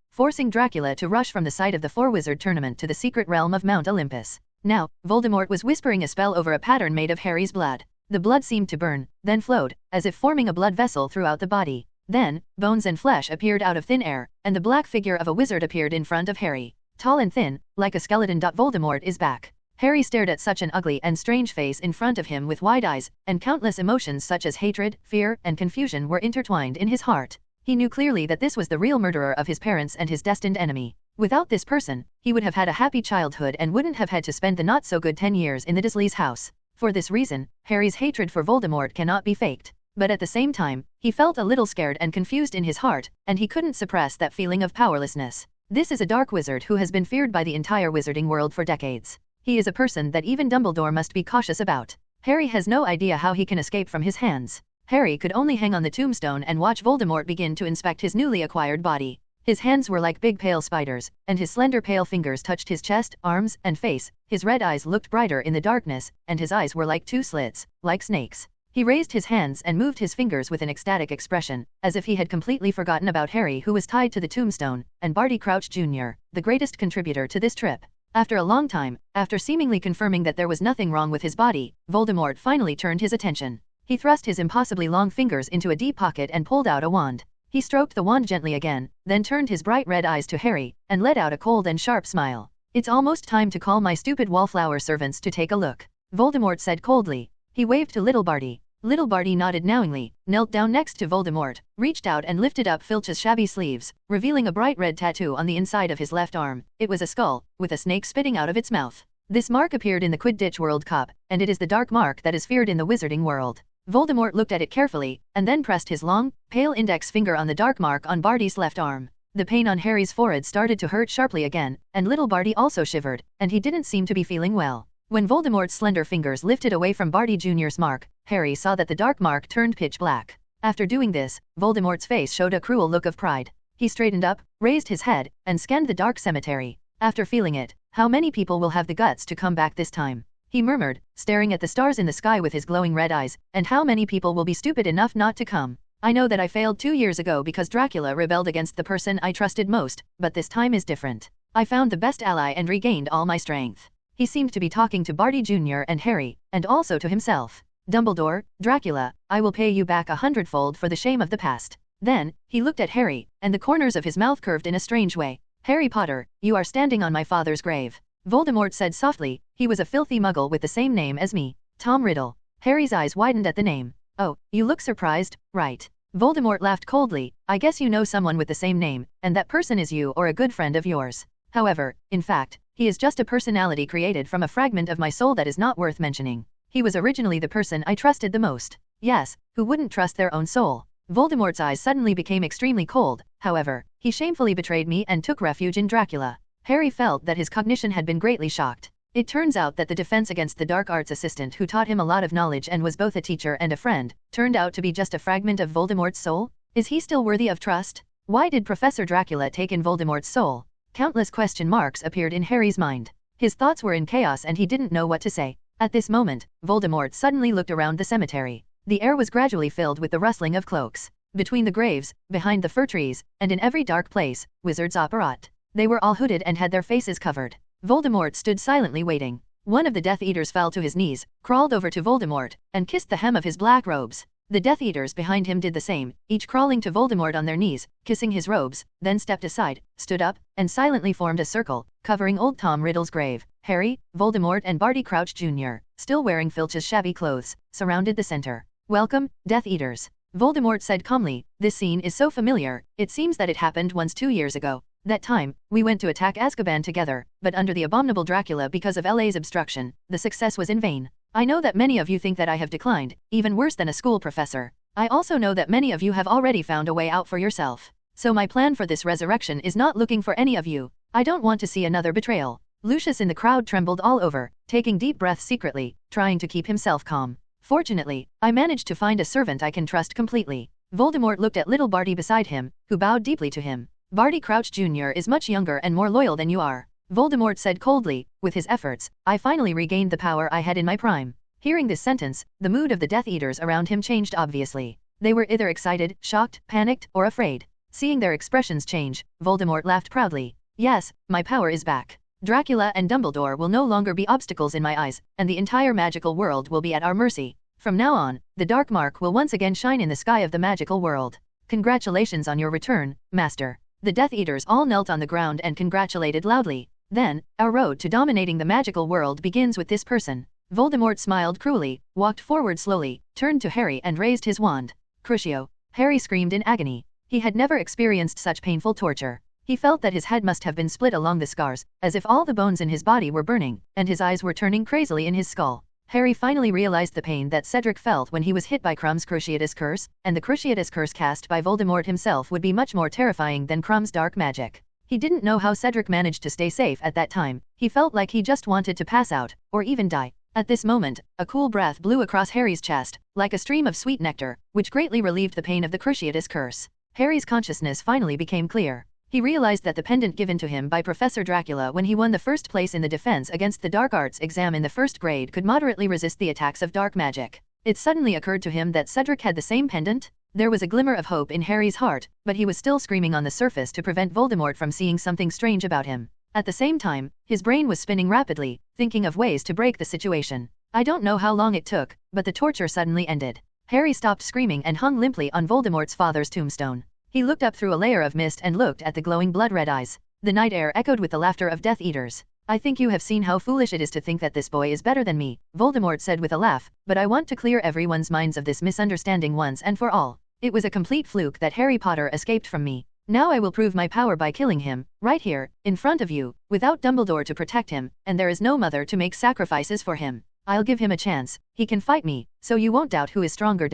forcing Dracula to rush from the site of the Four-Wizard tournament to the secret realm of Mount Olympus. Now, Voldemort was whispering a spell over a pattern made of Harry's blood. The blood seemed to burn, then flowed, as if forming a blood vessel throughout the body. Then, bones and flesh appeared out of thin air, and the black figure of a wizard appeared in front of Harry. Tall and thin, like a skeleton. Voldemort is back. Harry stared at such an ugly and strange face in front of him with wide eyes, and countless emotions such as hatred, fear, and confusion were intertwined in his heart. He knew clearly that this was the real murderer of his parents and his destined enemy. Without this person, he would have had a happy childhood and wouldn't have had to spend the not-so-good 10 years in the Dursleys' house. For this reason, Harry's hatred for Voldemort cannot be faked. But at the same time, he felt a little scared and confused in his heart, and he couldn't suppress that feeling of powerlessness. This is a dark wizard who has been feared by the entire wizarding world for decades. He is a person that even Dumbledore must be cautious about. Harry has no idea how he can escape from his hands. Harry could only hang on the tombstone and watch Voldemort begin to inspect his newly acquired body. His hands were like big pale spiders, and his slender pale fingers touched his chest, arms, and face. His red eyes looked brighter in the darkness, and his eyes were like two slits, like snakes. He raised his hands and moved his fingers with an ecstatic expression, as if he had completely forgotten about Harry, who was tied to the tombstone, and Barty Crouch Jr., the greatest contributor to this trip. After a long time, after seemingly confirming that there was nothing wrong with his body, Voldemort finally turned his attention. He thrust his impossibly long fingers into a deep pocket and pulled out a wand. He stroked the wand gently again, then turned his bright red eyes to Harry, and let out a cold and sharp smile. "It's almost time to call my stupid wallflower servants to take a look," Voldemort said coldly. He waved to little Barty. Little Barty nodded knowingly, knelt down next to Voldemort, reached out and lifted up Filch's shabby sleeves, revealing a bright red tattoo on the inside of his left arm. It was a skull, with a snake spitting out of its mouth. This mark appeared in the Quidditch World Cup, and it is the dark mark that is feared in the wizarding world. Voldemort looked at it carefully, and then pressed his long, pale index finger on the dark mark on Barty's left arm. The pain on Harry's forehead started to hurt sharply again, and little Barty also shivered, and he didn't seem to be feeling well. When Voldemort's slender fingers lifted away from Barty Jr.'s mark, Harry saw that the dark mark turned pitch black. After doing this, Voldemort's face showed a cruel look of pride. He straightened up, raised his head, and scanned the dark cemetery. After feeling it, how many people will have the guts to come back this time? He murmured, staring at the stars in the sky with his glowing red eyes, and how many people will be stupid enough not to come? I know that I failed 2 years ago because Dracula rebelled against the person I trusted most, but this time is different. I found the best ally and regained all my strength. He seemed to be talking to Barty Jr. and Harry, and also to himself. Dumbledore, Dracula, I will pay you back 100-fold for the shame of the past. Then, he looked at Harry, and the corners of his mouth curved in a strange way. Harry Potter, you are standing on my father's grave. Voldemort said softly. He was a filthy muggle with the same name as me, Tom Riddle. Harry's eyes widened at the name. Oh, you look surprised, right? Voldemort laughed coldly. I guess you know someone with the same name, and that person is you or a good friend of yours. However, in fact, he is just a personality created from a fragment of my soul that is not worth mentioning. He was originally the person I trusted the most. Yes, who wouldn't trust their own soul? Voldemort's eyes suddenly became extremely cold. However, he shamefully betrayed me and took refuge in Dracula. Harry felt that his cognition had been greatly shocked. It turns out that the defense against the dark arts assistant who taught him a lot of knowledge and was both a teacher and a friend, turned out to be just a fragment of Voldemort's soul? Is he still worthy of trust? Why did Professor Dracula take in Voldemort's soul? Countless question marks appeared in Harry's mind. His thoughts were in chaos and he didn't know what to say. At this moment, Voldemort suddenly looked around the cemetery. The air was gradually filled with the rustling of cloaks. Between the graves, behind the fir trees, and in every dark place, wizards apparat. They were all hooded and had their faces covered. Voldemort stood silently waiting. One of the Death Eaters fell to his knees, crawled over to Voldemort, and kissed the hem of his black robes. The Death Eaters behind him did the same, each crawling to Voldemort on their knees, kissing his robes, then stepped aside, stood up, and silently formed a circle, covering old Tom Riddle's grave. Harry, Voldemort and Barty Crouch Jr., still wearing Filch's shabby clothes, surrounded the center. Welcome, Death Eaters. Voldemort said calmly. This scene is so familiar, it seems that it happened once 2 years ago. That time, we went to attack Azkaban together, but under the abominable Dracula because of LA's obstruction, the success was in vain. I know that many of you think that I have declined, even worse than a school professor. I also know that many of you have already found a way out for yourself. So my plan for this resurrection is not looking for any of you. I don't want to see another betrayal. Lucius in the crowd trembled all over, taking deep breaths secretly, trying to keep himself calm. Fortunately, I managed to find a servant I can trust completely. Voldemort looked at little Barty beside him, who bowed deeply to him. Barty Crouch Jr. is much younger and more loyal than you are. Voldemort said coldly. With his efforts, I finally regained the power I had in my prime. Hearing this sentence, the mood of the Death Eaters around him changed obviously. They were either excited, shocked, panicked, or afraid. Seeing their expressions change, Voldemort laughed proudly. Yes, my power is back. Dracula and Dumbledore will no longer be obstacles in my eyes, and the entire magical world will be at our mercy. From now on, the dark mark will once again shine in the sky of the magical world. Congratulations on your return, Master. The Death Eaters all knelt on the ground and congratulated loudly. Then, our road to dominating the magical world begins with this person. Voldemort smiled cruelly, walked forward slowly, turned to Harry and raised his wand. Crucio! Harry screamed in agony. He had never experienced such painful torture. He felt that his head must have been split along the scars, as if all the bones in his body were burning, and his eyes were turning crazily in his skull. Harry finally realized the pain that Cedric felt when he was hit by Krumm's Cruciatus Curse, and the Cruciatus Curse cast by Voldemort himself would be much more terrifying than Krumm's dark magic. He didn't know how Cedric managed to stay safe at that time. He felt like he just wanted to pass out, or even die. At this moment, a cool breath blew across Harry's chest, like a stream of sweet nectar, which greatly relieved the pain of the Cruciatus curse. Harry's consciousness finally became clear. He realized that the pendant given to him by Professor Dracula when he won the first place in the defense against the dark arts exam in the first grade could moderately resist the attacks of dark magic. It suddenly occurred to him that Cedric had the same pendant. There was a glimmer of hope in Harry's heart, but he was still screaming on the surface to prevent Voldemort from seeing something strange about him. At the same time, his brain was spinning rapidly, thinking of ways to break the situation. I don't know how long it took, but the torture suddenly ended. Harry stopped screaming and hung limply on Voldemort's father's tombstone. He looked up through a layer of mist and looked at the glowing blood-red eyes. The night air echoed with the laughter of Death Eaters. I think you have seen how foolish it is to think that this boy is better than me, Voldemort said with a laugh, but I want to clear everyone's minds of this misunderstanding once and for all. It was a complete fluke that Harry Potter escaped from me. Now I will prove my power by killing him, right here, in front of you, without Dumbledore to protect him, and there is no mother to make sacrifices for him. I'll give him a chance. He can fight me, so you won't doubt who is stronger.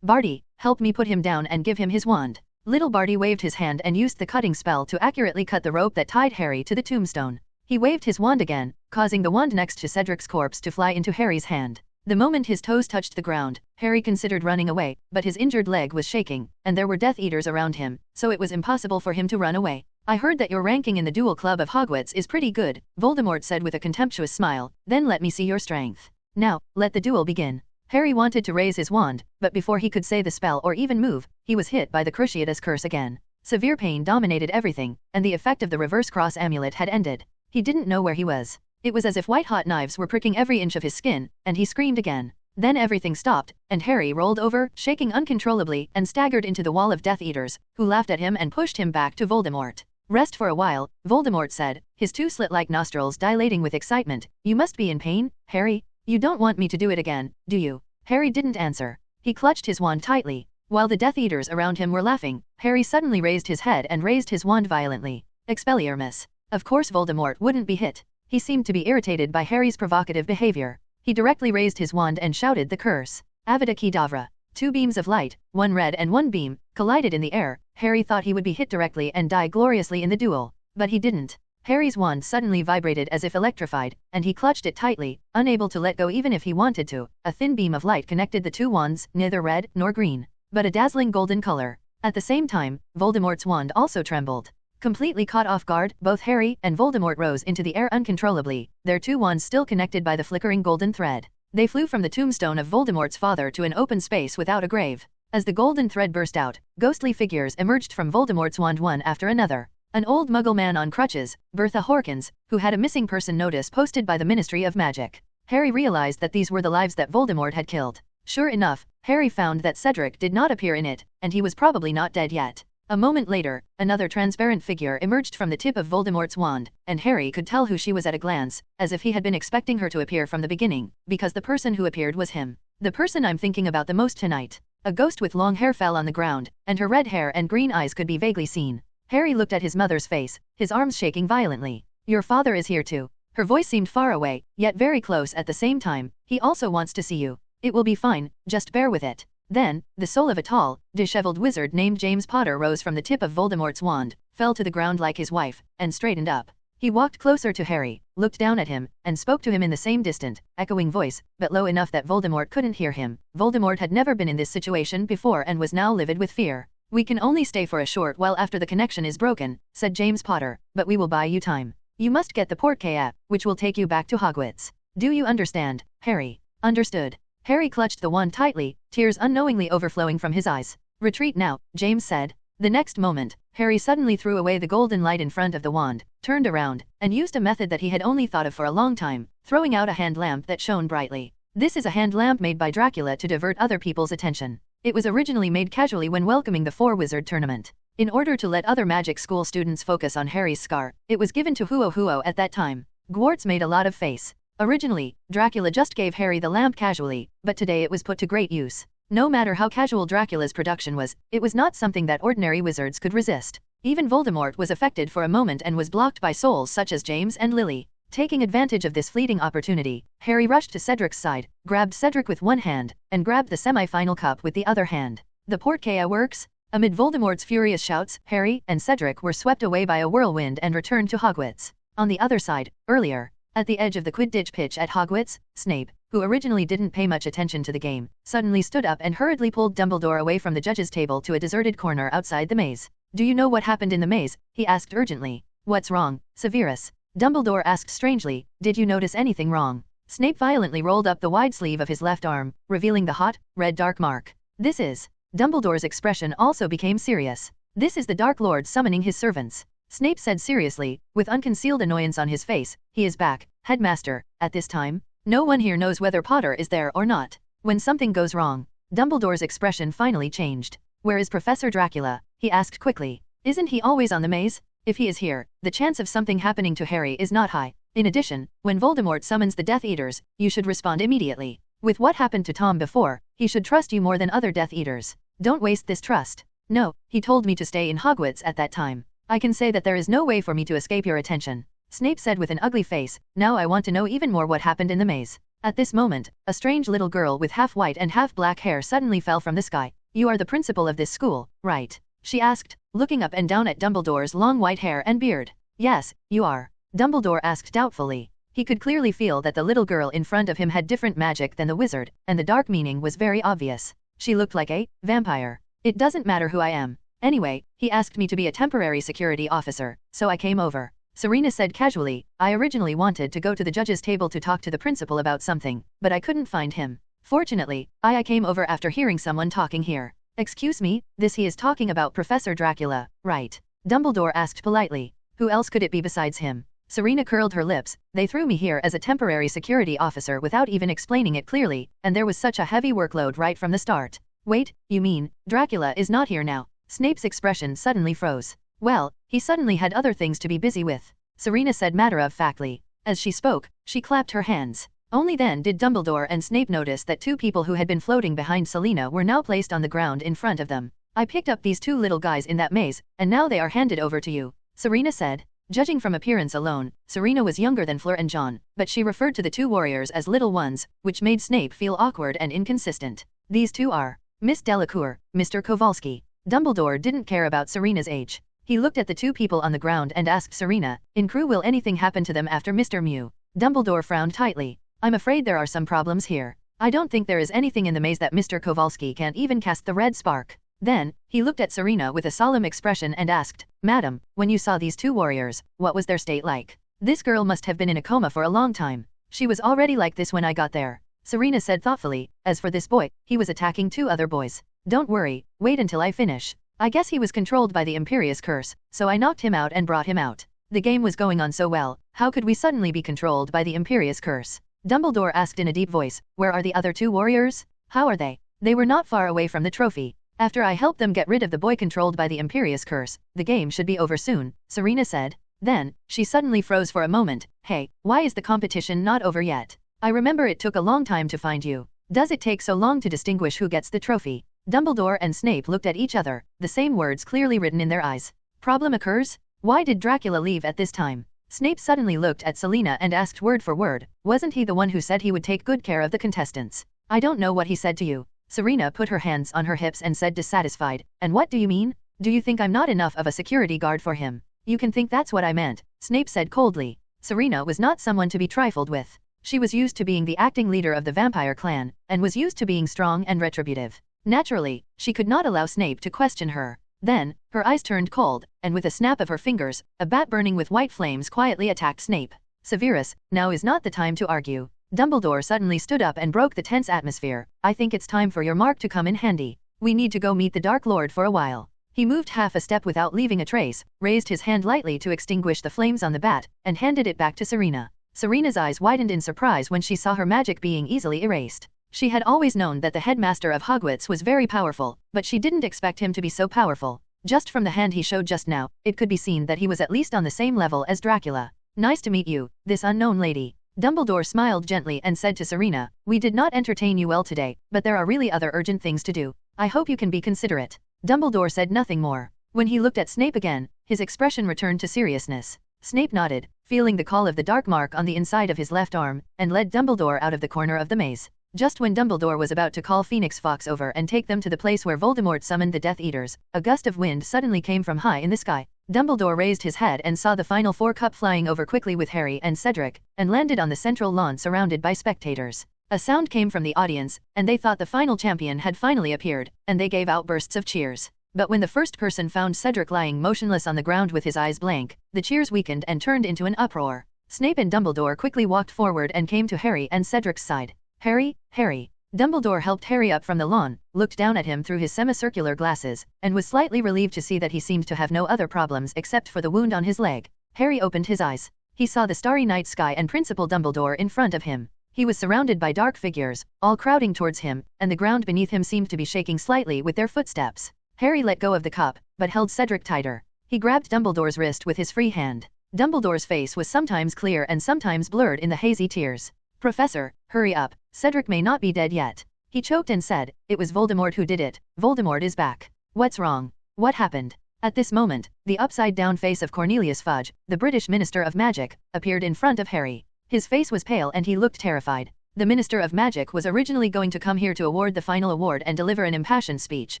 Barty, help me put him down and give him his wand. Little Barty waved his hand and used the cutting spell to accurately cut the rope that tied Harry to the tombstone. He waved his wand again, causing the wand next to Cedric's corpse to fly into Harry's hand. The moment his toes touched the ground, Harry considered running away, but his injured leg was shaking, and there were Death Eaters around him, so it was impossible for him to run away. I heard that your ranking in the duel club of Hogwarts is pretty good, Voldemort said with a contemptuous smile, then let me see your strength. Now, let the duel begin. Harry wanted to raise his wand, but before he could say the spell or even move, he was hit by the Cruciatus curse again. Severe pain dominated everything, and the effect of the reverse cross amulet had ended. He didn't know where he was. It was as if white-hot knives were pricking every inch of his skin, and he screamed again. Then everything stopped, and Harry rolled over, shaking uncontrollably, and staggered into the wall of Death Eaters, who laughed at him and pushed him back to Voldemort. Rest for a while, Voldemort said, his two slit-like nostrils dilating with excitement. You must be in pain, Harry? You don't want me to do it again, do you? Harry didn't answer. He clutched his wand tightly. While the Death Eaters around him were laughing, Harry suddenly raised his head and raised his wand violently. Expelliarmus. Of course Voldemort wouldn't be hit. He seemed to be irritated by Harry's provocative behavior. He directly raised his wand and shouted the curse. Avada Kedavra. Two beams of light, one red and one beam, collided in the air. Harry thought he would be hit directly and die gloriously in the duel. But he didn't. Harry's wand suddenly vibrated as if electrified, and he clutched it tightly, unable to let go even if he wanted to. A thin beam of light connected the two wands, neither red nor green, but a dazzling golden color. At the same time, Voldemort's wand also trembled. Completely caught off guard, both Harry and Voldemort rose into the air uncontrollably, their two wands still connected by the flickering golden thread. They flew from the tombstone of Voldemort's father to an open space without a grave. As the golden thread burst out, ghostly figures emerged from Voldemort's wand one after another. An old muggle man on crutches, Bertha Horkins, who had a missing person notice posted by the Ministry of Magic. Harry realized that these were the lives that Voldemort had killed. Sure enough, Harry found that Cedric did not appear in it, and he was probably not dead yet. A moment later, another transparent figure emerged from the tip of Voldemort's wand, and Harry could tell who she was at a glance, as if he had been expecting her to appear from the beginning, because the person who appeared was him. The person I'm thinking about the most tonight. A ghost with long hair fell on the ground, and her red hair and green eyes could be vaguely seen. Harry looked at his mother's face, his arms shaking violently. Your father is here too. Her voice seemed far away, yet very close at the same time. He also wants to see you. It will be fine, just bear with it. Then, the soul of a tall, disheveled wizard named James Potter rose from the tip of Voldemort's wand, fell to the ground like his wife, and straightened up. He walked closer to Harry, looked down at him, and spoke to him in the same distant, echoing voice, but low enough that Voldemort couldn't hear him. Voldemort had never been in this situation before and was now livid with fear. We can only stay for a short while after the connection is broken, said James Potter, but we will buy you time. You must get the portkey, which will take you back to Hogwarts. Do you understand, Harry? Understood. Harry clutched the wand tightly, tears unknowingly overflowing from his eyes. Retreat now, James said. The next moment, Harry suddenly threw away the golden light in front of the wand, turned around, and used a method that he had only thought of for a long time, throwing out a hand lamp that shone brightly. This is a hand lamp made by Dracula to divert other people's attention. It was originally made casually when welcoming the four-wizard tournament. In order to let other magic school students focus on Harry's scar, it was given to Huo at that time. Hogwarts made a lot of face. Originally, Dracula just gave Harry the lamp casually, but today it was put to great use. No matter how casual Dracula's production was, it was not something that ordinary wizards could resist. Even Voldemort was affected for a moment and was blocked by souls such as James and Lily. Taking advantage of this fleeting opportunity, Harry rushed to Cedric's side, grabbed Cedric with one hand, and grabbed the semi-final cup with the other hand. The portkey works? Amid Voldemort's furious shouts, Harry and Cedric were swept away by a whirlwind and returned to Hogwarts. On the other side, earlier, at the edge of the Quidditch pitch at Hogwarts, Snape, who originally didn't pay much attention to the game, suddenly stood up and hurriedly pulled Dumbledore away from the judge's table to a deserted corner outside the maze. "Do you know what happened in the maze?" he asked urgently. "What's wrong, Severus?" Dumbledore asked strangely. "Did you notice anything wrong?" Snape violently rolled up the wide sleeve of his left arm, revealing the hot, red dark mark. "This is..." Dumbledore's expression also became serious. "This is the Dark Lord summoning his servants," Snape said seriously, with unconcealed annoyance on his face. "He is back, Headmaster, at this time. No one here knows whether Potter is there or not. When something goes wrong..." Dumbledore's expression finally changed. "Where is Professor Dracula?" he asked quickly. "Isn't he always on the maze? If he is here, the chance of something happening to Harry is not high. In addition, when Voldemort summons the Death Eaters, you should respond immediately. With what happened to Tom before, he should trust you more than other Death Eaters. Don't waste this trust." "No, he told me to stay in Hogwarts at that time. I can say that there is no way for me to escape your attention," Snape said with an ugly face. "Now I want to know even more what happened in the maze." At this moment, a strange little girl with half white and half black hair suddenly fell from the sky. "You are the principal of this school, right?" she asked, looking up and down at Dumbledore's long white hair and beard. "Yes, you are," Dumbledore asked doubtfully. He could clearly feel that the little girl in front of him had different magic than the wizard, and the dark meaning was very obvious. She looked like a vampire. "It doesn't matter who I am. Anyway, he asked me to be a temporary security officer, so I came over," Serena said casually. "I originally wanted to go to the judge's table to talk to the principal about something, but I couldn't find him. Fortunately, I came over after hearing someone talking here." "Excuse me, this he is talking about Professor Dracula, right?" Dumbledore asked politely. "Who else could it be besides him?" Serena curled her lips. "They threw me here as a temporary security officer without even explaining it clearly, and there was such a heavy workload right from the start." "Wait, you mean, Dracula is not here now?" Snape's expression suddenly froze. "Well, he suddenly had other things to be busy with," Serena said matter-of-factly. As she spoke, she clapped her hands. Only then did Dumbledore and Snape notice that two people who had been floating behind Selena were now placed on the ground in front of them. "I picked up these two little guys in that maze, and now they are handed over to you," Serena said. Judging from appearance alone, Serena was younger than Fleur and John, but she referred to the two warriors as little ones, which made Snape feel awkward and inconsistent. "These two are Miss Delacour, Mr. Kowalski." Dumbledore didn't care about Serena's age. He looked at the two people on the ground and asked Serena, "In crew, will anything happen to them after Mr. Mew?" Dumbledore frowned tightly. "I'm afraid there are some problems here. I don't think there is anything in the maze that Mr. Kowalski can't even cast the red spark." Then, he looked at Serena with a solemn expression and asked, "Madam, when you saw these two warriors, what was their state like?" "This girl must have been in a coma for a long time. She was already like this when I got there," Serena said thoughtfully. "As for this boy, he was attacking two other boys. Don't worry, wait until I finish. I guess he was controlled by the Imperious Curse, so I knocked him out and brought him out." The game was going on so well, how could we suddenly be controlled by the Imperious Curse? Dumbledore asked in a deep voice. "Where are the other two warriors? How are they?" "They were not far away from the trophy. After I helped them get rid of the boy controlled by the Imperious Curse, the game should be over soon," Serena said. Then, she suddenly froze for a moment. "Hey, why is the competition not over yet? I remember it took a long time to find you. Does it take so long to distinguish who gets the trophy?" Dumbledore and Snape looked at each other, the same words clearly written in their eyes. "Problem occurs? Why did Dracula leave at this time?" Snape suddenly looked at Selena and asked word for word, "Wasn't he the one who said he would take good care of the contestants?" "I don't know what he said to you." Serena put her hands on her hips and said dissatisfied. "And what do you mean? Do you think I'm not enough of a security guard for him?" "You can think that's what I meant," Snape said coldly. Serena was not someone to be trifled with. She was used to being the acting leader of the vampire clan, and was used to being strong and retributive. Naturally, she could not allow Snape to question her. Then, her eyes turned cold, and with a snap of her fingers, a bat burning with white flames quietly attacked Snape. "Severus, now is not the time to argue." Dumbledore suddenly stood up and broke the tense atmosphere. "I think it's time for your mark to come in handy. We need to go meet the Dark Lord for a while." He moved half a step without leaving a trace, raised his hand lightly to extinguish the flames on the bat, and handed it back to Serena. Serena's eyes widened in surprise when she saw her magic being easily erased. She had always known that the headmaster of Hogwarts was very powerful, but she didn't expect him to be so powerful. Just from the hand he showed just now, it could be seen that he was at least on the same level as Dracula. "Nice to meet you, this unknown lady." Dumbledore smiled gently and said to Serena, "We did not entertain you well today, but there are really other urgent things to do. I hope you can be considerate." Dumbledore said nothing more. When he looked at Snape again, his expression returned to seriousness. Snape nodded, feeling the call of the dark mark on the inside of his left arm, and led Dumbledore out of the corner of the maze. Just when Dumbledore was about to call Phoenix Fox over and take them to the place where Voldemort summoned the Death Eaters, a gust of wind suddenly came from high in the sky. Dumbledore raised his head and saw the final four cup flying over quickly with Harry and Cedric, and landed on the central lawn surrounded by spectators. A sound came from the audience, and they thought the final champion had finally appeared, and they gave outbursts of cheers. But when the first person found Cedric lying motionless on the ground with his eyes blank, the cheers weakened and turned into an uproar. Snape and Dumbledore quickly walked forward and came to Harry and Cedric's side. Harry, Harry. Dumbledore helped Harry up from the lawn, looked down at him through his semicircular glasses, and was slightly relieved to see that he seemed to have no other problems except for the wound on his leg. Harry opened his eyes. He saw the starry night sky and Principal Dumbledore in front of him. He was surrounded by dark figures, all crowding towards him, and the ground beneath him seemed to be shaking slightly with their footsteps. Harry let go of the cup, but held Cedric tighter. He grabbed Dumbledore's wrist with his free hand. Dumbledore's face was sometimes clear and sometimes blurred in the hazy tears. "Professor, hurry up, Cedric may not be dead yet." He choked and said, "It was Voldemort who did it. Voldemort is back. What's wrong? What happened?" At this moment, the upside-down face of Cornelius Fudge, the British Minister of Magic, appeared in front of Harry. His face was pale and he looked terrified. The Minister of Magic was originally going to come here to award the final award and deliver an impassioned speech,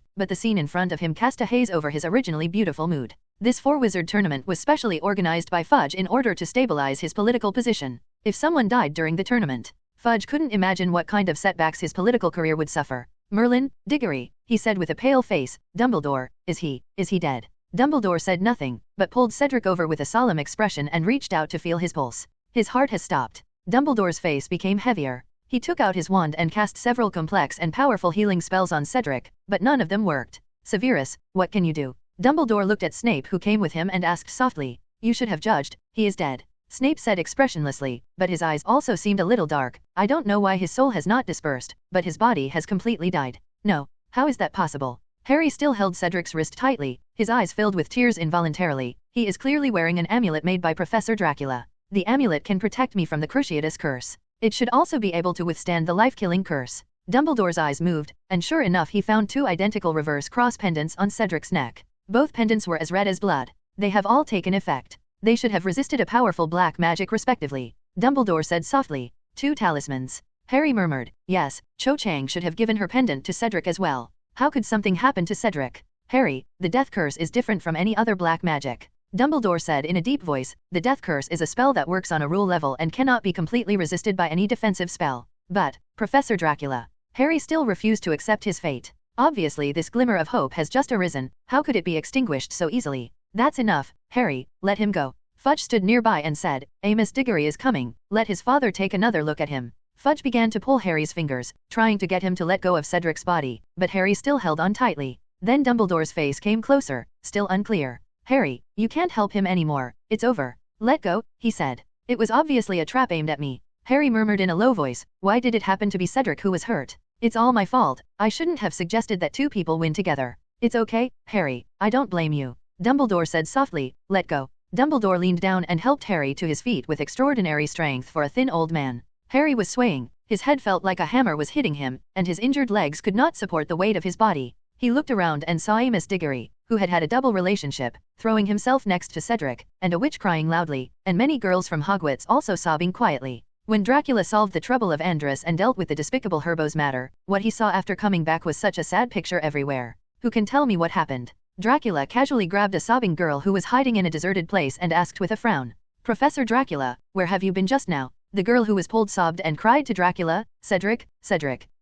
but the scene in front of him cast a haze over his originally beautiful mood. This four-wizard tournament was specially organized by Fudge in order to stabilize his political position. If someone died during the tournament, Fudge couldn't imagine what kind of setbacks his political career would suffer. "Merlin, Diggory," he said with a pale face, "Dumbledore, is he dead?" Dumbledore said nothing, but pulled Cedric over with a solemn expression and reached out to feel his pulse. His heart has stopped. Dumbledore's face became heavier. He took out his wand and cast several complex and powerful healing spells on Cedric, but none of them worked. "Severus, what can you do?" Dumbledore looked at Snape who came with him and asked softly. "You should have judged, he is dead." Snape said expressionlessly, but his eyes also seemed a little dark. "I don't know why his soul has not dispersed, but his body has completely died." "No, how is that possible?" Harry still held Cedric's wrist tightly, his eyes filled with tears involuntarily. "He is clearly wearing an amulet made by Professor Dracula. The amulet can protect me from the Cruciatus curse. It should also be able to withstand the life-killing curse." Dumbledore's eyes moved, and sure enough he found two identical reverse cross pendants on Cedric's neck. Both pendants were as red as blood. "They have all taken effect. They should have resisted a powerful black magic respectively," Dumbledore said softly. "Two talismans." Harry murmured, "Yes, Cho Chang should have given her pendant to Cedric as well. How could something happen to Cedric?" "Harry, the death curse is different from any other black magic." Dumbledore said in a deep voice, "The death curse is a spell that works on a rule level and cannot be completely resisted by any defensive spell." "But, Professor Dracula." Harry still refused to accept his fate. Obviously this glimmer of hope has just arisen, how could it be extinguished so easily? "That's enough, Harry, let him go." Fudge stood nearby and said, "Amos Diggory is coming, let his father take another look at him." Fudge began to pull Harry's fingers, trying to get him to let go of Cedric's body, but Harry still held on tightly. Then Dumbledore's face came closer, still unclear. "Harry, you can't help him anymore, it's over." "Let go," he said. "It was obviously a trap aimed at me." Harry murmured in a low voice, "Why did it happen to be Cedric who was hurt? It's all my fault, I shouldn't have suggested that two people win together." "It's okay, Harry, I don't blame you." Dumbledore said softly, "Let go." Dumbledore leaned down and helped Harry to his feet with extraordinary strength for a thin old man. Harry was swaying, his head felt like a hammer was hitting him, and his injured legs could not support the weight of his body. He looked around and saw Amos Diggory, who had had a double relationship, throwing himself next to Cedric, and a witch crying loudly, and many girls from Hogwarts also sobbing quietly. When Dracula solved the trouble of Andrus and dealt with the despicable Herbos matter, what he saw after coming back was such a sad picture everywhere. "Who can tell me what happened?" Dracula casually grabbed a sobbing girl who was hiding in a deserted place and asked with a frown. "Professor Dracula, where have you been just now?" The girl who was pulled sobbed and cried to Dracula, Cedric,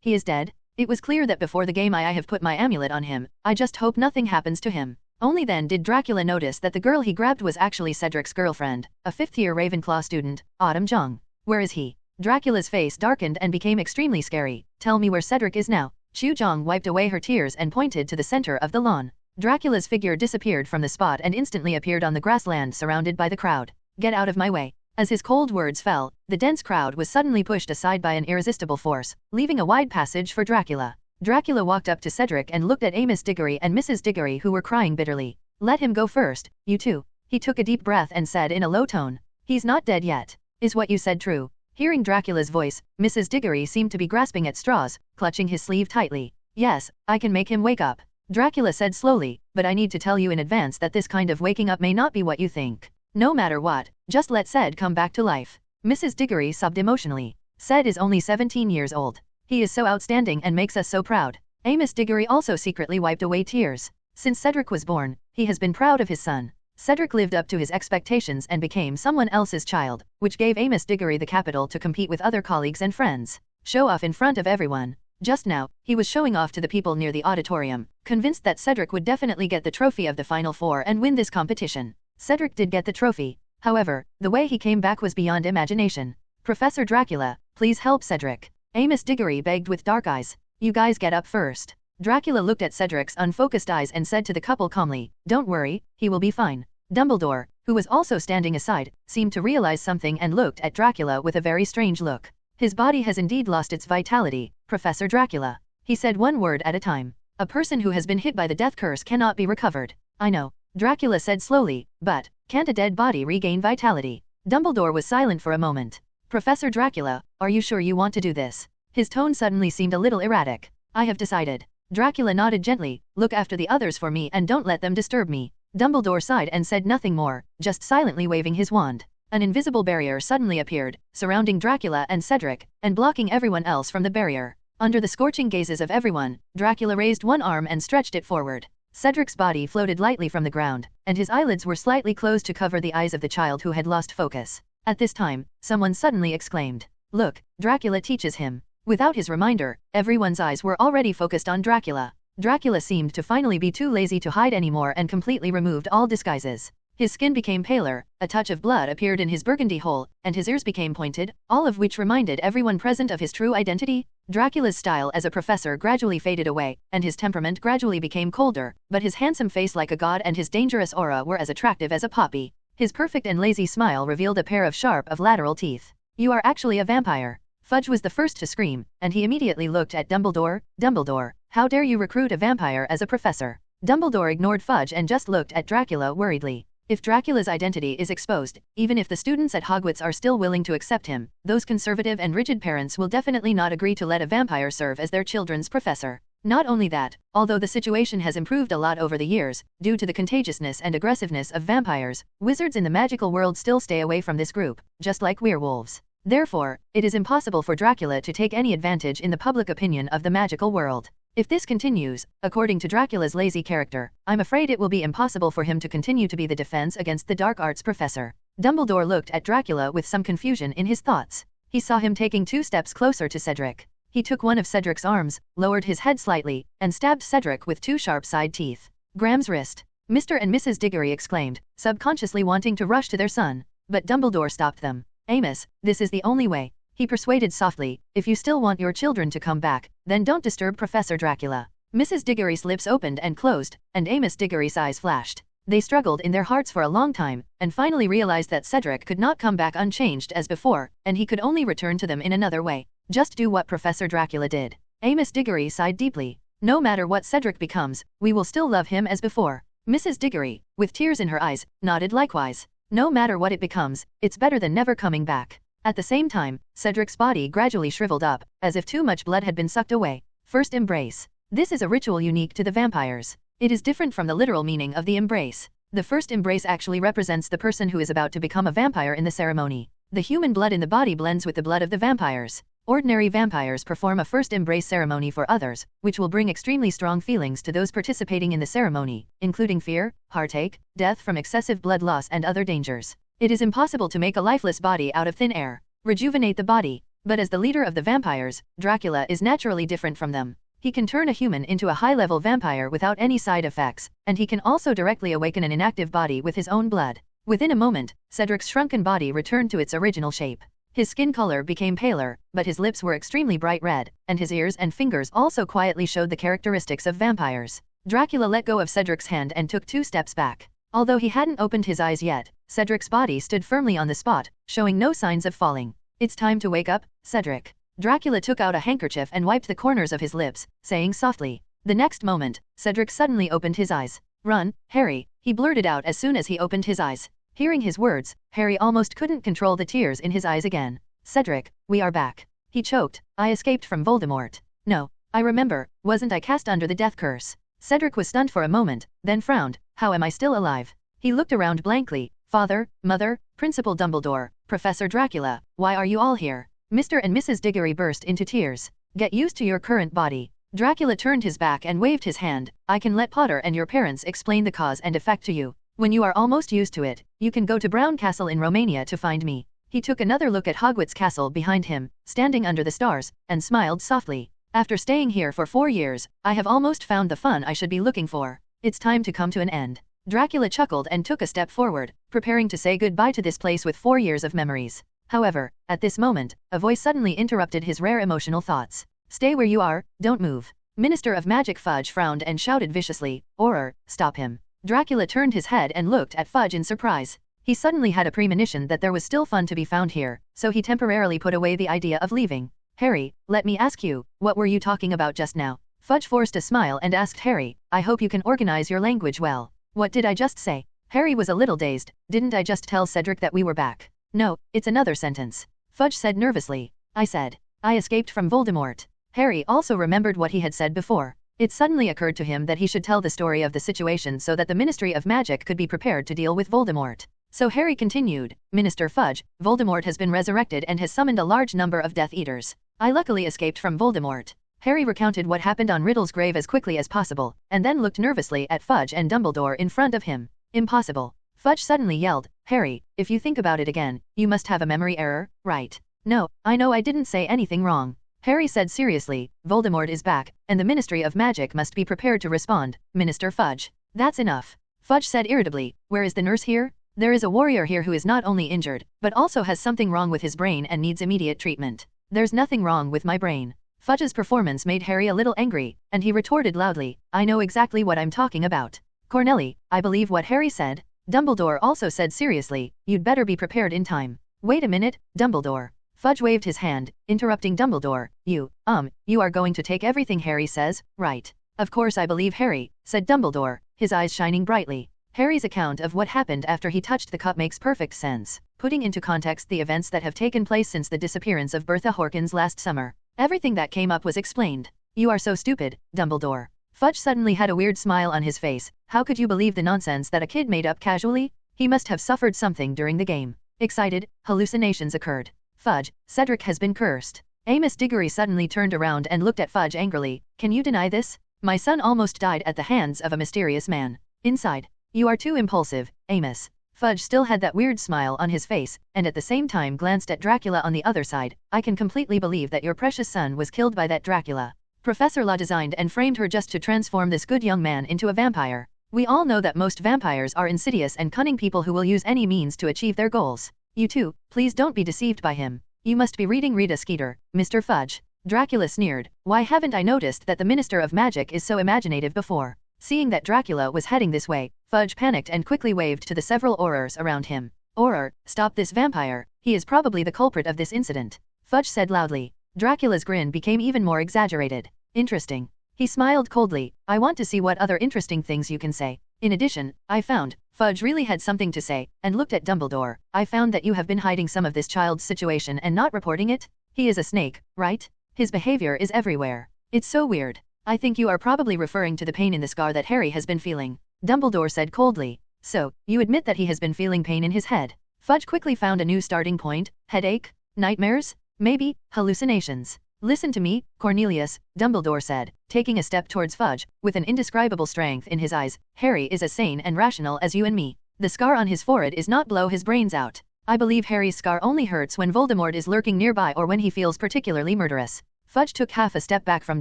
he is dead." It was clear that before the game I have put my amulet on him, I just hope nothing happens to him. Only then did Dracula notice that the girl he grabbed was actually Cedric's girlfriend, a 5th-year Ravenclaw student, Autumn Jung. "Where is he?" Dracula's face darkened and became extremely scary. "Tell me where Cedric is now." Chu Jong wiped away her tears and pointed to the center of the lawn. Dracula's figure disappeared from the spot and instantly appeared on the grassland surrounded by the crowd. "Get out of my way." As his cold words fell, the dense crowd was suddenly pushed aside by an irresistible force, leaving a wide passage for Dracula. Dracula walked up to Cedric and looked at Amos Diggory and Mrs. Diggory who were crying bitterly. "Let him go first, you two." He took a deep breath and said in a low tone, "He's not dead yet. Is what you said true?" Hearing Dracula's voice, Mrs. Diggory seemed to be grasping at straws, clutching his sleeve tightly. "Yes, I can make him wake up," Dracula said slowly, "but I need to tell you in advance that this kind of waking up may not be what you think. No matter what, just let Ced come back to life." Mrs. Diggory sobbed emotionally. "Ced is only 17 years old. He is so outstanding and makes us so proud. Amos Diggory also secretly wiped away tears. Since Cedric was born, he has been proud of his son. Cedric lived up to his expectations and became someone else's child, which gave Amos Diggory the capital to compete with other colleagues and friends. Show off in front of everyone. Just now, he was showing off to the people near the auditorium, convinced that Cedric would definitely get the trophy of the Final Four and win this competition. Cedric did get the trophy. However, the way he came back was beyond imagination. Professor Dracula, please help Cedric. Amos Diggory begged with dark eyes. You guys get up first. Dracula looked at Cedric's unfocused eyes and said to the couple calmly, don't worry, he will be fine. Dumbledore, who was also standing aside, seemed to realize something and looked at Dracula with a very strange look. His body has indeed lost its vitality, Professor Dracula. He said one word at a time. A person who has been hit by the death curse cannot be recovered. I know. Dracula said slowly, but, can't a dead body regain vitality? Dumbledore was silent for a moment. Professor Dracula, are you sure you want to do this? His tone suddenly seemed a little erratic. I have decided. Dracula nodded gently, look after the others for me and don't let them disturb me. Dumbledore sighed and said nothing more, just silently waving his wand. An invisible barrier suddenly appeared, surrounding Dracula and Cedric, and blocking everyone else from the barrier. Under the scorching gazes of everyone, Dracula raised one arm and stretched it forward. Cedric's body floated lightly from the ground, and his eyelids were slightly closed to cover the eyes of the child who had lost focus. At this time, someone suddenly exclaimed, look, Dracula teaches him. Without his reminder, everyone's eyes were already focused on Dracula. Dracula seemed to finally be too lazy to hide anymore and completely removed all disguises. His skin became paler, a touch of blood appeared in his burgundy hole, and his ears became pointed, all of which reminded everyone present of his true identity. Dracula's style as a professor gradually faded away, and his temperament gradually became colder, but his handsome face like a god and his dangerous aura were as attractive as a poppy. His perfect and lazy smile revealed a pair of sharp of lateral teeth. You are actually a vampire. Fudge was the first to scream, and he immediately looked at Dumbledore. Dumbledore, how dare you recruit a vampire as a professor? Dumbledore ignored Fudge and just looked at Dracula worriedly. If Dracula's identity is exposed, even if the students at Hogwarts are still willing to accept him, those conservative and rigid parents will definitely not agree to let a vampire serve as their children's professor. Not only that, although the situation has improved a lot over the years, due to the contagiousness and aggressiveness of vampires, wizards in the magical world still stay away from this group, just like werewolves. Therefore, it is impossible for Dracula to take any advantage in the public opinion of the magical world. If this continues, according to Dracula's lazy character, I'm afraid it will be impossible for him to continue to be the defense against the dark arts professor. Dumbledore looked at Dracula with some confusion in his thoughts. He saw him taking 2 steps closer to Cedric. He took one of Cedric's arms, lowered his head slightly, and stabbed Cedric with 2 sharp side teeth. Graham's wrist. Mr. and Mrs. Diggory exclaimed, subconsciously wanting to rush to their son. But Dumbledore stopped them. Amos, this is the only way. He persuaded softly, if you still want your children to come back, then don't disturb Professor Dracula. Mrs. Diggory's lips opened and closed, and Amos Diggory's eyes flashed. They struggled in their hearts for a long time, and finally realized that Cedric could not come back unchanged as before, and he could only return to them in another way. Just do what Professor Dracula did. Amos Diggory sighed deeply. No matter what Cedric becomes, we will still love him as before. Mrs. Diggory, with tears in her eyes, nodded likewise. No matter what it becomes, it's better than never coming back. At the same time, Cedric's body gradually shriveled up, as if too much blood had been sucked away. First embrace. This is a ritual unique to the vampires. It is different from the literal meaning of the embrace. The first embrace actually represents the person who is about to become a vampire in the ceremony. The human blood in the body blends with the blood of the vampires. Ordinary vampires perform a first embrace ceremony for others, which will bring extremely strong feelings to those participating in the ceremony, including fear, heartache, death from excessive blood loss and other dangers. It is impossible to make a lifeless body out of thin air. Rejuvenate the body. But as the leader of the vampires, Dracula is naturally different from them. He can turn a human into a high-level vampire without any side effects, and he can also directly awaken an inactive body with his own blood. Within a moment, Cedric's shrunken body returned to its original shape. His skin color became paler, but his lips were extremely bright red, and his ears and fingers also quietly showed the characteristics of vampires. Dracula let go of Cedric's hand and took 2 steps back. Although he hadn't opened his eyes yet, Cedric's body stood firmly on the spot, showing no signs of falling. It's time to wake up, Cedric. Dracula took out a handkerchief and wiped the corners of his lips, saying softly. The next moment, Cedric suddenly opened his eyes. Run, Harry, he blurted out as soon as he opened his eyes. Hearing his words, Harry almost couldn't control the tears in his eyes again. Cedric, we are back. He choked. I escaped from Voldemort. No, I remember, wasn't I cast under the death curse? Cedric was stunned for a moment, then frowned. How am I still alive? He looked around blankly. Father, Mother, Principal Dumbledore, Professor Dracula, why are you all here? Mr. and Mrs. Diggory burst into tears. Get used to your current body. Dracula turned his back and waved his hand. I can let Potter and your parents explain the cause and effect to you. When you are almost used to it, you can go to Brown Castle in Romania to find me. He took another look at Hogwarts Castle behind him, standing under the stars, and smiled softly. After staying here for 4 years, I have almost found the fun I should be looking for. It's time to come to an end. Dracula chuckled and took a step forward, preparing to say goodbye to this place with 4 years of memories. However, at this moment, a voice suddenly interrupted his rare emotional thoughts. Stay where you are, don't move. Minister of Magic Fudge frowned and shouted viciously, "Horror, stop him." Dracula turned his head and looked at Fudge in surprise. He suddenly had a premonition that there was still fun to be found here, so he temporarily put away the idea of leaving. Harry, let me ask you, what were you talking about just now? Fudge forced a smile and asked Harry, I hope you can organize your language well. What did I just say? Harry was a little dazed. Didn't I just tell Cedric that we were back? No, it's another sentence. Fudge said nervously. I said, I escaped from Voldemort. Harry also remembered what he had said before. It suddenly occurred to him that he should tell the story of the situation so that the Ministry of Magic could be prepared to deal with Voldemort. So Harry continued, Minister Fudge, Voldemort has been resurrected and has summoned a large number of Death Eaters. I luckily escaped from Voldemort. Harry recounted what happened on Riddle's grave as quickly as possible, and then looked nervously at Fudge and Dumbledore in front of him. Impossible. Fudge suddenly yelled, Harry, if you think about it again, you must have a memory error, right? No, I know I didn't say anything wrong. Harry said seriously, Voldemort is back, and the Ministry of Magic must be prepared to respond, Minister Fudge. That's enough. Fudge said irritably, where is the nurse here? There is a warrior here who is not only injured, but also has something wrong with his brain and needs immediate treatment. There's nothing wrong with my brain. Fudge's performance made Harry a little angry, and he retorted loudly, I know exactly what I'm talking about. Corneli, I believe what Harry said. Dumbledore also said seriously, you'd better be prepared in time. Wait a minute, Dumbledore. Fudge waved his hand, interrupting Dumbledore, you are going to take everything Harry says, right? Of course I believe Harry, said Dumbledore, his eyes shining brightly. Harry's account of what happened after he touched the cup makes perfect sense, putting into context the events that have taken place since the disappearance of Bertha Hawkins last summer. Everything that came up was explained. You are so stupid, Dumbledore. Fudge suddenly had a weird smile on his face. How could you believe the nonsense that a kid made up casually? He must have suffered something during the game. Excited, hallucinations occurred. Fudge, Cedric has been cursed. Amos Diggory suddenly turned around and looked at Fudge angrily. Can you deny this? My son almost died at the hands of a mysterious man. Inside. You are too impulsive, Amos. Fudge still had that weird smile on his face, and at the same time glanced at Dracula on the other side. I can completely believe that your precious son was killed by that Dracula. Professor Law designed and framed her just to transform this good young man into a vampire. We all know that most vampires are insidious and cunning people who will use any means to achieve their goals. You too, please don't be deceived by him. You must be reading Rita Skeeter, Mr. Fudge. Dracula sneered. Why haven't I noticed that the Minister of Magic is so imaginative before? Seeing that Dracula was heading this way, Fudge panicked and quickly waved to the several Aurors around him. Auror, stop this vampire, he is probably the culprit of this incident. Fudge said loudly. Dracula's grin became even more exaggerated. Interesting. He smiled coldly. I want to see what other interesting things you can say. In addition, I found, Fudge really had something to say, and looked at Dumbledore. I found that you have been hiding some of this child's situation and not reporting it. He is a snake, right? His behavior is everywhere. It's so weird. I think you are probably referring to the pain in the scar that Harry has been feeling. Dumbledore said coldly. So, you admit that he has been feeling pain in his head. Fudge quickly found a new starting point. Headache? Nightmares? Maybe, hallucinations. Listen to me, Cornelius, Dumbledore said, taking a step towards Fudge, with an indescribable strength in his eyes. Harry is as sane and rational as you and me. The scar on his forehead is not blow his brains out. I believe Harry's scar only hurts when Voldemort is lurking nearby or when he feels particularly murderous. Fudge took half a step back from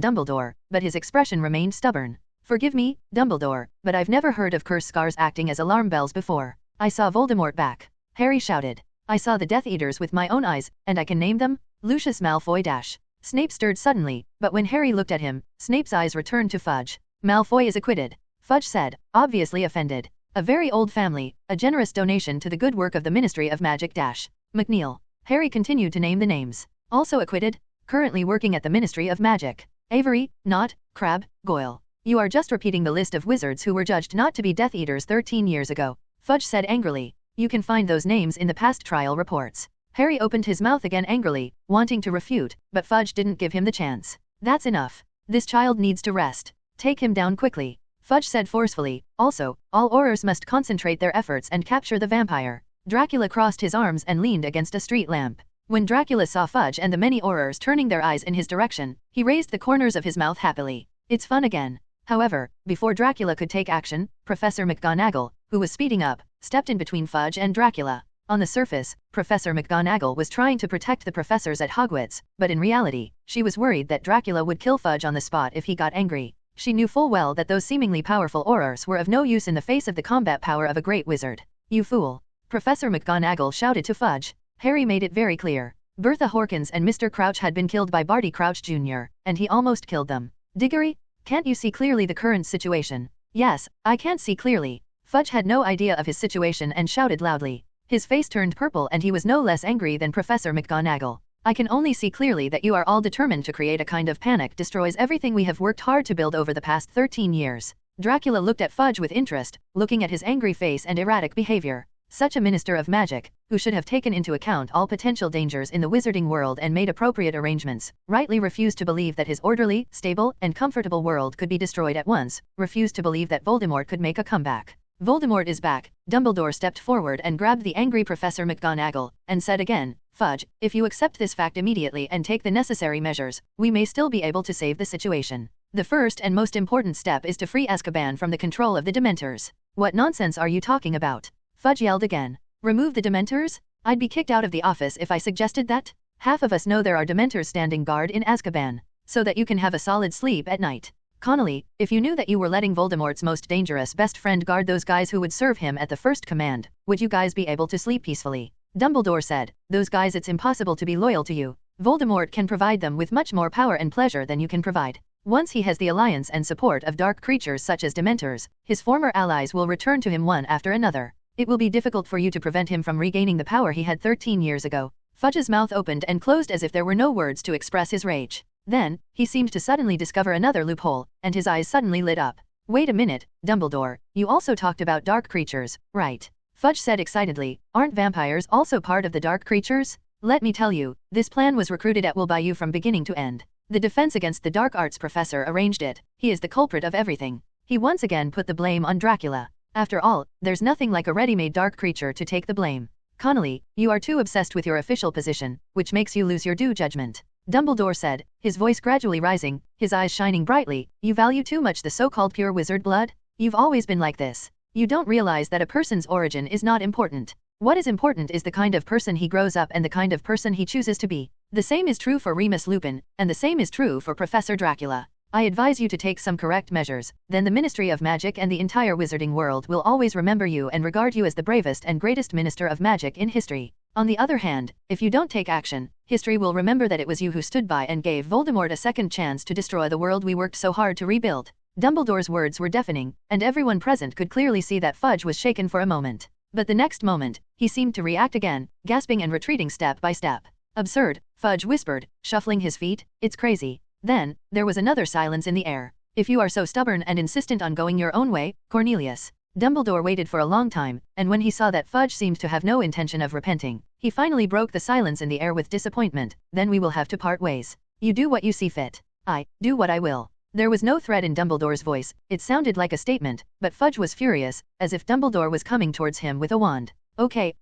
Dumbledore, but his expression remained stubborn. Forgive me, Dumbledore, but I've never heard of curse scars acting as alarm bells before. I saw Voldemort back. Harry shouted. I saw the Death Eaters with my own eyes, and I can name them. Lucius Malfoy dash. Snape stirred suddenly, but when Harry looked at him, Snape's eyes returned to Fudge. Malfoy is acquitted. Fudge said, obviously offended. A very old family, a generous donation to the good work of the Ministry of Magic dash. McNeil. Harry continued to name the names. Also acquitted. Currently working at the Ministry of Magic. Avery, Knott, Crabbe, Goyle. You are just repeating the list of wizards who were judged not to be Death Eaters 13 years ago. Fudge said angrily. You can find those names in the past trial reports. Harry opened his mouth again angrily, wanting to refute, but Fudge didn't give him the chance. That's enough. This child needs to rest. Take him down quickly. Fudge said forcefully. Also, all Aurors must concentrate their efforts and capture the vampire. Dracula crossed his arms and leaned against a street lamp. When Dracula saw Fudge and the many Aurors turning their eyes in his direction, he raised the corners of his mouth happily. It's fun again. However, before Dracula could take action, Professor McGonagall, who was speeding up, stepped in between Fudge and Dracula. On the surface, Professor McGonagall was trying to protect the professors at Hogwarts, but in reality, she was worried that Dracula would kill Fudge on the spot if he got angry. She knew full well that those seemingly powerful Aurors were of no use in the face of the combat power of a great wizard. You fool! Professor McGonagall shouted to Fudge. Harry made it very clear. Bertha Horkins and Mr. Crouch had been killed by Barty Crouch Jr., and he almost killed them. Diggory, can't you see clearly the current situation? Yes, I can't see clearly. Fudge had no idea of his situation and shouted loudly. His face turned purple and he was no less angry than Professor McGonagall. I can only see clearly that you are all determined to create a kind of panic destroys everything we have worked hard to build over the past 13 years. Dracula looked at Fudge with interest, looking at his angry face and erratic behavior. Such a minister of magic, who should have taken into account all potential dangers in the wizarding world and made appropriate arrangements, rightly refused to believe that his orderly, stable, and comfortable world could be destroyed at once, refused to believe that Voldemort could make a comeback. Voldemort is back. Dumbledore stepped forward and grabbed the angry Professor McGonagall, and said again, Fudge, if you accept this fact immediately and take the necessary measures, we may still be able to save the situation. The first and most important step is to free Azkaban from the control of the Dementors. What nonsense are you talking about? Fudge yelled again. Remove the Dementors? I'd be kicked out of the office if I suggested that. Half of us know there are Dementors standing guard in Azkaban, so that you can have a solid sleep at night. Connolly, if you knew that you were letting Voldemort's most dangerous best friend guard those guys who would serve him at the first command, would you guys be able to sleep peacefully? Dumbledore said, those guys, it's impossible to be loyal to you. Voldemort can provide them with much more power and pleasure than you can provide. Once he has the alliance and support of dark creatures such as Dementors, his former allies will return to him one after another. It will be difficult for you to prevent him from regaining the power he had 13 years ago. Fudge's mouth opened and closed as if there were no words to express his rage. Then, he seemed to suddenly discover another loophole, and his eyes suddenly lit up. Wait a minute, Dumbledore, you also talked about dark creatures, right? Fudge said excitedly, aren't vampires also part of the dark creatures? Let me tell you, this plan was recruited at will by you from beginning to end. The defense against the dark arts professor arranged it. He is the culprit of everything. He once again put the blame on Dracula. After all, there's nothing like a ready-made dark creature to take the blame. Connolly, you are too obsessed with your official position, which makes you lose your due judgment. Dumbledore said, his voice gradually rising, his eyes shining brightly, you value too much the so-called pure wizard blood? You've always been like this. You don't realize that a person's origin is not important. What is important is the kind of person he grows up and the kind of person he chooses to be. The same is true for Remus Lupin, and the same is true for Professor Dracula. I advise you to take some correct measures, then the Ministry of Magic and the entire wizarding world will always remember you and regard you as the bravest and greatest minister of magic in history. On the other hand, if you don't take action, history will remember that it was you who stood by and gave Voldemort a second chance to destroy the world we worked so hard to rebuild. Dumbledore's words were deafening, and everyone present could clearly see that Fudge was shaken for a moment. But the next moment, he seemed to react again, gasping and retreating step by step. Absurd, Fudge whispered, shuffling his feet, it's crazy. Then, there was another silence in the air. If you are so stubborn and insistent on going your own way, Cornelius. Dumbledore waited for a long time, and when he saw that Fudge seemed to have no intention of repenting, he finally broke the silence in the air with disappointment. Then we will have to part ways. You do what you see fit. I do what I will. There was no threat in Dumbledore's voice, it sounded like a statement, but Fudge was furious, as if Dumbledore was coming towards him with a wand. Okay,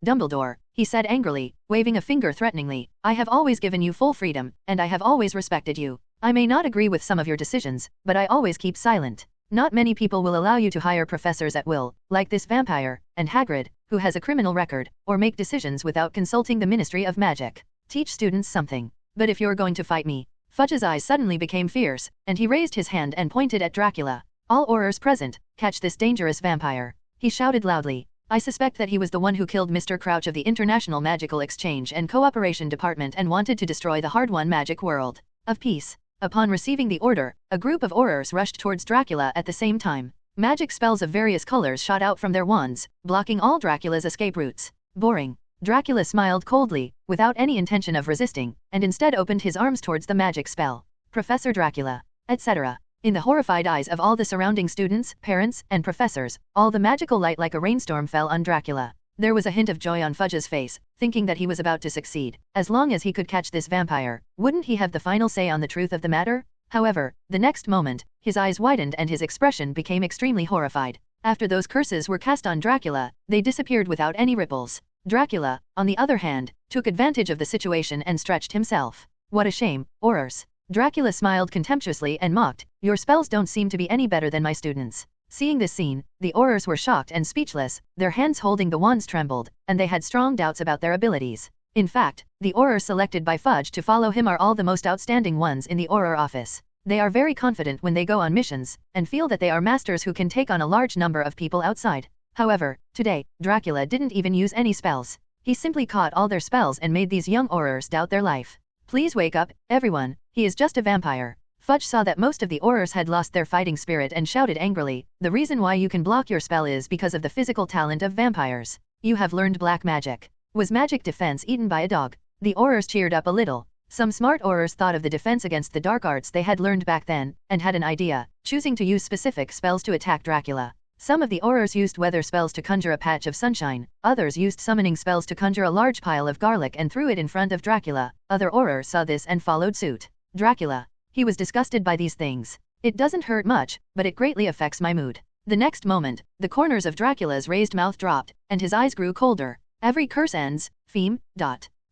Dumbledore, he said angrily, waving a finger threateningly, I have always given you full freedom, and I have always respected you. I may not agree with some of your decisions, but I always keep silent. Not many people will allow you to hire professors at will, like this vampire, and Hagrid, who has a criminal record, or make decisions without consulting the Ministry of Magic. Teach students something. But if you're going to fight me. Fudge's eyes suddenly became fierce, and he raised his hand and pointed at Dracula. All Aurors present, catch this dangerous vampire. He shouted loudly. I suspect that he was the one who killed Mr. Crouch of the International Magical Exchange and Cooperation Department and wanted to destroy the hard-won magic world of peace. Upon receiving the order, a group of Aurors rushed towards Dracula at the same time. Magic spells of various colors shot out from their wands, blocking all Dracula's escape routes. Boring. Dracula smiled coldly, without any intention of resisting, and instead opened his arms towards the magic spell. Professor Dracula, etc. In the horrified eyes of all the surrounding students, parents, and professors, all the magical light like a rainstorm fell on Dracula. There was a hint of joy on Fudge's face, thinking that he was about to succeed. As long as he could catch this vampire, wouldn't he have the final say on the truth of the matter? However, the next moment, his eyes widened and his expression became extremely horrified. After those curses were cast on Dracula, they disappeared without any ripples. Dracula, on the other hand, took advantage of the situation and stretched himself. What a shame, Aurors. Dracula smiled contemptuously and mocked, your spells don't seem to be any better than my students. Seeing this scene, the Aurors were shocked and speechless, their hands holding the wands trembled, and they had strong doubts about their abilities. In fact, the Aurors selected by Fudge to follow him are all the most outstanding ones in the Auror office. They are very confident when they go on missions, and feel that they are masters who can take on a large number of people outside. However, today, Dracula didn't even use any spells. He simply caught all their spells and made these young Aurors doubt their life. Please wake up, everyone, he is just a vampire. Fudge saw that most of the Aurors had lost their fighting spirit and shouted angrily, the reason why you can block your spell is because of the physical talent of vampires. You have learned black magic. Was magic defense eaten by a dog? The Aurors cheered up a little. Some smart Aurors thought of the defense against the dark arts they had learned back then, and had an idea, choosing to use specific spells to attack Dracula. Some of the Aurors used weather spells to conjure a patch of sunshine, others used summoning spells to conjure a large pile of garlic and threw it in front of Dracula. Other Aurors saw this and followed suit. Dracula. He was disgusted by these things. It doesn't hurt much, but it greatly affects my mood. The next moment, the corners of Dracula's raised mouth dropped, and his eyes grew colder. Every curse ends, Feme.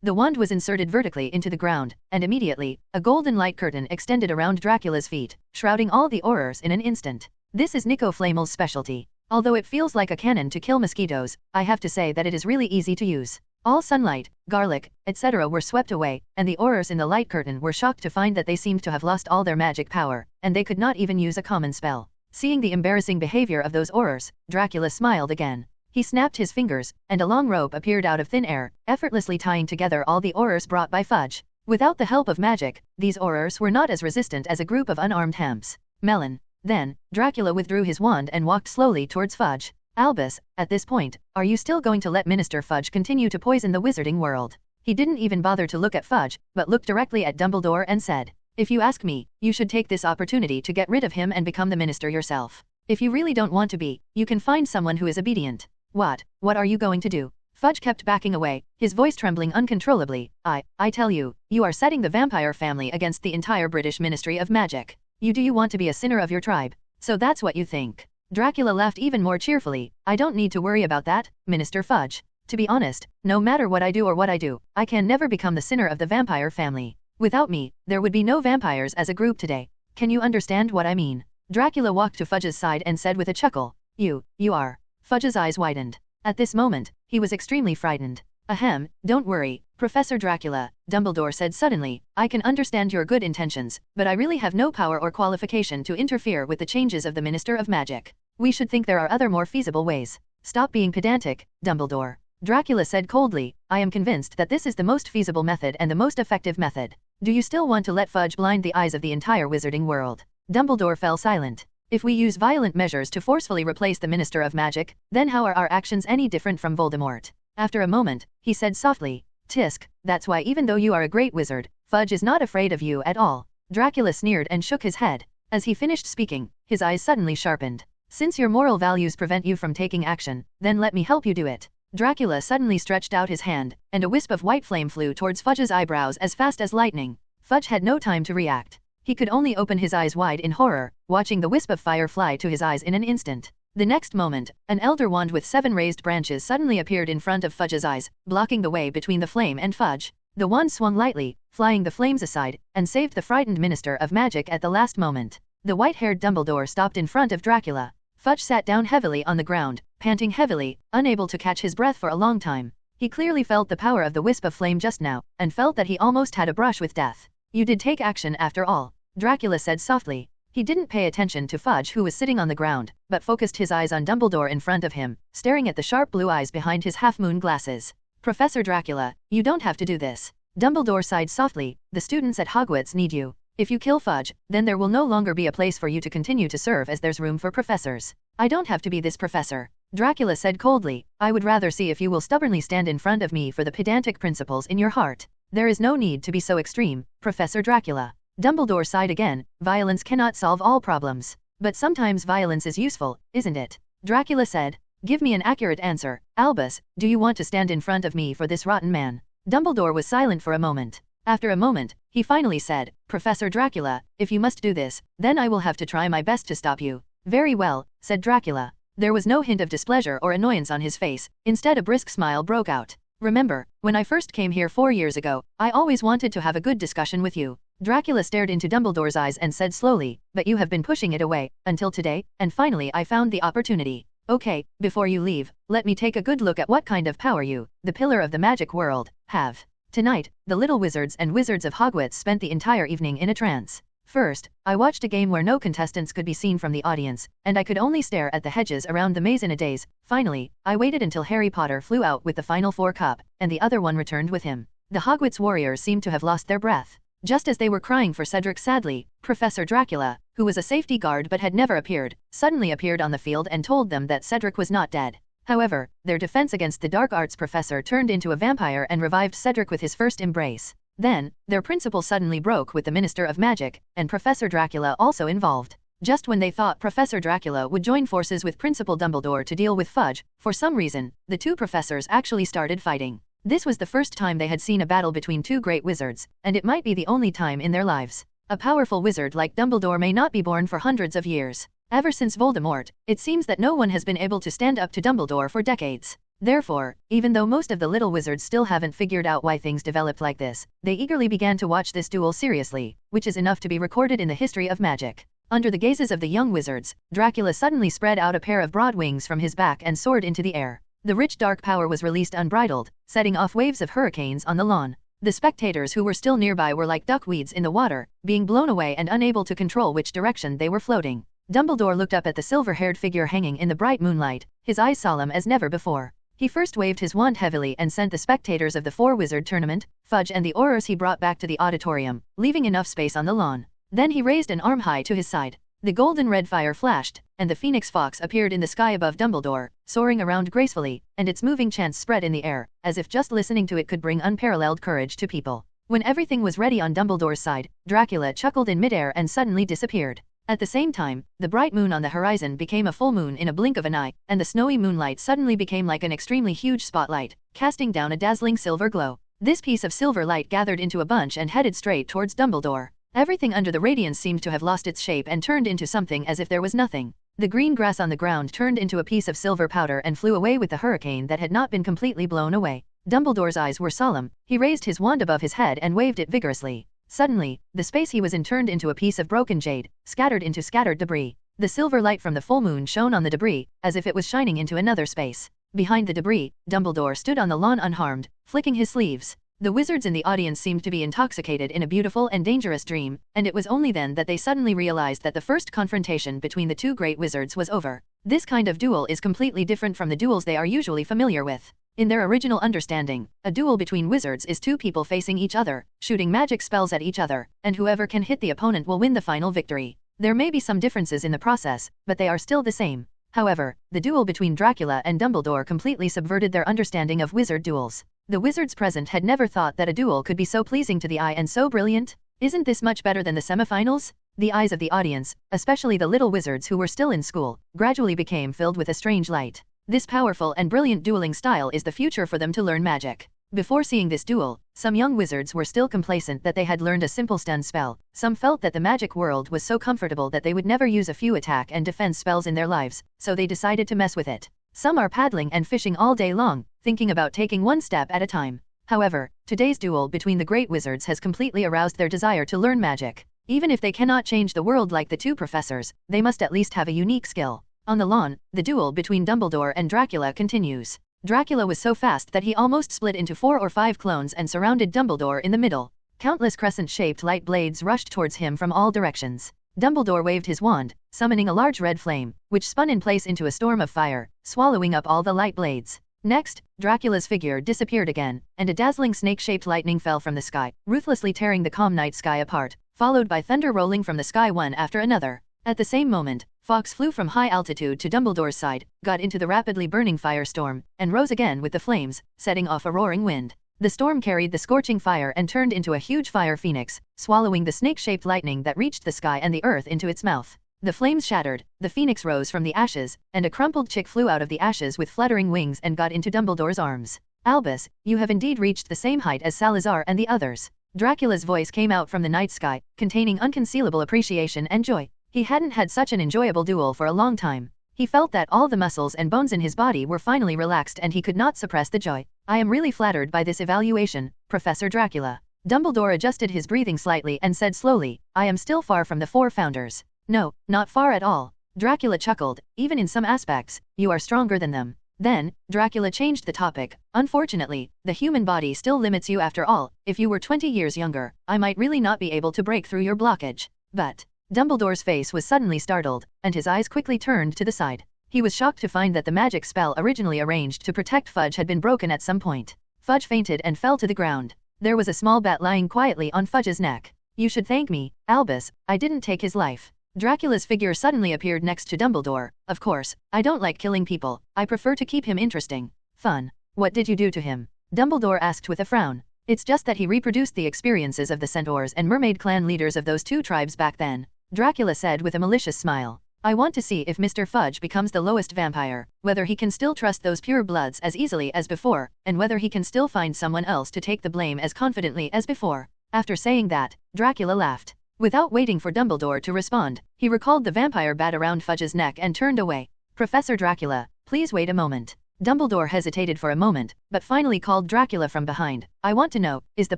The wand was inserted vertically into the ground, and immediately, a golden light curtain extended around Dracula's feet, shrouding all the Aurors in an instant. This is Nico Flamel's specialty. Although it feels like a cannon to kill mosquitoes, I have to say that it is really easy to use. All sunlight, garlic, etc. were swept away, and the Aurors in the light curtain were shocked to find that they seemed to have lost all their magic power, and they could not even use a common spell. Seeing the embarrassing behavior of those Aurors, Dracula smiled again. He snapped his fingers, and a long rope appeared out of thin air, effortlessly tying together all the Aurors brought by Fudge. Without the help of magic, these Aurors were not as resistant as a group of unarmed hemps. Melon. Then, Dracula withdrew his wand and walked slowly towards Fudge. Albus, at this point, are you still going to let Minister Fudge continue to poison the wizarding world? He didn't even bother to look at Fudge, but looked directly at Dumbledore and said, if you ask me, you should take this opportunity to get rid of him and become the minister yourself. If you really don't want to be, you can find someone who is obedient. What are you going to do? Fudge kept backing away, his voice trembling uncontrollably. I tell you, you are setting the vampire family against the entire British Ministry of Magic. Do you want to be a sinner of your tribe? So that's what you think. Dracula laughed even more cheerfully. I don't need to worry about that, Minister Fudge. To be honest, no matter what I do, I can never become the sinner of the vampire family. Without me, there would be no vampires as a group today. Can you understand what I mean? Dracula walked to Fudge's side and said with a chuckle, You are. Fudge's eyes widened. At this moment, he was extremely frightened. Ahem, don't worry, Professor Dracula, Dumbledore said suddenly, I can understand your good intentions, but I really have no power or qualification to interfere with the changes of the Minister of Magic. We should think there are other more feasible ways. Stop being pedantic, Dumbledore. Dracula said coldly, I am convinced that this is the most feasible method and the most effective method. Do you still want to let Fudge blind the eyes of the entire wizarding world? Dumbledore fell silent. If we use violent measures to forcefully replace the Minister of Magic, then how are our actions any different from Voldemort? After a moment, he said softly, Tisk, that's why even though you are a great wizard, Fudge is not afraid of you at all. Dracula sneered and shook his head. As he finished speaking, his eyes suddenly sharpened. Since your moral values prevent you from taking action, then let me help you do it. Dracula suddenly stretched out his hand, and a wisp of white flame flew towards Fudge's eyebrows as fast as lightning. Fudge had no time to react. He could only open his eyes wide in horror, watching the wisp of fire fly to his eyes in an instant. The next moment, an elder wand with 7 raised branches suddenly appeared in front of Fudge's eyes, blocking the way between the flame and Fudge. The wand swung lightly, flying the flames aside, and saved the frightened Minister of Magic at the last moment. The white-haired Dumbledore stopped in front of Dracula. Fudge sat down heavily on the ground, panting heavily, unable to catch his breath for a long time. He clearly felt the power of the wisp of flame just now, and felt that he almost had a brush with death. You did take action after all, Dracula said softly. He didn't pay attention to Fudge who was sitting on the ground, but focused his eyes on Dumbledore in front of him, staring at the sharp blue eyes behind his half-moon glasses. Professor Dracula, you don't have to do this. Dumbledore sighed softly, the students at Hogwarts need you. If you kill Fudge, then there will no longer be a place for you to continue to serve as there's room for professors. I don't have to be this professor, Dracula said coldly. I would rather see if you will stubbornly stand in front of me for the pedantic principles in your heart. There is no need to be so extreme, Professor Dracula. Dumbledore sighed again, violence cannot solve all problems. But sometimes violence is useful, isn't it? Dracula said. Give me an accurate answer, Albus, do you want to stand in front of me for this rotten man? Dumbledore was silent for a moment. After a moment, he finally said, Professor Dracula, if you must do this, then I will have to try my best to stop you. Very well, said Dracula. There was no hint of displeasure or annoyance on his face, instead a brisk smile broke out. Remember, when I first came here 4 years ago, I always wanted to have a good discussion with you. Dracula stared into Dumbledore's eyes and said slowly, but you have been pushing it away, until today, and finally I found the opportunity. Okay, before you leave, let me take a good look at what kind of power you, the pillar of the magic world, have. Tonight, the little wizards and wizards of Hogwarts spent the entire evening in a trance. First, I watched a game where no contestants could be seen from the audience, and I could only stare at the hedges around the maze in a daze. Finally, I waited until Harry Potter flew out with the Final Four cup, and the other one returned with him. The Hogwarts warriors seemed to have lost their breath. Just as they were crying for Cedric sadly, Professor Dracula, who was a safety guard but had never appeared, suddenly appeared on the field and told them that Cedric was not dead. However, their defense against the dark arts professor turned into a vampire and revived Cedric with his first embrace. Then, their principal suddenly broke with the Minister of Magic, and Professor Dracula also involved. Just when they thought Professor Dracula would join forces with Principal Dumbledore to deal with Fudge, for some reason, the two professors actually started fighting. This was the first time they had seen a battle between two great wizards, and it might be the only time in their lives. A powerful wizard like Dumbledore may not be born for hundreds of years. Ever since Voldemort, it seems that no one has been able to stand up to Dumbledore for decades. Therefore, even though most of the little wizards still haven't figured out why things developed like this, they eagerly began to watch this duel seriously, which is enough to be recorded in the history of magic. Under the gazes of the young wizards, Dracula suddenly spread out a pair of broad wings from his back and soared into the air. The rich dark power was released unbridled, setting off waves of hurricanes on the lawn. The spectators who were still nearby were like duckweeds in the water, being blown away and unable to control which direction they were floating. Dumbledore looked up at the silver-haired figure hanging in the bright moonlight, his eyes solemn as never before. He first waved his wand heavily and sent the spectators of the four-wizard tournament, Fudge and the Aurors he brought back to the auditorium, leaving enough space on the lawn. Then he raised an arm high to his side. The golden red fire flashed, and the phoenix fox appeared in the sky above Dumbledore, soaring around gracefully, and its moving chants spread in the air, as if just listening to it could bring unparalleled courage to people. When everything was ready on Dumbledore's side, Dracula chuckled in midair and suddenly disappeared. At the same time, the bright moon on the horizon became a full moon in a blink of an eye, and the snowy moonlight suddenly became like an extremely huge spotlight, casting down a dazzling silver glow. This piece of silver light gathered into a bunch and headed straight towards Dumbledore. Everything under the radiance seemed to have lost its shape and turned into something as if there was nothing. The green grass on the ground turned into a piece of silver powder and flew away with the hurricane that had not been completely blown away. Dumbledore's eyes were solemn. He raised his wand above his head and waved it vigorously. Suddenly, the space he was in turned into a piece of broken jade, scattered into scattered debris. The silver light from the full moon shone on the debris, as if it was shining into another space. Behind the debris, Dumbledore stood on the lawn unharmed, flicking his sleeves. The wizards in the audience seemed to be intoxicated in a beautiful and dangerous dream, and it was only then that they suddenly realized that the first confrontation between the two great wizards was over. This kind of duel is completely different from the duels they are usually familiar with. In their original understanding, a duel between wizards is two people facing each other, shooting magic spells at each other, and whoever can hit the opponent will win the final victory. There may be some differences in the process, but they are still the same. However, the duel between Dracula and Dumbledore completely subverted their understanding of wizard duels. The wizards present had never thought that a duel could be so pleasing to the eye and so brilliant. Isn't this much better than the semifinals? The eyes of the audience, especially the little wizards who were still in school, gradually became filled with a strange light. This powerful and brilliant dueling style is the future for them to learn magic. Before seeing this duel, some young wizards were still complacent that they had learned a simple stun spell. Some felt that the magic world was so comfortable that they would never use a few attack and defense spells in their lives, so they decided to mess with it. Some are paddling and fishing all day long, thinking about taking one step at a time. However, today's duel between the great wizards has completely aroused their desire to learn magic. Even if they cannot change the world like the two professors, they must at least have a unique skill. On the lawn, the duel between Dumbledore and Dracula continues. Dracula was so fast that he almost split into 4 or 5 clones and surrounded Dumbledore in the middle. Countless crescent-shaped light blades rushed towards him from all directions. Dumbledore waved his wand, summoning a large red flame, which spun in place into a storm of fire, swallowing up all the light blades. Next, Dracula's figure disappeared again, and a dazzling snake-shaped lightning fell from the sky, ruthlessly tearing the calm night sky apart, followed by thunder rolling from the sky one after another. At the same moment, Fawkes flew from high altitude to Dumbledore's side, got into the rapidly burning firestorm, and rose again with the flames, setting off a roaring wind. The storm carried the scorching fire and turned into a huge fire phoenix, swallowing the snake-shaped lightning that reached the sky and the earth into its mouth. The flames shattered, the phoenix rose from the ashes, and a crumpled chick flew out of the ashes with fluttering wings and got into Dumbledore's arms. Albus, you have indeed reached the same height as Salazar and the others. Dracula's voice came out from the night sky, containing unconcealable appreciation and joy. He hadn't had such an enjoyable duel for a long time. He felt that all the muscles and bones in his body were finally relaxed and he could not suppress the joy. I am really flattered by this evaluation, Professor Dracula. Dumbledore adjusted his breathing slightly and said slowly, I am still far from the 4 founders. No, not far at all. Dracula chuckled, even in some aspects, you are stronger than them. Then, Dracula changed the topic. Unfortunately, the human body still limits you after all. If you were 20 years younger, I might really not be able to break through your blockage. But, Dumbledore's face was suddenly startled, and his eyes quickly turned to the side. He was shocked to find that the magic spell originally arranged to protect Fudge had been broken at some point. Fudge fainted and fell to the ground. There was a small bat lying quietly on Fudge's neck. You should thank me, Albus, I didn't take his life. Dracula's figure suddenly appeared next to Dumbledore. Of course, I don't like killing people, I prefer to keep him interesting. Fun. What did you do to him? Dumbledore asked with a frown. It's just that he reproduced the experiences of the centaurs and mermaid clan leaders of those 2 tribes back then. Dracula said with a malicious smile. I want to see if Mr. Fudge becomes the lowest vampire, whether he can still trust those pure bloods as easily as before, and whether he can still find someone else to take the blame as confidently as before. After saying that, Dracula laughed. Without waiting for Dumbledore to respond, he recalled the vampire bat around Fudge's neck and turned away. Professor Dracula, please wait a moment. Dumbledore hesitated for a moment, but finally called Dracula from behind. I want to know, is the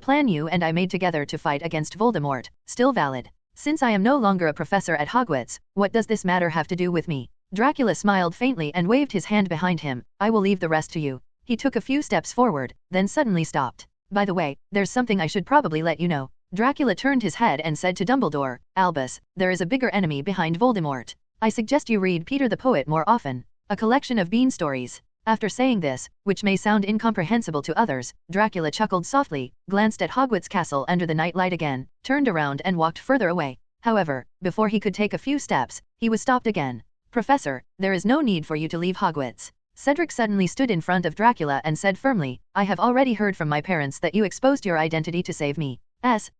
plan you and I made together to fight against Voldemort still valid? Since I am no longer a professor at Hogwarts, what does this matter have to do with me? Dracula smiled faintly and waved his hand behind him. I will leave the rest to you. He took a few steps forward, then suddenly stopped. By the way, there's something I should probably let you know. Dracula turned his head and said to Dumbledore, Albus, there is a bigger enemy behind Voldemort. I suggest you read Peter the Poet more often. A collection of bean stories. After saying this, which may sound incomprehensible to others, Dracula chuckled softly, glanced at Hogwarts Castle under the nightlight again, turned around and walked further away. However, before he could take a few steps, he was stopped again. Professor, there is no need for you to leave Hogwarts. Cedric suddenly stood in front of Dracula and said firmly, I have already heard from my parents that you exposed your identity to save me.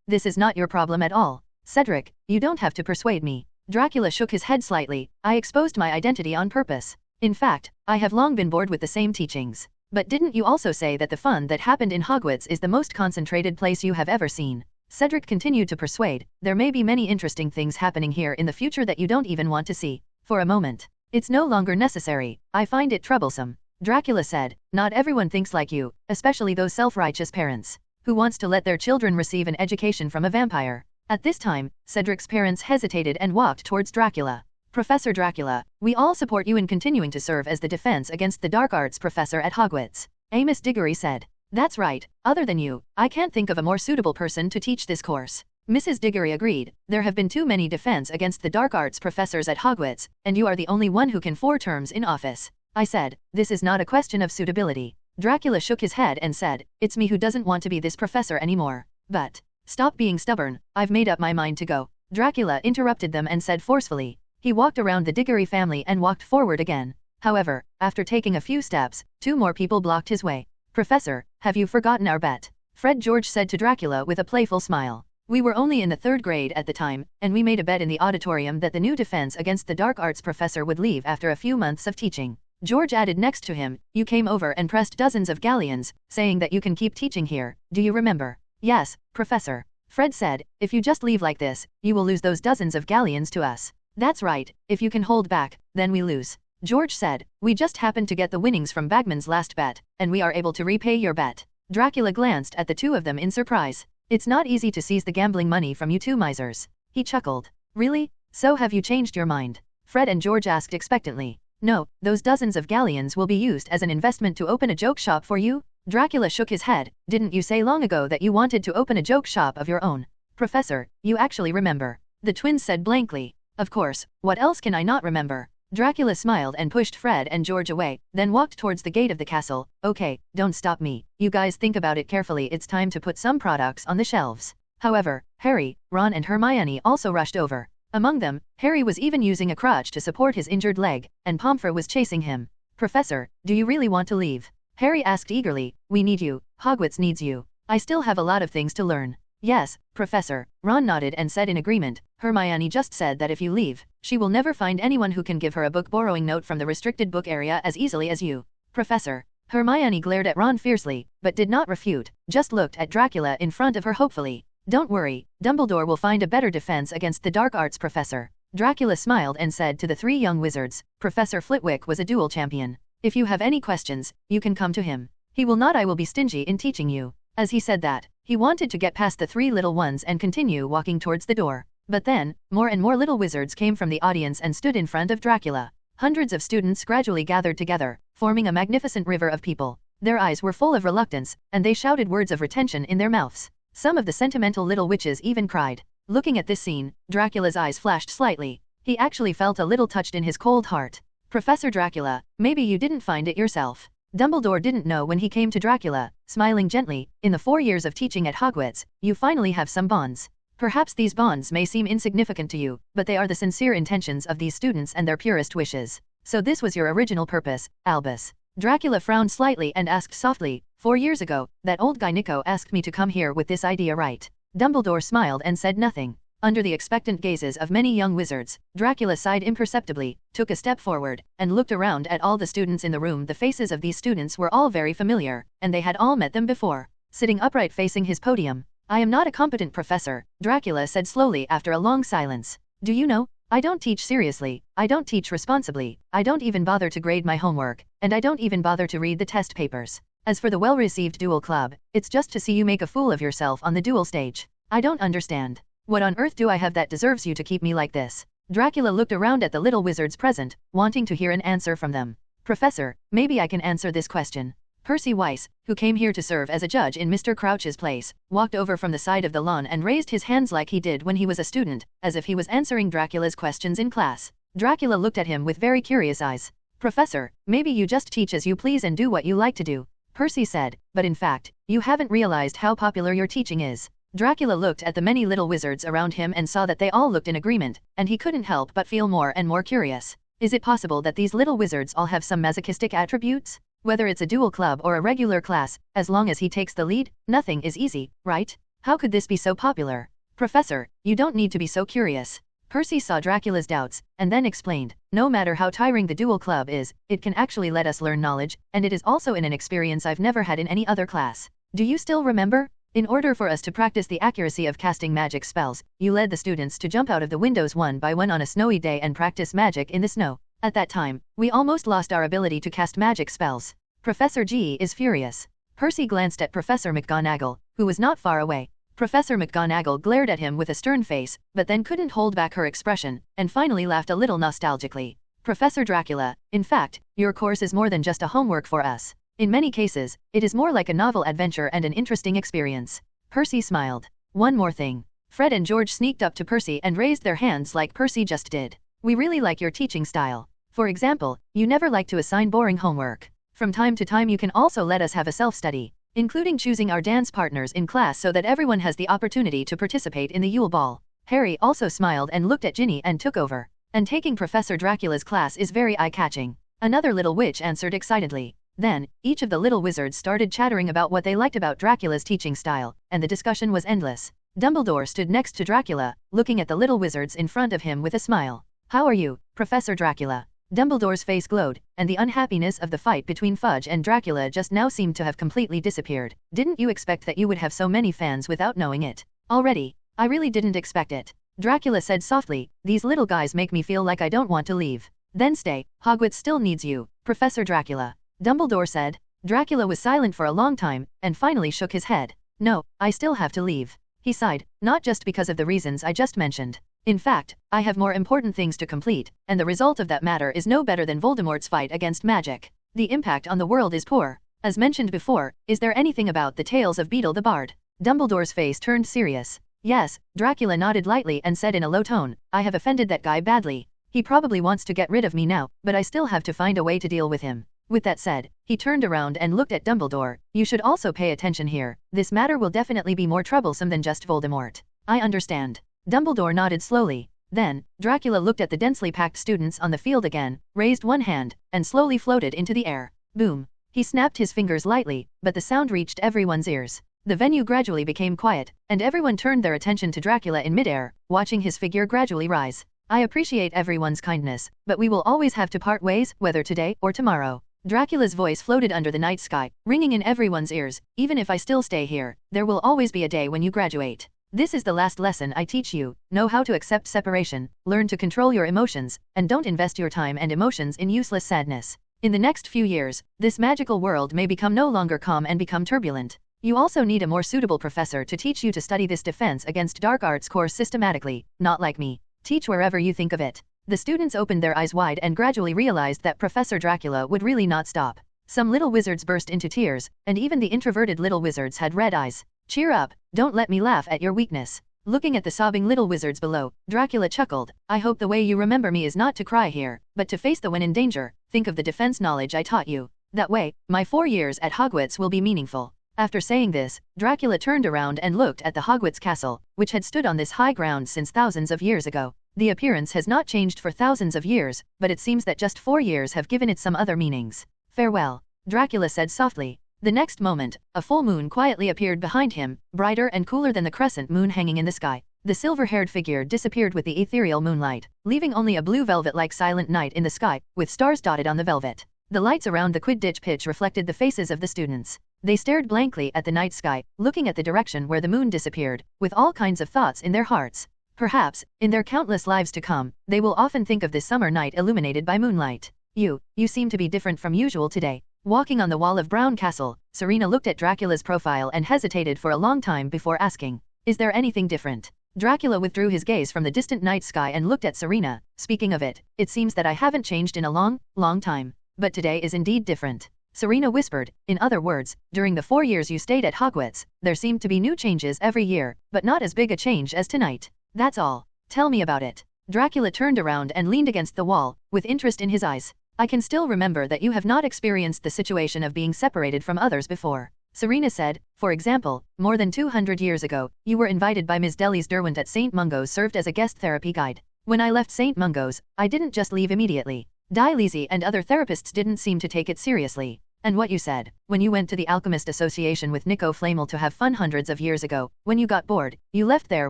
This is not your problem at all. Cedric, you don't have to persuade me. Dracula shook his head slightly. I exposed my identity on purpose. In fact, I have long been bored with the same teachings. But didn't you also say that the fun that happened in Hogwarts is the most concentrated place you have ever seen? Cedric continued to persuade, there may be many interesting things happening here in the future that you don't even want to see. For a moment. It's no longer necessary, I find it troublesome. Dracula said, not everyone thinks like you, especially those self-righteous parents. Who wants to let their children receive an education from a vampire? At this time, Cedric's parents hesitated and walked towards Dracula. Professor Dracula, we all support you in continuing to serve as the defense against the dark arts professor at Hogwarts. Amos Diggory said. That's right, other than you, I can't think of a more suitable person to teach this course. Mrs. Diggory agreed, there have been too many defense against the dark arts professors at Hogwarts, and you are the only one who can 4 terms in office. I said, this is not a question of suitability. Dracula shook his head and said, it's me who doesn't want to be this professor anymore. But, stop being stubborn, I've made up my mind to go. Dracula interrupted them and said forcefully. He walked around the Diggory family and walked forward again. However, after taking a few steps, 2 more people blocked his way. Professor, have you forgotten our bet? Fred George said to Dracula with a playful smile. We were only in the 3rd grade at the time, and we made a bet in the auditorium that the new defense against the dark arts professor would leave after a few months of teaching. George added next to him, you came over and pressed dozens of galleons, saying that you can keep teaching here, do you remember? Yes, Professor. Fred said, if you just leave like this, you will lose those dozens of galleons to us. That's right, if you can hold back, then we lose. George said, we just happened to get the winnings from Bagman's last bet, and we are able to repay your bet. Dracula glanced at the 2 of them in surprise. It's not easy to seize the gambling money from you 2 misers. He chuckled. Really? So have you changed your mind? Fred and George asked expectantly. No, those dozens of galleons will be used as an investment to open a joke shop for you? Dracula shook his head. Didn't you say long ago that you wanted to open a joke shop of your own? Professor, you actually remember. The twins said blankly. Of course, what else can I not remember? Dracula smiled and pushed Fred and George away, then walked towards the gate of the castle. Okay, don't stop me. You guys think about it carefully, it's time to put some products on the shelves. However, Harry, Ron and Hermione also rushed over. Among them, Harry was even using a crutch to support his injured leg, and Pomfrey was chasing him. Professor, do you really want to leave? Harry asked eagerly. We need you. Hogwarts needs you. I still have a lot of things to learn. Yes, Professor. Ron nodded and said in agreement. Hermione just said that if you leave, she will never find anyone who can give her a book borrowing note from the restricted book area as easily as you. Professor. Hermione glared at Ron fiercely, but did not refute, just looked at Dracula in front of her hopefully. Don't worry, Dumbledore will find a better defense against the dark arts professor. Dracula smiled and said to the 3 young wizards, Professor Flitwick was a duel champion. If you have any questions, you can come to him. He will not. I will be stingy in teaching you. As he said that, he wanted to get past the three little ones and continue walking towards the door. But then, more and more little wizards came from the audience and stood in front of Dracula. Hundreds of students gradually gathered together, forming a magnificent river of people. Their eyes were full of reluctance, and they shouted words of retention in their mouths. Some of the sentimental little witches even cried. Looking at this scene, Dracula's eyes flashed slightly. He actually felt a little touched in his cold heart. Professor Dracula, maybe you didn't find it yourself. Dumbledore didn't know when he came to Dracula, smiling gently. In the 4 years of teaching at Hogwarts, you finally have some bonds. Perhaps these bonds may seem insignificant to you, but they are the sincere intentions of these students and their purest wishes. So this was your original purpose, Albus. Dracula frowned slightly and asked softly, 4 years ago, that old guy Nico asked me to come here with this idea, right? Dumbledore smiled and said nothing. Under the expectant gazes of many young wizards, Dracula sighed imperceptibly, took a step forward, and looked around at all the students in the room. The faces of these students were all very familiar, and they had all met them before. Sitting upright facing his podium, I am not a competent professor, Dracula said slowly after a long silence. Do you know? I don't teach seriously, I don't teach responsibly, I don't even bother to grade my homework, and I don't even bother to read the test papers. As for the well-received duel club, it's just to see you make a fool of yourself on the duel stage. I don't understand. What on earth do I have that deserves you to keep me like this? Dracula looked around at the little wizards present, wanting to hear an answer from them. Professor, maybe I can answer this question. Percy Weiss, who came here to serve as a judge in Mr. Crouch's place, walked over from the side of the lawn and raised his hands like he did when he was a student, as if he was answering Dracula's questions in class. Dracula looked at him with very curious eyes. Professor, maybe you just teach as you please and do what you like to do, Percy said, but in fact, you haven't realized how popular your teaching is. Dracula looked at the many little wizards around him and saw that they all looked in agreement, and he couldn't help but feel more and more curious. Is it possible that these little wizards all have some masochistic attributes? Whether it's a duel club or a regular class, as long as he takes the lead, nothing is easy, right? How could this be so popular? Professor, you don't need to be so curious. Percy saw Dracula's doubts, and then explained, no matter how tiring the duel club is, it can actually let us learn knowledge, and it is also in an experience I've never had in any other class. Do you still remember? In order for us to practice the accuracy of casting magic spells, you led the students to jump out of the windows one by one on a snowy day and practice magic in the snow. At that time, we almost lost our ability to cast magic spells. Professor G is furious. Percy glanced at Professor McGonagall, who was not far away. Professor McGonagall glared at him with a stern face, but then couldn't hold back her expression, and finally laughed a little nostalgically. Professor Dracula, in fact, your course is more than just a homework for us. In many cases, it is more like a novel adventure and an interesting experience. Percy smiled. One more thing. Fred and George sneaked up to Percy and raised their hands like Percy just did. We really like your teaching style. For example, you never like to assign boring homework. From time to time you can also let us have a self-study, including choosing our dance partners in class so that everyone has the opportunity to participate in the Yule Ball. Harry also smiled and looked at Ginny and took over. And taking Professor Dracula's class is very eye-catching. Another little witch answered excitedly. Then, each of the little wizards started chattering about what they liked about Dracula's teaching style, and the discussion was endless. Dumbledore stood next to Dracula, looking at the little wizards in front of him with a smile. How are you, Professor Dracula? Dumbledore's face glowed, and the unhappiness of the fight between Fudge and Dracula just now seemed to have completely disappeared. Didn't you expect that you would have so many fans without knowing it? Already? I really didn't expect it. Dracula said softly, these little guys make me feel like I don't want to leave. Then stay, Hogwarts still needs you, Professor Dracula. Dumbledore said. Dracula was silent for a long time, and finally shook his head. No, I still have to leave. He sighed, not just because of the reasons I just mentioned. In fact, I have more important things to complete, and the result of that matter is no better than Voldemort's fight against magic. The impact on the world is poor. As mentioned before, is there anything about the tales of Beedle the Bard? Dumbledore's face turned serious. Yes, Dracula nodded lightly and said in a low tone, I have offended that guy badly. He probably wants to get rid of me now, but I still have to find a way to deal with him. With that said, he turned around and looked at Dumbledore. You should also pay attention here. This matter will definitely be more troublesome than just Voldemort. I understand. Dumbledore nodded slowly. Then, Dracula looked at the densely packed students on the field again, raised one hand, and slowly floated into the air. Boom. He snapped his fingers lightly, but the sound reached everyone's ears. The venue gradually became quiet, and everyone turned their attention to Dracula in midair, watching his figure gradually rise. I appreciate everyone's kindness, but we will always have to part ways, whether today or tomorrow. Dracula's voice floated under the night sky, ringing in everyone's ears. Even if I still stay here, there will always be a day when you graduate. This is the last lesson I teach you. Know how to accept separation, learn to control your emotions, and don't invest your time and emotions in useless sadness. In the next few years, this magical world may become no longer calm and become turbulent. You also need a more suitable professor to teach you to study this defense against dark arts course systematically, not like me. Teach wherever you think of it. The students opened their eyes wide and gradually realized that Professor Dracula would really not stop. Some little wizards burst into tears, and even the introverted little wizards had red eyes. Cheer up, don't let me laugh at your weakness. Looking at the sobbing little wizards below, Dracula chuckled. I hope the way you remember me is not to cry here, but to face the when in danger. Think of the defense knowledge I taught you. That way, my 4 years at Hogwarts will be meaningful. After saying this, Dracula turned around and looked at the Hogwarts castle, which had stood on this high ground since thousands of years ago. The appearance has not changed for thousands of years, but it seems that just 4 years have given it some other meanings. Farewell, Dracula said softly. The next moment, a full moon quietly appeared behind him, brighter and cooler than the crescent moon hanging in the sky. The silver-haired figure disappeared with the ethereal moonlight, leaving only a blue velvet-like silent night in the sky, with stars dotted on the velvet. The lights around the Quidditch pitch reflected the faces of the students. They stared blankly at the night sky, looking at the direction where the moon disappeared, with all kinds of thoughts in their hearts. Perhaps, in their countless lives to come, they will often think of this summer night illuminated by moonlight. You seem to be different from usual today. Walking on the wall of Brown Castle, Serena looked at Dracula's profile and hesitated for a long time before asking, "Is there anything different?" Dracula withdrew his gaze from the distant night sky and looked at Serena. Speaking of it seems that I haven't changed in a long time. But today is indeed different. Serena whispered. In other words, during the 4 years you stayed at Hogwarts, there seemed to be new changes every year, but not as big a change as tonight. That's all. Tell me about it. Dracula turned around and leaned against the wall, with interest in his eyes. I can still remember that you have not experienced the situation of being separated from others before. Serena said, for example, more than 200 years ago, you were invited by Ms. Delis Derwent at St. Mungo's served as a guest therapy guide. When I left St. Mungo's, I didn't just leave immediately. Lizzie and other therapists didn't seem to take it seriously. And what you said, when you went to the Alchemist Association with Nico Flamel to have fun hundreds of years ago, when you got bored, you left there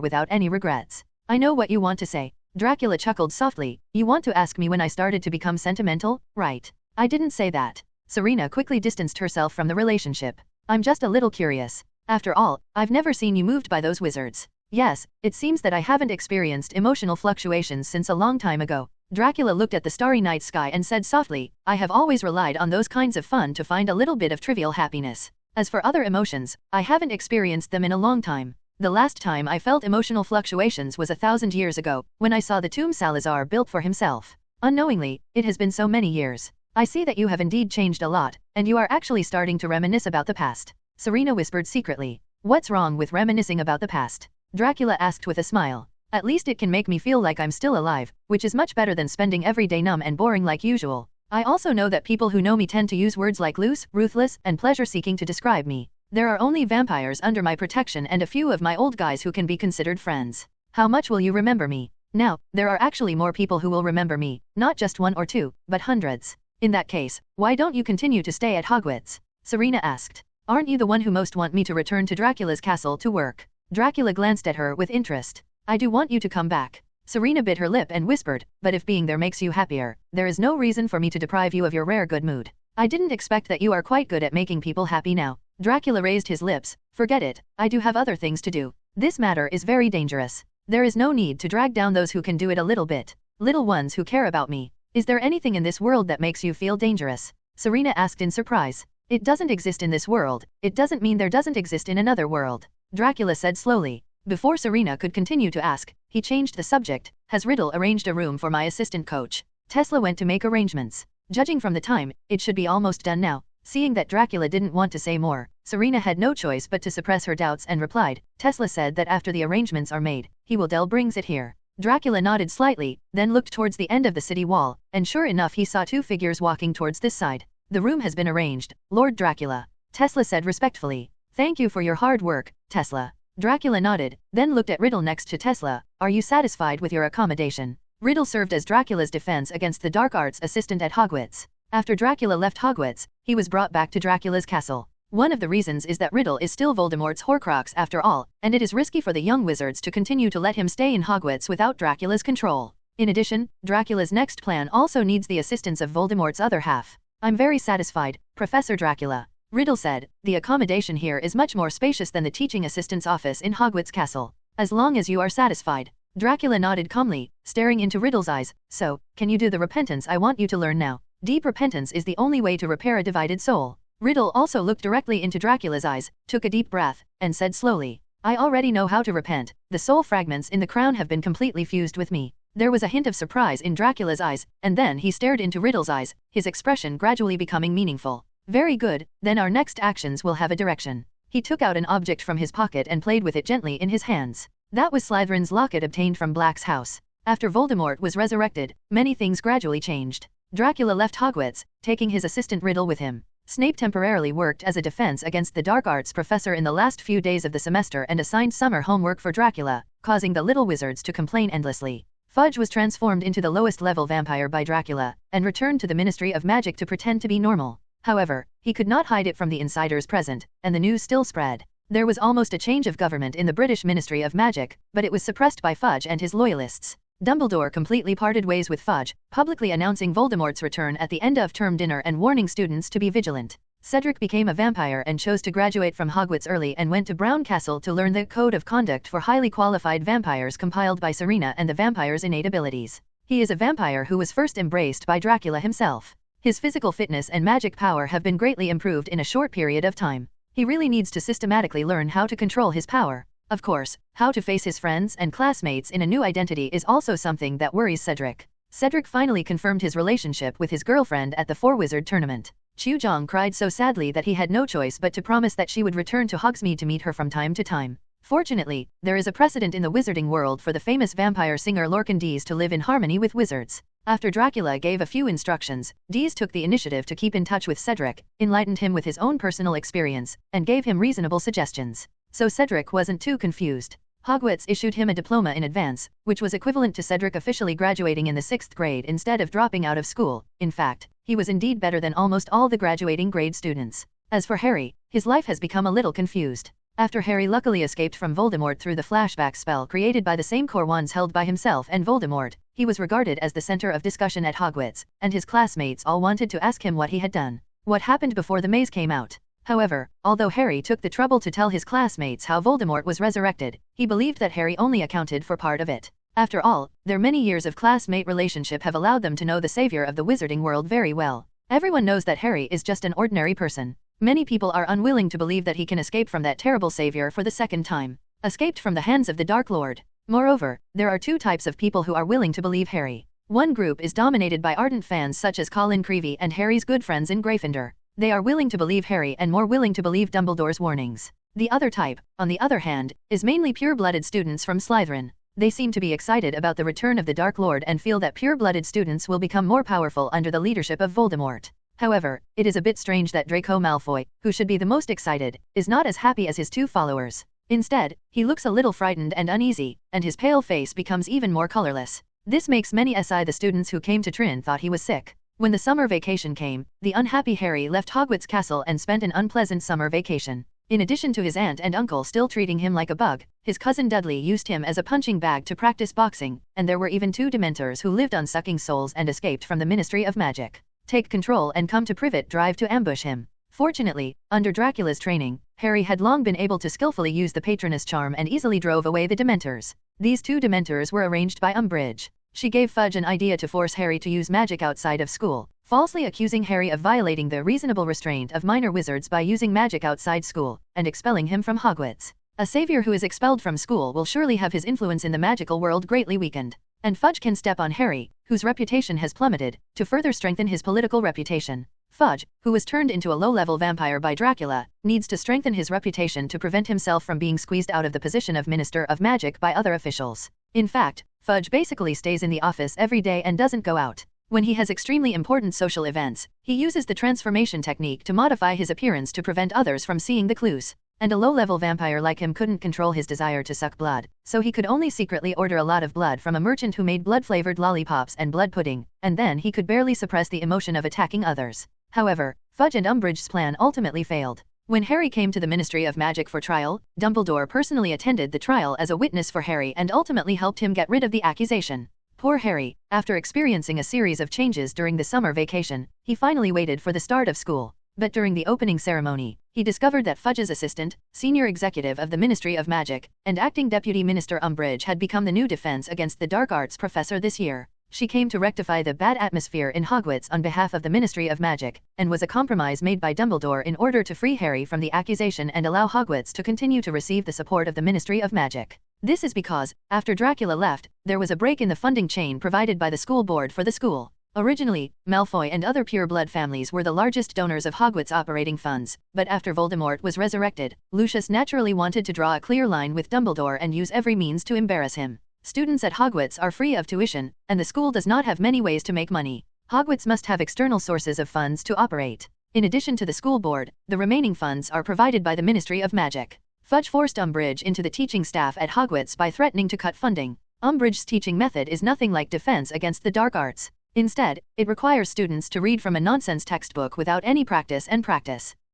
without any regrets. I know what you want to say. Dracula chuckled softly. You want to ask me when I started to become sentimental, right? I didn't say that. Serena quickly distanced herself from the relationship. I'm just a little curious. After all, I've never seen you moved by those wizards. Yes, it seems that I haven't experienced emotional fluctuations since a long time ago. Dracula looked at the starry night sky and said softly, I have always relied on those kinds of fun to find a little bit of trivial happiness. As for other emotions, I haven't experienced them in a long time. The last time I felt emotional fluctuations was 1,000 years ago, when I saw the tomb Salazar built for himself. Unknowingly, it has been so many years. I see that you have indeed changed a lot, and you are actually starting to reminisce about the past. Serena whispered secretly. What's wrong with reminiscing about the past? Dracula asked with a smile. At least it can make me feel like I'm still alive, which is much better than spending every day numb and boring like usual. I also know that people who know me tend to use words like loose, ruthless, and pleasure-seeking to describe me. There are only vampires under my protection and a few of my old guys who can be considered friends. How much will you remember me? Now, there are actually more people who will remember me, not just 1 or 2, but hundreds. In that case, why don't you continue to stay at Hogwarts? Serena asked. Aren't you the one who most want me to return to Dracula's castle to work? Dracula glanced at her with interest. I do want you to come back. Serena bit her lip and whispered, but if being there makes you happier, there is no reason for me to deprive you of your rare good mood. I didn't expect that you are quite good at making people happy now. Dracula raised his lips. Forget it, I do have other things to do. This matter is very dangerous. There is no need to drag down those who can do it a little bit. Little ones who care about me. Is there anything in this world that makes you feel dangerous? Serena asked in surprise. It doesn't exist in this world. It doesn't mean there doesn't exist in another world. Dracula said slowly. Before Serena could continue to ask, he changed the subject. Has Riddle arranged a room for my assistant coach? Tesla went to make arrangements. Judging from the time, it should be almost done now. Seeing that Dracula didn't want to say more, Serena had no choice but to suppress her doubts and replied, Tesla said that after the arrangements are made, he will brings it here. Dracula nodded slightly, then looked towards the end of the city wall, and sure enough he saw 2 figures walking towards this side. The room has been arranged, Lord Dracula. Tesla said respectfully. Thank you for your hard work, Tesla. Dracula nodded, then looked at Riddle next to Tesla. Are you satisfied with your accommodation? Riddle served as Dracula's defense against the dark arts assistant at Hogwarts. After Dracula left Hogwarts, he was brought back to Dracula's castle. One of the reasons is that Riddle is still Voldemort's Horcrux after all, and it is risky for the young wizards to continue to let him stay in Hogwarts without Dracula's control. In addition, Dracula's next plan also needs the assistance of Voldemort's other half. I'm very satisfied, Professor Dracula. Riddle said, the accommodation here is much more spacious than the teaching assistant's office in Hogwarts Castle. As long as you are satisfied. Dracula nodded calmly, staring into Riddle's eyes. So, can you do the repentance I want you to learn now? Deep repentance is the only way to repair a divided soul. Riddle also looked directly into Dracula's eyes, took a deep breath, and said slowly, I already know how to repent. The soul fragments in the crown have been completely fused with me. There was a hint of surprise in Dracula's eyes, and then he stared into Riddle's eyes, his expression gradually becoming meaningful. Very good, then our next actions will have a direction. He took out an object from his pocket and played with it gently in his hands. That was Slytherin's locket obtained from Black's house. After Voldemort was resurrected, many things gradually changed. Dracula left Hogwarts, taking his assistant Riddle with him. Snape temporarily worked as a defense against the dark arts professor in the last few days of the semester and assigned summer homework for Dracula, causing the little wizards to complain endlessly. Fudge was transformed into the lowest level vampire by Dracula, and returned to the Ministry of Magic to pretend to be normal. However, he could not hide it from the insiders present, and the news still spread. There was almost a change of government in the British Ministry of Magic, but it was suppressed by Fudge and his loyalists. Dumbledore completely parted ways with Fudge, publicly announcing Voldemort's return at the end of term dinner and warning students to be vigilant. Cedric became a vampire and chose to graduate from Hogwarts early and went to Brown Castle to learn the code of conduct for highly qualified vampires compiled by Serena and the vampire's innate abilities. He is a vampire who was first embraced by Dracula himself. His physical fitness and magic power have been greatly improved in a short period of time. He really needs to systematically learn how to control his power. Of course, how to face his friends and classmates in a new identity is also something that worries Cedric. Cedric finally confirmed his relationship with his girlfriend at the Four-Wizard tournament. Chuzhong cried so sadly that he had no choice but to promise that she would return to Hogsmeade to meet her from time to time. Fortunately, there is a precedent in the wizarding world for the famous vampire singer Lorcan Dees to live in harmony with wizards. After Dracula gave a few instructions, Dees took the initiative to keep in touch with Cedric, enlightened him with his own personal experience, and gave him reasonable suggestions. So Cedric wasn't too confused. Hogwarts issued him a diploma in advance, which was equivalent to Cedric officially graduating in the 6th grade instead of dropping out of school. In fact, he was indeed better than almost all the graduating grade students. As for Harry, his life has become a little confused. After Harry luckily escaped from Voldemort through the flashback spell created by the same core wands held by himself and Voldemort, he was regarded as the center of discussion at Hogwarts, and his classmates all wanted to ask him what he had done. What happened before the maze came out? However, although Harry took the trouble to tell his classmates how Voldemort was resurrected, he believed that Harry only accounted for part of it. After all, their many years of classmate relationship have allowed them to know the savior of the wizarding world very well. Everyone knows that Harry is just an ordinary person. Many people are unwilling to believe that he can escape from that terrible savior for the second time. Escaped from the hands of the Dark Lord. Moreover, there are two types of people who are willing to believe Harry. One group is dominated by ardent fans such as Colin Creevey and Harry's good friends in Gryffindor. They are willing to believe Harry and more willing to believe Dumbledore's warnings. The other type, on the other hand, is mainly pure-blooded students from Slytherin. They seem to be excited about the return of the Dark Lord and feel that pure-blooded students will become more powerful under the leadership of Voldemort. However, it is a bit strange that Draco Malfoy, who should be the most excited, is not as happy as his two followers. Instead, he looks a little frightened and uneasy, and his pale face becomes even more colorless. This makes many the students who came to Trin thought he was sick. When the summer vacation came, the unhappy Harry left Hogwarts Castle and spent an unpleasant summer vacation. In addition to his aunt and uncle still treating him like a bug, his cousin Dudley used him as a punching bag to practice boxing, and there were even two Dementors who lived on sucking souls and escaped from the Ministry of Magic. Take control and come to Privet Drive to ambush him. Fortunately, under Dracula's training, Harry had long been able to skillfully use the Patronus charm and easily drove away the Dementors. These two Dementors were arranged by Umbridge. She gave Fudge an idea to force Harry to use magic outside of school, falsely accusing Harry of violating the reasonable restraint of minor wizards by using magic outside school, and expelling him from Hogwarts. A savior who is expelled from school will surely have his influence in the magical world greatly weakened. And Fudge can step on Harry, whose reputation has plummeted, to further strengthen his political reputation. Fudge, who was turned into a low-level vampire by Dracula, needs to strengthen his reputation to prevent himself from being squeezed out of the position of Minister of Magic by other officials. In fact, Fudge basically stays in the office every day and doesn't go out. When he has extremely important social events, he uses the transformation technique to modify his appearance to prevent others from seeing the clues. And a low-level vampire like him couldn't control his desire to suck blood, so he could only secretly order a lot of blood from a merchant who made blood-flavored lollipops and blood pudding, and then he could barely suppress the emotion of attacking others. However, Fudge and Umbridge's plan ultimately failed. When Harry came to the Ministry of Magic for trial, Dumbledore personally attended the trial as a witness for Harry and ultimately helped him get rid of the accusation. Poor Harry, after experiencing a series of changes during the summer vacation, he finally waited for the start of school. But during the opening ceremony, he discovered that Fudge's assistant, senior executive of the Ministry of Magic, and acting deputy minister Umbridge had become the new defense against the dark arts professor this year. She came to rectify the bad atmosphere in Hogwarts on behalf of the Ministry of Magic, and was a compromise made by Dumbledore in order to free Harry from the accusation and allow Hogwarts to continue to receive the support of the Ministry of Magic. This is because, after Dracula left, there was a break in the funding chain provided by the school board for the school. Originally, Malfoy and other pure-blood families were the largest donors of Hogwarts operating funds, but after Voldemort was resurrected, Lucius naturally wanted to draw a clear line with Dumbledore and use every means to embarrass him. Students at Hogwarts are free of tuition, and the school does not have many ways to make money. Hogwarts must have external sources of funds to operate. In addition to the school board, the remaining funds are provided by the Ministry of Magic. Fudge forced Umbridge into the teaching staff at Hogwarts by threatening to cut funding. Umbridge's teaching method is nothing like defense against the dark arts. Instead, it requires students to read from a nonsense textbook without any practice.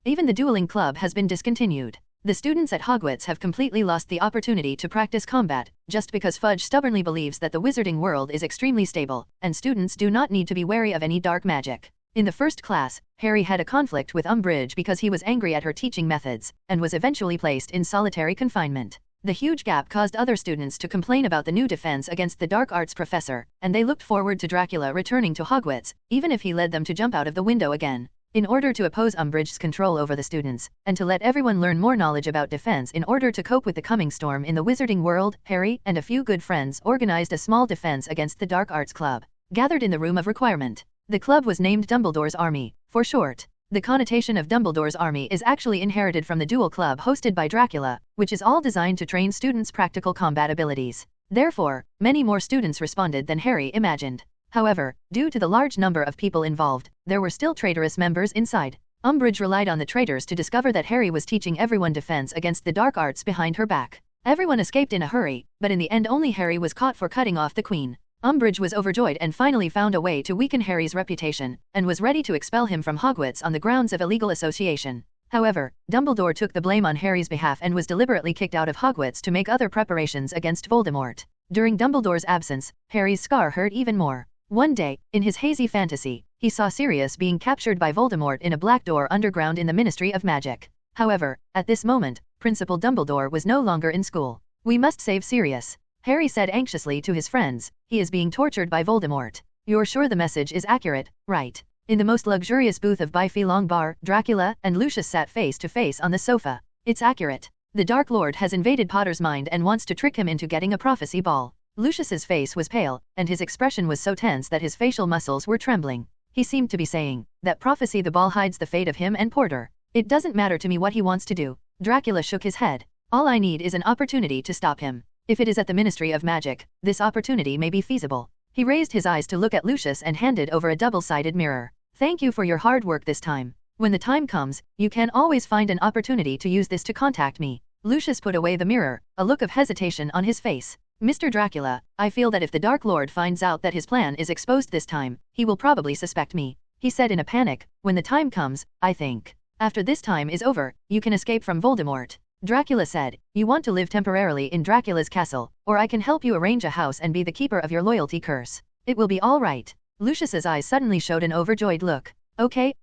Even the dueling club has been discontinued. The students at Hogwarts have completely lost the opportunity to practice combat, just because Fudge stubbornly believes that the wizarding world is extremely stable, and students do not need to be wary of any dark magic. In the first class, Harry had a conflict with Umbridge because he was angry at her teaching methods, and was eventually placed in solitary confinement. The huge gap caused other students to complain about the new defense against the dark arts professor, and they looked forward to Dracula returning to Hogwarts, even if he led them to jump out of the window again. In order to oppose Umbridge's control over the students, and to let everyone learn more knowledge about defense in order to cope with the coming storm in the wizarding world, Harry and a few good friends organized a small defense against the Dark Arts Club. Gathered in the Room of Requirement. The club was named Dumbledore's Army, for short. The connotation of Dumbledore's Army is actually inherited from the Duel Club hosted by Dracula, which is all designed to train students' practical combat abilities. Therefore, many more students responded than Harry imagined. However, due to the large number of people involved, there were still traitorous members inside. Umbridge relied on the traitors to discover that Harry was teaching everyone defense against the dark arts behind her back. Everyone escaped in a hurry, but in the end only Harry was caught for cutting off the Queen. Umbridge was overjoyed and finally found a way to weaken Harry's reputation, and was ready to expel him from Hogwarts on the grounds of illegal association. However, Dumbledore took the blame on Harry's behalf and was deliberately kicked out of Hogwarts to make other preparations against Voldemort. During Dumbledore's absence, Harry's scar hurt even more. One day, in his hazy fantasy, he saw Sirius being captured by Voldemort in a black door underground in the Ministry of Magic. However, at this moment, Principal Dumbledore was no longer in school. "We must save Sirius," Harry said anxiously to his friends. "He is being tortured by Voldemort." "You're sure the message is accurate, right?" In the most luxurious booth of Bife Longbar, Dracula and Lucius sat face to face on the sofa. "It's accurate. The Dark Lord has invaded Potter's mind and wants to trick him into getting a prophecy ball." Lucius's face was pale, and his expression was so tense that his facial muscles were trembling. He seemed to be saying, "That prophecy the ball hides the fate of him and Porter. It doesn't matter to me what he wants to do." Dracula shook his head. "All I need is an opportunity to stop him. If it is at the Ministry of Magic, this opportunity may be feasible." He raised his eyes to look at Lucius and handed over a double-sided mirror. "Thank you for your hard work this time. When the time comes, you can always find an opportunity to use this to contact me." Lucius put away the mirror, a look of hesitation on his face. "Mr. Dracula, I feel that if the Dark Lord finds out that his plan is exposed this time, he will probably suspect me," he said in a panic. "When the time comes, I think. After this time is over, you can escape from Voldemort." Dracula said, "You want to live temporarily in Dracula's castle, or I can help you arrange a house and be the keeper of your loyalty curse. It will be all right." Lucius's eyes suddenly showed an overjoyed look. Okay.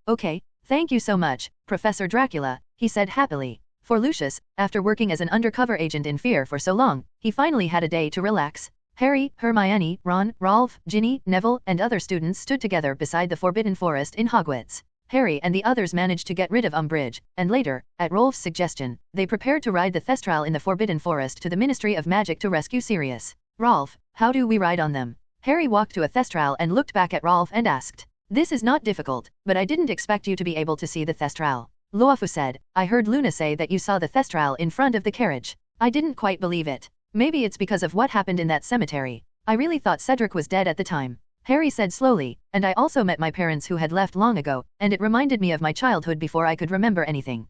Thank you so much, Professor Dracula," he said happily. For Lucius, after working as an undercover agent in Fear for so long, he finally had a day to relax. Harry, Hermione, Ron, Rolf, Ginny, Neville, and other students stood together beside the Forbidden Forest in Hogwarts. Harry and the others managed to get rid of Umbridge, and later, at Rolf's suggestion, they prepared to ride the Thestral in the Forbidden Forest to the Ministry of Magic to rescue Sirius. "Rolf, how do we ride on them?" Harry walked to a Thestral and looked back at Rolf and asked. "This is not difficult, but I didn't expect you to be able to see the Thestral." Luofu said, "I heard Luna say that you saw the Thestral in front of the carriage. I didn't quite believe it. Maybe it's because of what happened in that cemetery. I really thought Cedric was dead at the time." Harry said slowly, "And I also met my parents who had left long ago, and it reminded me of my childhood before I could remember anything."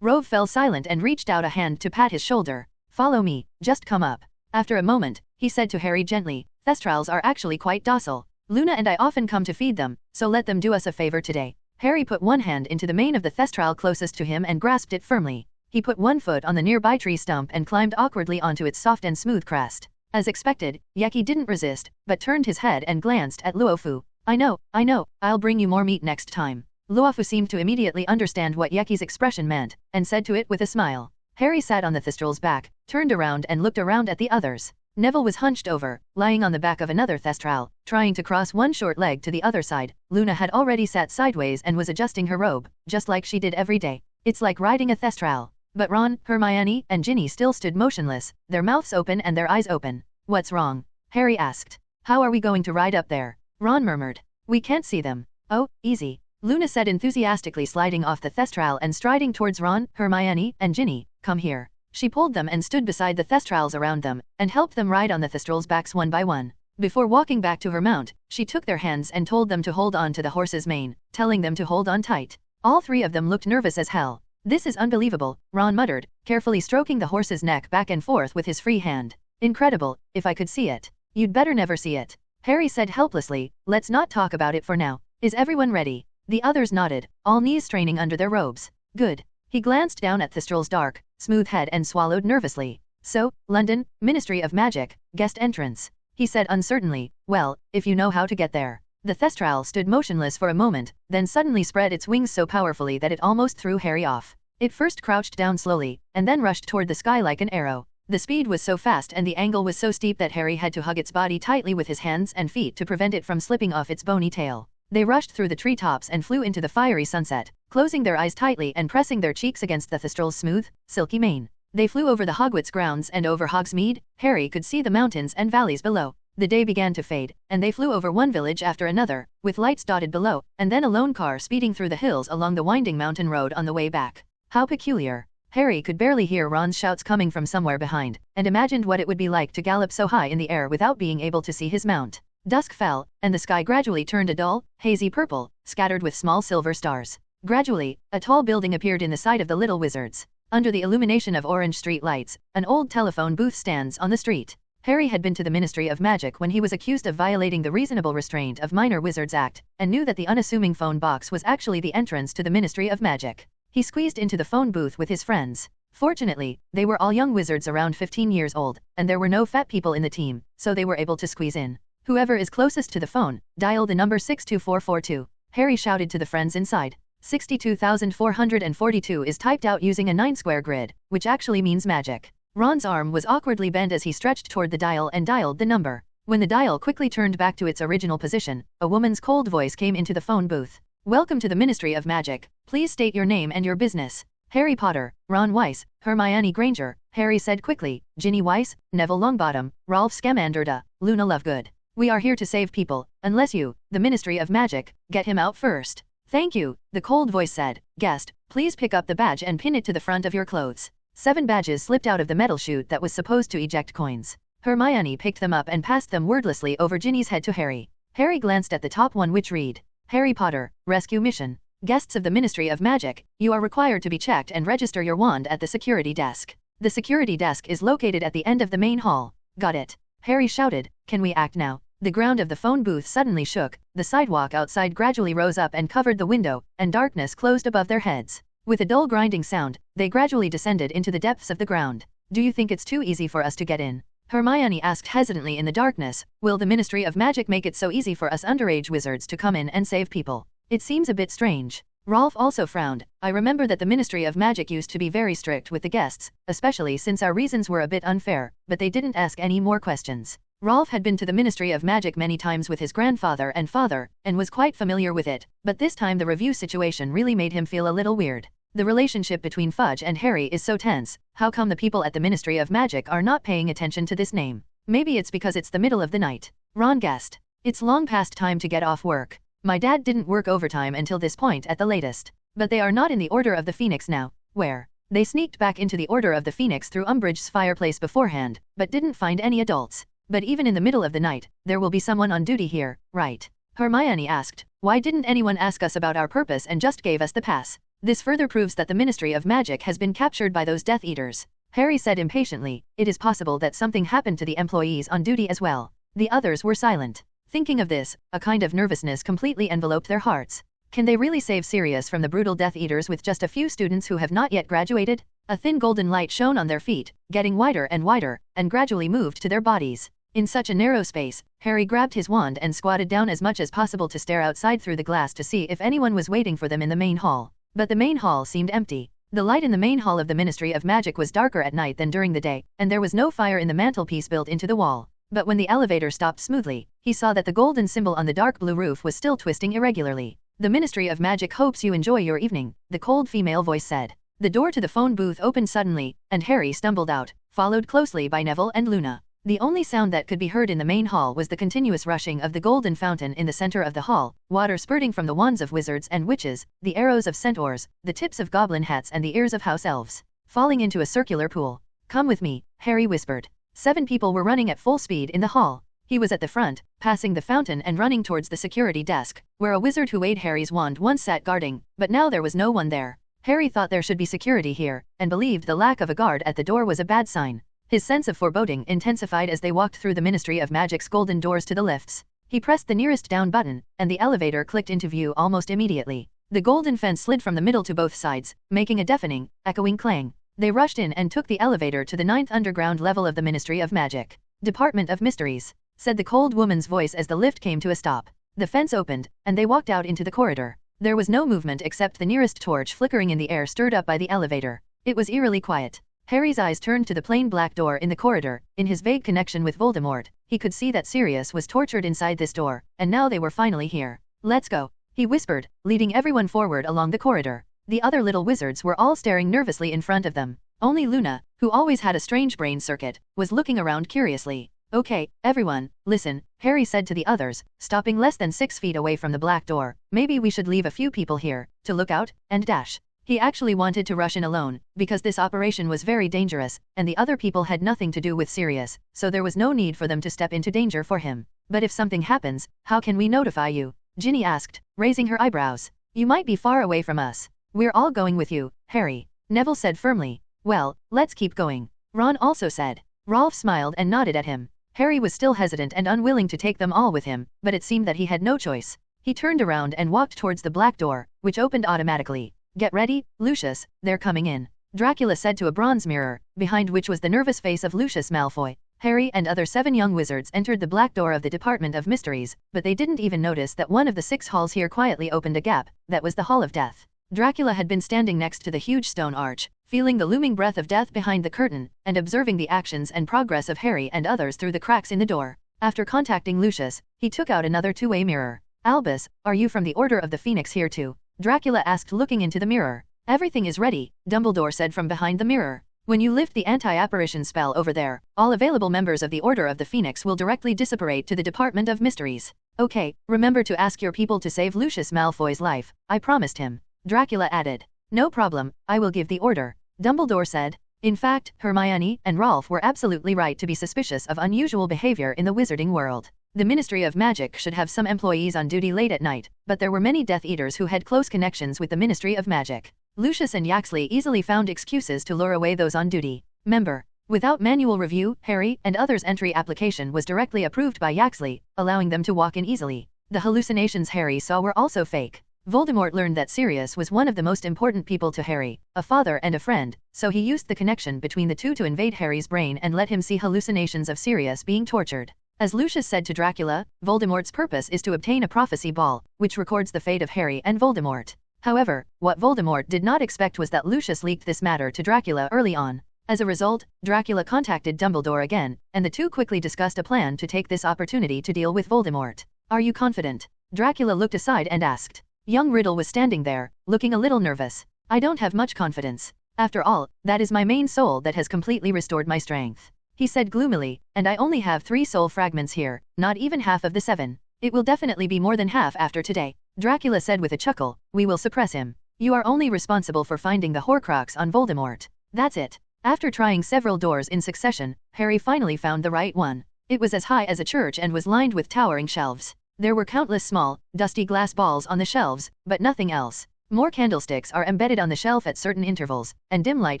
Rove fell silent and reached out a hand to pat his shoulder. "Follow me, just come up." After a moment, he said to Harry gently, "Thestrals are actually quite docile. Luna and I often come to feed them, so let them do us a favor today." Harry put one hand into the mane of the Thestral closest to him and grasped it firmly. He put one foot on the nearby tree stump and climbed awkwardly onto its soft and smooth crest. As expected, Yeki didn't resist, but turned his head and glanced at Luofu. I know, I'll bring you more meat next time." Luofu seemed to immediately understand what Yeki's expression meant, and said to it with a smile. Harry sat on the Thestral's back, turned around and looked around at the others. Neville was hunched over, lying on the back of another thestral, trying to cross one short leg to the other side. Luna had already sat sideways and was adjusting her robe, just like she did every day. It's like riding a thestral. But Ron, Hermione, and Ginny still stood motionless, their mouths open and their eyes open. What's wrong? Harry asked. How are we going to ride up there? Ron murmured. We can't see them. Oh, easy. Luna said enthusiastically, sliding off the thestral and striding towards Ron, Hermione, and Ginny. Come here. She pulled them and stood beside the thestrals around them, and helped them ride on the thestrals' backs one by one. Before walking back to her mount, she took their hands and told them to hold on to the horse's mane, telling them to hold on tight. All three of them looked nervous as hell. This is unbelievable, Ron muttered, carefully stroking the horse's neck back and forth with his free hand. Incredible, if I could see it. You'd better never see it. Harry said helplessly, let's not talk about it for now. Is everyone ready? The others nodded, all knees straining under their robes. Good. He glanced down at Thestral's dark, smooth head and swallowed nervously. So, London, Ministry of Magic, guest entrance. He said uncertainly, well, if you know how to get there. The thestral stood motionless for a moment, then suddenly spread its wings so powerfully that it almost threw Harry off. It first crouched down slowly, and then rushed toward the sky like an arrow. The speed was so fast and the angle was so steep that Harry had to hug its body tightly with his hands and feet to prevent it from slipping off its bony tail. They rushed through the treetops and flew into the fiery sunset, closing their eyes tightly and pressing their cheeks against the thestral's smooth, silky mane. They flew over the Hogwarts grounds and over Hogsmeade. Harry could see the mountains and valleys below. The day began to fade, and they flew over one village after another, with lights dotted below, and then a lone car speeding through the hills along the winding mountain road on the way back. How peculiar. Harry could barely hear Ron's shouts coming from somewhere behind, and imagined what it would be like to gallop so high in the air without being able to see his mount. Dusk fell, and the sky gradually turned a dull, hazy purple, scattered with small silver stars. Gradually, a tall building appeared in the sight of the little wizards. Under the illumination of orange street lights, an old telephone booth stands on the street. Harry had been to the Ministry of Magic when he was accused of violating the Reasonable Restraint of Minor Wizards Act, and knew that the unassuming phone box was actually the entrance to the Ministry of Magic. He squeezed into the phone booth with his friends. Fortunately, they were all young wizards around 15 years old, and there were no fat people in the team, so they were able to squeeze in. Whoever is closest to the phone, dial the number 62442. Harry shouted to the friends inside. 62,442 is typed out using a 9-square grid, which actually means magic. Ron's arm was awkwardly bent as he stretched toward the dial and dialed the number. When the dial quickly turned back to its original position, a woman's cold voice came into the phone booth. Welcome to the Ministry of Magic. Please state your name and your business. Harry Potter, Ron Weiss, Hermione Granger, Harry said quickly, Ginny Weiss, Neville Longbottom, Rolf Scamander, Luna Lovegood. We are here to save people, unless you, the Ministry of Magic, get him out first. Thank you, the cold voice said. Guest, please pick up the badge and pin it to the front of your clothes. 7 badges slipped out of the metal chute that was supposed to eject coins. Hermione picked them up and passed them wordlessly over Ginny's head to Harry. Harry glanced at the top one, which read, Harry Potter, Rescue Mission. Guests of the Ministry of Magic, you are required to be checked and register your wand at the security desk. The security desk is located at the end of the main hall. Got it? Harry shouted. Can we act now? The ground of the phone booth suddenly shook, the sidewalk outside gradually rose up and covered the window, and darkness closed above their heads. With a dull grinding sound, they gradually descended into the depths of the ground. Do you think it's too easy for us to get in? Hermione asked hesitantly in the darkness. Will the Ministry of Magic make it so easy for us underage wizards to come in and save people? It seems a bit strange. Rolf also frowned. I remember that the Ministry of Magic used to be very strict with the guests, especially since our reasons were a bit unfair, but they didn't ask any more questions. Rolf had been to the Ministry of Magic many times with his grandfather and father, and was quite familiar with it, but this time the review situation really made him feel a little weird. The relationship between Fudge and Harry is so tense. How come the people at the Ministry of Magic are not paying attention to this name? Maybe it's because it's the middle of the night. Ron guessed. It's long past time to get off work. My dad didn't work overtime until this point at the latest. But they are not in the Order of the Phoenix now. Where? They sneaked back into the Order of the Phoenix through Umbridge's fireplace beforehand, but didn't find any adults. But even in the middle of the night, there will be someone on duty here, right? Hermione asked. Why didn't anyone ask us about our purpose and just gave us the pass? This further proves that the Ministry of Magic has been captured by those Death Eaters. Harry said impatiently. It is possible that something happened to the employees on duty as well. The others were silent. Thinking of this, a kind of nervousness completely enveloped their hearts. Can they really save Sirius from the brutal Death Eaters with just a few students who have not yet graduated? A thin golden light shone on their feet, getting wider, and gradually moved to their bodies. In such a narrow space, Harry grabbed his wand and squatted down as much as possible to stare outside through the glass to see if anyone was waiting for them in the main hall. But the main hall seemed empty. The light in the main hall of the Ministry of Magic was darker at night than during the day, and there was no fire in the mantelpiece built into the wall. But when the elevator stopped smoothly, he saw that the golden symbol on the dark blue roof was still twisting irregularly. The Ministry of Magic hopes you enjoy your evening, the cold female voice said. The door to the phone booth opened suddenly, and Harry stumbled out, followed closely by Neville and Luna. The only sound that could be heard in the main hall was the continuous rushing of the golden fountain in the center of the hall, water spurting from the wands of wizards and witches, the arrows of centaurs, the tips of goblin hats and the ears of house elves, falling into a circular pool. Come with me, Harry whispered. 7 people were running at full speed in the hall. He was at the front, passing the fountain and running towards the security desk, where a wizard who weighed Harry's wand once sat guarding, but now there was no one there. Harry thought there should be security here, and believed the lack of a guard at the door was a bad sign. His sense of foreboding intensified as they walked through the Ministry of Magic's golden doors to the lifts. He pressed the nearest down button, and the elevator clicked into view almost immediately. The golden fence slid from the middle to both sides, making a deafening, echoing clang. They rushed in and took the elevator to the 9th underground level of the Ministry of Magic. Department of Mysteries, said the cold woman's voice as the lift came to a stop. The fence opened, and they walked out into the corridor. There was no movement except the nearest torch flickering in the air stirred up by the elevator. It was eerily quiet. Harry's eyes turned to the plain black door in the corridor. In his vague connection with Voldemort, he could see that Sirius was tortured inside this door, and now they were finally here. Let's go, he whispered, leading everyone forward along the corridor. The other little wizards were all staring nervously in front of them. Only Luna, who always had a strange brain circuit, was looking around curiously. Okay, everyone, listen, Harry said to the others, stopping less than 6 feet away from the black door. Maybe we should leave a few people here, to look out, and dash. He actually wanted to rush in alone, because this operation was very dangerous, and the other people had nothing to do with Sirius, so there was no need for them to step into danger for him. But if something happens, how can we notify you? Ginny asked, raising her eyebrows. You might be far away from us. We're all going with you, Harry, Neville said firmly. Well, let's keep going, Ron also said. Rolf smiled and nodded at him. Harry was still hesitant and unwilling to take them all with him, but it seemed that he had no choice. He turned around and walked towards the black door, which opened automatically. Get ready, Lucius, they're coming in, Dracula said to a bronze mirror, behind which was the nervous face of Lucius Malfoy. Harry and other 7 young wizards entered the black door of the Department of Mysteries, but they didn't even notice that one of the 6 halls here quietly opened a gap. That was the Hall of Death. Dracula had been standing next to the huge stone arch, feeling the looming breath of death behind the curtain, and observing the actions and progress of Harry and others through the cracks in the door. After contacting Lucius, he took out another 2-way mirror. Albus, are you from the Order of the Phoenix here too? Dracula asked, looking into the mirror. Everything is ready, Dumbledore said from behind the mirror. When you lift the anti-apparition spell over there, all available members of the Order of the Phoenix will directly disapparate to the Department of Mysteries. Okay, remember to ask your people to save Lucius Malfoy's life, I promised him. Dracula added. No problem, I will give the order, Dumbledore said. In fact, Hermione and Rolf were absolutely right to be suspicious of unusual behavior in the wizarding world. The Ministry of Magic should have some employees on duty late at night, but there were many Death Eaters who had close connections with the Ministry of Magic. Lucius and Yaxley easily found excuses to lure away those on duty. Member. Without manual review, Harry and others' entry application was directly approved by Yaxley, allowing them to walk in easily. The hallucinations Harry saw were also fake. Voldemort learned that Sirius was one of the most important people to Harry, a father and a friend, so he used the connection between the two to invade Harry's brain and let him see hallucinations of Sirius being tortured. As Lucius said to Dracula, Voldemort's purpose is to obtain a prophecy ball, which records the fate of Harry and Voldemort. However, what Voldemort did not expect was that Lucius leaked this matter to Dracula early on. As a result, Dracula contacted Dumbledore again, and the two quickly discussed a plan to take this opportunity to deal with Voldemort. Are you confident? Dracula looked aside and asked. Young Riddle was standing there, looking a little nervous. I don't have much confidence. After all, that is my main soul that has completely restored my strength, he said gloomily, and I only have 3 soul fragments here, not even half of the 7. It will definitely be more than half after today, Dracula said with a chuckle. We will suppress him. You are only responsible for finding the Horcrux on Voldemort. That's it. After trying several doors in succession, Harry finally found the right one. It was as high as a church and was lined with towering shelves. There were countless small, dusty glass balls on the shelves, but nothing else. More candlesticks are embedded on the shelf at certain intervals, and dim light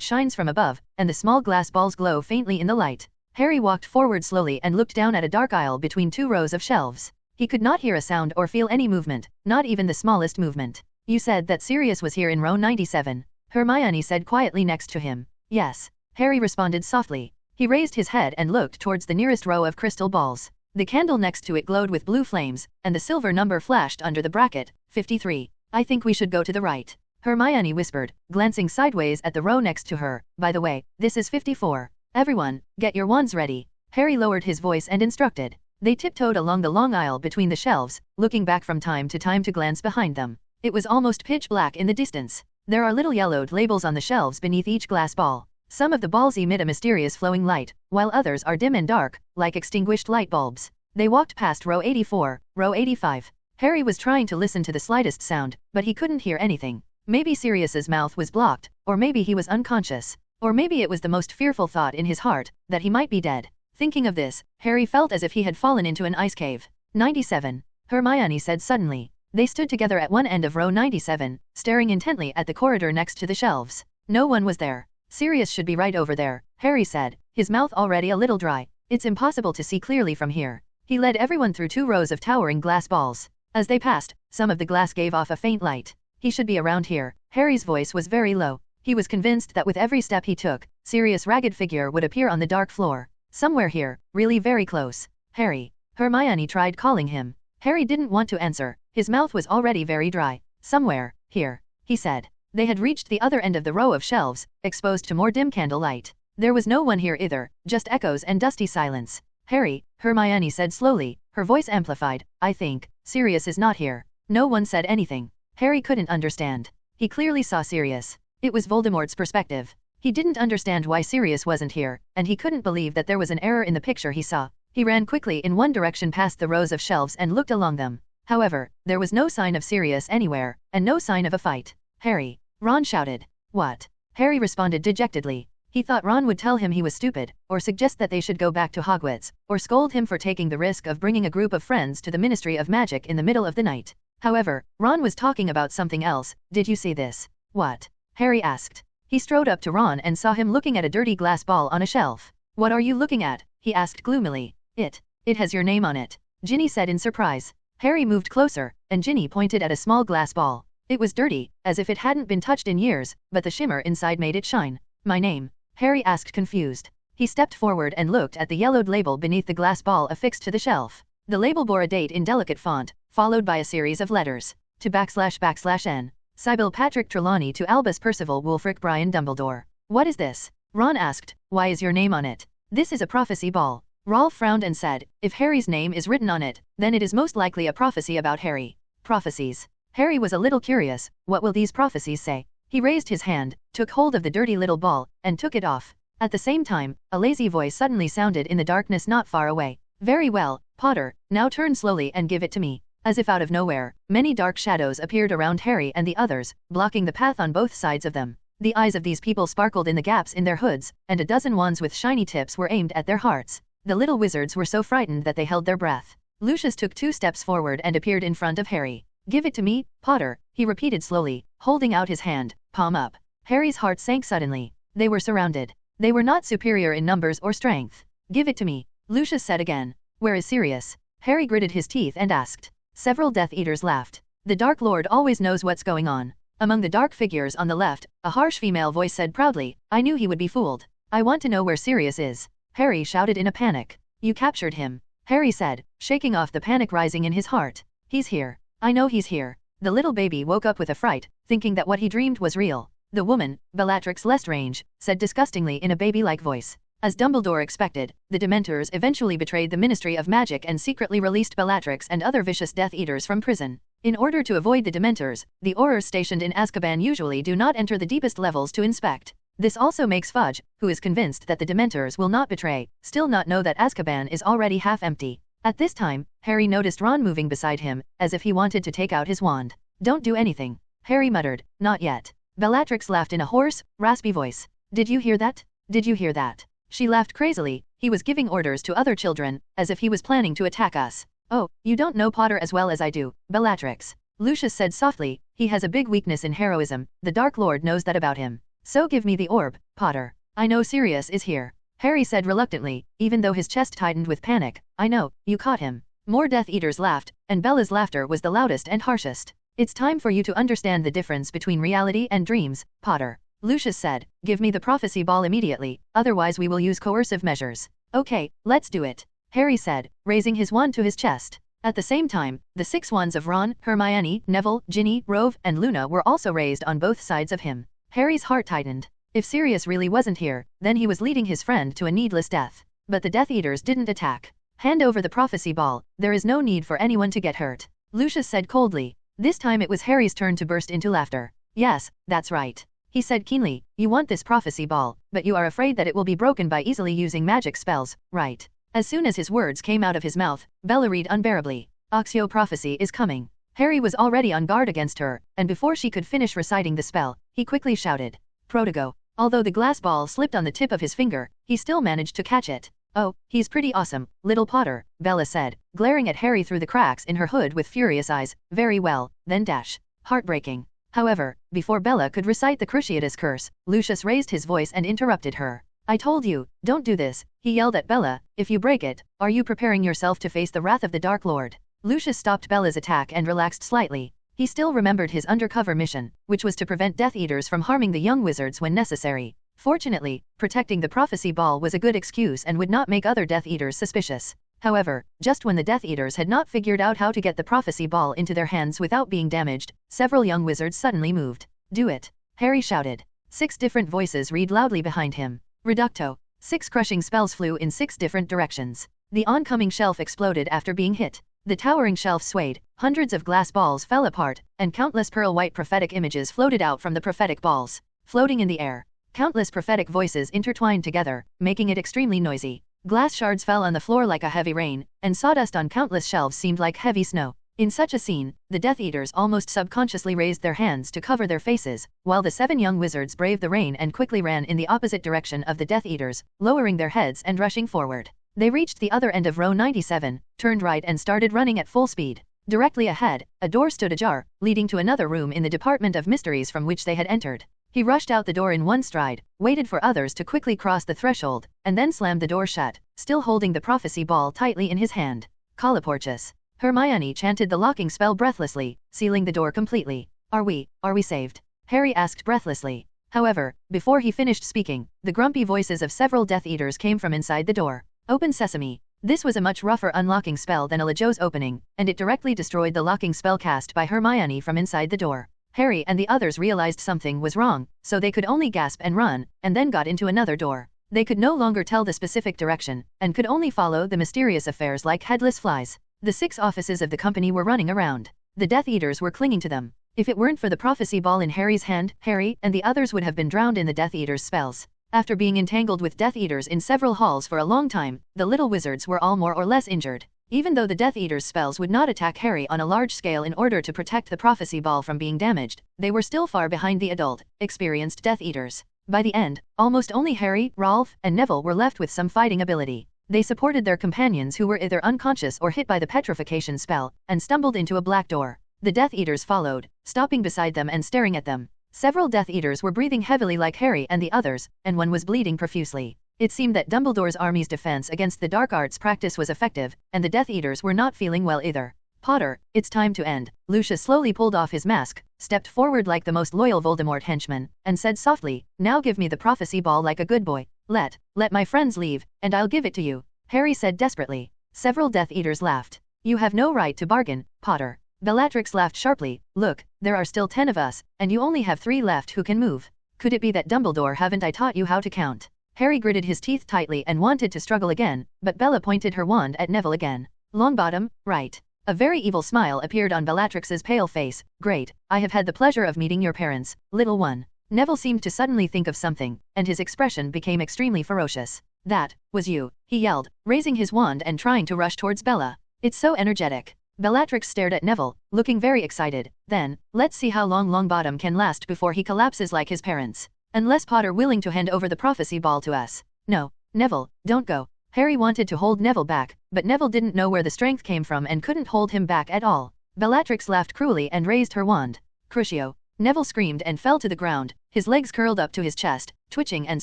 shines from above, and the small glass balls glow faintly in the light. Harry walked forward slowly and looked down at a dark aisle between 2 rows of shelves. He could not hear a sound or feel any movement, not even the smallest movement. You said that Sirius was here in row 97, Hermione said quietly next to him. Yes, Harry responded softly. He raised his head and looked towards the nearest row of crystal balls. The candle next to it glowed with blue flames, and the silver number flashed under the bracket, 53. I think we should go to the right. Hermione whispered, glancing sideways at the row next to her. By the way, this is 54. Everyone, get your wands ready. Harry lowered his voice and instructed. They tiptoed along the long aisle between the shelves, looking back from time to glance behind them. It was almost pitch black in the distance. There are little yellowed labels on the shelves beneath each glass ball. Some of the balls emit a mysterious flowing light, while others are dim and dark, like extinguished light bulbs. They walked past row 84, row 85. Harry was trying to listen to the slightest sound, but he couldn't hear anything. Maybe Sirius's mouth was blocked, or maybe he was unconscious, or maybe it was the most fearful thought in his heart, that he might be dead. Thinking of this, Harry felt as if he had fallen into an ice cave. 97. Hermione said suddenly. They stood together at one end of row 97, staring intently at the corridor next to the shelves. No one was there. Sirius should be right over there, Harry said, his mouth already a little dry. It's impossible to see clearly from here. He led everyone through 2 rows of towering glass balls. As they passed, some of the glass gave off a faint light. He should be around here. Harry's voice was very low. He was convinced that with every step he took, Sirius' ragged figure would appear on the dark floor. Somewhere here, really very close. Harry. Hermione tried calling him. Harry didn't want to answer. His mouth was already very dry. Somewhere, here, he said. They had reached the other end of the row of shelves, exposed to more dim candlelight. There was no one here either, just echoes and dusty silence. Harry, Hermione said slowly, her voice amplified, I think, Sirius is not here. No one said anything. Harry couldn't understand. He clearly saw Sirius. It was Voldemort's perspective. He didn't understand why Sirius wasn't here, and he couldn't believe that there was an error in the picture he saw. He ran quickly in one direction past the rows of shelves and looked along them. However, there was no sign of Sirius anywhere, and no sign of a fight. Harry. Ron shouted. What? Harry responded dejectedly. He thought Ron would tell him he was stupid, or suggest that they should go back to Hogwarts, or scold him for taking the risk of bringing a group of friends to the Ministry of Magic in the middle of the night. However, Ron was talking about something else. Did you see this? What? Harry asked. He strode up to Ron and saw him looking at a dirty glass ball on a shelf. What are you looking at? He asked gloomily. It has your name on it, Ginny said in surprise. Harry moved closer, and Ginny pointed at a small glass ball. It was dirty, as if it hadn't been touched in years, but the shimmer inside made it shine. My name? Harry asked confused. He stepped forward and looked at the yellowed label beneath the glass ball affixed to the shelf. The label bore a date in delicate font, followed by a series of letters. To //N. Sybil Patrick Trelawney to Albus Percival Wulfric Brian Dumbledore. What is this? Ron asked. Why is your name on it? This is a prophecy ball. Rolf frowned and said, if Harry's name is written on it, then it is most likely a prophecy about Harry. Prophecies. Harry was a little curious. What will these prophecies say? He raised his hand, took hold of the dirty little ball, and took it off. At the same time, a lazy voice suddenly sounded in the darkness not far away. Very well, Potter, now turn slowly and give it to me. As if out of nowhere, many dark shadows appeared around Harry and the others, blocking the path on both sides of them. The eyes of these people sparkled in the gaps in their hoods, and a dozen wands with shiny tips were aimed at their hearts. The little wizards were so frightened that they held their breath. Lucius took 2 steps forward and appeared in front of Harry. Give it to me, Potter, he repeated slowly, holding out his hand, palm up. Harry's heart sank suddenly. They were surrounded. They were not superior in numbers or strength. Give it to me, Lucius said again. Where is Sirius? Harry gritted his teeth and asked. Several Death Eaters laughed. The Dark Lord always knows what's going on. Among the dark figures on the left, a harsh female voice said proudly, I knew he would be fooled. I want to know where Sirius is. Harry shouted in a panic. You captured him, Harry said, shaking off the panic rising in his heart. He's here. I know he's here. The little baby woke up with a fright, thinking that what he dreamed was real. The woman, Bellatrix Lestrange, said disgustingly in a baby-like voice. As Dumbledore expected, the Dementors eventually betrayed the Ministry of Magic and secretly released Bellatrix and other vicious Death Eaters from prison. In order to avoid the Dementors, the Aurors stationed in Azkaban usually do not enter the deepest levels to inspect. This also makes Fudge, who is convinced that the Dementors will not betray, still not know that Azkaban is already half empty. At this time, Harry noticed Ron moving beside him, as if he wanted to take out his wand. Don't do anything, Harry muttered. Not yet. Bellatrix laughed in a hoarse, raspy voice. Did you hear that? Did you hear that? She laughed crazily. He was giving orders to other children, as if he was planning to attack us. Oh, you don't know Potter as well as I do, Bellatrix. Lucius said softly. He has a big weakness in heroism. The Dark Lord knows that about him. So give me the orb, Potter. I know Sirius is here. Harry said reluctantly, even though his chest tightened with panic. I know, you caught him. More Death Eaters laughed, and Bella's laughter was the loudest and harshest. It's time for you to understand the difference between reality and dreams, Potter. Lucius said, give me the prophecy ball immediately, otherwise we will use coercive measures. Okay, let's do it, Harry said, raising his wand to his chest. At the same time, the 6 wands of Ron, Hermione, Neville, Ginny, Rove, and Luna were also raised on both sides of him. Harry's heart tightened. If Sirius really wasn't here, then he was leading his friend to a needless death. But the Death Eaters didn't attack. Hand over the prophecy ball, there is no need for anyone to get hurt, Lucius said coldly. This time it was Harry's turn to burst into laughter. Yes, that's right. He said keenly, you want this prophecy ball, but you are afraid that it will be broken by easily using magic spells, right? As soon as his words came out of his mouth, Bella read unbearably. Accio prophecy is coming. Harry was already on guard against her, and before she could finish reciting the spell, he quickly shouted. Protego. Although the glass ball slipped on the tip of his finger, he still managed to catch it. Oh, he's pretty awesome, little Potter, Bella said, glaring at Harry through the cracks in her hood with furious eyes. Very well, then dash. Heartbreaking. However, before Bella could recite the Cruciatus curse, Lucius raised his voice and interrupted her. I told you, don't do this, he yelled at Bella. If you break it, are you preparing yourself to face the wrath of the Dark Lord? Lucius stopped Bella's attack and relaxed slightly. He still remembered his undercover mission, which was to prevent Death Eaters from harming the young wizards when necessary. Fortunately, protecting the prophecy ball was a good excuse and would not make other Death Eaters suspicious. However, just when the Death Eaters had not figured out how to get the prophecy ball into their hands without being damaged, several young wizards suddenly moved. Do it! Harry shouted. 6 different voices read loudly behind him. Reducto. 6 crushing spells flew in 6 different directions. The oncoming shelf exploded after being hit. The towering shelf swayed, hundreds of glass balls fell apart, and countless pearl-white prophetic images floated out from the prophetic balls. Floating in the air, countless prophetic voices intertwined together, making it extremely noisy. Glass shards fell on the floor like a heavy rain, and sawdust on countless shelves seemed like heavy snow. In such a scene, the Death Eaters almost subconsciously raised their hands to cover their faces, while the 7 young wizards braved the rain and quickly ran in the opposite direction of the Death Eaters, lowering their heads and rushing forward. They reached the other end of row 97, turned right and started running at full speed. Directly ahead, a door stood ajar, leading to another room in the Department of Mysteries from which they had entered. He rushed out the door in one stride, waited for others to quickly cross the threshold, and then slammed the door shut, still holding the prophecy ball tightly in his hand. Colloporchus. Hermione chanted the locking spell breathlessly, sealing the door completely. Are we saved? Harry asked breathlessly. However, before he finished speaking, the grumpy voices of several Death Eaters came from inside the door. Open sesame. This was a much rougher unlocking spell than a Lejo's opening, and it directly destroyed the locking spell cast by Hermione from inside the door. Harry and the others realized something was wrong, so they could only gasp and run, and then got into another door. They could no longer tell the specific direction, and could only follow the mysterious affairs like headless flies. The 6 offices of the company were running around. The Death Eaters were clinging to them. If it weren't for the prophecy ball in Harry's hand, Harry and the others would have been drowned in the Death Eaters' spells. After being entangled with Death Eaters in several halls for a long time, the little wizards were all more or less injured. Even though the Death Eaters' spells would not attack Harry on a large scale in order to protect the prophecy ball from being damaged, they were still far behind the adult, experienced Death Eaters. By the end, almost only Harry, Rolf, and Neville were left with some fighting ability. They supported their companions who were either unconscious or hit by the petrification spell, and stumbled into a black door. The Death Eaters followed, stopping beside them and staring at them. Several Death Eaters were breathing heavily like Harry and the others, and one was bleeding profusely. It seemed that Dumbledore's army's defense against the dark arts practice was effective, and the Death Eaters were not feeling well either. Potter, it's time to end. Lucius slowly pulled off his mask, stepped forward like the most loyal Voldemort henchman, and said softly, now give me the prophecy ball like a good boy. Let my friends leave, and I'll give it to you, Harry said desperately. Several Death Eaters laughed. You have no right to bargain, Potter. Bellatrix laughed sharply. Look, there are still 10 of us, and you only have 3 left who can move. Could it be that Dumbledore haven't I taught you how to count? Harry gritted his teeth tightly and wanted to struggle again, but Bella pointed her wand at Neville again. Longbottom, right. A very evil smile appeared on Bellatrix's pale face. Great, I have had the pleasure of meeting your parents, little one. Neville seemed to suddenly think of something, and his expression became extremely ferocious. That was you, he yelled, raising his wand and trying to rush towards Bella. It's so energetic. Bellatrix stared at Neville, looking very excited. Then, let's see how long Longbottom can last before he collapses like his parents. Unless Potter willing to hand over the prophecy ball to us. No, Neville, don't go. Harry wanted to hold Neville back, but Neville didn't know where the strength came from and couldn't hold him back at all. Bellatrix laughed cruelly and raised her wand. Crucio. Neville screamed and fell to the ground, his legs curled up to his chest, twitching and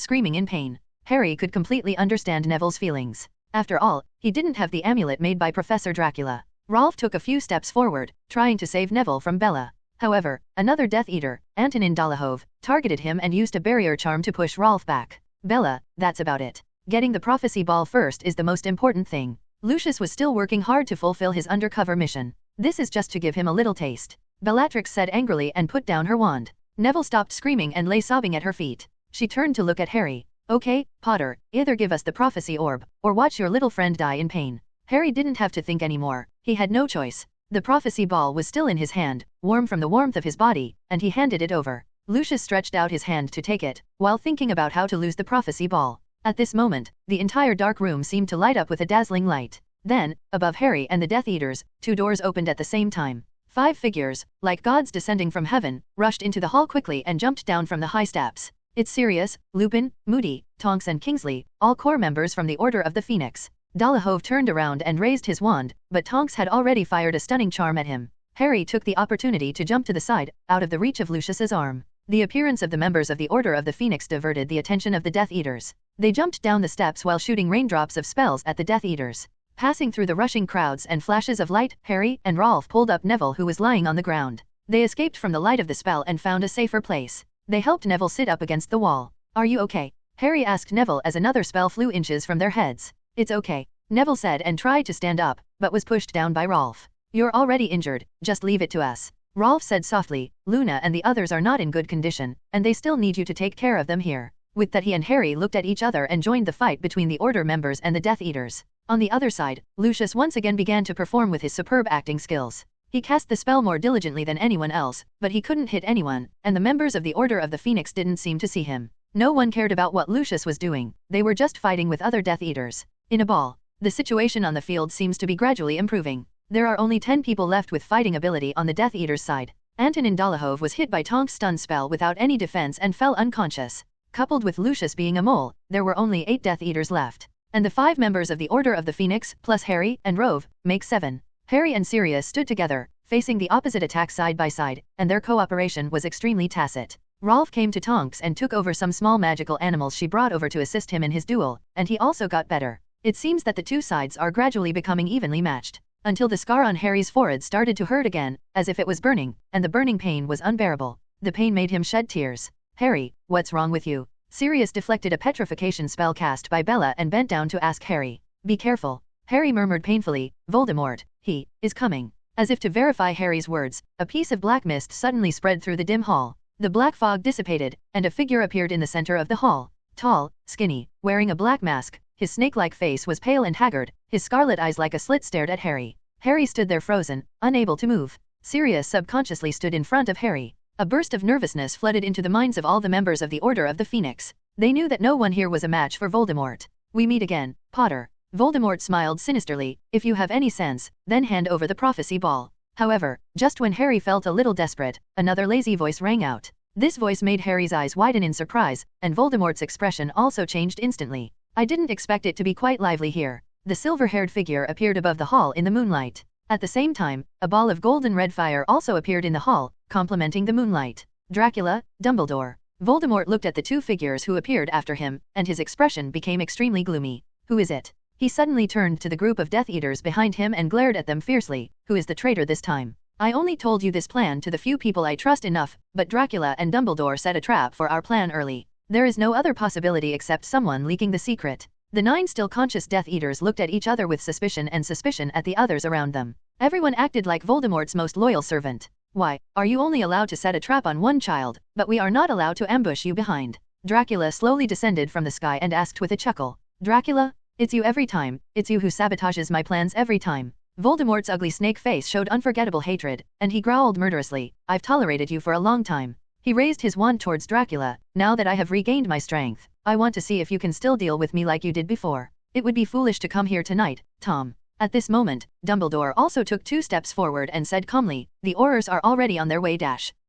screaming in pain. Harry could completely understand Neville's feelings. After all, he didn't have the amulet made by Professor Dracula. Rolf took a few steps forward, trying to save Neville from Bella. However, another Death Eater, Antonin Dolohov, targeted him and used a barrier charm to push Rolf back. Bella, that's about it. Getting the prophecy ball first is the most important thing. Lucius was still working hard to fulfill his undercover mission. This is just to give him a little taste, Bellatrix said angrily and put down her wand. Neville stopped screaming and lay sobbing at her feet. She turned to look at Harry. Okay, Potter, either give us the prophecy orb, or watch your little friend die in pain. Harry didn't have to think anymore. He had no choice. The prophecy ball was still in his hand, warm from the warmth of his body, and he handed it over. Lucius stretched out his hand to take it, while thinking about how to lose the prophecy ball. At this moment, the entire dark room seemed to light up with a dazzling light. Then, above Harry and the Death Eaters, 2 doors opened at the same time. 5 figures, like gods descending from heaven, rushed into the hall quickly and jumped down from the high steps. It's Sirius, Lupin, Moody, Tonks and Kingsley, all core members from the Order of the Phoenix. Dollahove turned around and raised his wand, but Tonks had already fired a stunning charm at him. Harry took the opportunity to jump to the side, out of the reach of Lucius's arm. The appearance of the members of the Order of the Phoenix diverted the attention of the Death Eaters. They jumped down the steps while shooting raindrops of spells at the Death Eaters. Passing through the rushing crowds and flashes of light, Harry and Rolf pulled up Neville, who was lying on the ground. They escaped from the light of the spell and found a safer place. They helped Neville sit up against the wall. Are you okay? Harry asked Neville as another spell flew inches from their heads. It's okay, Neville said and tried to stand up, but was pushed down by Rolf. You're already injured, just leave it to us. Rolf said softly. Luna and the others are not in good condition, and they still need you to take care of them here. With that, he and Harry looked at each other and joined the fight between the Order members and the Death Eaters. On the other side, Lucius once again began to perform with his superb acting skills. He cast the spell more diligently than anyone else, but he couldn't hit anyone, and the members of the Order of the Phoenix didn't seem to see him. No one cared about what Lucius was doing, they were just fighting with other Death Eaters. In a ball, the situation on the field seems to be gradually improving. There are only 10 people left with fighting ability on the Death Eaters' side. Antonin Dollahove was hit by Tonk's stun spell without any defense and fell unconscious. Coupled with Lucius being a mole, there were only 8 Death Eaters left. And the 5 members of the Order of the Phoenix, plus Harry and Rove, make 7. Harry and Sirius stood together, facing the opposite attack side by side, and their cooperation was extremely tacit. Rolf came to Tonks and took over some small magical animals she brought over to assist him in his duel, and he also got better. It seems that the 2 sides are gradually becoming evenly matched, until the scar on Harry's forehead started to hurt again, as if it was burning, and the burning pain was unbearable. The pain made him shed tears. Harry, what's wrong with you? Sirius deflected a petrification spell cast by Bella and bent down to ask Harry. Be careful. Harry murmured painfully. Voldemort, he is coming. As if to verify Harry's words, a piece of black mist suddenly spread through the dim hall. The black fog dissipated, and a figure appeared in the center of the hall. Tall, skinny, wearing a black mask, his snake-like face was pale and haggard, his scarlet eyes like a slit stared at Harry. Harry stood there frozen, unable to move. Sirius subconsciously stood in front of Harry. A burst of nervousness flooded into the minds of all the members of the Order of the Phoenix. They knew that no one here was a match for Voldemort. We meet again, Potter. Voldemort smiled sinisterly. If you have any sense, then hand over the prophecy ball. However, just when Harry felt a little desperate, another lazy voice rang out. This voice made Harry's eyes widen in surprise, and Voldemort's expression also changed instantly. I didn't expect it to be quite lively here. The silver-haired figure appeared above the hall in the moonlight. At the same time, a ball of golden red fire also appeared in the hall, complementing the moonlight. Dracula, Dumbledore. Voldemort looked at the 2 figures who appeared after him, and his expression became extremely gloomy. Who is it? He suddenly turned to the group of Death Eaters behind him and glared at them fiercely. Who is the traitor this time? I only told you this plan to the few people I trust enough, but Dracula and Dumbledore set a trap for our plan early. There is no other possibility except someone leaking the secret. The 9 still conscious Death Eaters looked at each other with suspicion and suspicion at the others around them. Everyone acted like Voldemort's most loyal servant. Why, are you only allowed to set a trap on one child, but we are not allowed to ambush you behind? Dracula slowly descended from the sky and asked with a chuckle. Dracula? It's you every time, it's you who sabotages my plans every time. Voldemort's ugly snake face showed unforgettable hatred, and he growled murderously. I've tolerated you for a long time. He raised his wand towards Dracula. Now that I have regained my strength, I want to see if you can still deal with me like you did before. It would be foolish to come here tonight, Tom. At this moment, Dumbledore also took 2 steps forward and said calmly, the Aurors are already on their way.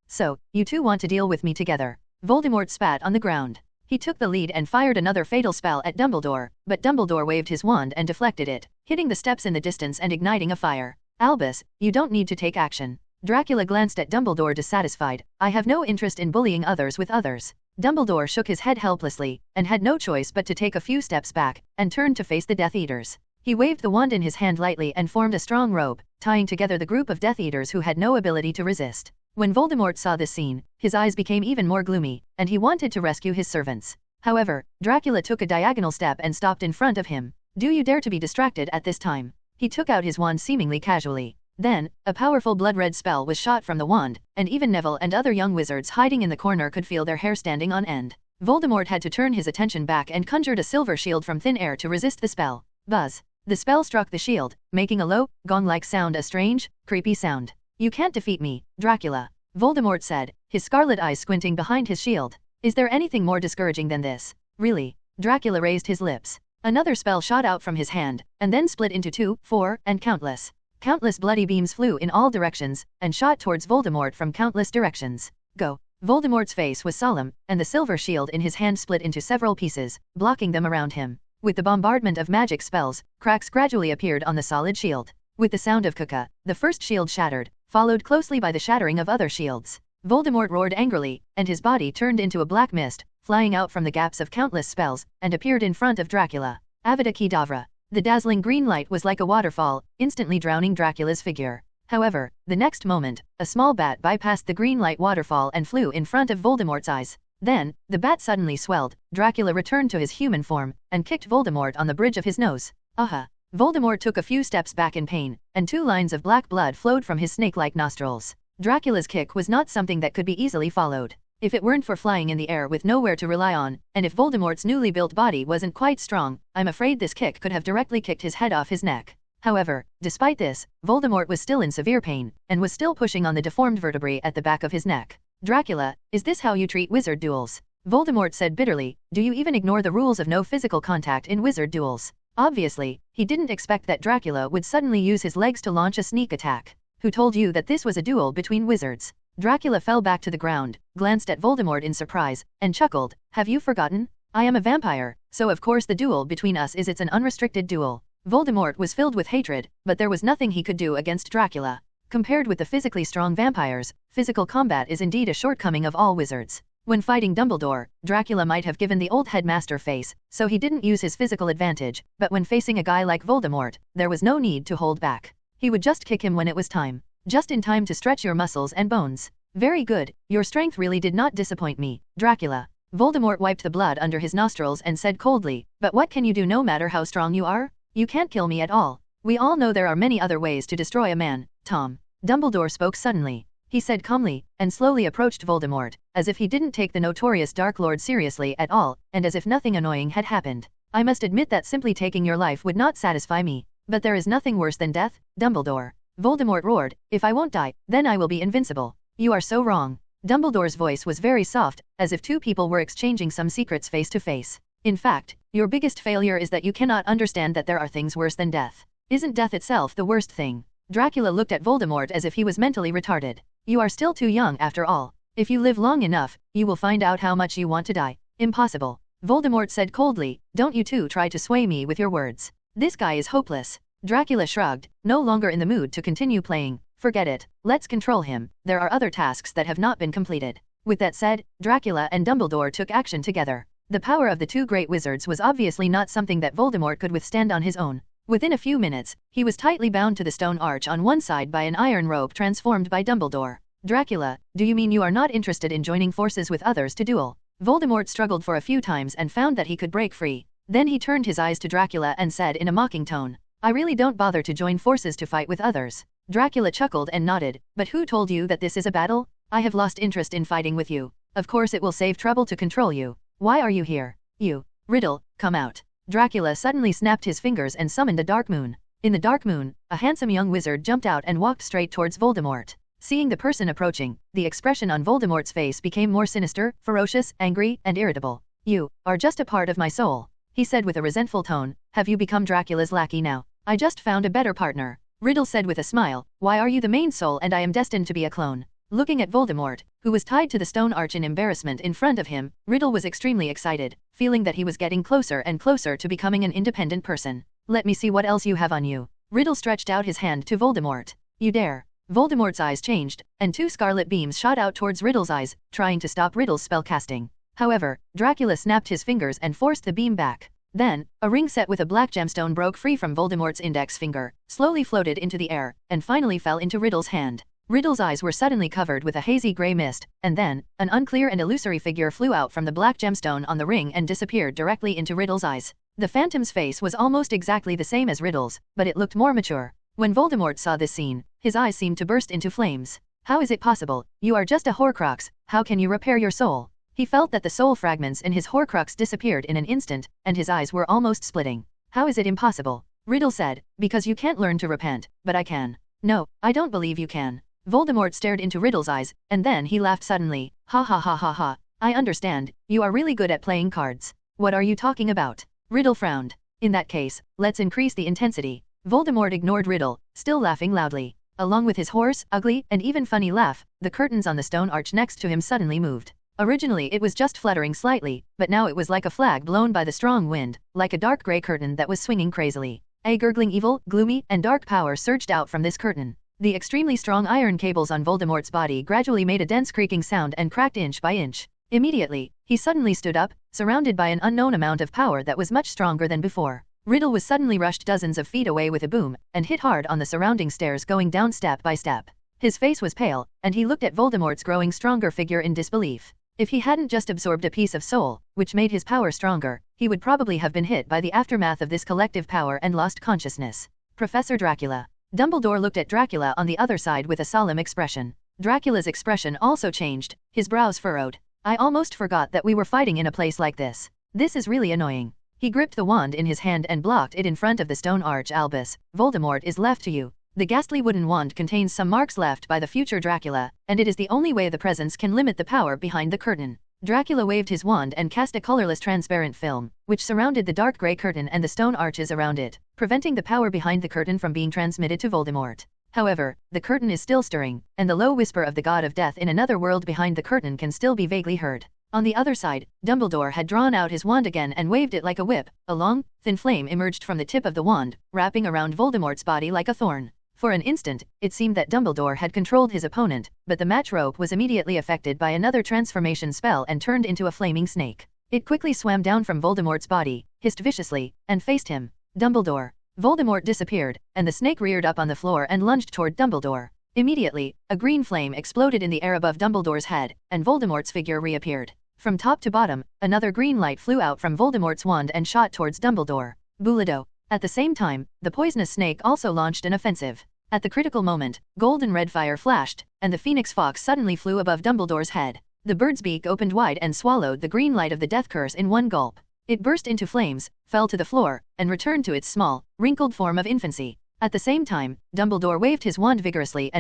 So, you 2 want to deal with me together. Voldemort spat on the ground. He took the lead and fired another fatal spell at Dumbledore, but Dumbledore waved his wand and deflected it, hitting the steps in the distance and igniting a fire. Albus, you don't need to take action. Dracula glanced at Dumbledore dissatisfied. I have no interest in bullying others with others. Dumbledore shook his head helplessly, and had no choice but to take a few steps back, and turned to face the Death Eaters. He waved the wand in his hand lightly and formed a strong rope, tying together the group of Death Eaters who had no ability to resist. When Voldemort saw this scene, his eyes became even more gloomy, and he wanted to rescue his servants. However, Dracula took a diagonal step and stopped in front of him. Do you dare to be distracted at this time? He took out his wand seemingly casually. Then, a powerful blood-red spell was shot from the wand, and even Neville and other young wizards hiding in the corner could feel their hair standing on end. Voldemort had to turn his attention back and conjured a silver shield from thin air to resist the spell. Buzz. The spell struck the shield, making a low, gong-like sound, a strange, creepy sound. You can't defeat me, Dracula, Voldemort said, his scarlet eyes squinting behind his shield. Is there anything more discouraging than this? Really? Dracula raised his lips. Another spell shot out from his hand, and then split into 2, 4, and countless. Countless bloody beams flew in all directions, and shot towards Voldemort from countless directions. Go. Voldemort's face was solemn, and the silver shield in his hand split into several pieces, blocking them around him. With the bombardment of magic spells, cracks gradually appeared on the solid shield. With the sound of kuka, the first shield shattered, followed closely by the shattering of other shields. Voldemort roared angrily, and his body turned into a black mist, flying out from the gaps of countless spells, and appeared in front of Dracula. Avada Kedavra. The dazzling green light was like a waterfall, instantly drowning Dracula's figure. However, the next moment, a small bat bypassed the green light waterfall and flew in front of Voldemort's eyes. Then, the bat suddenly swelled, Dracula returned to his human form, and kicked Voldemort on the bridge of his nose. Aha! Voldemort took a few steps back in pain, and 2 lines of black blood flowed from his snake-like nostrils. Dracula's kick was not something that could be easily followed. If it weren't for flying in the air with nowhere to rely on, and if Voldemort's newly built body wasn't quite strong, I'm afraid this kick could have directly kicked his head off his neck. However, despite this, Voldemort was still in severe pain, and was still pushing on the deformed vertebrae at the back of his neck. Dracula, is this how you treat wizard duels? Voldemort said bitterly, do you even ignore the rules of no physical contact in wizard duels? Obviously, he didn't expect that Dracula would suddenly use his legs to launch a sneak attack. Who told you that this was a duel between wizards? Dracula fell back to the ground, glanced at Voldemort in surprise, and chuckled, have you forgotten? I am a vampire, so of course the duel between us is an unrestricted duel. Voldemort was filled with hatred, but there was nothing he could do against Dracula. Compared with the physically strong vampires, physical combat is indeed a shortcoming of all wizards. When fighting Dumbledore, Dracula might have given the old headmaster face, so he didn't use his physical advantage, but when facing a guy like Voldemort, there was no need to hold back. He would just kick him when it was time. Just in time to stretch your muscles and bones. Very good, your strength really did not disappoint me, Dracula. Voldemort wiped the blood under his nostrils and said coldly, but what can you do no matter how strong you are? You can't kill me at all. We all know there are many other ways to destroy a man, Tom. Dumbledore spoke suddenly. He said calmly, and slowly approached Voldemort, as if he didn't take the notorious Dark Lord seriously at all, and as if nothing annoying had happened. I must admit that simply taking your life would not satisfy me. But there is nothing worse than death, Dumbledore. Voldemort roared, if I won't die, then I will be invincible. You are so wrong. Dumbledore's voice was very soft, as if 2 people were exchanging some secrets face to face. In fact, your biggest failure is that you cannot understand that there are things worse than death. Isn't death itself the worst thing? Dracula looked at Voldemort as if he was mentally retarded. You are still too young after all. If you live long enough, you will find out how much you want to die. Impossible. Voldemort said coldly, don't you two try to sway me with your words. This guy is hopeless. Dracula shrugged, no longer in the mood to continue playing. Forget it, let's control him, there are other tasks that have not been completed. With that said, Dracula and Dumbledore took action together. The power of the 2 great wizards was obviously not something that Voldemort could withstand on his own. Within a few minutes, he was tightly bound to the stone arch on one side by an iron rope transformed by Dumbledore. Dracula, do you mean you are not interested in joining forces with others to duel? Voldemort struggled for a few times and found that he could break free. Then he turned his eyes to Dracula and said in a mocking tone, I really don't bother to join forces to fight with others. Dracula chuckled and nodded, but who told you that this is a battle? I have lost interest in fighting with you. Of course it will save trouble to control you. Why are you here? You. Riddle, come out. Dracula suddenly snapped his fingers and summoned a dark moon. In the dark moon, a handsome young wizard jumped out and walked straight towards Voldemort. Seeing the person approaching, the expression on Voldemort's face became more sinister, ferocious, angry, and irritable. You are just a part of my soul, he said with a resentful tone. Have you become Dracula's lackey now? I just found a better partner. Riddle said with a smile, why are you the main soul and I am destined to be a clone? Looking at Voldemort, who was tied to the stone arch in embarrassment in front of him, Riddle was extremely excited, feeling that he was getting closer and closer to becoming an independent person. Let me see what else you have on you. Riddle stretched out his hand to Voldemort. You dare. Voldemort's eyes changed, and 2 scarlet beams shot out towards Riddle's eyes, trying to stop Riddle's spellcasting. However, Dracula snapped his fingers and forced the beam back. Then, a ring set with a black gemstone broke free from Voldemort's index finger, slowly floated into the air, and finally fell into Riddle's hand. Riddle's eyes were suddenly covered with a hazy grey mist, and then, an unclear and illusory figure flew out from the black gemstone on the ring and disappeared directly into Riddle's eyes. The Phantom's face was almost exactly the same as Riddle's, but it looked more mature. When Voldemort saw this scene, his eyes seemed to burst into flames. How is it possible? You are just a Horcrux, how can you repair your soul? He felt that the soul fragments in his Horcrux disappeared in an instant, and his eyes were almost splitting. How is it impossible? Riddle said, because you can't learn to repent, but I can. No, I don't believe you can. Voldemort stared into Riddle's eyes, and then he laughed suddenly. Ha ha ha ha ha. I understand, you are really good at playing cards. What are you talking about? Riddle frowned. In that case, let's increase the intensity. Voldemort ignored Riddle, still laughing loudly. Along with his hoarse, ugly, and even funny laugh, the curtains on the stone arch next to him suddenly moved. Originally it was just fluttering slightly, but now it was like a flag blown by the strong wind, like a dark grey curtain that was swinging crazily. A gurgling evil, gloomy, and dark power surged out from this curtain. The extremely strong iron cables on Voldemort's body gradually made a dense creaking sound and cracked inch by inch. Immediately, he suddenly stood up, surrounded by an unknown amount of power that was much stronger than before. Riddle was suddenly rushed dozens of feet away with a boom, and hit hard on the surrounding stairs going down step by step. His face was pale, and he looked at Voldemort's growing stronger figure in disbelief. If he hadn't just absorbed a piece of soul, which made his power stronger, he would probably have been hit by the aftermath of this collective power and lost consciousness. Professor Dracula. Dumbledore looked at Dracula on the other side with a solemn expression. Dracula's expression also changed, his brows furrowed. I almost forgot that we were fighting in a place like this. This is really annoying. He gripped the wand in his hand and blocked it in front of the stone arch. Albus, Voldemort is left to you. The ghastly wooden wand contains some marks left by the future Dracula, and it is the only way the presence can limit the power behind the curtain. Dracula waved his wand and cast a colorless transparent film, which surrounded the dark grey curtain and the stone arches around it, preventing the power behind the curtain from being transmitted to Voldemort. However, the curtain is still stirring, and the low whisper of the God of Death in another world behind the curtain can still be vaguely heard. On the other side, Dumbledore had drawn out his wand again and waved it like a whip. A long, thin flame emerged from the tip of the wand, wrapping around Voldemort's body like a thorn. For an instant, it seemed that Dumbledore had controlled his opponent, but the match rope was immediately affected by another transformation spell and turned into a flaming snake. It quickly swam down from Voldemort's body, hissed viciously, and faced him. Dumbledore. Voldemort disappeared, and the snake reared up on the floor and lunged toward Dumbledore. Immediately, a green flame exploded in the air above Dumbledore's head, and Voldemort's figure reappeared. From top to bottom, another green light flew out from Voldemort's wand and shot towards Dumbledore. Boulado. At the same time, the poisonous snake also launched an offensive. At the critical moment, golden red fire flashed, and the phoenix fox suddenly flew above Dumbledore's head. The bird's beak opened wide and swallowed the green light of the death curse in one gulp. It burst into flames, fell to the floor, and returned to its small, wrinkled form of infancy. At the same time, Dumbledore waved his wand vigorously,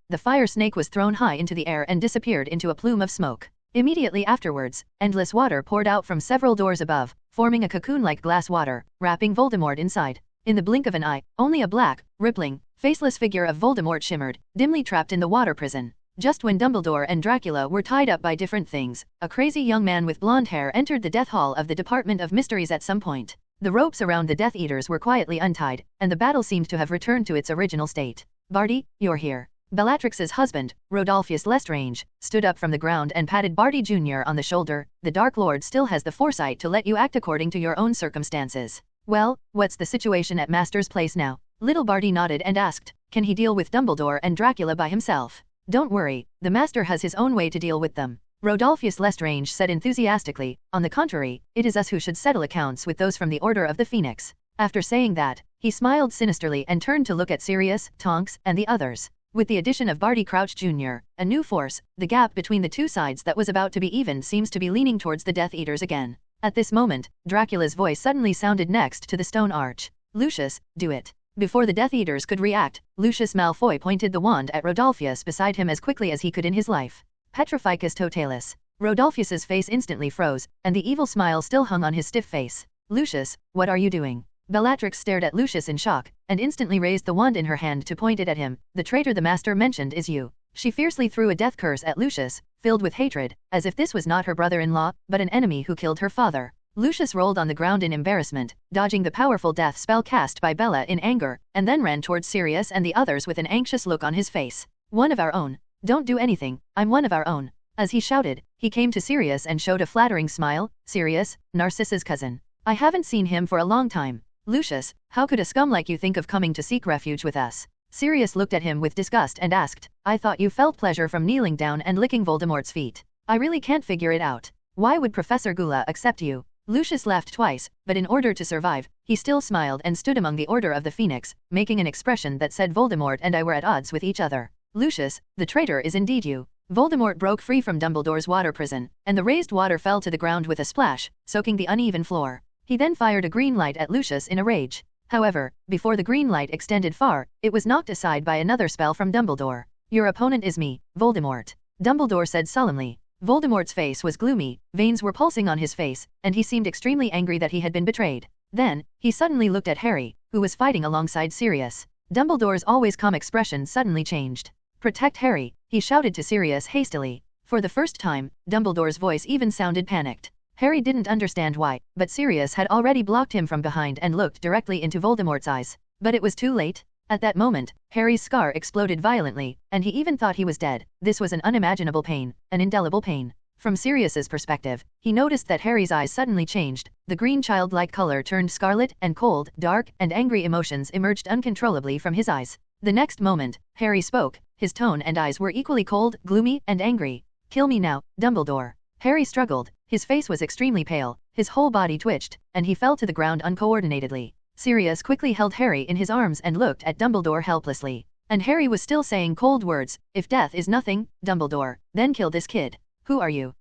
the fire snake was thrown high into the air and disappeared into a plume of smoke. Immediately afterwards, endless water poured out from several doors above, forming a cocoon-like glass water, wrapping Voldemort inside. In the blink of an eye, only a black, rippling, faceless figure of Voldemort shimmered, dimly trapped in the water prison. Just when Dumbledore and Dracula were tied up by different things, a crazy young man with blonde hair entered the death hall of the Department of Mysteries at some point. The ropes around the Death Eaters were quietly untied, and the battle seemed to have returned to its original state. Barty, you're here. Bellatrix's husband, Rodolphus Lestrange, stood up from the ground and patted Barty Jr. on the shoulder. The Dark Lord still has the foresight to let you act according to your own circumstances. Well, what's the situation at Master's place now? Little Barty nodded and asked, can he deal with Dumbledore and Dracula by himself? Don't worry, the Master has his own way to deal with them. Rodolphus Lestrange said enthusiastically, on the contrary, it is us who should settle accounts with those from the Order of the Phoenix. After saying that, he smiled sinisterly and turned to look at Sirius, Tonks, and the others. With the addition of Barty Crouch Jr., a new force, the gap between the two sides that was about to be evened seems to be leaning towards the Death Eaters again. At this moment, Dracula's voice suddenly sounded next to the stone arch. Lucius, do it. Before the Death Eaters could react, Lucius Malfoy pointed the wand at Rodolphus beside him as quickly as he could in his life. Petrificus totalis. Rodolphus's face instantly froze, and the evil smile still hung on his stiff face. Lucius, what are you doing? Bellatrix stared at Lucius in shock, and instantly raised the wand in her hand to point it at him. The traitor the Master mentioned is you. She fiercely threw a death curse at Lucius, filled with hatred, as if this was not her brother-in-law, but an enemy who killed her father. Lucius rolled on the ground in embarrassment, dodging the powerful death spell cast by Bella in anger, and then ran towards Sirius and the others with an anxious look on his face. One of our own. Don't do anything, I'm one of our own. As he shouted, he came to Sirius and showed a flattering smile. Sirius, Narcissa's cousin. I haven't seen him for a long time. Lucius, how could a scum like you think of coming to seek refuge with us? Sirius looked at him with disgust and asked, I thought you felt pleasure from kneeling down and licking Voldemort's feet. I really can't figure it out. Why would Professor Gula accept you? Lucius laughed twice, but in order to survive, he still smiled and stood among the Order of the Phoenix, making an expression that said Voldemort and I were at odds with each other. Lucius, the traitor is indeed you. Voldemort broke free from Dumbledore's water prison, and the raised water fell to the ground with a splash, soaking the uneven floor. He then fired a green light at Lucius in a rage. However, before the green light extended far, it was knocked aside by another spell from Dumbledore. Your opponent is me, Voldemort. Dumbledore said solemnly. Voldemort's face was gloomy, veins were pulsing on his face, and he seemed extremely angry that he had been betrayed. Then, he suddenly looked at Harry, who was fighting alongside Sirius. Dumbledore's always calm expression suddenly changed. Protect Harry, he shouted to Sirius hastily. For the first time, Dumbledore's voice even sounded panicked. Harry didn't understand why, but Sirius had already blocked him from behind and looked directly into Voldemort's eyes. But it was too late. At that moment, Harry's scar exploded violently, and he even thought he was dead. This was an unimaginable pain, an indelible pain. From Sirius's perspective, he noticed that Harry's eyes suddenly changed. The green childlike color turned scarlet, and cold, dark, and angry emotions emerged uncontrollably from his eyes. The next moment, Harry spoke. His tone and eyes were equally cold, gloomy, and angry. Kill me now, Dumbledore. Harry struggled. His face was extremely pale, his whole body twitched, and he fell to the ground uncoordinatedly. Sirius quickly held Harry in his arms and looked at Dumbledore helplessly. And Harry was still saying cold words. If death is nothing, Dumbledore, then kill this kid. Who are you?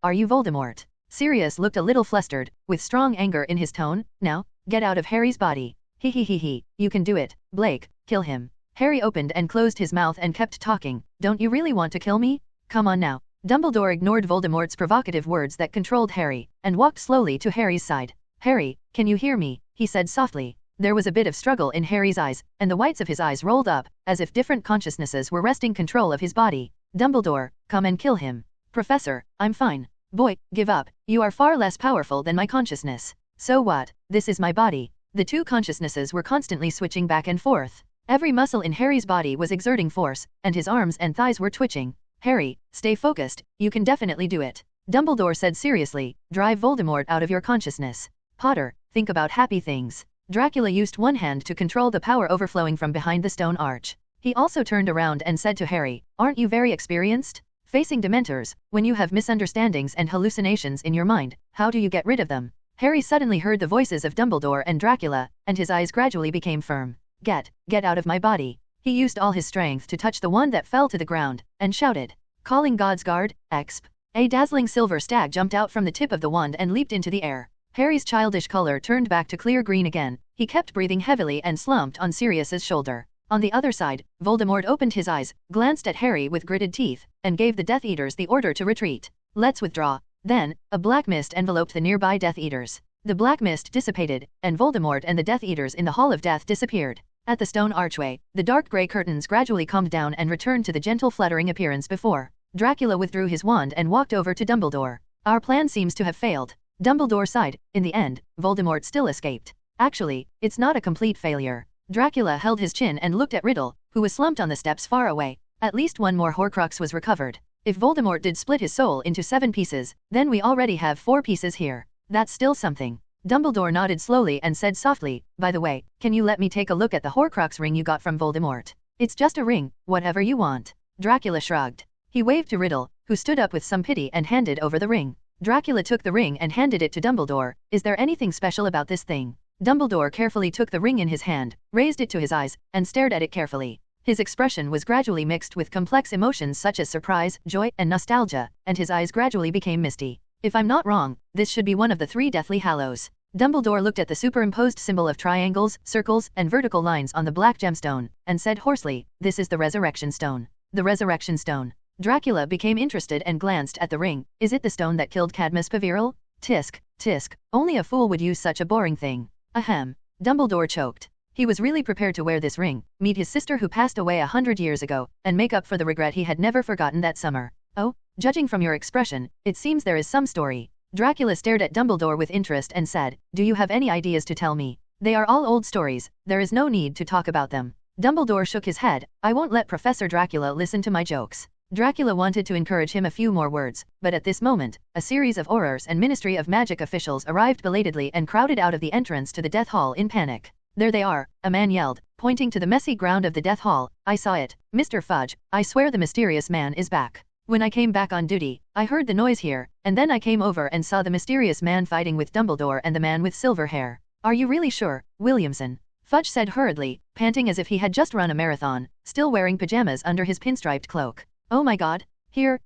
Are you Voldemort? Sirius looked a little flustered, with strong anger in his tone. Now, get out of Harry's body. He, you can do it, Blake, kill him. Harry opened and closed his mouth and kept talking. Don't you really want to kill me? Come on now. Dumbledore ignored Voldemort's provocative words that controlled Harry, and walked slowly to Harry's side. Harry, can you hear me? He said softly. There was a bit of struggle in Harry's eyes, and the whites of his eyes rolled up, as if different consciousnesses were wresting control of his body. Dumbledore, come and kill him. Professor, I'm fine. Boy, give up. You are far less powerful than my consciousness. So what? This is my body. The two consciousnesses were constantly switching back and forth. Every muscle in Harry's body was exerting force, and his arms and thighs were twitching. Harry, stay focused, you can definitely do it. Dumbledore said seriously, drive Voldemort out of your consciousness. Potter, think about happy things. Dracula used one hand to control the power overflowing from behind the stone arch. He also turned around and said to Harry, aren't you very experienced? Facing Dementors, when you have misunderstandings and hallucinations in your mind, how do you get rid of them? Harry suddenly heard the voices of Dumbledore and Dracula, and his eyes gradually became firm. Get out of my body. He used all his strength to touch the wand that fell to the ground, and shouted, calling God's guard, exp. A dazzling silver stag jumped out from the tip of the wand and leaped into the air. Harry's childish color turned back to clear green again. He kept breathing heavily and slumped on Sirius's shoulder. On the other side, Voldemort opened his eyes, glanced at Harry with gritted teeth, and gave the Death Eaters the order to retreat. Let's withdraw. Then, a black mist enveloped the nearby Death Eaters. The black mist dissipated, and Voldemort and the Death Eaters in the Hall of Death disappeared. At the stone archway, the dark grey curtains gradually calmed down and returned to the gentle fluttering appearance before. Dracula withdrew his wand and walked over to Dumbledore. Our plan seems to have failed. Dumbledore sighed. In the end, Voldemort still escaped. Actually, it's not a complete failure. Dracula held his chin and looked at Riddle, who was slumped on the steps far away. At least one more Horcrux was recovered. If Voldemort did split his soul into 7 pieces, then we already have 4 pieces here. That's still something. Dumbledore nodded slowly and said softly, by the way, can you let me take a look at the Horcrux ring you got from Voldemort? It's just a ring, whatever you want. Dracula shrugged. He waved to Riddle, who stood up with some pity and handed over the ring. Dracula took the ring and handed it to Dumbledore. Is there anything special about this thing? Dumbledore carefully took the ring in his hand, raised it to his eyes, and stared at it carefully. His expression was gradually mixed with complex emotions such as surprise, joy, and nostalgia, and his eyes gradually became misty. If I'm not wrong, this should be one of the 3 Deathly Hallows. Dumbledore looked at the superimposed symbol of triangles, circles, and vertical lines on the black gemstone, and said hoarsely, this is the Resurrection Stone. The Resurrection Stone. Dracula became interested and glanced at the ring. Is it the stone that killed Cadmus Paviral? Tisk, tisk, only a fool would use such a boring thing. Ahem. Dumbledore choked. He was really prepared to wear this ring, meet his sister who passed away 100 years ago, and make up for the regret he had never forgotten that summer. Oh, judging from your expression, it seems there is some story. Dracula stared at Dumbledore with interest and said, do you have any ideas to tell me? They are all old stories, there is no need to talk about them. Dumbledore shook his head. I won't let Professor Dracula listen to my jokes. Dracula wanted to encourage him a few more words, but at this moment, a series of Aurors and Ministry of Magic officials arrived belatedly and crowded out of the entrance to the Death Hall in panic. There they are, a man yelled, pointing to the messy ground of the Death Hall. I saw it, Mr. Fudge, I swear the mysterious man is back. When I came back on duty, I heard the noise here, and then I came over and saw the mysterious man fighting with Dumbledore and the man with silver hair. Are you really sure, Williamson? Fudge said hurriedly, panting as if he had just run a marathon, still wearing pajamas under his pinstriped cloak. Oh my god. Here,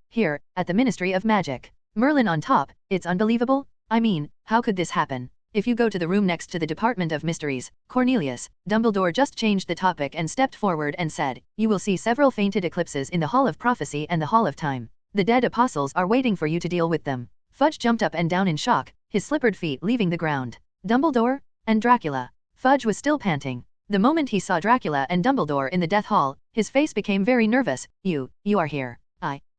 at the Ministry of Magic. Merlin on top, it's unbelievable. I mean, how could this happen? If you go to the room next to the Department of Mysteries, Cornelius, Dumbledore just changed the topic and stepped forward and said, you will see several fainted eclipses in the Hall of Prophecy and the Hall of Time. The dead apostles are waiting for you to deal with them. Fudge jumped up and down in shock, his slippered feet leaving the ground. Dumbledore? And Dracula. Fudge was still panting. The moment he saw Dracula and Dumbledore in the Death Hall, his face became very nervous. You are here.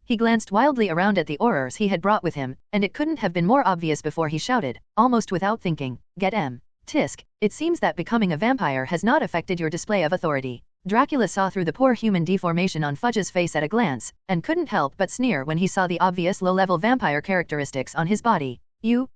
He glanced wildly around at the Aurors he had brought with him, and it couldn't have been more obvious before he shouted, almost without thinking, get em. Tisk, it seems that becoming a vampire has not affected your display of authority. Dracula saw through the poor human deformation on Fudge's face at a glance, and couldn't help but sneer when he saw the obvious low-level vampire characteristics on his body.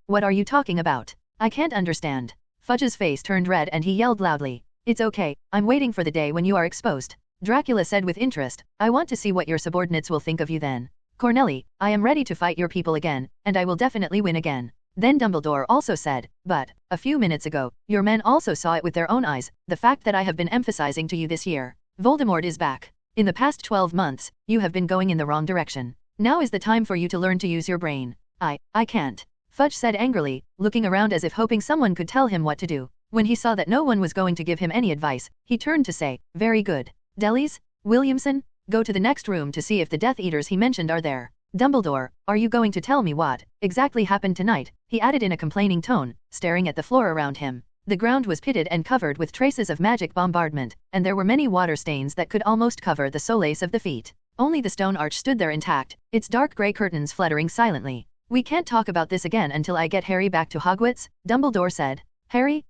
What are you talking about? I can't understand. Fudge's face turned red and he yelled loudly. It's okay, I'm waiting for the day when you are exposed. Dracula said with interest, I want to see what your subordinates will think of you then. Corneli, I am ready to fight your people again, and I will definitely win again. Then Dumbledore also said, but, a few minutes ago, your men also saw it with their own eyes, the fact that I have been emphasizing to you this year. Voldemort is back. In the past 12 months, you have been going in the wrong direction. Now is the time for you to learn to use your brain. I can't. Fudge said angrily, looking around as if hoping someone could tell him what to do. When he saw that no one was going to give him any advice, he turned to say, very good. Delis, Williamson, go to the next room to see if the Death Eaters he mentioned are there. Dumbledore, are you going to tell me what exactly happened tonight? He added in a complaining tone, staring at the floor around him. The ground was pitted and covered with traces of magic bombardment, and there were many water stains that could almost cover the soles of the feet. Only the stone arch stood there intact, its dark grey curtains fluttering silently. We can't talk about this again until I get Harry back to Hogwarts, Dumbledore said. Harry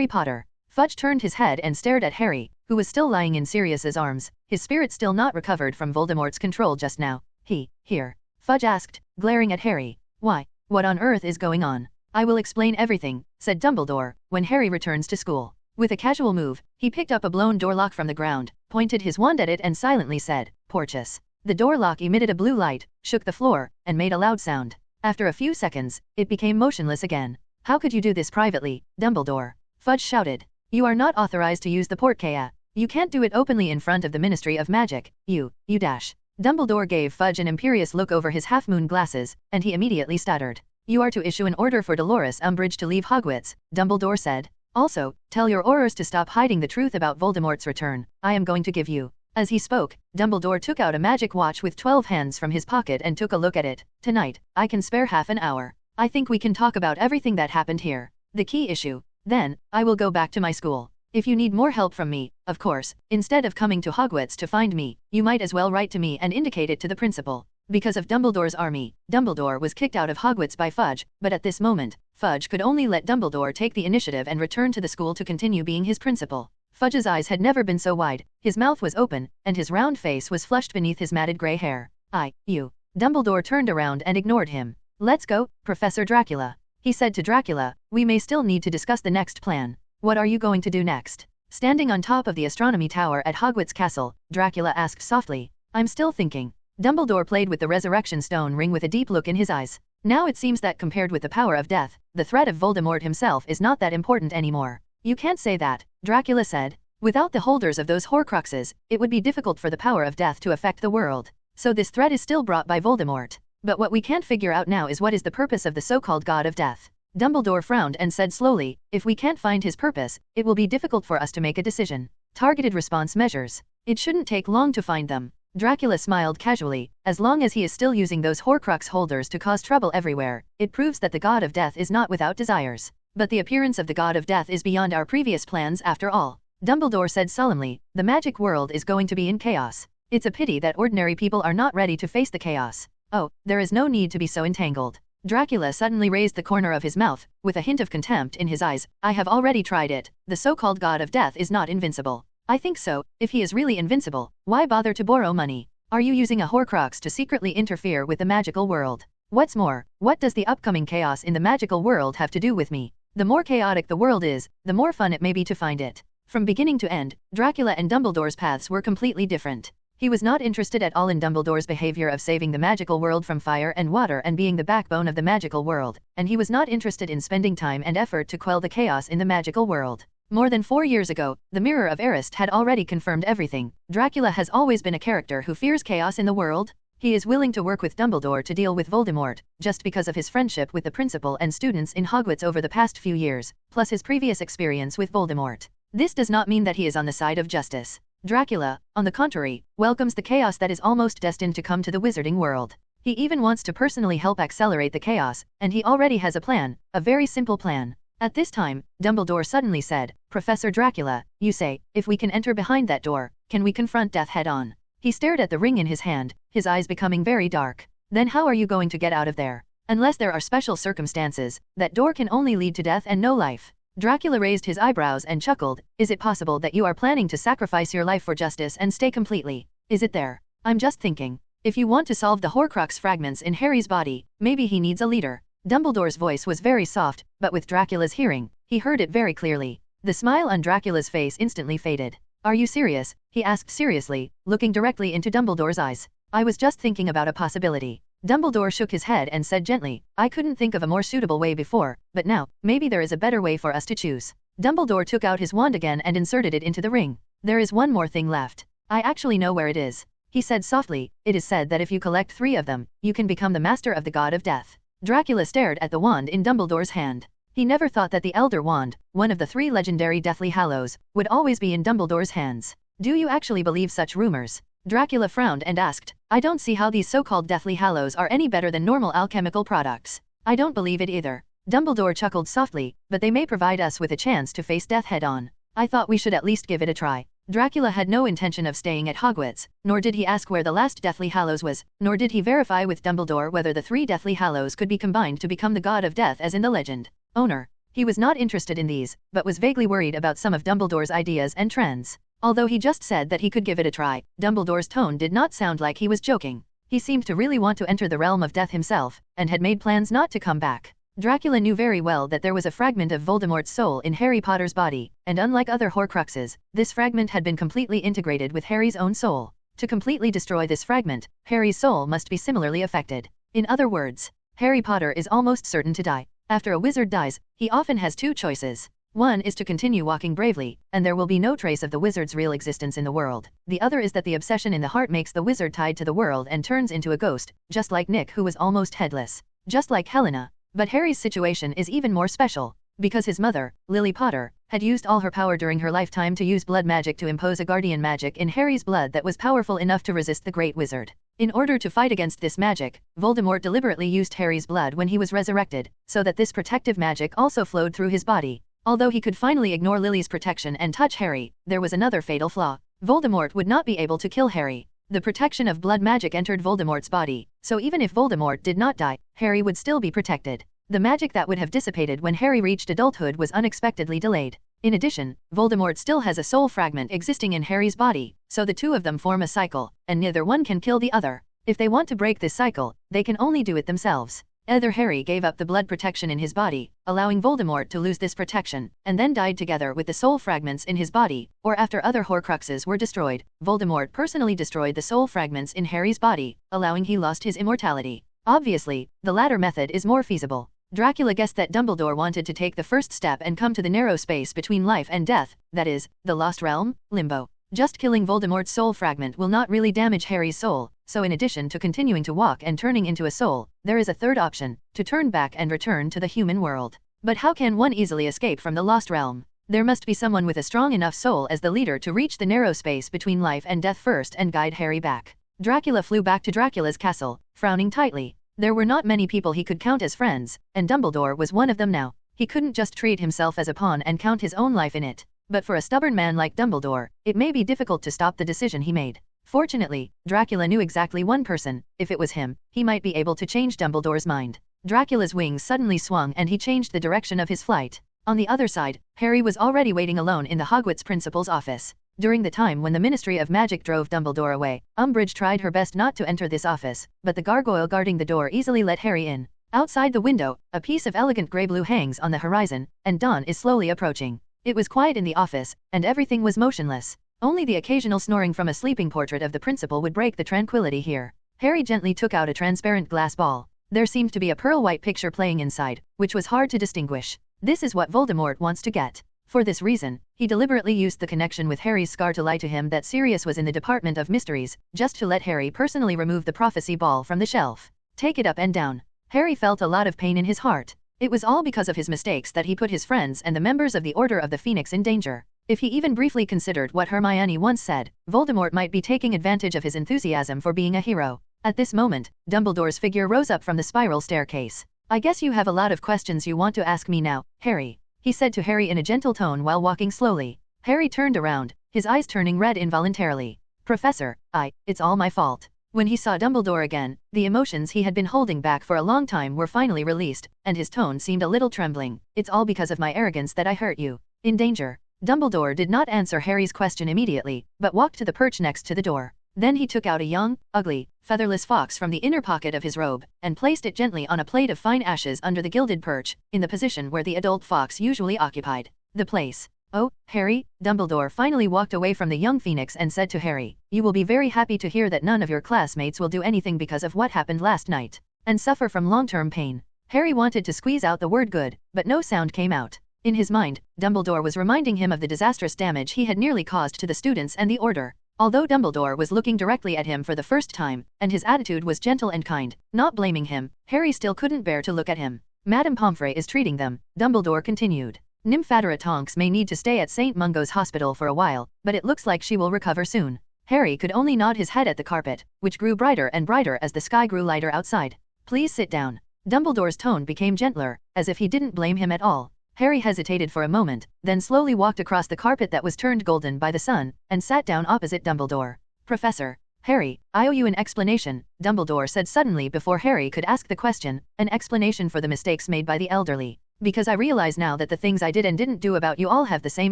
Potter. Fudge turned his head and stared at Harry, who was still lying in Sirius's arms, his spirit still not recovered from Voldemort's control just now. Here. Fudge asked, glaring at Harry. Why? What on earth is going on? I will explain everything, said Dumbledore, when Harry returns to school. With a casual move, he picked up a blown door lock from the ground, pointed his wand at it and silently said, Porches. The door lock emitted a blue light, shook the floor, and made a loud sound. After a few seconds, it became motionless again. How could you do this privately, Dumbledore? Fudge shouted. You are not authorized to use the portkaya. You can't do it openly in front of the Ministry of Magic. You dash. Dumbledore gave Fudge an imperious look over his half-moon glasses, and he immediately stuttered. You are to issue an order for Dolores Umbridge to leave Hogwarts, Dumbledore said. Also, tell your Aurors to stop hiding the truth about Voldemort's return. I am going to give you. As he spoke, Dumbledore took out a magic watch with 12 hands from his pocket and took a look at it. Tonight, I can spare half an hour. I think we can talk about everything that happened here. The key issue. Then, I will go back to my school. If you need more help from me, of course, instead of coming to Hogwarts to find me, you might as well write to me and indicate it to the principal. Because of Dumbledore's army, Dumbledore was kicked out of Hogwarts by Fudge, but at this moment, Fudge could only let Dumbledore take the initiative and return to the school to continue being his principal. Fudge's eyes had never been so wide, his mouth was open, and his round face was flushed beneath his matted grey hair. Dumbledore turned around and ignored him. Let's go, Professor Dracula. He said to Dracula, we may still need to discuss the next plan. What are you going to do next? Standing on top of the astronomy tower at Hogwarts Castle, Dracula asked softly. I'm still thinking. Dumbledore played with the resurrection stone ring with a deep look in his eyes. Now it seems that compared with the power of death, the threat of Voldemort himself is not that important anymore. You can't say that, Dracula said. Without the holders of those Horcruxes, it would be difficult for the power of death to affect the world. So this threat is still brought by Voldemort. But what we can't figure out now is what is the purpose of the so-called God of Death. Dumbledore frowned and said slowly, if we can't find his purpose, it will be difficult for us to make a decision. Targeted response measures. It shouldn't take long to find them. Dracula smiled casually. As long as he is still using those Horcrux holders to cause trouble everywhere, it proves that the God of Death is not without desires. But the appearance of the God of Death is beyond our previous plans after all. Dumbledore said solemnly, the magic world is going to be in chaos. It's a pity that ordinary people are not ready to face the chaos. Oh, there is no need to be so entangled. Dracula suddenly raised the corner of his mouth, with a hint of contempt in his eyes. I have already tried it. The so-called God of Death is not invincible. I think so. If he is really invincible, why bother to borrow money? Are you using a Horcrux to secretly interfere with the magical world? What's more, what does the upcoming chaos in the magical world have to do with me? The more chaotic the world is, the more fun it may be to find it. From beginning to end, Dracula and Dumbledore's paths were completely different. He was not interested at all in Dumbledore's behavior of saving the magical world from fire and water and being the backbone of the magical world, and he was not interested in spending time and effort to quell the chaos in the magical world. More than 4 years ago, the Mirror of Erised had already confirmed everything. Dracula has always been a character who fears chaos in the world. He is willing to work with Dumbledore to deal with Voldemort, just because of his friendship with the principal and students in Hogwarts over the past few years, plus his previous experience with Voldemort. This does not mean that he is on the side of justice. Dracula, on the contrary, welcomes the chaos that is almost destined to come to the wizarding world. He even wants to personally help accelerate the chaos, and he already has a plan, a very simple plan. At this time, Dumbledore suddenly said, "Professor Dracula, you say, if we can enter behind that door, can we confront death head-on?" He stared at the ring in his hand, his eyes becoming very dark. "Then how are you going to get out of there? Unless there are special circumstances, that door can only lead to death and no life." Dracula raised his eyebrows and chuckled. "Is it possible that you are planning to sacrifice your life for justice and stay completely? Is it there? I'm just thinking. If you want to solve the Horcrux fragments in Harry's body, maybe he needs a leader." Dumbledore's voice was very soft, but with Dracula's hearing, he heard it very clearly. The smile on Dracula's face instantly faded. "Are you serious?" he asked seriously, looking directly into Dumbledore's eyes. "I was just thinking about a possibility." Dumbledore shook his head and said gently, "I couldn't think of a more suitable way before, but now, maybe there is a better way for us to choose." Dumbledore took out his wand again and inserted it into the ring. "There is one more thing left. I actually know where it is," he said softly. "It is said that if you collect 3 of them, you can become the master of the god of death." Dracula stared at the wand in Dumbledore's hand. He never thought that the Elder Wand, one of the 3 legendary Deathly Hallows, would always be in Dumbledore's hands. "Do you actually believe such rumors?" Dracula frowned and asked. "I don't see how these so-called Deathly Hallows are any better than normal alchemical products." "I don't believe it either." Dumbledore chuckled softly, "but they may provide us with a chance to face death head-on. I thought we should at least give it a try." Dracula had no intention of staying at Hogwarts, nor did he ask where the last Deathly Hallows was, nor did he verify with Dumbledore whether the 3 Deathly Hallows could be combined to become the god of death as in the legend. Owner. He was not interested in these, but was vaguely worried about some of Dumbledore's ideas and trends. Although he just said that he could give it a try, Dumbledore's tone did not sound like he was joking. He seemed to really want to enter the realm of death himself, and had made plans not to come back. Dracula knew very well that there was a fragment of Voldemort's soul in Harry Potter's body, and unlike other Horcruxes, this fragment had been completely integrated with Harry's own soul. To completely destroy this fragment, Harry's soul must be similarly affected. In other words, Harry Potter is almost certain to die. After a wizard dies, he often has 2 choices. One is to continue walking bravely, and there will be no trace of the wizard's real existence in the world. The other is that the obsession in the heart makes the wizard tied to the world and turns into a ghost, just like Nick, who was almost headless. Just like Helena. But Harry's situation is even more special, because his mother, Lily Potter, had used all her power during her lifetime to use blood magic to impose a guardian magic in Harry's blood that was powerful enough to resist the Great Wizard. In order to fight against this magic, Voldemort deliberately used Harry's blood when he was resurrected, so that this protective magic also flowed through his body. Although he could finally ignore Lily's protection and touch Harry, there was another fatal flaw. Voldemort would not be able to kill Harry. The protection of blood magic entered Voldemort's body, so even if Voldemort did not die, Harry would still be protected. The magic that would have dissipated when Harry reached adulthood was unexpectedly delayed. In addition, Voldemort still has a soul fragment existing in Harry's body, so the 2 of them form a cycle, and neither one can kill the other. If they want to break this cycle, they can only do it themselves. Either Harry gave up the blood protection in his body, allowing Voldemort to lose this protection, and then died together with the soul fragments in his body, or after other Horcruxes were destroyed, Voldemort personally destroyed the soul fragments in Harry's body, allowing he lost his immortality. Obviously, the latter method is more feasible. Dracula guessed that Dumbledore wanted to take the first step and come to the narrow space between life and death, that is, the Lost Realm, Limbo. Just killing Voldemort's soul fragment will not really damage Harry's soul, so in addition to continuing to walk and turning into a soul, there is a third option, to turn back and return to the human world. But how can one easily escape from the Lost Realm? There must be someone with a strong enough soul as the leader to reach the narrow space between life and death first and guide Harry back. Dracula flew back to Dracula's castle, frowning tightly. There were not many people he could count as friends, and Dumbledore was one of them now. He couldn't just treat himself as a pawn and count his own life in it. But for a stubborn man like Dumbledore, it may be difficult to stop the decision he made. Fortunately, Dracula knew exactly one person. If it was him, he might be able to change Dumbledore's mind. Dracula's wings suddenly swung and he changed the direction of his flight. On the other side, Harry was already waiting alone in the Hogwarts principal's office. During the time when the Ministry of Magic drove Dumbledore away, Umbridge tried her best not to enter this office, but the gargoyle guarding the door easily let Harry in. Outside the window, a piece of elegant grey blue hangs on the horizon, and dawn is slowly approaching. It was quiet in the office, and everything was motionless. Only the occasional snoring from a sleeping portrait of the principal would break the tranquility here. Harry gently took out a transparent glass ball. There seemed to be a pearl-white picture playing inside, which was hard to distinguish. This is what Voldemort wants to get. For this reason, he deliberately used the connection with Harry's scar to lie to him that Sirius was in the Department of Mysteries, just to let Harry personally remove the prophecy ball from the shelf. Take it up and down. Harry felt a lot of pain in his heart. It was all because of his mistakes that he put his friends and the members of the Order of the Phoenix in danger. If he even briefly considered what Hermione once said, Voldemort might be taking advantage of his enthusiasm for being a hero. At this moment, Dumbledore's figure rose up from the spiral staircase. I guess you have a lot of questions you want to ask me now, Harry, he said to Harry in a gentle tone while walking slowly. Harry turned around, his eyes turning red involuntarily. Professor, it's all my fault. When he saw Dumbledore again, the emotions he had been holding back for a long time were finally released, and his tone seemed a little trembling. It's all because of my arrogance that I hurt you. In danger. Dumbledore did not answer Harry's question immediately, but walked to the perch next to the door. Then he took out a young, ugly, featherless fox from the inner pocket of his robe, and placed it gently on a plate of fine ashes under the gilded perch, in the position where the adult fox usually occupied. The place. Oh, Harry, Dumbledore finally walked away from the young phoenix and said to Harry, you will be very happy to hear that none of your classmates will do anything because of what happened last night, and suffer from long-term pain. Harry wanted to squeeze out the word good, but no sound came out. In his mind, Dumbledore was reminding him of the disastrous damage he had nearly caused to the students and the Order. Although Dumbledore was looking directly at him for the first time, and his attitude was gentle and kind, not blaming him, Harry still couldn't bear to look at him. Madame Pomfrey is treating them, Dumbledore continued. Nymphadora Tonks may need to stay at St. Mungo's hospital for a while, but it looks like she will recover soon. Harry could only nod his head at the carpet, which grew brighter and brighter as the sky grew lighter outside. Please sit down. Dumbledore's tone became gentler, as if he didn't blame him at all. Harry hesitated for a moment, then slowly walked across the carpet that was turned golden by the sun, and sat down opposite Dumbledore. Professor. Harry, I owe you an explanation, Dumbledore said suddenly before Harry could ask the question, an explanation for the mistakes made by the elderly. Because I realize now that the things I did and didn't do about you all have the same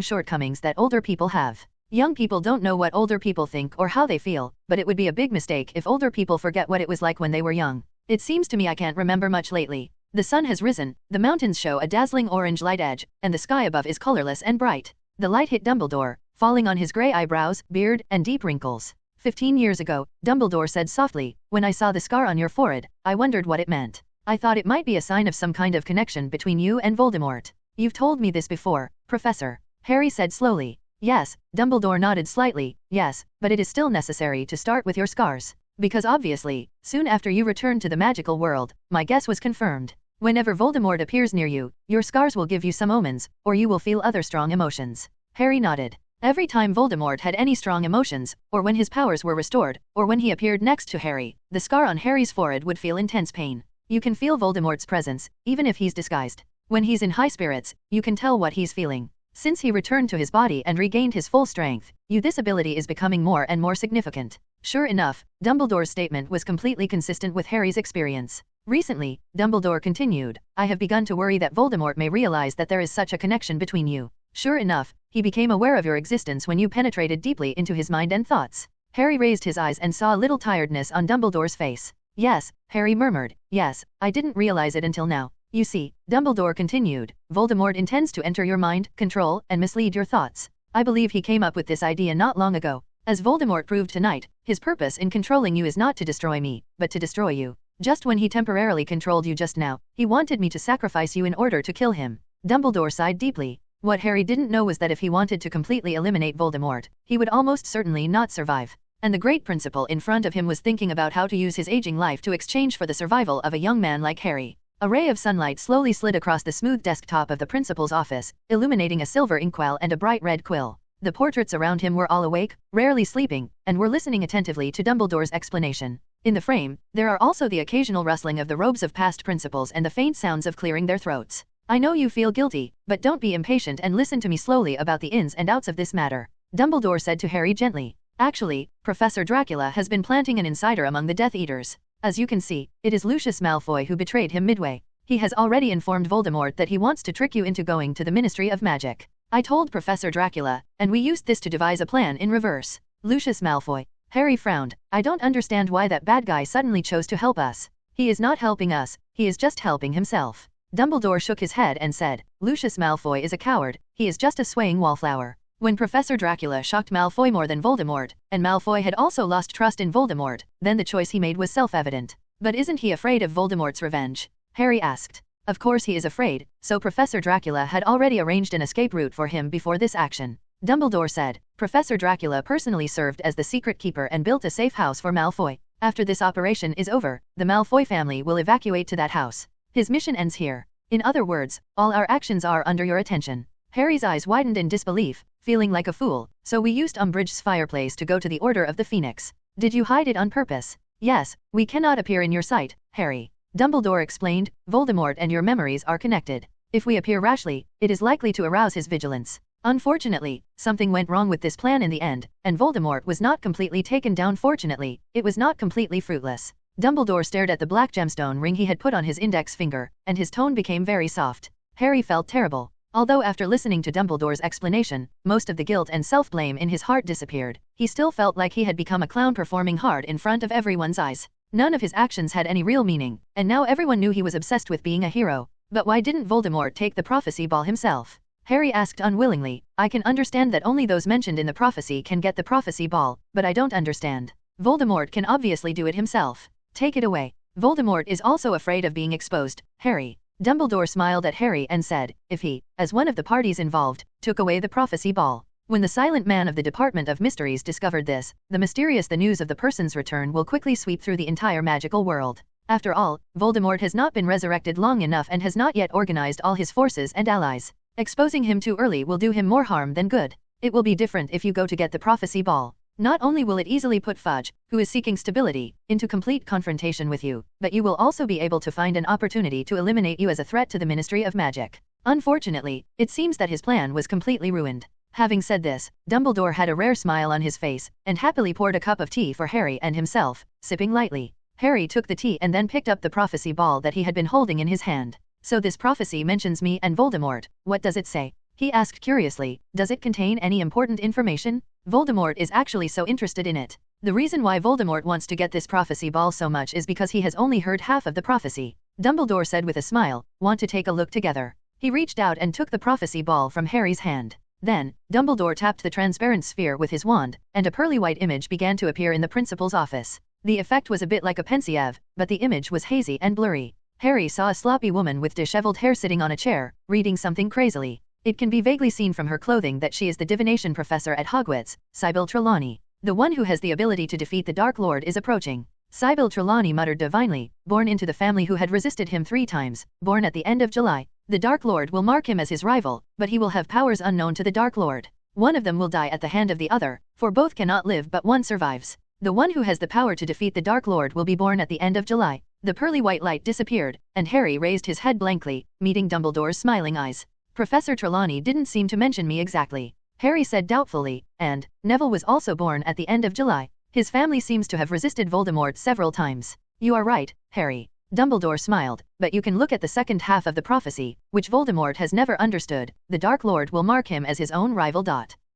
shortcomings that older people have. Young people don't know what older people think or how they feel, but it would be a big mistake if older people forget what it was like when they were young. It seems to me I can't remember much lately. The sun has risen, the mountains show a dazzling orange light edge, and the sky above is colorless and bright. The light hit Dumbledore, falling on his gray eyebrows, beard, and deep wrinkles. 15 years ago, Dumbledore said softly, when I saw the scar on your forehead, I wondered what it meant. I thought it might be a sign of some kind of connection between you and Voldemort. You've told me this before, Professor. Harry said slowly. Yes, Dumbledore nodded slightly, yes, but it is still necessary to start with your scars. Because obviously, soon after you returned to the magical world, my guess was confirmed. Whenever Voldemort appears near you, your scars will give you some omens, or you will feel other strong emotions. Harry nodded. Every time Voldemort had any strong emotions, or when his powers were restored, or when he appeared next to Harry, the scar on Harry's forehead would feel intense pain. You can feel Voldemort's presence, even if he's disguised. When he's in high spirits, you can tell what he's feeling. Since he returned to his body and regained his full strength, this ability is becoming more and more significant. Sure enough, Dumbledore's statement was completely consistent with Harry's experience. Recently, Dumbledore continued, I have begun to worry that Voldemort may realize that there is such a connection between you. Sure enough, he became aware of your existence when you penetrated deeply into his mind and thoughts. Harry raised his eyes and saw a little tiredness on Dumbledore's face. Yes, Harry murmured, yes, I didn't realize it until now. You see, Dumbledore continued, Voldemort intends to enter your mind, control, and mislead your thoughts. I believe he came up with this idea not long ago. As Voldemort proved tonight, his purpose in controlling you is not to destroy me, but to destroy you. Just when he temporarily controlled you just now, he wanted me to sacrifice you in order to kill him. Dumbledore sighed deeply. What Harry didn't know was that if he wanted to completely eliminate Voldemort, he would almost certainly not survive. And the great principal in front of him was thinking about how to use his aging life to exchange for the survival of a young man like Harry. A ray of sunlight slowly slid across the smooth desktop of the principal's office, illuminating a silver inkwell and a bright red quill. The portraits around him were all awake, rarely sleeping, and were listening attentively to Dumbledore's explanation. In the frame, there are also the occasional rustling of the robes of past principals and the faint sounds of clearing their throats. I know you feel guilty, but don't be impatient and listen to me slowly about the ins and outs of this matter. Dumbledore said to Harry gently. Actually, Professor Dracula has been planting an insider among the Death Eaters. As you can see, it is Lucius Malfoy who betrayed him midway. He has already informed Voldemort that he wants to trick you into going to the Ministry of Magic. I told Professor Dracula, and we used this to devise a plan in reverse. Lucius Malfoy. Harry frowned. I don't understand why that bad guy suddenly chose to help us. He is not helping us, he is just helping himself. Dumbledore shook his head and said, Lucius Malfoy is a coward, he is just a swaying wallflower. When Professor Dracula shocked Malfoy more than Voldemort, and Malfoy had also lost trust in Voldemort, then the choice he made was self-evident. But isn't he afraid of Voldemort's revenge? Harry asked. Of course he is afraid, so Professor Dracula had already arranged an escape route for him before this action. Dumbledore said. Professor Dracula personally served as the secret keeper and built a safe house for Malfoy. After this operation is over, the Malfoy family will evacuate to that house. His mission ends here. In other words, all our actions are under your attention. Harry's eyes widened in disbelief, feeling like a fool. So we used Umbridge's fireplace to go to the Order of the Phoenix. Did you hide it on purpose? Yes, we cannot appear in your sight, Harry. Dumbledore explained. Voldemort and your memories are connected. If we appear rashly, it is likely to arouse his vigilance. Unfortunately, something went wrong with this plan in the end, and Voldemort was not completely taken down. Fortunately, it was not completely fruitless. Dumbledore stared at the black gemstone ring he had put on his index finger, and his tone became very soft. Harry felt terrible. Although after listening to Dumbledore's explanation, most of the guilt and self-blame in his heart disappeared, he still felt like he had become a clown performing hard in front of everyone's eyes. None of his actions had any real meaning, and now everyone knew he was obsessed with being a hero. But why didn't Voldemort take the prophecy ball himself? Harry asked unwillingly. I can understand that only those mentioned in the prophecy can get the prophecy ball, but I don't understand. Voldemort can obviously do it himself. Take it away. Voldemort is also afraid of being exposed, Harry. Dumbledore smiled at Harry and said, if he, as one of the parties involved, took away the prophecy ball. When the silent man of the Department of Mysteries discovered this, the news of the person's return will quickly sweep through the entire magical world. After all, Voldemort has not been resurrected long enough and has not yet organized all his forces and allies. Exposing him too early will do him more harm than good. It will be different if you go to get the prophecy ball. Not only will it easily put Fudge, who is seeking stability, into complete confrontation with you, but you will also be able to find an opportunity to eliminate you as a threat to the Ministry of Magic. Unfortunately, it seems that his plan was completely ruined. Having said this, Dumbledore had a rare smile on his face, and happily poured a cup of tea for Harry and himself, sipping lightly. Harry took the tea and then picked up the prophecy ball that he had been holding in his hand. So this prophecy mentions me and Voldemort. What does it say? He asked curiously. Does it contain any important information? Voldemort is actually so interested in it. The reason why Voldemort wants to get this prophecy ball so much is because he has only heard half of the prophecy. Dumbledore said with a smile. Want to take a look together? He reached out and took the prophecy ball from Harry's hand. Then, Dumbledore tapped the transparent sphere with his wand, and a pearly white image began to appear in the principal's office. The effect was a bit like a pensieve, but the image was hazy and blurry. Harry saw a sloppy woman with disheveled hair sitting on a chair, reading something crazily. It can be vaguely seen from her clothing that she is the divination professor at Hogwarts, Sybil Trelawney. The one who has the ability to defeat the Dark Lord is approaching. Sybil Trelawney muttered divinely, born into the family who had resisted him 3 times, born at the end of July. The Dark Lord will mark him as his rival, but he will have powers unknown to the Dark Lord. One of them will die at the hand of the other, for both cannot live but one survives. The one who has the power to defeat the Dark Lord will be born at the end of July. The pearly white light disappeared, and Harry raised his head blankly, meeting Dumbledore's smiling eyes. Professor Trelawney didn't seem to mention me exactly, Harry said doubtfully, and Neville was also born at the end of July. His family seems to have resisted Voldemort several times. You are right, Harry. Dumbledore smiled, but you can look at the second half of the prophecy, which Voldemort has never understood. The Dark Lord will mark him as his own rival.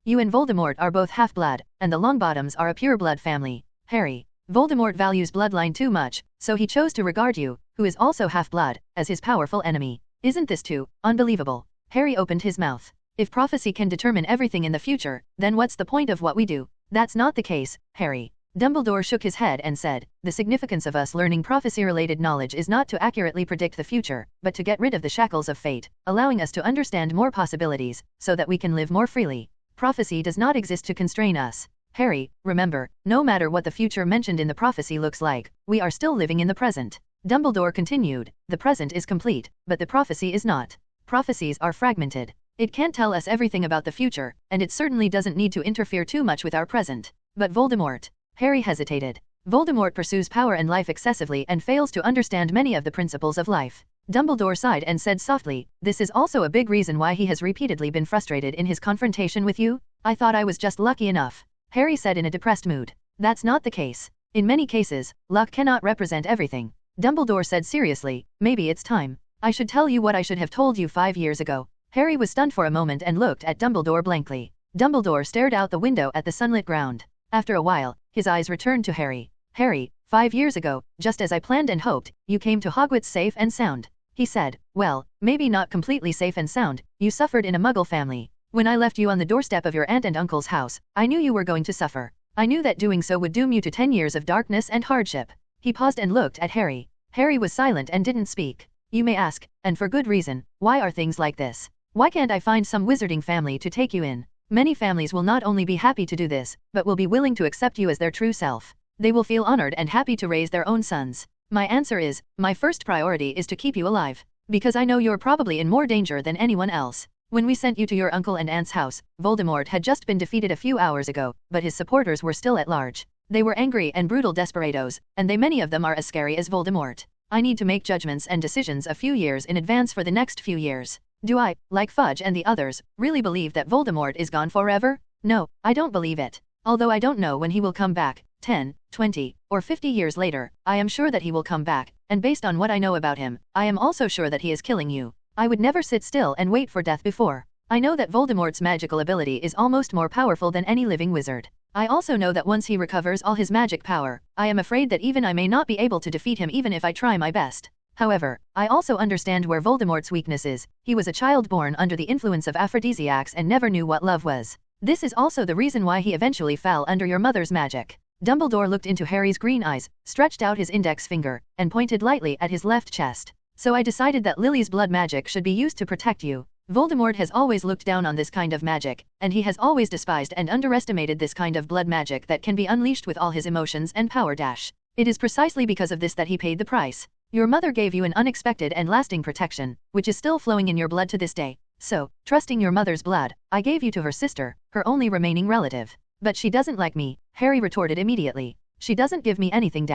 You and Voldemort are both half-blood, and the Longbottoms are a pure-blood family. Harry. Voldemort values bloodline too much, so he chose to regard you, who is also half-blood, as his powerful enemy. Isn't this too unbelievable? Harry opened his mouth. If prophecy can determine everything in the future, then what's the point of what we do? That's not the case, Harry. Dumbledore shook his head and said, the significance of us learning prophecy-related knowledge is not to accurately predict the future, but to get rid of the shackles of fate, allowing us to understand more possibilities, so that we can live more freely. Prophecy does not exist to constrain us. Harry, remember, no matter what the future mentioned in the prophecy looks like, we are still living in the present. Dumbledore continued, the present is complete, but the prophecy is not. Prophecies are fragmented. It can't tell us everything about the future, and it certainly doesn't need to interfere too much with our present. But Voldemort. Harry hesitated. Voldemort pursues power and life excessively and fails to understand many of the principles of life. Dumbledore sighed and said softly, this is also a big reason why he has repeatedly been frustrated in his confrontation with you. I thought I was just lucky enough, Harry said in a depressed mood. That's not the case. In many cases, luck cannot represent everything. Dumbledore said seriously, maybe it's time. I should tell you what I should have told you 5 years ago. Harry was stunned for a moment and looked at Dumbledore blankly. Dumbledore stared out the window at the sunlit ground. After a while, his eyes returned to Harry. Harry, 5 years ago, just as I planned and hoped, you came to Hogwarts safe and sound. He said, well, maybe not completely safe and sound, you suffered in a Muggle family. When I left you on the doorstep of your aunt and uncle's house, I knew you were going to suffer. I knew that doing so would doom you to 10 years of darkness and hardship. He paused and looked at Harry. Harry was silent and didn't speak. You may ask, and for good reason, why are things like this? Why can't I find some wizarding family to take you in? Many families will not only be happy to do this, but will be willing to accept you as their true self. They will feel honored and happy to raise their own sons. My answer is, my first priority is to keep you alive. Because I know you're probably in more danger than anyone else. When we sent you to your uncle and aunt's house, Voldemort had just been defeated a few hours ago, but his supporters were still at large. They were angry and brutal desperados, and many of them are as scary as Voldemort. I need to make judgments and decisions a few years in advance for the next few years. Do I, like Fudge and the others, really believe that Voldemort is gone forever? No, I don't believe it. Although I don't know when he will come back, 10, 20, or 50 years later, I am sure that he will come back, and based on what I know about him, I am also sure that he is killing you. I would never sit still and wait for death before. I know that Voldemort's magical ability is almost more powerful than any living wizard. I also know that once he recovers all his magic power, I am afraid that even I may not be able to defeat him even if I try my best. However, I also understand where Voldemort's weakness is. He was a child born under the influence of aphrodisiacs and never knew what love was. This is also the reason why he eventually fell under your mother's magic. Dumbledore looked into Harry's green eyes, stretched out his index finger, and pointed lightly at his left chest. So I decided that Lily's blood magic should be used to protect you. Voldemort has always looked down on this kind of magic, and he has always despised and underestimated this kind of blood magic that can be unleashed with all his emotions and power. It is precisely because of this that he paid the price. Your mother gave you an unexpected and lasting protection, which is still flowing in your blood to this day. So, trusting your mother's blood, I gave you to her sister, her only remaining relative. But she doesn't like me, Harry retorted immediately. She doesn't give me anything.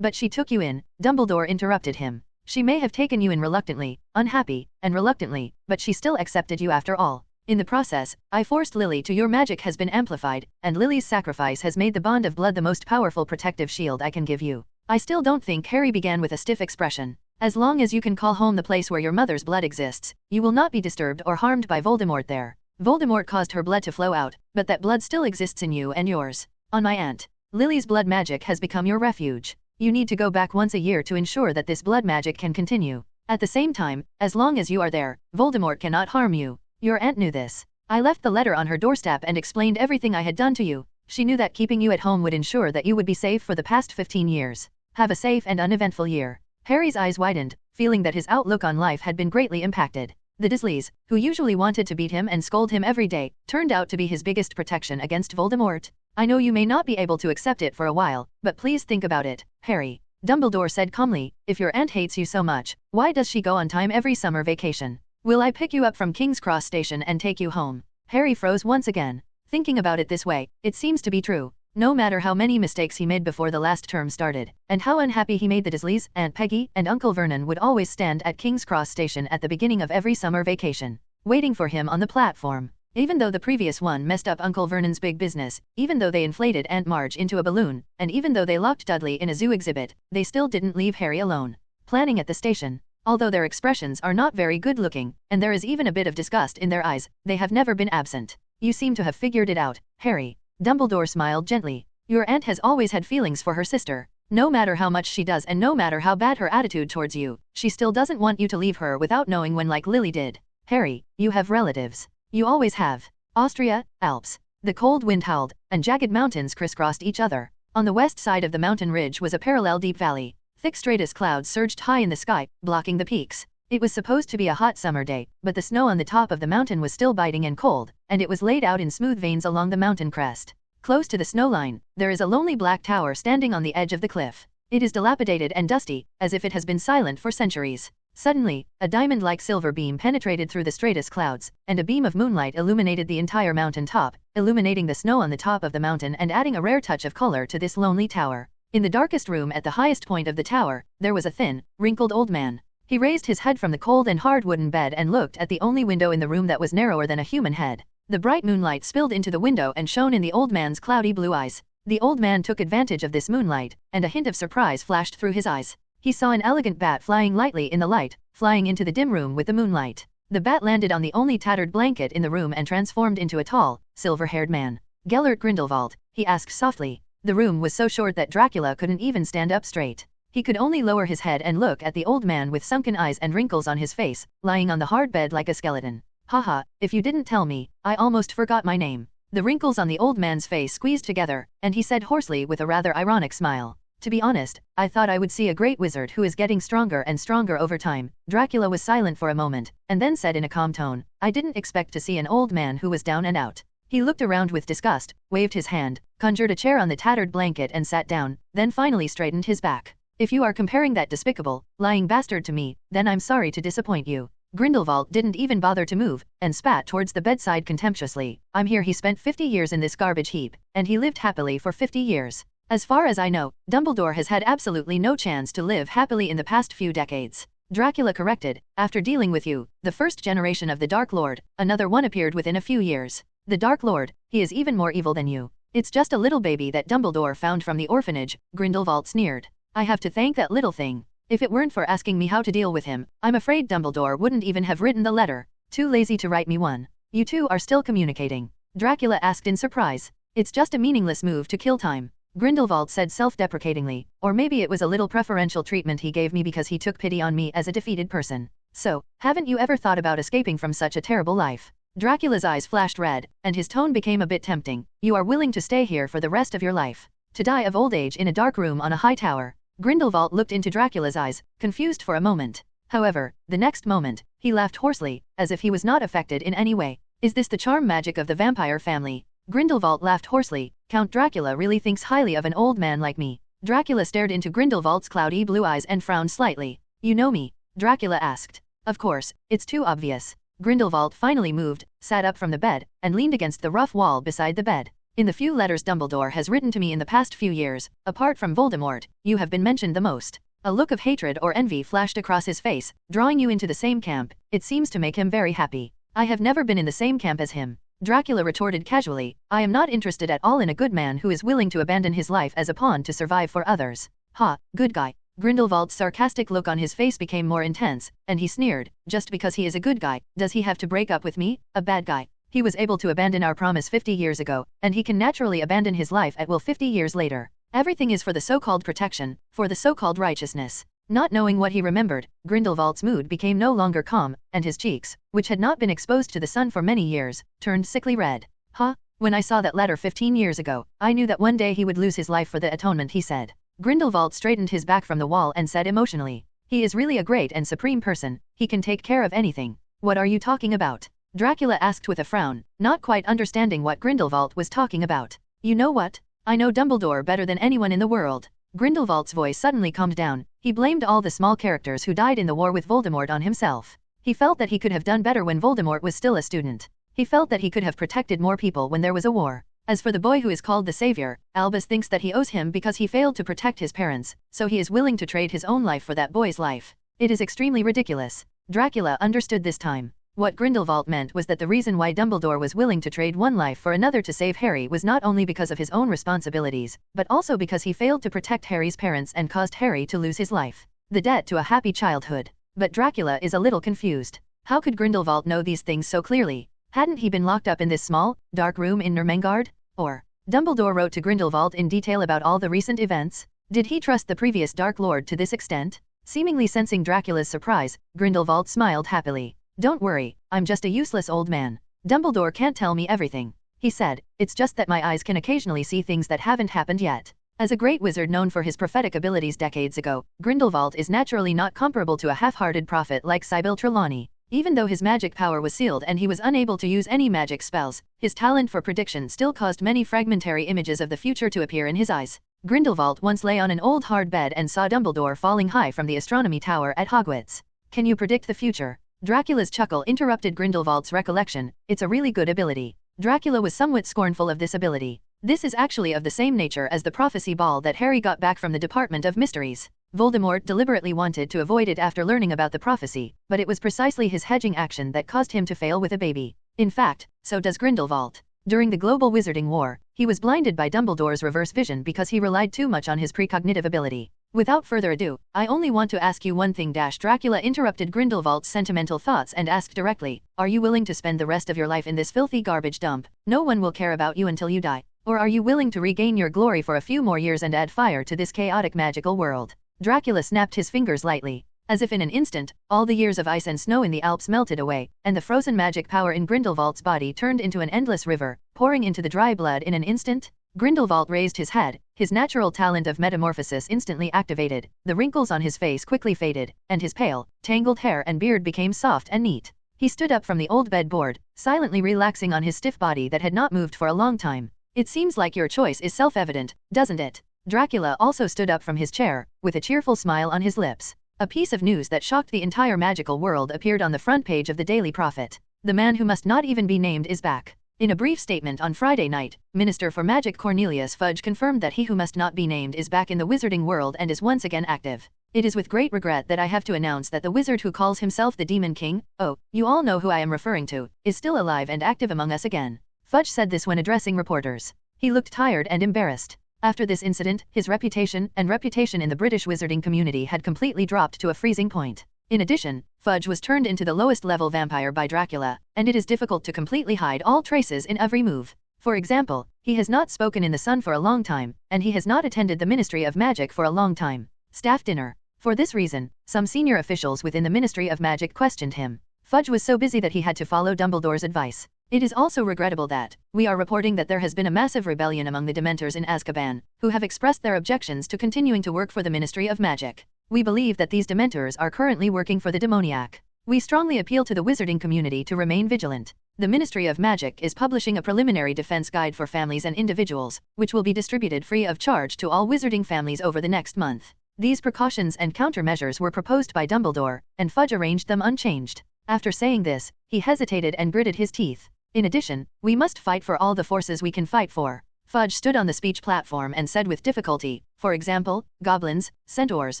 But she took you in, Dumbledore interrupted him. She may have taken you in reluctantly, unhappy, and reluctantly, but she still accepted you after all. In the process, I forced Lily to. Your magic has been amplified, and Lily's sacrifice has made the bond of blood the most powerful protective shield I can give you. I still don't think. Harry began with a stiff expression. As long as you can call home the place where your mother's blood exists, you will not be disturbed or harmed by Voldemort there. Voldemort caused her blood to flow out, but that blood still exists in you and yours. On my aunt, Lily's blood magic has become your refuge. You need to go back once a year to ensure that this blood magic can continue. At the same time, as long as you are there, Voldemort cannot harm you. Your aunt knew this. I left the letter on her doorstep and explained everything I had done to you. She knew that keeping you at home would ensure that you would be safe for the past 15 years. Have a safe and uneventful year. Harry's eyes widened, feeling that his outlook on life had been greatly impacted. The Dursleys, who usually wanted to beat him and scold him every day, turned out to be his biggest protection against Voldemort. I know you may not be able to accept it for a while, but please think about it, Harry. Dumbledore said calmly, if your aunt hates you so much, why does she go on time every summer vacation? Will I pick you up from King's Cross Station and take you home? Harry froze once again. Thinking about it this way, it seems to be true. No matter how many mistakes he made before the last term started, and how unhappy he made the Dursleys, Aunt Peggy, and Uncle Vernon would always stand at King's Cross Station at the beginning of every summer vacation, waiting for him on the platform. Even though the previous one messed up Uncle Vernon's big business, even though they inflated Aunt Marge into a balloon, and even though they locked Dudley in a zoo exhibit, they still didn't leave Harry alone. Planning at the station. Although their expressions are not very good looking, and there is even a bit of disgust in their eyes, they have never been absent. You seem to have figured it out, Harry. Dumbledore smiled gently. Your aunt has always had feelings for her sister. No matter how much she does and no matter how bad her attitude towards you, she still doesn't want you to leave her without knowing when, like Lily did. Harry, you have relatives. You always have. Austria, Alps. The cold wind howled, and jagged mountains crisscrossed each other. On the west side of the mountain ridge was a parallel deep valley. Thick stratus clouds surged high in the sky, blocking the peaks. It was supposed to be a hot summer day, but the snow on the top of the mountain was still biting and cold, and it was laid out in smooth veins along the mountain crest. Close to the snow line, there is a lonely black tower standing on the edge of the cliff. It is dilapidated and dusty, as if it has been silent for centuries. Suddenly, a diamond-like silver beam penetrated through the stratus clouds, and a beam of moonlight illuminated the entire mountain top, illuminating the snow on the top of the mountain and adding a rare touch of color to this lonely tower. In the darkest room at the highest point of the tower, there was a thin, wrinkled old man. He raised his head from the cold and hard wooden bed and looked at the only window in the room that was narrower than a human head. The bright moonlight spilled into the window and shone in the old man's cloudy blue eyes. The old man took advantage of this moonlight, and a hint of surprise flashed through his eyes. He saw an elegant bat flying lightly in the light, flying into the dim room with the moonlight. The bat landed on the only tattered blanket in the room and transformed into a tall, silver-haired man. Gellert Grindelwald, he asked softly. The room was so short that Dracula couldn't even stand up straight. He could only lower his head and look at the old man with sunken eyes and wrinkles on his face, lying on the hard bed like a skeleton. Haha, if you didn't tell me, I almost forgot my name. The wrinkles on the old man's face squeezed together, and he said hoarsely with a rather ironic smile. To be honest, I thought I would see a great wizard who is getting stronger and stronger over time. Dracula was silent for a moment, and then said in a calm tone, I didn't expect to see an old man who was down and out. He looked around with disgust, waved his hand, conjured a chair on the tattered blanket and sat down, then finally straightened his back. If you are comparing that despicable, lying bastard to me, then I'm sorry to disappoint you. Grindelwald didn't even bother to move, and spat towards the bedside contemptuously. I'm here. He spent 50 years in this garbage heap, and he lived happily for 50 years. As far as I know, Dumbledore has had absolutely no chance to live happily in the past few decades. Dracula corrected, after dealing with you, the first generation of the Dark Lord, another one appeared within a few years. The Dark Lord, he is even more evil than you. It's just a little baby that Dumbledore found from the orphanage, Grindelwald sneered. I have to thank that little thing. If it weren't for asking me how to deal with him, I'm afraid Dumbledore wouldn't even have written the letter. Too lazy to write me one. You two are still communicating? Dracula asked in surprise. It's just a meaningless move to kill time, Grindelwald said self-deprecatingly, or maybe it was a little preferential treatment he gave me because he took pity on me as a defeated person. So, haven't you ever thought about escaping from such a terrible life? Dracula's eyes flashed red, and his tone became a bit tempting. You are willing to stay here for the rest of your life? To die of old age in a dark room on a high tower? Grindelwald looked into Dracula's eyes, confused for a moment. However, the next moment, he laughed hoarsely, as if he was not affected in any way. Is this the charm magic of the vampire family? Grindelwald laughed hoarsely. Count Dracula really thinks highly of an old man like me. Dracula stared into Grindelwald's cloudy blue eyes and frowned slightly. You know me? Dracula asked. Of course, it's too obvious. Grindelwald finally moved, sat up from the bed, and leaned against the rough wall beside the bed. In the few letters Dumbledore has written to me in the past few years, apart from Voldemort, you have been mentioned the most. A look of hatred or envy flashed across his face, drawing you into the same camp. It seems to make him very happy. I have never been in the same camp as him. Dracula retorted casually. I am not interested at all in a good man who is willing to abandon his life as a pawn to survive for others. Ha, good guy. Grindelwald's sarcastic look on his face became more intense, and he sneered. Just because he is a good guy, does he have to break up with me, a bad guy? He was able to abandon our promise 50 years ago, and he can naturally abandon his life at will 50 years later. Everything is for the so-called protection, for the so-called righteousness. Not knowing what he remembered, Grindelwald's mood became no longer calm, and his cheeks, which had not been exposed to the sun for many years, turned sickly red. Huh? When I saw that letter 15 years ago, I knew that one day he would lose his life for the atonement, he said. Grindelwald straightened his back from the wall and said emotionally. He is really a great and supreme person. He can take care of anything. What are you talking about? Dracula asked with a frown, not quite understanding what Grindelwald was talking about. You know what? I know Dumbledore better than anyone in the world. Grindelwald's voice suddenly calmed down. He blamed all the small characters who died in the war with Voldemort on himself. He felt that he could have done better when Voldemort was still a student. He felt that he could have protected more people when there was a war. As for the boy who is called the Savior, Albus thinks that he owes him because he failed to protect his parents, so he is willing to trade his own life for that boy's life. It is extremely ridiculous. Dracula understood this time. What Grindelwald meant was that the reason why Dumbledore was willing to trade one life for another to save Harry was not only because of his own responsibilities, but also because he failed to protect Harry's parents and caused Harry to lose his life. The debt to a happy childhood. But Dracula is a little confused. How could Grindelwald know these things so clearly? Hadn't he been locked up in this small, dark room in Ermengarde? Or, Dumbledore wrote to Grindelwald in detail about all the recent events? Did he trust the previous Dark Lord to this extent? Seemingly sensing Dracula's surprise, Grindelwald smiled happily. Don't worry, I'm just a useless old man. Dumbledore can't tell me everything, he said. It's just that my eyes can occasionally see things that haven't happened yet. As a great wizard known for his prophetic abilities decades ago, Grindelwald is naturally not comparable to a half-hearted prophet like Sybil Trelawney. Even though his magic power was sealed and he was unable to use any magic spells, his talent for prediction still caused many fragmentary images of the future to appear in his eyes. Grindelwald once lay on an old hard bed and saw Dumbledore falling high from the astronomy tower at Hogwarts. Can you predict the future? Dracula's chuckle interrupted Grindelwald's recollection. It's a really good ability. Dracula was somewhat scornful of this ability. This is actually of the same nature as the prophecy ball that Harry got back from the Department of Mysteries. Voldemort deliberately wanted to avoid it after learning about the prophecy, but it was precisely his hedging action that caused him to fail with a baby. In fact, so does Grindelwald. During the Global Wizarding War, he was blinded by Dumbledore's reverse vision because he relied too much on his precognitive ability. Without further ado, I only want to ask you one thing. Dracula interrupted Grindelwald's sentimental thoughts and asked directly, are you willing to spend the rest of your life in this filthy garbage dump? No one will care about you until you die. Or are you willing to regain your glory for a few more years and add fire to this chaotic magical world? Dracula snapped his fingers lightly. As if in an instant, all the years of ice and snow in the Alps melted away, and the frozen magic power in Grindelwald's body turned into an endless river, pouring into the dry blood in an instant. Grindelwald raised his head, his natural talent of metamorphosis instantly activated, the wrinkles on his face quickly faded, and his pale, tangled hair and beard became soft and neat. He stood up from the old bedboard, silently relaxing on his stiff body that had not moved for a long time. It seems like your choice is self-evident, doesn't it? Dracula also stood up from his chair, with a cheerful smile on his lips. A piece of news that shocked the entire magical world appeared on the front page of the Daily Prophet. The man who must not even be named is back. In a brief statement on Friday night, Minister for Magic Cornelius Fudge confirmed that he who must not be named is back in the wizarding world and is once again active. It is with great regret that I have to announce that the wizard who calls himself the Demon King, oh, you all know who I am referring to, is still alive and active among us again. Fudge said this when addressing reporters. He looked tired and embarrassed. After this incident, his reputation in the British wizarding community had completely dropped to a freezing point. In addition, Fudge was turned into the lowest level vampire by Dracula, and it is difficult to completely hide all traces in every move. For example, he has not spoken in the sun for a long time, and he has not attended the Ministry of Magic for a long time. Staff dinner. For this reason, some senior officials within the Ministry of Magic questioned him. Fudge was so busy that he had to follow Dumbledore's advice. It is also regrettable that we are reporting that there has been a massive rebellion among the Dementors in Azkaban, who have expressed their objections to continuing to work for the Ministry of Magic. We believe that these Dementors are currently working for the demoniac. We strongly appeal to the wizarding community to remain vigilant. The Ministry of Magic is publishing a preliminary defense guide for families and individuals, which will be distributed free of charge to all wizarding families over the next month. These precautions and countermeasures were proposed by Dumbledore, and Fudge arranged them unchanged. After saying this, he hesitated and gritted his teeth. In addition, we must fight for all the forces we can fight for. Fudge stood on the speech platform and said with difficulty, for example, goblins, centaurs,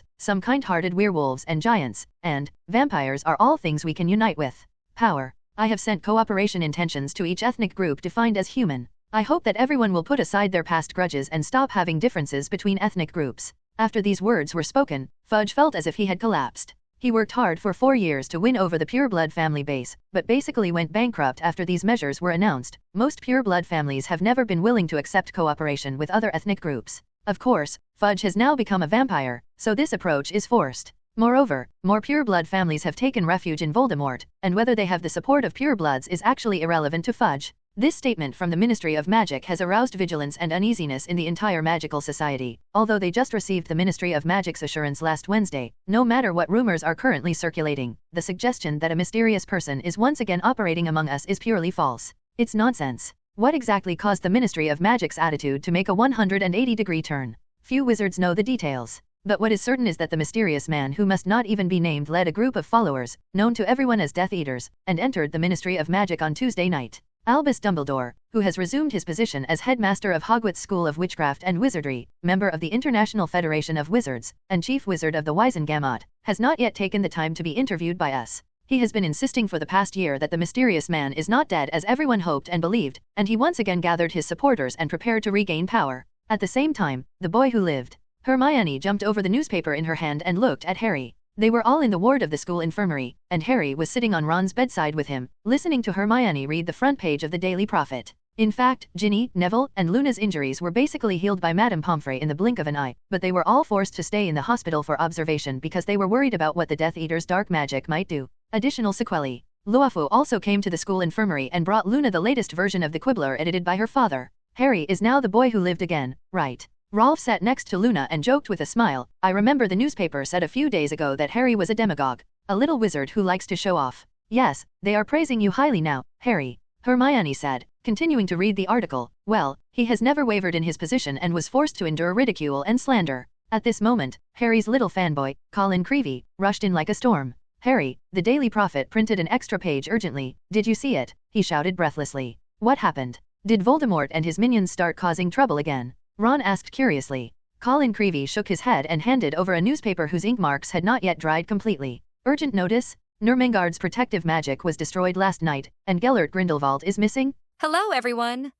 some kind-hearted werewolves and giants, and vampires are all things we can unite with. Power. I have sent cooperation intentions to each ethnic group defined as human. I hope that everyone will put aside their past grudges and stop having differences between ethnic groups. After these words were spoken, Fudge felt as if he had collapsed. He worked hard for 4 years to win over the pureblood family base, but basically went bankrupt after these measures were announced. Most pureblood families have never been willing to accept cooperation with other ethnic groups. Of course, Fudge has now become a vampire, so this approach is forced. Moreover, more pureblood families have taken refuge in Voldemort, and whether they have the support of purebloods is actually irrelevant to Fudge. This statement from the Ministry of Magic has aroused vigilance and uneasiness in the entire magical society. Although they just received the Ministry of Magic's assurance last Wednesday, no matter what rumors are currently circulating, the suggestion that a mysterious person is once again operating among us is purely false. It's nonsense. What exactly caused the Ministry of Magic's attitude to make a 180-degree turn? Few wizards know the details. But what is certain is that the mysterious man who must not even be named led a group of followers, known to everyone as Death Eaters, and entered the Ministry of Magic on Tuesday night. Albus Dumbledore, who has resumed his position as headmaster of Hogwarts School of Witchcraft and Wizardry, member of the International Federation of Wizards, and chief wizard of the Wisengamot, has not yet taken the time to be interviewed by us. He has been insisting for the past year that the mysterious man is not dead as everyone hoped and believed, and he once again gathered his supporters and prepared to regain power. At the same time, the boy who lived. Hermione jumped over the newspaper in her hand and looked at Harry. They were all in the ward of the school infirmary, and Harry was sitting on Ron's bedside with him, listening to Hermione read the front page of the Daily Prophet. In fact, Ginny, Neville, and Luna's injuries were basically healed by Madame Pomfrey in the blink of an eye, but they were all forced to stay in the hospital for observation because they were worried about what the Death Eater's dark magic might do. Additional sequelae. Luafu also came to the school infirmary and brought Luna the latest version of the Quibbler edited by her father. Harry is now the boy who lived again, right? Rolf sat next to Luna and joked with a smile. I remember the newspaper said a few days ago that Harry was a demagogue, a little wizard who likes to show off. Yes, they are praising you highly now, Harry. Hermione said, continuing to read the article. Well, he has never wavered in his position and was forced to endure ridicule and slander. At this moment, Harry's little fanboy, Colin Creevey, rushed in like a storm. Harry, the Daily Prophet printed an extra page urgently. Did you see it? He shouted breathlessly. What happened? Did Voldemort and his minions start causing trouble again? Ron asked curiously. Colin Creevey shook his head and handed over a newspaper whose ink marks had not yet dried completely. Urgent notice. Nurmengard's protective magic was destroyed last night, and Gellert Grindelwald is missing. Hello, everyone.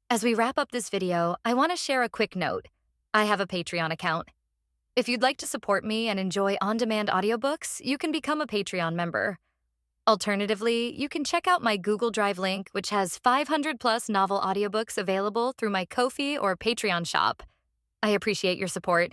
As we wrap up this video, I want to share a quick note. I have a Patreon account. If you'd like to support me and enjoy on-demand audiobooks, you can become a Patreon member. Alternatively, you can check out my Google Drive link, which has 500+ novel audiobooks available through my Ko-fi or Patreon shop. I appreciate your support.